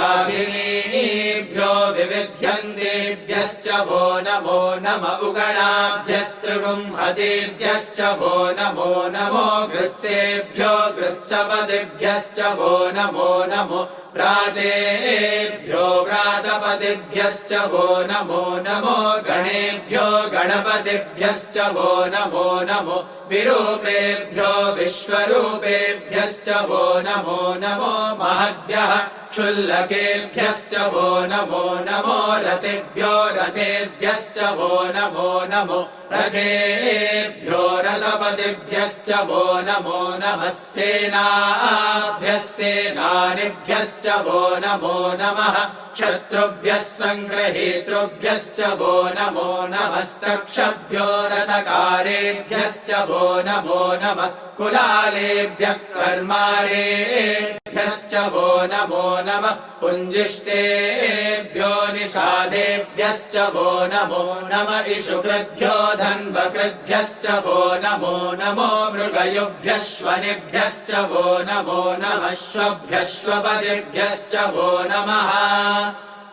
विविध्यन्तेभ्यश्च वो नमो नम उगणाभ्यस्त्रिगुंहतेभ्यश्च वो नमो नमो गृत्सेभ्यो गृत्सपतिभ्यश्च वो नमो नमो प्रातेभ्यो व्रातपतिभ्यश्च वो नमो नमो गणेभ्यो गणपतिभ्यश्च वो नमो नमो विरूपेभ्यो विश्वरूपेभ्यश्च वो नमो नमो महद्भ्यः क्षुल्लकेभ्यश्च वो नमो नमो रथेभ्यो रथेभ्यश्च वो नमो नमो रथेभ्यो रथपतिभ्यश्च वो नमो नमः सेनाभ्यः सेनानिभ्यश्च वो नमो नमः शत्रुभ्यः सङ्ग्रहेतृभ्यश्च वो नमो नमस्तक्षभ्यो रथकारेभ्यश्च वो नमो नमः कुलालेभ्यः कर्मारेभ्यश्च वो नमो नमः पुञ्जिष्टेभ्यो निषादेभ्यश्च वो नमो नमः इषुकृद्भ्यो धन्वकृद्भ्यश्च वो नमो नमो मृगयुभ्यः श्वनिभ्यश्च वो नमो नमः श्वभ्यश्वपतिभ्यश्च वो नमः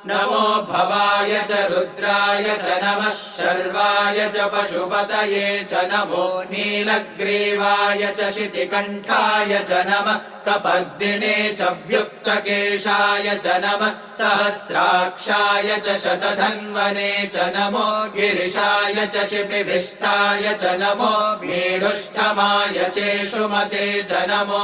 नमो भवाय च रुद्राय च नमः शर्वाय च पशुपतये च नमो नीलग्रीवाय च शितिकण्ठाय च नमः कपर्दिने च व्युक्तकेशाय च नमः सहस्राक्षाय च शतधन्वने च नमो गिरिशाय च शिपिभिष्टाय च नमो मेढुष्ठमाय चेषुमते च नमो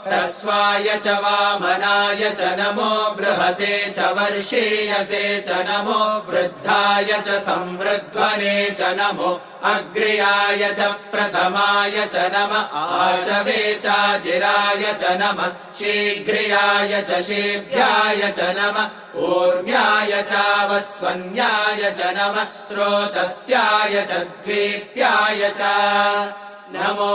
ह्रस्वाय च वामनाय च नमो बृहते च वर्षीयसे च नमो वृद्धाय च संवृध्वने च नमो अग्र्याय च प्रथमाय च नमः आशवे चाजिराय च नमः शीघ्र्याय च शीघ्राय च नमः ऊर्म्याय चावस्वन्याय च नमः स्रोतस्याय च द्वीप्याय च नमो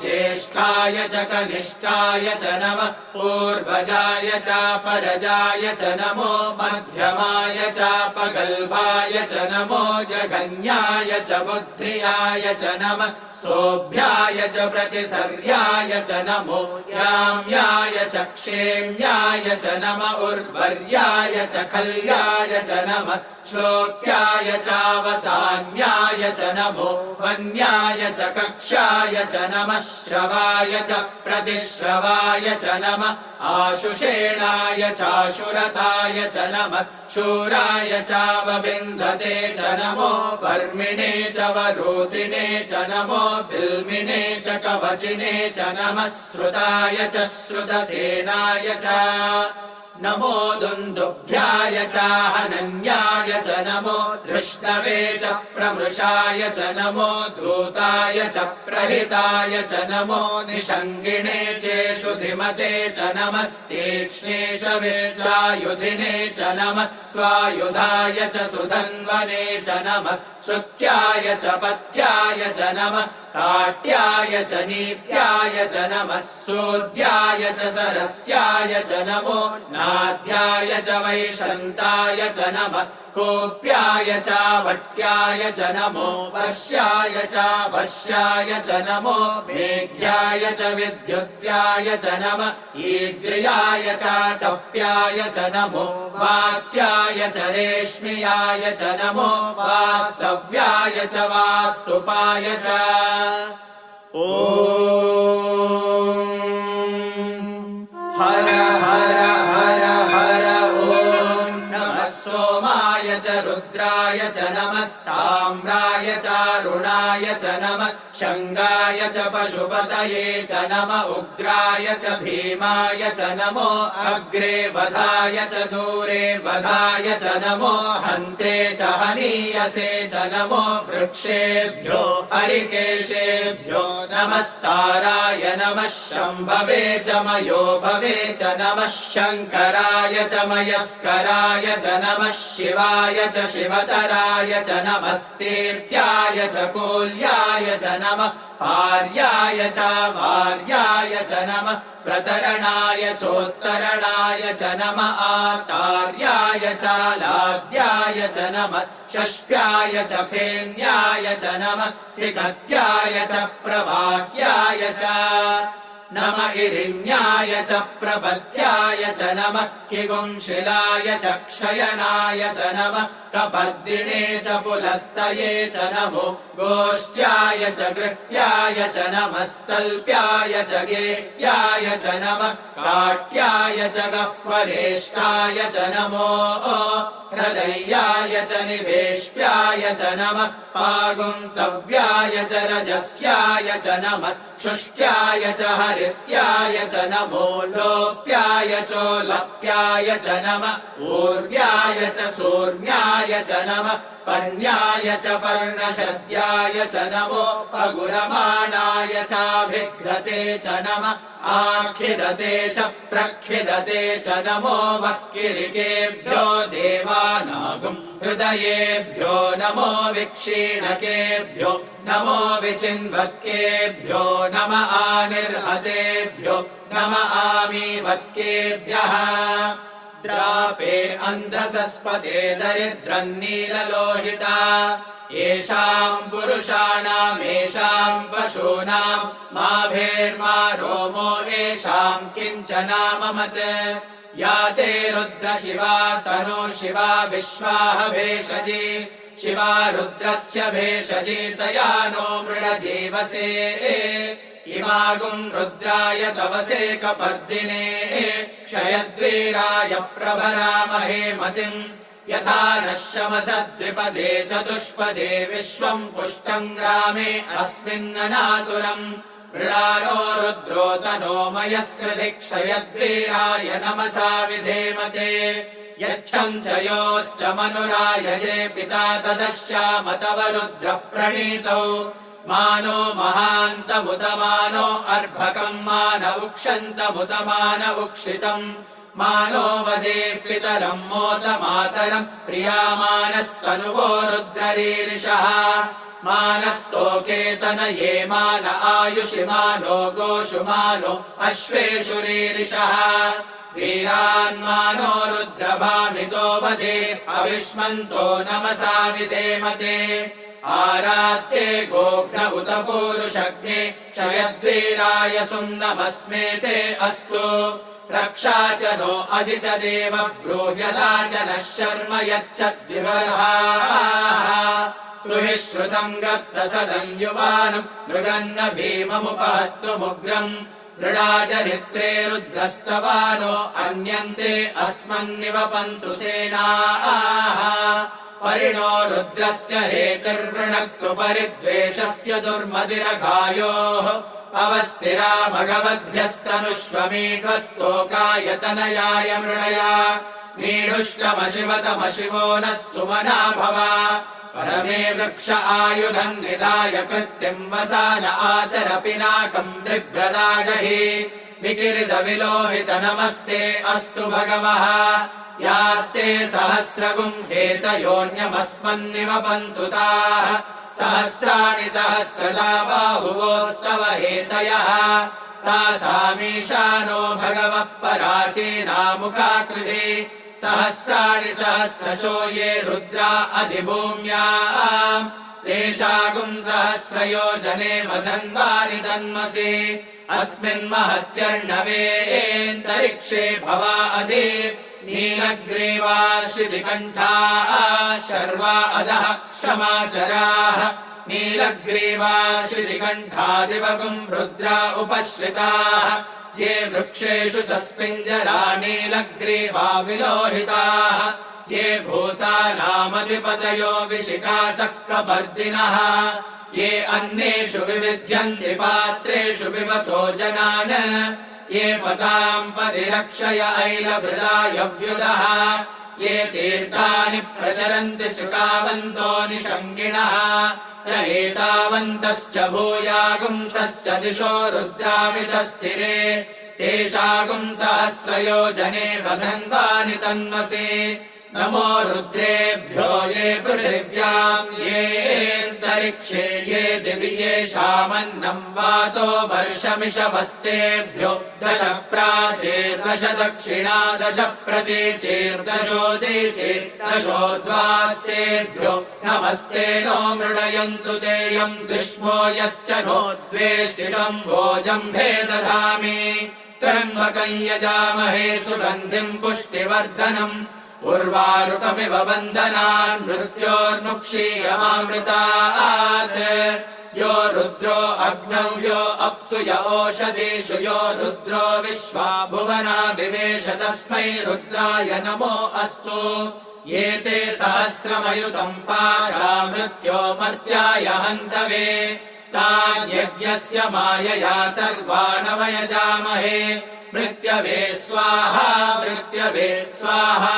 ज्येष्ठाय च कनिष्ठाय च नमः पूर्वजाय च परजाय च नमो मध्यमाय च पगल्भाय च नमो जगन्याय च बुद्धियाय च नमः सोभ्याय च प्रतिसर्याय च नमो याम्याय च क्षेम्याय च नमः उर्वर्याय च खल्याय च नमः श्लोक्याय चावसान्याय च नमो वन्याय च कक्षाय च नमः श्रवाय च प्रतिश्रवाय च नमः आशुषेणाय चाशुरताय च नमः शूराय चावबिन्धते च नमो वर्मिणे च वरोधिने च नमो बिल्मिने च कवचिने च नमः श्रुताय च श्रुतसेनाय च नमो दुन्दुभ्याय चाहनन्याय च नमो धृष्णवे च प्रमृषाय च नमो दूताय च प्रहिताय च नमो निषङ्गिणे चेषु धिमते च नमस्तीक्ष्णे शवे चायुधिने च नमः स्वायुधाय च सुधन्वने च नमः श्रुत्याय च पथ्याय च नमः काट्याय च नीत्याय च नमः सूद्याय च सरस्याय च नमो नाद्याय च वैशन्ताय च नमः कोप्याय च वट्याय च नमो वर्ष्याय च वर्ष्याय च नमो मेघ्याय च विद्युत्याय च नमः ईग्र्याय च टप्याय च नमो वात्याय च रेश्म्याय च नमो वास्तव्याय च वास्तुपाय च ॐ हर हर हर हर ॐ नमः सोमाय च रुद्राय च नमस्ता ताम्राय चारुणाय च नमः शङ्गाय च पशुपतये च नमः उग्राय च भीमाय च नमो अग्रे वधाय च दूरे वधाय च नमो हन्त्रे च हनीयसे च नमो वृक्षेभ्यो हरिकेशेभ्यो नमस्ताराय नमः शम्भवे च मयो भवे च नमः शङ्कराय च मयस्कराय च नमः शिवाय च शिवतराय च नमस्तीर्थ्याय च कोल्याय च नमः पार्याय च वार्याय च नमः प्रतरणाय चोत्तरणाय च नमः आतार्याय च लाद्याय च नमः षष्ट्याय च फेन्याय च नमः सिकत्याय च प्रवाह्याय च नमः इरिण्याय च प्रपत्याय च नमः किगुंशिलाय च क्षयनाय च नमः कपर्दिने च पुलस्तये च नमो गोष्ट्याय च गृह्याय च नमस्तल्प्याय च गेह्याय च नमः काट्याय च गह्वरेष्ठाय च नमो हृदयाय च निवेश्याय च नमः पागुंसव्याय च रजस्याय च नमः शुष्क्याय च हरित्याय च नमो लोप्याय चोलप्याय च नमः ऊर्व्याय च सूर्ण्याय च नमः पर्ण्याय च पर्णशद्याय च नमो अगुरमाणाय चाभिघ्रते च नमः आखिदते च प्रखिदते च नमो वक्किरिकेभ्यो देवानागुं हृदयेभ्यो नमो विक्षीणकेभ्यो नमो विचिन्वत्केभ्यो नम आनिर्हतेभ्यो नम आमीवत्केभ्यः द्रापे अन्धसस्पदे दरिद्रन्नीललोहिता येषाम् पुरुषाणाम् येषाम् पशूनाम् मा भेर्मा रोमो येषाम् किञ्चनाममत् या ते रुद्र शिवा तनो शिवा विश्वाह भेषजी शिवा रुद्रस्य भेषजी तया नो मृडजीवसे इमागुम् रुद्राय तवसे कपर्दिने क्षयद्वीराय प्रभरामहे मतिम् यथा नः शमसद्विपदे चतुष्पदे विश्वम् पुष्टम् ग्रामे अस्मिन्ननातुरम् मृडानो रुद्रो तनो मयस्कृति क्षयद्वीराय नमसा विधेमते यच्छम् च योश्च मनुरायजे पिता तदश्याम तव रुद्र प्रणीतौ मानो महान्तमुदमानो अर्भकम् मान उक्षन्तमुदमान उक्षितम् मानो वदे पितरम् मोदमातरम् प्रियामानस्तनुवो रुद्ररीरिषः मानस्तोकेतनये मान आयुषि मानो गोषु मानो अश्वेषु रीरिषः वीरान्मानो रुद्रभामितो वदे अविष्मन्तो नमसा विधेमते आरात्ये गोघ्न उत पूरुषग्ने क्षयद्वीराय सुन्नमस्मेते अस्तु रक्षा च नो अधि च देव ब्रूह्यता च नः शर्म यच्छद्विवर्हाः सुहि श्रुतम् गत्तसदम् युवानम् मृगन्न भीममुपहत्तुमुग्रम् मृडाचरित्रे रुद्रस्तवानो अन्यन्ते अस्मन्निवपन्तु सेनाः परिणो रुद्रस्य हेतिर्वृणक्तु परिद्वेषस्य दुर्मदिरघायोः अवस्थिरा भगवद्भ्यस्तनुष्वमीढ्वस्तोकायतनयाय मृणया मीढुष्टमशिवतमशिवो नः सुमना भव परमे वृक्ष आयुधम् निधाय कृत्तिम् वसान आचर पिनाकम् बिभ्रदागहि विकिरित विलोहित नमस्ते अस्तु भगवः यास्ते सहस्रगुम् हेतयोऽन्यमस्मन्निवपन्तु ताः सहस्राणि सहस्रजा बाहुवोस्तव हेतयः तासामीशानो भगवः पराचीनामुखाकृति सहस्राणि सहस्रशो ये रुद्रा अधिभूम्याम् तेषागुम् सहस्रयोजने वदन्वानि तन्मसि अस्मिन् महत्यर्णवेऽन्तरिक्षे भवा अधि नीलग्रीवा शितिकण्ठाः शर्वा अधः क्षमाचराः नीलग्रीवा शितिकण्ठादिवगुम् रुद्रा उपश्रिताः ये वृक्षेषु सस्पिञ्जरा नीलग्रीवा विलोहिताः ये भूतानामधिपतयो विशिखासः कपर्दिनः ये अन्नेषु विविध्यन्ति पात्रेषु पिबतो जनान् ये पतां पदिरक्षय ऐलभृदायव्युदः ये तीर्थानि प्रचरन्ति सुखावन्तो निषङ्गिणः एतावन्तश्च भूयागुंसश्च दिशो रुद्रामितस्थिरे तेषागुं सहस्रयोजने वधन्तानि तन्मसे नमो रुद्रेभ्यो ये पृथिव्यां ये अन्तरिक्षे ये दिवि येषामन्नं वातो वर्षमिषभस्तेभ्यो दश प्राचीर्दश दक्षिणा दश प्रतीचीर्दशोदीचीर्दशोद्वास्तेभ्यो नमस्ते नो मृडयन्तु तेयं दुष्मो यश्च नो द्वेष्टितं भोजम्भे दधामि त्र्यम्बकं यजामहे सुगन्धिं पुष्टिवर्धनम् उर्वारुकमिव बन्धनान् मृत्योर्मुक्षीयमामृतात् यो रुद्रो अग्नौ यो अप्सु य ओषधीषु यो रुद्रो विश्वा भुवना विवेश तस्मै रुद्राय नमो अस्तु ये ते सहस्रमयुतं पाशा मृत्यो मर्त्याय हन्तवे तान्यज्ञस्य मायया सर्वानवयजामहे मृत्यवे स्वाहा मृत्यवे स्वाहा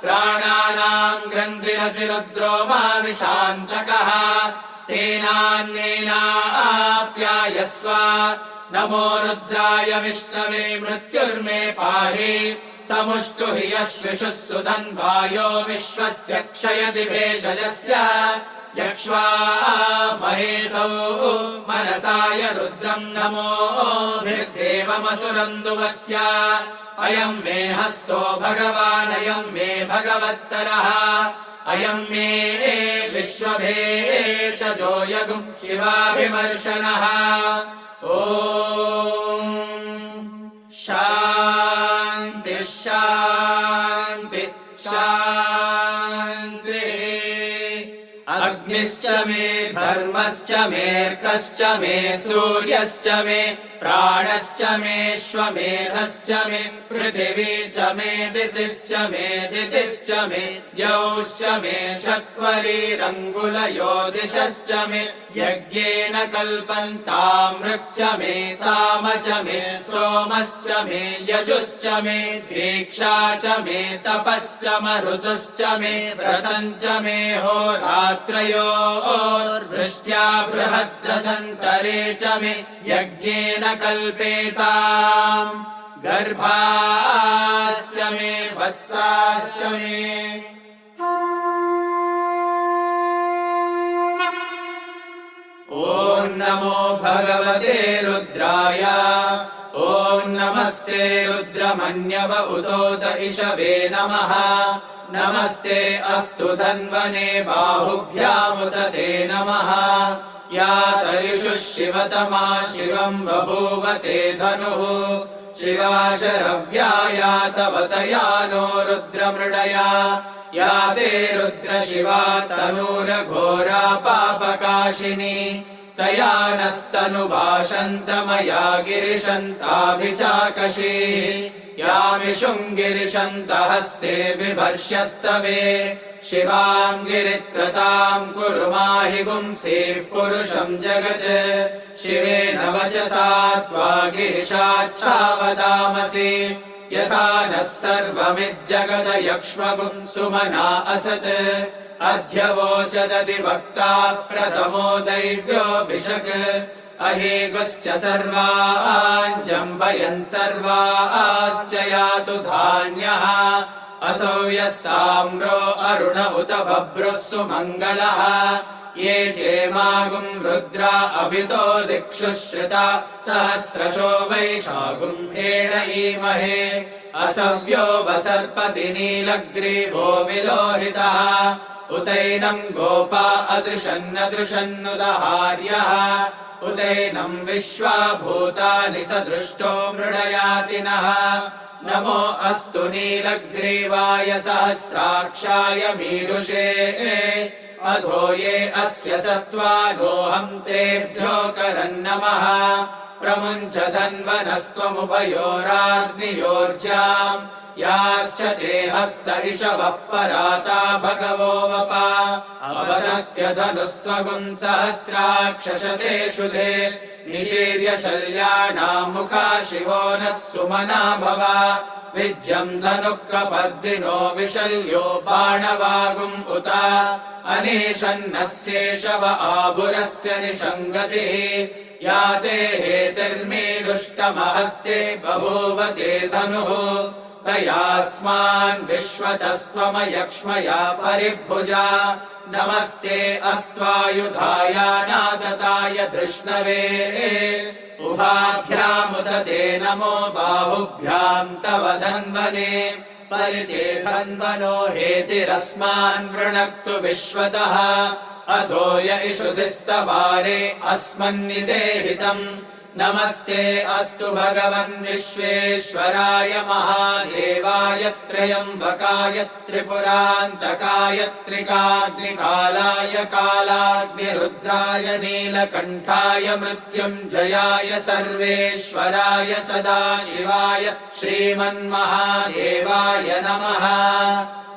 प्राणानां ग्रन्थिरसि रुद्रो मा विशान्तकः तेनान्येनाप्यायस्व नमो रुद्राय विष्णवे मृत्युर्मे पाहि तमुष्टु हि यश्विषुः सुधन्वायो विश्वस्य क्षयति भेषजस्य यक्ष्वा महेशौ मनसाय रुद्रं नमो भिर्देवमसुरन्दुवस्य अयं मे हस्तो भगवान् अयं मे भगवत्तरः अयं मे विश्वभेषजो यगुं शिवाभिमर्शनः ॐ शान्ति शान्ति शान्तिः अग्निश्च मे धर्मश्च मेऽर्कश्च मे सूर्यश्च मे प्राणश्च मेऽश्वमेधश्च मे पृथिवी च मे दितिश्च मे द्यौश्च मे शत्वरीरङ्गुलयो दिशश्च मे यज्ञेन कल्पन्तामृक् च मे साम च मे सोमश्च मे यजुश्च मे दीक्षा च मे तपश्च मरुतश्च मे व्रतं च मे होरात्रयोर्वृष्ट्या बृहद्रथन्तरे च मे यज्ञेन कल्पेताम् गर्भाश्च मे वत्साश्च मे ॐ नमो भगवते रुद्राय ॐ नमस्ते रुद्रमन्यव उतोत इषवे नमः नमस्ते अस्तु धन्वने बाहुभ्यामुत ते नमः या तरिषु शिवतमा शिवं बभूव ते धनुः शिवा शरव्या तव तया नो रुद्रमृडया या ते रुद्र शिवा तनूरघोरा पापकाशिनी तया नस्तनुभाषन्तमया गिरिशन्ताभिचाकशीः यामिषुङ्गिरिशन्तहस्ते बिभर्ष्यस्तवे शिवां गिरित्रतां कुरु माहि गुंसीः पुरुषं जगत् शिवेन वचसा त्वा गिरिशाच्छावदामसि यथा नः सर्वमिज्जगद यक्ष्मगुं सुमना असत् अध्यवोचदधिवक्ता प्रथमो दैव्योऽभिषक् अहेगुश्च सर्वान् जम्बयन् सर्वाश्च यातु धान्यः असौ यस्ताम्रो अरुण उत बभ्रुः सुमङ्गलः ये चेमागुं रुद्रा अभितो दिक्षु श्रिता सहस्रशो वैशागुं हेणईमहे असव्यो वसर्पति नीलग्रीवो विलोहितः उतैनं गोपा अदृशन्नदृशन्नुदहार्यः उदैनं विश्वा भूतानि सदृष्टो मृडयातिनः नमो अस्तु नीलग्रीवाय सहस्राक्षाय मीरुषे अधो ये अस्य सत्त्वादोऽहं तेभ्यो करन्नमः प्रमुञ्च धन्वनस्त्वमुभयोराग्नियोर्जाम् याश्च ते हस्त इषवः पराता भगवो वपा अवदत्य धनुस्त्वगुं सहस्राक्षशतेषु ते निशीर्य शल्यानां मुखा शिवो नः सुमना भव विज्यं धनुःकपर्दिनो विशल्यो बाणवागुम् उत अनेशन्नस्येषव आभुरस्य निषङ्गतिः या ते हेतिर्मीडुष्टमहस्ते बभूव ते धनुः तयास्मान् विश्वतस्त्वमयक्ष्मया परिभुजा नमस्ते अस्त्वायुधाय नादताय धृष्णवे उभाभ्यामुदते नमो बाहुभ्यां तव धन्वने परिते धन्वनो हेतिरस्मान् वृणक्तु विश्वतः अधो य इषुधिस्तवारे अस्मन्निदेहितम् नमस्ते अस्तु भगवन् विश्वेश्वराय महादेवाय त्र्यम्बकाय त्रिपुरान्तकाय त्रिकाग्निकालाय कालाग्निरुद्राय नीलकण्ठाय मृत्युञ्जयाय सर्वेश्वराय सदाशिवाय श्रीमन्महादेवाय नमः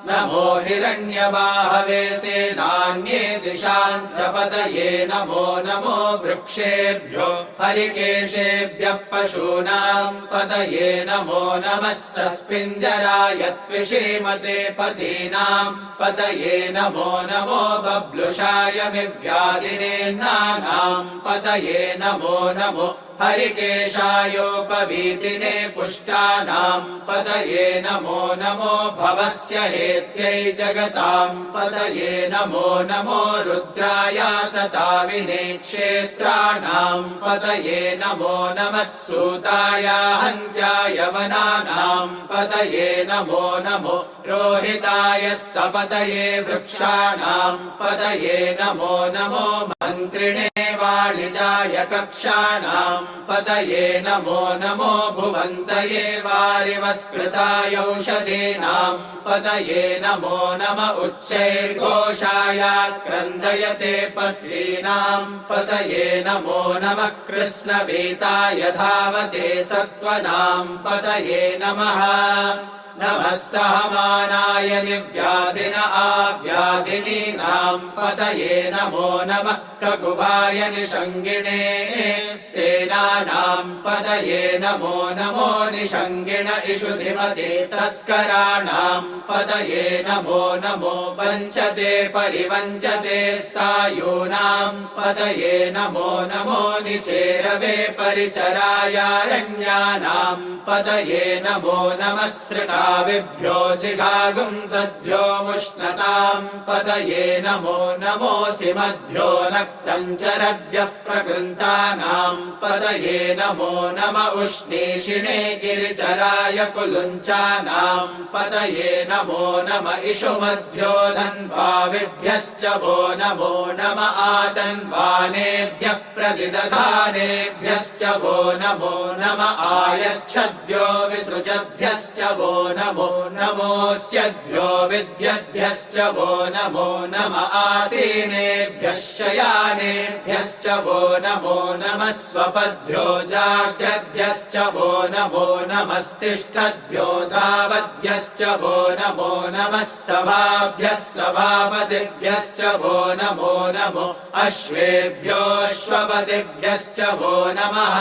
नमो हिरण्यबाहवे सेनान्ये दिशाञ्च पतये नमो नमो वृक्षेभ्यो हरिकेशेभ्यः पशूनां पतये नमो नमः सस्पिञ्जराय त्विषीमते पतीनां पतये नमो नमो बब्लुषाय विव्याधिनेन्नानां पतये नमो नमो हरिकेशायोपवीतिने पुष्टानां पतये नमो नमो भवस्य हेत्यै जगतां पतये नमो नमो रुद्राय तताविने क्षेत्राणां पतये नमो नमः सूताय हन्त्याय वनानां पतये नमो नमो रोहिताय स्तपतये वृक्षाणां पतये नमो नमो मन्त्रिणे वाणिजाय कक्षाणां पतये नमो नमो भुवन्तये वारिवस्कृताय औषधीनां पतये नमो नम उच्चैर्घोषाय क्रन्दयते पत्नीनां पतये नमो नमः कृत्स्नवीताय धावते सत्त्वनां पतये नमः नमः सहमानाय निव्याधिन आव्याधिनीनां पतये नमो नमः ककुभाय निषङ्गिणे सेनानां पतये नमो नमो निषङ्गिण इषुधिमते तस्कराणां पतये नमो नमो वञ्चते परिवञ्चते स्थायूनां पतये नमो नमो निचेरवे परिचरायारण्यानां पतये नमो नमः सृटाविभ्यो जिघागुं सद्भ्यो मुष्णतां पतये नमो नमोऽसि मद्भ्यो नक्तञ्चरद्य प्रकृन्तानां पतये नमो नम उष्णीषिणे गिरिचराय कुलुञ्चानां पतये नमो नम इषुमद्भ्यो धन्वाविभ्यश्च वो नमो नम आतन्वानेभ्यः प्रतिदधानेभ्यश्च वो नमो नम आयच्छद्भ्यो विसृजभ्यश्च वो नमो नमोऽस्यद्भ्यो विद्यद्भ्यश्च वो नमो नम आसीनेभ्यः शयानेभ्यश्च वो नमो नमः स्वपद्भ्यो जाग्रद्भ्यश्च वो नमो नमस्तिष्ठद्भ्यो धावद्भ्यश्च वो नमो नमः सभाभ्यः सभापतिभ्यश्च वो नमो नमो अश्वेभ्योऽश्वपतिभ्यश्च वो नमः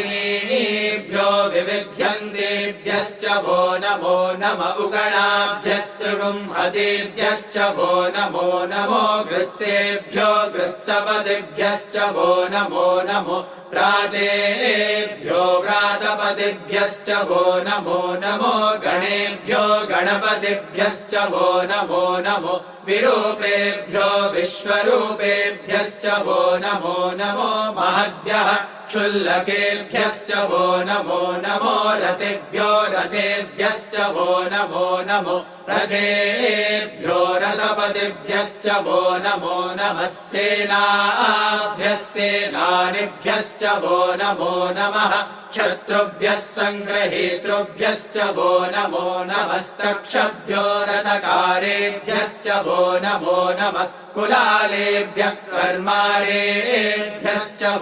नमाभ्याभिनीभ्यो विविध्यन्तेभ्यश्च वो नमो नम उगणाभ्यस्त्रिगुंहतेभ्यश्च वो नमो नमो गृत्सेभ्यो गृत्सपतिभ्यश्च वो नमो नमो प्रातेभ्यो व्रातपतिभ्यश्च वो नमो नमो गणेभ्यो गणपतिभ्यश्च वो नमो नमो विरूपेभ्यो विश्वरूपेभ्यश्च वो नमो नमो महद्भ्यः क्षुल्लकेभ्यश्च वो नमो नमो रथेभ्यो रथेभ्यश्च वो नमो नमो रथेभ्यो रथपतिभ्यश्च वो नमो नमः सेनाभ्यः सेनानिभ्यश्च वो नमो नमः क्षत्रुभ्यः सङ्ग्रहेतृभ्यश्च वो नमो नमस्तक्षभ्यो रथकारेभ्यश्च वो नमो नमः कुलालेभ्यः कर्मारेभ्यश्च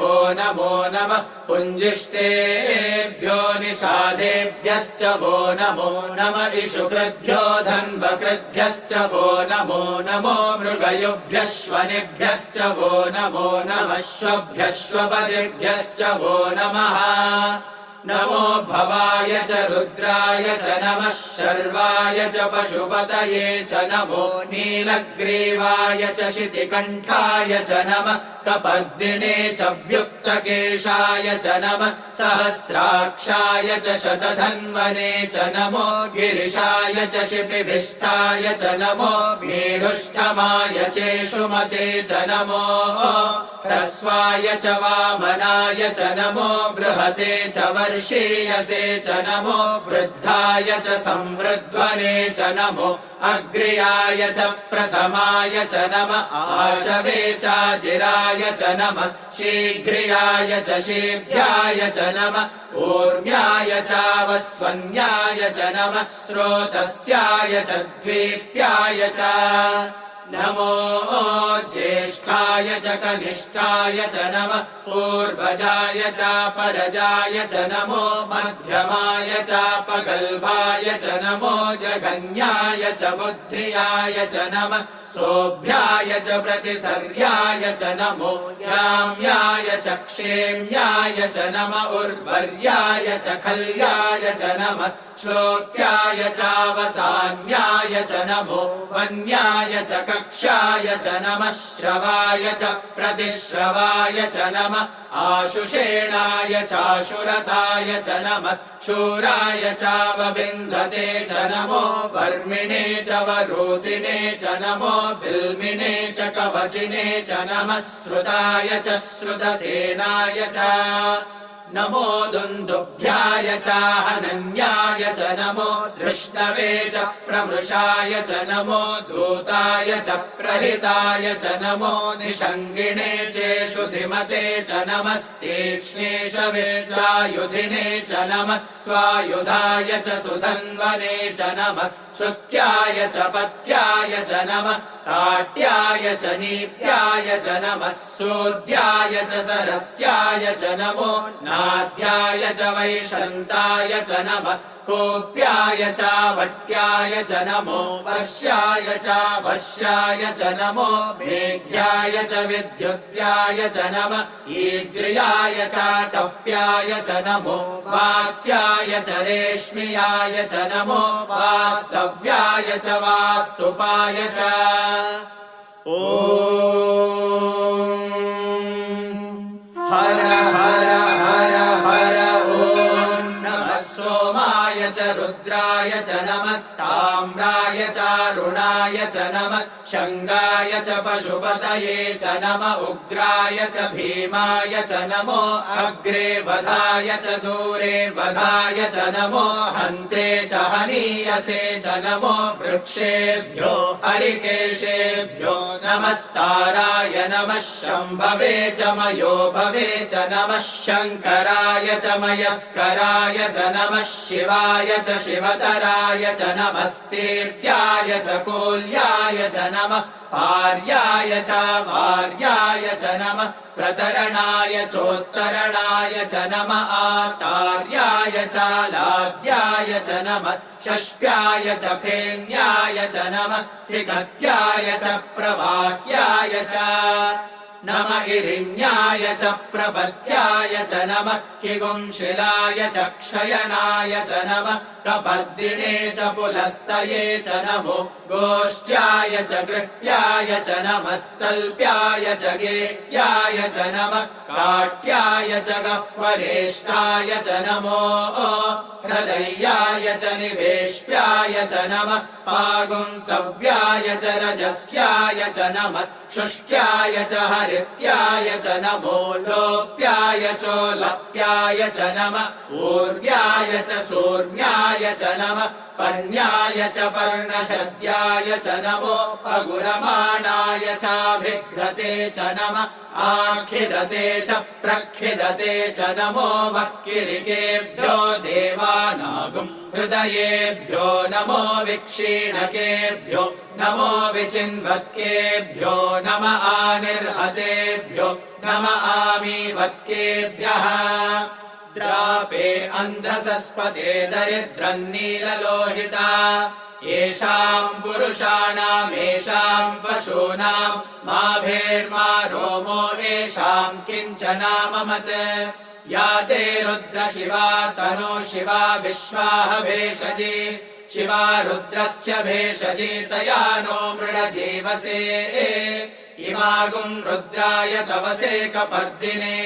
वो नमो नमः पुञ्जिष्टेभ्यो निषादेभ्यश्च वो नमो नमः इषुकृभ्यो धन्वकृभ्यश्च वो नमो नमो मृगयुभ्यः श्वनेभ्यश्च वो नमो नमः श्वभ्यश्वपदेभ्यश्च वो नमः नमो भवाय च रुद्राय च नमः शर्वाय च पशुपतये च नमो नीलग्रीवाय च शितिकण्ठाय च नमः कपर्दिने च व्युक्तकेशाय च नमः सहस्राक्षाय च शतधन्वने च नमो गिरिशाय च शिपिभिष्टाय च नमो मेढुष्ठमाय चेषुमते च नमो ह्रस्वाय च वामनाय च नमो बृहते च वर्षीयसे च नमो वृद्धाय च संवृध्वने च नमो अग्र्याय च प्रथमाय च नमः आशवे चाजिराय च नमः शीघ्रियाय च शीघ्राय च नमः ऊर्म्याय चावस्वन्याय च नमः स्रोतस्याय च द्वीप्याय च नमो ज्येष्ठाय च कनिष्ठाय च नमः पूर्वजाय च परजाय च नमो मध्यमाय च पगल्भाय च नमो जगन्याय च बुद्धियाय च नमः सोभ्याय च प्रतिसर्याय च नमो याम्याय च क्षेम्याय च नमः उर्वर्याय च खल्याय च नमः श्लोक्याय चावसान्याय च नमो वन्याय च कक्षाय च नमः श्रवाय च प्रतिश्रवाय च नमः आशुषेणाय चाशुरताय च नमः शूराय चावविन्धते च नमो वर्मिणे च वरोधिने च नमो बिल्मिने च कवचिने च नमः श्रुताय च श्रुतसेनाय च नमो दुन्दुभ्याय चाहनन्याय च नमो धृष्णवे च प्रमृषाय च नमो दूताय च प्रहिताय च नमो निषङ्गिणे चेषु धिमते च नमस्तीक्ष्णेशवे चायुधिने च नमः स्वायुधाय च सुधन्वने च नमः श्रुत्याय च पत्याय च नमः ताट्याय च नीत्याय च नमः सूद्याय च सरस्याय च नमो नाद्याय च वैशन्ताय च नमः कोप्याय च वट्याय च नमो वर्ष्याय च वर्ष्याय च नमो मेघ्याय च विद्युत्याय च नमः ईग्र्याय च टप्याय च नमो वात्याय च रेश्म्याय च नमो वास्तव्याय च वास्तुपाय च ॐ हर हर हर हर ॐ नमः सोमाय च रुद्राय च नमस्ताम्राय चारुणाय च नमः शङ्गाय च पशुपतये च नमः उग्राय च भीमाय च नमो अग्रे वधाय च दूरे वधाय च नमो हन्त्रे च हनीयसे च नमो वृक्षेभ्यो हरिकेशेभ्यो नमस्ताराय नमः शम्भवे च मयो भवे च नमः शङ्कराय च मयस्कराय च नमः शिवाय च शिवतराय च नमस्तीर्थ्याय च कोल्याय च नमः पार्याय च वार्याय च नमः प्रतरणाय चोत्तरणाय च नमः आतार्याय च लाद्याय च नमः षष्प्याय च फेन्याय च नमः सिकत्याय च प्रवाह्याय च नमः इरिण्याय च प्रपत्याय च नमः किगुंशिलाय च क्षयनाय च नमः कपर्दिने च पुलस्तये च नमो गोष्ट्याय च गृह्याय च नमस्तल्प्याय च गेह्याय च नमः काट्याय च गह्वरेष्ठाय च नमो हृदयाय च निवेश्याय च नमः पागुंसव्याय च रजस्याय च नमः शुष्क्याय च हरित्याय च नमो लोप्याय चोलप्याय च नमः ऊर्व्याय च सूर्याय च नमः पर्ण्याय च पर्णशद्याय च नमो अगुरमाणाय चाभिघ्रते च नमः आखिरते च प्रखिरते च नमो वक्किरिकेभ्यो देवानागुं हृदयेभ्यो नमो विक्षीणकेभ्यो नमो विचिन्वत्केभ्यो नम आनिर्हतेभ्यो नम आमीवत्केभ्यः द्रापे अन्धसस्पदे दरिद्रन्नीललोहिता येषाम् पुरुषाणामेषाम् पशूनाम् माभेर्मा रोमो येषाम् किञ्चनाममत् या ते रुद्रशिवा तनो शिवा विश्वाह भेषजी शिवा रुद्रस्य भेषजी तया नो मृडजीवसे इमागुम् रुद्राय तवसे कपर्दिने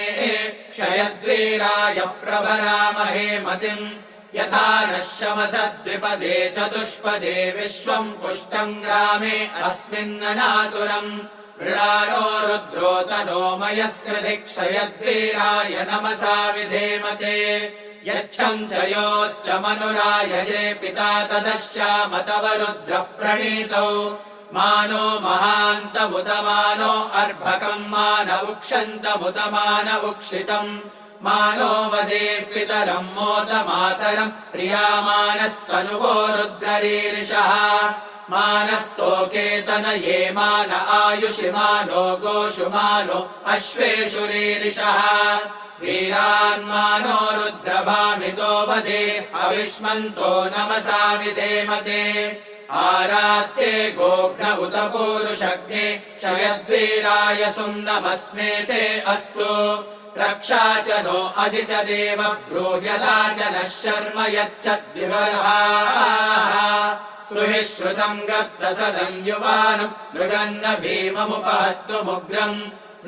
क्षयद्वीराय प्रभरामहे मतिम् यथा नः शमसद्विपदे चतुष्पदे विश्वम् पुष्टम् ग्रामे अस्मिन्ननातुरम् मृडानो रुद्रो तनो मयस्कृति क्षयद्वीराय नमसा विधेमते यच्छम् च योश्च मनुरायजे पिता तदश्याम तव रुद्र प्रणीतौ मानो महान्तमुदमानो अर्भकम् मान उक्षन्तमुदमान उक्षितम् मानो वदे पितरम् मोदमातरम् प्रियामानस्तनुवो रुद्ररीरिषः मानस्तोकेतनये मान आयुषि मानो गोषु मानो अश्वेषु रीरिषः वीरान्मानो रुद्रभामितो वदे अविष्मन्तो नमसा विधेमते आरात्ते गोघ्न उत पूरुषग्ने क्षयद्वीराय सुम्नमस्मेते अस्तु रक्षा च नो अधि च देव ब्रूह्यता च नः शर्म यच्छद्विबर्हाः सुहि श्रुतम् गत्तसदम् युवानम् मृगन्न भीममुपहत्तुमुग्रम्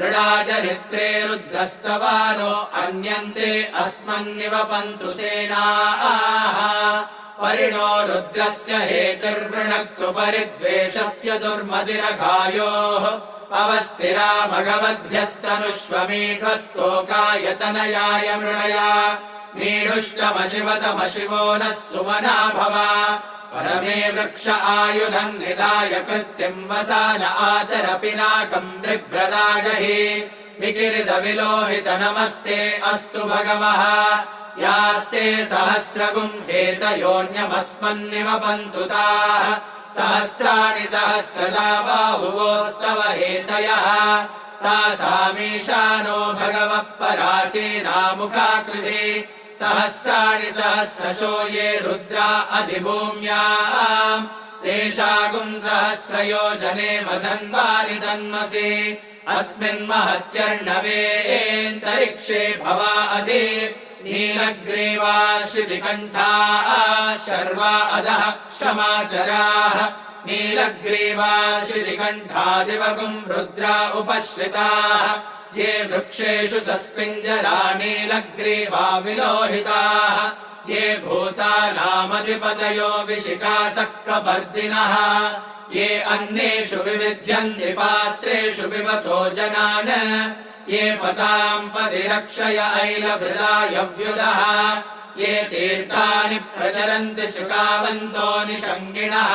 मृडाचरित्रे रुद्रस्तवानो अन्यन्ते अस्मन्निवपन्तु सेनाः परिणो रुद्रस्य हेतिर्वृणक्तु परिद्वेषस्य दुर्मदिरघायोः अवस्थिरा भगवद्भ्यस्तनुष्वमीढ्वस्तोकायतनयाय मृणया मीढुष्टमशिवतमशिवो नः सुमना भव परमे वृक्ष आयुधम् निधाय कृत्तिम् वसान आचर पिनाकम् बिभ्रदागहि विकिरित विलोहित नमस्ते अस्तु भगवः यास्ते सहस्रगुम् हेतयोऽन्यमस्मन्निवपन्तु ताः सहस्राणि सहस्रजा बाहुवोस्तव हेतयः तासामीशानो भगवः पराचीनामुखाकृति सहस्राणि सहस्रशो ये रुद्रा अधिभूम्याम् तेषागुम् सहस्रयोजने मदन्वानि तन्मसि अस्मिन् महत्यर्णवेऽन्तरिक्षे भवा अधि नीलग्रीवा शितिकण्ठाः शर्वा अधः क्षमाचराः नीलग्रीवा शितिकण्ठादिवगुम् रुद्रा उपश्रिताः ये वृक्षेषु सस्पिञ्जरा नीलग्रीवा विलोहिताः ये भूतानामधिपतयो विशिखासक्कपर्दिनः ये अन्येषु विविध्यन्ति पात्रेषु पिबतो जनान् ये पताम् पदिरक्षय ऐलभृदायव्युदः ये तीर्थानि प्रचरन्ति शुकावन्तो निषङ्गिणः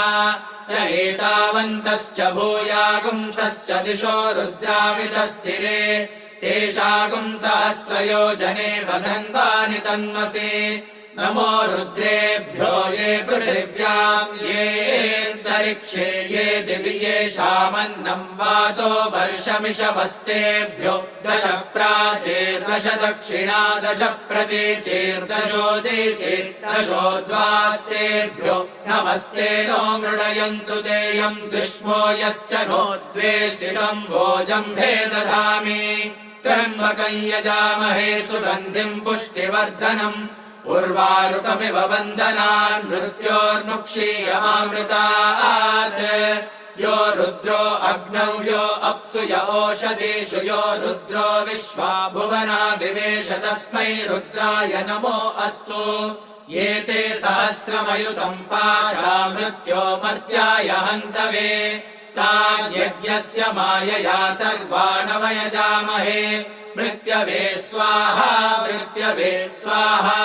य एतावन्तश्च भूयागुंसश्च दिशो रुद्रावितस्थिरे तेषागुम् सहस्रयोजने वधन्वानि तन्मसि नमो रुद्रेभ्यो ये पृथिव्याम् येऽन्तरिक्षे ये दिवि येषामन्नम् वातो वर्षमिषवस्तेभ्यो दश प्राचीर्दश दक्षिणा दश प्रतीचीर्दशोदीचीर्दशोद्वास्तेभ्यो नमस्ते नो मृडयन्तु तेयम् दुष्मो यश्च नो द्वेष्टितम् भोजम्भे दधामि त्र्यम्बकम् यजामहे सुगन्धिम् पुष्टिवर्धनम् उर्वारुकमिव बन्धनान् मृत्योर्मुक्षीयमामृतात् यो रुद्रो अग्नौ यो अप्सु य ओषधीषु यो रुद्रो विश्वा भुवनादिवेश तस्मै रुद्राय नमो अस्तु ये ते सहस्रमयुतम् पाशा मृत्यो मर्त्याय हन्तवे तान्यज्ञस्य मायया सर्वानवयजामहे मृत्यवे स्वाहा मृत्यवे स्वाहा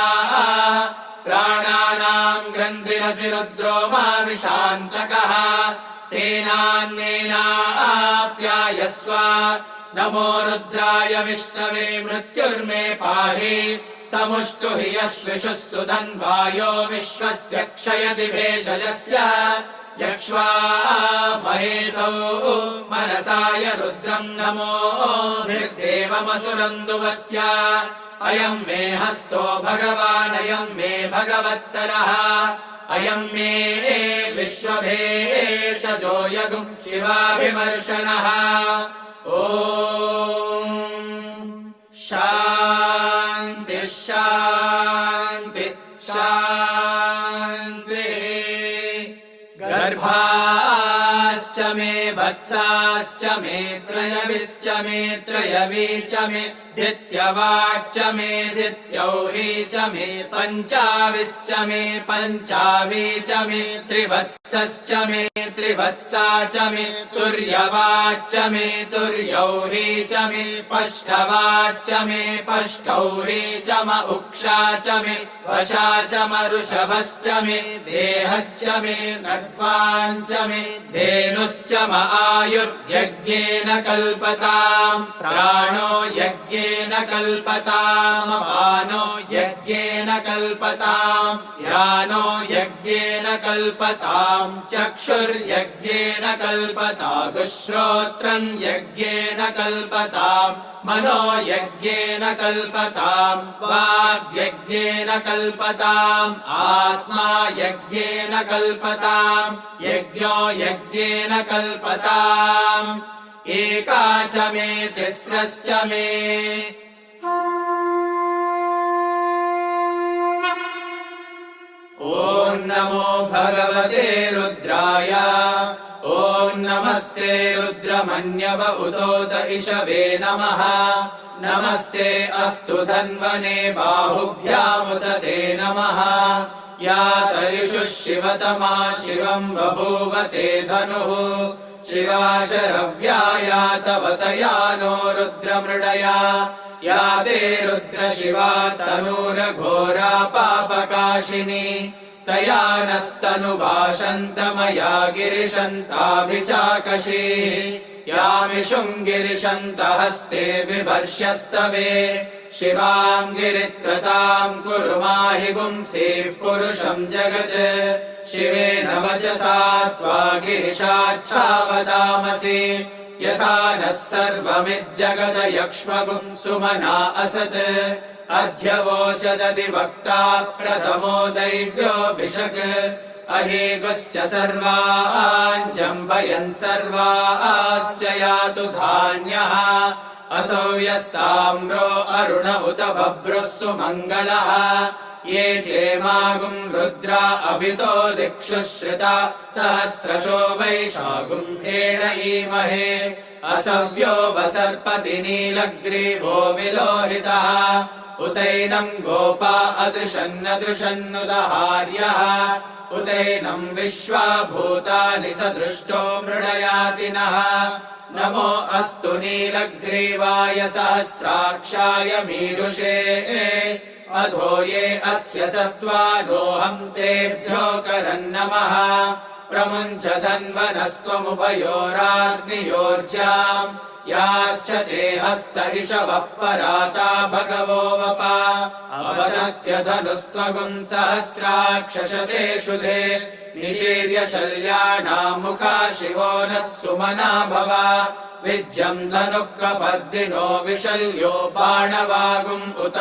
प्राणानाम् यन्तिरसि रुद्रो मा विशान्तकः तेनान्येनाप्यायस्व नमो रुद्राय विष्णवे मृत्युर्मे पाहि तमुष्टु हि यश्विषुः सुधन्वायो विश्वस्य क्षयति भेषजस्य यक्ष्वा महेशौ मनसाय रुद्रम् नमो निर्देवमसुरन्दुवस्य अयम् मे हस्तो भगवान् अयम् मे भगवत्तरः अयम् मे विश्वभेषजो यगुम् शिवाभिमर्शनः ॐ शान्ति शान्ति शान्तिः गर्भाश्च मे वत्साश्च मे त्रयविश्च मे त्रयवी च मे दित्यवाक्च मे दित्यौही च मे पञ्चाविश्च मे पञ्चावी च मे त्रिवत्सश्च मे त्रिवत्सा च मे तुर्यवाच्च मे तुर्यौही च मे पष्टवाच्च मे पष्टौही च म उक्षा च मे वशा च मरुषभश्च मे देहच्च मे नड्वाञ्च मे धेनुश्च म आयुर्यज्ञेन कल्पताम् प्राणो यज्ञेन कल्पताम् अपानो यज्ञेन कल्पताम् ध्यानो यज्ञेन कल्पताम् चक्षुर्यज्ञेन कल्पताम् श्रोत्रम् यज्ञेन कल्पताम् मनो यज्ञेन कल्पताम् वाग्यज्ञेन कल्पताम् आत्मा यज्ञेन कल्पताम् यज्ञो यज्ञेन कल्पताम् एका च मे तिस्रश्च मे ॐ नमो भगवते रुद्राय ॐ नमस्ते रुद्रमन्यव उतोत इषवे नमः नमस्ते अस्तु धन्वने बाहुभ्यामुत ते नमः या तरिषु शिवतमा शिवम् बभूव ते धनुः शिवा शरव्या तव तया नो रुद्रमृडया या ते रुद्र शिवा तनूरघोरा पापकाशिनी तया नस्तनुभाषन्तमया गिरिशन्ताभिचाकशीः यामिषुम् गिरिशन्तहस्ते बिभर्ष्यस्तवे शिवाम् गिरित्रताम् कुरु माहि पुंसीः पुरुषम् जगत् शिवेन वचसा त्वा गिरिशाच्छावदामसि यथा नः सर्वमिज्जगद यक्ष्मगुम् सुमना असत् अध्यवोचदधिवक्ता प्रथमो दैव्योऽभिषक् अहेगुश्च सर्वान् जम्बयन् सर्वाश्च यातु धान्यः असौ यस्ताम्रो अरुण उत बभ्रुः सुमङ्गलः ये चेमागुम् रुद्रा अभितो दिक्षु श्रिता सहस्रशो वैशागुम् हेण ईमहे असव्यो वसर्पति नीलग्रीवो विलोहितः उतैनम् गोपा अदृशन्नदृशन्नुदहार्यः उतैनम् विश्वा भूतानि सदृष्टो मृडयातिनः नमो अस्तु नीलग्रीवाय सहस्राक्षाय मीरुषे अधो ये अस्य सत्त्वादोऽहम् तेभ्यो करन्नमः प्रमुञ्च धन्वनस्त्वमुभयोराग्नियोर्जाम् याश्च ते हस्त इषवः पराता भगवो वपा अवदत्य धनुस्त्वगुम् सहस्राक्षशतेषु ते निशीर्य शल्यानाम् मुखा शिवो नः सुमना भव विज्यम् धनुःकपर्दिनो विशल्यो बाणवागुम् उत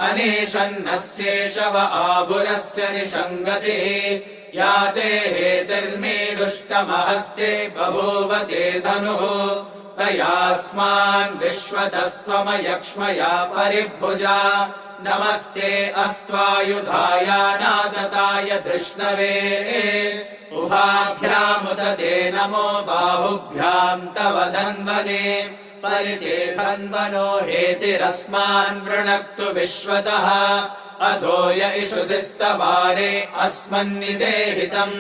अनेशन्नस्येषव आभुरस्य निषङ्गतिः या ते हेतिर्मीडुष्टमहस्ते बभूव ते धनुः तयास्मान् विश्वतस्त्वमयक्ष्मया परिभुजा नमस्ते अस्त्वायुधाय नादताय धृष्णवे उभाभ्यामुदते नमो बाहुभ्याम् तव धन्वने परिते धन्वनो हेतिरस्मान् वृणक्तु विश्वतः अधो य इषुधिस्तवारे अस्मन्निदेहितम्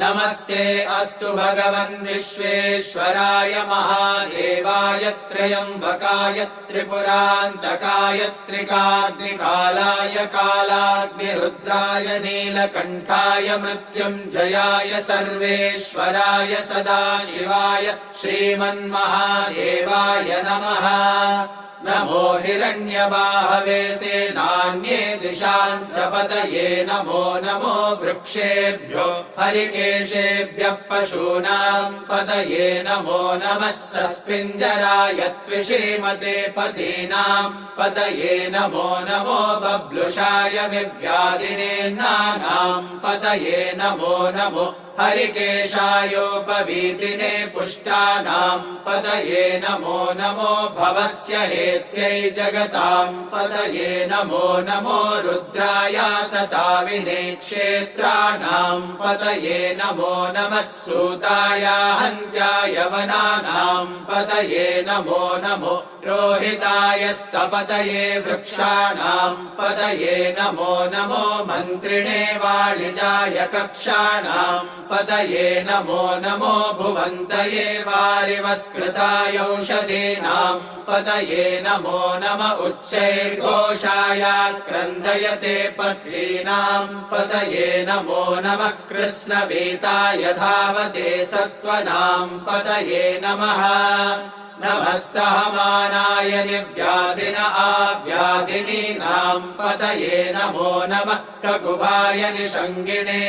नमस्ते अस्तु भगवन् विश्वेश्वराय महादेवाय त्र्यम्बकाय त्रिपुरान्तकाय त्रिकाग्निकालाय कालाग्निरुद्राय नीलकण्ठाय मृत्युञ्जयाय सर्वेश्वराय सदाशिवाय श्रीमन्महादेवाय नमः। नमो हिरण्यबाहवे सेनान्ये दिशां च पतये नमो नमो वृक्षेभ्यो हरिकेशेभ्यः पशूनां पतये नमो नमः सस्पिञ्जराय त्विषीमते पतीनां पतये नमो नमो बब्लुषाय विव्याधिनेन्नानां पतये नमो नमो हरिकेशायोपवीतिने पुष्टानां पतये नमो नमो भवस्य हेत्यै जगतां पतये नमो नमो रुद्राय तताविने क्षेत्राणां पतये नमो नमः सूताय हन्त्याय वनानां पतये नमो नमो रोहिताय स्तपतये वृक्षाणां पतये नमो नमो मन्त्रिणे वाणिजाय कक्षाणां पतये नमो नमो भुवन्तये वारिवस्कृताय औषधीनां पतये नमो नम उच्चैर्घोषाय क्रन्दयते पत्नीनां पतये नमो नमः कृत्स्नवीताय धावते सत्त्वनां पतये नमः। नमः सहमानाय निव्याधिन आव्याधिनीनां पतये नमो नमः ककुभाय निषङ्गिणे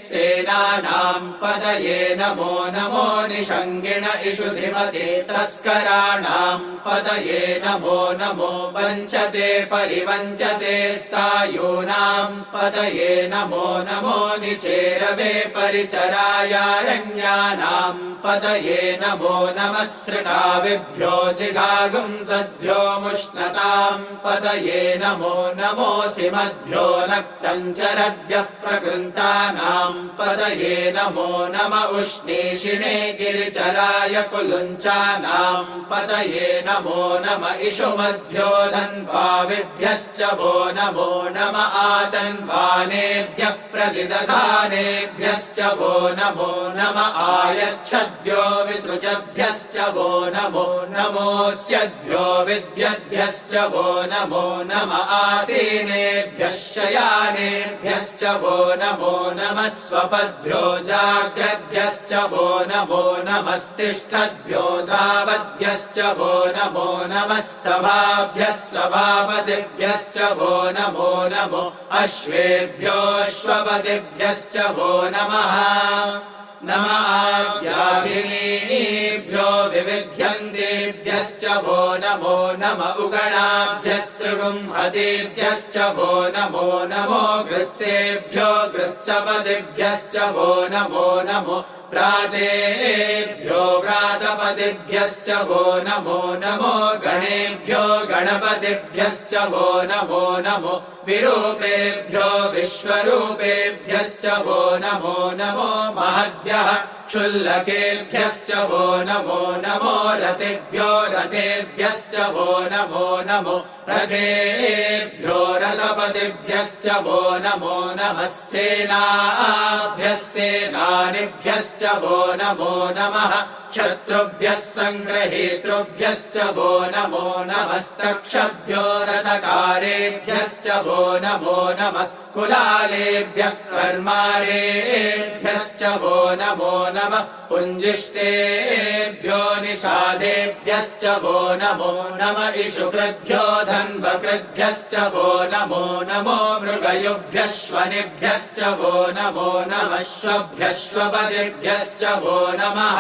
सेनानां पतये नमो नमो निषङ्गिण इषुधिमते तस्कराणां पतये नमो नमो वञ्चते परिवञ्चते स्थायूनां पतये नमो नमो निचेरवे परिचरायारण्यानां पतये नमो नमः सृणाविभ्यो जिघागुं सद्भ्यो मुष्णतां पतये नमो नमोऽसि मद्भ्यो नक्तञ्चरद्यः प्रकृन्तानां पतये नमो नम उष्णीषिणे गिरिचराय कुलुञ्चानां पतये नमो नम इषुमद्भ्यो धन्वाविभ्यश्च वो नमो नम आतन्वानेभ्यः प्रतिदधानेभ्यश्च वो नमो नम आयच्छद्भ्यो विसृजभ्यश्च वो नमो नमोऽस्यद्भ्यो विद्यद्भ्यश्च वो नमो नम आसीनेभ्यः शयानेभ्यश्च वो नमो नमः स्वपद्भ्यो जाग्रद्भ्यश्च वो नमो नमस्तिष्ठद्भ्यो धावद्भ्यश्च वो नमो नमः सभाभ्यः सभापतिभ्यश्च वो नमो नमो अश्वेभ्योऽश्वपतिभ्यश्च वो नमः। नम आव्याधिनीभ्यो विविध्यन्तेभ्यश्च वो नमो नम उगणाभ्यस्त्रिगुंहतेभ्यश्च वो नमो नमो गृत्सेभ्यो गृत्सपतिभ्यश्च वो नमो नमो प्रातेभ्यो व्रातपतिभ्यश्च वो नमो नमो गणेभ्यो गणपतिभ्यश्च वो नमो नमो विरूपेभ्यो विश्वरूपेभ्यश्च वो नमो नमो महद्भ्यः क्षुल्लकेभ्यश्च वो नमो नमो रथेभ्यो रथेभ्यश्च वो नमो नमो रथेभ्यो रथपतिभ्यश्च वो नमो नमः सेनाभ्यः सेनानिभ्यश्च वो नमो नमः शत्रुभ्यः सङ्ग्रहीतृभ्यश्च वो नमो नमस्तक्षभ्यो रथकारेभ्यश्च वो नमो नमः कुलालेभ्यः कर्मारेभ्यश्च वो नमो नमः पुञ्जिष्टेभ्यो निषादेभ्यश्च वो नमो नम इषुकृद्भ्यो धन्वकृद्भ्यश्च वो नमो नमो मृगयुभ्यः श्वनिभ्यश्च वो नमो नमः श्वभ्यश्वपतिभ्यश्च वो नमः।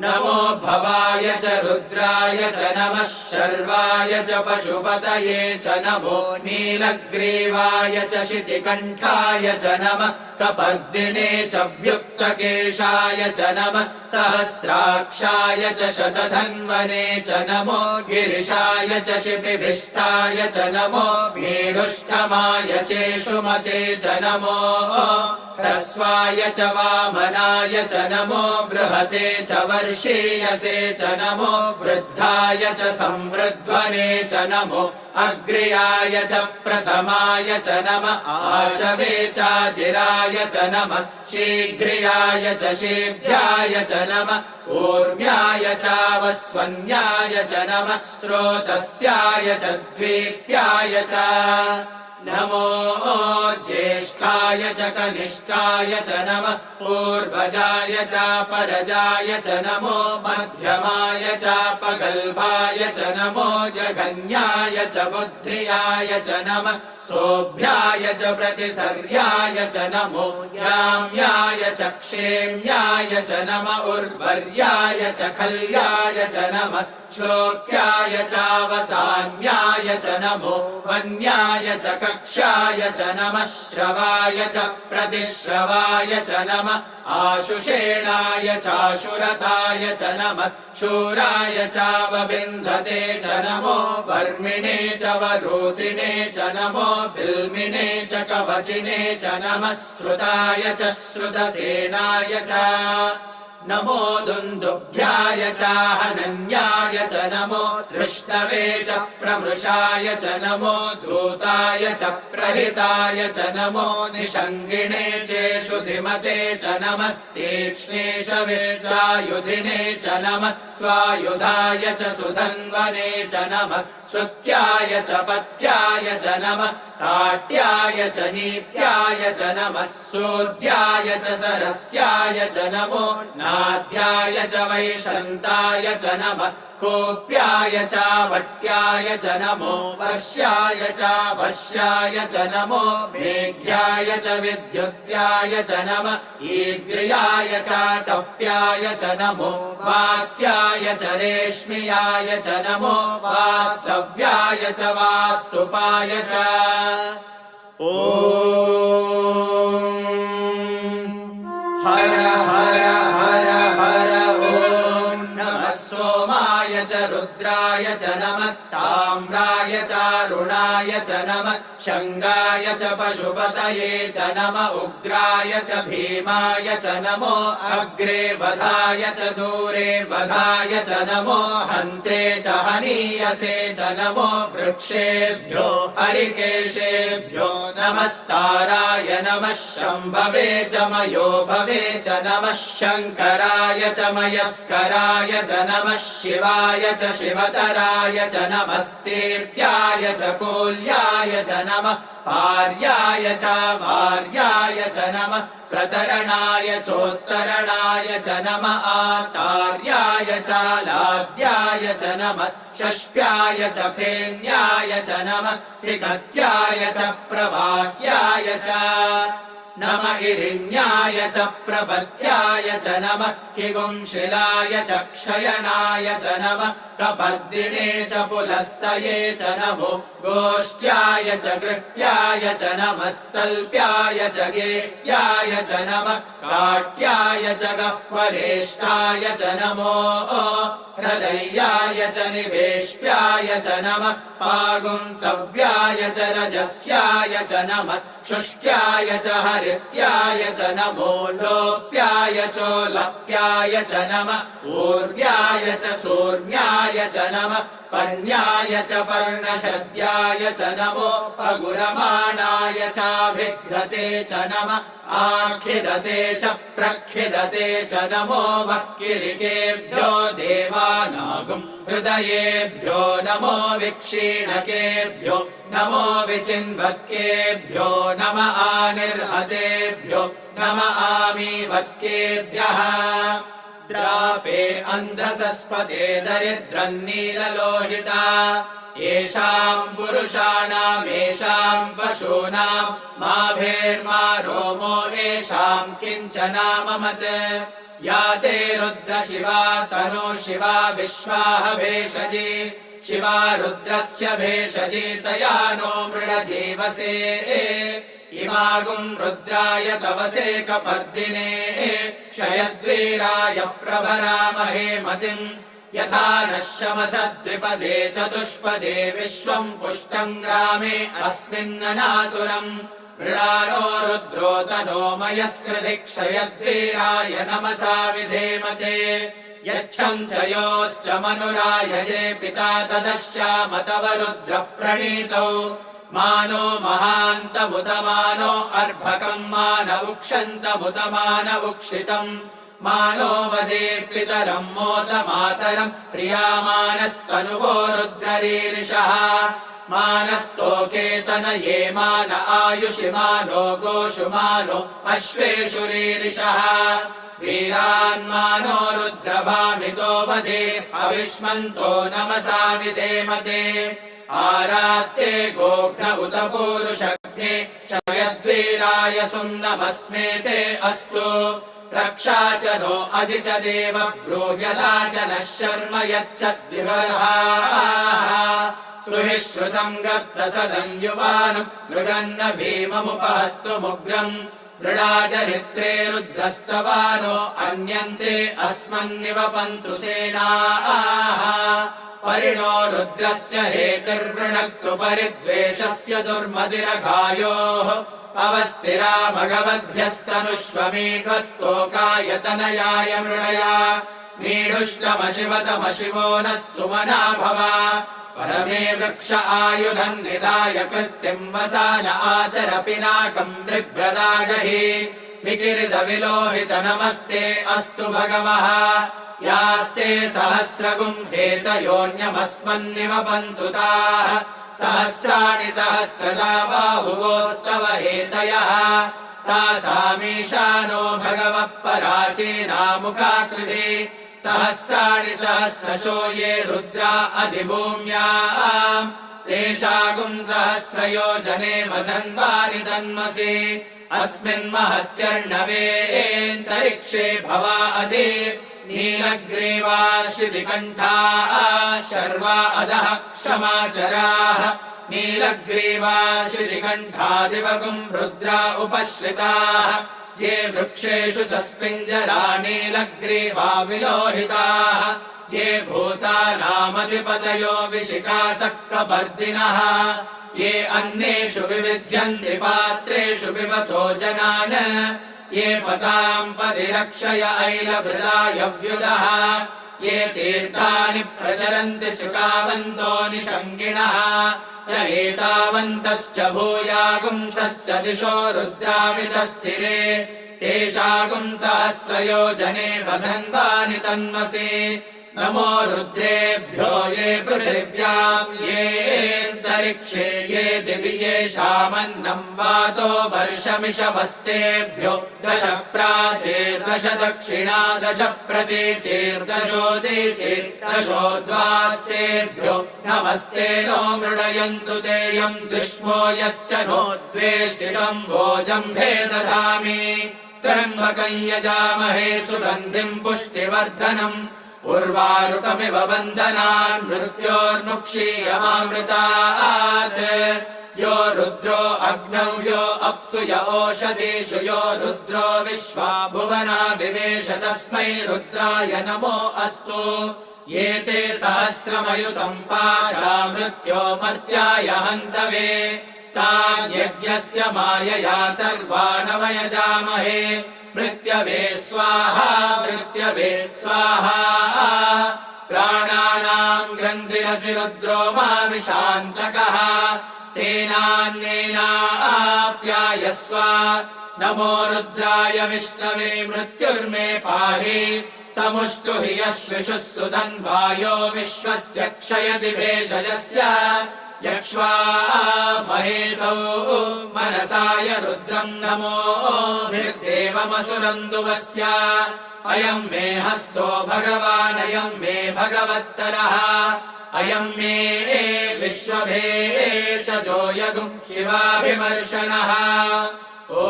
नमो भवाय च रुद्राय च नमः शर्वाय च पशुपतये च नमो नीलग्रीवाय च शितिकण्ठाय च नमः कपर्दिने च व्युक्तकेशाय च नमः सहस्राक्षाय च शतधन्वने च नमो गिरिशाय च शिपिभिष्टाय च नमो मेढुष्ठमाय चेषुमते च नमो ह्रस्वाय च वामनाय च नमो बृहते च वर्षीयसे च नमो वृद्धाय च संवृध्वने च नमो अग्र्याय च प्रथमाय च नम आशवे चाजिराय च नम शीघ्रियाय च शीघ्राय च नम ऊर्म्याय चावस्वन्याय च नमः स्रोतस्याय च द्वीप्याय च नमो ज्येष्ठाय च कनिष्ठाय च नमः पूर्वजाय च परजाय च नमो मध्यमाय च पगल्भाय च नमो जघन्याय च बुद्धियाय च नमः सोभ्याय च प्रतिसर्याय च नमो याम्याय च क्षेम्याय च नम उर्वर्याय च खल्याय च नमः श्लोक्याय चावसान्याय च नमो वन्याय च कक्षाय च नमः श्रवाय च प्रतिश्रवाय च नमः आशुषेणाय चाशुरताय च नमः शूराय चावबिन्धते च नमो वर्मिणे च वरोधिने च नमो बिल्मिने च कवचिने च नमः श्रुताय च श्रुतसेनाय च नमो दुन्दुभ्याय चाहनन्याय च नमो धृष्णवे च प्रमृषाय च नमो दूताय च प्रहिताय च नमो निषङ्गिणे चेषु धिमते च नमस्तीक्ष्णेशवे चायुधिने च नमः स्वायुधाय च सुधन्वने च नमः श्रुत्याय च पत्याय च नमः ताट्याय च नीत्याय च नमः सोद्याय च सरस्याय च नमो नाद्याय च वैशन्ताय च नमः कोप्याय च वट्याय च नमो वर्ष्याय च वर्ष्याय च नमो मेघ्याय च विद्युत्याय च नमः ईग्र्याय च टप्याय च नमो वात्याय च रेश्म्याय च नमो वास्तव्याय च वास्तुपाय च ॐ हर हर हर हर ॐ नमः सोमाय च रुद्राय च नमस्ताम्राय चारुणाय च नमः शङ्गाय च पशुपतये च नम उग्राय च भीमाय च नमो अग्रे वधाय च दूरे वधाय च नमो हन्त्रे च हनीयसे च नमो वृक्षेभ्यो हरिकेशेभ्यो नमस्ताराय नमः शम्भवे च मयो भवे च नमः शङ्कराय च मयस्कराय च नमः शिवाय च शिवतराय च नमस्तीर्थ्याय च कोल्याय च नमः पार्याय च वार्याय च नमः प्रतरणाय चोत्तरणाय च नमः आतार्याय च लाद्याय च नमः षष्प्याय च फेन्याय च नमः सिगत्याय च प्रवाह्याय च नम इरिण्याय च प्रपत्याय च नमः किगुंशिलाय च क्षयनाय च नमः कपर्दिने च पुलस्तये च नमो गोष्ठ्याय च गृह्याय च नमस्तल्प्याय च गेह्याय च नमः काट्याय च गह्वरेष्ठाय च नमो हृदयाय च निवेश्याय च नमः पागुंसव्याय च रजस्याय च नमः शुष्क्याय च हरित्याय च नमो लोप्याय चोलप्याय च नमः ऊर्व्याय च सूर्याय च नमः पर्ण्याय च पर्णशद्याय च नमो पगुरमाणाय चाभिघ्रते च नमः आखिदते च प्रखिदते च नमो वक्किरिकेभ्यो देवानागुं हृदयेभ्यो नमो विक्षीणकेभ्यो नमो विचिन्वत्केभ्यो नम आनिर्हतेभ्यो नम आमीवत्केभ्यः द्रापे अन्धसस्पते दरिद्रन्नीललोहिता येषाम् पुरुषाणामेषाम् पशूनाम् माभेर्मा रोमो येषाम् किञ्चनाममत् या ते रुद्रशिवा तनो शिवा विश्वाह भेषजी शिवा रुद्रस्य भेषजी तया नो मृडजीवसे इमागुम् रुद्राय तवसे कपर्दिने क्षयद्वीराय प्रभरामहे मतिम् यथा नः शमसद्विपदे चतुष्पदे विश्वम् पुष्टम् ग्रामे अस्मिन्ननातुरम् मृडानो रुद्रो तनो मयस्कृति क्षयद्वीराय नमसा विधेमते यच्छं च योश्च मनुरायजे पिता तदश्याम तव रुद्र प्रणीतौ मानो महान्तमुतमानो अर्भकं मान उक्षन्तमुतमानवुक्षितम् मानो वदे पितरं मोद मातरं प्रियामानस्तनुवो रुद्ररीरिषः मानस्तोकेतन ये मान आयुषि मानो गोषु मानो अश्वेषु रीरिषः वीरान्मानो रुद्रभामितो वदे अविष्मन्तो नमसा विधेमते आरात्ते गोघ्न उत पूरुषग्ने क्षयद्वीराय सुम्नमस्मेते अस्तु रक्षा च नो अधि च देव ब्रूह्यता च नः शर्म यच्छद्विवरः सुहि श्रुतम् गर्तसदम् युवानम् मृगन्न भीममुपहत्तुमुग्रम् मृडाचरित्रे रुद्रस्तवानो अन्यन्ते अस्मन्निवपन्तु सेनाः परिणो रुद्रस्य हेतिर्वृणक्तु परिद्वेषस्य दुर्मदिरघायोः अवस्थिरा भगवद्भ्यस्तनुष्वमीढ्वस्तोकायतनयाय मृणया मीढुष्टमशिवतमशिवो नः सुमना भव परमे वृक्ष आयुधम् निधाय कृत्तिम् वसान आचर पिनाकम् बिभ्रदागहि विकिरित विलोहित नमस्ते अस्तु भगवः यास्ते सहस्रगुम् हेतयोऽन्यमस्मन्निवपन्तु ताः सहस्राणि सहस्रजा बाहुवोस्तव हेतयः तासामीशानो भगवः पराचीनामुखाकृति सहस्राणि सहस्रशो ये रुद्रा अधिभूम्याम् तेषागुम् सहस्रयोजने वदन्वानि तन्मसि अस्मिन् महत्यर्णवेऽन्तरिक्षे भवा अधि नीलग्रीवा शितिकण्ठाः शर्वा अधः क्षमाचराः नीलग्रीवा शितिकण्ठादिवगुम् रुद्रा उपश्रिताः ये वृक्षेषु सस्मिञ्जरा नीलग्रीवा विलोहिताः ये भूतानामधिपतयो विशिखासक्कपर्दिनः ये अन्नेषु विविध्यन्ति पात्रेषु पिबतो जनान् ये पताम् परिरक्षय ऐलभृदायव्युदः ये तीर्थानि प्रचरन्ति शुकावन्तो निषङ्गिणः य एतावन्तश्च भूयागुंसश्च दिशो रुद्रावितस्थिरे तेषागुम् सहस्रयोजने वदन्वानि तन्मसि नमो रुद्रेभ्यो ये पृथिव्याम् येऽन्तरिक्षे ये दिवि येषामन्नम् वातो वर्षमिषवस्तेभ्यो दश प्राचीर्दश दक्षिणा दश प्रतीचीर्दशोदीचीर्दशोद्वास्तेभ्यो नमस्ते नो मृडयन्तु तेयम् दुष्मो यश्च नो द्वेष्टितम् भोजम्भे दधामि त्र्यम्बकम् यजामहे सुगन्धिम् पुष्टिवर्धनम् उर्वारुकमिव बन्धनान् मृत्योर्मुक्षीयमामृतात् यो रुद्रो अग्नौ यो अप्सु य ओषधीषु यो रुद्रो विश्वा भुवना विवेश तस्मै रुद्राय नमो अस्तु ये ते सहस्रमयुतम् पाशा मृत्यो मर्त्याय हन्तवे तान् यज्ञस्य मायया सर्वानवयजामहे मृत्यवे स्वाहा मृत्यवे स्वाहा प्राणानाम् ग्रन्थिरसि रुद्रो मा विशान्तकः तेनान्येनाप्यायस्व नमो रुद्राय विष्णवे मृत्युर्मे पाहि तमुष्टु हि यश्विषुः सुधन्वायो विश्वस्य क्षयति भेषजस्य यक्ष्वा महेशौ मनसाय रुद्रम् नमो निर्देवमसुरन्दुवस्य अयम् मे हस्तो भगवानयम् मे भगवत्तरः अयम् मे विश्वभेषजो यगुम् शिवाभिमर्शनः ॐ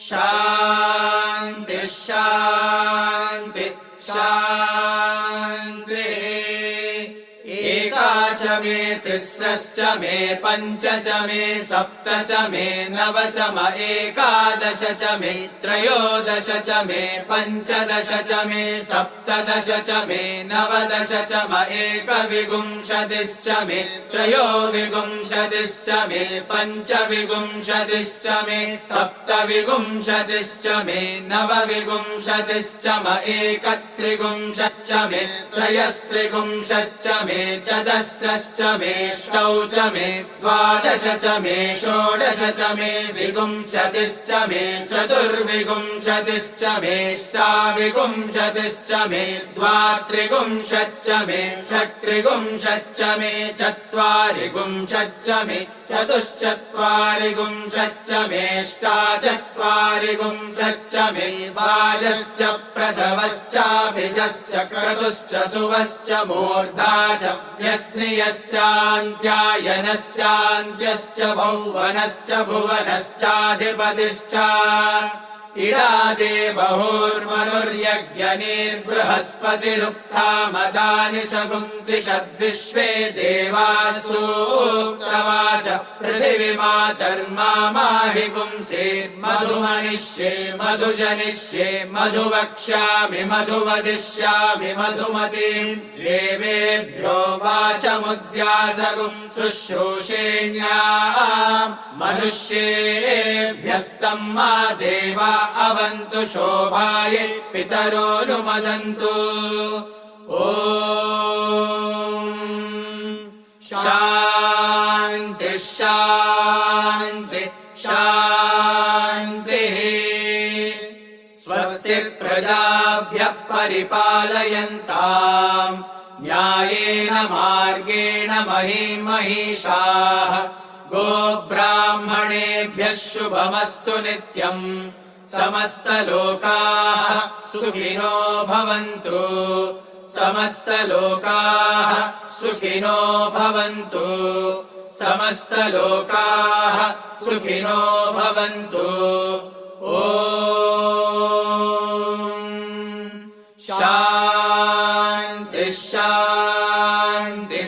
शान्ति शान्ति शान्तिः एकाच मे तिस्रश्च मे पञ्च च मे सप्त च मे नव च म एकादश च मे त्रयोदश च मे पञ्चदश च मे सप्तदश च मे नवदश च म एकविंशतिश्च मे त्रयोविंशतिश्च मे पञ्चविंशतिश्च मे सप्तविंशतिश्च मे नवविंशतिश्च म एकत्रिंशच्च मे त्रयस्त्रिंशच्च मे चतस्रश्च मे षष्टौ च मे द्वादश च मे षोडश च मे विंशतिश्च मे चतुर्विंशतिश्च मे अष्टाविंशतिश्च मे द्वात्रिंशच्च मे षट्त्रिंशच्च मे चत्वारिंशच्च मे चतुश्चत्वारिंशच्च मे अष्टाचत्वारिंशच्च मे वाजश्च प्रसवश्चाभिजश्च क्रतुश्च सुवश्च मूर्धा च व्यस्नियश्चान्त्यायनश्चान्त्यश्च भौवनश्च भुवनश्चाधिपतिश्च इडादेवहुर्मनुर्यज्ञनिर्बृहस्पतिरुक्थामदानि सगुंसि षद्विश्वे देवासूक्तवाच पृथिवीमातर्माहि पुंसेर्मधुमनिष्ये मधुजनिष्ये मधुवक्ष्यामि मधुवदिष्यामि मधुमतीम् देवेभ्यो वाचमुद्यासगुं शुश्रूषेण्याम् मनुष्येभ्यस्तम् मा देवा अवन्तु शोभाये पितरोऽनुमदन्तु ॐ शान्ति शान्ति शान्तिः स्वस्ति प्रजाभ्यः परिपालयन्ताम् न्यायेन मार्गेण महिषाः गोब्राह्मणेभ्यः शुभमस्तु नित्यम् समस्तलोकाः सुखिनो भवन्तु समस्तलोकाः सुखिनो भवन्तु समस्तलोकाः सुखिनो भवन्तु ॐ शान्ति शान्ति